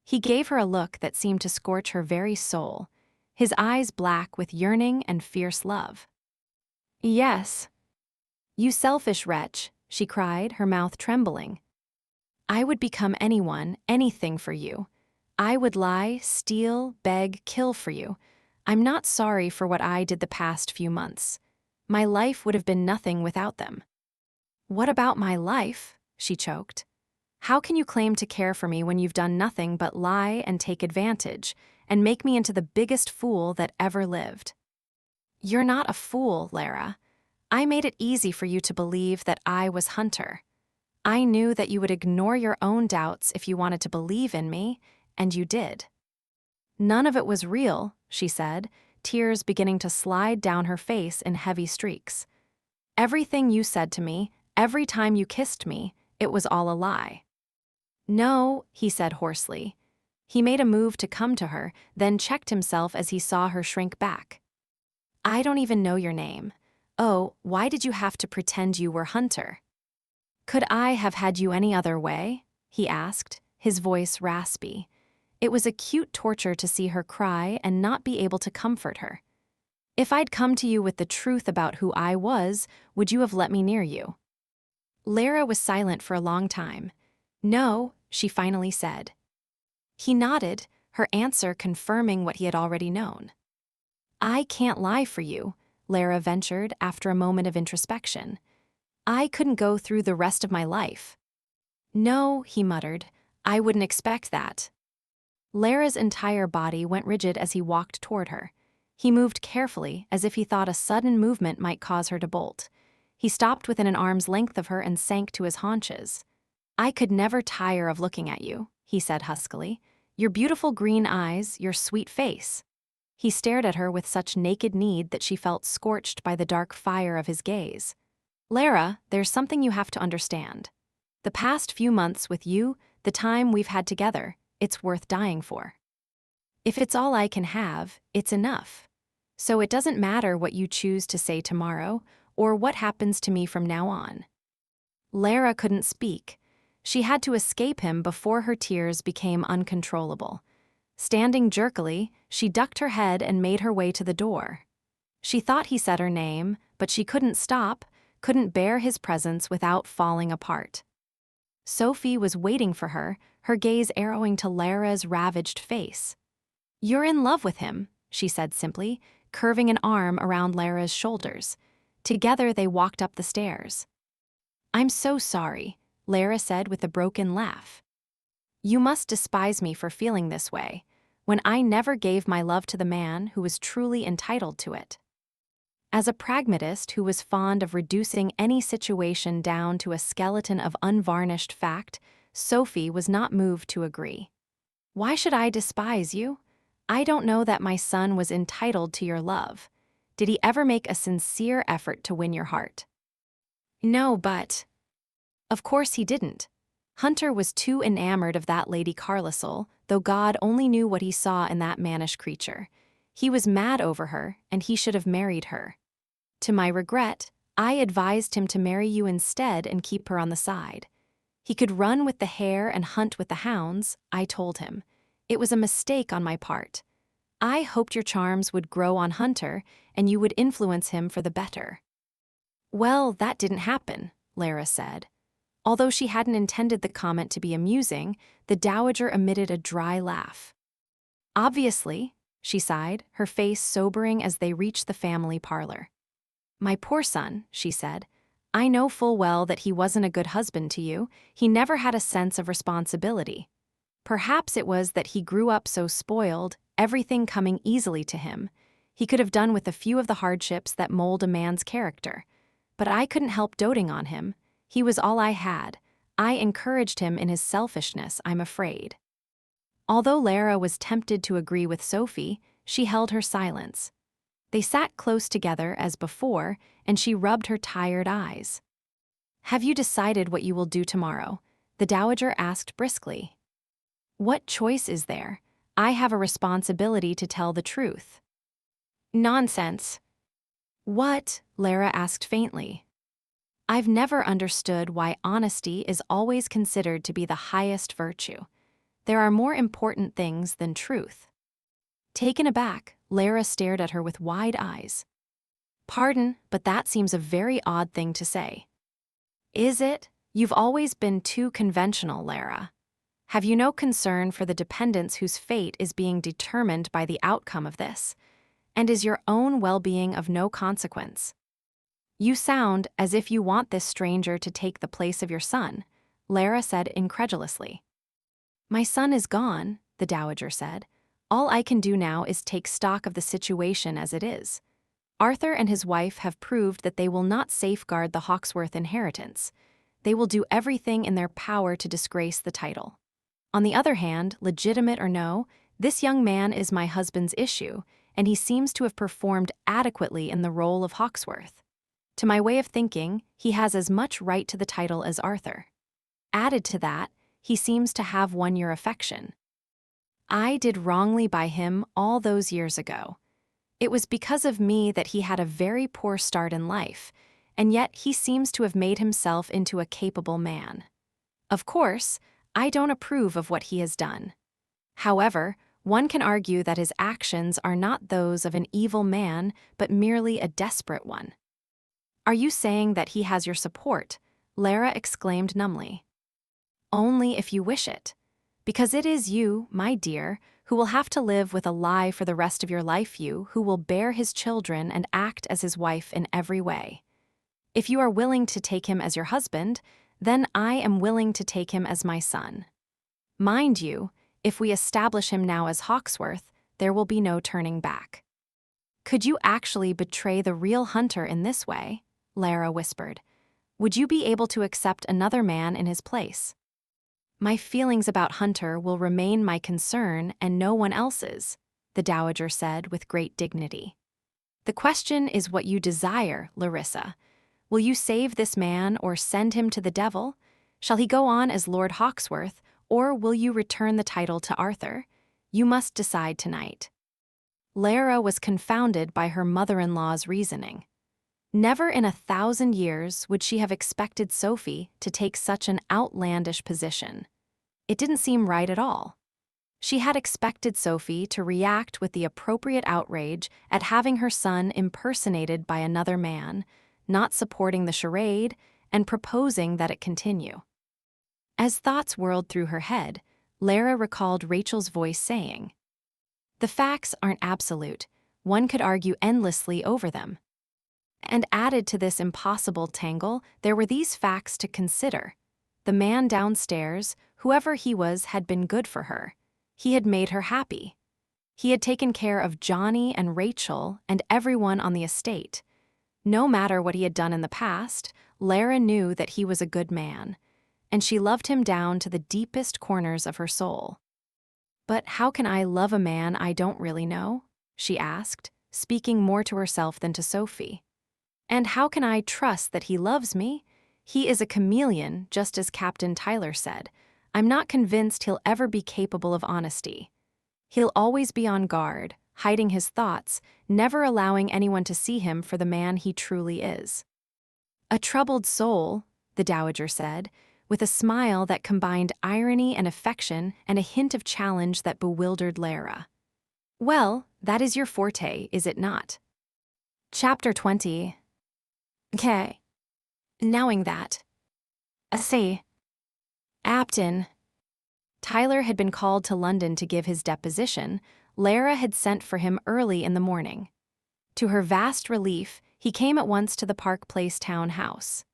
He gave her a look that seemed to scorch her very soul, his eyes black with yearning and fierce love. Yes. You selfish wretch, she cried, her mouth trembling. I would become anyone, anything for you. I would lie, steal, beg, kill for you. I'm not sorry for what I did the past few months. My life would have been nothing without them. What about my life? She choked. How can you claim to care for me when you've done nothing but lie and take advantage, and make me into the biggest fool that ever lived? You're not a fool, Lara. I made it easy for you to believe that I was Hunter. I knew that you would ignore your own doubts if you wanted to believe in me, and you did. None of it was real, she said, tears beginning to slide down her face in heavy streaks. Everything you said to me, every time you kissed me, it was all a lie. No, he said hoarsely. He made a move to come to her, then checked himself as he saw her shrink back. I don't even know your name. Oh, why did you have to pretend you were Hunter? Could I have had you any other way? He asked, his voice raspy. It was acute torture to see her cry and not be able to comfort her. If I'd come to you with the truth about who I was, would you have let me near you? Lara was silent for a long time. No, she finally said. He nodded, her answer confirming what he had already known. I can't lie for you, Lara ventured after a moment of introspection. I couldn't go through the rest of my life. No, he muttered, I wouldn't expect that. Lara's entire body went rigid as he walked toward her. He moved carefully, as if he thought a sudden movement might cause her to bolt. He stopped within an arm's length of her and sank to his haunches. I could never tire of looking at you, he said huskily. Your beautiful green eyes, your sweet face. He stared at her with such naked need that she felt scorched by the dark fire of his gaze. Lara, there's something you have to understand. The past few months with you, the time we've had together, it's worth dying for. If it's all I can have, it's enough. So it doesn't matter what you choose to say tomorrow or what happens to me from now on. Lara couldn't speak. She had to escape him before her tears became uncontrollable. Standing jerkily, she ducked her head and made her way to the door. She thought he said her name, but she couldn't stop, couldn't bear his presence without falling apart. Sophie was waiting for her, her gaze arrowing to Lara's ravaged face. You're in love with him, she said simply, curving an arm around Lara's shoulders. Together they walked up the stairs. I'm so sorry, Lara said with a broken laugh. You must despise me for feeling this way, when I never gave my love to the man who was truly entitled to it. As a pragmatist who was fond of reducing any situation down to a skeleton of unvarnished fact, Sophie was not moved to agree. Why should I despise you? I don't know that my son was entitled to your love. Did he ever make a sincere effort to win your heart? No, but... Of course he didn't. Hunter was too enamored of that Lady Carlisle, though God only knew what he saw in that mannish creature. He was mad over her, and he should have married her. To my regret, I advised him to marry you instead and keep her on the side. He could run with the hare and hunt with the hounds, I told him. It was a mistake on my part. I hoped your charms would grow on Hunter, and you would influence him for the better. Well, that didn't happen, Lara said. Although she hadn't intended the comment to be amusing, the dowager emitted a dry laugh. Obviously, she sighed, her face sobering as they reached the family parlor. My poor son, she said. I know full well that he wasn't a good husband to you. He never had a sense of responsibility. Perhaps it was that he grew up so spoiled, everything coming easily to him. He could have done with a few of the hardships that mold a man's character. But I couldn't help doting on him. He was all I had. I encouraged him in his selfishness, I'm afraid. Although Lara was tempted to agree with Sophie, she held her silence. They sat close together as before, and she rubbed her tired eyes. "Have you decided what you will do tomorrow?" the dowager asked briskly. "What choice is there? I have a responsibility to tell the truth." "Nonsense." "What?" Lara asked faintly. "I've never understood why honesty is always considered to be the highest virtue. There are more important things than truth." Taken aback, Lara stared at her with wide eyes. "Pardon, but that seems a very odd thing to say." "Is it? You've always been too conventional, Lara. Have you no concern for the dependents whose fate is being determined by the outcome of this? And is your own well-being of no consequence? You sound as if you want this stranger to take the place of your son," Lara said incredulously. "My son is gone," the dowager said. "All I can do now is take stock of the situation as it is. Arthur and his wife have proved that they will not safeguard the Hawksworth inheritance. They will do everything in their power to disgrace the title. On the other hand, legitimate or no, this young man is my husband's issue, and he seems to have performed adequately in the role of Hawksworth. To my way of thinking, he has as much right to the title as Arthur. Added to that, he seems to have won your affection. I did wrongly by him all those years ago. It was because of me that he had a very poor start in life, and yet he seems to have made himself into a capable man. Of course, I don't approve of what he has done. However, one can argue that his actions are not those of an evil man, but merely a desperate one." "Are you saying that he has your support?" Lara exclaimed numbly. "Only if you wish it. Because it is you, my dear, who will have to live with a lie for the rest of your life, you who will bear his children and act as his wife in every way. If you are willing to take him as your husband, then I am willing to take him as my son. Mind you, if we establish him now as Hawksworth, there will be no turning back." "Could you actually betray the real Hunter in this way?" Lara whispered. "Would you be able to accept another man in his place?" "My feelings about Hunter will remain my concern and no one else's," the dowager said with great dignity. "The question is what you desire, Larissa. Will you save this man or send him to the devil? Shall he go on as Lord Hawksworth, or will you return the title to Arthur? You must decide tonight." Lara was confounded by her mother-in-law's reasoning. Never in 1,000 years would she have expected Sophie to take such an outlandish position. It didn't seem right at all. She had expected Sophie to react with the appropriate outrage at having her son impersonated by another man, not supporting the charade, and proposing that it continue. As thoughts whirled through her head, Lara recalled Rachel's voice saying, "The facts aren't absolute. One could argue endlessly over them." And added to this impossible tangle, there were these facts to consider. The man downstairs, whoever he was, had been good for her. He had made her happy. He had taken care of Johnny and Rachel and everyone on the estate. No matter what he had done in the past, Lara knew that he was a good man, and she loved him down to the deepest corners of her soul. "But how can I love a man I don't really know?" she asked, speaking more to herself than to Sophie. "And how can I trust that he loves me? He is a chameleon, just as Captain Tyler said. I'm not convinced he'll ever be capable of honesty. He'll always be on guard, hiding his thoughts, never allowing anyone to see him for the man he truly is." "A troubled soul," the dowager said, with a smile that combined irony and affection and a hint of challenge that bewildered Lara. "Well, that is your forte, is it not?" Chapter 20. "Okay. Knowing that. I see. Apton." Tyler had been called to London to give his deposition. Lara had sent for him early in the morning. To her vast relief, he came at once to the Park Place town house.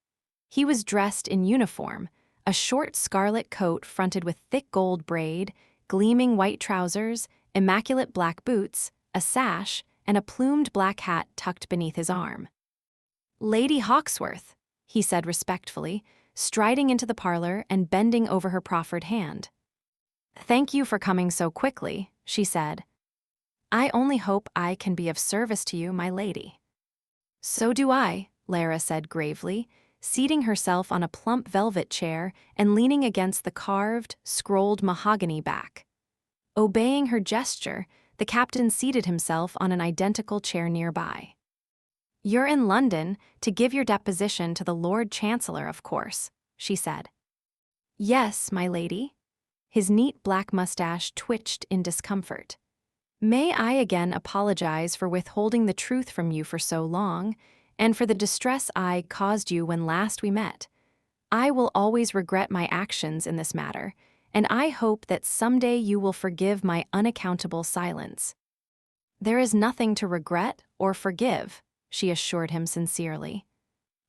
He was dressed in uniform, a short scarlet coat fronted with thick gold braid, gleaming white trousers, immaculate black boots, a sash, and a plumed black hat tucked beneath his arm. "Lady Hawksworth," he said respectfully, striding into the parlor and bending over her proffered hand. "Thank you for coming so quickly," she said. "I only hope I can be of service to you, my lady." "So do I," Lara said gravely, seating herself on a plump velvet chair and leaning against the carved, scrolled mahogany back. Obeying her gesture, the captain seated himself on an identical chair nearby. "You're in London to give your deposition to the Lord Chancellor, of course," she said. "Yes, my lady." His neat black mustache twitched in discomfort. "May I again apologize for withholding the truth from you for so long, and for the distress I caused you when last we met. I will always regret my actions in this matter, and I hope that someday you will forgive my unaccountable silence." "There is nothing to regret or forgive," she assured him sincerely.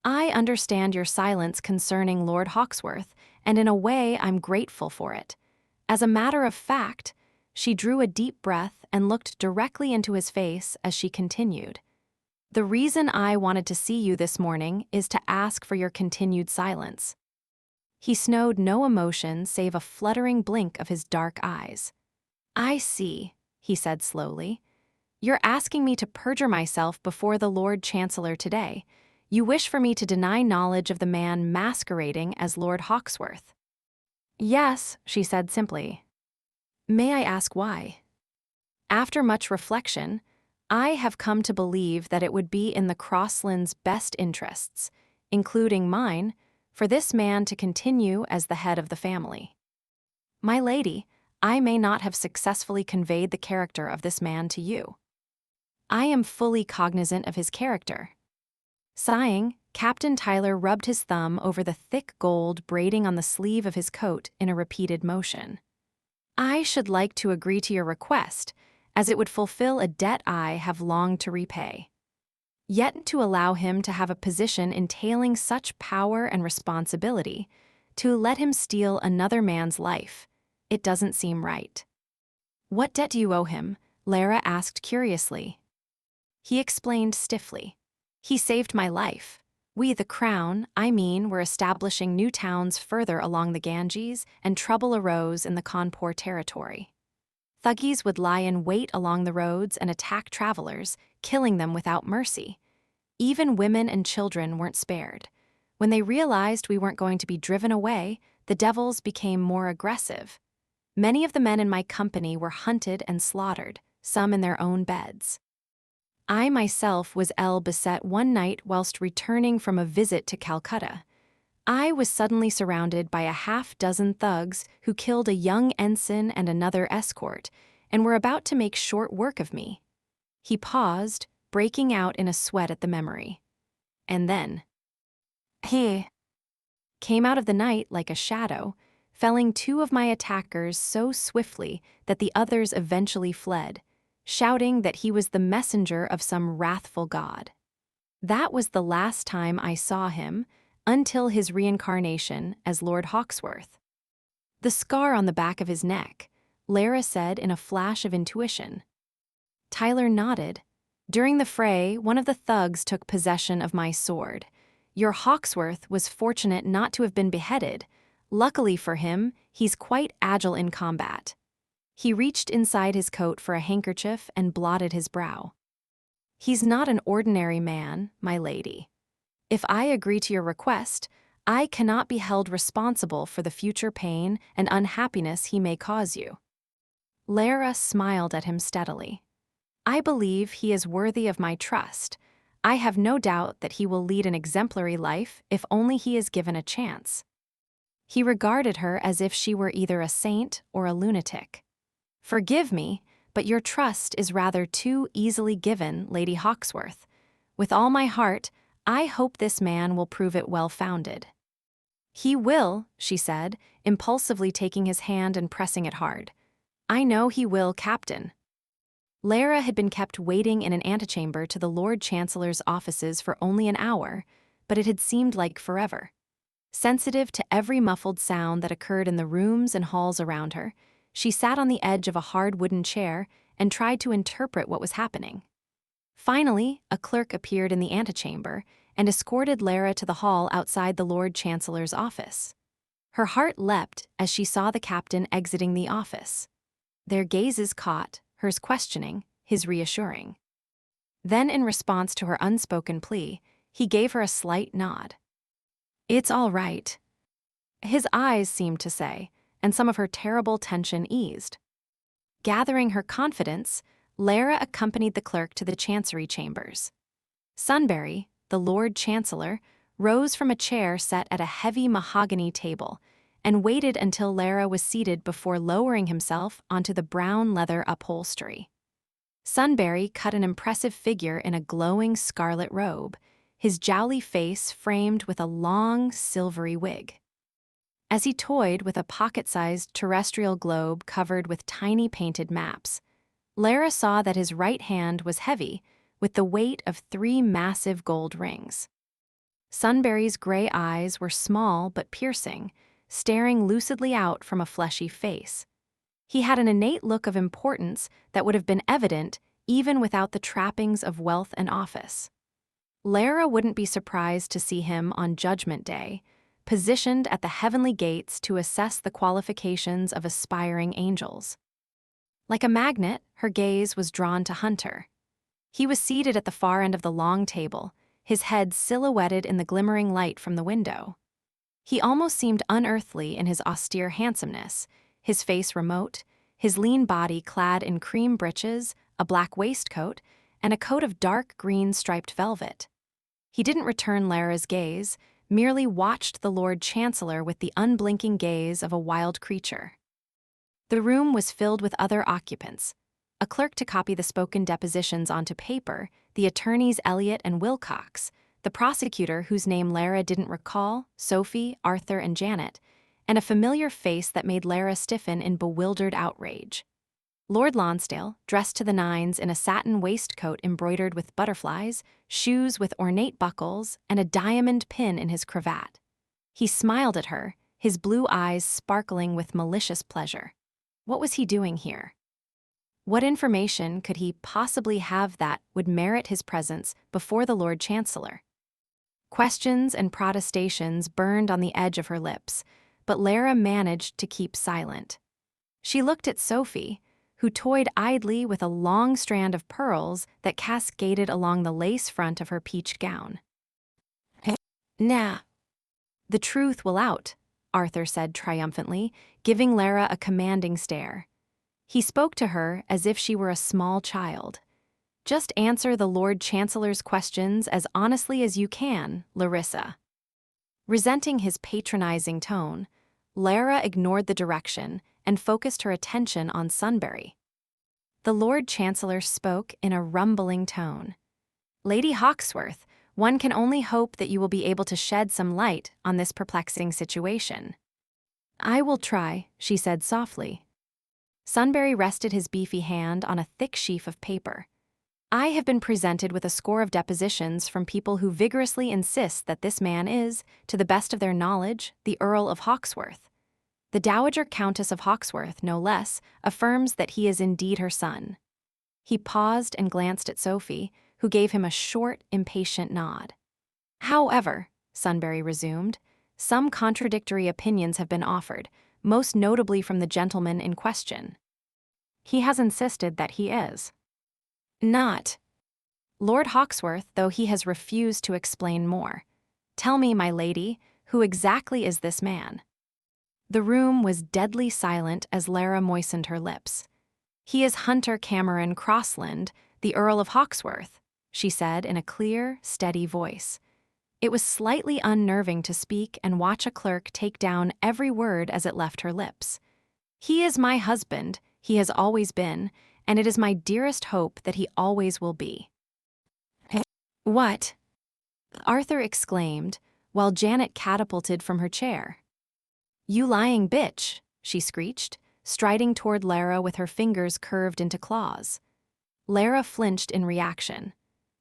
"I understand your silence concerning Lord Hawksworth, and in a way I'm grateful for it. As a matter of fact," she drew a deep breath and looked directly into his face as she continued, "the reason I wanted to see you this morning is to ask for your continued silence." He snowed no emotion save a fluttering blink of his dark eyes. "I see," he said slowly. "You're asking me to perjure myself before the Lord Chancellor today. You wish for me to deny knowledge of the man masquerading as Lord Hawksworth." "Yes," she said simply. "May I ask why?" "After much reflection, I have come to believe that it would be in the Crosslands' best interests, including mine, for this man to continue as the head of the family. My lady, I may not have successfully conveyed the character of this man to you. I am fully cognizant of his character." Sighing, Captain Tyler rubbed his thumb over the thick gold braiding on the sleeve of his coat in a repeated motion. "I should like to agree to your request, as it would fulfill a debt I have longed to repay. Yet to allow him to have a position entailing such power and responsibility, to let him steal another man's life, it doesn't seem right." "What debt do you owe him?" Lara asked curiously. He explained stiffly. "He saved my life. We, the Crown, were establishing new towns further along the Ganges, and trouble arose in the Kanpur territory. Thuggees would lie in wait along the roads and attack travelers, killing them without mercy. Even women and children weren't spared. When they realized we weren't going to be driven away, the devils became more aggressive. Many of the men in my company were hunted and slaughtered, some in their own beds. I myself was beset one night whilst returning from a visit to Calcutta. I was suddenly surrounded by a half-dozen thugs who killed a young ensign and another escort, and were about to make short work of me." He paused, breaking out in a sweat at the memory. "And then he came out of the night like a shadow, felling two of my attackers so swiftly that the others eventually fled, shouting that he was the messenger of some wrathful god. That was the last time I saw him, until his reincarnation as Lord Hawksworth." "The scar on the back of his neck," Lara said in a flash of intuition. Tyler nodded. "During the fray, one of the thugs took possession of my sword. Your Hawksworth was fortunate not to have been beheaded. Luckily for him, he's quite agile in combat." He reached inside his coat for a handkerchief and blotted his brow. "He's not an ordinary man, my lady. If I agree to your request, I cannot be held responsible for the future pain and unhappiness he may cause you." Lara smiled at him steadily. "I believe he is worthy of my trust. I have no doubt that he will lead an exemplary life if only he is given a chance." He regarded her as if she were either a saint or a lunatic. "Forgive me, but your trust is rather too easily given, Lady Hawksworth. With all my heart, I hope this man will prove it well-founded." "He will," she said, impulsively taking his hand and pressing it hard. "I know he will, Captain." Lara had been kept waiting in an antechamber to the Lord Chancellor's offices for only an hour, but it had seemed like forever. Sensitive to every muffled sound that occurred in the rooms and halls around her, she sat on the edge of a hard wooden chair and tried to interpret what was happening. Finally, a clerk appeared in the antechamber and escorted Lara to the hall outside the Lord Chancellor's office. Her heart leapt as she saw the captain exiting the office. Their gazes caught, hers questioning, his reassuring. Then, in response to her unspoken plea, he gave her a slight nod. It's all right, his eyes seemed to say, and some of her terrible tension eased. Gathering her confidence, Lara accompanied the clerk to the chancery chambers. Sunbury, the Lord Chancellor, rose from a chair set at a heavy mahogany table and waited until Lara was seated before lowering himself onto the brown leather upholstery. Sunbury cut an impressive figure in a glowing scarlet robe, his jowly face framed with a long, silvery wig. As he toyed with a pocket-sized terrestrial globe covered with tiny painted maps, Lara saw that his right hand was heavy, with the weight of 3 massive gold rings. Sunbury's gray eyes were small but piercing, staring lucidly out from a fleshy face. He had an innate look of importance that would have been evident even without the trappings of wealth and office. Lara wouldn't be surprised to see him on Judgment Day, positioned at the heavenly gates to assess the qualifications of aspiring angels. Like a magnet, her gaze was drawn to Hunter. He was seated at the far end of the long table, his head silhouetted in the glimmering light from the window. He almost seemed unearthly in his austere handsomeness, his face remote, his lean body clad in cream breeches, a black waistcoat, and a coat of dark green striped velvet. He didn't return Lara's gaze, merely watched the Lord Chancellor with the unblinking gaze of a wild creature. The room was filled with other occupants, a clerk to copy the spoken depositions onto paper, the attorneys Elliot and Wilcox, the prosecutor whose name Lara didn't recall, Sophie, Arthur, and Janet, and a familiar face that made Lara stiffen in bewildered outrage. Lord Lonsdale, dressed to the nines in a satin waistcoat embroidered with butterflies, shoes with ornate buckles, and a diamond pin in his cravat. He smiled at her, his blue eyes sparkling with malicious pleasure. What was he doing here? What information could he possibly have that would merit his presence before the Lord Chancellor? Questions and protestations burned on the edge of her lips, but Lara managed to keep silent. She looked at Sophie, who toyed idly with a long strand of pearls that cascaded along the lace front of her peach gown. Nah. The truth will out, Arthur said triumphantly, giving Lara a commanding stare. He spoke to her as if she were a small child. Just answer the Lord Chancellor's questions as honestly as you can, Larissa. Resenting his patronizing tone, Lara ignored the direction and focused her attention on Sunbury. The Lord Chancellor spoke in a rumbling tone. Lady Hawksworth, one can only hope that you will be able to shed some light on this perplexing situation. I will try, she said softly. Sunbury rested his beefy hand on a thick sheaf of paper. I have been presented with a score of depositions from people who vigorously insist that this man is, to the best of their knowledge, the Earl of Hawksworth. The Dowager Countess of Hawksworth, no less, affirms that he is indeed her son. He paused and glanced at Sophie, who gave him a short, impatient nod. However, Sunbury resumed, some contradictory opinions have been offered, most notably from the gentleman in question. He has insisted that he is not Lord Hawksworth, though he has refused to explain more. Tell me, my lady, who exactly is this man? The room was deadly silent as Lara moistened her lips. He is Hunter Cameron Crossland, the Earl of Hawksworth, she said in a clear, steady voice. It was slightly unnerving to speak and watch a clerk take down every word as it left her lips. He is my husband, he has always been, and it is my dearest hope that he always will be. What? Arthur exclaimed, while Janet catapulted from her chair. You lying bitch, she screeched, striding toward Lara with her fingers curved into claws. Lara flinched in reaction.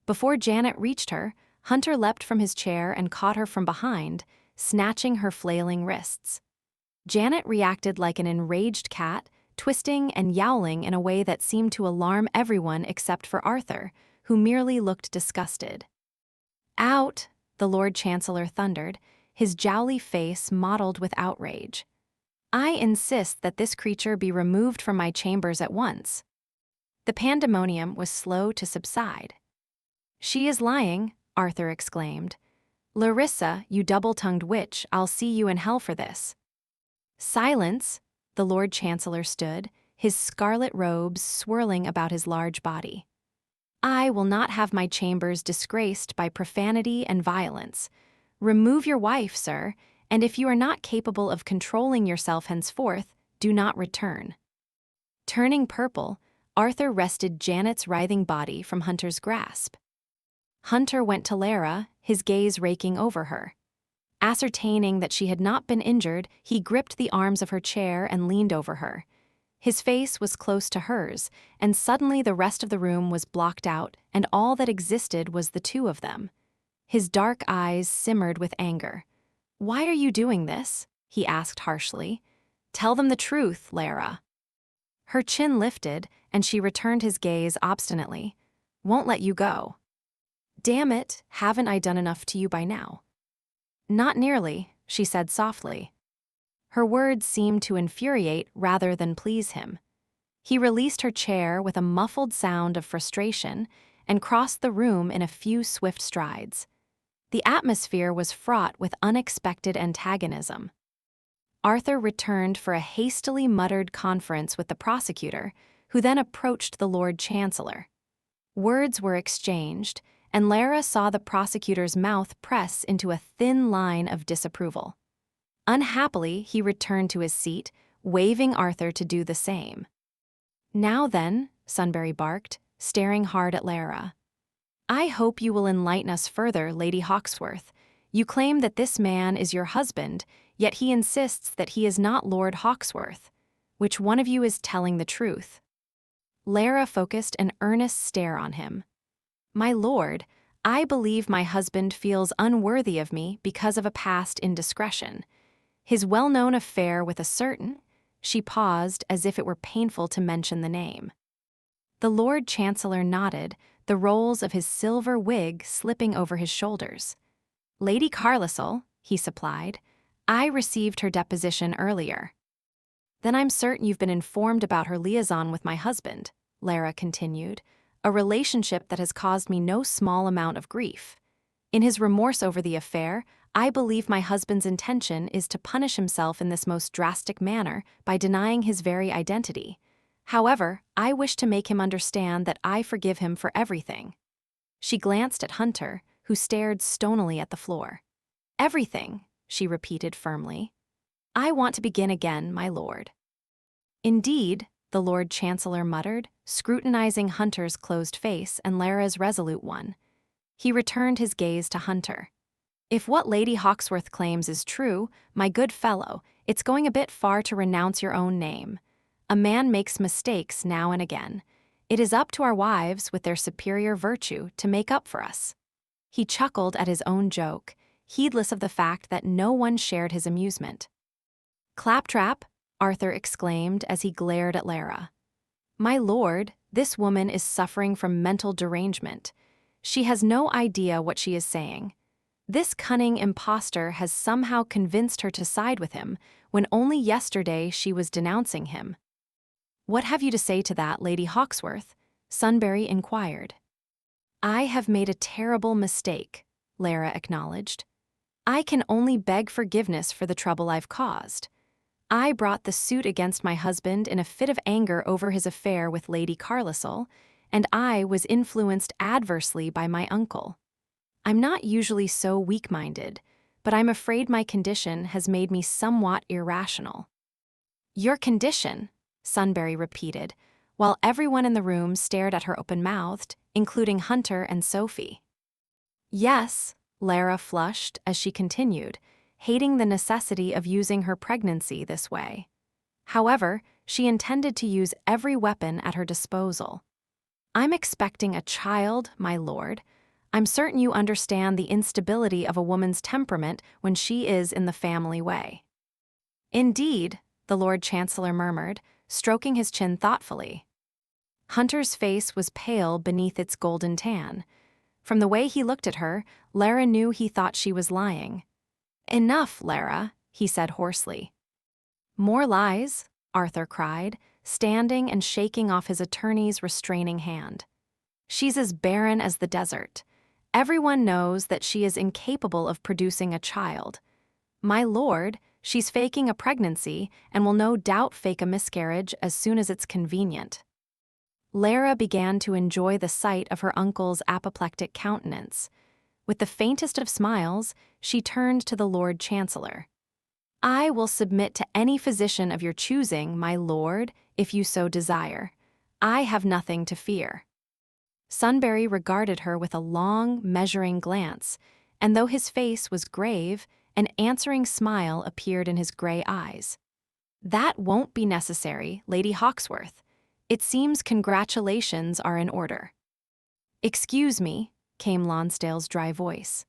Before Janet reached her, Hunter leapt from his chair and caught her from behind, snatching her flailing wrists. Janet reacted like an enraged cat, twisting and yowling in a way that seemed to alarm everyone except for Arthur, who merely looked disgusted. Out, the Lord Chancellor thundered, his jowly face mottled with outrage. I insist that this creature be removed from my chambers at once. The pandemonium was slow to subside. She is lying, Arthur exclaimed. Larissa, you double-tongued witch, I'll see you in hell for this. Silence, the Lord Chancellor stood, his scarlet robes swirling about his large body. I will not have my chambers disgraced by profanity and violence. Remove your wife, sir, and if you are not capable of controlling yourself henceforth, do not return. Turning purple, Arthur wrested Janet's writhing body from Hunter's grasp. Hunter went to Lara, his gaze raking over her. Ascertaining that she had not been injured, he gripped the arms of her chair and leaned over her. His face was close to hers, and suddenly the rest of the room was blocked out, and all that existed was the two of them. His dark eyes simmered with anger. "Why are you doing this?" he asked harshly. "Tell them the truth, Lara." Her chin lifted, and she returned his gaze obstinately. "Won't let you go." "Damn it, haven't I done enough to you by now?" "Not nearly," she said softly. Her words seemed to infuriate rather than please him. He released her chair with a muffled sound of frustration and crossed the room in a few swift strides. The atmosphere was fraught with unexpected antagonism. Arthur returned for a hastily muttered conference with the prosecutor, who then approached the Lord Chancellor. Words were exchanged, and Lara saw the prosecutor's mouth press into a thin line of disapproval. Unhappily, he returned to his seat, waving Arthur to do the same. "Now then," Sunbury barked, staring hard at Lara. "I hope you will enlighten us further, Lady Hawksworth. You claim that this man is your husband, yet he insists that he is not Lord Hawksworth. Which one of you is telling the truth?" Lara focused an earnest stare on him. "My lord, I believe my husband feels unworthy of me because of a past indiscretion. His well-known affair with a certain—" She paused as if it were painful to mention the name. The Lord Chancellor nodded, the rolls of his silver wig slipping over his shoulders. "Lady Carlisle," he supplied. "I received her deposition earlier." "Then I'm certain you've been informed about her liaison with my husband," Lara continued, "a relationship that has caused me no small amount of grief. In his remorse over the affair, I believe my husband's intention is to punish himself in this most drastic manner by denying his very identity. However, I wish to make him understand that I forgive him for everything." She glanced at Hunter, who stared stonily at the floor. "Everything," she repeated firmly. "I want to begin again, my lord." "Indeed," the Lord Chancellor muttered, scrutinizing Hunter's closed face and Lara's resolute one. He returned his gaze to Hunter. "If what Lady Hawksworth claims is true, my good fellow, it's going a bit far to renounce your own name. A man makes mistakes now and again. It is up to our wives, with their superior virtue, to make up for us." He chuckled at his own joke, heedless of the fact that no one shared his amusement. "Claptrap!" Arthur exclaimed as he glared at Lara. "My lord, this woman is suffering from mental derangement. She has no idea what she is saying. This cunning impostor has somehow convinced her to side with him, when only yesterday she was denouncing him." "What have you to say to that, Lady Hawksworth?" Sunbury inquired. "I have made a terrible mistake," Lara acknowledged. "I can only beg forgiveness for the trouble I've caused. I brought the suit against my husband in a fit of anger over his affair with Lady Carlisle, and I was influenced adversely by my uncle. I'm not usually so weak-minded, but I'm afraid my condition has made me somewhat irrational." "Your condition?" Sunbury repeated, while everyone in the room stared at her open-mouthed, including Hunter and Sophie. "Yes," Lara flushed as she continued, hating the necessity of using her pregnancy this way. However, she intended to use every weapon at her disposal. "I'm expecting a child, my lord. I'm certain you understand the instability of a woman's temperament when she is in the family way." "Indeed," the Lord Chancellor murmured, stroking his chin thoughtfully. Hunter's face was pale beneath its golden tan. From the way he looked at her, Lara knew he thought she was lying. "Enough, Lara," he said hoarsely. "More lies," Arthur cried, standing and shaking off his attorney's restraining hand. "She's as barren as the desert. Everyone knows that she is incapable of producing a child. My lord, she's faking a pregnancy and will no doubt fake a miscarriage as soon as it's convenient." Lara began to enjoy the sight of her uncle's apoplectic countenance. With the faintest of smiles, she turned to the Lord Chancellor. "I will submit to any physician of your choosing, my lord, if you so desire. I have nothing to fear." Sunbury regarded her with a long, measuring glance, and though his face was grave, an answering smile appeared in his gray eyes. "That won't be necessary, Lady Hawksworth. It seems congratulations are in order." "Excuse me," came Lonsdale's dry voice.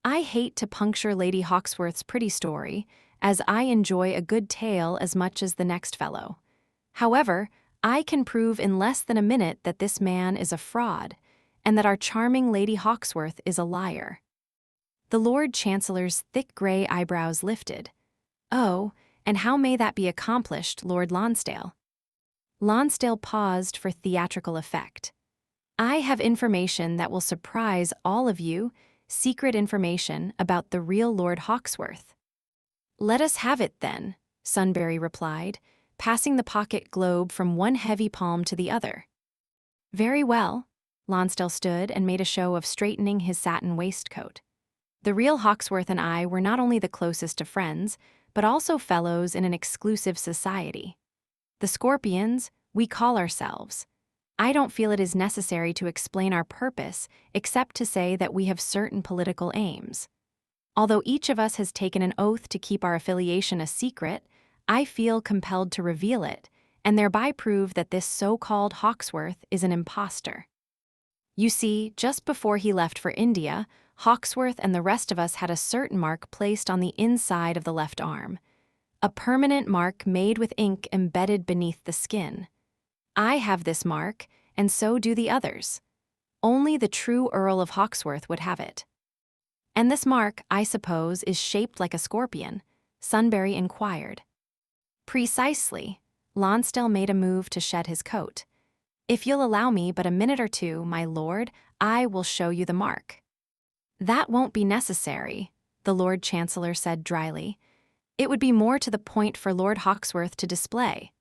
"I hate to puncture Lady Hawksworth's pretty story, as I enjoy a good tale as much as the next fellow. However, I can prove in less than a minute that this man is a fraud, and that our charming Lady Hawksworth is a liar." The Lord Chancellor's thick gray eyebrows lifted. "Oh, and how may that be accomplished, Lord Lonsdale?" Lonsdale paused for theatrical effect. "I have information that will surprise all of you, secret information about the real Lord Hawksworth." "Let us have it, then," Sunbury replied, passing the pocket globe from one heavy palm to the other. "Very well." Lonsdale stood and made a show of straightening his satin waistcoat. "The real Hawksworth and I were not only the closest of friends, but also fellows in an exclusive society. The Scorpions, we call ourselves. I don't feel it is necessary to explain our purpose except to say that we have certain political aims. Although each of us has taken an oath to keep our affiliation a secret, I feel compelled to reveal it, and thereby prove that this so-called Hawksworth is an impostor. You see, just before he left for India, Hawksworth and the rest of us had a certain mark placed on the inside of the left arm. A permanent mark made with ink embedded beneath the skin. I have this mark, and so do the others. Only the true Earl of Hawksworth would have it." "And this mark, I suppose, is shaped like a scorpion?" Sunbury inquired. "Precisely." Lonsdale made a move to shed his coat. "If you'll allow me but a minute or two, my lord, I will show you the mark." "That won't be necessary," the Lord Chancellor said dryly. "It would be more to the point for Lord Hawksworth to display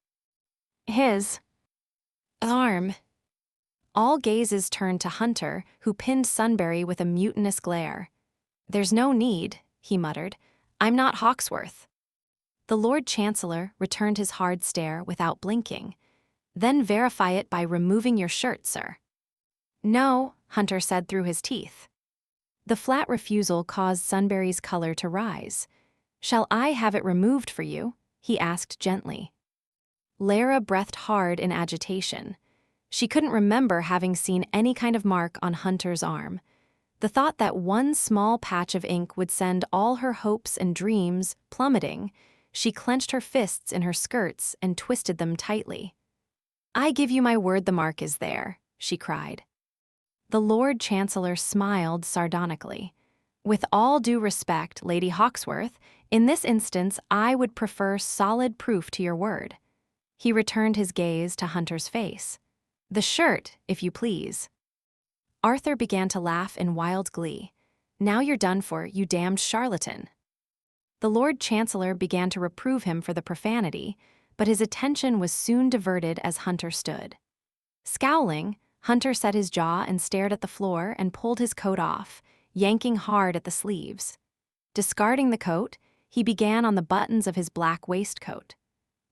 his arm." All gazes turned to Hunter, who pinned Sunbury with a mutinous glare. "There's no need," he muttered. "I'm not Hawksworth." The Lord Chancellor returned his hard stare without blinking. "Then verify it by removing your shirt, sir." "No," Hunter said through his teeth. The flat refusal caused Sunbury's color to rise. "Shall I have it removed for you?" he asked gently. Lara breathed hard in agitation. She couldn't remember having seen any kind of mark on Hunter's arm. The thought that one small patch of ink would send all her hopes and dreams plummeting, she clenched her fists in her skirts and twisted them tightly. "I give you my word the mark is there," she cried. The Lord Chancellor smiled sardonically. "With all due respect, Lady Hawksworth, in this instance I would prefer solid proof to your word." He returned his gaze to Hunter's face. "The shirt, if you please." Arthur began to laugh in wild glee. "Now you're done for, you damned charlatan." The Lord Chancellor began to reprove him for the profanity, but his attention was soon diverted as Hunter stood. Scowling, Hunter set his jaw and stared at the floor and pulled his coat off, yanking hard at the sleeves. Discarding the coat, he began on the buttons of his black waistcoat.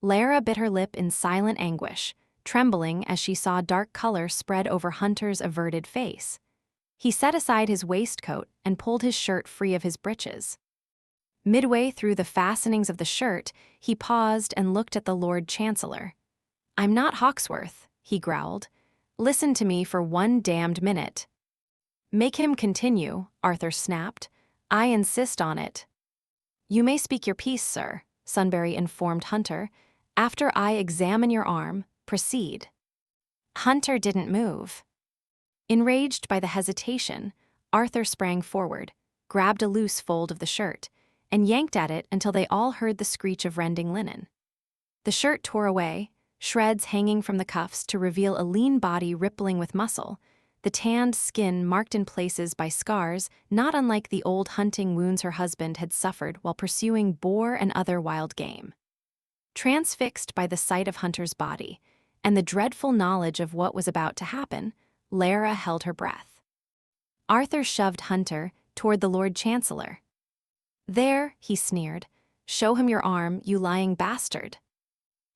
Lara bit her lip in silent anguish, trembling as she saw dark color spread over Hunter's averted face. He set aside his waistcoat and pulled his shirt free of his breeches. Midway through the fastenings of the shirt, he paused and looked at the Lord Chancellor. "I'm not Hawksworth," he growled. "Listen to me for one damned minute." "Make him continue," Arthur snapped. "I insist on it." "You may speak your piece, sir," Sunbury informed Hunter. "After I examine your arm, proceed." Hunter didn't move. Enraged by the hesitation, Arthur sprang forward, grabbed a loose fold of the shirt, and yanked at it until they all heard the screech of rending linen. The shirt tore away, shreds hanging from the cuffs to reveal a lean body rippling with muscle, the tanned skin marked in places by scars not unlike the old hunting wounds her husband had suffered while pursuing boar and other wild game. Transfixed by the sight of Hunter's body and the dreadful knowledge of what was about to happen, Lara held her breath. Arthur shoved Hunter toward the Lord Chancellor. "There," he sneered. "Show him your arm, you lying bastard."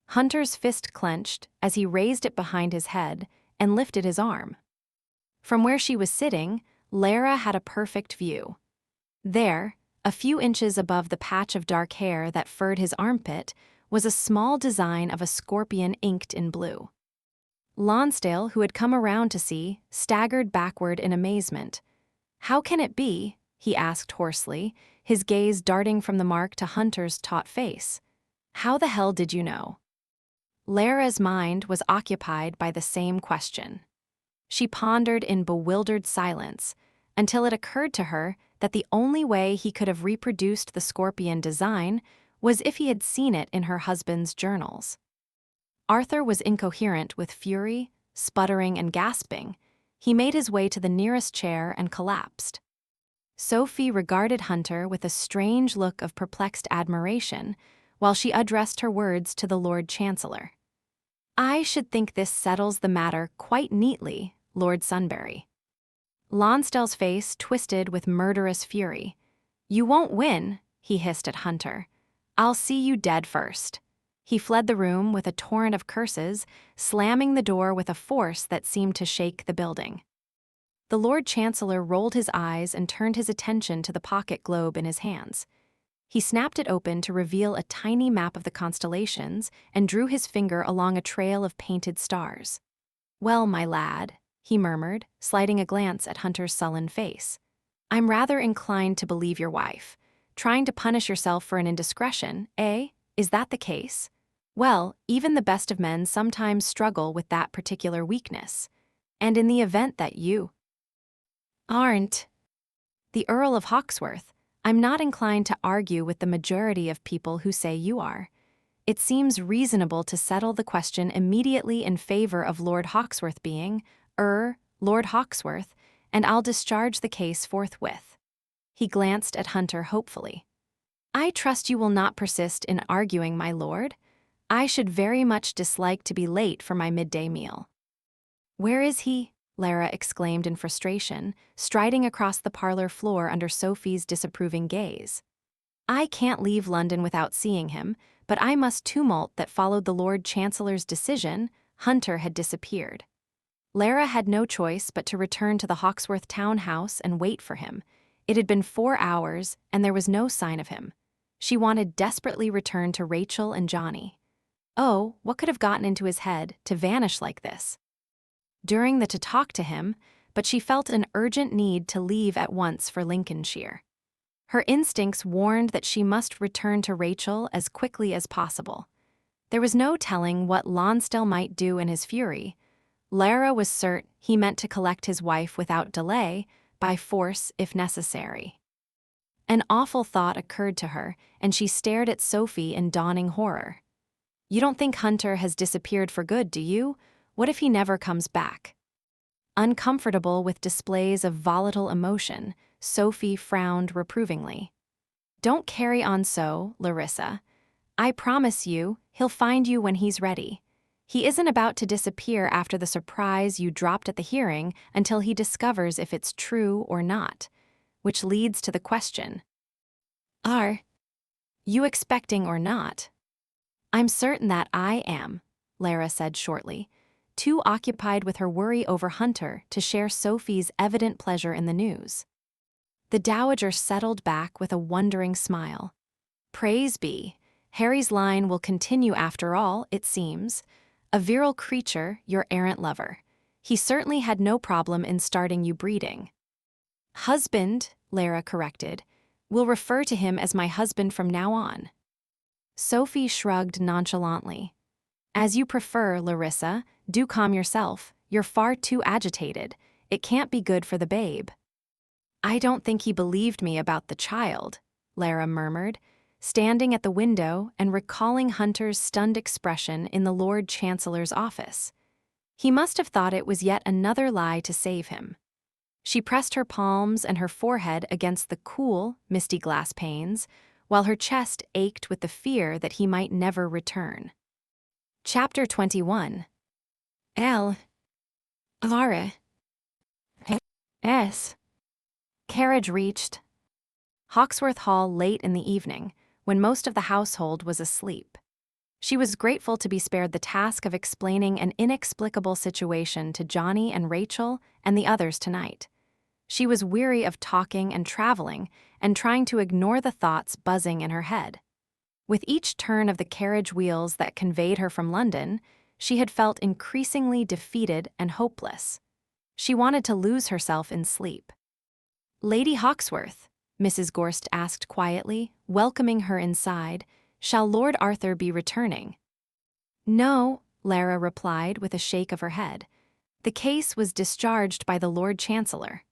Hunter's fist clenched as he raised it behind his head and lifted his arm. From where she was sitting, Lara had a perfect view. There, a few inches above the patch of dark hair that furred his armpit, was a small design of a scorpion inked in blue. Lonsdale, who had come around to see, staggered backward in amazement. "How can it be?" he asked hoarsely, his gaze darting from the mark to Hunter's taut face. "How the hell did you know?" Lara's mind was occupied by the same question. She pondered in bewildered silence until it occurred to her that the only way he could have reproduced the scorpion design was if he had seen it in her husband's journals. Arthur was incoherent with fury, sputtering and gasping. He made his way to the nearest chair and collapsed. Sophie regarded Hunter with a strange look of perplexed admiration while she addressed her words to the Lord Chancellor. "I should think this settles the matter quite neatly, Lord Sunbury." Lonsdale's face twisted with murderous fury. "You won't win," he hissed at Hunter. "I'll see you dead first." He fled the room with a torrent of curses, slamming the door with a force that seemed to shake the building. The Lord Chancellor rolled his eyes and turned his attention to the pocket globe in his hands. He snapped it open to reveal a tiny map of the constellations and drew his finger along a trail of painted stars. "Well, my lad," he murmured, sliding a glance at Hunter's sullen face. "I'm rather inclined to believe your wife. Trying to punish yourself for an indiscretion, eh? Is that the case? Well, even the best of men sometimes struggle with that particular weakness. And in the event that you aren't the Earl of Hawksworth, I'm not inclined to argue with the majority of people who say you are. It seems reasonable to settle the question immediately in favor of Lord Hawksworth being, Lord Hawksworth, and I'll discharge the case forthwith." He glanced at Hunter hopefully. "I trust you will not persist in arguing, my lord. I should very much dislike to be late for my midday meal." "Where is he?" Lara exclaimed in frustration, striding across the parlor floor under Sophie's disapproving gaze. "I can't leave London without seeing him, but I must tumult that followed the Lord Chancellor's decision. Hunter had disappeared. Lara had no choice but to return to the Hawksworth townhouse and wait for him. It had been 4 hours, and there was no sign of him. She wanted desperately returned to Rachel and Johnny. Oh, what could have gotten into his head to vanish like this? During the to talk to him, but she felt an urgent need to leave at once for Lincolnshire. Her instincts warned that she must return to Rachel as quickly as possible. There was no telling what Lonsdale might do in his fury. Lara was certain he meant to collect his wife without delay, by force if necessary. An awful thought occurred to her, and she stared at Sophie in dawning horror. "You don't think Hunter has disappeared for good, do you? What if he never comes back?" Uncomfortable with displays of volatile emotion, Sophie frowned reprovingly. "Don't carry on so, Larissa. I promise you, he'll find you when he's ready. He isn't about to disappear after the surprise you dropped at the hearing until he discovers if it's true or not. Which leads to the question, are you expecting or not?" "I'm certain that I am," Lara said shortly, too occupied with her worry over Hunter to share Sophie's evident pleasure in the news. The Dowager settled back with a wondering smile. "Praise be, Harry's line will continue after all, it seems. A virile creature, your errant lover. He certainly had no problem in starting you breeding." "Husband," Lara corrected. "We'll refer to him as my husband from now on." Sophie shrugged nonchalantly. "As you prefer, Larissa. Do calm yourself. You're far too agitated. It can't be good for the babe." "I don't think he believed me about the child," Lara murmured, standing at the window and recalling Hunter's stunned expression in the Lord Chancellor's office. He must have thought it was yet another lie to save him. She pressed her palms and her forehead against the cool, misty glass panes, while her chest ached with the fear that he might never return. Chapter 21. Lara. S. Carriage reached Hawksworth Hall late in the evening, when most of the household was asleep. She was grateful to be spared the task of explaining an inexplicable situation to Johnny and Rachel and the others tonight. She was weary of talking and traveling and trying to ignore the thoughts buzzing in her head. With each turn of the carriage wheels that conveyed her from London, she had felt increasingly defeated and hopeless. She wanted to lose herself in sleep. "Lady Hawksworth," Mrs. Gorst asked quietly, welcoming her inside, "shall Lord Arthur be returning?" "No," Lara replied with a shake of her head. "The case was discharged by the Lord Chancellor."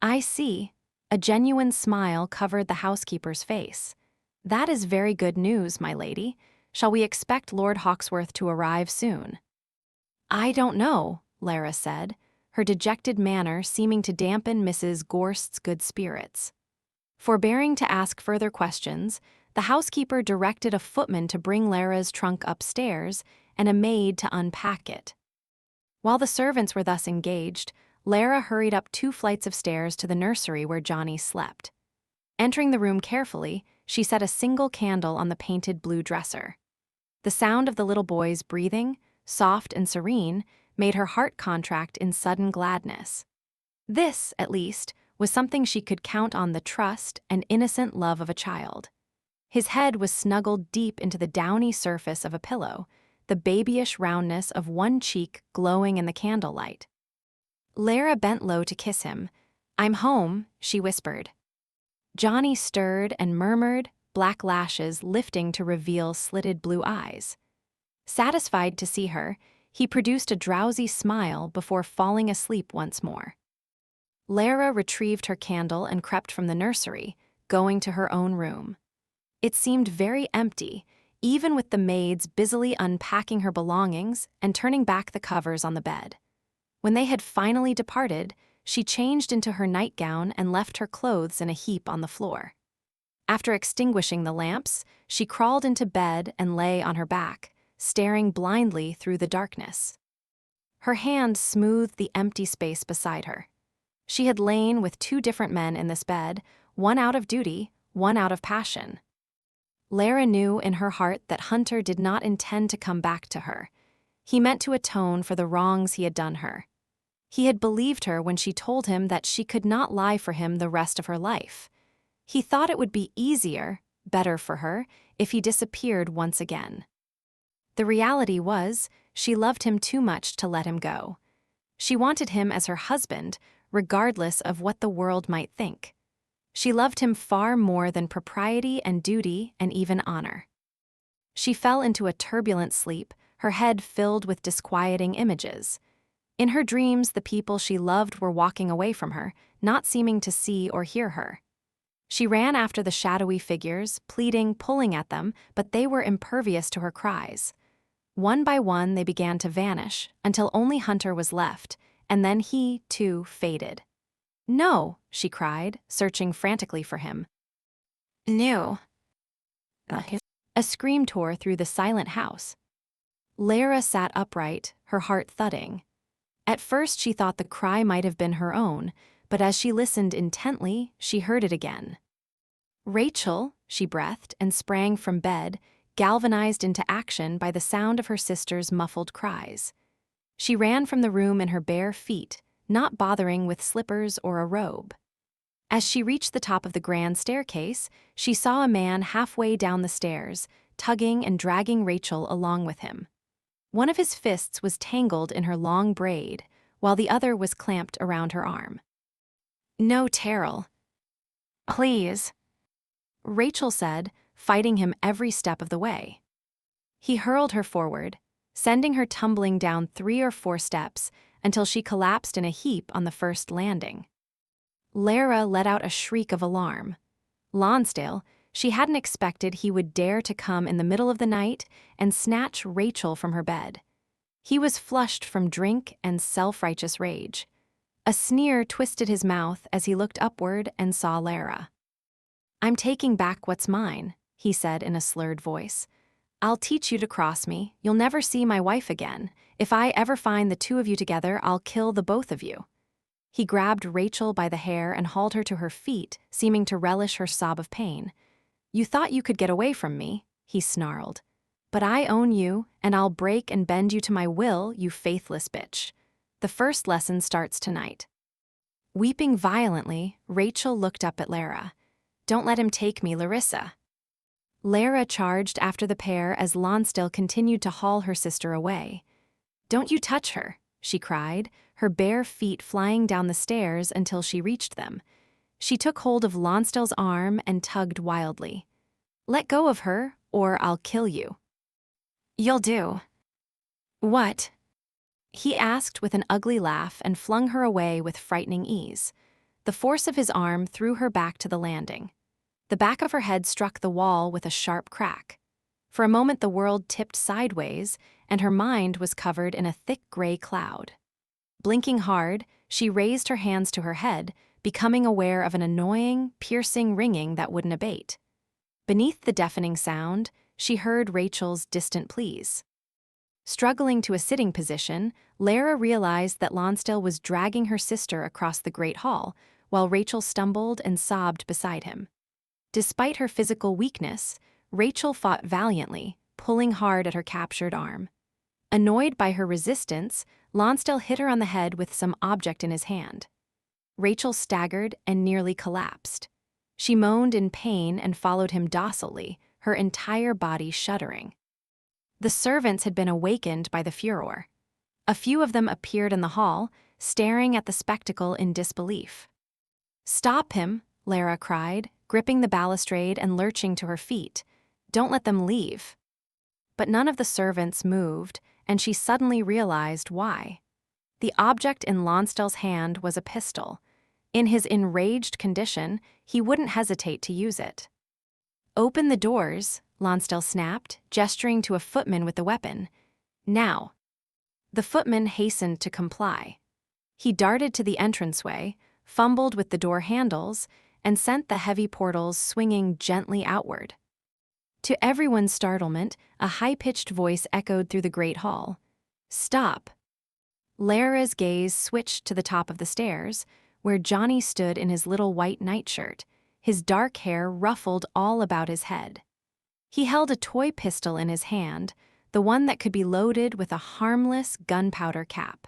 "I see." A genuine smile covered the housekeeper's face. "That is very good news, my lady. Shall we expect Lord Hawksworth to arrive soon?" "I don't know," Lara said, her dejected manner seeming to dampen Mrs. Gorst's good spirits. Forbearing to ask further questions, the housekeeper directed a footman to bring Lara's trunk upstairs and a maid to unpack it. While the servants were thus engaged, Lara hurried up 2 flights of stairs to the nursery where Johnny slept. Entering the room carefully, she set a single candle on the painted blue dresser. The sound of the little boy's breathing, soft and serene, made her heart contract in sudden gladness. This, at least, was something she could count on the trust and innocent love of a child. His head was snuggled deep into the downy surface of a pillow, the babyish roundness of one cheek glowing in the candlelight. Lara bent low to kiss him. "I'm home," she whispered. Johnny stirred and murmured, black lashes lifting to reveal slitted blue eyes. Satisfied to see her, he produced a drowsy smile before falling asleep once more. Lara retrieved her candle and crept from the nursery, going to her own room. It seemed very empty, even with the maids busily unpacking her belongings and turning back the covers on the bed. When they had finally departed, she changed into her nightgown and left her clothes in a heap on the floor. After extinguishing the lamps, she crawled into bed and lay on her back, staring blindly through the darkness. Her hand smoothed the empty space beside her. She had lain with 2 different men in this bed, one out of duty, one out of passion. Lara knew in her heart that Hunter did not intend to come back to her. He meant to atone for the wrongs he had done her. He had believed her when she told him that she could not lie for him the rest of her life. He thought it would be easier, better for her, if he disappeared once again. The reality was, she loved him too much to let him go. She wanted him as her husband, regardless of what the world might think. She loved him far more than propriety and duty and even honor. She fell into a turbulent sleep, her head filled with disquieting images. In her dreams, the people she loved were walking away from her, not seeming to see or hear her. She ran after the shadowy figures, pleading, pulling at them, but they were impervious to her cries. One by one, they began to vanish, until only Hunter was left, and then he, too, faded. "No," she cried, searching frantically for him. "No." A scream tore through the silent house. Lara sat upright, her heart thudding. At first she thought the cry might have been her own, but as she listened intently, she heard it again. "Rachel," she breathed and sprang from bed, galvanized into action by the sound of her sister's muffled cries. She ran from the room in her bare feet, not bothering with slippers or a robe. As she reached the top of the grand staircase, she saw a man halfway down the stairs, tugging and dragging Rachel along with him. One of his fists was tangled in her long braid, while the other was clamped around her arm. "No, Terrell. Please," Rachel said, fighting him every step of the way. He hurled her forward, sending her tumbling down 3 or 4 steps until she collapsed in a heap on the first landing. Lara let out a shriek of alarm. Lonsdale, she hadn't expected he would dare to come in the middle of the night and snatch Rachel from her bed. He was flushed from drink and self-righteous rage. A sneer twisted his mouth as he looked upward and saw Lara. "I'm taking back what's mine," he said in a slurred voice. "I'll teach you to cross me. You'll never see my wife again. If I ever find the two of you together, I'll kill the both of you." He grabbed Rachel by the hair and hauled her to her feet, seeming to relish her sob of pain. "You thought you could get away from me," he snarled. "But I own you, and I'll break and bend you to my will, you faithless bitch. The first lesson starts tonight." Weeping violently, Rachel looked up at Lara. "Don't let him take me, Larissa." Lara charged after the pair as Lonsdale continued to haul her sister away. "Don't you touch her," she cried, her bare feet flying down the stairs until she reached them. She took hold of Lonsdale's arm and tugged wildly. "Let go of her, or I'll kill you." "You'll do." "What?" he asked with an ugly laugh and flung her away with frightening ease. The force of his arm threw her back to the landing. The back of her head struck the wall with a sharp crack. For a moment the world tipped sideways, and her mind was covered in a thick gray cloud. Blinking hard, she raised her hands to her head, becoming aware of an annoying, piercing ringing that wouldn't abate. Beneath the deafening sound, she heard Rachel's distant pleas. Struggling to a sitting position, Lara realized that Lonsdale was dragging her sister across the great hall, while Rachel stumbled and sobbed beside him. Despite her physical weakness, Rachel fought valiantly, pulling hard at her captured arm. Annoyed by her resistance, Lonsdale hit her on the head with some object in his hand. Rachel staggered and nearly collapsed. She moaned in pain and followed him docilely, her entire body shuddering. The servants had been awakened by the furor. A few of them appeared in the hall, staring at the spectacle in disbelief. "Stop him," Lara cried, gripping the balustrade and lurching to her feet. "Don't let them leave." But none of the servants moved, and she suddenly realized why. The object in Lonsdale's hand was a pistol. In his enraged condition, he wouldn't hesitate to use it. "Open the doors," Lonsdale snapped, gesturing to a footman with the weapon. "Now." The footman hastened to comply. He darted to the entranceway, fumbled with the door handles, and sent the heavy portals swinging gently outward. To everyone's startlement, a high-pitched voice echoed through the great hall. "Stop." Lara's gaze switched to the top of the stairs, where Johnny stood in his little white nightshirt, his dark hair ruffled all about his head. He held a toy pistol in his hand, the one that could be loaded with a harmless gunpowder cap.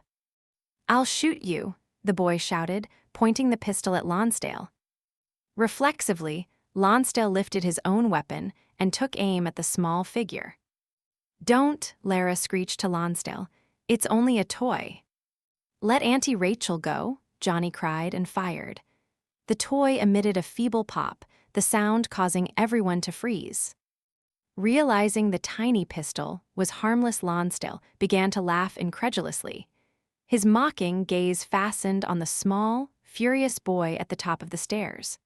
"I'll shoot you," the boy shouted, pointing the pistol at Lonsdale. Reflexively, Lonsdale lifted his own weapon and took aim at the small figure. "Don't," Lara screeched to Lonsdale. "It's only a toy." "Let Auntie Rachel go," Johnny cried and fired. The toy emitted a feeble pop, the sound causing everyone to freeze. Realizing the tiny pistol was harmless, Lonsdale began to laugh incredulously. His mocking gaze fastened on the small, furious boy at the top of the stairs.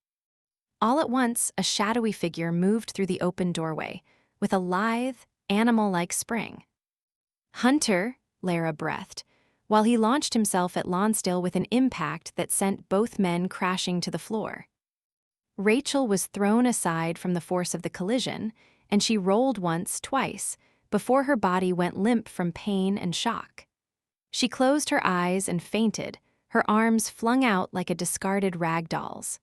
All at once, a shadowy figure moved through the open doorway, with a lithe, animal-like spring. "Hunter," Lara breathed, while he launched himself at Lonsdale with an impact that sent both men crashing to the floor. Rachel was thrown aside from the force of the collision, and she rolled once, twice, before her body went limp from pain and shock. She closed her eyes and fainted, her arms flung out like a discarded rag doll's.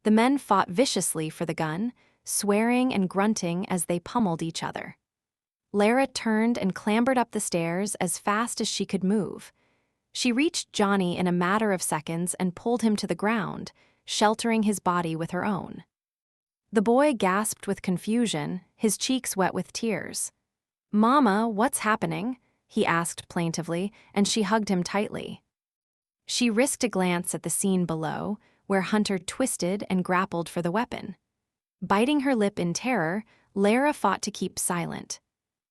The men fought viciously for the gun, swearing and grunting as they pummeled each other. Lara turned and clambered up the stairs as fast as she could move. She reached Johnny in a matter of seconds and pulled him to the ground, sheltering his body with her own. The boy gasped with confusion, his cheeks wet with tears. "Mama, what's happening?" he asked plaintively, and she hugged him tightly. She risked a glance at the scene below, where Hunter twisted and grappled for the weapon. Biting her lip in terror, Lara fought to keep silent.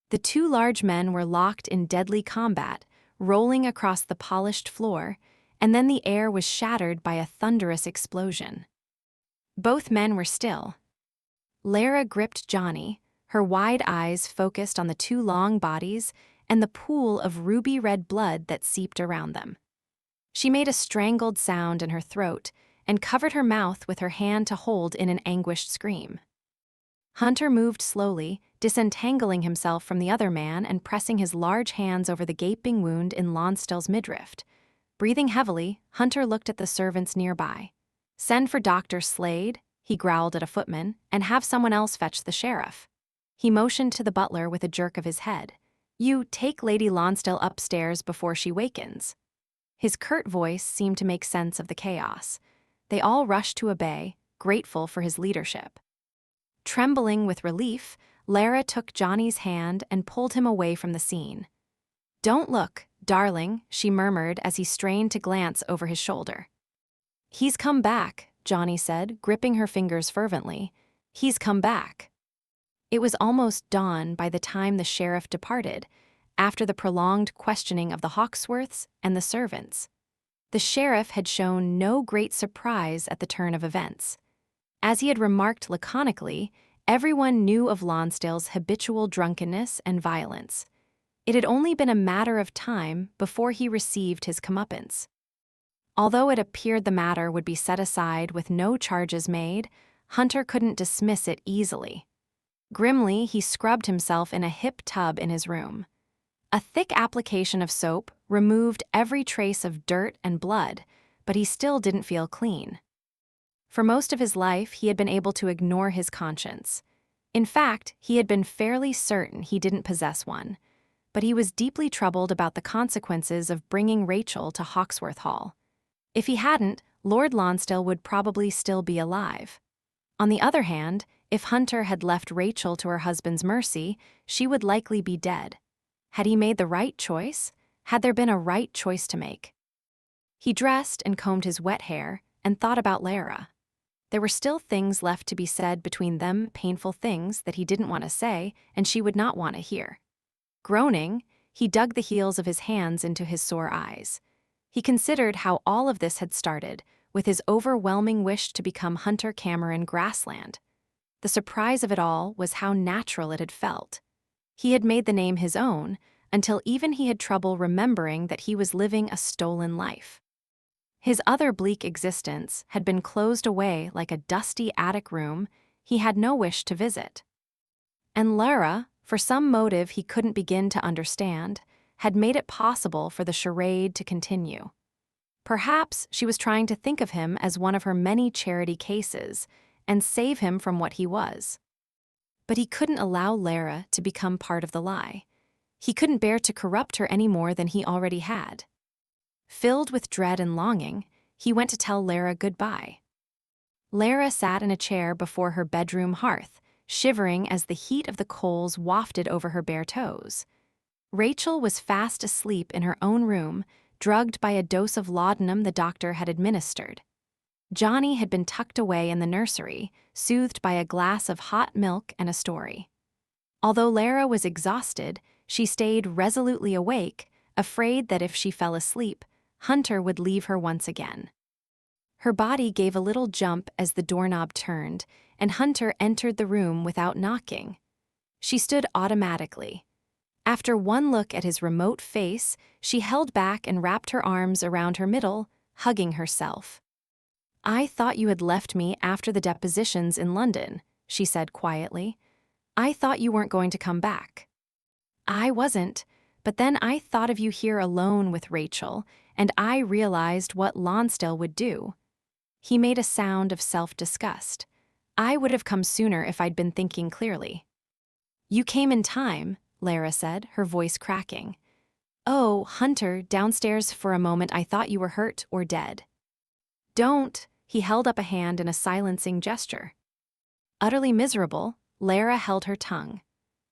The two large men were locked in deadly combat, rolling across the polished floor, and then the air was shattered by a thunderous explosion. Both men were still. Lara gripped Johnny, her wide eyes focused on the two long bodies, and the pool of ruby-red blood that seeped around them. She made a strangled sound in her throat and covered her mouth with her hand to hold in an anguished scream. Hunter moved slowly, disentangling himself from the other man and pressing his large hands over the gaping wound in Lonstell's midriff. Breathing heavily, Hunter looked at the servants nearby. "Send for Dr. Slade," he growled at a footman, "and have someone else fetch the sheriff." He motioned to the butler with a jerk of his head. "You take Lady Lonstell upstairs before she wakens." His curt voice seemed to make sense of the chaos. They all rushed to obey, grateful for his leadership. Trembling with relief, Lara took Johnny's hand and pulled him away from the scene. "Don't look, darling," she murmured as he strained to glance over his shoulder. "He's come back," Johnny said, gripping her fingers fervently. "He's come back." It was almost dawn by the time the sheriff departed, after the prolonged questioning of the Hawksworths and the servants. The sheriff had shown no great surprise at the turn of events. As he had remarked laconically, everyone knew of Lonstell's habitual drunkenness and violence. It had only been a matter of time before he received his comeuppance. Although it appeared the matter would be set aside with no charges made, Hunter couldn't dismiss it easily. Grimly, he scrubbed himself in a hip tub in his room. A thick application of soap removed every trace of dirt and blood, but he still didn't feel clean. For most of his life, he had been able to ignore his conscience. In fact, he had been fairly certain he didn't possess one. But he was deeply troubled about the consequences of bringing Rachel to Hawksworth Hall. If he hadn't, Lord Lonstell would probably still be alive. On the other hand, if Hunter had left Rachel to her husband's mercy, she would likely be dead. Had he made the right choice? Had there been a right choice to make? He dressed and combed his wet hair and thought about Lara. There were still things left to be said between them, painful things that he didn't want to say and she would not want to hear. Groaning, he dug the heels of his hands into his sore eyes. He considered how all of this had started, with his overwhelming wish to become Hunter Cameron Grassland. The surprise of it all was how natural it had felt. He had made the name his own, until even he had trouble remembering that he was living a stolen life. His other bleak existence had been closed away like a dusty attic room he had no wish to visit. And Lara, for some motive he couldn't begin to understand, had made it possible for the charade to continue. Perhaps she was trying to think of him as one of her many charity cases and save him from what he was. But he couldn't allow Lara to become part of the lie. He couldn't bear to corrupt her any more than he already had. Filled with dread and longing, he went to tell Lara goodbye. Lara sat in a chair before her bedroom hearth, shivering as the heat of the coals wafted over her bare toes. Rachel was fast asleep in her own room, drugged by a dose of laudanum the doctor had administered. Johnny had been tucked away in the nursery, soothed by a glass of hot milk and a story. Although Lara was exhausted, she stayed resolutely awake, afraid that if she fell asleep, Hunter would leave her once again. Her body gave a little jump as the doorknob turned, and Hunter entered the room without knocking. She stood automatically. After one look at his remote face, she held back and wrapped her arms around her middle, hugging herself. "I thought you had left me after the depositions in London," she said quietly. "I thought you weren't going to come back." "I wasn't, but then I thought of you here alone with Rachel, and I realized what Lonstell would do." He made a sound of self-disgust. "I would have come sooner if I'd been thinking clearly." "You came in time," Lara said, her voice cracking. "Oh, Hunter, downstairs for a moment I thought you were hurt or dead." "Don't," he held up a hand in a silencing gesture. Utterly miserable, Lara held her tongue.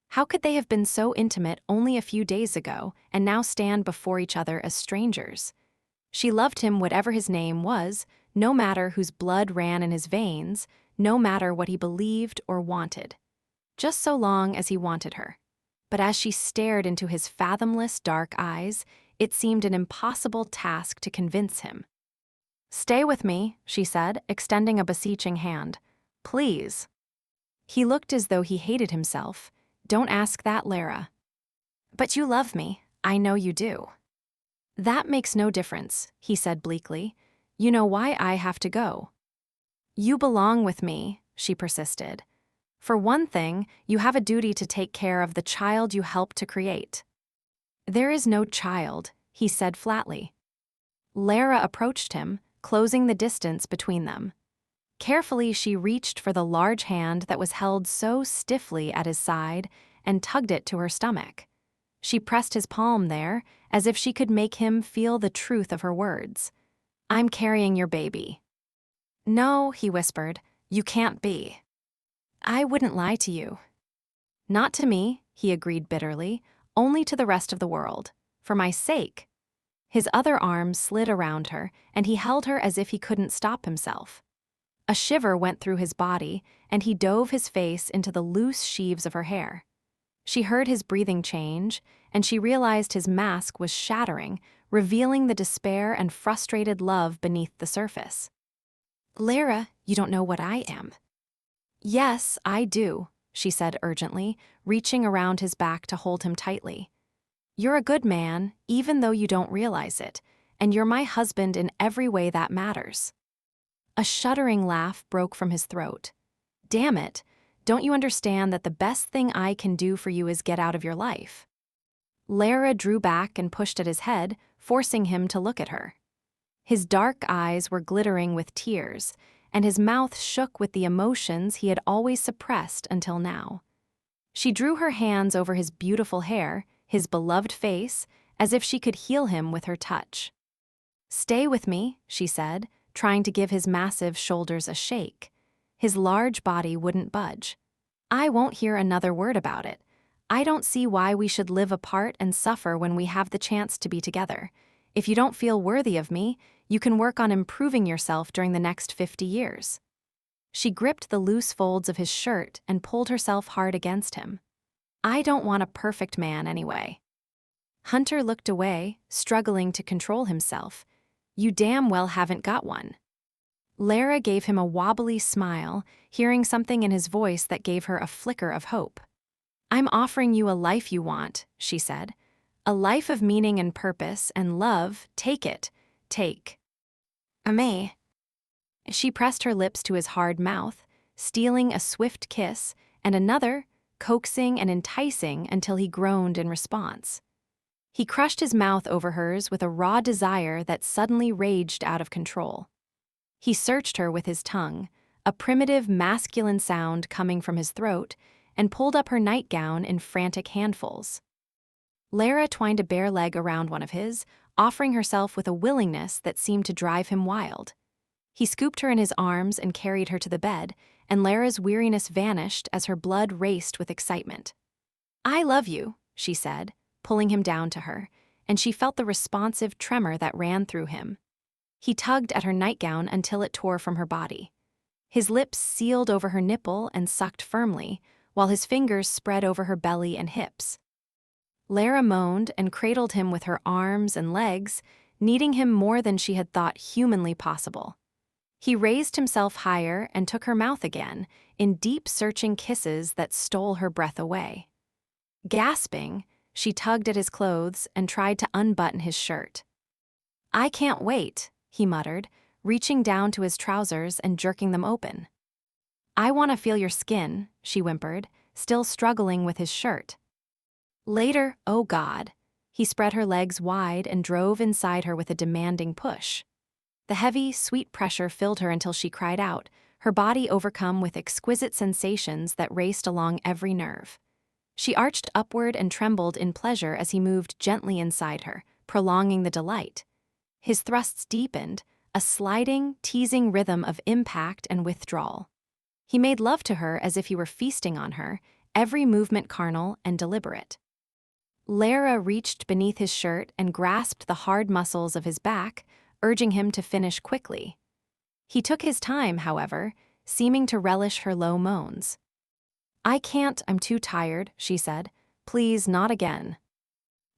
How could they have been so intimate only a few days ago and now stand before each other as strangers? She loved him whatever his name was, no matter whose blood ran in his veins, no matter what he believed or wanted. Just so long as he wanted her. But as she stared into his fathomless dark eyes, it seemed an impossible task to convince him. "Stay with me," she said, extending a beseeching hand. "Please." He looked as though he hated himself. "Don't ask that, Lara." But you love me. I know you do. That makes no difference, he said bleakly. You know why I have to go. You belong with me, she persisted. For one thing, you have a duty to take care of the child you helped to create. There is no child, he said flatly. Lara approached him, closing the distance between them. Carefully, she reached for the large hand that was held so stiffly at his side and tugged it to her stomach. She pressed his palm there, as if she could make him feel the truth of her words. I'm carrying your baby. No, he whispered, you can't be. I wouldn't lie to you. Not to me, he agreed bitterly, only to the rest of the world. For my sake. His other arm slid around her, and he held her as if he couldn't stop himself. A shiver went through his body, and he dove his face into the loose sheaves of her hair. She heard his breathing change, and she realized his mask was shattering, revealing the despair and frustrated love beneath the surface. Lara, you don't know what I am. Yes, I do, she said urgently, reaching around his back to hold him tightly. You're a good man, even though you don't realize it, and you're my husband in every way that matters. A shuddering laugh broke from his throat. Damn it, don't you understand that the best thing I can do for you is get out of your life? Lara drew back and pushed at his head, forcing him to look at her. His dark eyes were glittering with tears, and his mouth shook with the emotions he had always suppressed until now. She drew her hands over his beautiful hair, his beloved face, as if she could heal him with her touch. Stay with me, she said, trying to give his massive shoulders a shake. His large body wouldn't budge. I won't hear another word about it. I don't see why we should live apart and suffer when we have the chance to be together. If you don't feel worthy of me, you can work on improving yourself during the next 50 years. She gripped the loose folds of his shirt and pulled herself hard against him. I don't want a perfect man anyway. Hunter looked away, struggling to control himself. You damn well haven't got one. Lara gave him a wobbly smile, hearing something in his voice that gave her a flicker of hope. I'm offering you a life you want, she said. A life of meaning and purpose and love. Take it. Take. Amé. She pressed her lips to his hard mouth, stealing a swift kiss, and another, coaxing and enticing until he groaned in response. He crushed his mouth over hers with a raw desire that suddenly raged out of control. He searched her with his tongue, a primitive masculine sound coming from his throat, and pulled up her nightgown in frantic handfuls. Lara twined a bare leg around one of his, offering herself with a willingness that seemed to drive him wild. He scooped her in his arms and carried her to the bed, and Lara's weariness vanished as her blood raced with excitement. I love you, she said, pulling him down to her, and she felt the responsive tremor that ran through him. He tugged at her nightgown until it tore from her body. His lips sealed over her nipple and sucked firmly, while his fingers spread over her belly and hips. Lara moaned and cradled him with her arms and legs, needing him more than she had thought humanly possible. He raised himself higher and took her mouth again, in deep searching kisses that stole her breath away. Gasping, she tugged at his clothes and tried to unbutton his shirt. I can't wait, he muttered, reaching down to his trousers and jerking them open. I want to feel your skin, she whimpered, still struggling with his shirt. Later, oh God. He spread her legs wide and drove inside her with a demanding push. The heavy, sweet pressure filled her until she cried out, her body overcome with exquisite sensations that raced along every nerve. She arched upward and trembled in pleasure as he moved gently inside her, prolonging the delight. His thrusts deepened, a sliding, teasing rhythm of impact and withdrawal. He made love to her as if he were feasting on her, every movement carnal and deliberate. Lara reached beneath his shirt and grasped the hard muscles of his back, urging him to finish quickly. He took his time, however, seeming to relish her low moans. I can't, I'm too tired, she said. Please, not again.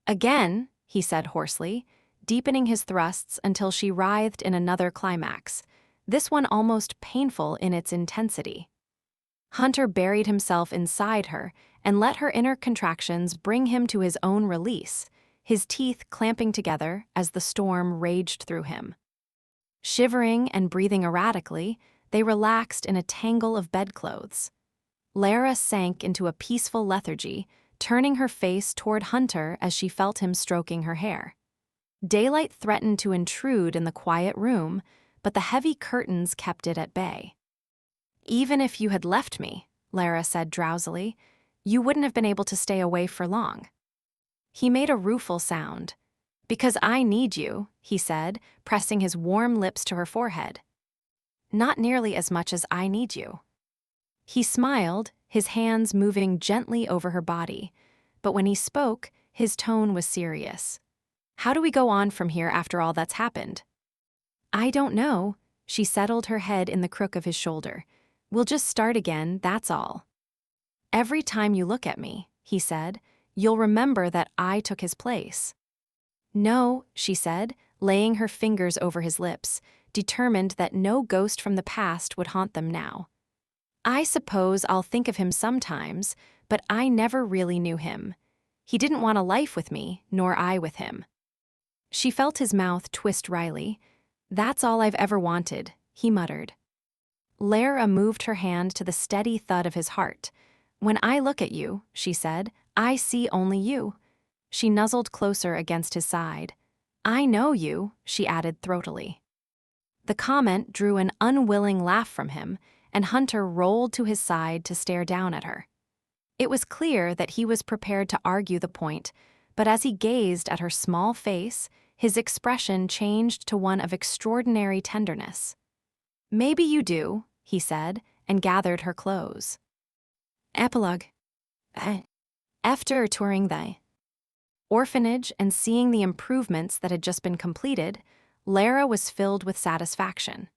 Again, he said hoarsely, deepening his thrusts until she writhed in another climax, this one almost painful in its intensity. Hunter buried himself inside her and let her inner contractions bring him to his own release, his teeth clamping together as the storm raged through him. Shivering and breathing erratically, they relaxed in a tangle of bedclothes. Lara sank into a peaceful lethargy, turning her face toward Hunter as she felt him stroking her hair. Daylight threatened to intrude in the quiet room, but the heavy curtains kept it at bay. "Even if you had left me," Lara said drowsily, "you wouldn't have been able to stay away for long." He made a rueful sound. "Because I need you," he said, pressing his warm lips to her forehead. "Not nearly as much as I need you." He smiled, his hands moving gently over her body, but when he spoke, his tone was serious. "How do we go on from here after all that's happened?" "I don't know." She settled her head in the crook of his shoulder. "We'll just start again, that's all." "Every time you look at me," he said, "you'll remember that I took his place." "No," she said, laying her fingers over his lips, determined that no ghost from the past would haunt them now. "I suppose I'll think of him sometimes, but I never really knew him. He didn't want a life with me, nor I with him." She felt his mouth twist wryly. "That's all I've ever wanted," he muttered. Lara moved her hand to the steady thud of his heart. "When I look at you," she said, "I see only you." She nuzzled closer against his side. "I know you," she added throatily. The comment drew an unwilling laugh from him, and Hunter rolled to his side to stare down at her. It was clear that he was prepared to argue the point, but as he gazed at her small face, his expression changed to one of extraordinary tenderness. "Maybe you do," he said, and gathered her close. Epilogue. After touring the orphanage and seeing the improvements that had just been completed, Lara was filled with satisfaction.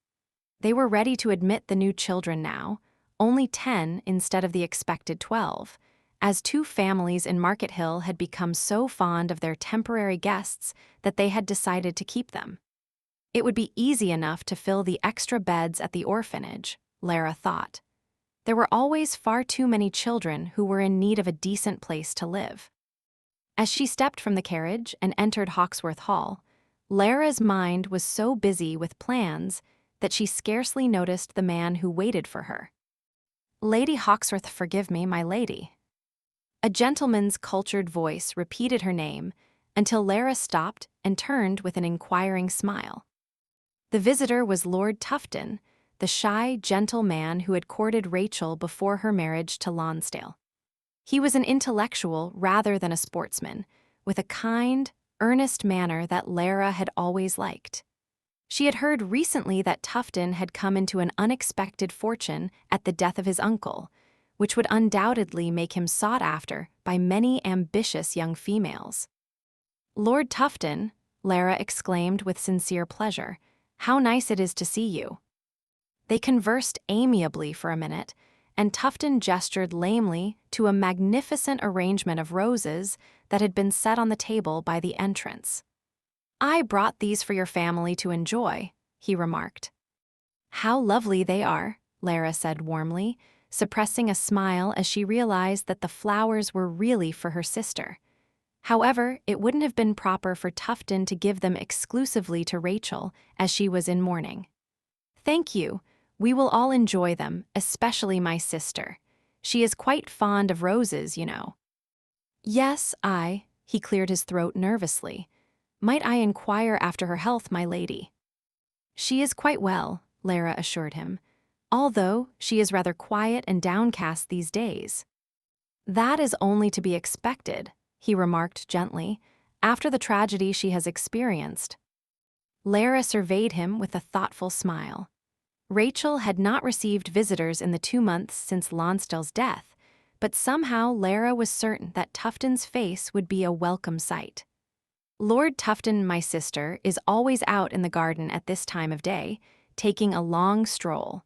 They were ready to admit the new children now, only 10 instead of the expected 12, as 2 families in Market Hill had become so fond of their temporary guests that they had decided to keep them. It would be easy enough to fill the extra beds at the orphanage, Lara thought. There were always far too many children who were in need of a decent place to live. As she stepped from the carriage and entered Hawksworth Hall, Lara's mind was so busy with plans that she scarcely noticed the man who waited for her. "Lady Hawksworth, forgive me, my lady." A gentleman's cultured voice repeated her name until Lara stopped and turned with an inquiring smile. The visitor was Lord Tufton, the shy, gentle man who had courted Rachel before her marriage to Lonsdale. He was an intellectual rather than a sportsman, with a kind, earnest manner that Lara had always liked. She had heard recently that Tufton had come into an unexpected fortune at the death of his uncle, which would undoubtedly make him sought after by many ambitious young females. "Lord Tufton," Lara exclaimed with sincere pleasure, "how nice it is to see you." They conversed amiably for a minute, and Tufton gestured lamely to a magnificent arrangement of roses that had been set on the table by the entrance. "I brought these for your family to enjoy," he remarked. "How lovely they are," Lara said warmly, suppressing a smile as she realized that the flowers were really for her sister. However, it wouldn't have been proper for Tufton to give them exclusively to Rachel, as she was in mourning. "Thank you. We will all enjoy them, especially my sister. She is quite fond of roses, you know." "Yes, he cleared his throat nervously. "Might I inquire after her health, my lady?" "She is quite well," Lara assured him, "although she is rather quiet and downcast these days." "That is only to be expected," he remarked gently, "after the tragedy she has experienced." Lara surveyed him with a thoughtful smile. Rachel had not received visitors in the 2 months since Lonsdale's death, but somehow Lara was certain that Tufton's face would be a welcome sight. "Lord Tufton, my sister, is always out in the garden at this time of day, taking a long stroll.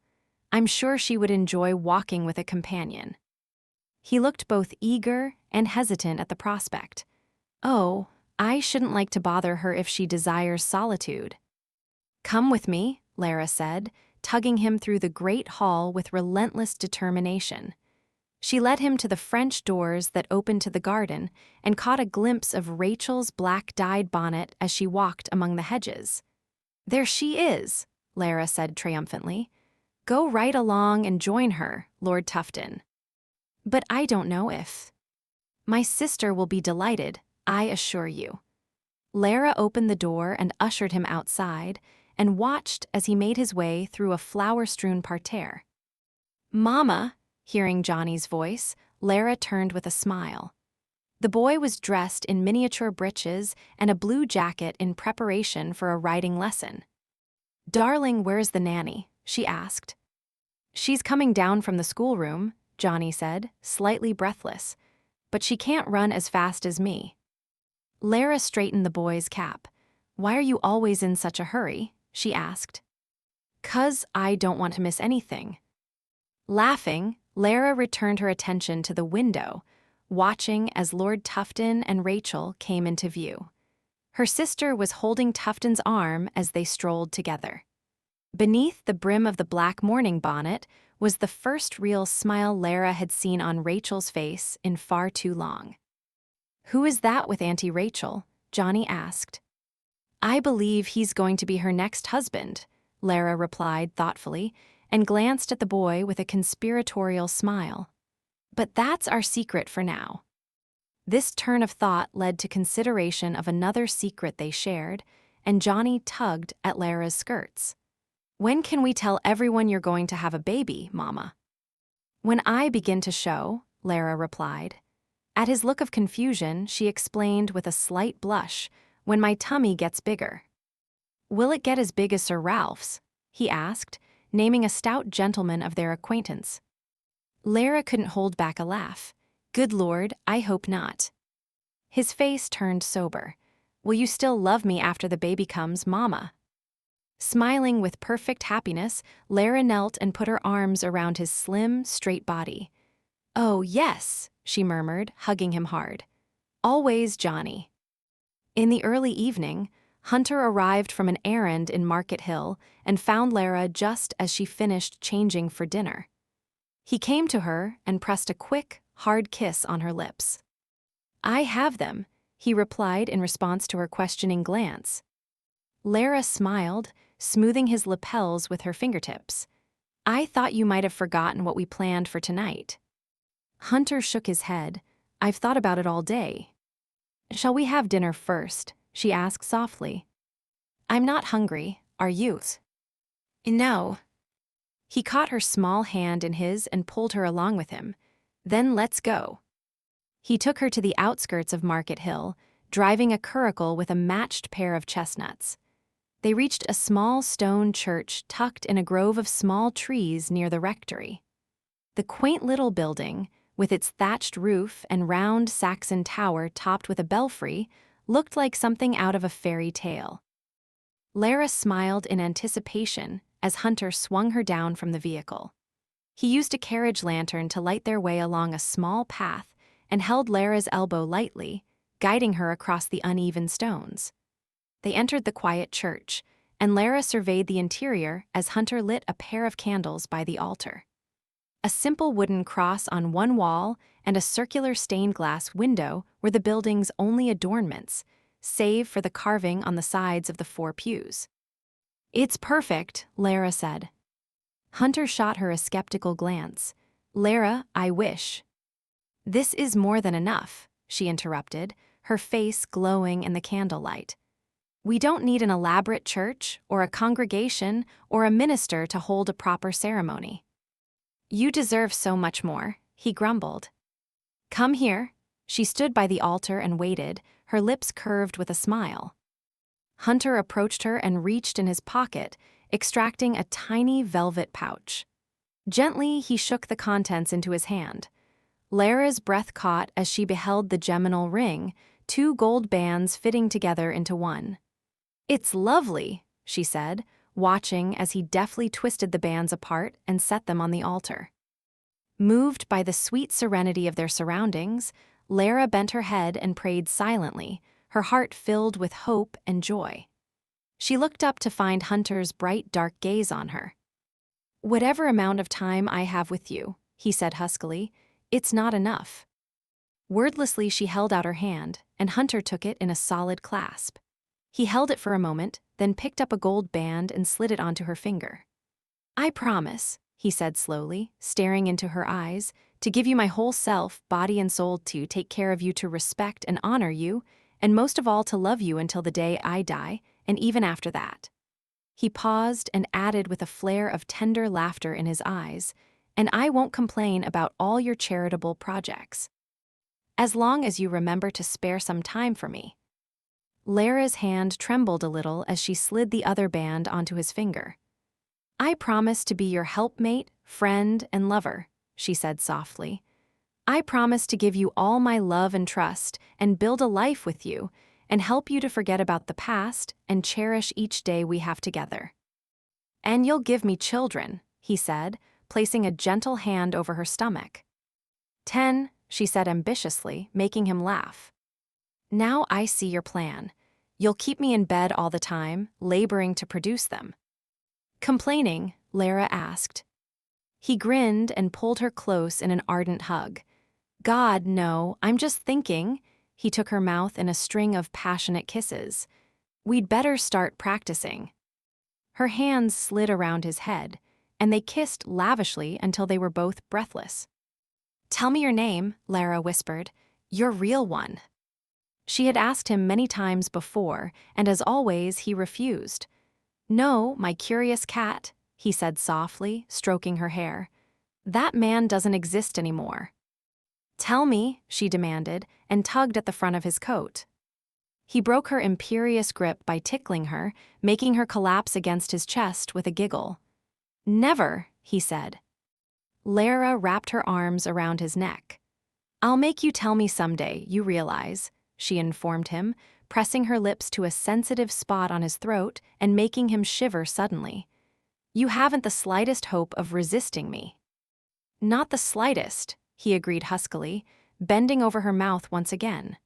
I'm sure she would enjoy walking with a companion." He looked both eager and hesitant at the prospect. "Oh, I shouldn't like to bother her if she desires solitude." "Come with me," Lara said, tugging him through the great hall with relentless determination. She led him to the French doors that opened to the garden and caught a glimpse of Rachel's black-dyed bonnet as she walked among the hedges. "There she is," Lara said triumphantly. "Go right along and join her, Lord Tufton." "But I don't know if—" "My sister will be delighted, I assure you." Lara opened the door and ushered him outside, and watched as he made his way through a flower-strewn parterre. "Mama," hearing Johnny's voice, Lara turned with a smile. The boy was dressed in miniature breeches and a blue jacket in preparation for a riding lesson. "Darling, where's the nanny?" she asked. "She's coming down from the schoolroom," Johnny said, slightly breathless. "But she can't run as fast as me." Lara straightened the boy's cap. "Why are you always in such a hurry?" she asked. "'Cause I don't want to miss anything." Laughing, Lara returned her attention to the window, watching as Lord Tufton and Rachel came into view. Her sister was holding Tufton's arm as they strolled together. Beneath the brim of the black mourning bonnet was the first real smile Lara had seen on Rachel's face in far too long. "Who is that with Auntie Rachel?" Johnny asked. "I believe he's going to be her next husband," Lara replied thoughtfully, and glanced at the boy with a conspiratorial smile. "But that's our secret for now." This turn of thought led to consideration of another secret they shared, and Johnny tugged at Lara's skirts. "When can we tell everyone you're going to have a baby, Mama?" "When I begin to show," Lara replied. At his look of confusion, she explained with a slight blush, "When my tummy gets bigger." "Will it get as big as Sir Ralph's?" he asked, naming a stout gentleman of their acquaintance. Lara couldn't hold back a laugh. "Good Lord, I hope not." His face turned sober. "Will you still love me after the baby comes, Mama?" Smiling with perfect happiness, Lara knelt and put her arms around his slim, straight body. "Oh, yes," she murmured, hugging him hard. "Always, Johnny." In the early evening, Hunter arrived from an errand in Market Hill and found Lara just as she finished changing for dinner. He came to her and pressed a quick, hard kiss on her lips. "I have them," he replied in response to her questioning glance. Lara smiled, smoothing his lapels with her fingertips. "I thought you might have forgotten what we planned for tonight." Hunter shook his head. "I've thought about it all day." "Shall we have dinner first?" she asked softly. "I'm not hungry, are you?" "No." He caught her small hand in his and pulled her along with him. "Then let's go." He took her to the outskirts of Market Hill, driving a curricle with a matched pair of chestnuts. They reached a small stone church tucked in a grove of small trees near the rectory. The quaint little building, with its thatched roof and round Saxon tower topped with a belfry, looked like something out of a fairy tale. Lara smiled in anticipation as Hunter swung her down from the vehicle. He used a carriage lantern to light their way along a small path and held Lara's elbow lightly, guiding her across the uneven stones. They entered the quiet church, and Lara surveyed the interior as Hunter lit a pair of candles by the altar. A simple wooden cross on one wall and a circular stained glass window were the building's only adornments, save for the carving on the sides of the 4 pews. "It's perfect," Lara said. Hunter shot her a skeptical glance. "Lara, I wish." "This is more than enough," she interrupted, her face glowing in the candlelight. "We don't need an elaborate church or a congregation or a minister to hold a proper ceremony." "You deserve so much more," he grumbled. "Come here." She stood by the altar and waited, her lips curved with a smile. Hunter approached her and reached in his pocket, extracting a tiny velvet pouch. Gently, he shook the contents into his hand. Lara's breath caught as she beheld the geminal ring, 2 gold bands fitting together into one. "It's lovely," she said, watching as he deftly twisted the bands apart and set them on the altar. Moved by the sweet serenity of their surroundings, Lara bent her head and prayed silently, her heart filled with hope and joy. She looked up to find Hunter's bright, dark gaze on her. Whatever amount of time I have with you, he said huskily, it's not enough. Wordlessly, she held out her hand, and Hunter took it in a solid clasp. He held it for a moment, then picked up a gold band and slid it onto her finger. I promise, he said slowly, staring into her eyes, to give you my whole self, body and soul, to take care of you, to respect and honor you, and most of all to love you until the day I die, and even after that. He paused and added with a flare of tender laughter in his eyes, and I won't complain about all your charitable projects. As long as you remember to spare some time for me. Lara's hand trembled a little as she slid the other band onto his finger. I promise to be your helpmate, friend, and lover, she said softly. I promise to give you all my love and trust and build a life with you and help you to forget about the past and cherish each day we have together. And you'll give me children, he said, placing a gentle hand over her stomach. 10, she said ambitiously, making him laugh. Now I see your plan. You'll keep me in bed all the time, laboring to produce them. Complaining, Lara asked. He grinned and pulled her close in an ardent hug. God, no, I'm just thinking. He took her mouth in a string of passionate kisses. We'd better start practicing. Her hands slid around his head, and they kissed lavishly until they were both breathless. Tell me your name, Lara whispered. Your real one. She had asked him many times before, and as always, he refused. No, my curious cat, he said softly, stroking her hair. That man doesn't exist anymore. Tell me, she demanded, and tugged at the front of his coat. He broke her imperious grip by tickling her, making her collapse against his chest with a giggle. Never, he said. Lara wrapped her arms around his neck. I'll make you tell me someday, you realize, she informed him, pressing her lips to a sensitive spot on his throat and making him shiver suddenly. You haven't the slightest hope of resisting me. Not the slightest, he agreed huskily, bending over her mouth once again.